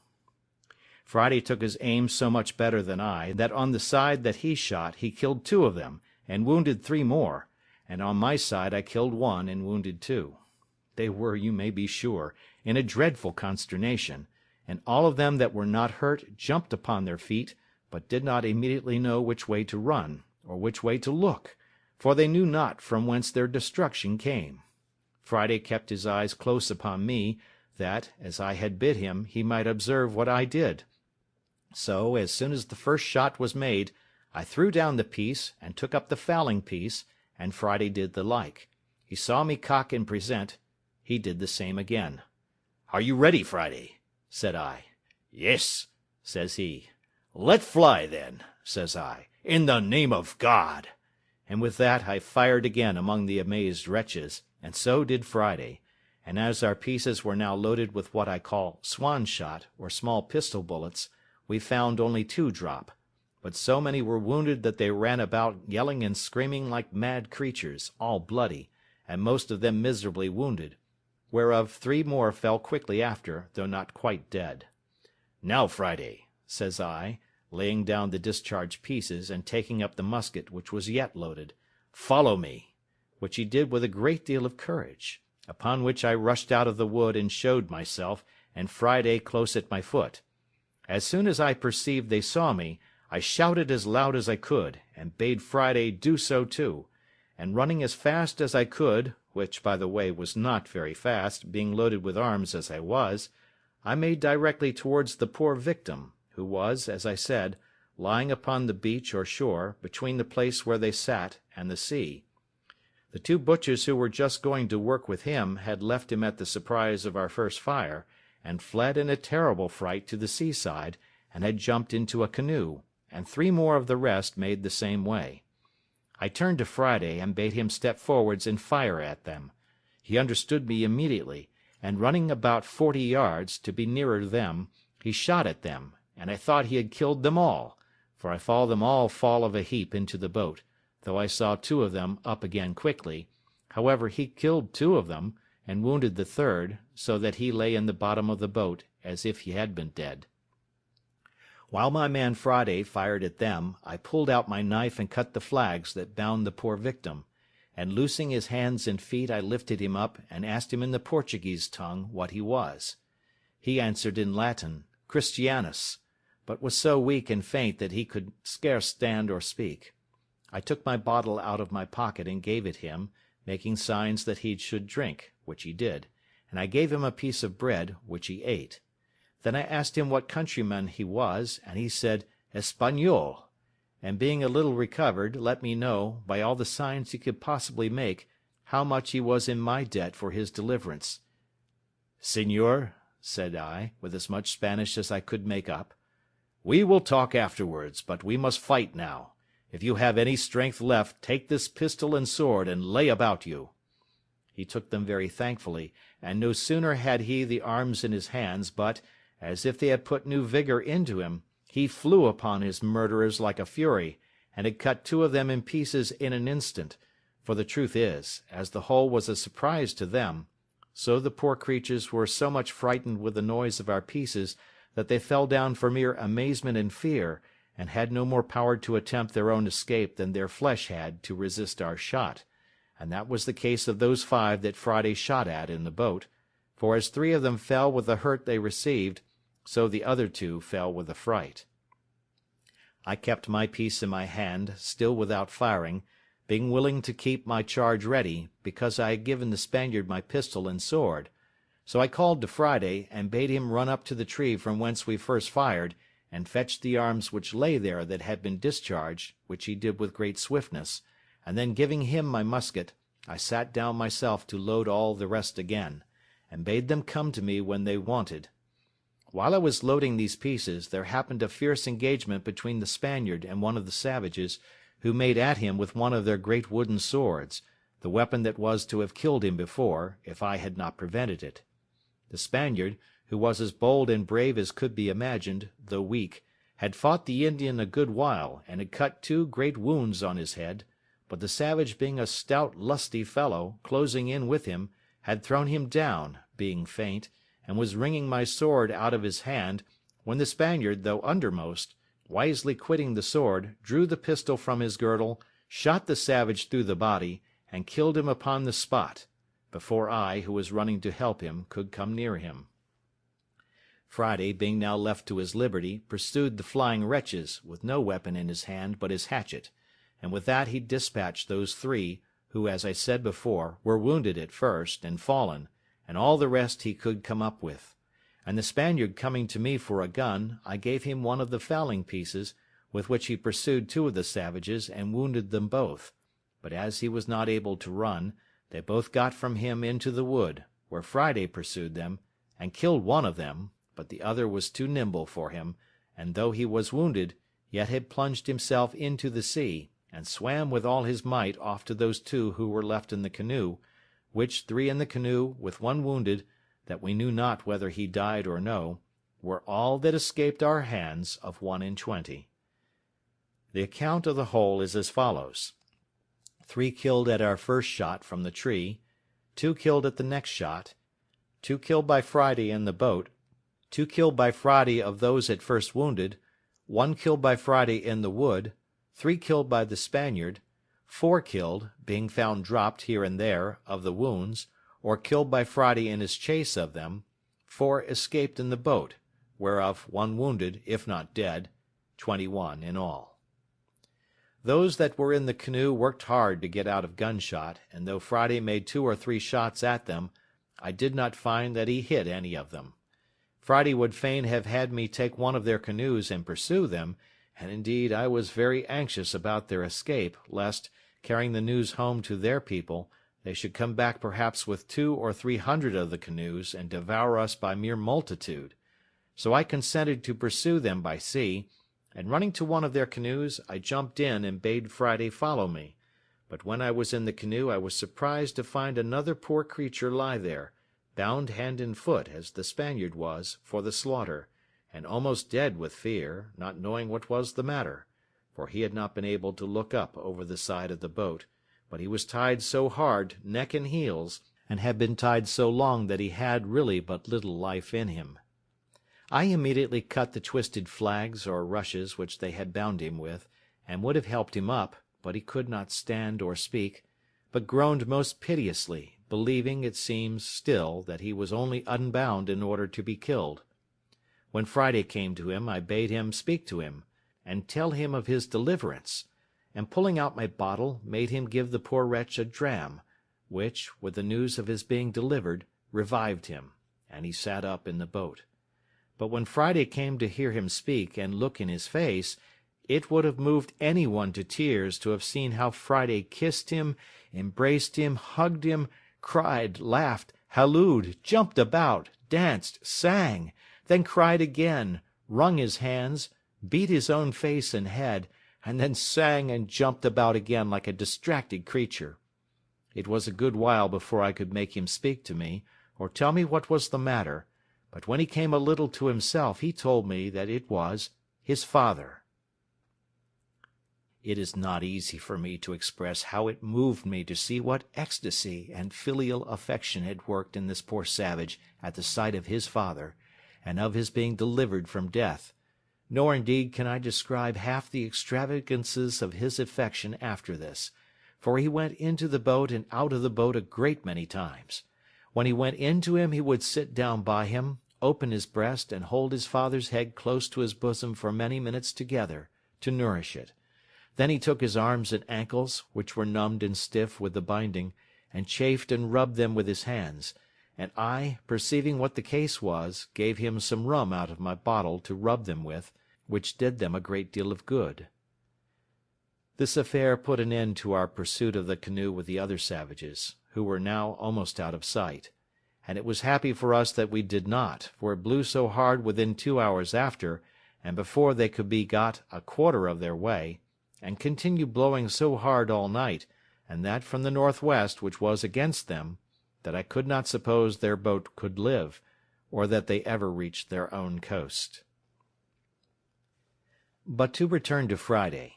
Friday took his aim so much better than I, that on the side that he shot he killed 2 of them, and wounded 3 more, and on my side I killed 1 and wounded 2. They were, you may be sure, in a dreadful consternation, and all of them that were not hurt jumped upon their feet, but did not immediately know which way to run, or which way to look, for they knew not from whence their destruction came. Friday kept his eyes close upon me, that, as I had bid him, he might observe what I did. So, as soon as the first shot was made, I threw down the piece, and took up the fowling piece, and Friday did the like. He saw me cock and present. He did the same again. "Are you ready, Friday?" said I. "Yes," says he. "Let fly, then," says I, "in the name of God." And with that I fired again among the amazed wretches, and so did Friday, and as our pieces were now loaded with what I call swan shot, or small pistol bullets, we found only 2 drop, but so many were wounded that they ran about yelling and screaming like mad creatures, all bloody, and most of them miserably wounded, whereof 3 more fell quickly after, though not quite dead. "Now, Friday," says I, laying down the discharged pieces, and taking up the musket which was yet loaded, "follow me. which he did with a great deal of courage, upon which I rushed out of the wood and showed myself, and Friday close at my foot. As soon as I perceived they saw me, I shouted as loud as I could, and bade Friday do so too, and running as fast as I could, which, by the way, was not very fast, being loaded with arms as I was, I made directly towards the poor victim, who was, as I said, lying upon the beach or shore, between the place where they sat and the sea. The two butchers who were just going to work with him had left him at the surprise of our first fire, and fled in a terrible fright to the seaside, and had jumped into a canoe, and 3 more of the rest made the same way. I turned to Friday, and bade him step forwards and fire at them. He understood me immediately, and running about 40 yards, to be nearer them, he shot at them, and I thought he had killed them all, for I saw them all fall of a heap into the boat, though I saw 2 of them up again quickly. However, he killed 2 of them, and wounded the third, so that he lay in the bottom of the boat, as if he had been dead. While my man Friday fired at them, I pulled out my knife and cut the flags that bound the poor victim, and loosing his hands and feet I lifted him up, and asked him in the Portuguese tongue what he was. He answered in Latin, Christianus, but was so weak and faint that he could scarce stand or speak. I took my bottle out of my pocket and gave it him, making signs that he should drink, which he did, and I gave him a piece of bread, which he ate. Then I asked him what countryman he was, and he said Espagnol, and being a little recovered, let me know, by all the signs he could possibly make, how much he was in my debt for his deliverance. "Señor," said I, with as much Spanish as I could make up, "we will talk afterwards, but we must fight now. If you have any strength left, take this pistol and sword, and lay about you." He took them very thankfully, and no sooner had he the arms in his hands, but, as if they had put new vigour into him, he flew upon his murderers like a fury, and had cut 2 of them in pieces in an instant, for the truth is, as the whole was a surprise to them, so the poor creatures were so much frightened with the noise of our pieces that they fell down for mere amazement and fear, and had no more power to attempt their own escape than their flesh had to resist our shot, and that was the case of those 5 that Friday shot at in the boat, for as 3 of them fell with the hurt they received, so the other 2 fell with the fright. I kept my piece in my hand, still without firing, being willing to keep my charge ready, because I had given the Spaniard my pistol and sword. So I called to Friday, and bade him run up to the tree from whence we first fired, and fetch the arms which lay there that had been discharged, which he did with great swiftness, and then giving him my musket, I sat down myself to load all the rest again, and bade them come to me when they wanted. While I was loading these pieces, there happened a fierce engagement between the Spaniard and one of the savages, who made at him with one of their great wooden swords, the weapon that was to have killed him before, if I had not prevented it. The Spaniard, who was as bold and brave as could be imagined, though weak, had fought the Indian a good while, and had cut 2 great wounds on his head, but the savage being a stout lusty fellow, closing in with him, had thrown him down, being faint, and was wringing my sword out of his hand, when the Spaniard, though undermost, wisely quitting the sword, drew the pistol from his girdle, shot the savage through the body, and killed him upon the spot, before I, who was running to help him, could come near him. Friday, being now left to his liberty, pursued the flying wretches, with no weapon in his hand but his hatchet, and with that he dispatched those 3, who, as I said before, were wounded at first, and fallen, and all the rest he could come up with. And the Spaniard coming to me for a gun, I gave him one of the fowling pieces, with which he pursued 2 of the savages, and wounded them both. But as he was not able to run, they both got from him into the wood, where Friday pursued them, and killed one of them, but the other was too nimble for him, and though he was wounded, yet had plunged himself into the sea, and swam with all his might off to those 2 who were left in the canoe, which 3 in the canoe, with 1 wounded, that we knew not whether he died or no, were all that escaped our hands of 1 in 20. The account of the whole is as follows: 3 killed at our first shot from the tree, 2 killed at the next shot, 2 killed by Friday in the boat, 2 killed by Friday of those at first wounded, 1 killed by Friday in the wood, 3 killed by the Spaniard, 4 killed, being found dropped here and there, of the wounds, or killed by Friday in his chase of them. 4 escaped in the boat, whereof 1 wounded, if not dead, 21 in all. Those that were in the canoe worked hard to get out of gunshot, and though Friday made 2 or 3 shots at them, I did not find that he hit any of them. Friday would fain have had me take one of their canoes and pursue them, and indeed I was very anxious about their escape, lest, carrying the news home to their people, they should come back perhaps with 200 or 300 of the canoes and devour us by mere multitude. So I consented to pursue them by sea, and running to one of their canoes, I jumped in and bade Friday follow me. But when I was in the canoe I was surprised to find another poor creature lie there, bound hand and foot, as the Spaniard was, for the slaughter, and almost dead with fear, not knowing what was the matter, for he had not been able to look up over the side of the boat, but he was tied so hard, neck and heels, and had been tied so long that he had really but little life in him. I immediately cut the twisted flags or rushes which they had bound him with, and would have helped him up, but he could not stand or speak, but groaned most piteously, believing, it seems, still, that he was only unbound in order to be killed. When Friday came to him, I bade him speak to him, and tell him of his deliverance, and pulling out my bottle, made him give the poor wretch a dram, which, with the news of his being delivered, revived him, and he sat up in the boat. But when Friday came to hear him speak and look in his face, it would have moved any one to tears to have seen how Friday kissed him, embraced him, hugged him, cried, laughed, hallooed, jumped about, danced, sang, then cried again, wrung his hands, beat his own face and head, and then sang and jumped about again like a distracted creature. It was a good while before I could make him speak to me, or tell me what was the matter, but when he came a little to himself he told me that it was his father. It is not easy for me to express how it moved me to see what ecstasy and filial affection had worked in this poor savage at the sight of his father, and of his being delivered from death, nor indeed can I describe half the extravagances of his affection after this, for he went into the boat and out of the boat a great many times. When he went into him he would sit down by him, open his breast, and hold his father's head close to his bosom for many minutes together, to nourish it. Then he took his arms and ankles, which were numbed and stiff with the binding, and chafed and rubbed them with his hands, and I, perceiving what the case was, gave him some rum out of my bottle to rub them with, which did them a great deal of good. This affair put an end to our pursuit of the canoe with the other savages, who were now almost out of sight, and it was happy for us that we did not, for it blew so hard within 2 hours after, and before they could be got a quarter of their way, and continued blowing so hard all night, and that from the northwest, which was against them, that I could not suppose their boat could live, or that they ever reached their own coast. But to return to Friday.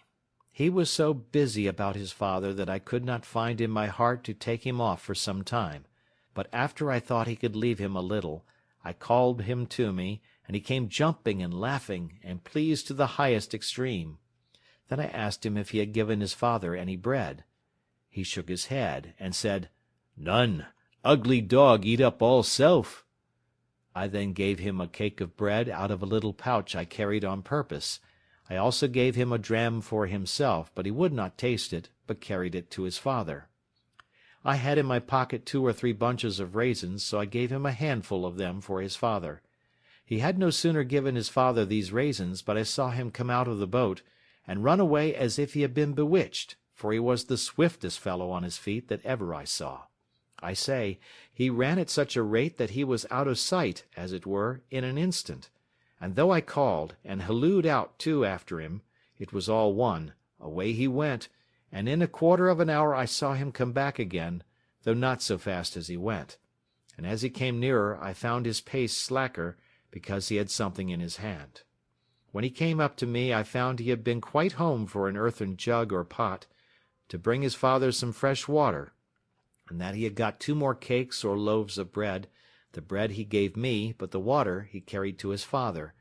He was so busy about his father that I could not find in my heart to take him off for some time, but after I thought he could leave him a little, I called him to me, and he came jumping and laughing, and pleased to the highest extreme. Then I asked him if he had given his father any bread. He shook his head, and said, "None. Ugly dog eat up all self." I then gave him a cake of bread out of a little pouch I carried on purpose. I also gave him a dram for himself, but he would not taste it, but carried it to his father. I had in my pocket 2 or 3 bunches of raisins, so I gave him a handful of them for his father. He had no sooner given his father these raisins, but I saw him come out of the boat, and run away as if he had been bewitched, for he was the swiftest fellow on his feet that ever I saw. I say, he ran at such a rate that he was out of sight, as it were, in an instant, and though I called, and hallooed out too after him, it was all one, away he went, and in a quarter of an hour I saw him come back again, though not so fast as he went, and as he came nearer I found his pace slacker, because he had something in his hand. When he came up to me I found he had been quite home for an earthen jug or pot, to bring his father some fresh water, and that he had got 2 more cakes or loaves of bread. The bread he gave me, but the water he carried to his father.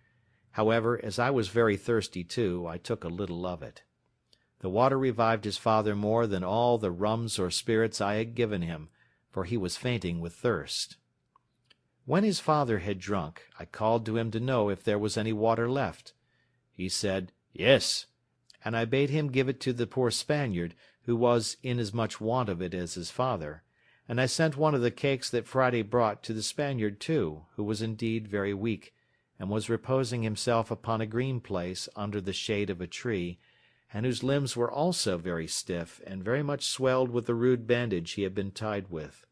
However, as I was very thirsty too, I took a little of it. The water revived his father more than all the rums or spirits I had given him, for he was fainting with thirst. When his father had drunk, I called to him to know if there was any water left. He said, "Yes," and I bade him give it to the poor Spaniard, who was in as much want of it as his father, and I sent one of the cakes that Friday brought to the Spaniard too, who was indeed very weak, and was reposing himself upon a green place under the shade of a tree, and whose limbs were also very stiff and very much swelled with the rude bandage he had been tied with.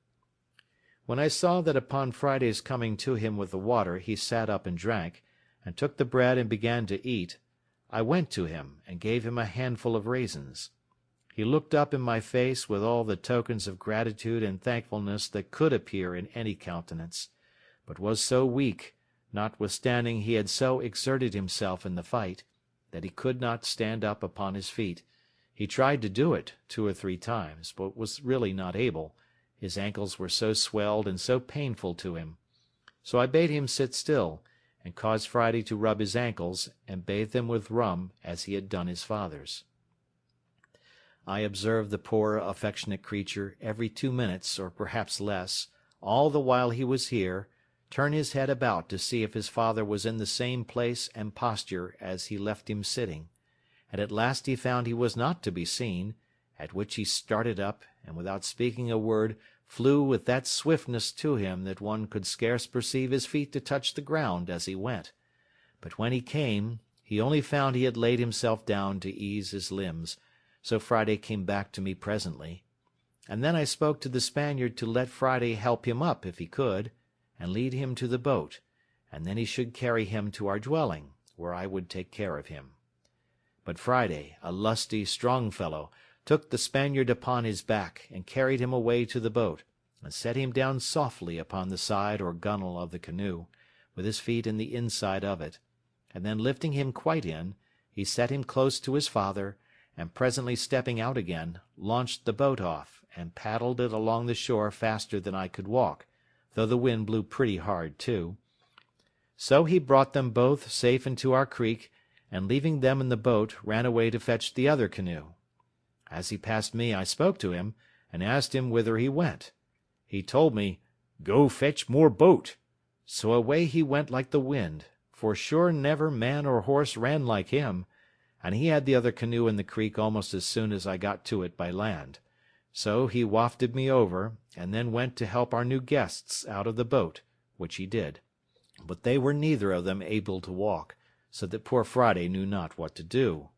When I saw that upon Friday's coming to him with the water he sat up and drank, and took the bread and began to eat, I went to him and gave him a handful of raisins. He looked up in my face with all the tokens of gratitude and thankfulness that could appear in any countenance, but was so weak, notwithstanding he had so exerted himself in the fight, that he could not stand up upon his feet. He tried to do it 2 or 3 times, but was really not able, his ankles were so swelled and so painful to him. So I bade him sit still, and caused Friday to rub his ankles, and bathe them with rum, as he had done his father's. I observed the poor affectionate creature every 2 minutes, or perhaps less, all the while he was here, turn his head about to see if his father was in the same place and posture as he left him sitting, and at last he found he was not to be seen, at which he started up, and without speaking a word flew with that swiftness to him that one could scarce perceive his feet to touch the ground as he went. But when he came, he only found he had laid himself down to ease his limbs, so Friday came back to me presently, and then I spoke to the Spaniard to let Friday help him up if he could, and lead him to the boat, and then he should carry him to our dwelling, where I would take care of him. But Friday, a lusty, strong fellow, took the Spaniard upon his back, and carried him away to the boat, and set him down softly upon the side or gunwale of the canoe, with his feet in the inside of it, and then lifting him quite in, he set him close to his father, and presently stepping out again, launched the boat off, and paddled it along the shore faster than I could walk, though the wind blew pretty hard too. So he brought them both safe into our creek, and leaving them in the boat, ran away to fetch the other canoe. As he passed me I spoke to him, and asked him whither he went. He told me, "Go fetch more boat." So away he went like the wind, for sure never man or horse ran like him, and he had the other canoe in the creek almost as soon as I got to it by land. So he wafted me over, and then went to help our new guests out of the boat, which he did. But they were neither of them able to walk, so that poor Friday knew not what to do.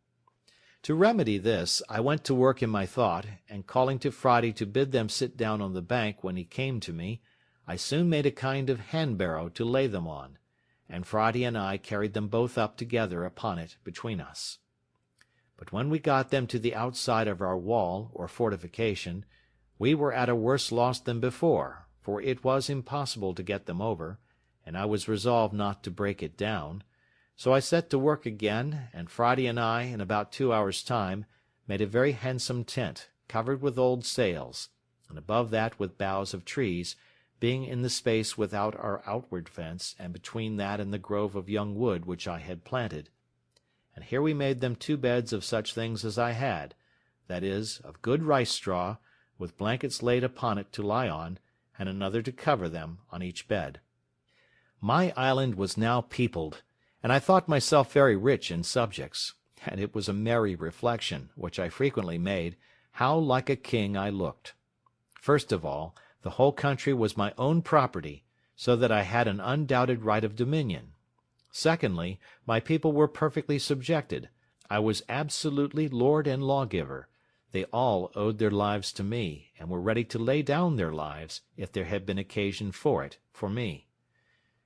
To remedy this, I went to work in my thought, and calling to Friday to bid them sit down on the bank when he came to me, I soon made a kind of hand-barrow to lay them on, and Friday and I carried them both up together upon it between us. But when we got them to the outside of our wall, or fortification, we were at a worse loss than before, for it was impossible to get them over, and I was resolved not to break it down. So I set to work again, and Friday and I, in about 2 hours' time, made a very handsome tent, covered with old sails, and above that with boughs of trees, being in the space without our outward fence, and between that and the grove of young wood which I had planted. And here we made them 2 beds of such things as I had, that is, of good rice straw, with blankets laid upon it to lie on, and another to cover them on each bed. My island was now peopled, and I thought myself very rich in subjects, and it was a merry reflection, which I frequently made, how like a king I looked. First of all, the whole country was my own property, so that I had an undoubted right of dominion. Secondly, my people were perfectly subjected. I was absolutely lord and lawgiver. They all owed their lives to me, and were ready to lay down their lives, if there had been occasion for it, for me.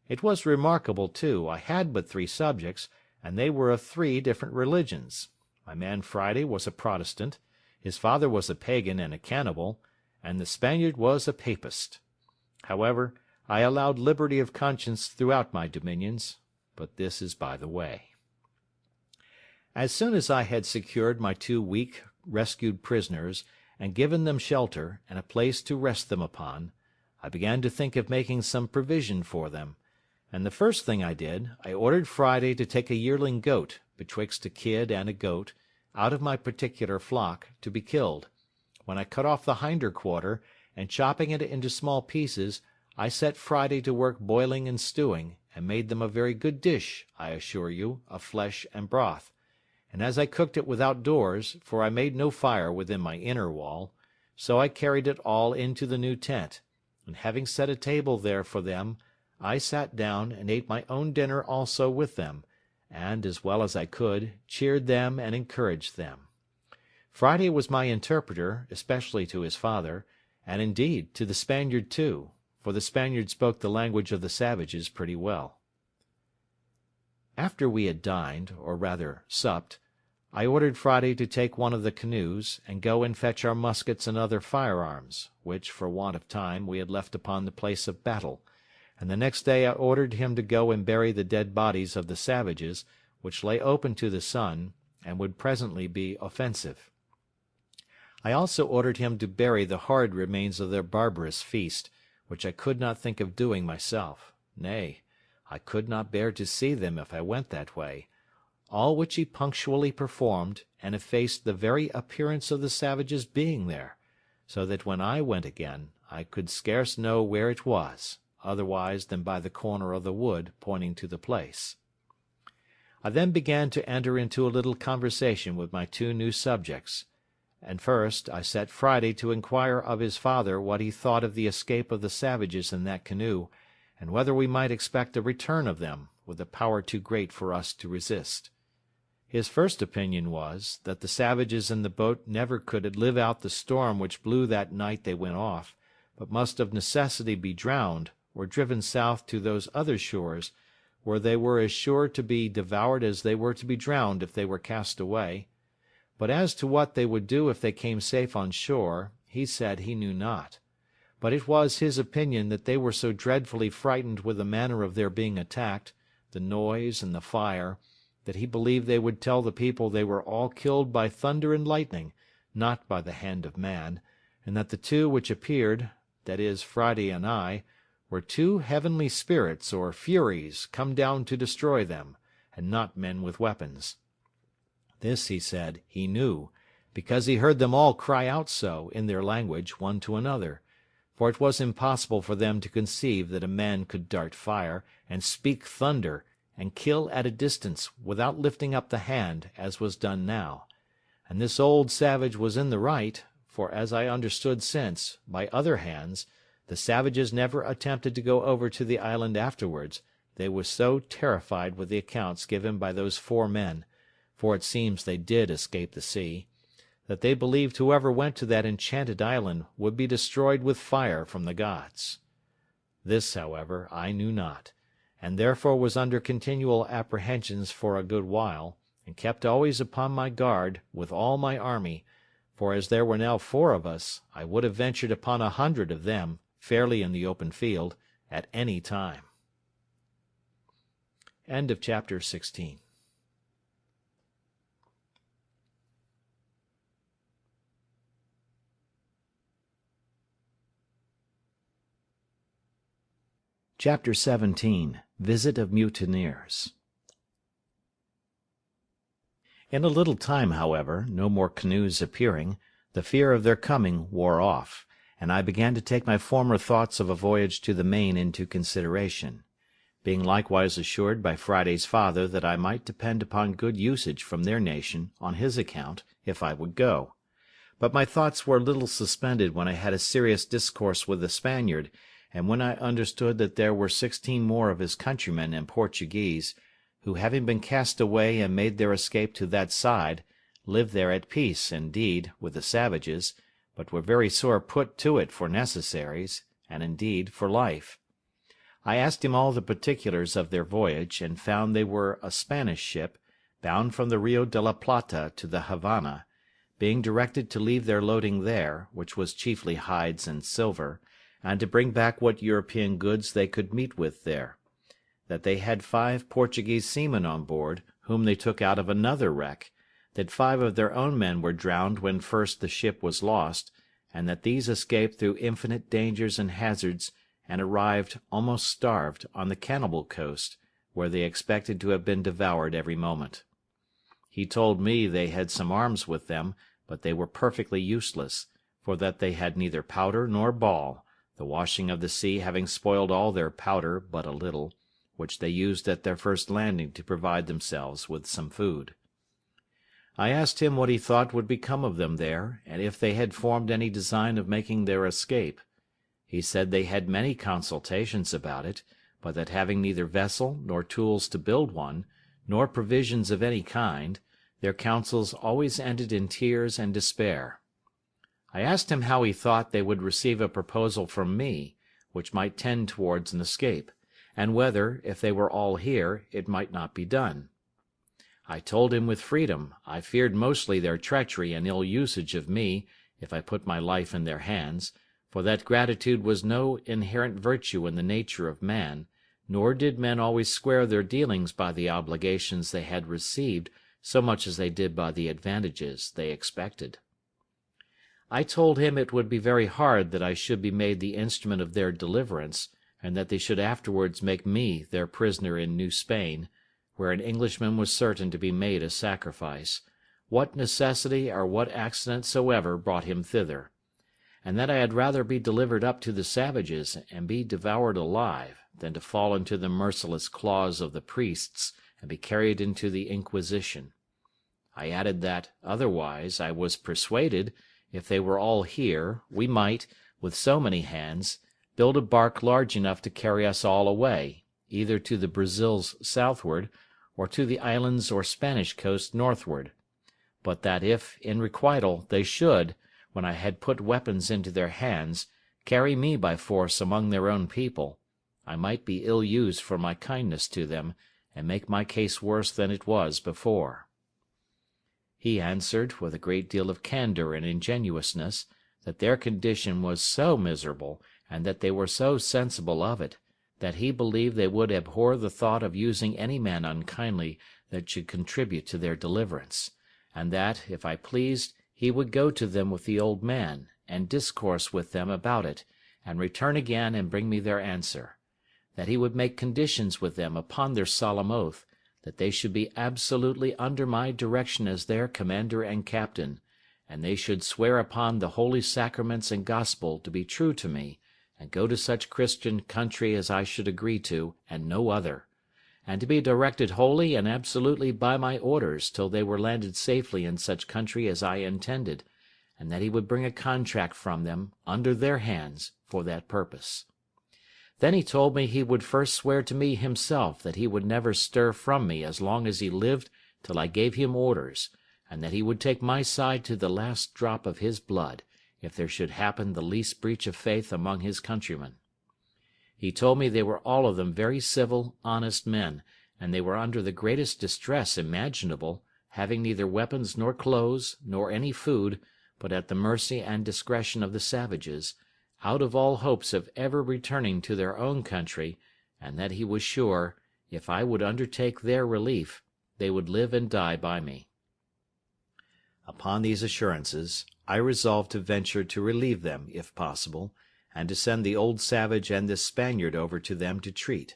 It was remarkable, too, I had but 3 subjects, and they were of 3 different religions. My man Friday was a Protestant, his father was a pagan and a cannibal, and the Spaniard was a papist. However, I allowed liberty of conscience throughout my dominions, but this is by the way. As soon as I had secured my 2 weak, rescued prisoners, and given them shelter, and a place to rest them upon, I began to think of making some provision for them, and the first thing I did, I ordered Friday to take a yearling goat, betwixt a kid and a goat, out of my particular flock, to be killed, when I cut off the hinder quarter, and chopping it into small pieces, I set Friday to work boiling and stewing, and made them a very good dish, I assure you, of flesh and broth. And as I cooked it without doors, for I made no fire within my inner wall, so I carried it all into the new tent, and having set a table there for them, I sat down and ate my own dinner also with them, and, as well as I could, cheered them and encouraged them. Friday was my interpreter, especially to his father, and indeed to the Spaniard too, for the Spaniard spoke the language of the savages pretty well. After we had dined, or rather supped, I ordered Friday to take one of the canoes, and go and fetch our muskets and other firearms, which, for want of time, we had left upon the place of battle, and the next day I ordered him to go and bury the dead bodies of the savages, which lay open to the sun, and would presently be offensive. I also ordered him to bury the horrid remains of their barbarous feast, which I could not think of doing myself. Nay, I could not bear to see them if I went that way, all which he punctually performed, and effaced the very appearance of the savages being there, so that when I went again, I could scarce know where it was, otherwise than by the corner of the wood pointing to the place. I then began to enter into a little conversation with my two new subjects, and first I set Friday to inquire of his father what he thought of the escape of the savages in that canoe, and whether we might expect a return of them, with a power too great for us to resist. His first opinion was, that the savages in the boat never could live out the storm which blew that night they went off, but must of necessity be drowned, or driven south to those other shores, where they were as sure to be devoured as they were to be drowned if they were cast away. But as to what they would do if they came safe on shore, he said he knew not. But it was his opinion that they were so dreadfully frightened with the manner of their being attacked, the noise and the fire, that he believed they would tell the people they were all killed by thunder and lightning, not by the hand of man, and that the two which appeared, that is, Friday and I, were two heavenly spirits or furies come down to destroy them, and not men with weapons. This, he said, he knew, because he heard them all cry out so, in their language, one to another, for it was impossible for them to conceive that a man could dart fire, and speak thunder, and kill at a distance, without lifting up the hand, as was done now. And this old savage was in the right, for as I understood since, by other hands, the savages never attempted to go over to the island afterwards, they were so terrified with the accounts given by those 4 men, for it seems they did escape the sea, that they believed whoever went to that enchanted island would be destroyed with fire from the gods. This, however, I knew not, and therefore was under continual apprehensions for a good while, and kept always upon my guard with all my army, for as there were now 4 of us, I would have ventured upon 100 of them, fairly in the open field, at any time. End of chapter 16. Chapter 17. Visit of Mutineers. In a little time, however, no more canoes appearing, the fear of their coming wore off, and I began to take my former thoughts of a voyage to the main into consideration, being likewise assured by Friday's father that I might depend upon good usage from their nation, on his account, if I would go. But my thoughts were a little suspended when I had a serious discourse with the Spaniard, and when I understood that there were 16 more of his countrymen and Portuguese, who, having been cast away and made their escape to that side, lived there at peace, indeed, with the savages, but were very sore put to it for necessaries, and indeed for life. I asked him all the particulars of their voyage, and found they were a Spanish ship, bound from the Rio de la Plata to the Havana, being directed to leave their loading there, which was chiefly hides and silver, and to bring back what European goods they could meet with there; that they had 5 Portuguese seamen on board, whom they took out of another wreck; that 5 of their own men were drowned when first the ship was lost, and that these escaped through infinite dangers and hazards, and arrived, almost starved, on the cannibal coast, where they expected to have been devoured every moment. He told me they had some arms with them, but they were perfectly useless, for that they had neither powder nor ball, the washing of the sea having spoiled all their powder but a little, which they used at their first landing to provide themselves with some food. I asked him what he thought would become of them there, and if they had formed any design of making their escape. He said they had many consultations about it, but that having neither vessel nor tools to build one, nor provisions of any kind, their counsels always ended in tears and despair. I asked him how he thought they would receive a proposal from me, which might tend towards an escape, and whether, if they were all here, it might not be done. I told him with freedom I feared mostly their treachery and ill usage of me, if I put my life in their hands, for that gratitude was no inherent virtue in the nature of man, nor did men always square their dealings by the obligations they had received so much as they did by the advantages they expected. I told him it would be very hard that I should be made the instrument of their deliverance, and that they should afterwards make me their prisoner in New Spain, where an Englishman was certain to be made a sacrifice, what necessity or what accident soever brought him thither, and that I had rather be delivered up to the savages and be devoured alive than to fall into the merciless claws of the priests and be carried into the Inquisition. I added that, otherwise, I was persuaded, if they were all here, we might, with so many hands, build a bark large enough to carry us all away, either to the Brazils southward, or to the islands or Spanish coast northward; but that if, in requital, they should, when I had put weapons into their hands, carry me by force among their own people, I might be ill used for my kindness to them, and make my case worse than it was before. He answered, with a great deal of candour and ingenuousness, that their condition was so miserable, and that they were so sensible of it, that he believed they would abhor the thought of using any man unkindly that should contribute to their deliverance, and that, if I pleased, he would go to them with the old man, and discourse with them about it, and return again and bring me their answer; that he would make conditions with them upon their solemn oath, that they should be absolutely under my direction as their commander and captain, and they should swear upon the holy sacraments and gospel to be true to me, and go to such Christian country as I should agree to, and no other, and to be directed wholly and absolutely by my orders till they were landed safely in such country as I intended, and that he would bring a contract from them, under their hands, for that purpose. Then he told me he would first swear to me himself that he would never stir from me as long as he lived till I gave him orders, and that he would take my side to the last drop of his blood, if there should happen the least breach of faith among his countrymen. He told me they were all of them very civil, honest men, and they were under the greatest distress imaginable, having neither weapons nor clothes, nor any food, but at the mercy and discretion of the savages, out of all hopes of ever returning to their own country, and that he was sure, if I would undertake their relief, they would live and die by me. Upon these assurances, I resolved to venture to relieve them, if possible, and to send the old savage and this Spaniard over to them to treat.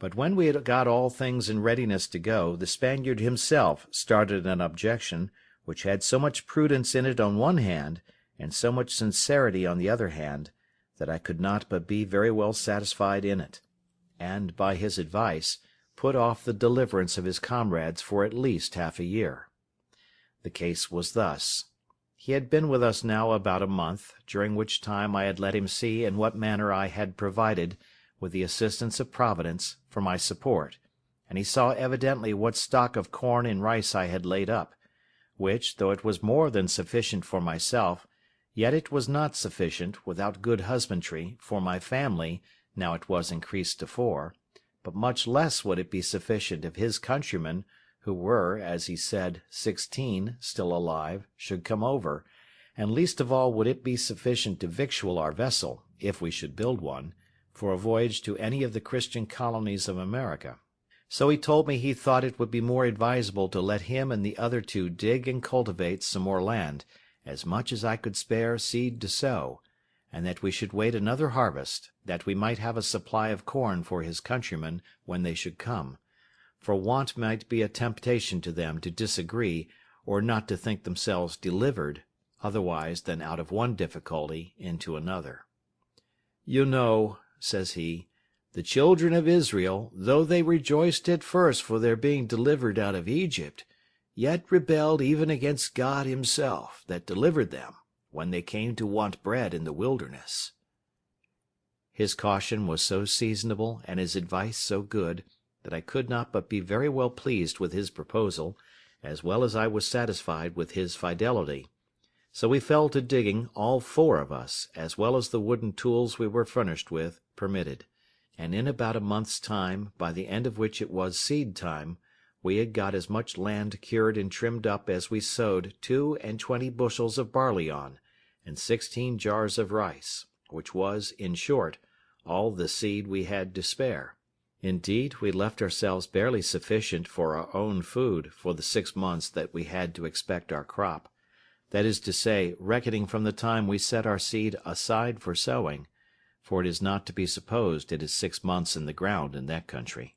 But when we had got all things in readiness to go, the Spaniard himself started an objection, which had so much prudence in it on one hand, and so much sincerity on the other hand, that I could not but be very well satisfied in it, and, by his advice, put off the deliverance of his comrades for at least half a year. The case was thus. He had been with us now about a month, during which time I had let him see in what manner I had provided, with the assistance of Providence, for my support, and he saw evidently what stock of corn and rice I had laid up, which, though it was more than sufficient for myself, yet it was not sufficient, without good husbandry, for my family, now it was increased to 4, but much less would it be sufficient if his countrymen, who were, as he said, 16, still alive, should come over, and least of all would it be sufficient to victual our vessel, if we should build one, for a voyage to any of the Christian colonies of America. So he told me he thought it would be more advisable to let him and the other 2 dig and cultivate some more land, as much as I could spare seed to sow, and that we should wait another harvest, that we might have a supply of corn for his countrymen when they should come, for want might be a temptation to them to disagree, or not to think themselves delivered, otherwise than out of one difficulty into another. "You know," says he, "the children of Israel, though they rejoiced at first for their being delivered out of Egypt, yet rebelled even against God himself, that delivered them, when they came to want bread in the wilderness." His caution was so seasonable and his advice so good, that I could not but be very well pleased with his proposal, as well as I was satisfied with his fidelity. So we fell to digging, all four of us, as well as the wooden tools we were furnished with permitted; and in about a month's time, by the end of which it was seed time, we had got as much land cured and trimmed up as we sowed 22 bushels of barley on, and 16 jars of rice, which was, in short, all the seed we had to spare. Indeed, we left ourselves barely sufficient for our own food for the 6 months that we had to expect our crop; that is to say, reckoning from the time we set our seed aside for sowing, for it is not to be supposed it is 6 months in the ground in that country.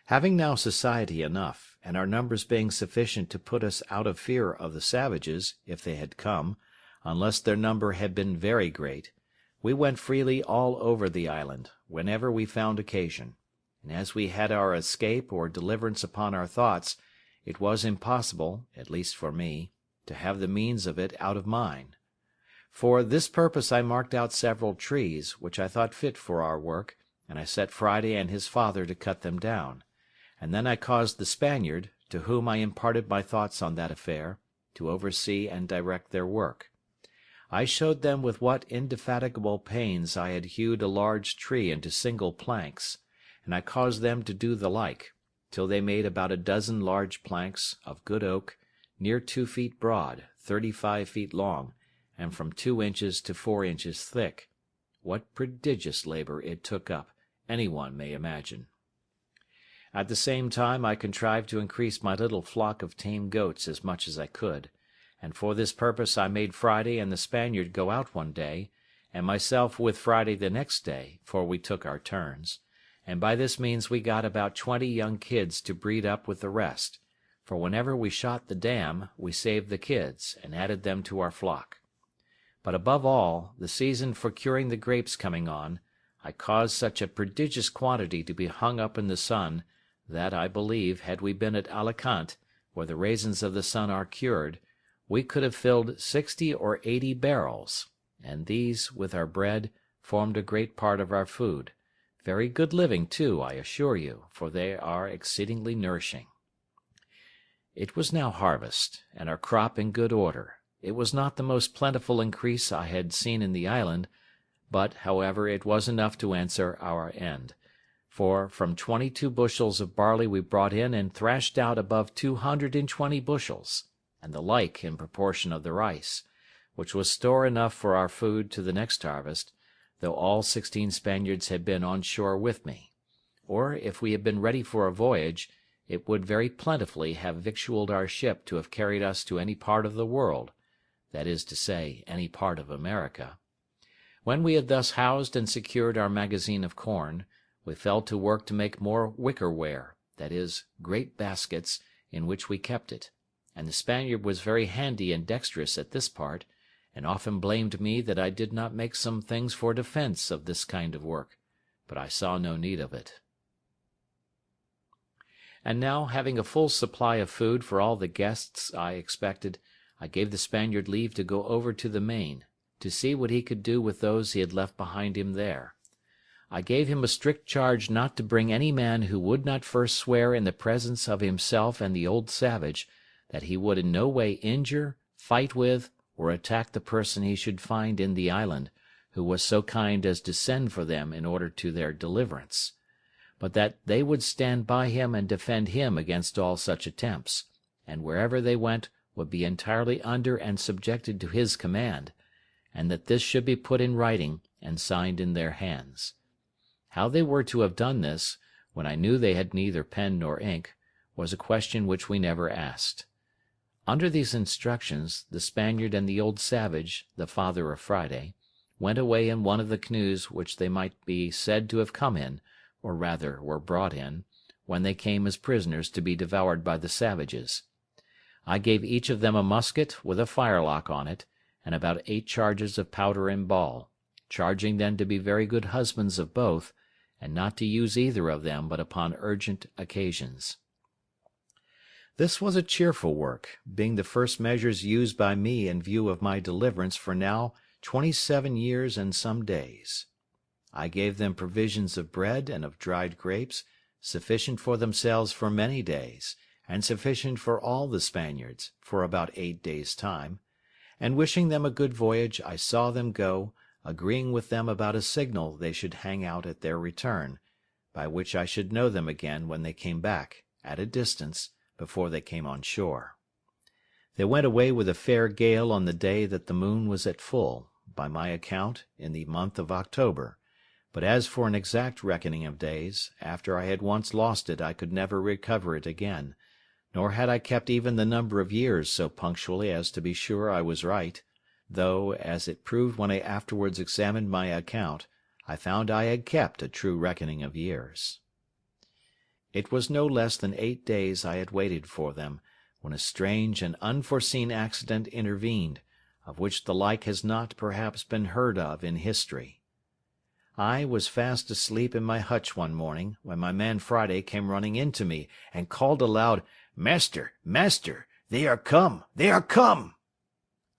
Having now society enough, and our numbers being sufficient to put us out of fear of the savages, if they had come, unless their number had been very great, we went freely all over the island, whenever we found occasion; and as we had our escape or deliverance upon our thoughts, it was impossible, at least for me, to have the means of it out of mine. For this purpose I marked out several trees, which I thought fit for our work, and I set Friday and his father to cut them down; and then I caused the Spaniard, to whom I imparted my thoughts on that affair, to oversee and direct their work. I showed them with what indefatigable pains I had hewed a large tree into single planks, and I caused them to do the like, till they made about a dozen large planks, of good oak, near 2 feet broad, 35 feet long, and from 2 inches to 4 inches thick. What prodigious labour it took up, any one may imagine. At the same time I contrived to increase my little flock of tame goats as much as I could, and for this purpose I made Friday and the Spaniard go out one day, and myself with Friday the next day, for we took our turns; and by this means we got about 20 young kids to breed up with the rest, for whenever we shot the dam we saved the kids, and added them to our flock. But above all, the season for curing the grapes coming on, I caused such a prodigious quantity to be hung up in the sun, that, I believe, had we been at Alicante, where the raisins of the sun are cured, we could have filled 60 or 80 barrels, and these, with our bread, formed a great part of our food; very good living too, I assure you, for they are exceedingly nourishing. It was now harvest, and our crop in good order. It was not the most plentiful increase I had seen in the island, but, however, it was enough to answer our end; for from 22 bushels of barley we brought in and thrashed out above 220 bushels, and the like in proportion of the rice, which was store enough for our food to the next harvest, though all 16 Spaniards had been on shore with me; or, if we had been ready for a voyage, it would very plentifully have victualled our ship to have carried us to any part of the world, that is to say, any part of America. When we had thus housed and secured our magazine of corn, we fell to work to make more wicker ware, that is, great baskets, in which we kept it; and the Spaniard was very handy and dexterous at this part, and often blamed me that I did not make some things for defence of this kind of work, but I saw no need of it. And now, having a full supply of food for all the guests I expected, I gave the Spaniard leave to go over to the main, to see what he could do with those he had left behind him there. I gave him a strict charge not to bring any man who would not first swear in the presence of himself and the old savage that he would in no way injure, fight with, or attack the person he should find in the island, who was so kind as to send for them in order to their deliverance; but that they would stand by him and defend him against all such attempts, and wherever they went would be entirely under and subjected to his command, and that this should be put in writing and signed in their hands. How they were to have done this, when I knew they had neither pen nor ink, was a question which we never asked. Under these instructions, the Spaniard and the old savage, the father of Friday, went away in one of the canoes which they might be said to have come in, or rather were brought in, when they came as prisoners to be devoured by the savages. I gave each of them a musket with a firelock on it, and about 8 charges of powder and ball, charging them to be very good husbands of both, and not to use either of them but upon urgent occasions. This was a cheerful work, being the first measures used by me in view of my deliverance for now 27 years and some days. I gave them provisions of bread and of dried grapes, sufficient for themselves for many days, and sufficient for all the Spaniards for about 8 days' time, and wishing them a good voyage, I saw them go, agreeing with them about a signal they should hang out at their return, by which I should know them again when they came back, at a distance, before they came on shore. They went away with a fair gale on the day that the moon was at full, by my account, in the month of October, but as for an exact reckoning of days, after I had once lost it I could never recover it again, nor had I kept even the number of years so punctually as to be sure I was right, though, as it proved when I afterwards examined my account, I found I had kept a true reckoning of years. It was no less than 8 days I had waited for them, when a strange and unforeseen accident intervened, of which the like has not perhaps been heard of in history. I was fast asleep in my hutch one morning, when my man Friday came running into me, and called aloud, "Master, master, they are come, they are come!"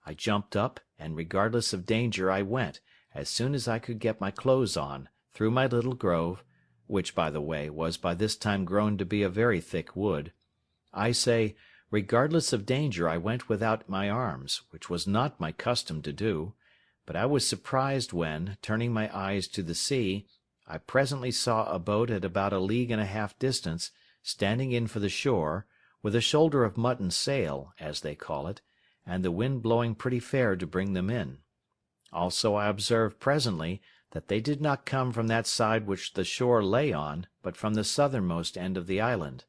I jumped up, and regardless of danger I went, as soon as I could get my clothes on, through my little grove, which, by the way, was by this time grown to be a very thick wood. I say, regardless of danger I went without my arms, which was not my custom to do, but I was surprised when, turning my eyes to the sea, I presently saw a boat at about 1.5 leagues distance, standing in for the shore, with a shoulder of mutton sail, as they call it, and the wind blowing pretty fair to bring them in. Also I observed presently that they did not come from that side which the shore lay on, but from the southernmost end of the island.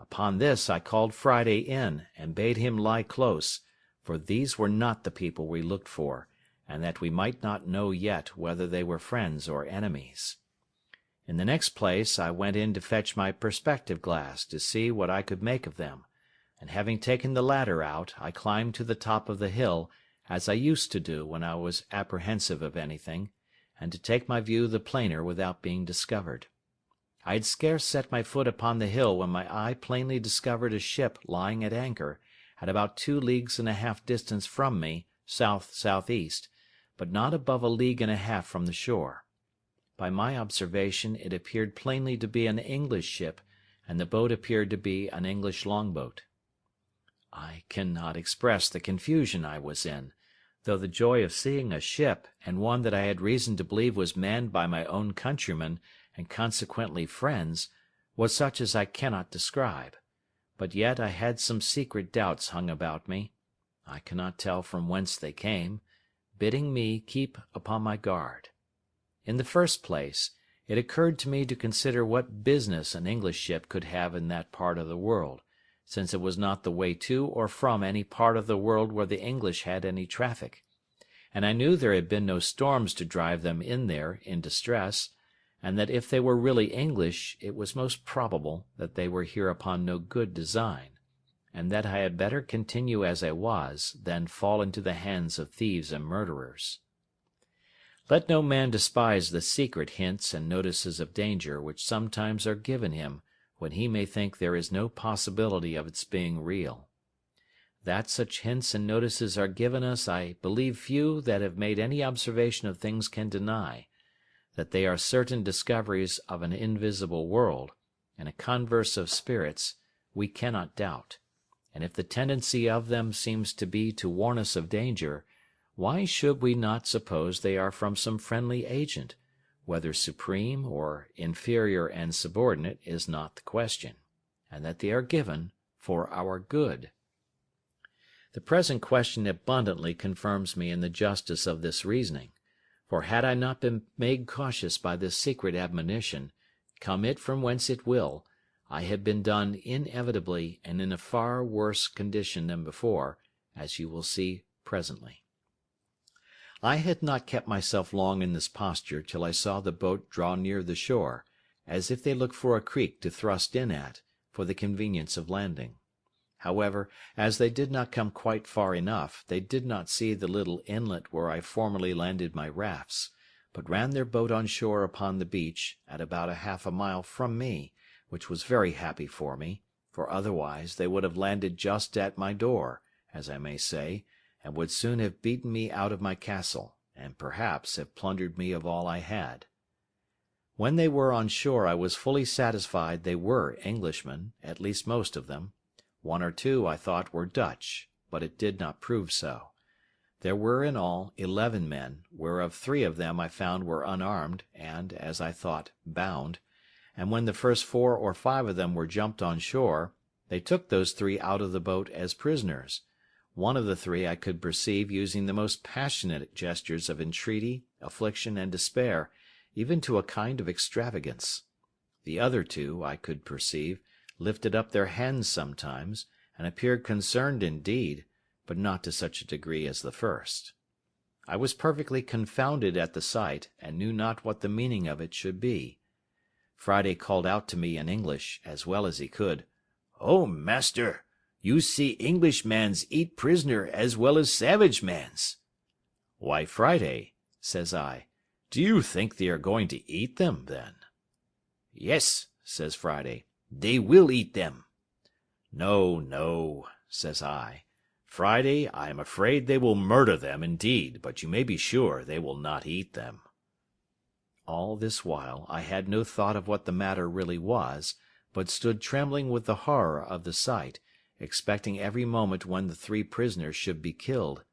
Upon this I called Friday in, and bade him lie close, for these were not the people we looked for, and that we might not know yet whether they were friends or enemies. In the next place I went in to fetch my perspective glass to see what I could make of them, and having taken the ladder out, I climbed to the top of the hill, as I used to do when I was apprehensive of anything, and to take my view the plainer without being discovered. I had scarce set my foot upon the hill when my eye plainly discovered a ship lying at anchor, at about 2.5 leagues distance from me, south-southeast, but not above 1.5 leagues from the shore. By my observation it appeared plainly to be an English ship, and the boat appeared to be an English longboat. I cannot express the confusion I was in, though the joy of seeing a ship, and one that I had reason to believe was manned by my own countrymen, and consequently friends, was such as I cannot describe. But yet I had some secret doubts hung about me, I cannot tell from whence they came, bidding me keep upon my guard. In the first place, it occurred to me to consider what business an English ship could have in that part of the world, since it was not the way to or from any part of the world where the English had any traffic, and I knew there had been no storms to drive them in there in distress, and that if they were really English it was most probable that they were here upon no good design, and that I had better continue as I was than fall into the hands of thieves and murderers. Let no man despise the secret hints and notices of danger which sometimes are given him when he may think there is no possibility of its being real. That such hints and notices are given us I believe few that have made any observation of things can deny, that they are certain discoveries of an invisible world, and a converse of spirits, we cannot doubt, and if the tendency of them seems to be to warn us of danger, why should we not suppose they are from some friendly agent, whether supreme or inferior and subordinate is not the question, and that they are given for our good? The present question abundantly confirms me in the justice of this reasoning, for had I not been made cautious by this secret admonition, come it from whence it will, I had been done inevitably and in a far worse condition than before, as you will see presently. I had not kept myself long in this posture till I saw the boat draw near the shore, as if they looked for a creek to thrust in at, for the convenience of landing. However, as they did not come quite far enough, they did not see the little inlet where I formerly landed my rafts, but ran their boat on shore upon the beach, at about half a mile from me, which was very happy for me, for otherwise they would have landed just at my door, as I may say, and would soon have beaten me out of my castle, and perhaps have plundered me of all I had. When they were on shore I was fully satisfied they were Englishmen, at least most of them. One or two I thought were Dutch, but it did not prove so. There were in all 11 men, whereof 3 of them I found were unarmed, and, as I thought, bound, and when the first 4 or 5 of them were jumped on shore, they took those 3 out of the boat as prisoners. One of the 3 I could perceive using the most passionate gestures of entreaty, affliction, and despair, even to a kind of extravagance. The other 2, I could perceive, lifted up their hands sometimes, and appeared concerned indeed, but not to such a degree as the first. I was perfectly confounded at the sight, and knew not what the meaning of it should be. Friday called out to me in English, as well as he could, "Oh, master, you see Englishmans eat prisoner as well as savage mans." "Why, Friday," says I, "do you think they are going to eat them, then?" "Yes," says Friday, "they will eat them." "No, no," says I, "Friday, I am afraid they will murder them indeed, but you may be sure they will not eat them." All this while I had no thought of what the matter really was, but stood trembling with the horror of the sight, expecting every moment when the 3 prisoners should be killed.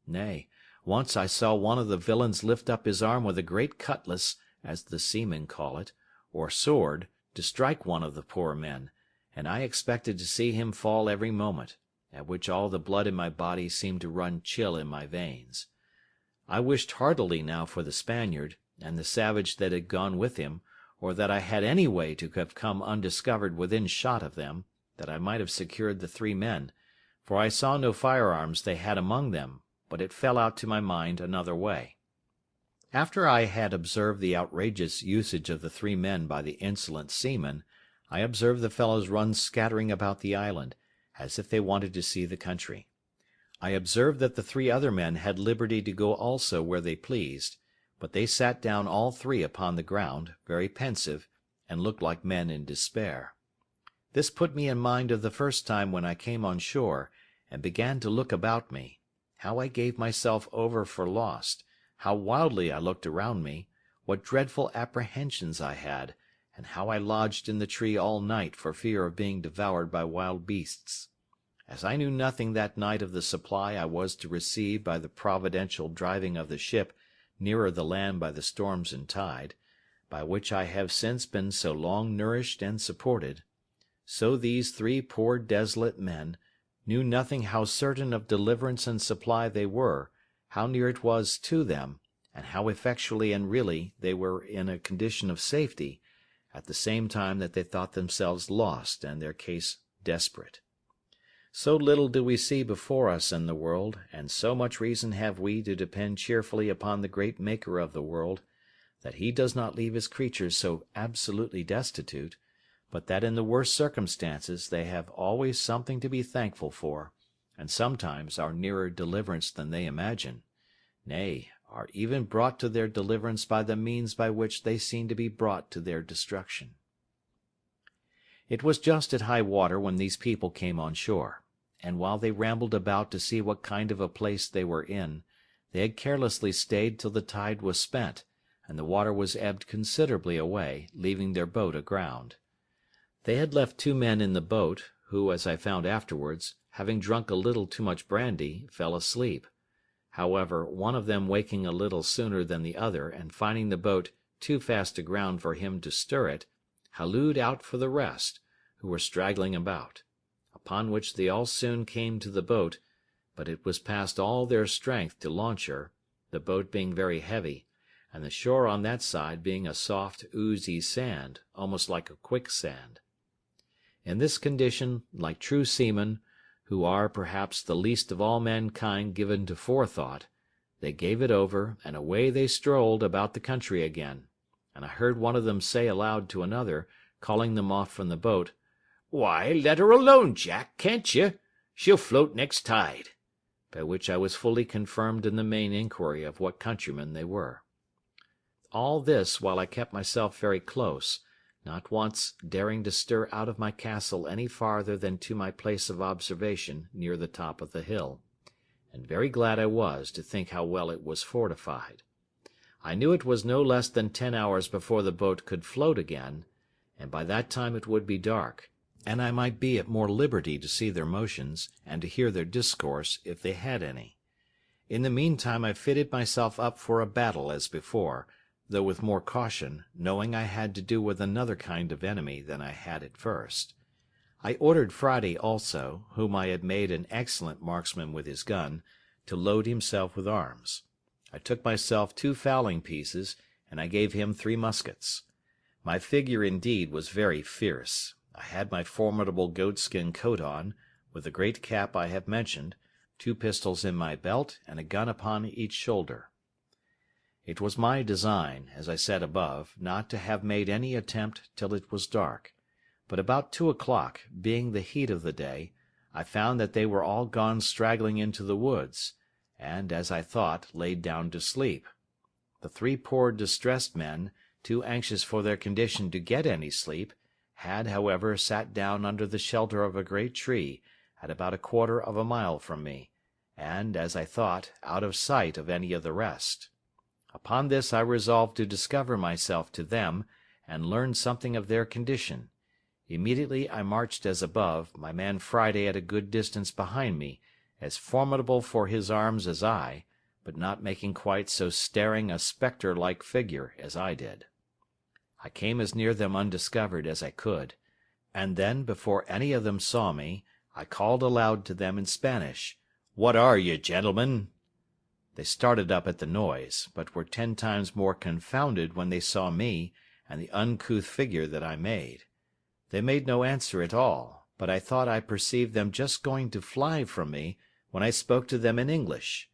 Nay, once I saw one of the villains lift up his arm with a great cutlass, as the seamen call it, or sword, to strike one of the poor men, and I expected to see him fall every moment, at which all the blood in my body seemed to run chill in my veins. I wished heartily now for the Spaniard, and the savage that had gone with him, or that I had any way to have come undiscovered within shot of them, that I might have secured the 3 men, for I saw no firearms they had among them, but it fell out to my mind another way. After I had observed the outrageous usage of the 3 men by the insolent seamen, I observed the fellows run scattering about the island, as if they wanted to see the country. I observed that the 3 other men had liberty to go also where they pleased, but they sat down all 3 upon the ground, very pensive, and looked like men in despair. This put me in mind of the first time when I came on shore, and began to look about me, how I gave myself over for lost, how wildly I looked around me, what dreadful apprehensions I had, and how I lodged in the tree all night for fear of being devoured by wild beasts. As I knew nothing that night of the supply I was to receive by the providential driving of the ship nearer the land by the storms and tide, by which I have since been so long nourished and supported, so these 3 poor desolate men knew nothing how certain of deliverance and supply they were, how near it was to them, and how effectually and really they were in a condition of safety, at the same time that they thought themselves lost and their case desperate. So little do we see before us in the world, and so much reason have we to depend cheerfully upon the great Maker of the world, that he does not leave his creatures so absolutely destitute, but that in the worst circumstances they have always something to be thankful for, and sometimes are nearer deliverance than they imagine, nay, are even brought to their deliverance by the means by which they seem to be brought to their destruction. It was just at high water when these people came on shore, and while they rambled about to see what kind of a place they were in, they had carelessly stayed till the tide was spent, and the water was ebbed considerably away, leaving their boat aground. They had left 2 men in the boat, who, as I found afterwards, having drunk a little too much brandy, fell asleep. However, one of them waking a little sooner than the other, and finding the boat too fast aground for him to stir it, hallooed out for the rest, who were straggling about; upon which they all soon came to the boat, but it was past all their strength to launch her, the boat being very heavy, and the shore on that side being a soft oozy sand, almost like a quicksand. In this condition, like true seamen, who are perhaps the least of all mankind given to forethought, they gave it over, and away they strolled about the country again, and I heard one of them say aloud to another, calling them off from the boat, "Why, let her alone, Jack, can't you? She'll float next tide," by which I was fully confirmed in the main inquiry of what countrymen they were. All this while I kept myself very close, not once daring to stir out of my castle any farther than to my place of observation near the top of the hill, and very glad I was to think how well it was fortified. I knew it was no less than 10 hours before the boat could float again, and by that time it would be dark, and I might be at more liberty to see their motions, and to hear their discourse, if they had any. In the meantime I fitted myself up for a battle as before, though with more caution, knowing I had to do with another kind of enemy than I had at first. I ordered Friday also, whom I had made an excellent marksman with his gun, to load himself with arms. I took myself 2 fowling pieces, and I gave him 3 muskets. My figure, indeed, was very fierce. I had my formidable goatskin coat on, with the great cap I have mentioned, 2 pistols in my belt, and a gun upon each shoulder. It was my design, as I said above, not to have made any attempt till it was dark, but about 2 o'clock, being the heat of the day, I found that they were all gone straggling into the woods, and, as I thought, laid down to sleep. The 3 poor distressed men, too anxious for their condition to get any sleep, had, however, sat down under the shelter of a great tree, at about 1/4 of a mile from me, and, as I thought, out of sight of any of the rest. Upon this I resolved to discover myself to them, and learn something of their condition. Immediately I marched as above, my man Friday at a good distance behind me, as formidable for his arms as I, but not making quite so staring a spectre-like figure as I did. I came as near them undiscovered as I could, and then, before any of them saw me, I called aloud to them in Spanish, "What are ye, gentlemen?" They started up at the noise, but were 10 times more confounded when they saw me, and the uncouth figure that I made. They made no answer at all, but I thought I perceived them just going to fly from me, when I spoke to them in English.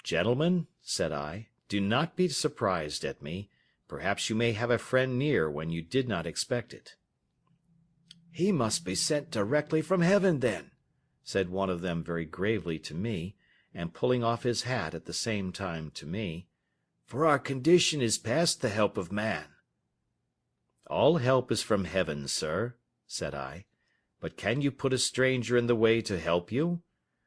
"Gentlemen," said I, "do not be surprised at me. Perhaps you may have a friend near when you did not expect it." "He must be sent directly from heaven, then," said one of them very gravely to me, and pulling off his hat at the same time to me, "for our condition is past the help of man." "All help is from heaven, sir," said I, "but can you put a stranger in the way to help you?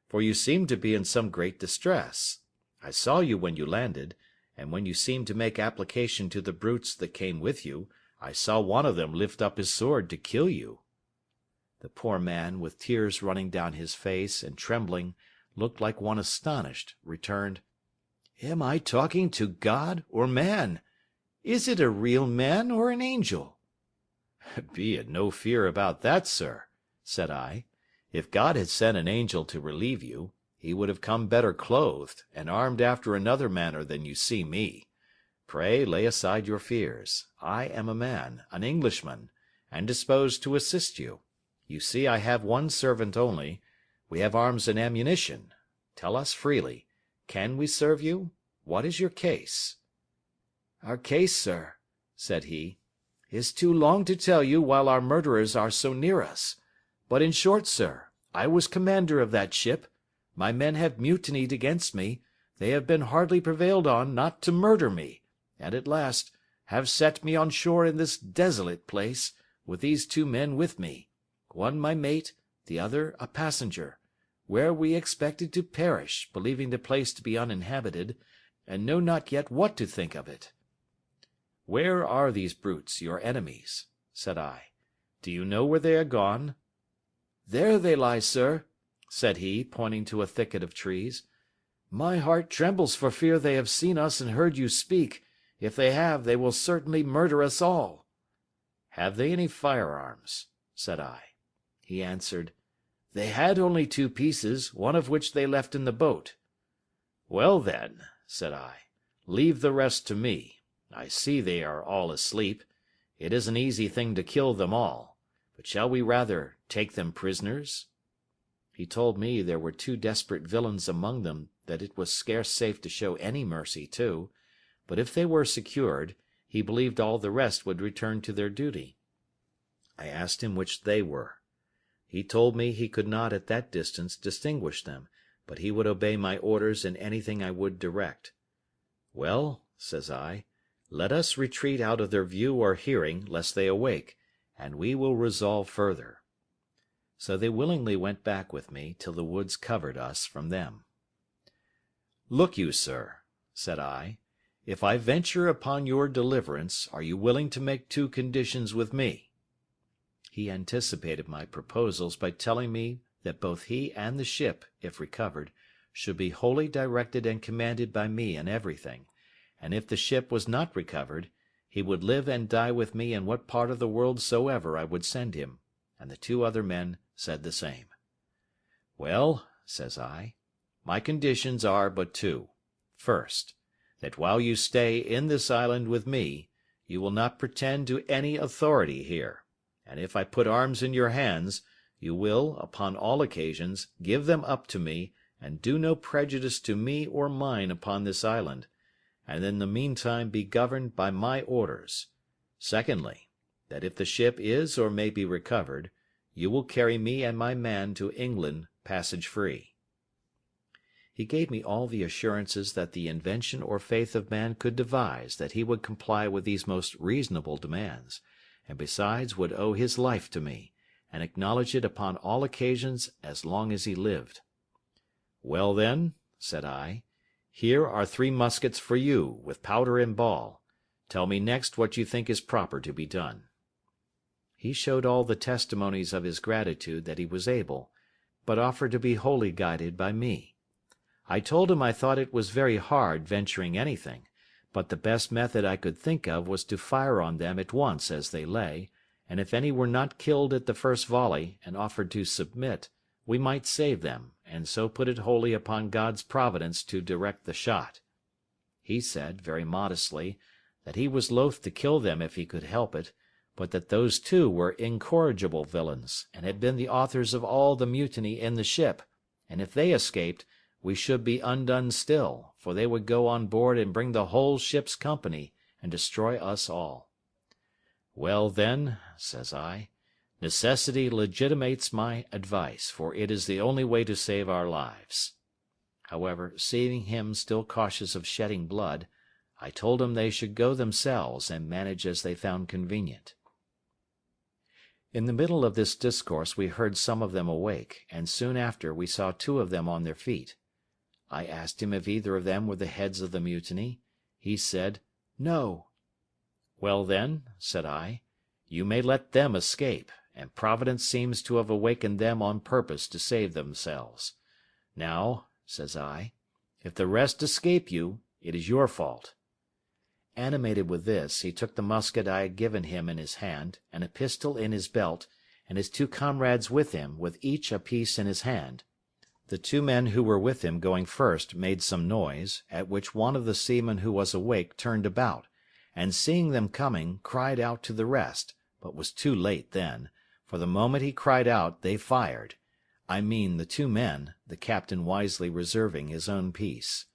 For you seem to be in some great distress. I saw you when you landed, and when you seemed to make application to the brutes that came with you, I saw one of them lift up his sword to kill you." The poor man, with tears running down his face, and trembling, looked like one astonished, returned, "Am I talking to God or man? Is it a real man or an angel?" "Be it no fear about that, sir," said I. "If God had sent an angel to relieve you, he would have come better clothed, and armed after another manner than you see me. Pray lay aside your fears. I am a man, an Englishman, and disposed to assist you. You see I have 1 servant only. We have arms and ammunition. Tell us freely, can we serve you? What is your case?" "Our case, sir," said he, "is too long to tell you while our murderers are so near us. But in short, sir, I was commander of that ship. My men have mutinied against me. They have been hardly prevailed on not to murder me, and at last have set me on shore in this desolate place, with these 2 men with me, one my mate, the other a passenger, where we expected to perish, believing the place to be uninhabited, and know not yet what to think of it." "Where are these brutes, your enemies?" said I. "Do you know where they are gone?" "There they lie, sir," said he, pointing to a thicket of trees. "My heart trembles for fear they have seen us and heard you speak. If they have, they will certainly murder us all." "Have they any firearms?" said I. He answered, "They had only 2 pieces, one of which they left in the boat." "Well, then," said I, "leave the rest to me. I see they are all asleep. It is an easy thing to kill them all. But shall we rather take them prisoners?" He told me there were 2 desperate villains among them that it was scarce safe to show any mercy to, but if they were secured, he believed all the rest would return to their duty. I asked him which they were. He told me he could not at that distance distinguish them, but he would obey my orders in anything I would direct. "Well," says I, "let us retreat out of their view or hearing, lest they awake, and we will resolve further." So they willingly went back with me, till the woods covered us from them. "Look you, sir," said I, "if I venture upon your deliverance, are you willing to make two conditions with me?" He anticipated my proposals by telling me that both he and the ship, if recovered, should be wholly directed and commanded by me in everything, and if the ship was not recovered, he would live and die with me in what part of the world soever I would send him, and the two other men said the same. "Well," says I, "my conditions are but two. First, that while you stay in this island with me, you will not pretend to any authority here, and if I put arms in your hands, you will, upon all occasions, give them up to me, and do no prejudice to me or mine upon this island, and in the meantime be governed by my orders. Secondly, that if the ship is or may be recovered, you will carry me and my man to England passage free." He gave me all the assurances that the invention or faith of man could devise that he would comply with these most reasonable demands, and besides would owe his life to me, and acknowledge it upon all occasions as long as he lived. "Well, then," said I, "here are 3 muskets for you, with powder and ball. Tell me next what you think is proper to be done." He showed all the testimonies of his gratitude that he was able, but offered to be wholly guided by me. I told him I thought it was very hard venturing anything, but the best method I could think of was to fire on them at once as they lay, and if any were not killed at the first volley, and offered to submit, we might save them, and so put it wholly upon God's providence to direct the shot. He said, very modestly, that he was loath to kill them if he could help it, but that those 2 were incorrigible villains, and had been the authors of all the mutiny in the ship, and if they escaped, we should be undone still, for they would go on board and bring the whole ship's company, and destroy us all. "Well, then," says I, "necessity legitimates my advice, for it is the only way to save our lives." However, seeing him still cautious of shedding blood, I told him they should go themselves, and manage as they found convenient. In the middle of this discourse we heard some of them awake, and soon after we saw 2 of them on their feet. I asked him if either of them were the heads of the mutiny. He said, "No." "Well, then," said I, "you may let them escape, and Providence seems to have awakened them on purpose to save themselves. Now," says I, "if the rest escape you, it is your fault." Animated with this, he took the musket I had given him in his hand, and a pistol in his belt, and his 2 comrades with him, with each a piece in his hand. The 2 men who were with him going first made some noise, at which one of the seamen who was awake turned about, and seeing them coming, cried out to the rest, but was too late then, for the moment he cried out they fired. I mean the 2 men, the captain wisely reserving his own piece.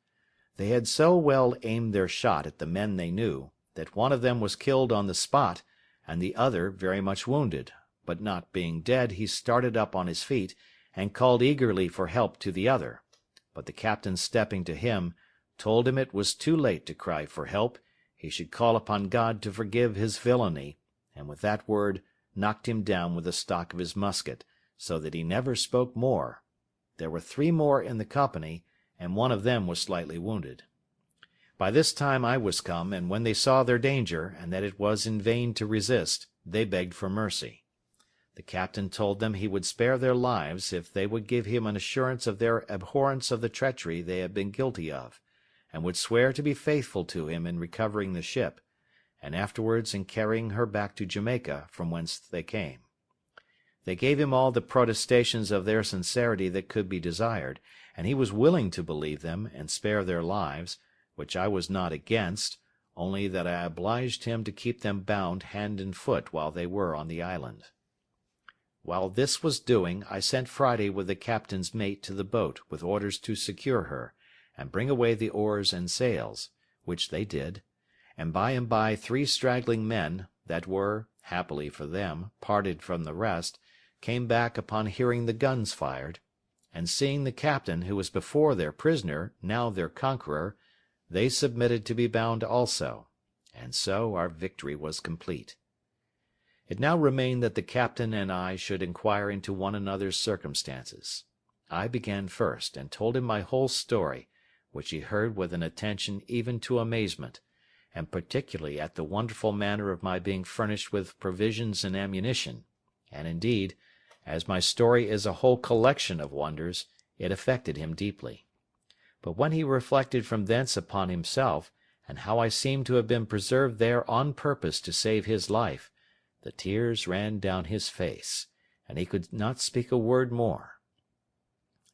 They had so well aimed their shot at the men they knew, that one of them was killed on the spot, and the other very much wounded, but not being dead he started up on his feet, and called eagerly for help to the other, but the captain stepping to him, told him it was too late to cry for help, he should call upon God to forgive his villainy, and with that word knocked him down with the stock of his musket, so that he never spoke more. There were 3 more in the company, and one of them was slightly wounded. By this time I was come, and when they saw their danger, and that it was in vain to resist, they begged for mercy. The captain told them he would spare their lives if they would give him an assurance of their abhorrence of the treachery they had been guilty of, and would swear to be faithful to him in recovering the ship, and afterwards in carrying her back to Jamaica, from whence they came. They gave him all the protestations of their sincerity that could be desired, and he was willing to believe them and spare their lives, which I was not against, only that I obliged him to keep them bound hand and foot while they were on the island. While this was doing, I sent Friday with the captain's mate to the boat with orders to secure her, and bring away the oars and sails, which they did, and by 3 straggling men, that were, happily for them, parted from the rest, came back upon hearing the guns fired, and seeing the captain, who was before their prisoner, now their conqueror, they submitted to be bound also, and so our victory was complete. It now remained that the captain and I should inquire into one another's circumstances. I began first, and told him my whole story, which he heard with an attention even to amazement, and particularly at the wonderful manner of my being furnished with provisions and ammunition, and indeed, as my story is a whole collection of wonders, it affected him deeply. But when he reflected from thence upon himself, and how I seemed to have been preserved there on purpose to save his life, the tears ran down his face, and he could not speak a word more.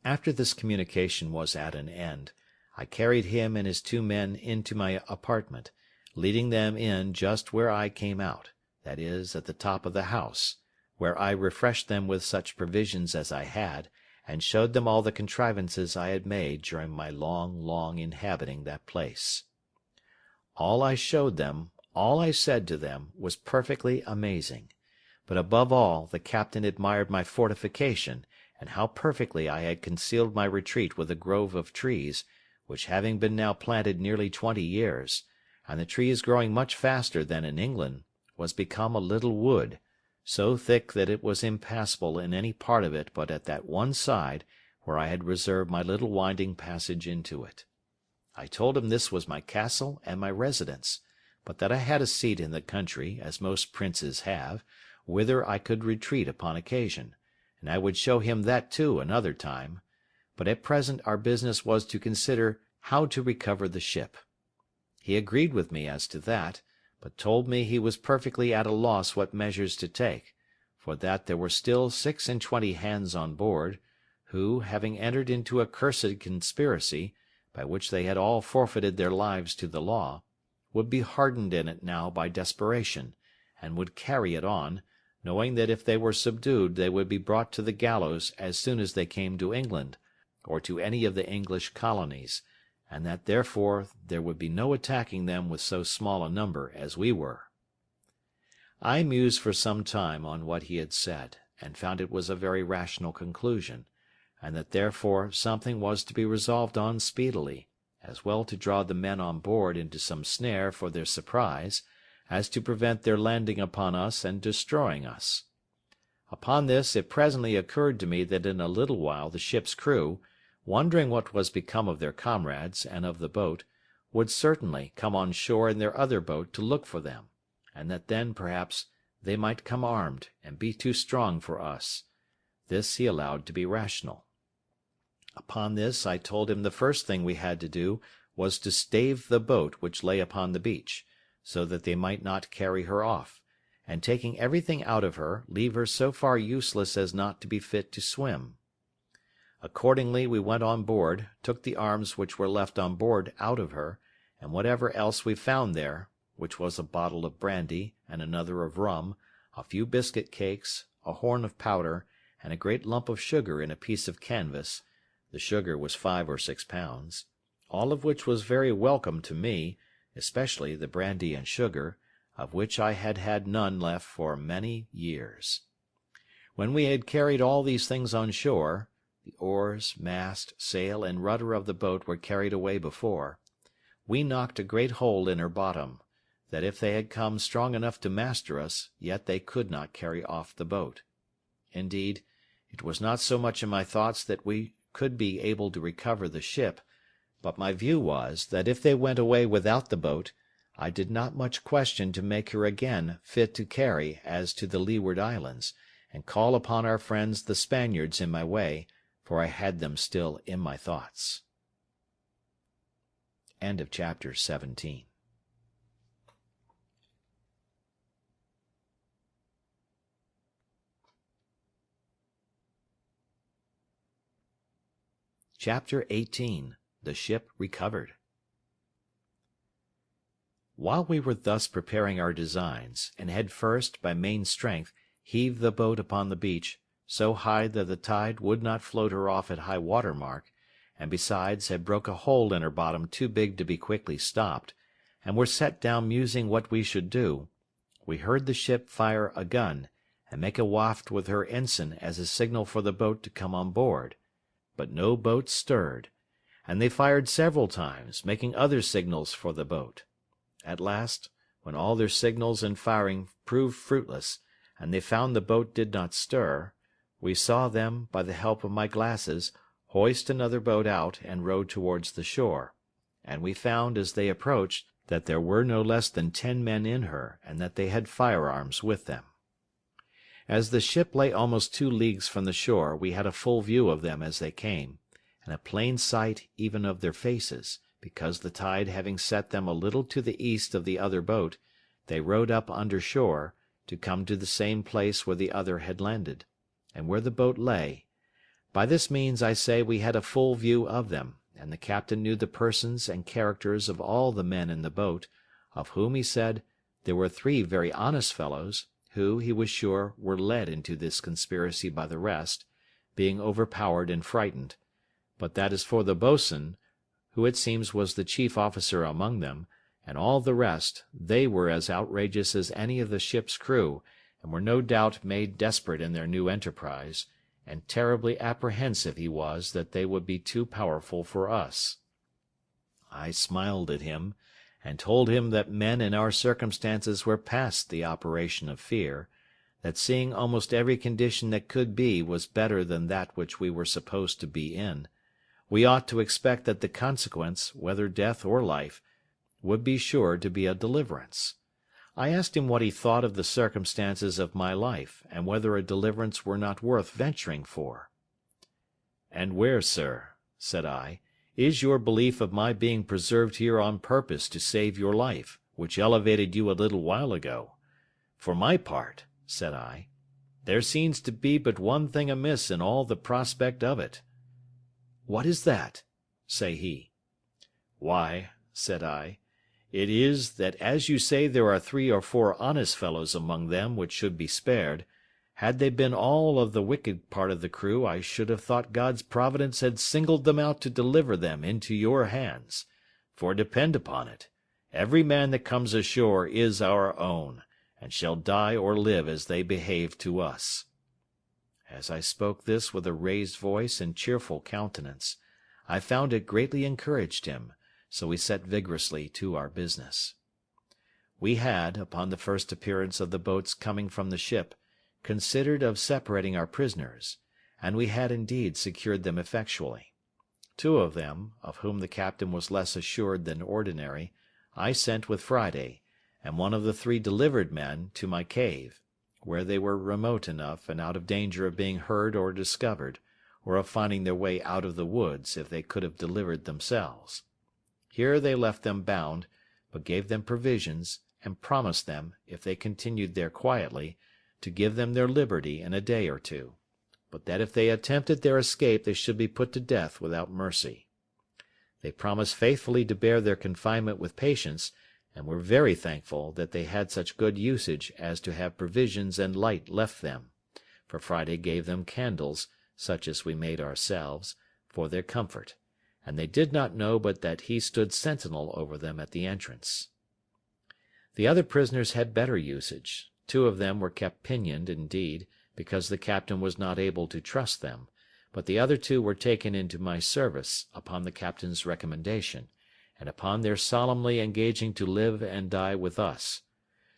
After this communication was at an end, I carried him and his 2 men into my apartment, leading them in just where I came out, that is, at the top of the house, where I refreshed them with such provisions as I had, and showed them all the contrivances I had made during my long inhabiting that place. All I showed them, all I said to them, was perfectly amazing; but above all the captain admired my fortification, and how perfectly I had concealed my retreat with a grove of trees, which having been now planted nearly 20 years, and the trees growing much faster than in England, was become a little wood, so thick that it was impassable in any part of it but at that one side where I had reserved my little winding passage into it. I told him this was my castle and my residence, but that I had a seat in the country, as most princes have, whither I could retreat upon occasion, and I would show him that too another time, but at present our business was to consider how to recover the ship. He agreed with me as to that, but told me he was perfectly at a loss what measures to take, for that there were still 26 hands on board, who, having entered into a cursed conspiracy, by which they had all forfeited their lives to the law, would be hardened in it now by desperation, and would carry it on, knowing that if they were subdued they would be brought to the gallows as soon as they came to England, or to any of the English colonies, and that therefore there would be no attacking them with so small a number as we were. I mused for some time on what he had said, and found it was a very rational conclusion, and that therefore something was to be resolved on speedily, as well to draw the men on board into some snare for their surprise, as to prevent their landing upon us and destroying us. Upon this it presently occurred to me that in a little while the ship's crew, wondering what was become of their comrades and of the boat, would certainly come on shore in their other boat to look for them, and that then perhaps they might come armed, and be too strong for us. This he allowed to be rational. Upon this I told him the first thing we had to do was to stave the boat which lay upon the beach, so that they might not carry her off, and taking everything out of her, leave her so far useless as not to be fit to swim. Accordingly we went on board, took the arms which were left on board out of her, and whatever else we found there, which was a bottle of brandy, and another of rum, a few biscuit cakes, a horn of powder, and a great lump of sugar in a piece of canvas, the sugar was 5 or 6 pounds, all of which was very welcome to me, especially the brandy and sugar, of which I had had none left for many years. When we had carried all these things on shore, the oars, mast, sail, and rudder of the boat were carried away before, we knocked a great hole in her bottom, that if they had come strong enough to master us, yet they could not carry off the boat. Indeed, it was not so much in my thoughts that we could be able to recover the ship, but my view was, that if they went away without the boat, I did not much question to make her again fit to carry as to the Leeward Islands, and call upon our friends the Spaniards in my way, for I had them still in my thoughts. Chapter 17. Chapter 18. The Ship Recovered. While we were thus preparing our designs, and had first, by main strength, heaved the boat upon the beach, so high that the tide would not float her off at high water mark, and besides had broke a hole in her bottom too big to be quickly stopped, and were set down musing what we should do, we heard the ship fire a gun, and make a waft with her ensign as a signal for the boat to come on board, but no boat stirred, and they fired several times, making other signals for the boat. At last, when all their signals and firing proved fruitless, and they found the boat did not stir, we saw them, by the help of my glasses, hoist another boat out and row towards the shore, and we found, as they approached, that there were no less than 10 men in her, and that they had firearms with them. As the ship lay almost 2 leagues from the shore, we had a full view of them as they came, and a plain sight even of their faces, because the tide having set them a little to the east of the other boat, they rowed up under shore, to come to the same place where the other had landed, and where the boat lay. By this means, I say, we had a full view of them, and the captain knew the persons and characters of all the men in the boat, of whom he said there were 3 very honest fellows, who, he was sure, were led into this conspiracy by the rest, being overpowered and frightened; but that as for the boatswain, who it seems was the chief officer among them, and all the rest, they were as outrageous as any of the ship's crew, and were no doubt made desperate in their new enterprise, and terribly apprehensive he was that they would be too powerful for us. I smiled at him, and told him that men in our circumstances were past the operation of fear, that seeing almost every condition that could be was better than that which we were supposed to be in, we ought to expect that the consequence, whether death or life, would be sure to be a deliverance. I asked him what he thought of the circumstances of my life, and whether a deliverance were not worth venturing for. "And where, sir," said I, "is your belief of my being preserved here on purpose to save your life, which elevated you a little while ago? For my part," said I, "there seems to be but one thing amiss in all the prospect of it." "What is that?" say he. "Why," said I, "it is, that as you say there are 3 or 4 honest fellows among them which should be spared, had they been all of the wicked part of the crew, I should have thought God's providence had singled them out to deliver them into your hands; for depend upon it, every man that comes ashore is our own, and shall die or live as they behave to us." As I spoke this with a raised voice and cheerful countenance, I found it greatly encouraged him, so we set vigorously to our business. We had, upon the first appearance of the boats coming from the ship, considered of separating our prisoners, and we had indeed secured them effectually. 2 of them, of whom the captain was less assured than ordinary, I sent with Friday, and 1 of the 3 delivered men to my cave, where they were remote enough and out of danger of being heard or discovered, or of finding their way out of the woods if they could have delivered themselves. Here they left them bound, but gave them provisions, and promised them, if they continued there quietly, to give them their liberty in a day or 2, but that if they attempted their escape they should be put to death without mercy. They promised faithfully to bear their confinement with patience, and were very thankful that they had such good usage as to have provisions and light left them, for Friday gave them candles, such as we made ourselves, for their comfort, and they did not know but that he stood sentinel over them at the entrance. The other prisoners had better usage. 2 of them were kept pinioned, indeed, because the captain was not able to trust them, but the other 2 were taken into my service, upon the captain's recommendation, and upon their solemnly engaging to live and die with us.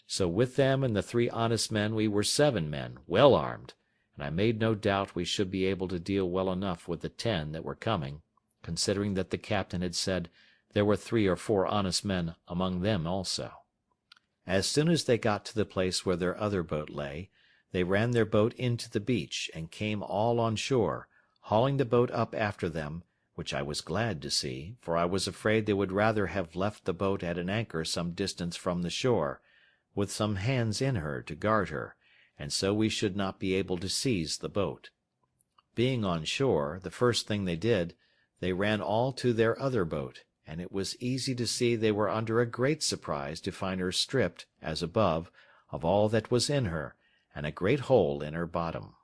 So with them and the 3 honest men we were 7 men, well armed, and I made no doubt we should be able to deal well enough with the 10 that were coming, considering that the captain had said there were 3 or 4 honest men among them also. As soon as they got to the place where their other boat lay, they ran their boat into the beach, and came all on shore, hauling the boat up after them, which I was glad to see, for I was afraid they would rather have left the boat at an anchor some distance from the shore, with some hands in her to guard her, and so we should not be able to seize the boat. Being on shore, the first thing they did, they ran all to their other boat, and it was easy to see they were under a great surprise to find her stripped, as above, of all that was in her, and a great hole in her bottom.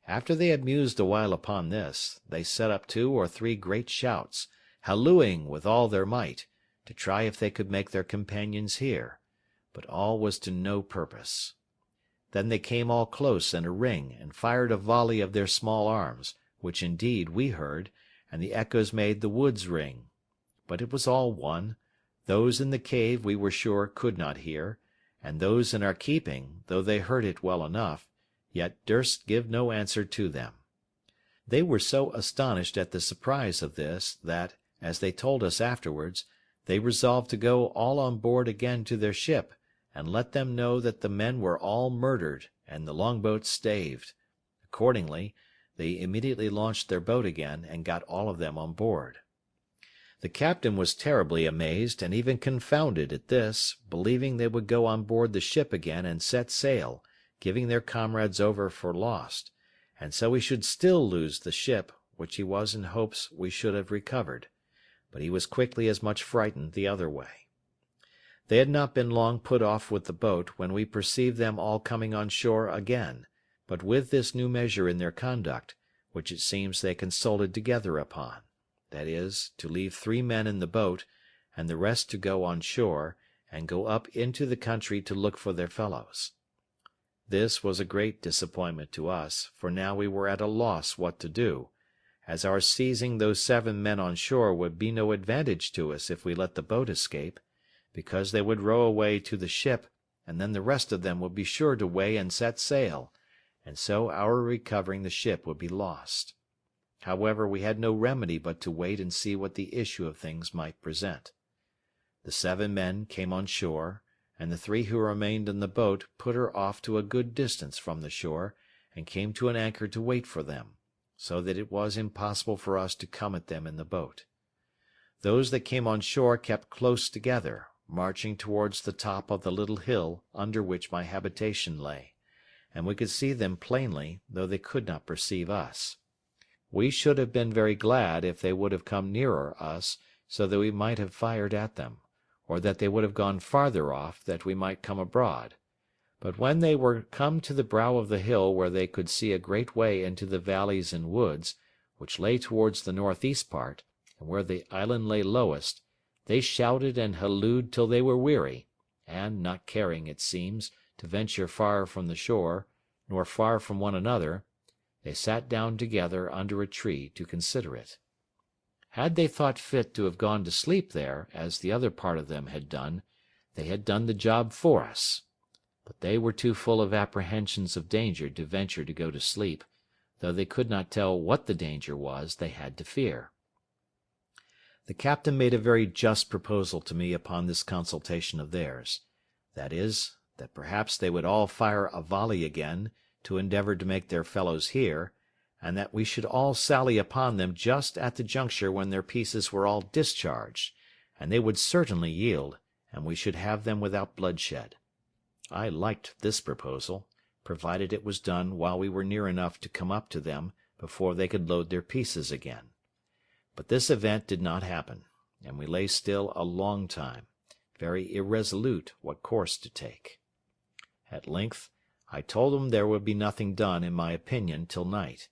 After they had mused a while upon this, they set up 2 or 3 great shouts, hallooing with all their might, to try if they could make their companions hear, but all was to no purpose. Then they came all close in a ring, and fired a volley of their small arms, which indeed we heard, and the echoes made the woods ring. But it was all one. Those in the cave we were sure could not hear, and those in our keeping, though they heard it well enough, yet durst give no answer to them. They were so astonished at the surprise of this, that, as they told us afterwards, they resolved to go all on board again to their ship, and let them know that the men were all murdered, and the longboat staved. Accordingly, they immediately launched their boat again, and got all of them on board. The captain was terribly amazed, and even confounded at this, believing they would go on board the ship again and set sail, giving their comrades over for lost, and so we should still lose the ship, which he was in hopes we should have recovered, but he was quickly as much frightened the other way. They had not been long put off with the boat when we perceived them all coming on shore again, but with this new measure in their conduct, which it seems they consulted together upon, that is, to leave 3 men in the boat, and the rest to go on shore, and go up into the country to look for their fellows. This was a great disappointment to us, for now we were at a loss what to do, as our seizing those 7 men on shore would be no advantage to us if we let the boat escape, because they would row away to the ship, and then the rest of them would be sure to weigh and set sail, and so our recovering the ship would be lost. However, we had no remedy but to wait and see what the issue of things might present. The 7 men came on shore, and the 3 who remained in the boat put her off to a good distance from the shore, and came to an anchor to wait for them, so that it was impossible for us to come at them in the boat. Those that came on shore kept close together, marching towards the top of the little hill under which my habitation lay, and we could see them plainly, though they could not perceive us. We should have been very glad if they would have come nearer us, so that we might have fired at them, or that they would have gone farther off, that we might come abroad. But when they were come to the brow of the hill, where they could see a great way into the valleys and woods, which lay towards the northeast part, and where the island lay lowest, they shouted and hallooed till they were weary, and, not caring, it seems, to venture far from the shore, nor far from one another, they sat down together under a tree to consider it. Had they thought fit to have gone to sleep there, as the other part of them had done, they had done the job for us. But they were too full of apprehensions of danger to venture to go to sleep, though they could not tell what the danger was they had to fear. The captain made a very just proposal to me upon this consultation of theirs, that is, that perhaps they would all fire a volley again, to endeavor to make their fellows hear, and that we should all sally upon them just at the juncture when their pieces were all discharged, and they would certainly yield, and we should have them without bloodshed. I liked this proposal, provided it was done while we were near enough to come up to them before they could load their pieces again. But this event did not happen, and we lay still a long time, very irresolute what course to take. At length I told them there would be nothing done, in my opinion, till night,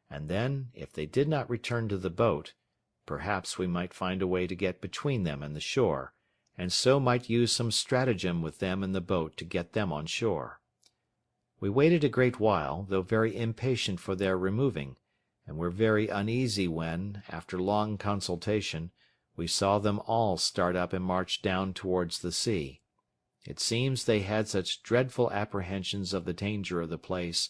and then, if they did not return to the boat, perhaps we might find a way to get between them and the shore, and so might use some stratagem with them in the boat to get them on shore. We waited a great while, though very impatient for their removing, and were very uneasy when, after long consultation, we saw them all start up and march down towards the sea. It seems they had such dreadful apprehensions of the danger of the place,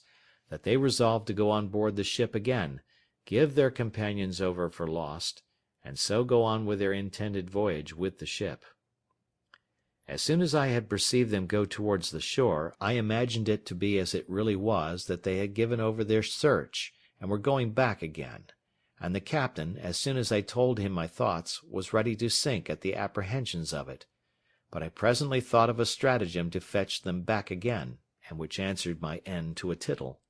that they resolved to go on board the ship again, give their companions over for lost, and so go on with their intended voyage with the ship. As soon as I had perceived them go towards the shore, I imagined it to be as it really was, that they had given over their search, and were going back again, and the captain, as soon as I told him my thoughts, was ready to sink at the apprehensions of it. But I presently thought of a stratagem to fetch them back again, and which answered my end to a tittle.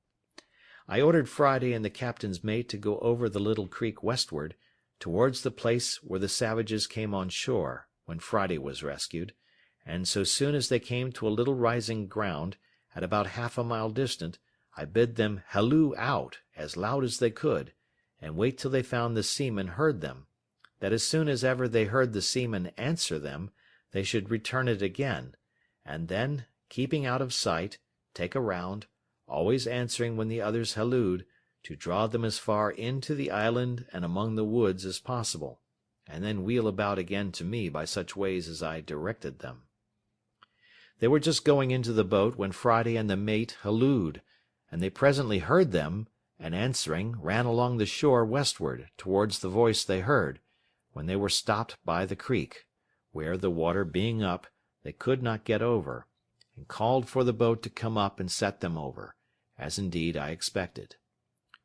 I ordered Friday and the captain's mate to go over the little creek westward, towards the place where the savages came on shore, when Friday was rescued, and so soon as they came to a little rising ground, at about half a mile distant, I bid them halloo out as loud as they could, and wait till they found the seamen heard them, that as soon as ever they heard the seamen answer them, they should return it again, and then, keeping out of sight, take a round, always answering when the others hallooed, to draw them as far into the island and among the woods as possible, and then wheel about again to me by such ways as I directed them. They were just going into the boat when Friday and the mate hallooed, and they presently heard them, and answering, ran along the shore westward, towards the voice they heard, when they were stopped by the creek, where, the water being up, they could not get over, and called for the boat to come up and set them over, as indeed I expected.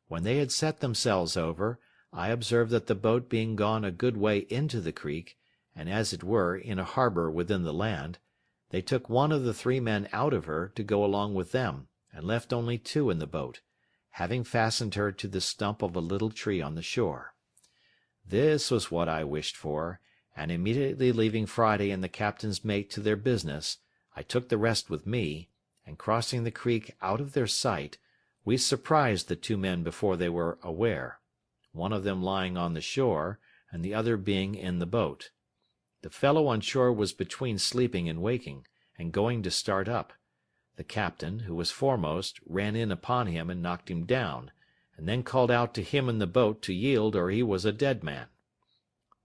When they had set themselves over, I observed that the boat being gone a good way into the creek, and as it were in a harbour within the land, they took one of the 3 men out of her to go along with them, and left only 2 in the boat, having fastened her to the stump of a little tree on the shore. This was what I wished for, and immediately leaving Friday and the captain's mate to their business, I took the rest with me, and crossing the creek out of their sight, we surprised the 2 men before they were aware, one of them lying on the shore, and the other being in the boat. The fellow on shore was between sleeping and waking, and going to start up. The captain, who was foremost, ran in upon him and knocked him down, and then called out to him in the boat to yield or he was a dead man.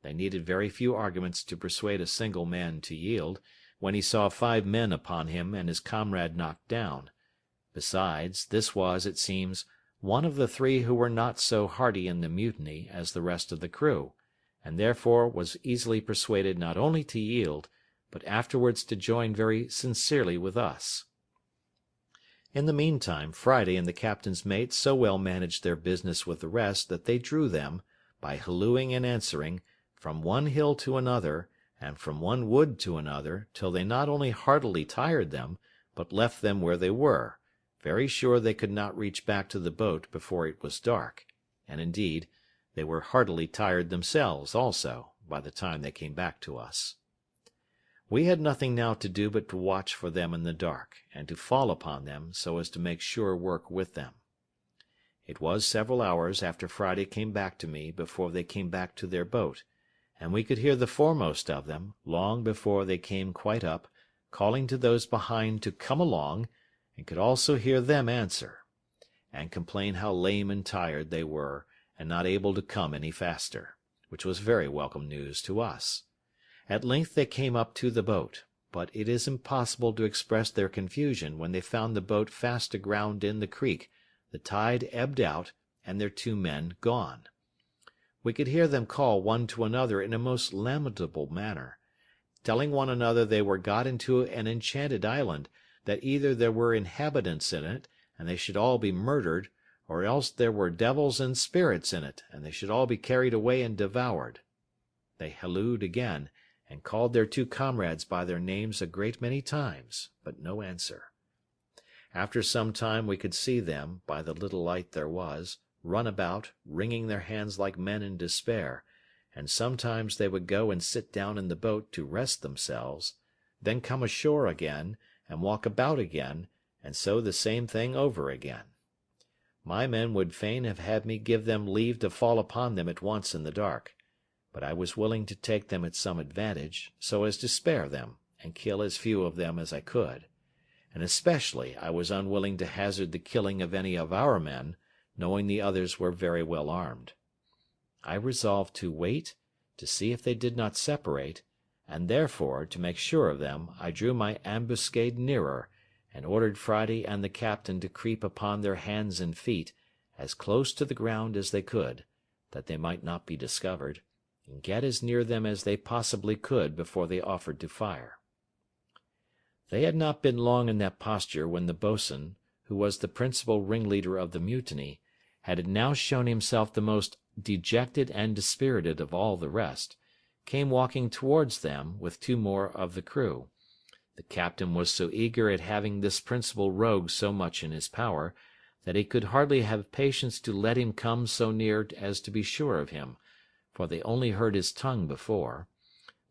They needed very few arguments to persuade a single man to yield, when he saw 5 men upon him and his comrade knocked down. Besides, this was, it seems, one of the 3 who were not so hearty in the mutiny as the rest of the crew, and therefore was easily persuaded not only to yield, but afterwards to join very sincerely with us. In the meantime, Friday and the captain's mate so well managed their business with the rest that they drew them, by hallooing and answering, from one hill to another, and from one wood to another, till they not only heartily tired them, but left them where they were, very sure they could not reach back to the boat before it was dark, and indeed they were heartily tired themselves also, by the time they came back to us. We had nothing now to do but to watch for them in the dark, and to fall upon them, so as to make sure work with them. It was several hours after Friday came back to me before they came back to their boat, and we could hear the foremost of them, long before they came quite up, calling to those behind to come along, and could also hear them answer, and complain how lame and tired they were, and not able to come any faster, which was very welcome news to us. At length they came up to the boat, but it is impossible to express their confusion when they found the boat fast aground in the creek, the tide ebbed out, and their 2 men gone. We could hear them call one to another in a most lamentable manner, telling one another they were got into an enchanted island, that either there were inhabitants in it, and they should all be murdered, or else there were devils and spirits in it, and they should all be carried away and devoured. They hallooed again, and called their 2 comrades by their names a great many times, but no answer. After some time we could see them, by the little light there was, run about, wringing their hands like men in despair, and sometimes they would go and sit down in the boat to rest themselves, then come ashore again, and walk about again, and so the same thing over again. My men would fain have had me give them leave to fall upon them at once in the dark, but I was willing to take them at some advantage, so as to spare them, and kill as few of them as I could, and especially I was unwilling to hazard the killing of any of our men, knowing the others were very well armed. I resolved to wait, to see if they did not separate, and therefore, to make sure of them, I drew my ambuscade nearer, and ordered Friday and the captain to creep upon their hands and feet, as close to the ground as they could, that they might not be discovered, and get as near them as they possibly could before they offered to fire. They had not been long in that posture when the boatswain, who was the principal ringleader of the mutiny, had now shown himself the most dejected and dispirited of all the rest, came walking towards them with 2 more of the crew. The captain was so eager at having this principal rogue so much in his power, that he could hardly have patience to let him come so near as to be sure of him, for they only heard his tongue before.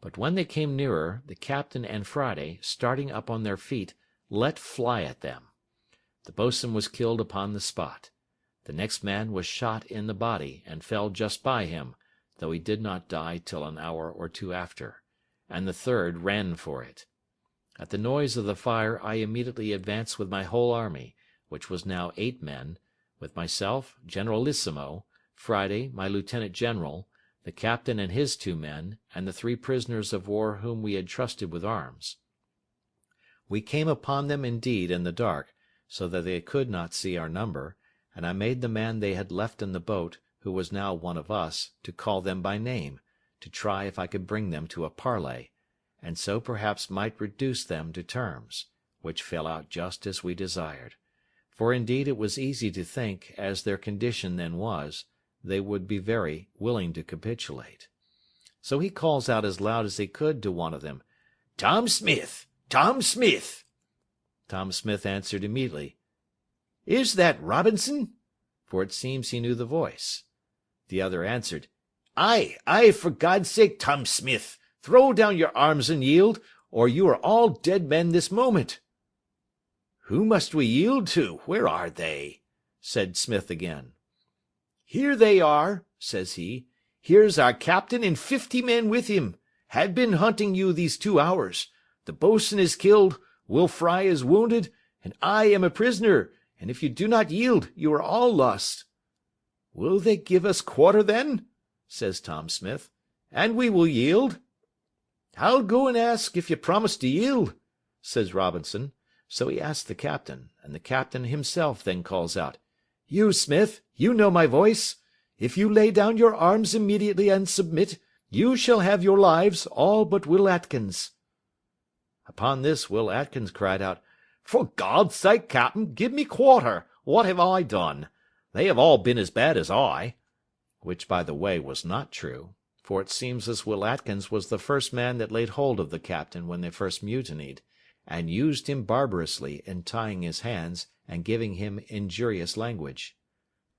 But when they came nearer, the captain and Friday, starting up on their feet, let fly at them. The boatswain was killed upon the spot. The next man was shot in the body, and fell just by him, though he did not die till an hour or two after, and the third ran for it. At the noise of the fire I immediately advanced with my whole army, which was now 8 men, with myself, Generalissimo, Friday, my lieutenant-general, the captain and his 2 men, and the 3 prisoners of war whom we had trusted with arms. We came upon them indeed in the dark, so that they could not see our number, and I made the man they had left in the boat, who was now one of us, to call them by name, to try if I could bring them to a parley, and so perhaps might reduce them to terms, which fell out just as we desired. For indeed it was easy to think, as their condition then was, they would be very willing to capitulate. So he calls out as loud as he could to one of them, "Tom Smith! Tom Smith!" Tom Smith answered immediately, "Is that Robinson?" For it seems he knew the voice. The other answered, "Aye, aye, for God's sake, Tom Smith, throw down your arms and yield, or you are all dead men this moment." "Who must we yield to? Where are they?" said Smith again. "Here they are," says he. "Here's our captain and 50 men with him. Had been hunting you these 2 hours. The boatswain is killed, Will Fry is wounded, and I am a prisoner, and if you do not yield, you are all lost." "Will they give us quarter then?" says Tom Smith, "and we will yield." "I'll go and ask if you promise to yield," says Robinson. So he asked the captain, and the captain himself then calls out, "You, Smith, you know my voice. If you lay down your arms immediately and submit, you shall have your lives, all but Will Atkins." Upon this Will Atkins cried out, "For God's sake, captain, give me quarter. What have I done? They have all been as bad as I." Which, by the way, was not true, for it seems this Will Atkins was the first man that laid hold of the captain when they first mutinied, and used him barbarously in tying his hands and giving him injurious language.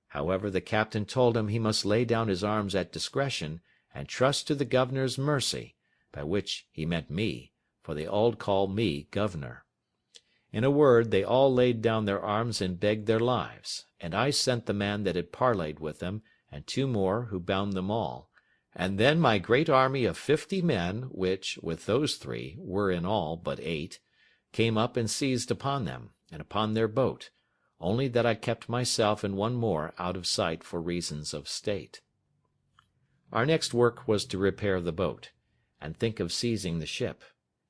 However, the captain told him he must lay down his arms at discretion, and trust to the governor's mercy, by which he meant me, for they all call me governor. In a word, they all laid down their arms and begged their lives, and I sent the man that had parleyed with them, and 2 more, who bound them all, and then my great army of 50 men, which, with those 3, were in all but 8, came up and seized upon them, and upon their boat, only that I kept myself and 1 more out of sight for reasons of state. Our next work was to repair the boat, and think of seizing the ship,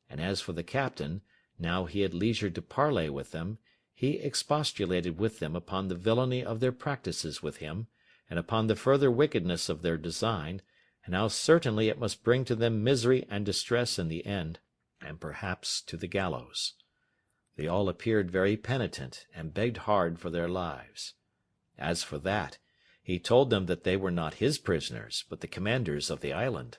and as for the captain, now he had leisure to parley with them, he expostulated with them upon the villainy of their practices with him, and upon the further wickedness of their design, and how certainly it must bring to them misery and distress in the end, and perhaps to the gallows. They all appeared very penitent, and begged hard for their lives. As for that, he told them that they were not his prisoners, but the commander's of the island,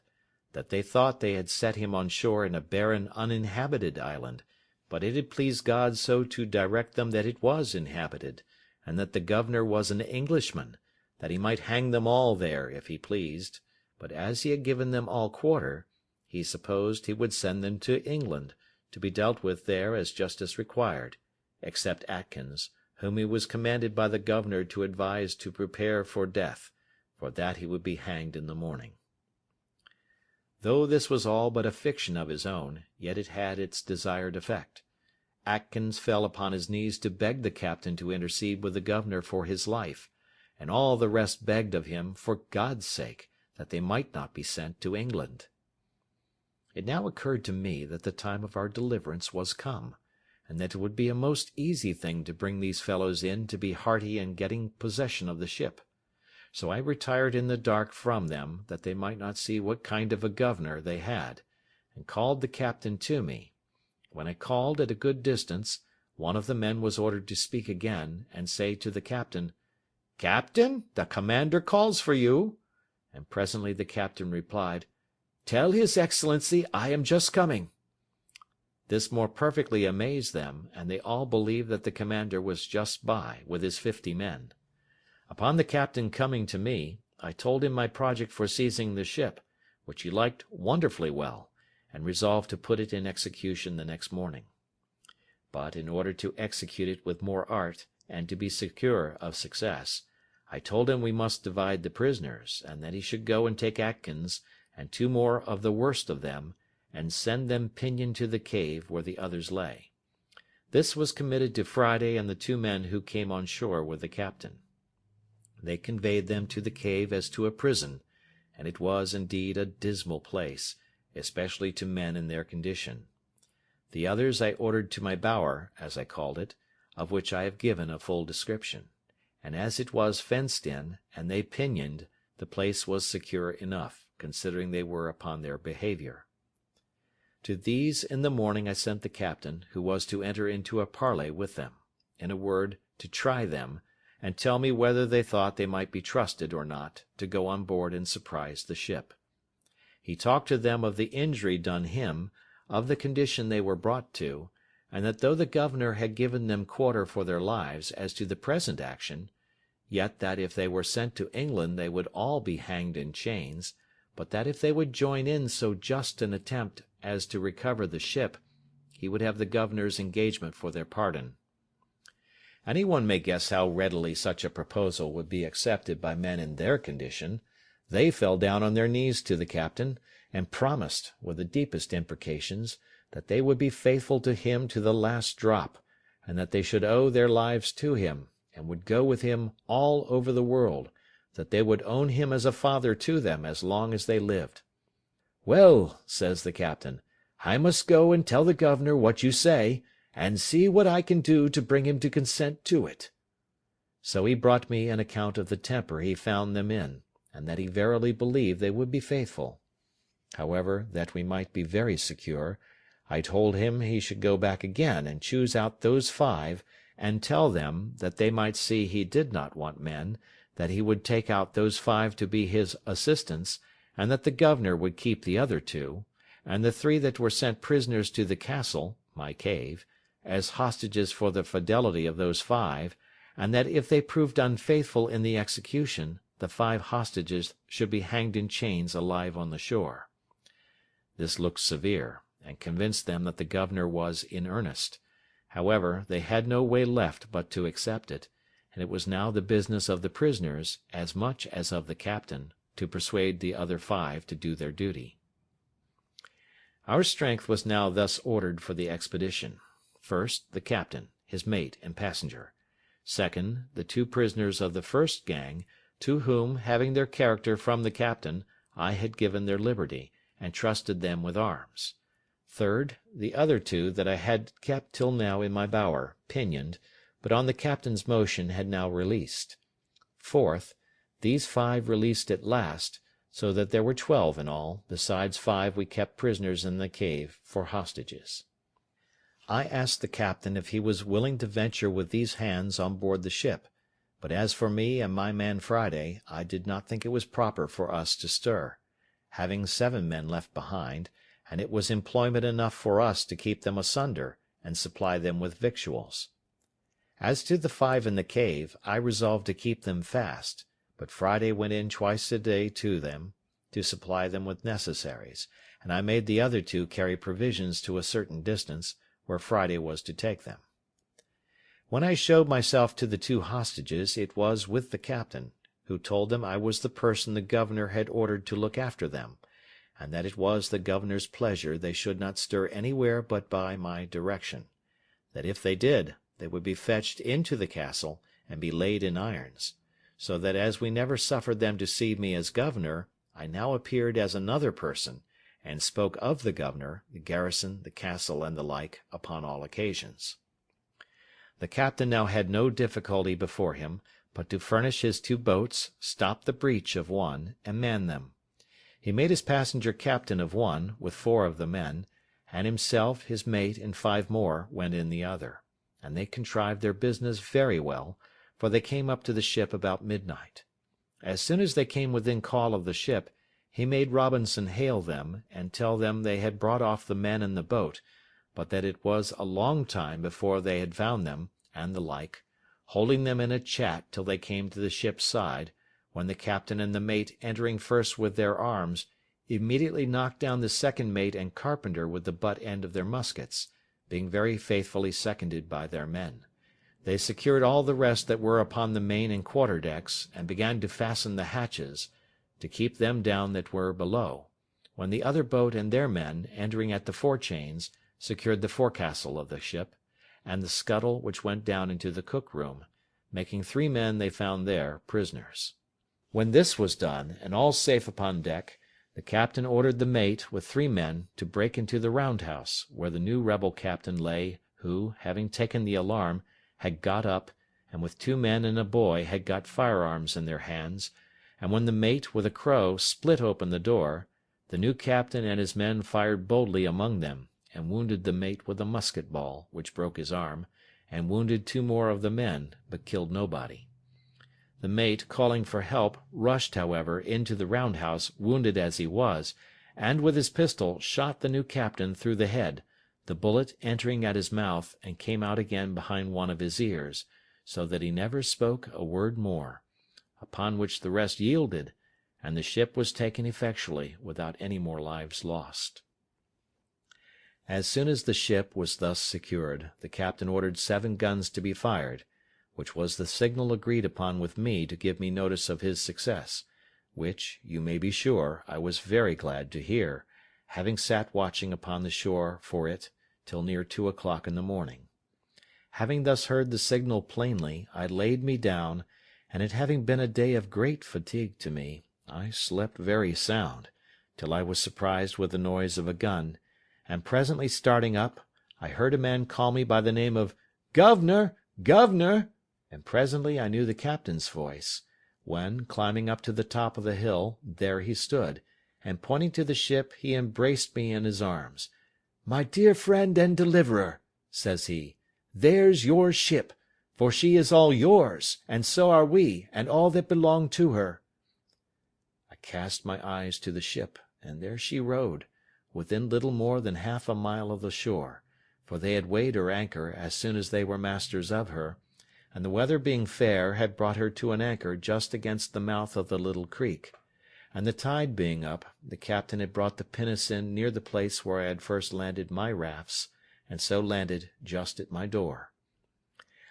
that they thought they had set him on shore in a barren, uninhabited island, but it had pleased God so to direct them that it was inhabited, and that the governor was an Englishman, that he might hang them all there if he pleased, but as he had given them all quarter, he supposed he would send them to England, to be dealt with there as justice required, except Atkins, whom he was commanded by the governor to advise to prepare for death, for that he would be hanged in the morning. Though this was all but a fiction of his own, yet it had its desired effect. Atkins fell upon his knees to beg the captain to intercede with the governor for his life, and all the rest begged of him, for God's sake, that they might not be sent to England. It now occurred to me that the time of our deliverance was come, and that it would be a most easy thing to bring these fellows in to be hearty in getting possession of the ship. So I retired in the dark from them, that they might not see what kind of a governor they had, and called the captain to me. When I called at a good distance, one of the men was ordered to speak again, and say to the captain, "Captain, the commander calls for you." And presently the captain replied, "Tell his excellency I am just coming." This more perfectly amazed them, and they all believed that the commander was just by, with his 50 men. Upon the captain coming to me, I told him my project for seizing the ship, which he liked wonderfully well, and resolved to put it in execution the next morning. But in order to execute it with more art, and to be secure of success, I told him we must divide the prisoners, and that he should go and take Atkins and 2 more of the worst of them, and send them pinioned to the cave where the others lay. This was committed to Friday and the 2 men who came on shore with the captain. They conveyed them to the cave as to a prison, and it was indeed a dismal place, especially to men in their condition. The others I ordered to my bower, as I called it, of which I have given a full description, and as it was fenced in, and they pinioned, the place was secure enough, considering they were upon their behavior. To these in the morning I sent the captain, who was to enter into a parley with them, in a word, to try them, and tell me whether they thought they might be trusted or not to go on board and surprise the ship. He talked to them of the injury done him, of the condition they were brought to, and that though the governor had given them quarter for their lives as to the present action, yet that if they were sent to England they would all be hanged in chains, but that if they would join in so just an attempt as to recover the ship, he would have the governor's engagement for their pardon. Any one may guess how readily such a proposal would be accepted by men in their condition. They fell down on their knees to the captain, and promised, with the deepest imprecations, that they would be faithful to him to the last drop, and that they should owe their lives to him, and would go with him all over the world, that they would own him as a father to them as long as they lived. "Well," says the captain, "I must go and tell the governor what you say, and see what I can do to bring him to consent to it." So he brought me an account of the temper he found them in, and that he verily believed they would be faithful. However, that we might be very secure, I told him he should go back again and choose out those 5, and tell them, that they might see he did not want men, that he would take out those 5 to be his assistants, and that the governor would keep the other 2, and the 3 that were sent prisoners to the castle, my cave, as hostages for the fidelity of those 5, and that if they proved unfaithful in the execution, the 5 hostages should be hanged in chains alive on the shore. This looked severe, and convinced them that the governor was in earnest. However, they had no way left but to accept it, and it was now the business of the prisoners, as much as of the captain, to persuade the other 5 to do their duty. Our strength was now thus ordered for the expedition. First, the captain, his mate, and passenger. Second, the 2 prisoners of the first gang, to whom, having their character from the captain, I had given their liberty, and trusted them with arms. Third, the other 2 that I had kept till now in my bower, pinioned, but on the captain's motion had now released. Fourth, these 5 released at last, so that there were 12 in all, besides 5 we kept prisoners in the cave for hostages. I asked the captain if he was willing to venture with these hands on board the ship, but as for me and my man Friday, I did not think it was proper for us to stir, having 7 men left behind, and it was employment enough for us to keep them asunder, and supply them with victuals. As to the 5 in the cave, I resolved to keep them fast, but Friday went in twice a day to them, to supply them with necessaries, and I made the other 2 carry provisions to a certain distance, where Friday was to take them. When I showed myself to the 2 hostages, it was with the captain, who told them I was the person the governor had ordered to look after them, and that it was the governor's pleasure they should not stir anywhere but by my direction, that if they did, they would be fetched into the castle, and be laid in irons, so that as we never suffered them to see me as governor, I now appeared as another person, and spoke of the governor, the garrison, the castle, and the like, upon all occasions. The captain now had no difficulty before him, but to furnish his 2 boats, stop the breach of one, and man them. He made his passenger captain of one, with 4 of the men, and himself, his mate, and 5 more went in the other, and they contrived their business very well, for they came up to the ship about midnight. As soon as they came within call of the ship, he made Robinson hail them, and tell them they had brought off the men in the boat, but that it was a long time before they had found them, and the like, holding them in a chat till they came to the ship's side, when the captain and the mate entering first with their arms, immediately knocked down the second mate and carpenter with the butt end of their muskets, being very faithfully seconded by their men. They secured all the rest that were upon the main and quarter decks, and began to fasten the hatches, to keep them down that were below, when the other boat and their men, entering at the forechains, secured the forecastle of the ship, and the scuttle which went down into the cook-room, making 3 men they found there prisoners. When this was done, and all safe upon deck, the captain ordered the mate, with 3 men, to break into the round-house, where the new rebel captain lay, who, having taken the alarm, had got up, and with 2 men and a boy had got firearms in their hands, and when the mate, with a crow, split open the door, the new captain and his men fired boldly among them, and wounded the mate with a musket-ball, which broke his arm, and wounded 2 more of the men, but killed nobody. The mate, calling for help, rushed, however, into the round-house, wounded as he was, and with his pistol shot the new captain through the head, the bullet entering at his mouth, and came out again behind one of his ears, so that he never spoke a word more, upon which the rest yielded, and the ship was taken effectually, without any more lives lost. As soon as the ship was thus secured, the captain ordered 7 guns to be fired, which was the signal agreed upon with me to give me notice of his success, which, you may be sure, I was very glad to hear, having sat watching upon the shore for it till near 2 o'clock in the morning. Having thus heard the signal plainly, I laid me down, and it having been a day of great fatigue to me, I slept very sound, till I was surprised with the noise of a gun, and presently starting up, I heard a man call me by the name of "Governor! Governor!" and presently I knew the captain's voice, when, climbing up to the top of the hill, there he stood, and pointing to the ship, he embraced me in his arms. "My dear friend and deliverer," says he, "there's your ship, for she is all yours, and so are we, and all that belong to her." I cast my eyes to the ship, and there she rode, within little more than half a mile of the shore, for they had weighed her anchor as soon as they were masters of her, and the weather being fair had brought her to an anchor just against the mouth of the little creek, and the tide being up, the captain had brought the pinnace in near the place where I had first landed my rafts, and so landed just at my door.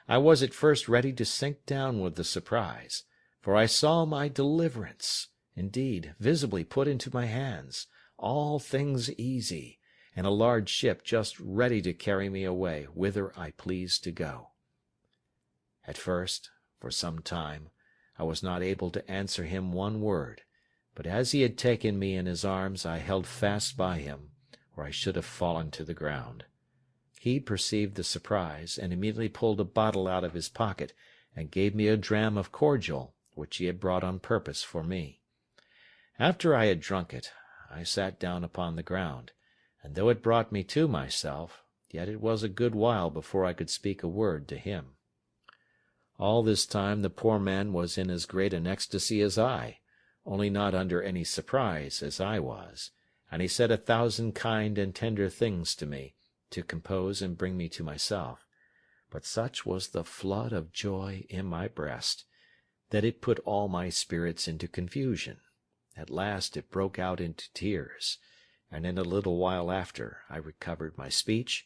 I was at first ready to sink down with the surprise, for I saw my deliverance, indeed, visibly put into my hands, all things easy, and a large ship just ready to carry me away whither I pleased to go. At first, for some time, I was not able to answer him one word, but as he had taken me in his arms, I held fast by him, or I should have fallen to the ground. He perceived the surprise, and immediately pulled a bottle out of his pocket, and gave me a dram of cordial, which he had brought on purpose for me. After I had drunk it, I sat down upon the ground, and though it brought me to myself, yet it was a good while before I could speak a word to him. All this time the poor man was in as great an ecstasy as I, only not under any surprise, as I was, and he said 1,000 kind and tender things to me, to compose and bring me to myself, but such was the flood of joy in my breast, that it put all my spirits into confusion. At last it broke out into tears, and in a little while after I recovered my speech.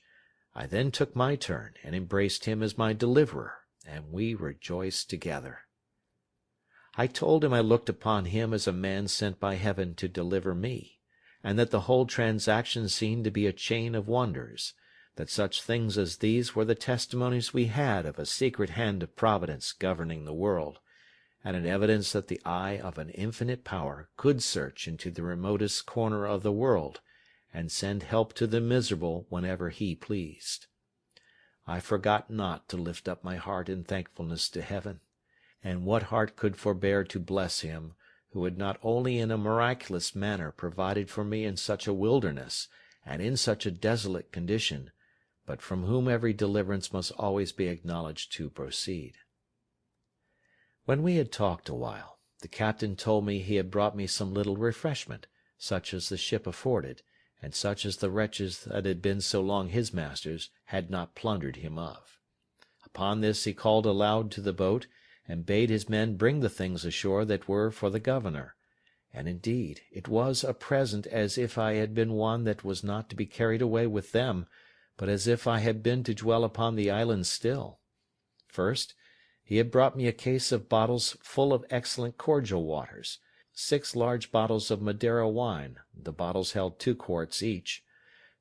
I then took my turn, and embraced him as my deliverer, and we rejoiced together. I told him I looked upon him as a man sent by heaven to deliver me, and that the whole transaction seemed to be a chain of wonders, that such things as these were the testimonies we had of a secret hand of Providence governing the world, and an evidence that the eye of an infinite power could search into the remotest corner of the world, and send help to the miserable whenever he pleased. I forgot not to lift up my heart in thankfulness to heaven, and what heart could forbear to bless him, who had not only in a miraculous manner provided for me in such a wilderness, and in such a desolate condition, but from whom every deliverance must always be acknowledged to proceed. When we had talked a while, the captain told me he had brought me some little refreshment, such as the ship afforded, and such as the wretches that had been so long his masters had not plundered him of. Upon this he called aloud to the boat, and bade his men bring the things ashore that were for the governor, and indeed it was a present as if I had been one that was not to be carried away with them, but as if I had been to dwell upon the island still. First, he had brought me a case of bottles full of excellent cordial waters, 6 large bottles of Madeira wine, the bottles held 2 quarts each,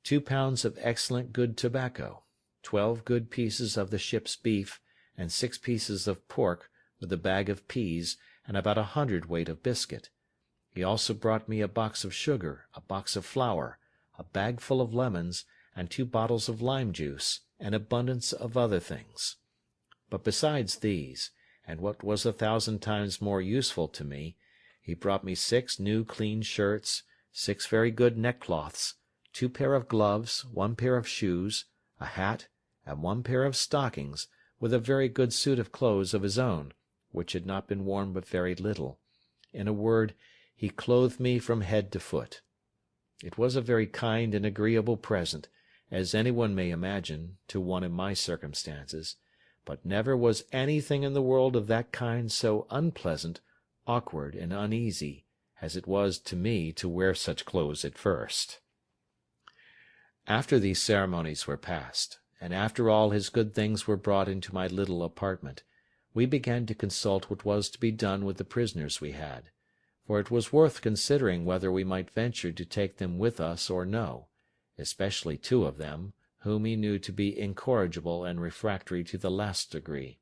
2 pounds of excellent good tobacco, 12 good pieces of the ship's beef, and 6 pieces of pork, with a bag of peas, and about 100 weight of biscuit. He also brought me a box of sugar, a box of flour, a bag full of lemons, and 2 bottles of lime juice, and abundance of other things. But besides these, and what was 1,000 times more useful to me, he brought me 6 new clean shirts, 6 very good neckcloths, 2 pair of gloves, 1 pair of shoes, a hat, and 1 pair of stockings, with a very good suit of clothes of his own, which had not been worn but very little. In a word, he clothed me from head to foot. It was a very kind and agreeable present, as anyone may imagine, to one in my circumstances, but never was anything in the world of that kind so unpleasant, awkward, and uneasy, as it was to me to wear such clothes at first. After these ceremonies were past, and after all his good things were brought into my little apartment, we began to consult what was to be done with the prisoners we had, for it was worth considering whether we might venture to take them with us or no, especially 2 of them, whom he knew to be incorrigible and refractory to the last degree.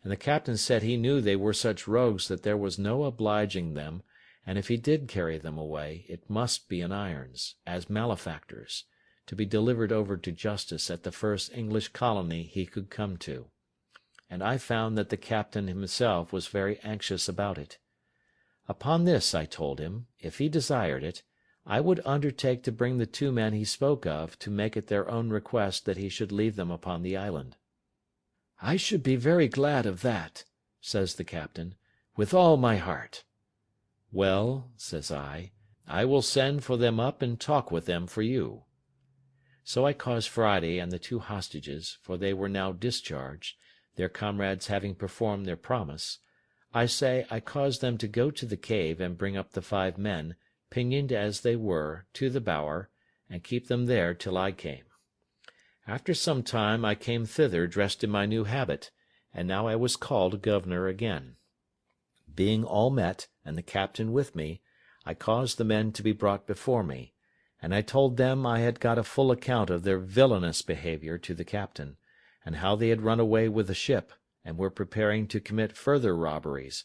And the captain said he knew they were such rogues that there was no obliging them, and if he did carry them away, it must be in irons, as malefactors, to be delivered over to justice at the first English colony he could come to. And I found that the captain himself was very anxious about it. Upon this, I told him, if he desired it, I would undertake to bring the 2 men he spoke of to make it their own request that he should leave them upon the island. "I should be very glad of that," says the captain, "with all my heart." "Well," says I will send for them up and talk with them for you." So I caused Friday and the 2 hostages, for they were now discharged, their comrades having performed their promise, I caused them to go to the cave and bring up the 5 men, pinioned as they were, to the bower, and keep them there till I came. After some time I came thither dressed in my new habit, and now I was called governor again. Being all met, and the captain with me, I caused the men to be brought before me, and I told them I had got a full account of their villainous behaviour to the captain, and how they had run away with the ship, and were preparing to commit further robberies,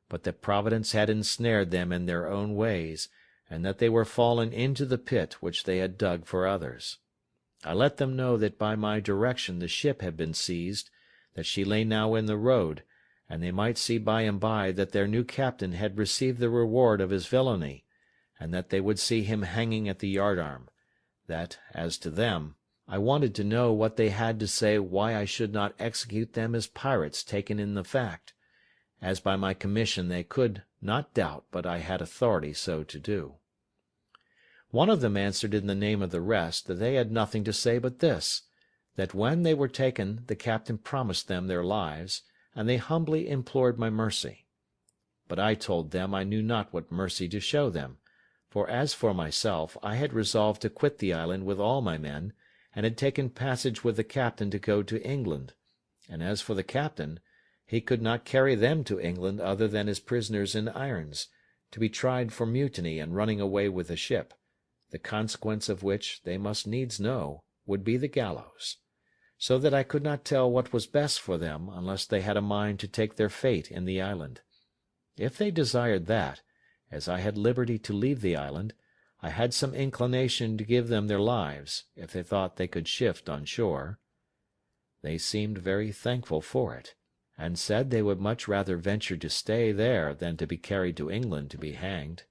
but that Providence had ensnared them in their own ways, and that they were fallen into the pit which they had dug for others. I let them know that by my direction the ship had been seized, that she lay now in the road, and they might see by and by that their new captain had received the reward of his villainy, and that they would see him hanging at the yardarm; that, as to them, I wanted to know what they had to say why I should not execute them as pirates taken in the fact, as by my commission they could not doubt but I had authority so to do. One of them answered in the name of the rest that they had nothing to say but this, that when they were taken the captain promised them their lives, and they humbly implored my mercy. But I told them I knew not what mercy to show them, for as for myself, I had resolved to quit the island with all my men, and had taken passage with the captain to go to England; and as for the captain, he could not carry them to England other than as prisoners in irons, to be tried for mutiny and running away with the ship, the consequence of which, they must needs know, would be the gallows; so that I could not tell what was best for them unless they had a mind to take their fate in the island. If they desired that, as I had liberty to leave the island, I had some inclination to give them their lives, if they thought they could shift on shore. They seemed very thankful for it, and said they would much rather venture to stay there than to be carried to England to be hanged.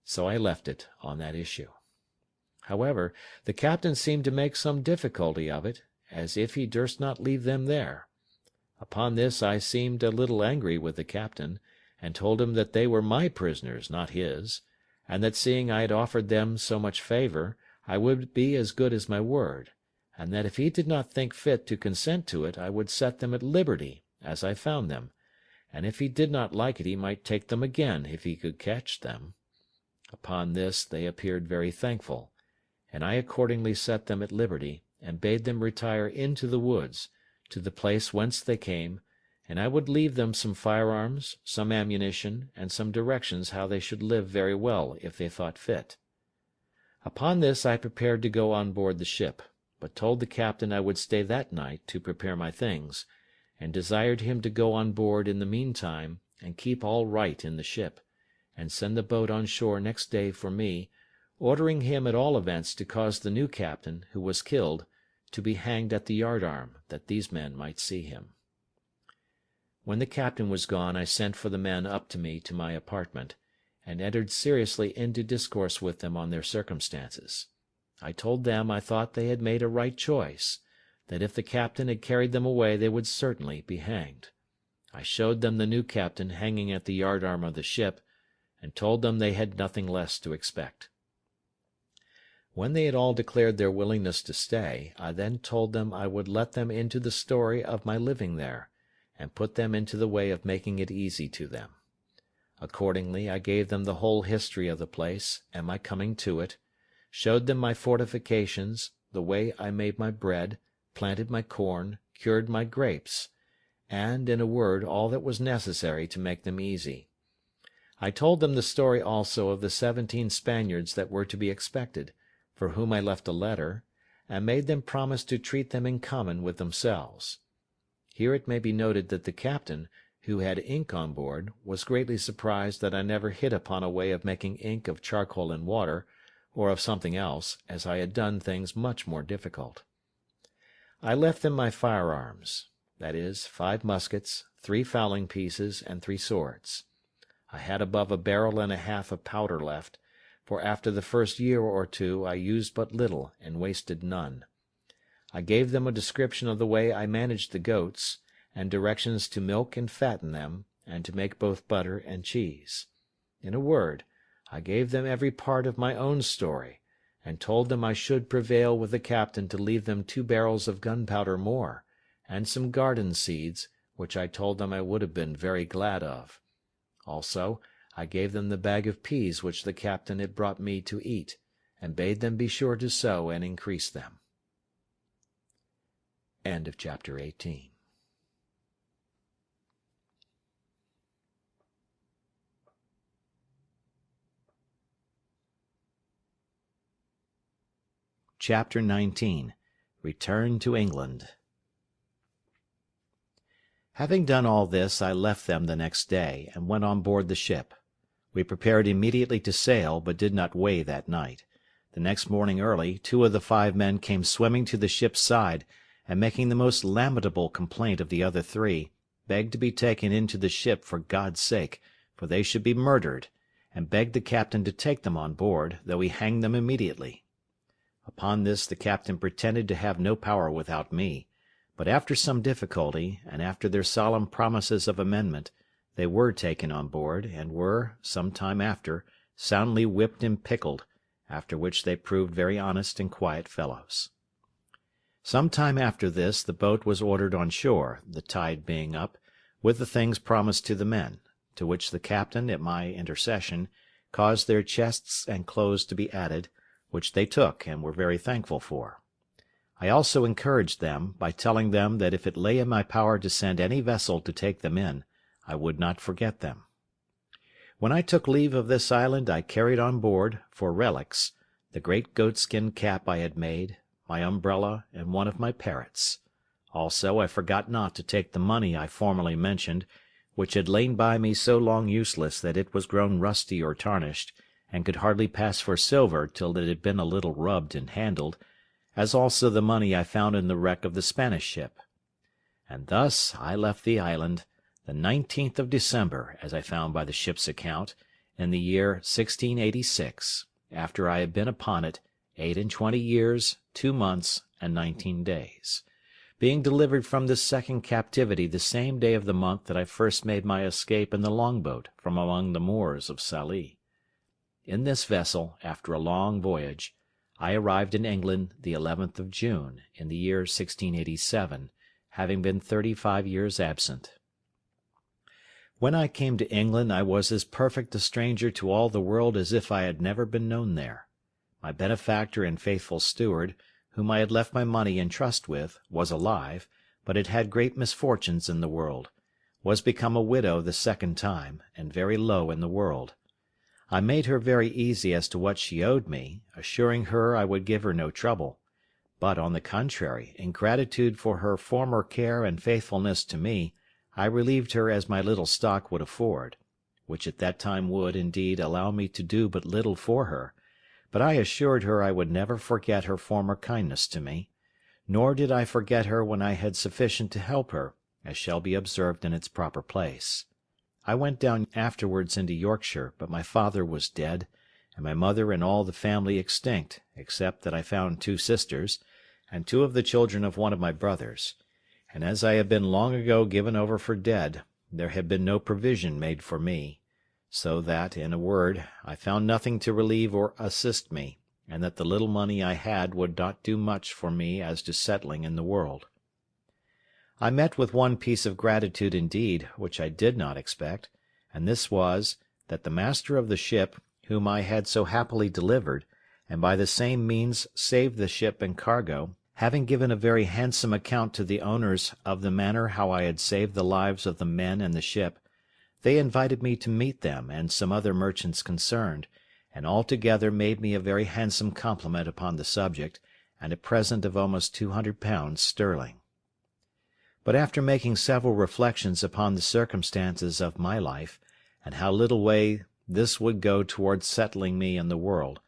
So I left it on that issue. However, the captain seemed to make some difficulty of it, as if he durst not leave them there. Upon this I seemed a little angry with the captain, and told him that they were my prisoners, not his, and that seeing I had offered them so much favour, I would be as good as my word, and that if he did not think fit to consent to it, I would set them at liberty, as I found them, and if he did not like it he might take them again if he could catch them. Upon this they appeared very thankful, and I accordingly set them at liberty, and bade them retire into the woods, to the place whence they came, and I would leave them some firearms, some ammunition, and some directions how they should live very well if they thought fit. Upon this I prepared to go on board the ship, but told the captain I would stay that night to prepare my things, and desired him to go on board in the meantime and keep all right in the ship, and send the boat on shore next day for me, ordering him at all events to cause the new captain, who was killed, to be hanged at the yardarm, that these men might see him. When the captain was gone, I sent for the men up to me to my apartment, and entered seriously into discourse with them on their circumstances. I told them I thought they had made a right choice, that if the captain had carried them away they would certainly be hanged. I showed them the new captain hanging at the yardarm of the ship, and told them they had nothing less to expect. When they had all declared their willingness to stay, I then told them I would let them into the story of my living there, and put them into the way of making it easy to them. Accordingly, I gave them the whole history of the place, and my coming to it, showed them my fortifications, the way I made my bread, planted my corn, cured my grapes, and, in a word, all that was necessary to make them easy. I told them the story also of the 17 Spaniards that were to be expected, for whom I left a letter, and made them promise to treat them in common with themselves. Here it may be noted that the captain, who had ink on board, was greatly surprised that I never hit upon a way of making ink of charcoal and water, or of something else, as I had done things much more difficult. I left them my firearms, that is, 5 muskets, 3 fowling pieces, and 3 swords. I had above a barrel and a half of powder left, for after the first year or two I used but little and wasted none. I gave them a description of the way I managed the goats, and directions to milk and fatten them, and to make both butter and cheese. In a word, I gave them every part of my own story, and told them I should prevail with the captain to leave them 2 barrels of gunpowder more, and some garden seeds, which I told them I would have been very glad of. Also, I gave them the bag of peas which the captain had brought me to eat, and bade them be sure to sow and increase them. End of chapter 18. Chapter 19. Return to England. Having done all this, I left them the next day, and went on board the ship. We prepared immediately to sail, but did not weigh that night. The next morning early, 2 of the 5 men came swimming to the ship's side, and making the most lamentable complaint of the other 3, begged to be taken into the ship for God's sake, for they should be murdered, and begged the captain to take them on board, though he hanged them immediately. Upon this the captain pretended to have no power without me, but after some difficulty, and after their solemn promises of amendment, they were taken on board, and were, some time after, soundly whipped and pickled, after which they proved very honest and quiet fellows. Some time after this the boat was ordered on shore, the tide being up, with the things promised to the men, to which the captain, at my intercession, caused their chests and clothes to be added, which they took and were very thankful for. I also encouraged them, by telling them that if it lay in my power to send any vessel to take them in, I would not forget them. When I took leave of this island, I carried on board, for relics, the great goatskin cap I had made, my umbrella, and one of my parrots. Also I forgot not to take the money I formerly mentioned, which had lain by me so long useless that it was grown rusty or tarnished, and could hardly pass for silver till it had been a little rubbed and handled, as also the money I found in the wreck of the Spanish ship. And thus I left the island, the 19th of December, as I found by the ship's account, in the year 1686, after I had been upon it 28 years, 2 months, and 19 days, being delivered from this second captivity the same day of the month that I first made my escape in the long-boat from among the Moors of Sallee. In this vessel, after a long voyage, I arrived in England the 11th of June, in the year 1687, having been 35 years absent. When I came to England I was as perfect a stranger to all the world as if I had never been known there. My benefactor and faithful steward, whom I had left my money in trust with, was alive, but had had great misfortunes in the world, was become a widow the second time, and very low in the world. I made her very easy as to what she owed me, assuring her I would give her no trouble; but, on the contrary, in gratitude for her former care and faithfulness to me, I relieved her as my little stock would afford, which at that time would, indeed, allow me to do but little for her; but I assured her I would never forget her former kindness to me, nor did I forget her when I had sufficient to help her, as shall be observed in its proper place. I went down afterwards into Yorkshire, but my father was dead, and my mother and all the family extinct, except that I found 2 sisters, and 2 of the children of one of my brothers; and as I had been long ago given over for dead, there had been no provision made for me; so that, in a word, I found nothing to relieve or assist me, and that the little money I had would not do much for me as to settling in the world. I met with one piece of gratitude indeed, which I did not expect, and this was, that the master of the ship, whom I had so happily delivered, and by the same means saved the ship and cargo, having given a very handsome account to the owners of the manner how I had saved the lives of the men and the ship, they invited me to meet them and some other merchants concerned, and altogether made me a very handsome compliment upon the subject, and a present of almost £200 sterling. But after making several reflections upon the circumstances of my life, and how little way this would go towards settling me in the world,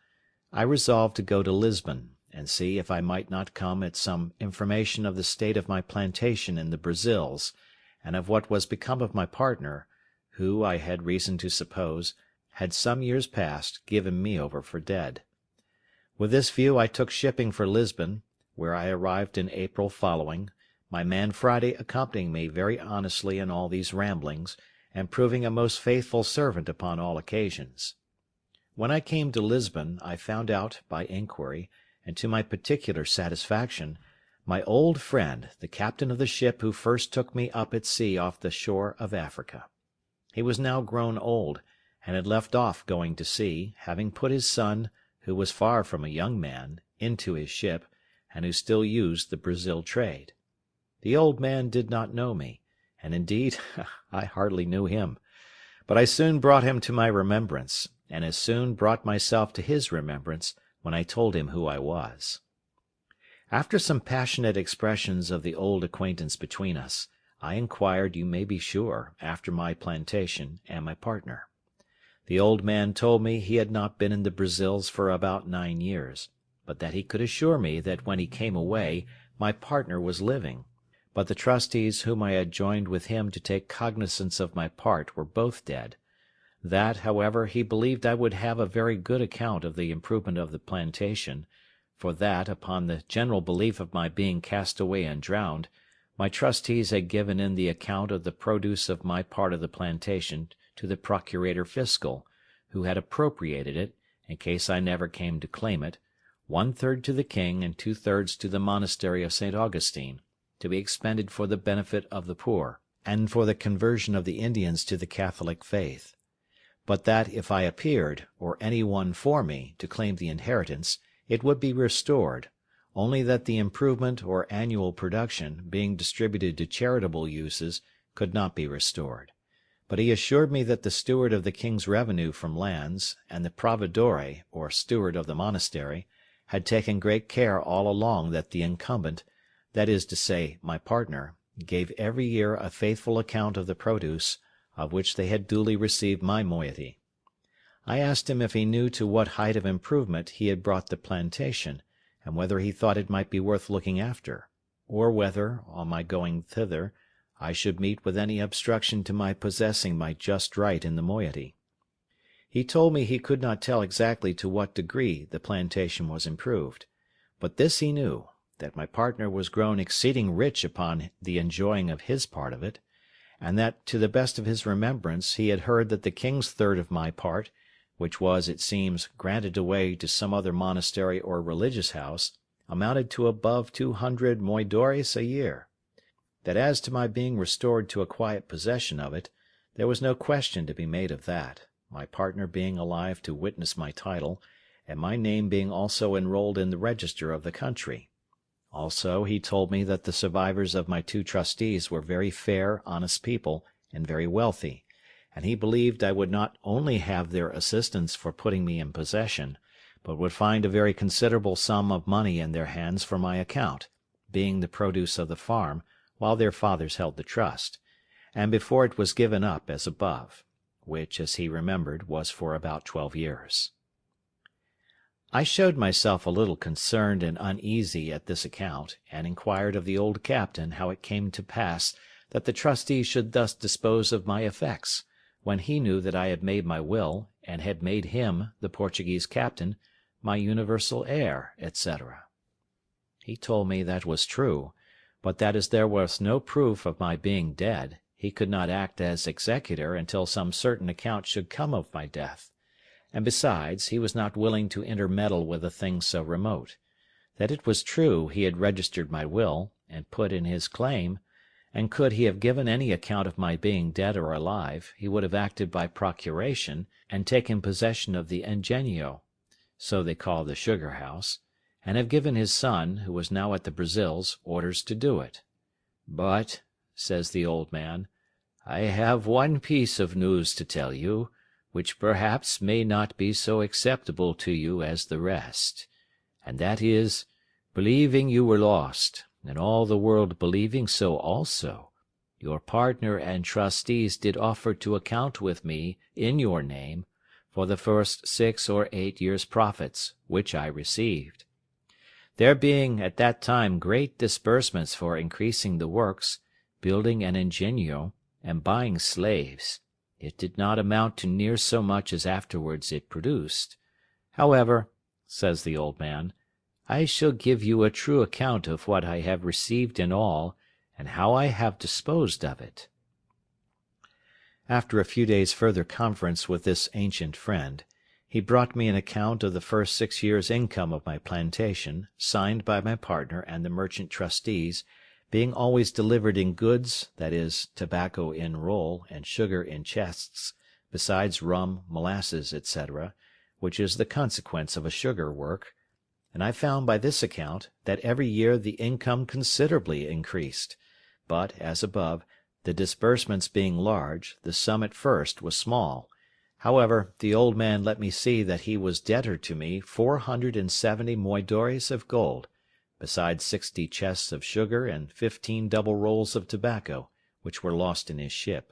I resolved to go to Lisbon, and see if I might not come at some information of the state of my plantation in the Brazils, and of what was become of my partner, who, I had reason to suppose, had some years past given me over for dead. With this view I took shipping for Lisbon, where I arrived in April following, my man Friday accompanying me very honestly in all these ramblings, and proving a most faithful servant upon all occasions. When I came to Lisbon, I found out, by inquiry, and to my particular satisfaction, my old friend, the captain of the ship who first took me up at sea off the shore of Africa. He was now grown old, and had left off going to sea, having put his son, who was far from a young man, into his ship, and who still used the Brazil trade. The old man did not know me, and indeed I hardly knew him; but I soon brought him to my remembrance, and as soon brought myself to his remembrance when I told him who I was. After some passionate expressions of the old acquaintance between us, I inquired, you may be sure, after my plantation and my partner. The old man told me he had not been in the Brazils for about 9 years, but that he could assure me that when he came away my partner was living, but the trustees whom I had joined with him to take cognizance of my part were both dead; that, however, he believed I would have a very good account of the improvement of the plantation, for that, upon the general belief of my being cast away and drowned, my trustees had given in the account of the produce of my part of the plantation to the procurator fiscal, who had appropriated it, in case I never came to claim it, 1/3 to the king and 2/3 to the monastery of St. Augustine, to be expended for the benefit of the poor, and for the conversion of the Indians to the Catholic faith; but that if I appeared, or any one for me, to claim the inheritance, it would be restored, only that the improvement or annual production, being distributed to charitable uses, could not be restored; but he assured me that the steward of the king's revenue from lands, and the providore, or steward of the monastery, had taken great care all along that the incumbent, that is to say, my partner, gave every year a faithful account of the produce, of which they had duly received my moiety. I asked him if he knew to what height of improvement he had brought the plantation, and whether he thought it might be worth looking after, or whether, on my going thither, I should meet with any obstruction to my possessing my just right in the moiety. He told me he could not tell exactly to what degree the plantation was improved, but this he knew, that my partner was grown exceeding rich upon the enjoying of his part of it, and that, to the best of his remembrance, he had heard that the king's third of my part, which was, it seems, granted away to some other monastery or religious house, amounted to above 200 moidores a year; that as to my being restored to a quiet possession of it, there was no question to be made of that, my partner being alive to witness my title, and my name being also enrolled in the register of the country; Also, he told me that the survivors of my 2 trustees were very fair, honest people, and very wealthy, and he believed I would not only have their assistance for putting me in possession, but would find a very considerable sum of money in their hands for my account, being the produce of the farm, while their fathers held the trust, and before it was given up as above, which, as he remembered, was for about 12 years. I showed myself a little concerned and uneasy at this account, and inquired of the old captain how it came to pass that the trustee should thus dispose of my effects, when he knew that I had made my will, and had made him, the Portuguese captain, my universal heir, etc. He told me that was true, but that as there was no proof of my being dead, he could not act as executor until some certain account should come of my death, and besides, he was not willing to intermeddle with a thing so remote; that it was true he had registered my will, and put in his claim, and could he have given any account of my being dead or alive, he would have acted by procuration, and taken possession of the ingenio, so they call the sugar-house, and have given his son, who was now at the Brazils, orders to do it. "But," says the old man, "I have one piece of news to tell you, which perhaps may not be so acceptable to you as the rest, and that is, believing you were lost, and all the world believing so also, your partner and trustees did offer to account with me, in your name, for the first 6 or 8 years' profits, which I received. There being at that time great disbursements for increasing the works, building an ingenio, and buying slaves, it did not amount to near so much as afterwards it produced. However," says the old man, "I shall give you a true account of what I have received in all, and how I have disposed of it." After a few days' further conference with this ancient friend, he brought me an account of the first 6 years' income of my plantation, signed by my partner and the merchant trustees, being always delivered in goods, that is, tobacco in roll, and sugar in chests, besides rum, molasses, etc., which is the consequence of a sugar work, and I found by this account that every year the income considerably increased, but, as above, the disbursements being large, the sum at first was small. However, the old man let me see that he was debtor to me 470 moidores of gold, besides 60 chests of sugar and 15 double rolls of tobacco, which were lost in his ship,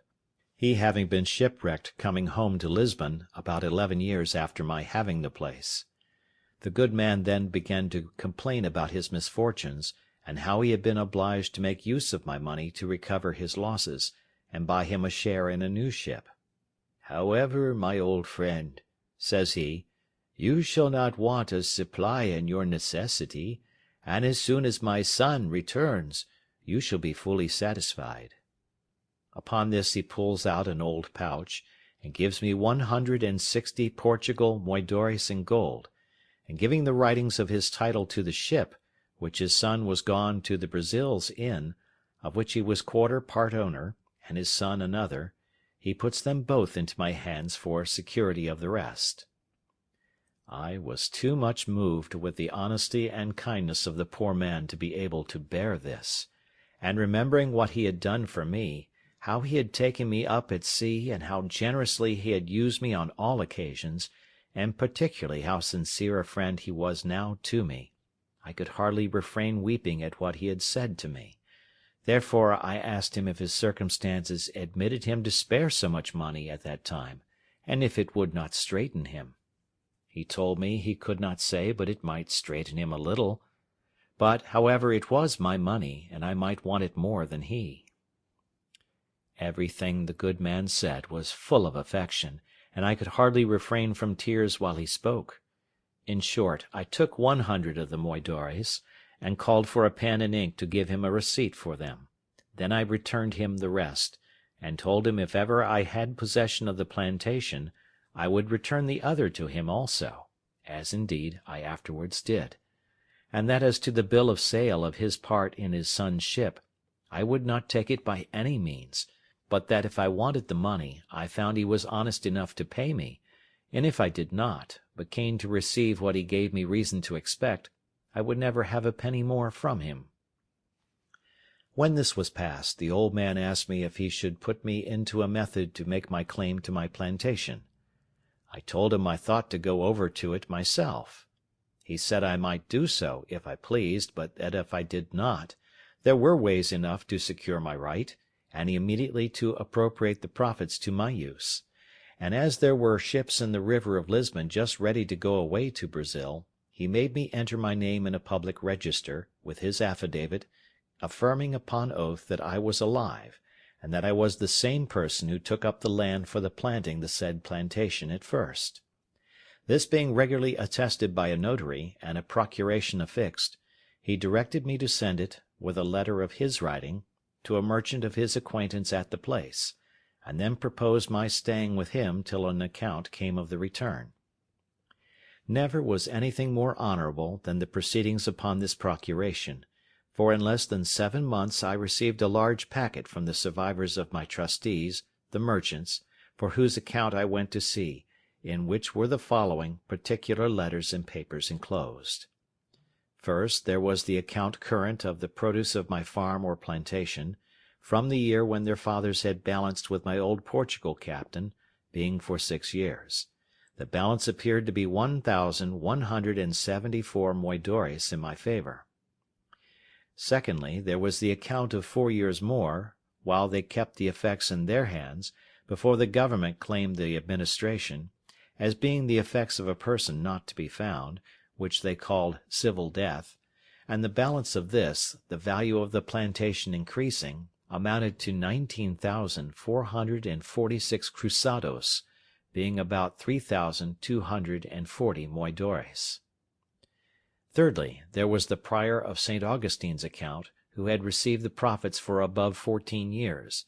he having been shipwrecked coming home to Lisbon about 11 years after my having the place. The good man then began to complain about his misfortunes, and how he had been obliged to make use of my money to recover his losses, and buy him a share in a new ship. "However, my old friend," says he, "you shall not want a supply in your necessity, and as soon as my son returns, you shall be fully satisfied." Upon this he pulls out an old pouch, and gives me 160 Portugal moidores in gold, and giving the writings of his title to the ship, which his son was gone to the Brazils in, of which he was quarter part owner, and his son another, he puts them both into my hands for security of the rest. I was too much moved with the honesty and kindness of the poor man to be able to bear this, and remembering what he had done for me, how he had taken me up at sea, and how generously he had used me on all occasions, and particularly how sincere a friend he was now to me, I could hardly refrain weeping at what he had said to me. Therefore I asked him if his circumstances admitted him to spare so much money at that time, and if it would not straiten him. He told me he could not say but it might straiten him a little, but, however, it was my money, and I might want it more than he. Everything the good man said was full of affection, and I could hardly refrain from tears while he spoke. In short, I took 100 of the moidores, and called for a pen and ink to give him a receipt for them. Then I returned him the rest, and told him if ever I had possession of the plantation, I would return the other to him also, as indeed I afterwards did, and that as to the bill of sale of his part in his son's ship, I would not take it by any means, but that if I wanted the money, I found he was honest enough to pay me, and if I did not, but came to receive what he gave me reason to expect, I would never have a penny more from him. When this was past, the old man asked me if he should put me into a method to make my claim to my plantation. I told him I thought to go over to it myself. He said I might do so if I pleased, but that if I did not, there were ways enough to secure my right, and immediately to appropriate the profits to my use; and as there were ships in the river of Lisbon just ready to go away to Brazil, he made me enter my name in a public register, with his affidavit, affirming upon oath that I was alive, and that I was the same person who took up the land for the planting the said plantation at first. This being regularly attested by a notary, and a procuration affixed, he directed me to send it, with a letter of his writing, to a merchant of his acquaintance at the place, and then proposed my staying with him till an account came of the return. Never was anything more honourable than the proceedings upon this procuration, for in less than 7 months I received a large packet from the survivors of my trustees, the merchants, for whose account I went to sea, in which were the following particular letters and papers enclosed. First, there was the account current of the produce of my farm or plantation, from the year when their fathers had balanced with my old Portugal captain, being for 6 years. The balance appeared to be 1,174 moidores in my favour. Secondly, there was the account of 4 years more, while they kept the effects in their hands, before the government claimed the administration, as being the effects of a person not to be found, which they called civil death, and the balance of this, the value of the plantation increasing, amounted to 19,446 cruzados, being about 3,240 moidores. Thirdly, there was the prior of St. Augustine's account, who had received the profits for above 14 years,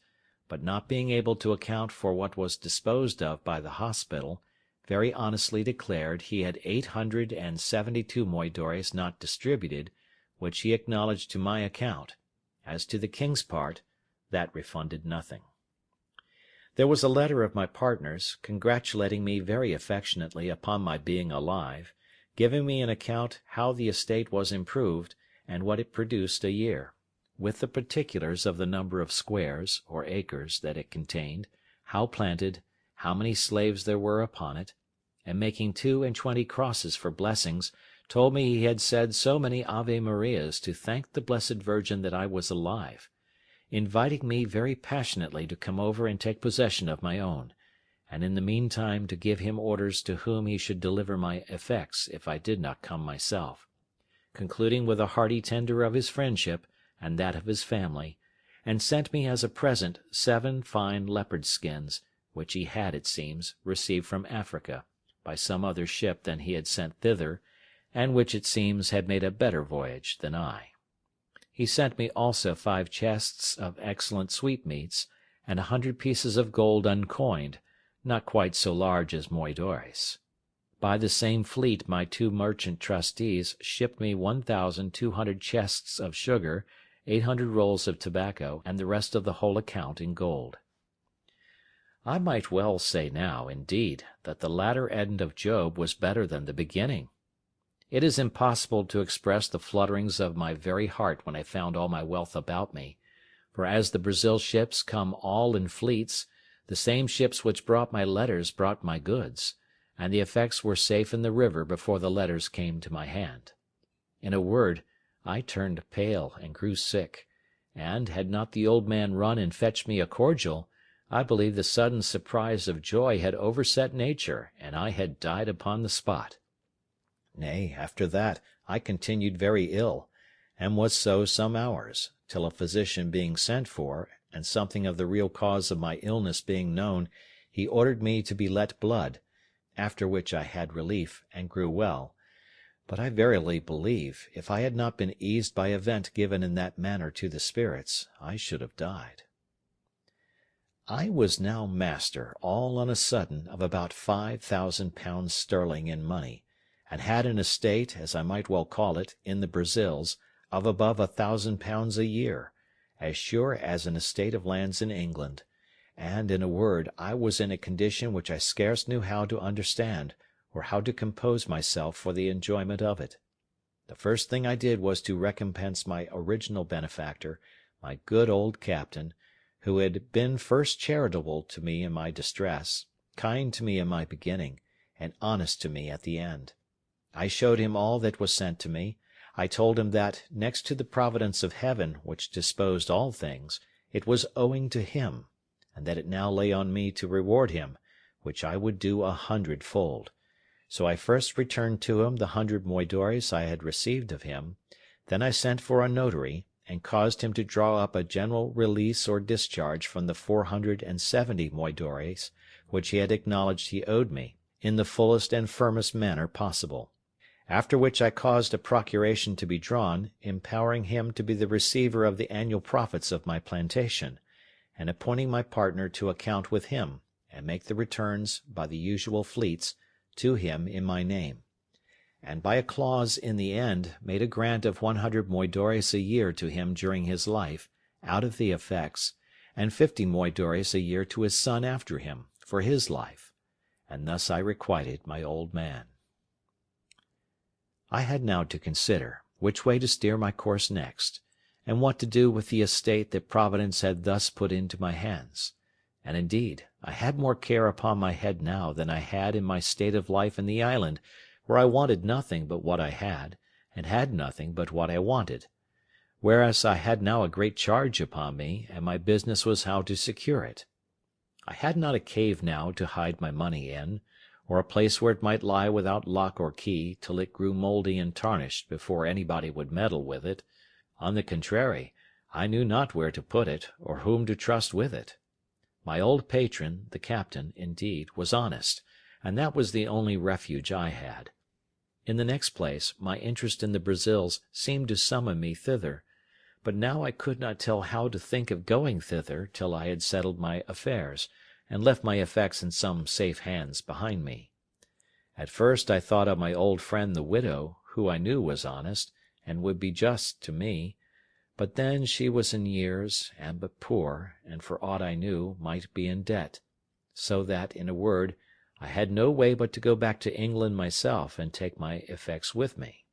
but not being able to account for what was disposed of by the hospital, very honestly declared he had 872 moidores not distributed, which he acknowledged to my account. As to the king's part, that refunded nothing. There was a letter of my partner's, congratulating me very affectionately upon my being alive, giving me an account how the estate was improved, and what it produced a year, with the particulars of the number of squares, or acres, that it contained, how planted, how many slaves there were upon it, and making 22 crosses for blessings, told me he had said so many Ave Marias to thank the Blessed Virgin that I was alive, inviting me very passionately to come over and take possession of my own, and in the meantime to give him orders to whom he should deliver my effects if I did not come myself, concluding with a hearty tender of his friendship and that of his family, and sent me as a present 7 fine leopard skins, which he had, it seems, received from Africa, by some other ship than he had sent thither, and which, it seems, had made a better voyage than I. He sent me also 5 chests of excellent sweetmeats, and 100 pieces of gold uncoined, not quite so large as moidores. By the same fleet my 2 merchant trustees shipped me 1,200 chests of sugar, 800 rolls of tobacco, and the rest of the whole account in gold. I might well say now, indeed, that the latter end of Job was better than the beginning. It is impossible to express the flutterings of my very heart when I found all my wealth about me, for as the Brazil ships come all in fleets, the same ships which brought my letters brought my goods, and the effects were safe in the river before the letters came to my hand. In a word, I turned pale and grew sick, and, had not the old man run and fetched me a cordial, I believe the sudden surprise of joy had overset nature, and I had died upon the spot. Nay, after that, I continued very ill, and was so some hours, till a physician being sent for, and something of the real cause of my illness being known, he ordered me to be let blood, after which I had relief, and grew well. But I verily believe, if I had not been eased by a vent given in that manner to the spirits, I should have died. I was now master, all on a sudden, of about 5,000 pounds sterling in money, and had an estate, as I might well call it, in the Brazils, of above 1,000 pounds a year, as sure as an estate of lands in England, and, in a word, I was in a condition which I scarce knew how to understand, or how to compose myself for the enjoyment of it. The first thing I did was to recompense my original benefactor, my good old captain, who had been first charitable to me in my distress, kind to me in my beginning, and honest to me at the end. I showed him all that was sent to me. I told him that, next to the providence of heaven, which disposed all things, it was owing to him, and that it now lay on me to reward him, which I would do 100-fold. So I first returned to him the 100 moidores I had received of him. Then I sent for a notary, and caused him to draw up a general release or discharge from the 470 moidores which he had acknowledged he owed me, in the fullest and firmest manner possible. After which I caused a procuration to be drawn, empowering him to be the receiver of the annual profits of my plantation, and appointing my partner to account with him, and make the returns, by the usual fleets, to him in my name; and by a clause in the end made a grant of 100 moidores a year to him during his life, out of the effects, and 50 moidores a year to his son after him, for his life; and thus I requited my old man. I had now to consider which way to steer my course next, and what to do with the estate that Providence had thus put into my hands; and indeed I had more care upon my head now than I had in my state of life in the island, where I wanted nothing but what I had, and had nothing but what I wanted; whereas I had now a great charge upon me, and my business was how to secure it. I had not a cave now to hide my money in, or a place where it might lie without lock or key till it grew mouldy and tarnished before anybody would meddle with it. On the contrary, I knew not where to put it, or whom to trust with it. My old patron, the captain, indeed, was honest, and that was the only refuge I had. In the next place, my interest in the Brazils seemed to summon me thither, but now I could not tell how to think of going thither till I had settled my affairs, and left my effects in some safe hands behind me. At first I thought of my old friend the widow, who I knew was honest, and would be just to me; but then she was in years, and but poor, and for aught I knew might be in debt; so that, in a word, I had no way but to go back to England myself, and take my effects with me.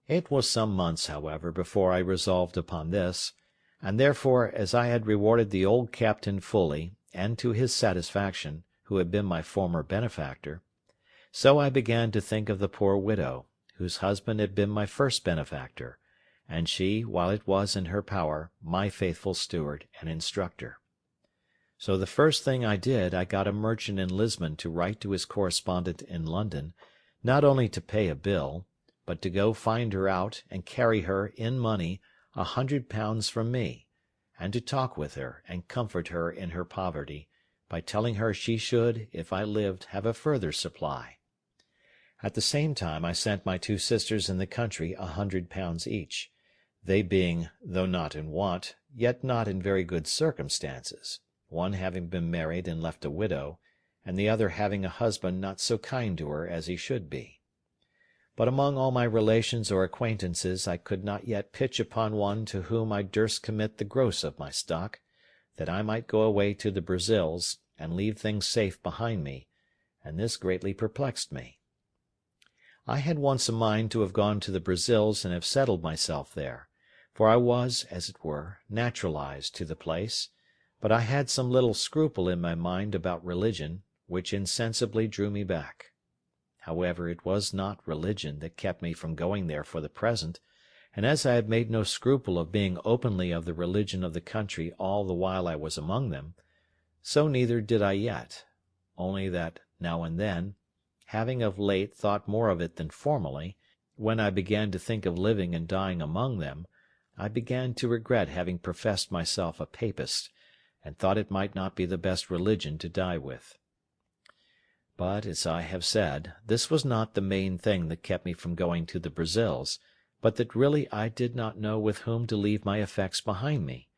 It was some months, however, before I resolved upon this; and therefore, as I had rewarded the old captain fully, and to his satisfaction, who had been my former benefactor, so I began to think of the poor widow, whose husband had been my first benefactor, and she, while it was in her power, my faithful steward and instructor. So the first thing I did, I got a merchant in Lisbon to write to his correspondent in London, not only to pay a bill, but to go find her out, and carry her, in money, £100 from me, and to talk with her, and comfort her in her poverty, by telling her she should, if I lived, have a further supply. At the same time I sent my 2 sisters in the country £100 each, they being, though not in want, yet not in very good circumstances, one having been married and left a widow, and the other having a husband not so kind to her as he should be. But among all my relations or acquaintances I could not yet pitch upon one to whom I durst commit the gross of my stock, that I might go away to the Brazils, and leave things safe behind me, and this greatly perplexed me. I had once a mind to have gone to the Brazils and have settled myself there, for I was, as it were, naturalized to the place, but I had some little scruple in my mind about religion, which insensibly drew me back. However, it was not religion that kept me from going there for the present, and as I had made no scruple of being openly of the religion of the country all the while I was among them, so neither did I yet, only that, now and then, having of late thought more of it than formerly, when I began to think of living and dying among them, I began to regret having professed myself a papist, and thought it might not be the best religion to die with. But, as I have said, this was not the main thing that kept me from going to the Brazils, but that really I did not know with whom to leave my effects behind me,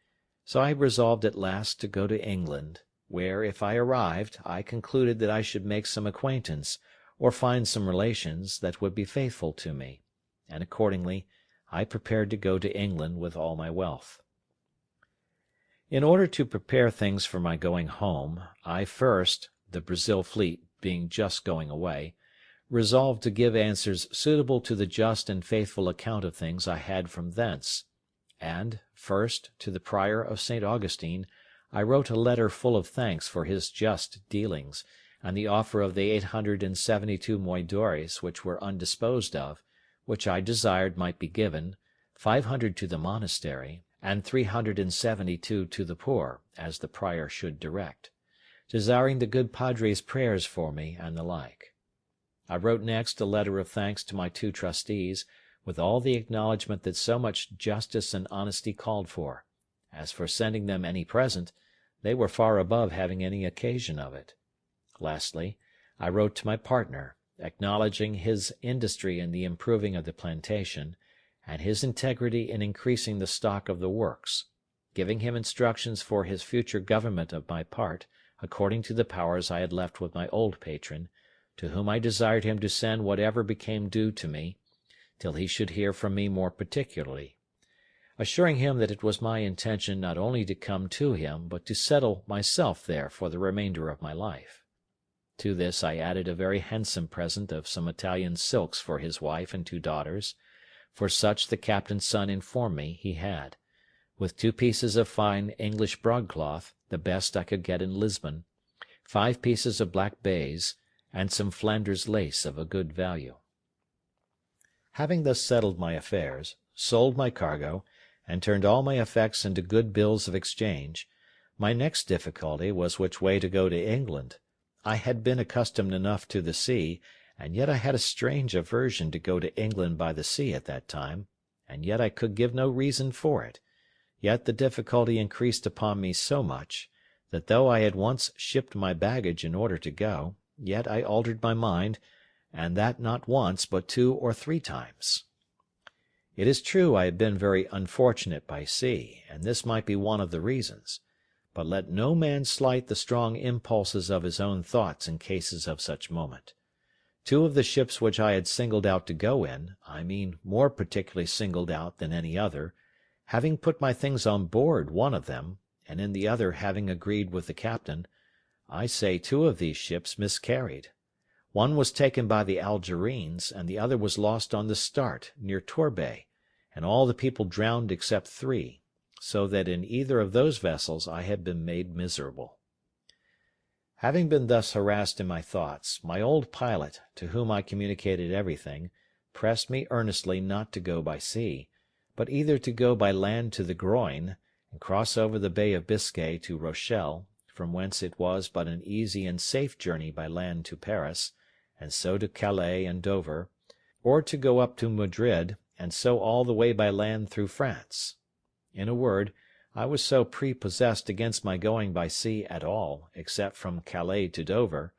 so I resolved at last to go to England, where, if I arrived, I concluded that I should make some acquaintance, or find some relations, that would be faithful to me, and accordingly I prepared to go to England with all my wealth. In order to prepare things for my going home, I first, the Brazil fleet being just going away, resolved to give answers suitable to the just and faithful account of things I had from thence; and, first, to the Prior of St. Augustine, I wrote a letter full of thanks for his just dealings, and the offer of the 872 moidores which were undisposed of, which I desired might be given, 500 to the monastery, and 372 to the poor, as the prior should direct, desiring the good padre's prayers for me, and the like. I wrote next a letter of thanks to my 2 trustees, with all the acknowledgment that so much justice and honesty called for. As for sending them any present, they were far above having any occasion of it. Lastly, I wrote to my partner, acknowledging his industry in the improving of the plantation, and his integrity in increasing the stock of the works, giving him instructions for his future government of my part, according to the powers I had left with my old patron, to whom I desired him to send whatever became due to me, till he should hear from me more particularly, assuring him that it was my intention not only to come to him, but to settle myself there for the remainder of my life. To this I added a very handsome present of some Italian silks for his wife and 2 daughters, for such the captain's son informed me he had, with 2 pieces of fine English broadcloth, the best I could get in Lisbon, 5 pieces of black baize, and some Flanders lace of a good value. Having thus settled my affairs, sold my cargo, and turned all my effects into good bills of exchange, my next difficulty was which way to go to England. I had been accustomed enough to the sea, and yet I had a strange aversion to go to England by the sea at that time, and yet I could give no reason for it. Yet the difficulty increased upon me so much, that though I had once shipped my baggage in order to go, yet I altered my mind, and that not once, but 2 or 3 times. It is true I had been very unfortunate by sea, and this might be one of the reasons; but let no man slight the strong impulses of his own thoughts in cases of such moment. 2 of the ships which I had singled out to go in, I mean more particularly singled out than any other, having put my things on board one of them, and in the other having agreed with the captain, I say 2 of these ships miscarried. One was taken by the Algerines, and the other was lost on the Start, near Torbay, and all the people drowned except 3, so that in either of those vessels I had been made miserable. Having been thus harassed in my thoughts, my old pilot, to whom I communicated everything, pressed me earnestly not to go by sea, but either to go by land to the Groyne, and cross over the Bay of Biscay to Rochelle, from whence it was but an easy and safe journey by land to Paris, and so to Calais and Dover, or to go up to Madrid, and so all the way by land through France. In a word, I was so prepossessed against my going by sea at all, except from Calais to Dover,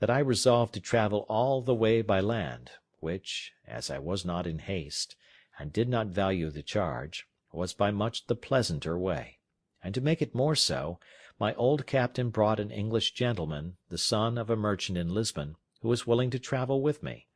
that I resolved to travel all the way by land, which, as I was not in haste, and did not value the charge, was by much the pleasanter way; and to make it more so, my old captain brought an English gentleman, the son of a merchant in Lisbon, who was willing to travel with me;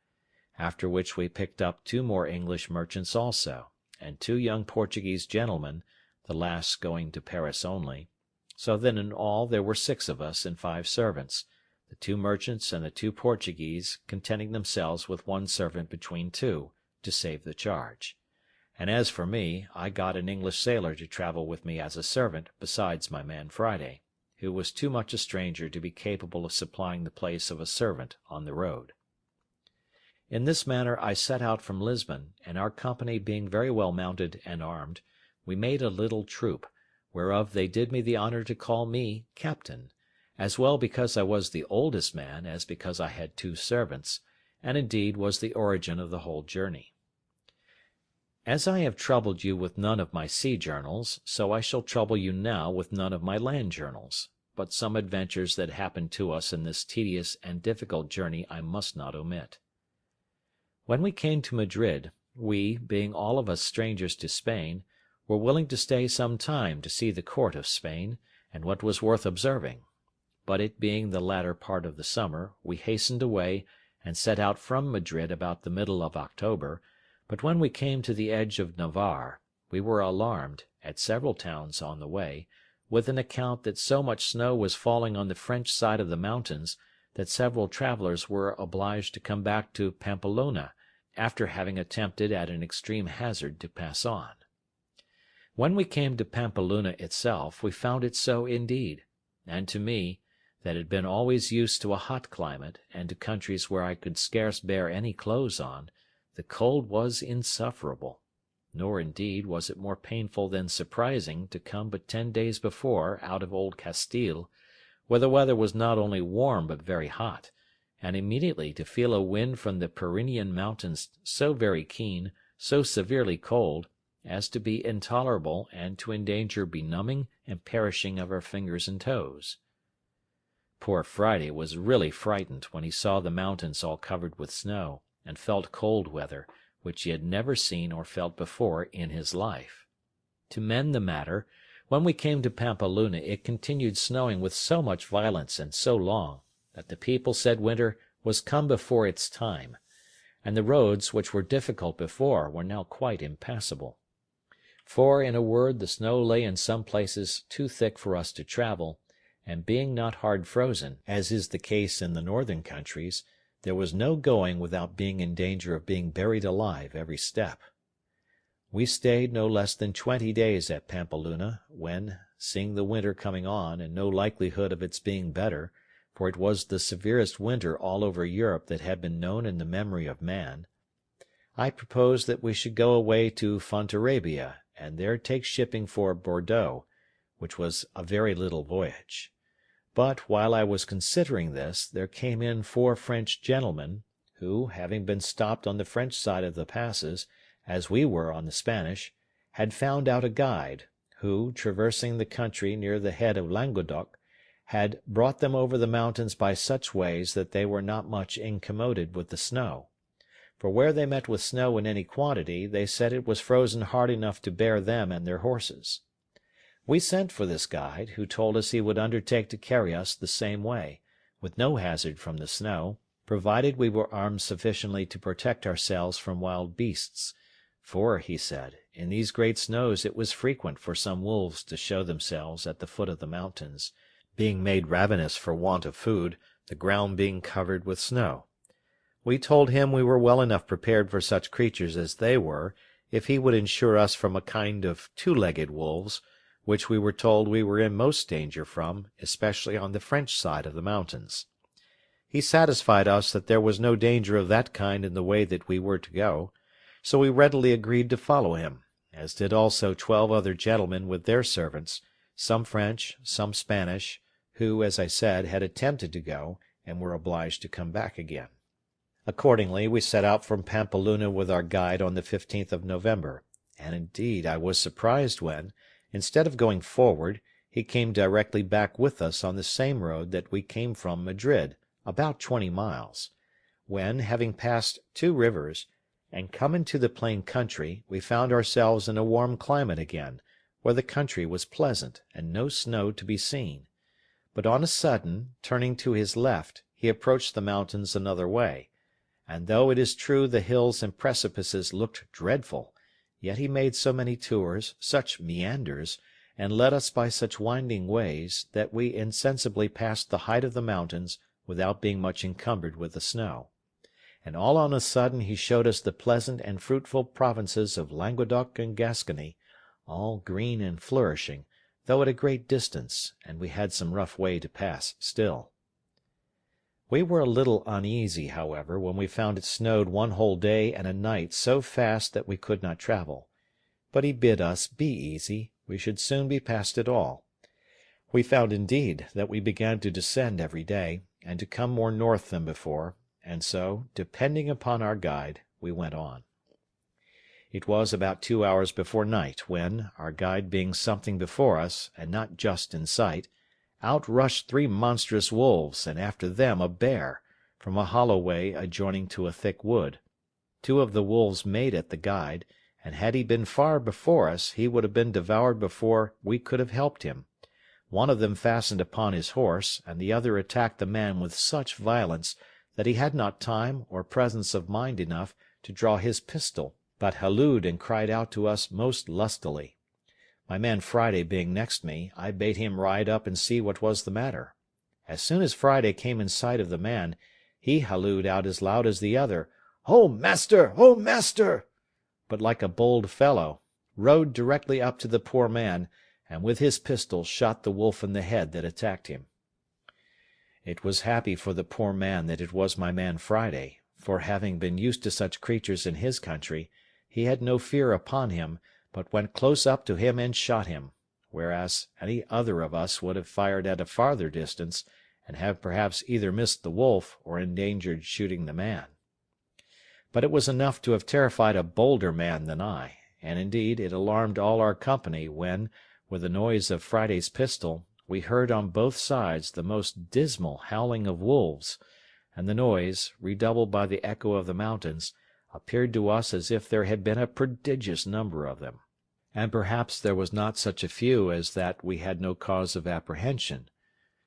after which we picked up 2 more English merchants also, and 2 young Portuguese gentlemen, the last going to Paris only, so that in all there were 6 of us and 5 servants, the 2 merchants and the 2 Portuguese contenting themselves with 1 servant between 2, to save the charge; and as for me, I got an English sailor to travel with me as a servant, besides my man Friday, who was too much a stranger to be capable of supplying the place of a servant on the road. In this manner I set out from Lisbon, and our company being very well mounted and armed, we made a little troop, whereof they did me the honour to call me captain, as well because I was the oldest man as because I had 2 servants, and indeed was the origin of the whole journey. As I have troubled you with none of my sea journals, so I shall trouble you now with none of my land journals, but some adventures that happened to us in this tedious and difficult journey I must not omit. When we came to Madrid, we, being all of us strangers to Spain, were willing to stay some time to see the court of Spain, and what was worth observing; but it being the latter part of the summer, we hastened away, and set out from Madrid about the middle of October, but when we came to the edge of Navarre, we were alarmed, at several towns on the way, with an account that so much snow was falling on the French side of the mountains, that several travellers were obliged to come back to Pampeluna, after having attempted at an extreme hazard to pass on. When we came to Pampeluna itself, we found it so indeed, and to me, that had been always used to a hot climate, and to countries where I could scarce bear any clothes on, the cold was insufferable. Nor, indeed, was it more painful than surprising to come but 10 days before out of old Castile, where the weather was not only warm but very hot, and immediately to feel a wind from the Pyrenean mountains so very keen, so severely cold, as to be intolerable and to endanger benumbing and perishing of our fingers and toes. Poor Friday was really frightened when he saw the mountains all covered with snow, and felt cold weather, which he had never seen or felt before in his life. To mend the matter, when we came to Pampeluna it continued snowing with so much violence and so long, that the people said winter was come before its time, and the roads, which were difficult before, were now quite impassable. For, in a word, the snow lay in some places too thick for us to travel, and being not hard frozen, as is the case in the northern countries, there was no going without being in danger of being buried alive every step. We stayed no less than 20 days at Pampeluna, when, seeing the winter coming on, and no likelihood of its being better, for it was the severest winter all over Europe that had been known in the memory of man, I proposed that we should go away to Fontarabia, and there take shipping for Bordeaux, which was a very little voyage. But while I was considering this, there came in 4 French gentlemen, who, having been stopped on the French side of the passes, as we were on the Spanish, had found out a guide, who, traversing the country near the head of Languedoc, had brought them over the mountains by such ways that they were not much incommoded with the snow. For where they met with snow in any quantity, they said it was frozen hard enough to bear them and their horses. We sent for this guide, who told us he would undertake to carry us the same way, with no hazard from the snow, provided we were armed sufficiently to protect ourselves from wild beasts, for, he said, in these great snows it was frequent for some wolves to show themselves at the foot of the mountains, being made ravenous for want of food, the ground being covered with snow. We told him we were well enough prepared for such creatures as they were, if he would insure us from a kind of 2-legged wolves, which we were told we were in most danger from, especially on the French side of the mountains. He satisfied us that there was no danger of that kind in the way that we were to go, so we readily agreed to follow him, as did also 12 other gentlemen with their servants, some French, some Spanish, who, as I said, had attempted to go, and were obliged to come back again. Accordingly, we set out from Pampeluna with our guide on the 15th of November, and indeed I was surprised when, instead of going forward, he came directly back with us on the same road that we came from Madrid, about 20 miles, when, having passed 2 rivers, and come into the plain country, we found ourselves in a warm climate again, where the country was pleasant, and no snow to be seen. But on a sudden, turning to his left, he approached the mountains another way, and though it is true the hills and precipices looked dreadful, yet he made so many tours, such meanders, and led us by such winding ways, that we insensibly passed the height of the mountains without being much encumbered with the snow. And all on a sudden he showed us the pleasant and fruitful provinces of Languedoc and Gascony, all green and flourishing, though at a great distance, and we had some rough way to pass still. We were a little uneasy, however, when we found it snowed 1 whole day and a night so fast that we could not travel. But he bid us be easy, we should soon be past it all. We found, indeed, that we began to descend every day, and to come more north than before, and so, depending upon our guide, we went on. It was about 2 hours before night when, our guide being something before us, and not just in sight, out rushed 3 monstrous wolves, and after them a bear, from a hollow way adjoining to a thick wood. 2 of the wolves made at the guide, and had he been far before us, he would have been devoured before we could have helped him. One of them fastened upon his horse, and the other attacked the man with such violence that he had not time or presence of mind enough to draw his pistol, but hallooed and cried out to us most lustily. My man Friday being next me, I bade him ride up and see what was the matter. As soon as Friday came in sight of the man, he hallooed out as loud as the other, "Oh, master! Oh, master!" but like a bold fellow, rode directly up to the poor man, and with his pistol shot the wolf in the head that attacked him. It was happy for the poor man that it was my man Friday, for having been used to such creatures in his country, he had no fear upon him, but went close up to him and shot him, whereas any other of us would have fired at a farther distance, and have perhaps either missed the wolf or endangered shooting the man. But it was enough to have terrified a bolder man than I, and indeed it alarmed all our company when, with the noise of Friday's pistol, we heard on both sides the most dismal howling of wolves, and the noise, redoubled by the echo of the mountains, appeared to us as if there had been a prodigious number of them. And perhaps there was not such a few as that we had no cause of apprehension.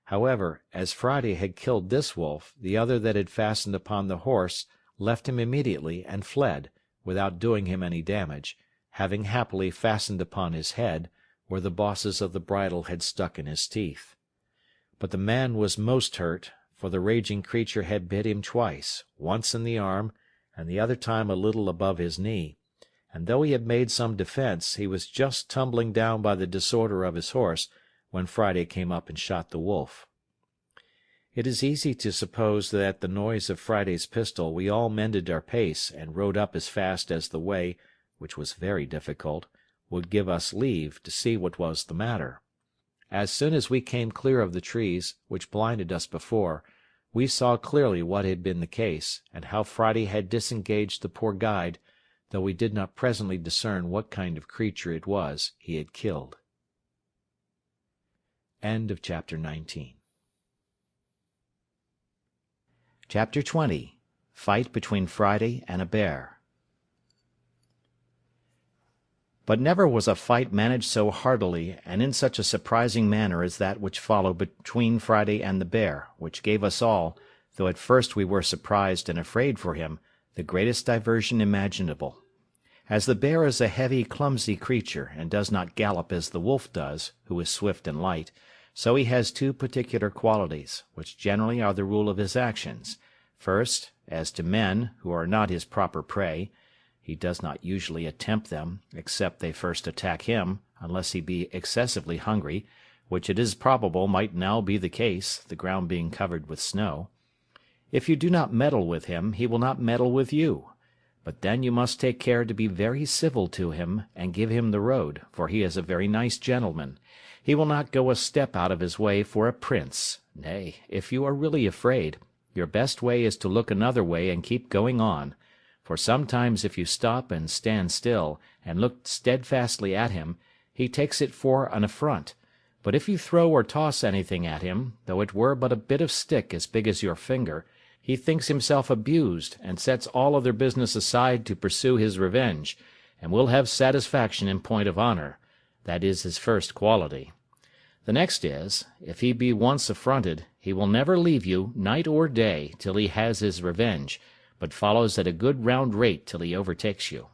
However, as Friday had killed this wolf, the other that had fastened upon the horse left him immediately and fled, without doing him any damage, having happily fastened upon his head, where the bosses of the bridle had stuck in his teeth. But the man was most hurt, for the raging creature had bit him twice, once in the arm, and the other time a little above his knee, and though he had made some defence, he was just tumbling down by the disorder of his horse, when Friday came up and shot the wolf. It is easy to suppose that at the noise of Friday's pistol we all mended our pace and rode up as fast as the way, which was very difficult, would give us leave to see what was the matter. As soon as we came clear of the trees, which blinded us before, we saw clearly what had been the case, and how Friday had disengaged the poor guide, though we did not presently discern what kind of creature it was he had killed. Chapter 19. Chapter 20. Fight between Friday and a bear. But never was a fight managed so heartily and in such a surprising manner as that which followed between Friday and the bear, which gave us all, though at first we were surprised and afraid for him, the greatest diversion imaginable. As the bear is a heavy, clumsy creature, and does not gallop as the wolf does, who is swift and light, so he has two particular qualities, which generally are the rule of his actions. First, as to men, who are not his proper prey, he does not usually attempt them, except they first attack him, unless he be excessively hungry, which it is probable might now be the case, the ground being covered with snow. If you do not meddle with him, he will not meddle with you. But then you must take care to be very civil to him, and give him the road, for he is a very nice gentleman. He will not go a step out of his way for a prince. Nay, if you are really afraid, your best way is to look another way and keep going on, for sometimes if you stop and stand still, and look steadfastly at him, he takes it for an affront. But if you throw or toss anything at him, though it were but a bit of stick as big as your finger, he thinks himself abused, and sets all other business aside to pursue his revenge, and will have satisfaction in point of honor. That is his first quality. The next is, if he be once affronted, he will never leave you, night or day, till he has his revenge, but follows at a good round rate till he overtakes you.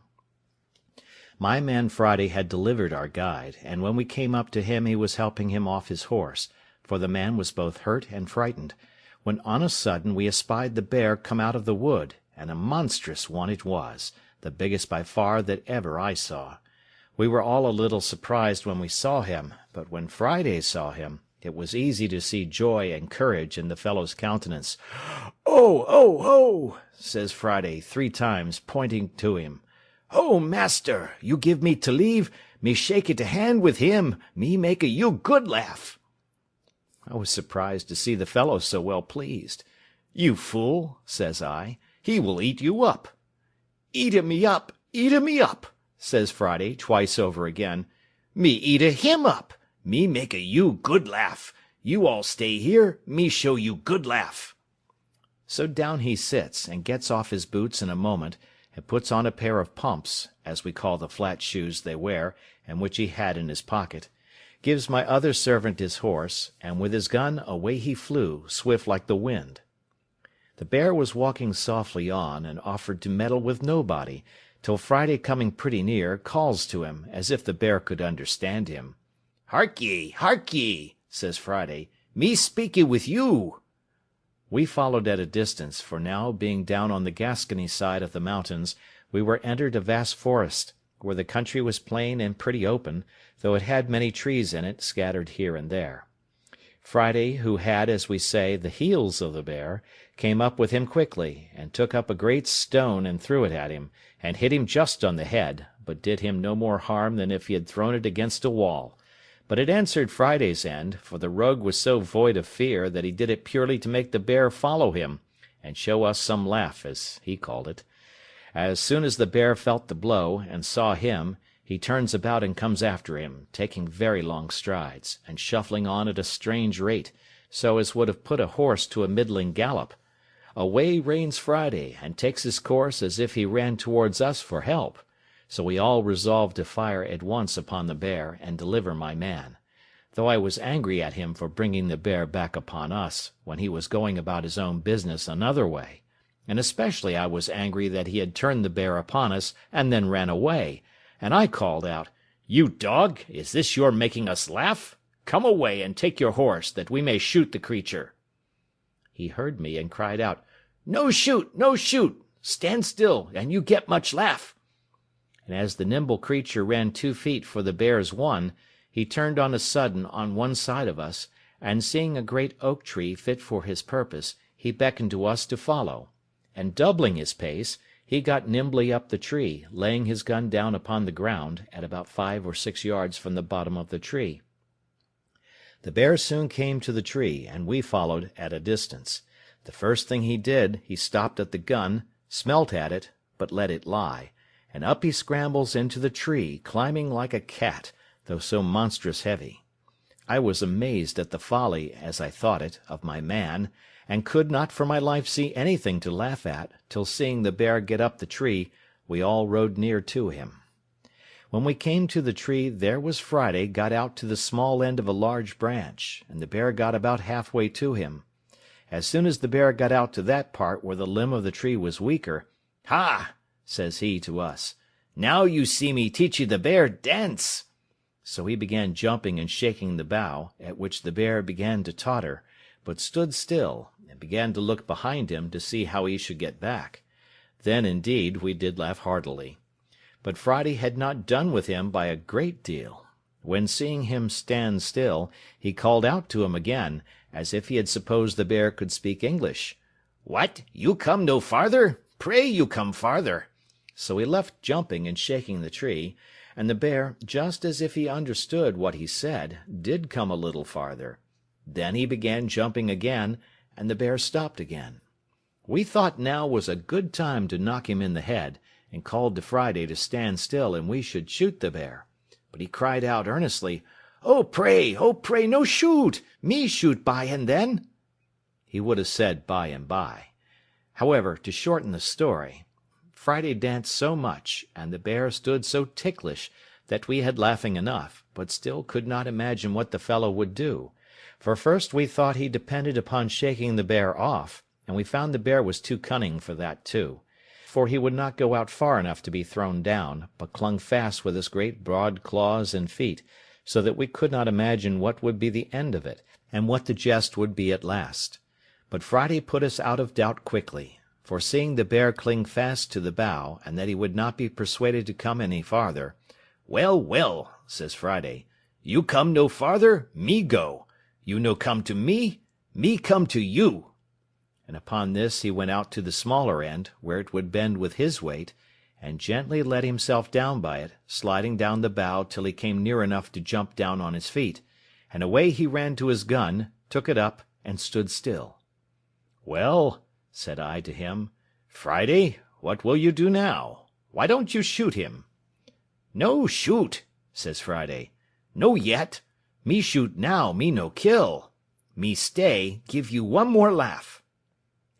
My man Friday had delivered our guide, and when we came up to him he was helping him off his horse, for the man was both hurt and frightened, when on a sudden we espied the bear come out of the wood, and a monstrous one it was, the biggest by far that ever I saw. We were all a little surprised when we saw him, but when Friday saw him, it was easy to see joy and courage in the fellow's countenance. "Oh, oh, oh!" says Friday 3 times, pointing to him. "Oh, master, you give me to leave, me shake it a hand with him, me make a you good laugh." I was surprised to see the fellow so well pleased. "You fool," says I, "he will eat you up." "Eat a me up, eat a me up," says Friday twice over again. "Me eat a him up. Me make a you good laugh. You all stay here, me show you good laugh." So down he sits, and gets off his boots in a moment, and puts on a pair of pumps, as we call the flat shoes they wear, and which he had in his pocket, gives my other servant his horse, and with his gun away he flew, swift like the wind. The bear was walking softly on, and offered to meddle with nobody, till Friday coming pretty near, calls to him, as if the bear could understand him. "Hark ye, says Friday, Me speaky with you." We followed at a distance, for now, being down on the Gascony side of the mountains, we were entered a vast forest, where the country was plain and pretty open, though it had many trees in it, scattered here and there. Friday, who had, as we say, the heels of the bear, came up with him quickly, and took up a great stone and threw it at him, and hit him just on the head, but did him no more harm than if he had thrown it against a wall. But it answered Friday's end, for the rogue was so void of fear that he did it purely to make the bear follow him, and show us some laugh, as he called it. As soon as the bear felt the blow, and saw him, he turns about and comes after him, taking very long strides, and shuffling on at a strange rate, so as would have put a horse to a middling gallop. Away reins Friday, and takes his course as if he ran towards us for help. So we all resolved to fire at once upon the bear, and deliver my man; though I was angry at him for bringing the bear back upon us, when he was going about his own business another way; and especially I was angry that he had turned the bear upon us, and then ran away; and I called out, "You dog, is this your making us laugh? Come away, and take your horse, that we may shoot the creature." He heard me, and cried out, "No shoot, no shoot! Stand still, and you get much laugh." And as the nimble creature ran 2 feet for the bear's one, he turned on a sudden on one side of us, and seeing a great oak tree fit for his purpose, he beckoned to us to follow; and doubling his pace, he got nimbly up the tree, laying his gun down upon the ground, at about 5 or 6 yards from the bottom of the tree. The bear soon came to the tree, and we followed at a distance. The first thing he did, he stopped at the gun, smelt at it, but let it lie, and up he scrambles into the tree, climbing like a cat, though so monstrous heavy. I was amazed at the folly, as I thought it, of my man, and could not for my life see anything to laugh at, till seeing the bear get up the tree, we all rode near to him. When we came to the tree, there was Friday got out to the small end of a large branch, and the bear got about halfway to him. As soon as the bear got out to that part where the limb of the tree was weaker, "Ha!" says he to us, "now you see me teach you the bear dance." So he began jumping and shaking the bough, at which the bear began to totter, but stood still, and began to look behind him to see how he should get back. Then, indeed, we did laugh heartily. But Friday had not done with him by a great deal, when, seeing him stand still, he called out to him again, as if he had supposed the bear could speak English. "What, you come no farther? Pray you come farther." So he left jumping and shaking the tree, and the bear, just as if he understood what he said, did come a little farther. Then he began jumping again, and the bear stopped again. We thought now was a good time to knock him in the head, and called to Friday to stand still, and we should shoot the bear. But he cried out earnestly, oh, pray, no shoot! Me shoot by and then." He would have said by and by. However, to shorten the story, Friday danced so much, and the bear stood so ticklish, that we had laughing enough, but still could not imagine what the fellow would do. For first we thought he depended upon shaking the bear off, and we found the bear was too cunning for that too, for he would not go out far enough to be thrown down, but clung fast with his great broad claws and feet, so that we could not imagine what would be the end of it, and what the jest would be at last. But Friday put us out of doubt quickly, for seeing the bear cling fast to the bough, and that he would not be persuaded to come any farther, "Well, well," says Friday, "you come no farther, me go. You no come to me come to you." And upon this he went out to the smaller end, where it would bend with his weight, and gently let himself down by it, sliding down the bough till he came near enough to jump down on his feet, and away he ran to his gun, took it up, and stood still. "Well," said I to him, "Friday, what will you do now? Why don't you shoot him?" "No shoot," says Friday. "No yet. Me shoot now, me no kill. Me stay, give you one more laugh."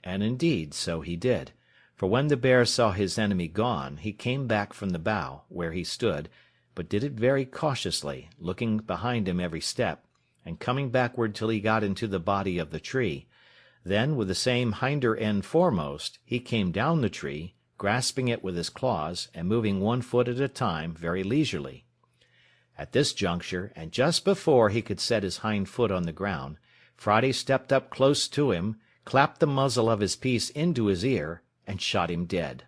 And indeed so he did, for when the bear saw his enemy gone, he came back from the bough, where he stood, but did it very cautiously, looking behind him every step, and coming backward till he got into the body of the tree. Then, with the same hinder end foremost, he came down the tree, grasping it with his claws, and moving one foot at a time very leisurely. At this juncture, and just before he could set his hind foot on the ground, Friday stepped up close to him, clapped the muzzle of his piece into his ear, and shot him dead.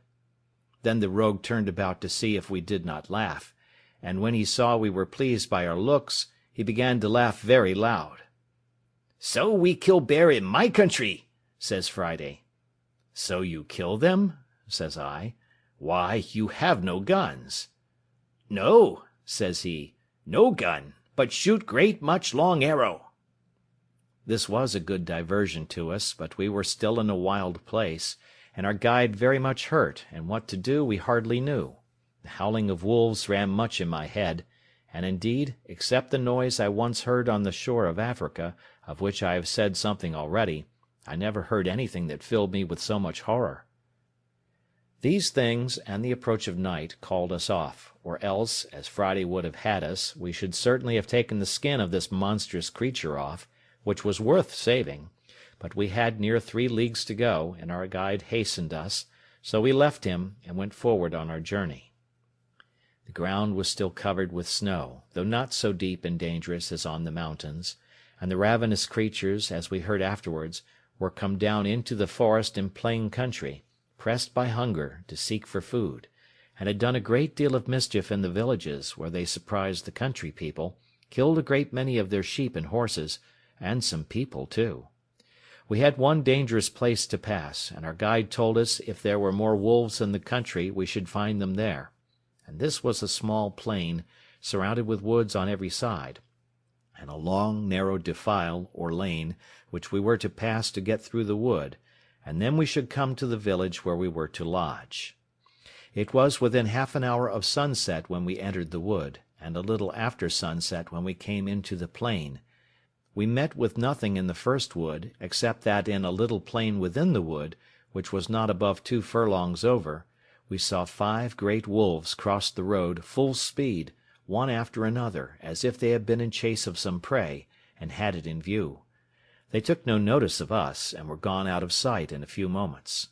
Then the rogue turned about to see if we did not laugh, and when he saw we were pleased by our looks, he began to laugh very loud. "So we kill bear in my country," says Friday. "So you kill them?" says I. "Why, you have no guns." "No," says he, "no gun, but shoot great much long arrow." This was a good diversion to us, but we were still in a wild place, and our guide very much hurt, and what to do we hardly knew. The howling of wolves ran much in my head, and indeed, except the noise I once heard on the shore of Africa, of which I have said something already, I never heard anything that filled me with so much horror. These things, and the approach of night, called us off, or else, as Friday would have had us, we should certainly have taken the skin of this monstrous creature off, which was worth saving, but we had near 3 leagues to go, and our guide hastened us, so we left him, and went forward on our journey. The ground was still covered with snow, though not so deep and dangerous as on the mountains, and the ravenous creatures, as we heard afterwards, were come down into the forest and plain country, pressed by hunger to seek for food, and had done a great deal of mischief in the villages, where they surprised the country people, killed a great many of their sheep and horses, and some people too. We had one dangerous place to pass, and our guide told us if there were more wolves in the country we should find them there, and this was a small plain, surrounded with woods on every side, and a long narrow defile or lane, which we were to pass to get through the wood, and then we should come to the village where we were to lodge. It was within half an hour of sunset when we entered the wood, and a little after sunset when we came into the plain. We met with nothing in the first wood, except that in a little plain within the wood, which was not above 2 furlongs over, we saw 5 great wolves cross the road full speed, one after another, as if they had been in chase of some prey, and had it in view. They took no notice of us, and were gone out of sight in a few moments.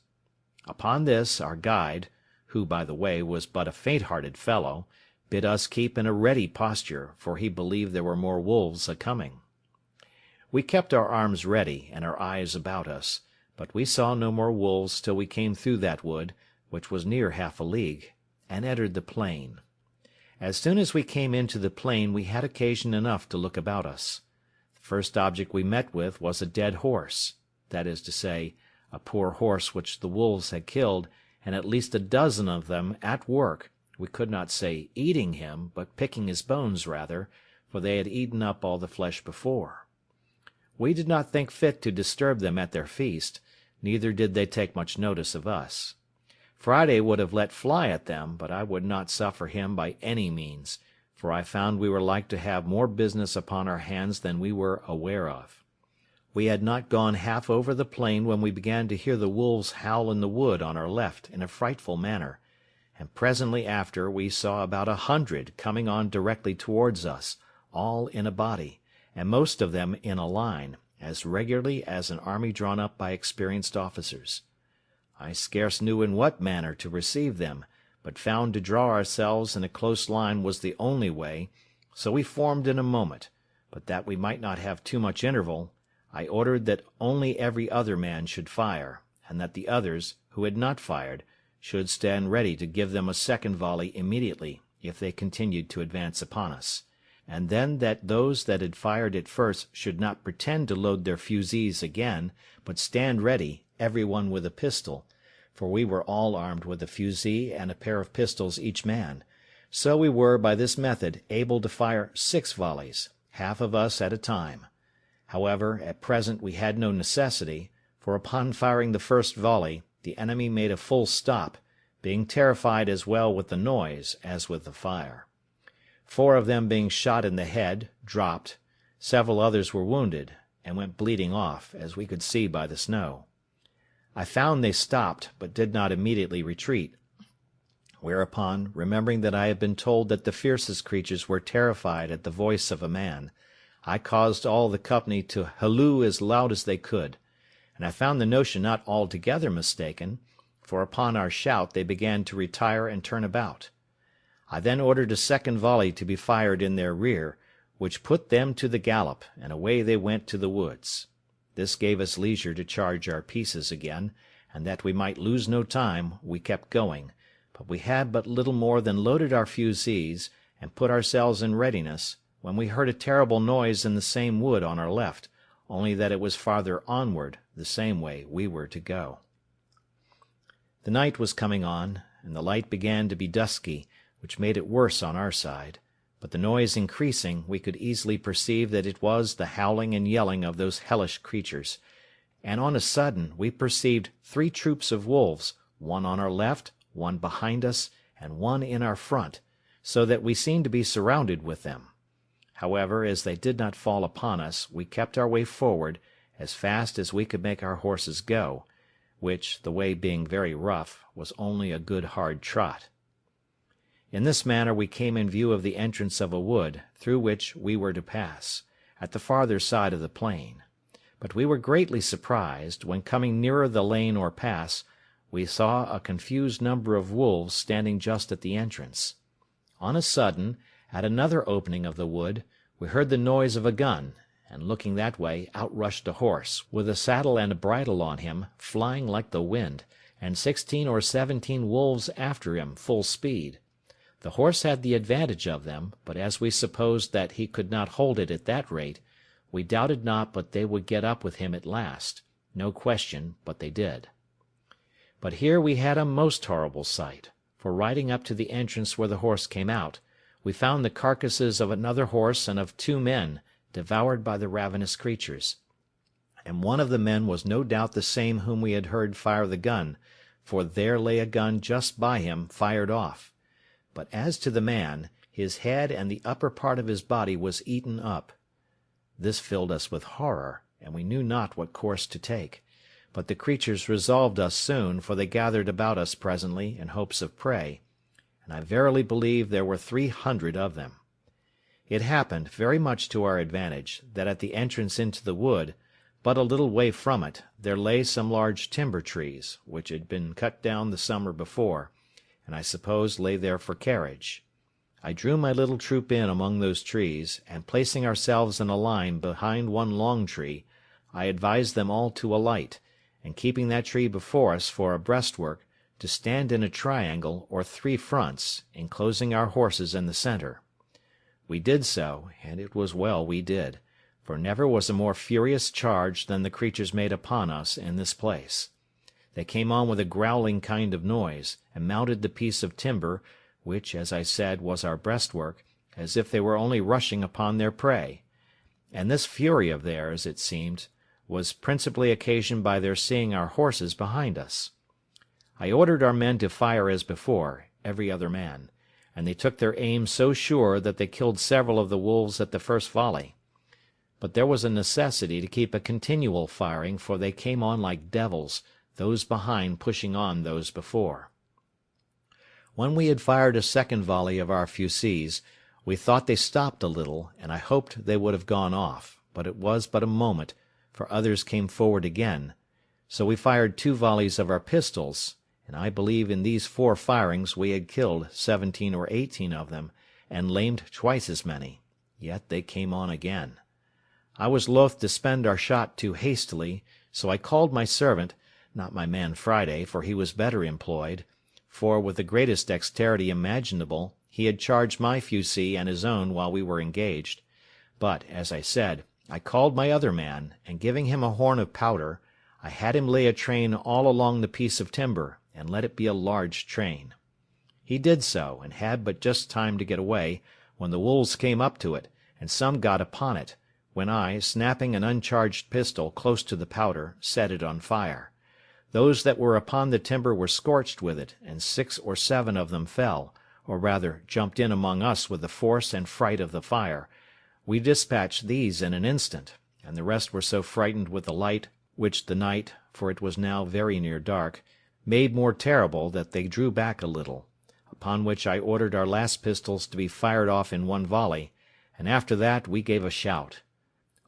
Upon this our guide, who, by the way, was but a faint-hearted fellow, bid us keep in a ready posture, for he believed there were more wolves a-coming. We kept our arms ready, and our eyes about us, but we saw no more wolves till we came through that wood, which was near half a league, and entered the plain. As soon as we came into the plain we had occasion enough to look about us. The first object we met with was a dead horse, that is to say, a poor horse which the wolves had killed, and at least a dozen of them at work, we could not say eating him, but picking his bones rather, for they had eaten up all the flesh before. We did not think fit to disturb them at their feast, neither did they take much notice of us. Friday would have let fly at them, but I would not suffer him by any means, for I found we were like to have more business upon our hands than we were aware of. We had not gone half over the plain when we began to hear the wolves howl in the wood on our left in a frightful manner, and presently after we saw about 100 coming on directly towards us, all in a body, and most of them in a line, as regularly as an army drawn up by experienced officers. I scarce knew in what manner to receive them, but found to draw ourselves in a close line was the only way, so we formed in a moment, but that we might not have too much interval, I ordered that only every other man should fire, and that the others, who had not fired, should stand ready to give them a second volley immediately, if they continued to advance upon us, and then that those that had fired at first should not pretend to load their fusées again, but stand ready, every one with a pistol, for we were all armed with a fusee and a pair of pistols each man. So we were, by this method, able to fire 6 volleys, half of us at a time. However, at present we had no necessity, for upon firing the first volley, the enemy made a full stop, being terrified as well with the noise as with the fire. 4 of them being shot in the head, dropped, several others were wounded, and went bleeding off, as we could see by the snow. I found they stopped, but did not immediately retreat, whereupon, remembering that I had been told that the fiercest creatures were terrified at the voice of a man, I caused all the company to halloo as loud as they could, and I found the notion not altogether mistaken, for upon our shout they began to retire and turn about. I then ordered a second volley to be fired in their rear, which put them to the gallop, and away they went to the woods. This gave us leisure to charge our pieces again, and that we might lose no time, we kept going, but we had but little more than loaded our fusees, and put ourselves in readiness, when we heard a terrible noise in the same wood on our left, only that it was farther onward, the same way we were to go. The night was coming on, and the light began to be dusky, which made it worse on our side, but the noise increasing, we could easily perceive that it was the howling and yelling of those hellish creatures, and on a sudden we perceived 3 troops of wolves, one on our left, one behind us, and one in our front, so that we seemed to be surrounded with them. However, as they did not fall upon us, we kept our way forward, as fast as we could make our horses go, which, the way being very rough, was only a good hard trot. In this manner we came in view of the entrance of a wood, through which we were to pass, at the farther side of the plain. But we were greatly surprised, when coming nearer the lane or pass, we saw a confused number of wolves standing just at the entrance. On a sudden, at another opening of the wood, we heard the noise of a gun, and looking that way, out rushed a horse, with a saddle and a bridle on him, flying like the wind, and 16 or 17 wolves after him, full speed. The horse had the advantage of them, but as we supposed that he could not hold it at that rate, we doubted not but they would get up with him at last. No question but they did. But here we had a most horrible sight, for riding up to the entrance where the horse came out, we found the carcasses of another horse and of 2 men, devoured by the ravenous creatures. And one of the men was no doubt the same whom we had heard fire the gun, for there lay a gun just by him, fired off. But as to the man, his head and the upper part of his body was eaten up. This filled us with horror, and we knew not what course to take. But the creatures resolved us soon, for they gathered about us presently, in hopes of prey, and I verily believe there were 300 of them. It happened, very much to our advantage, that at the entrance into the wood, but a little way from it, there lay some large timber trees, which had been cut down the summer before, and I suppose lay there for carriage. I drew my little troop in among those trees, and placing ourselves in a line behind one long tree, I advised them all to alight, and keeping that tree before us for a breastwork, to stand in a triangle or 3 fronts, enclosing our horses in the centre. We did so, and it was well we did, for never was a more furious charge than the creatures made upon us in this place. They came on with a growling kind of noise, and mounted the piece of timber, which, as I said, was our breastwork, as if they were only rushing upon their prey. And this fury of theirs, it seemed, was principally occasioned by their seeing our horses behind us. I ordered our men to fire as before, every other man, and they took their aim so sure that they killed several of the wolves at the first volley. But there was a necessity to keep a continual firing, for they came on like devils, those behind pushing on those before. When we had fired a second volley of our fusees, we thought they stopped a little, and I hoped they would have gone off, but it was but a moment, for others came forward again. So we fired 2 volleys of our pistols, and I believe in these 4 firings we had killed 17 or 18 of them, and lamed twice as many. Yet they came on again. I was loath to spend our shot too hastily, so I called my servant, not my man Friday, for he was better employed, for with the greatest dexterity imaginable he had charged my fusee and his own while we were engaged. But, as I said, I called my other man, and giving him a horn of powder, I had him lay a train all along the piece of timber, and let it be a large train. He did so, and had but just time to get away, when the wolves came up to it, and some got upon it, when I, snapping an uncharged pistol close to the powder, set it on fire. Those that were upon the timber were scorched with it, and 6 or 7 of them fell, or rather jumped in among us with the force and fright of the fire. We dispatched these in an instant, and the rest were so frightened with the light which the night, for it was now very near dark, made more terrible, that they drew back a little, upon which I ordered our last pistols to be fired off in 1 volley, and after that we gave a shout.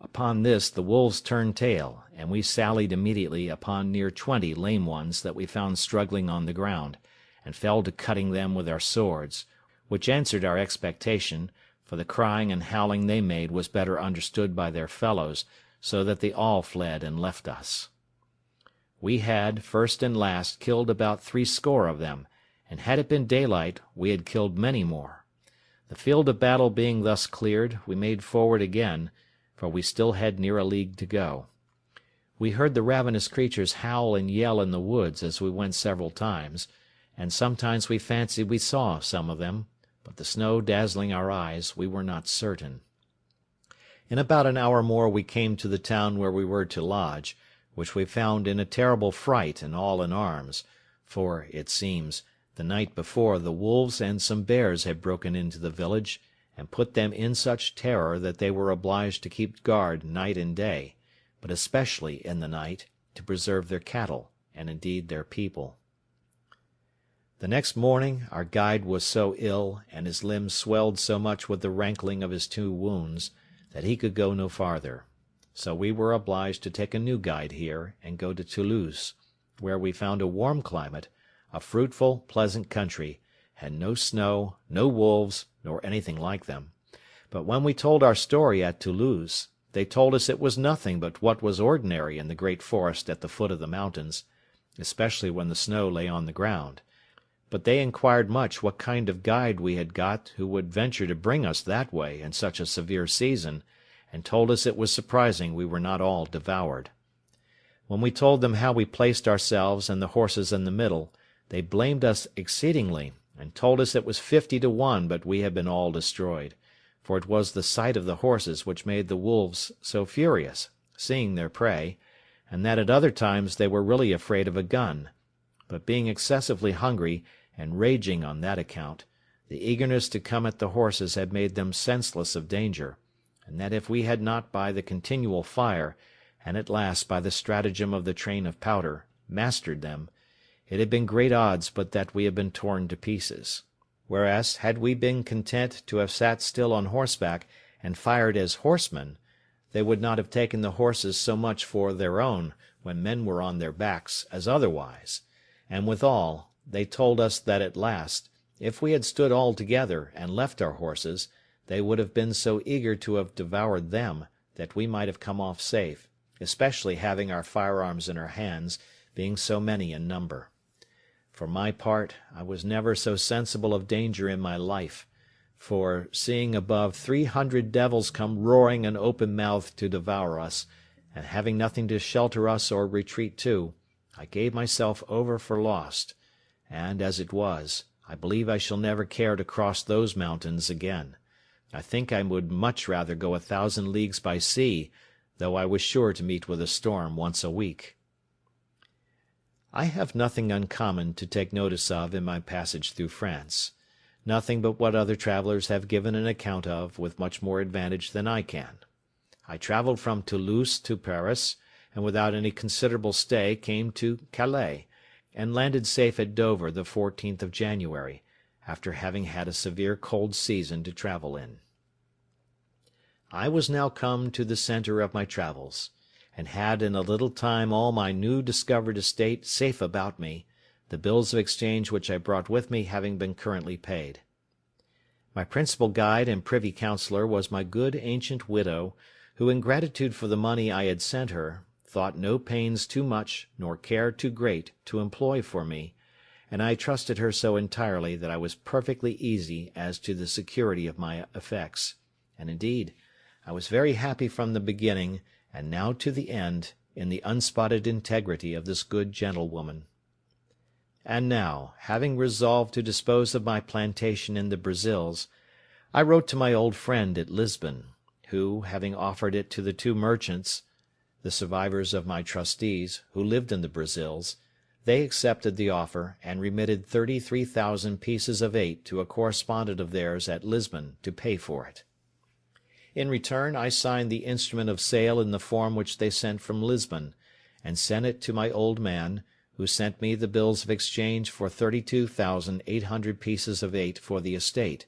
Upon this the wolves turned tail, and we sallied immediately upon near 20 lame ones that we found struggling on the ground, and fell to cutting them with our swords, which answered our expectation, for the crying and howling they made was better understood by their fellows, so that they all fled and left us. We had, first and last, killed about 60 of them, and had it been daylight, we had killed many more. The field of battle being thus cleared, we made forward again, for we still had near a league to go. We heard the ravenous creatures howl and yell in the woods as we went several times, and sometimes we fancied we saw some of them, but the snow dazzling our eyes, we were not certain. In about an hour more we came to the town where we were to lodge, which we found in a terrible fright and all in arms, for, it seems, the night before the wolves and some bears had broken into the village, and put them in such terror that they were obliged to keep guard night and day, but especially in the night, to preserve their cattle, and indeed their people. The next morning our guide was so ill, and his limbs swelled so much with the rankling of his 2 wounds, that he could go no farther. So we were obliged to take a new guide here, and go to Toulouse, where we found a warm climate, a fruitful, pleasant country, and no snow, no wolves, nor anything like them. But when we told our story at Toulouse, they told us it was nothing but what was ordinary in the great forest at the foot of the mountains, especially when the snow lay on the ground. But they inquired much what kind of guide we had got who would venture to bring us that way in such a severe season, and told us it was surprising we were not all devoured. When we told them how we placed ourselves and the horses in the middle, they blamed us exceedingly, and told us it was 50 to 1 but we had been all destroyed, for it was the sight of the horses which made the wolves so furious, seeing their prey, and that at other times they were really afraid of a gun; but being excessively hungry, and raging on that account, the eagerness to come at the horses had made them senseless of danger, and that if we had not by the continual fire, and at last by the stratagem of the train of powder, mastered them, it had been great odds but that we had been torn to pieces. Whereas, had we been content to have sat still on horseback, and fired as horsemen, they would not have taken the horses so much for their own, when men were on their backs, as otherwise; and withal, they told us that at last, if we had stood all together, and left our horses, they would have been so eager to have devoured them, that we might have come off safe, especially having our firearms in our hands, being so many in number. For my part, I was never so sensible of danger in my life, for, seeing above 300 devils come roaring and open-mouthed to devour us, and having nothing to shelter us or retreat to, I gave myself over for lost, and, as it was, I believe I shall never care to cross those mountains again. I think I would much rather go 1,000 leagues by sea, though I was sure to meet with a storm once a week. I have nothing uncommon to take notice of in my passage through France, nothing but what other travellers have given an account of with much more advantage than I can. I travelled from Toulouse to Paris, and without any considerable stay came to Calais, and landed safe at Dover the 14th of January, after having had a severe cold season to travel in. I was now come to the centre of my travels, and had in a little time all my new discovered estate safe about me, the bills of exchange which I brought with me having been currently paid. My principal guide and privy councillor was my good ancient widow, who, in gratitude for the money I had sent her, thought no pains too much nor care too great to employ for me, and I trusted her so entirely that I was perfectly easy as to the security of my effects, and indeed I was very happy from the beginning, and now to the end, in the unspotted integrity of this good gentlewoman. And now, having resolved to dispose of my plantation in the Brazils, I wrote to my old friend at Lisbon, who, having offered it to the 2 merchants, the survivors of my trustees, who lived in the Brazils, they accepted the offer, and remitted 33,000 pieces of 8 to a correspondent of theirs at Lisbon to pay for it. In return I signed the instrument of sale in the form which they sent from Lisbon, and sent it to my old man, who sent me the bills of exchange for 32,800 pieces of 8 for the estate,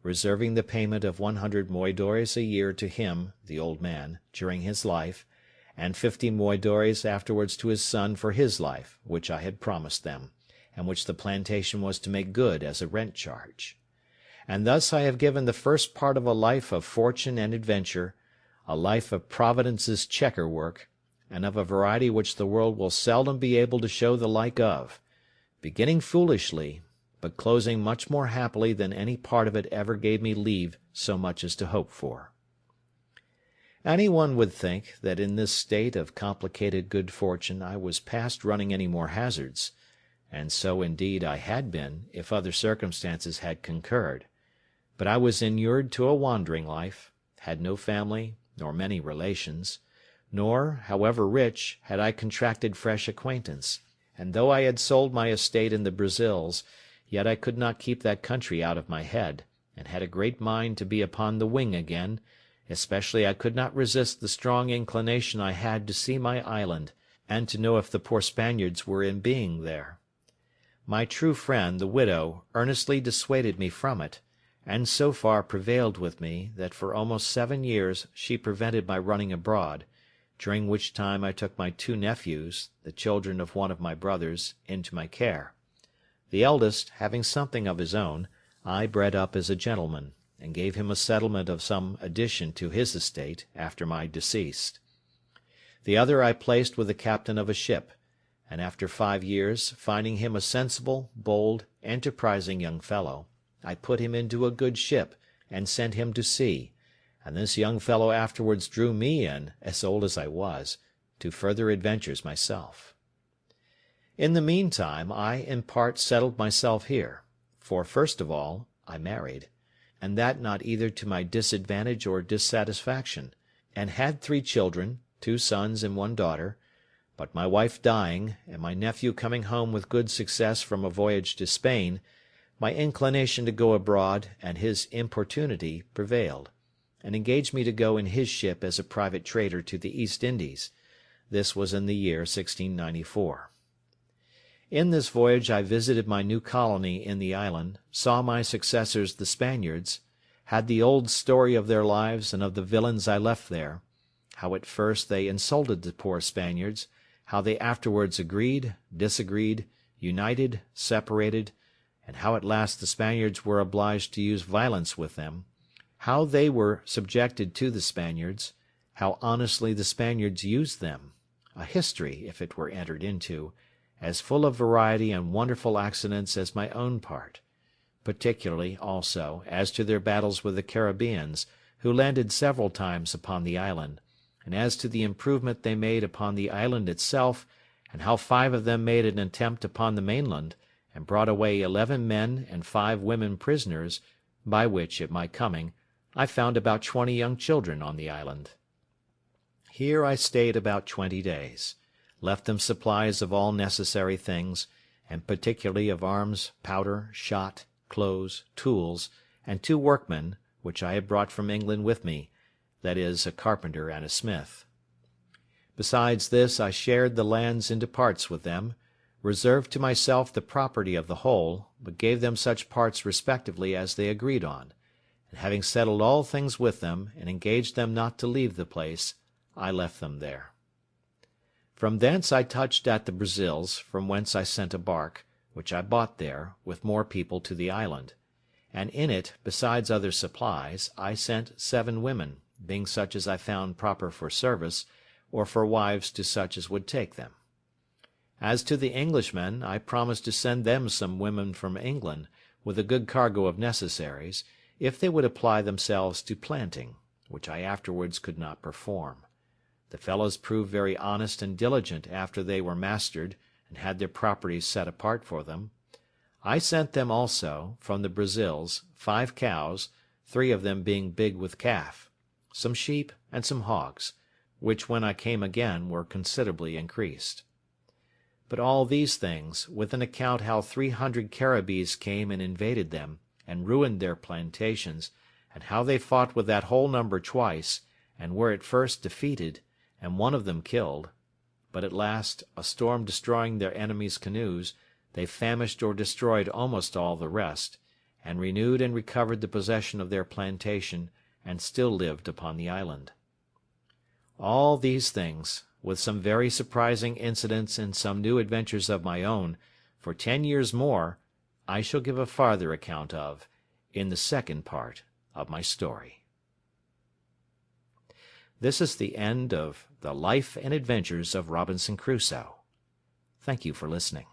reserving the payment of 100 moidores a year to him, the old man, during his life, and 50 moidores afterwards to his son for his life, which I had promised them, and which the plantation was to make good as a rent charge. And thus I have given the first part of a life of fortune and adventure, a life of Providence's checker work, and of a variety which the world will seldom be able to show the like of, beginning foolishly, but closing much more happily than any part of it ever gave me leave so much as to hope for. Any one would think that in this state of complicated good fortune I was past running any more hazards, and so indeed I had been if other circumstances had concurred. But I was inured to a wandering life, had no family nor many relations, nor, however rich, had I contracted fresh acquaintance, and though I had sold my estate in the Brazils, yet I could not keep that country out of my head, and had a great mind to be upon the wing again, especially I could not resist the strong inclination I had to see my island, and to know if the poor Spaniards were in being there. My true friend, the widow, earnestly dissuaded me from it, and so far prevailed with me, that for almost 7 years she prevented my running abroad, during which time I took my 2 nephews, the children of one of my brothers, into my care. The eldest, having something of his own, I bred up as a gentleman, and gave him a settlement of some addition to his estate after my decease. The other I placed with the captain of a ship, and after 5 years, finding him a sensible, bold, enterprising young fellow, I put him into a good ship, and sent him to sea, and this young fellow afterwards drew me in, as old as I was, to further adventures myself. In the meantime I in part settled myself here, for first of all I married, and that not either to my disadvantage or dissatisfaction, and had 3 children, 2 sons and 1 daughter, but my wife dying, and my nephew coming home with good success from a voyage to Spain, my inclination to go abroad and his importunity prevailed, and engaged me to go in his ship as a private trader to the East Indies. This was in the year 1694. In this voyage I visited my new colony in the island, saw my successors the Spaniards, had the old story of their lives and of the villains I left there, how at first they insulted the poor Spaniards, how they afterwards agreed, disagreed, united, separated, and how at last the Spaniards were obliged to use violence with them, how they were subjected to the Spaniards, how honestly the Spaniards used them, a history, if it were entered into, as full of variety and wonderful accidents as my own part, particularly, also, as to their battles with the Caribbeans, who landed several times upon the island, and as to the improvement they made upon the island itself, and how 5 of them made an attempt upon the mainland, and brought away 11 men and 5 women prisoners, by which, at my coming, I found about 20 young children on the island. Here I stayed about 20 days, left them supplies of all necessary things, and particularly of arms, powder, shot, clothes, tools, and 2 workmen, which I had brought from England with me, that is, a carpenter and a smith. Besides this, I shared the lands into parts with them, reserved to myself the property of the whole, but gave them such parts respectively as they agreed on, and having settled all things with them, and engaged them not to leave the place, I left them there. From thence I touched at the Brazils, from whence I sent a bark, which I bought there, with more people to the island, and in it, besides other supplies, I sent 7 women, being such as I found proper for service, or for wives to such as would take them. As to the Englishmen, I promised to send them some women from England, with a good cargo of necessaries, if they would apply themselves to planting, which I afterwards could not perform. The fellows proved very honest and diligent after they were mastered, and had their properties set apart for them. I sent them also, from the Brazils, 5 cows, 3 of them being big with calf, some sheep, and some hogs, which when I came again were considerably increased. But all these things, with an account how 300 Caribbees came and invaded them, and ruined their plantations, and how they fought with that whole number twice, and were at first defeated, and one of them killed, but at last, a storm destroying their enemies' canoes, they famished or destroyed almost all the rest, and renewed and recovered the possession of their plantation, and still lived upon the island. All these things, with some very surprising incidents and some new adventures of my own, for 10 years more, I shall give a farther account of in the second part of my story. This is the end of The Life and Adventures of Robinson Crusoe. Thank you for listening.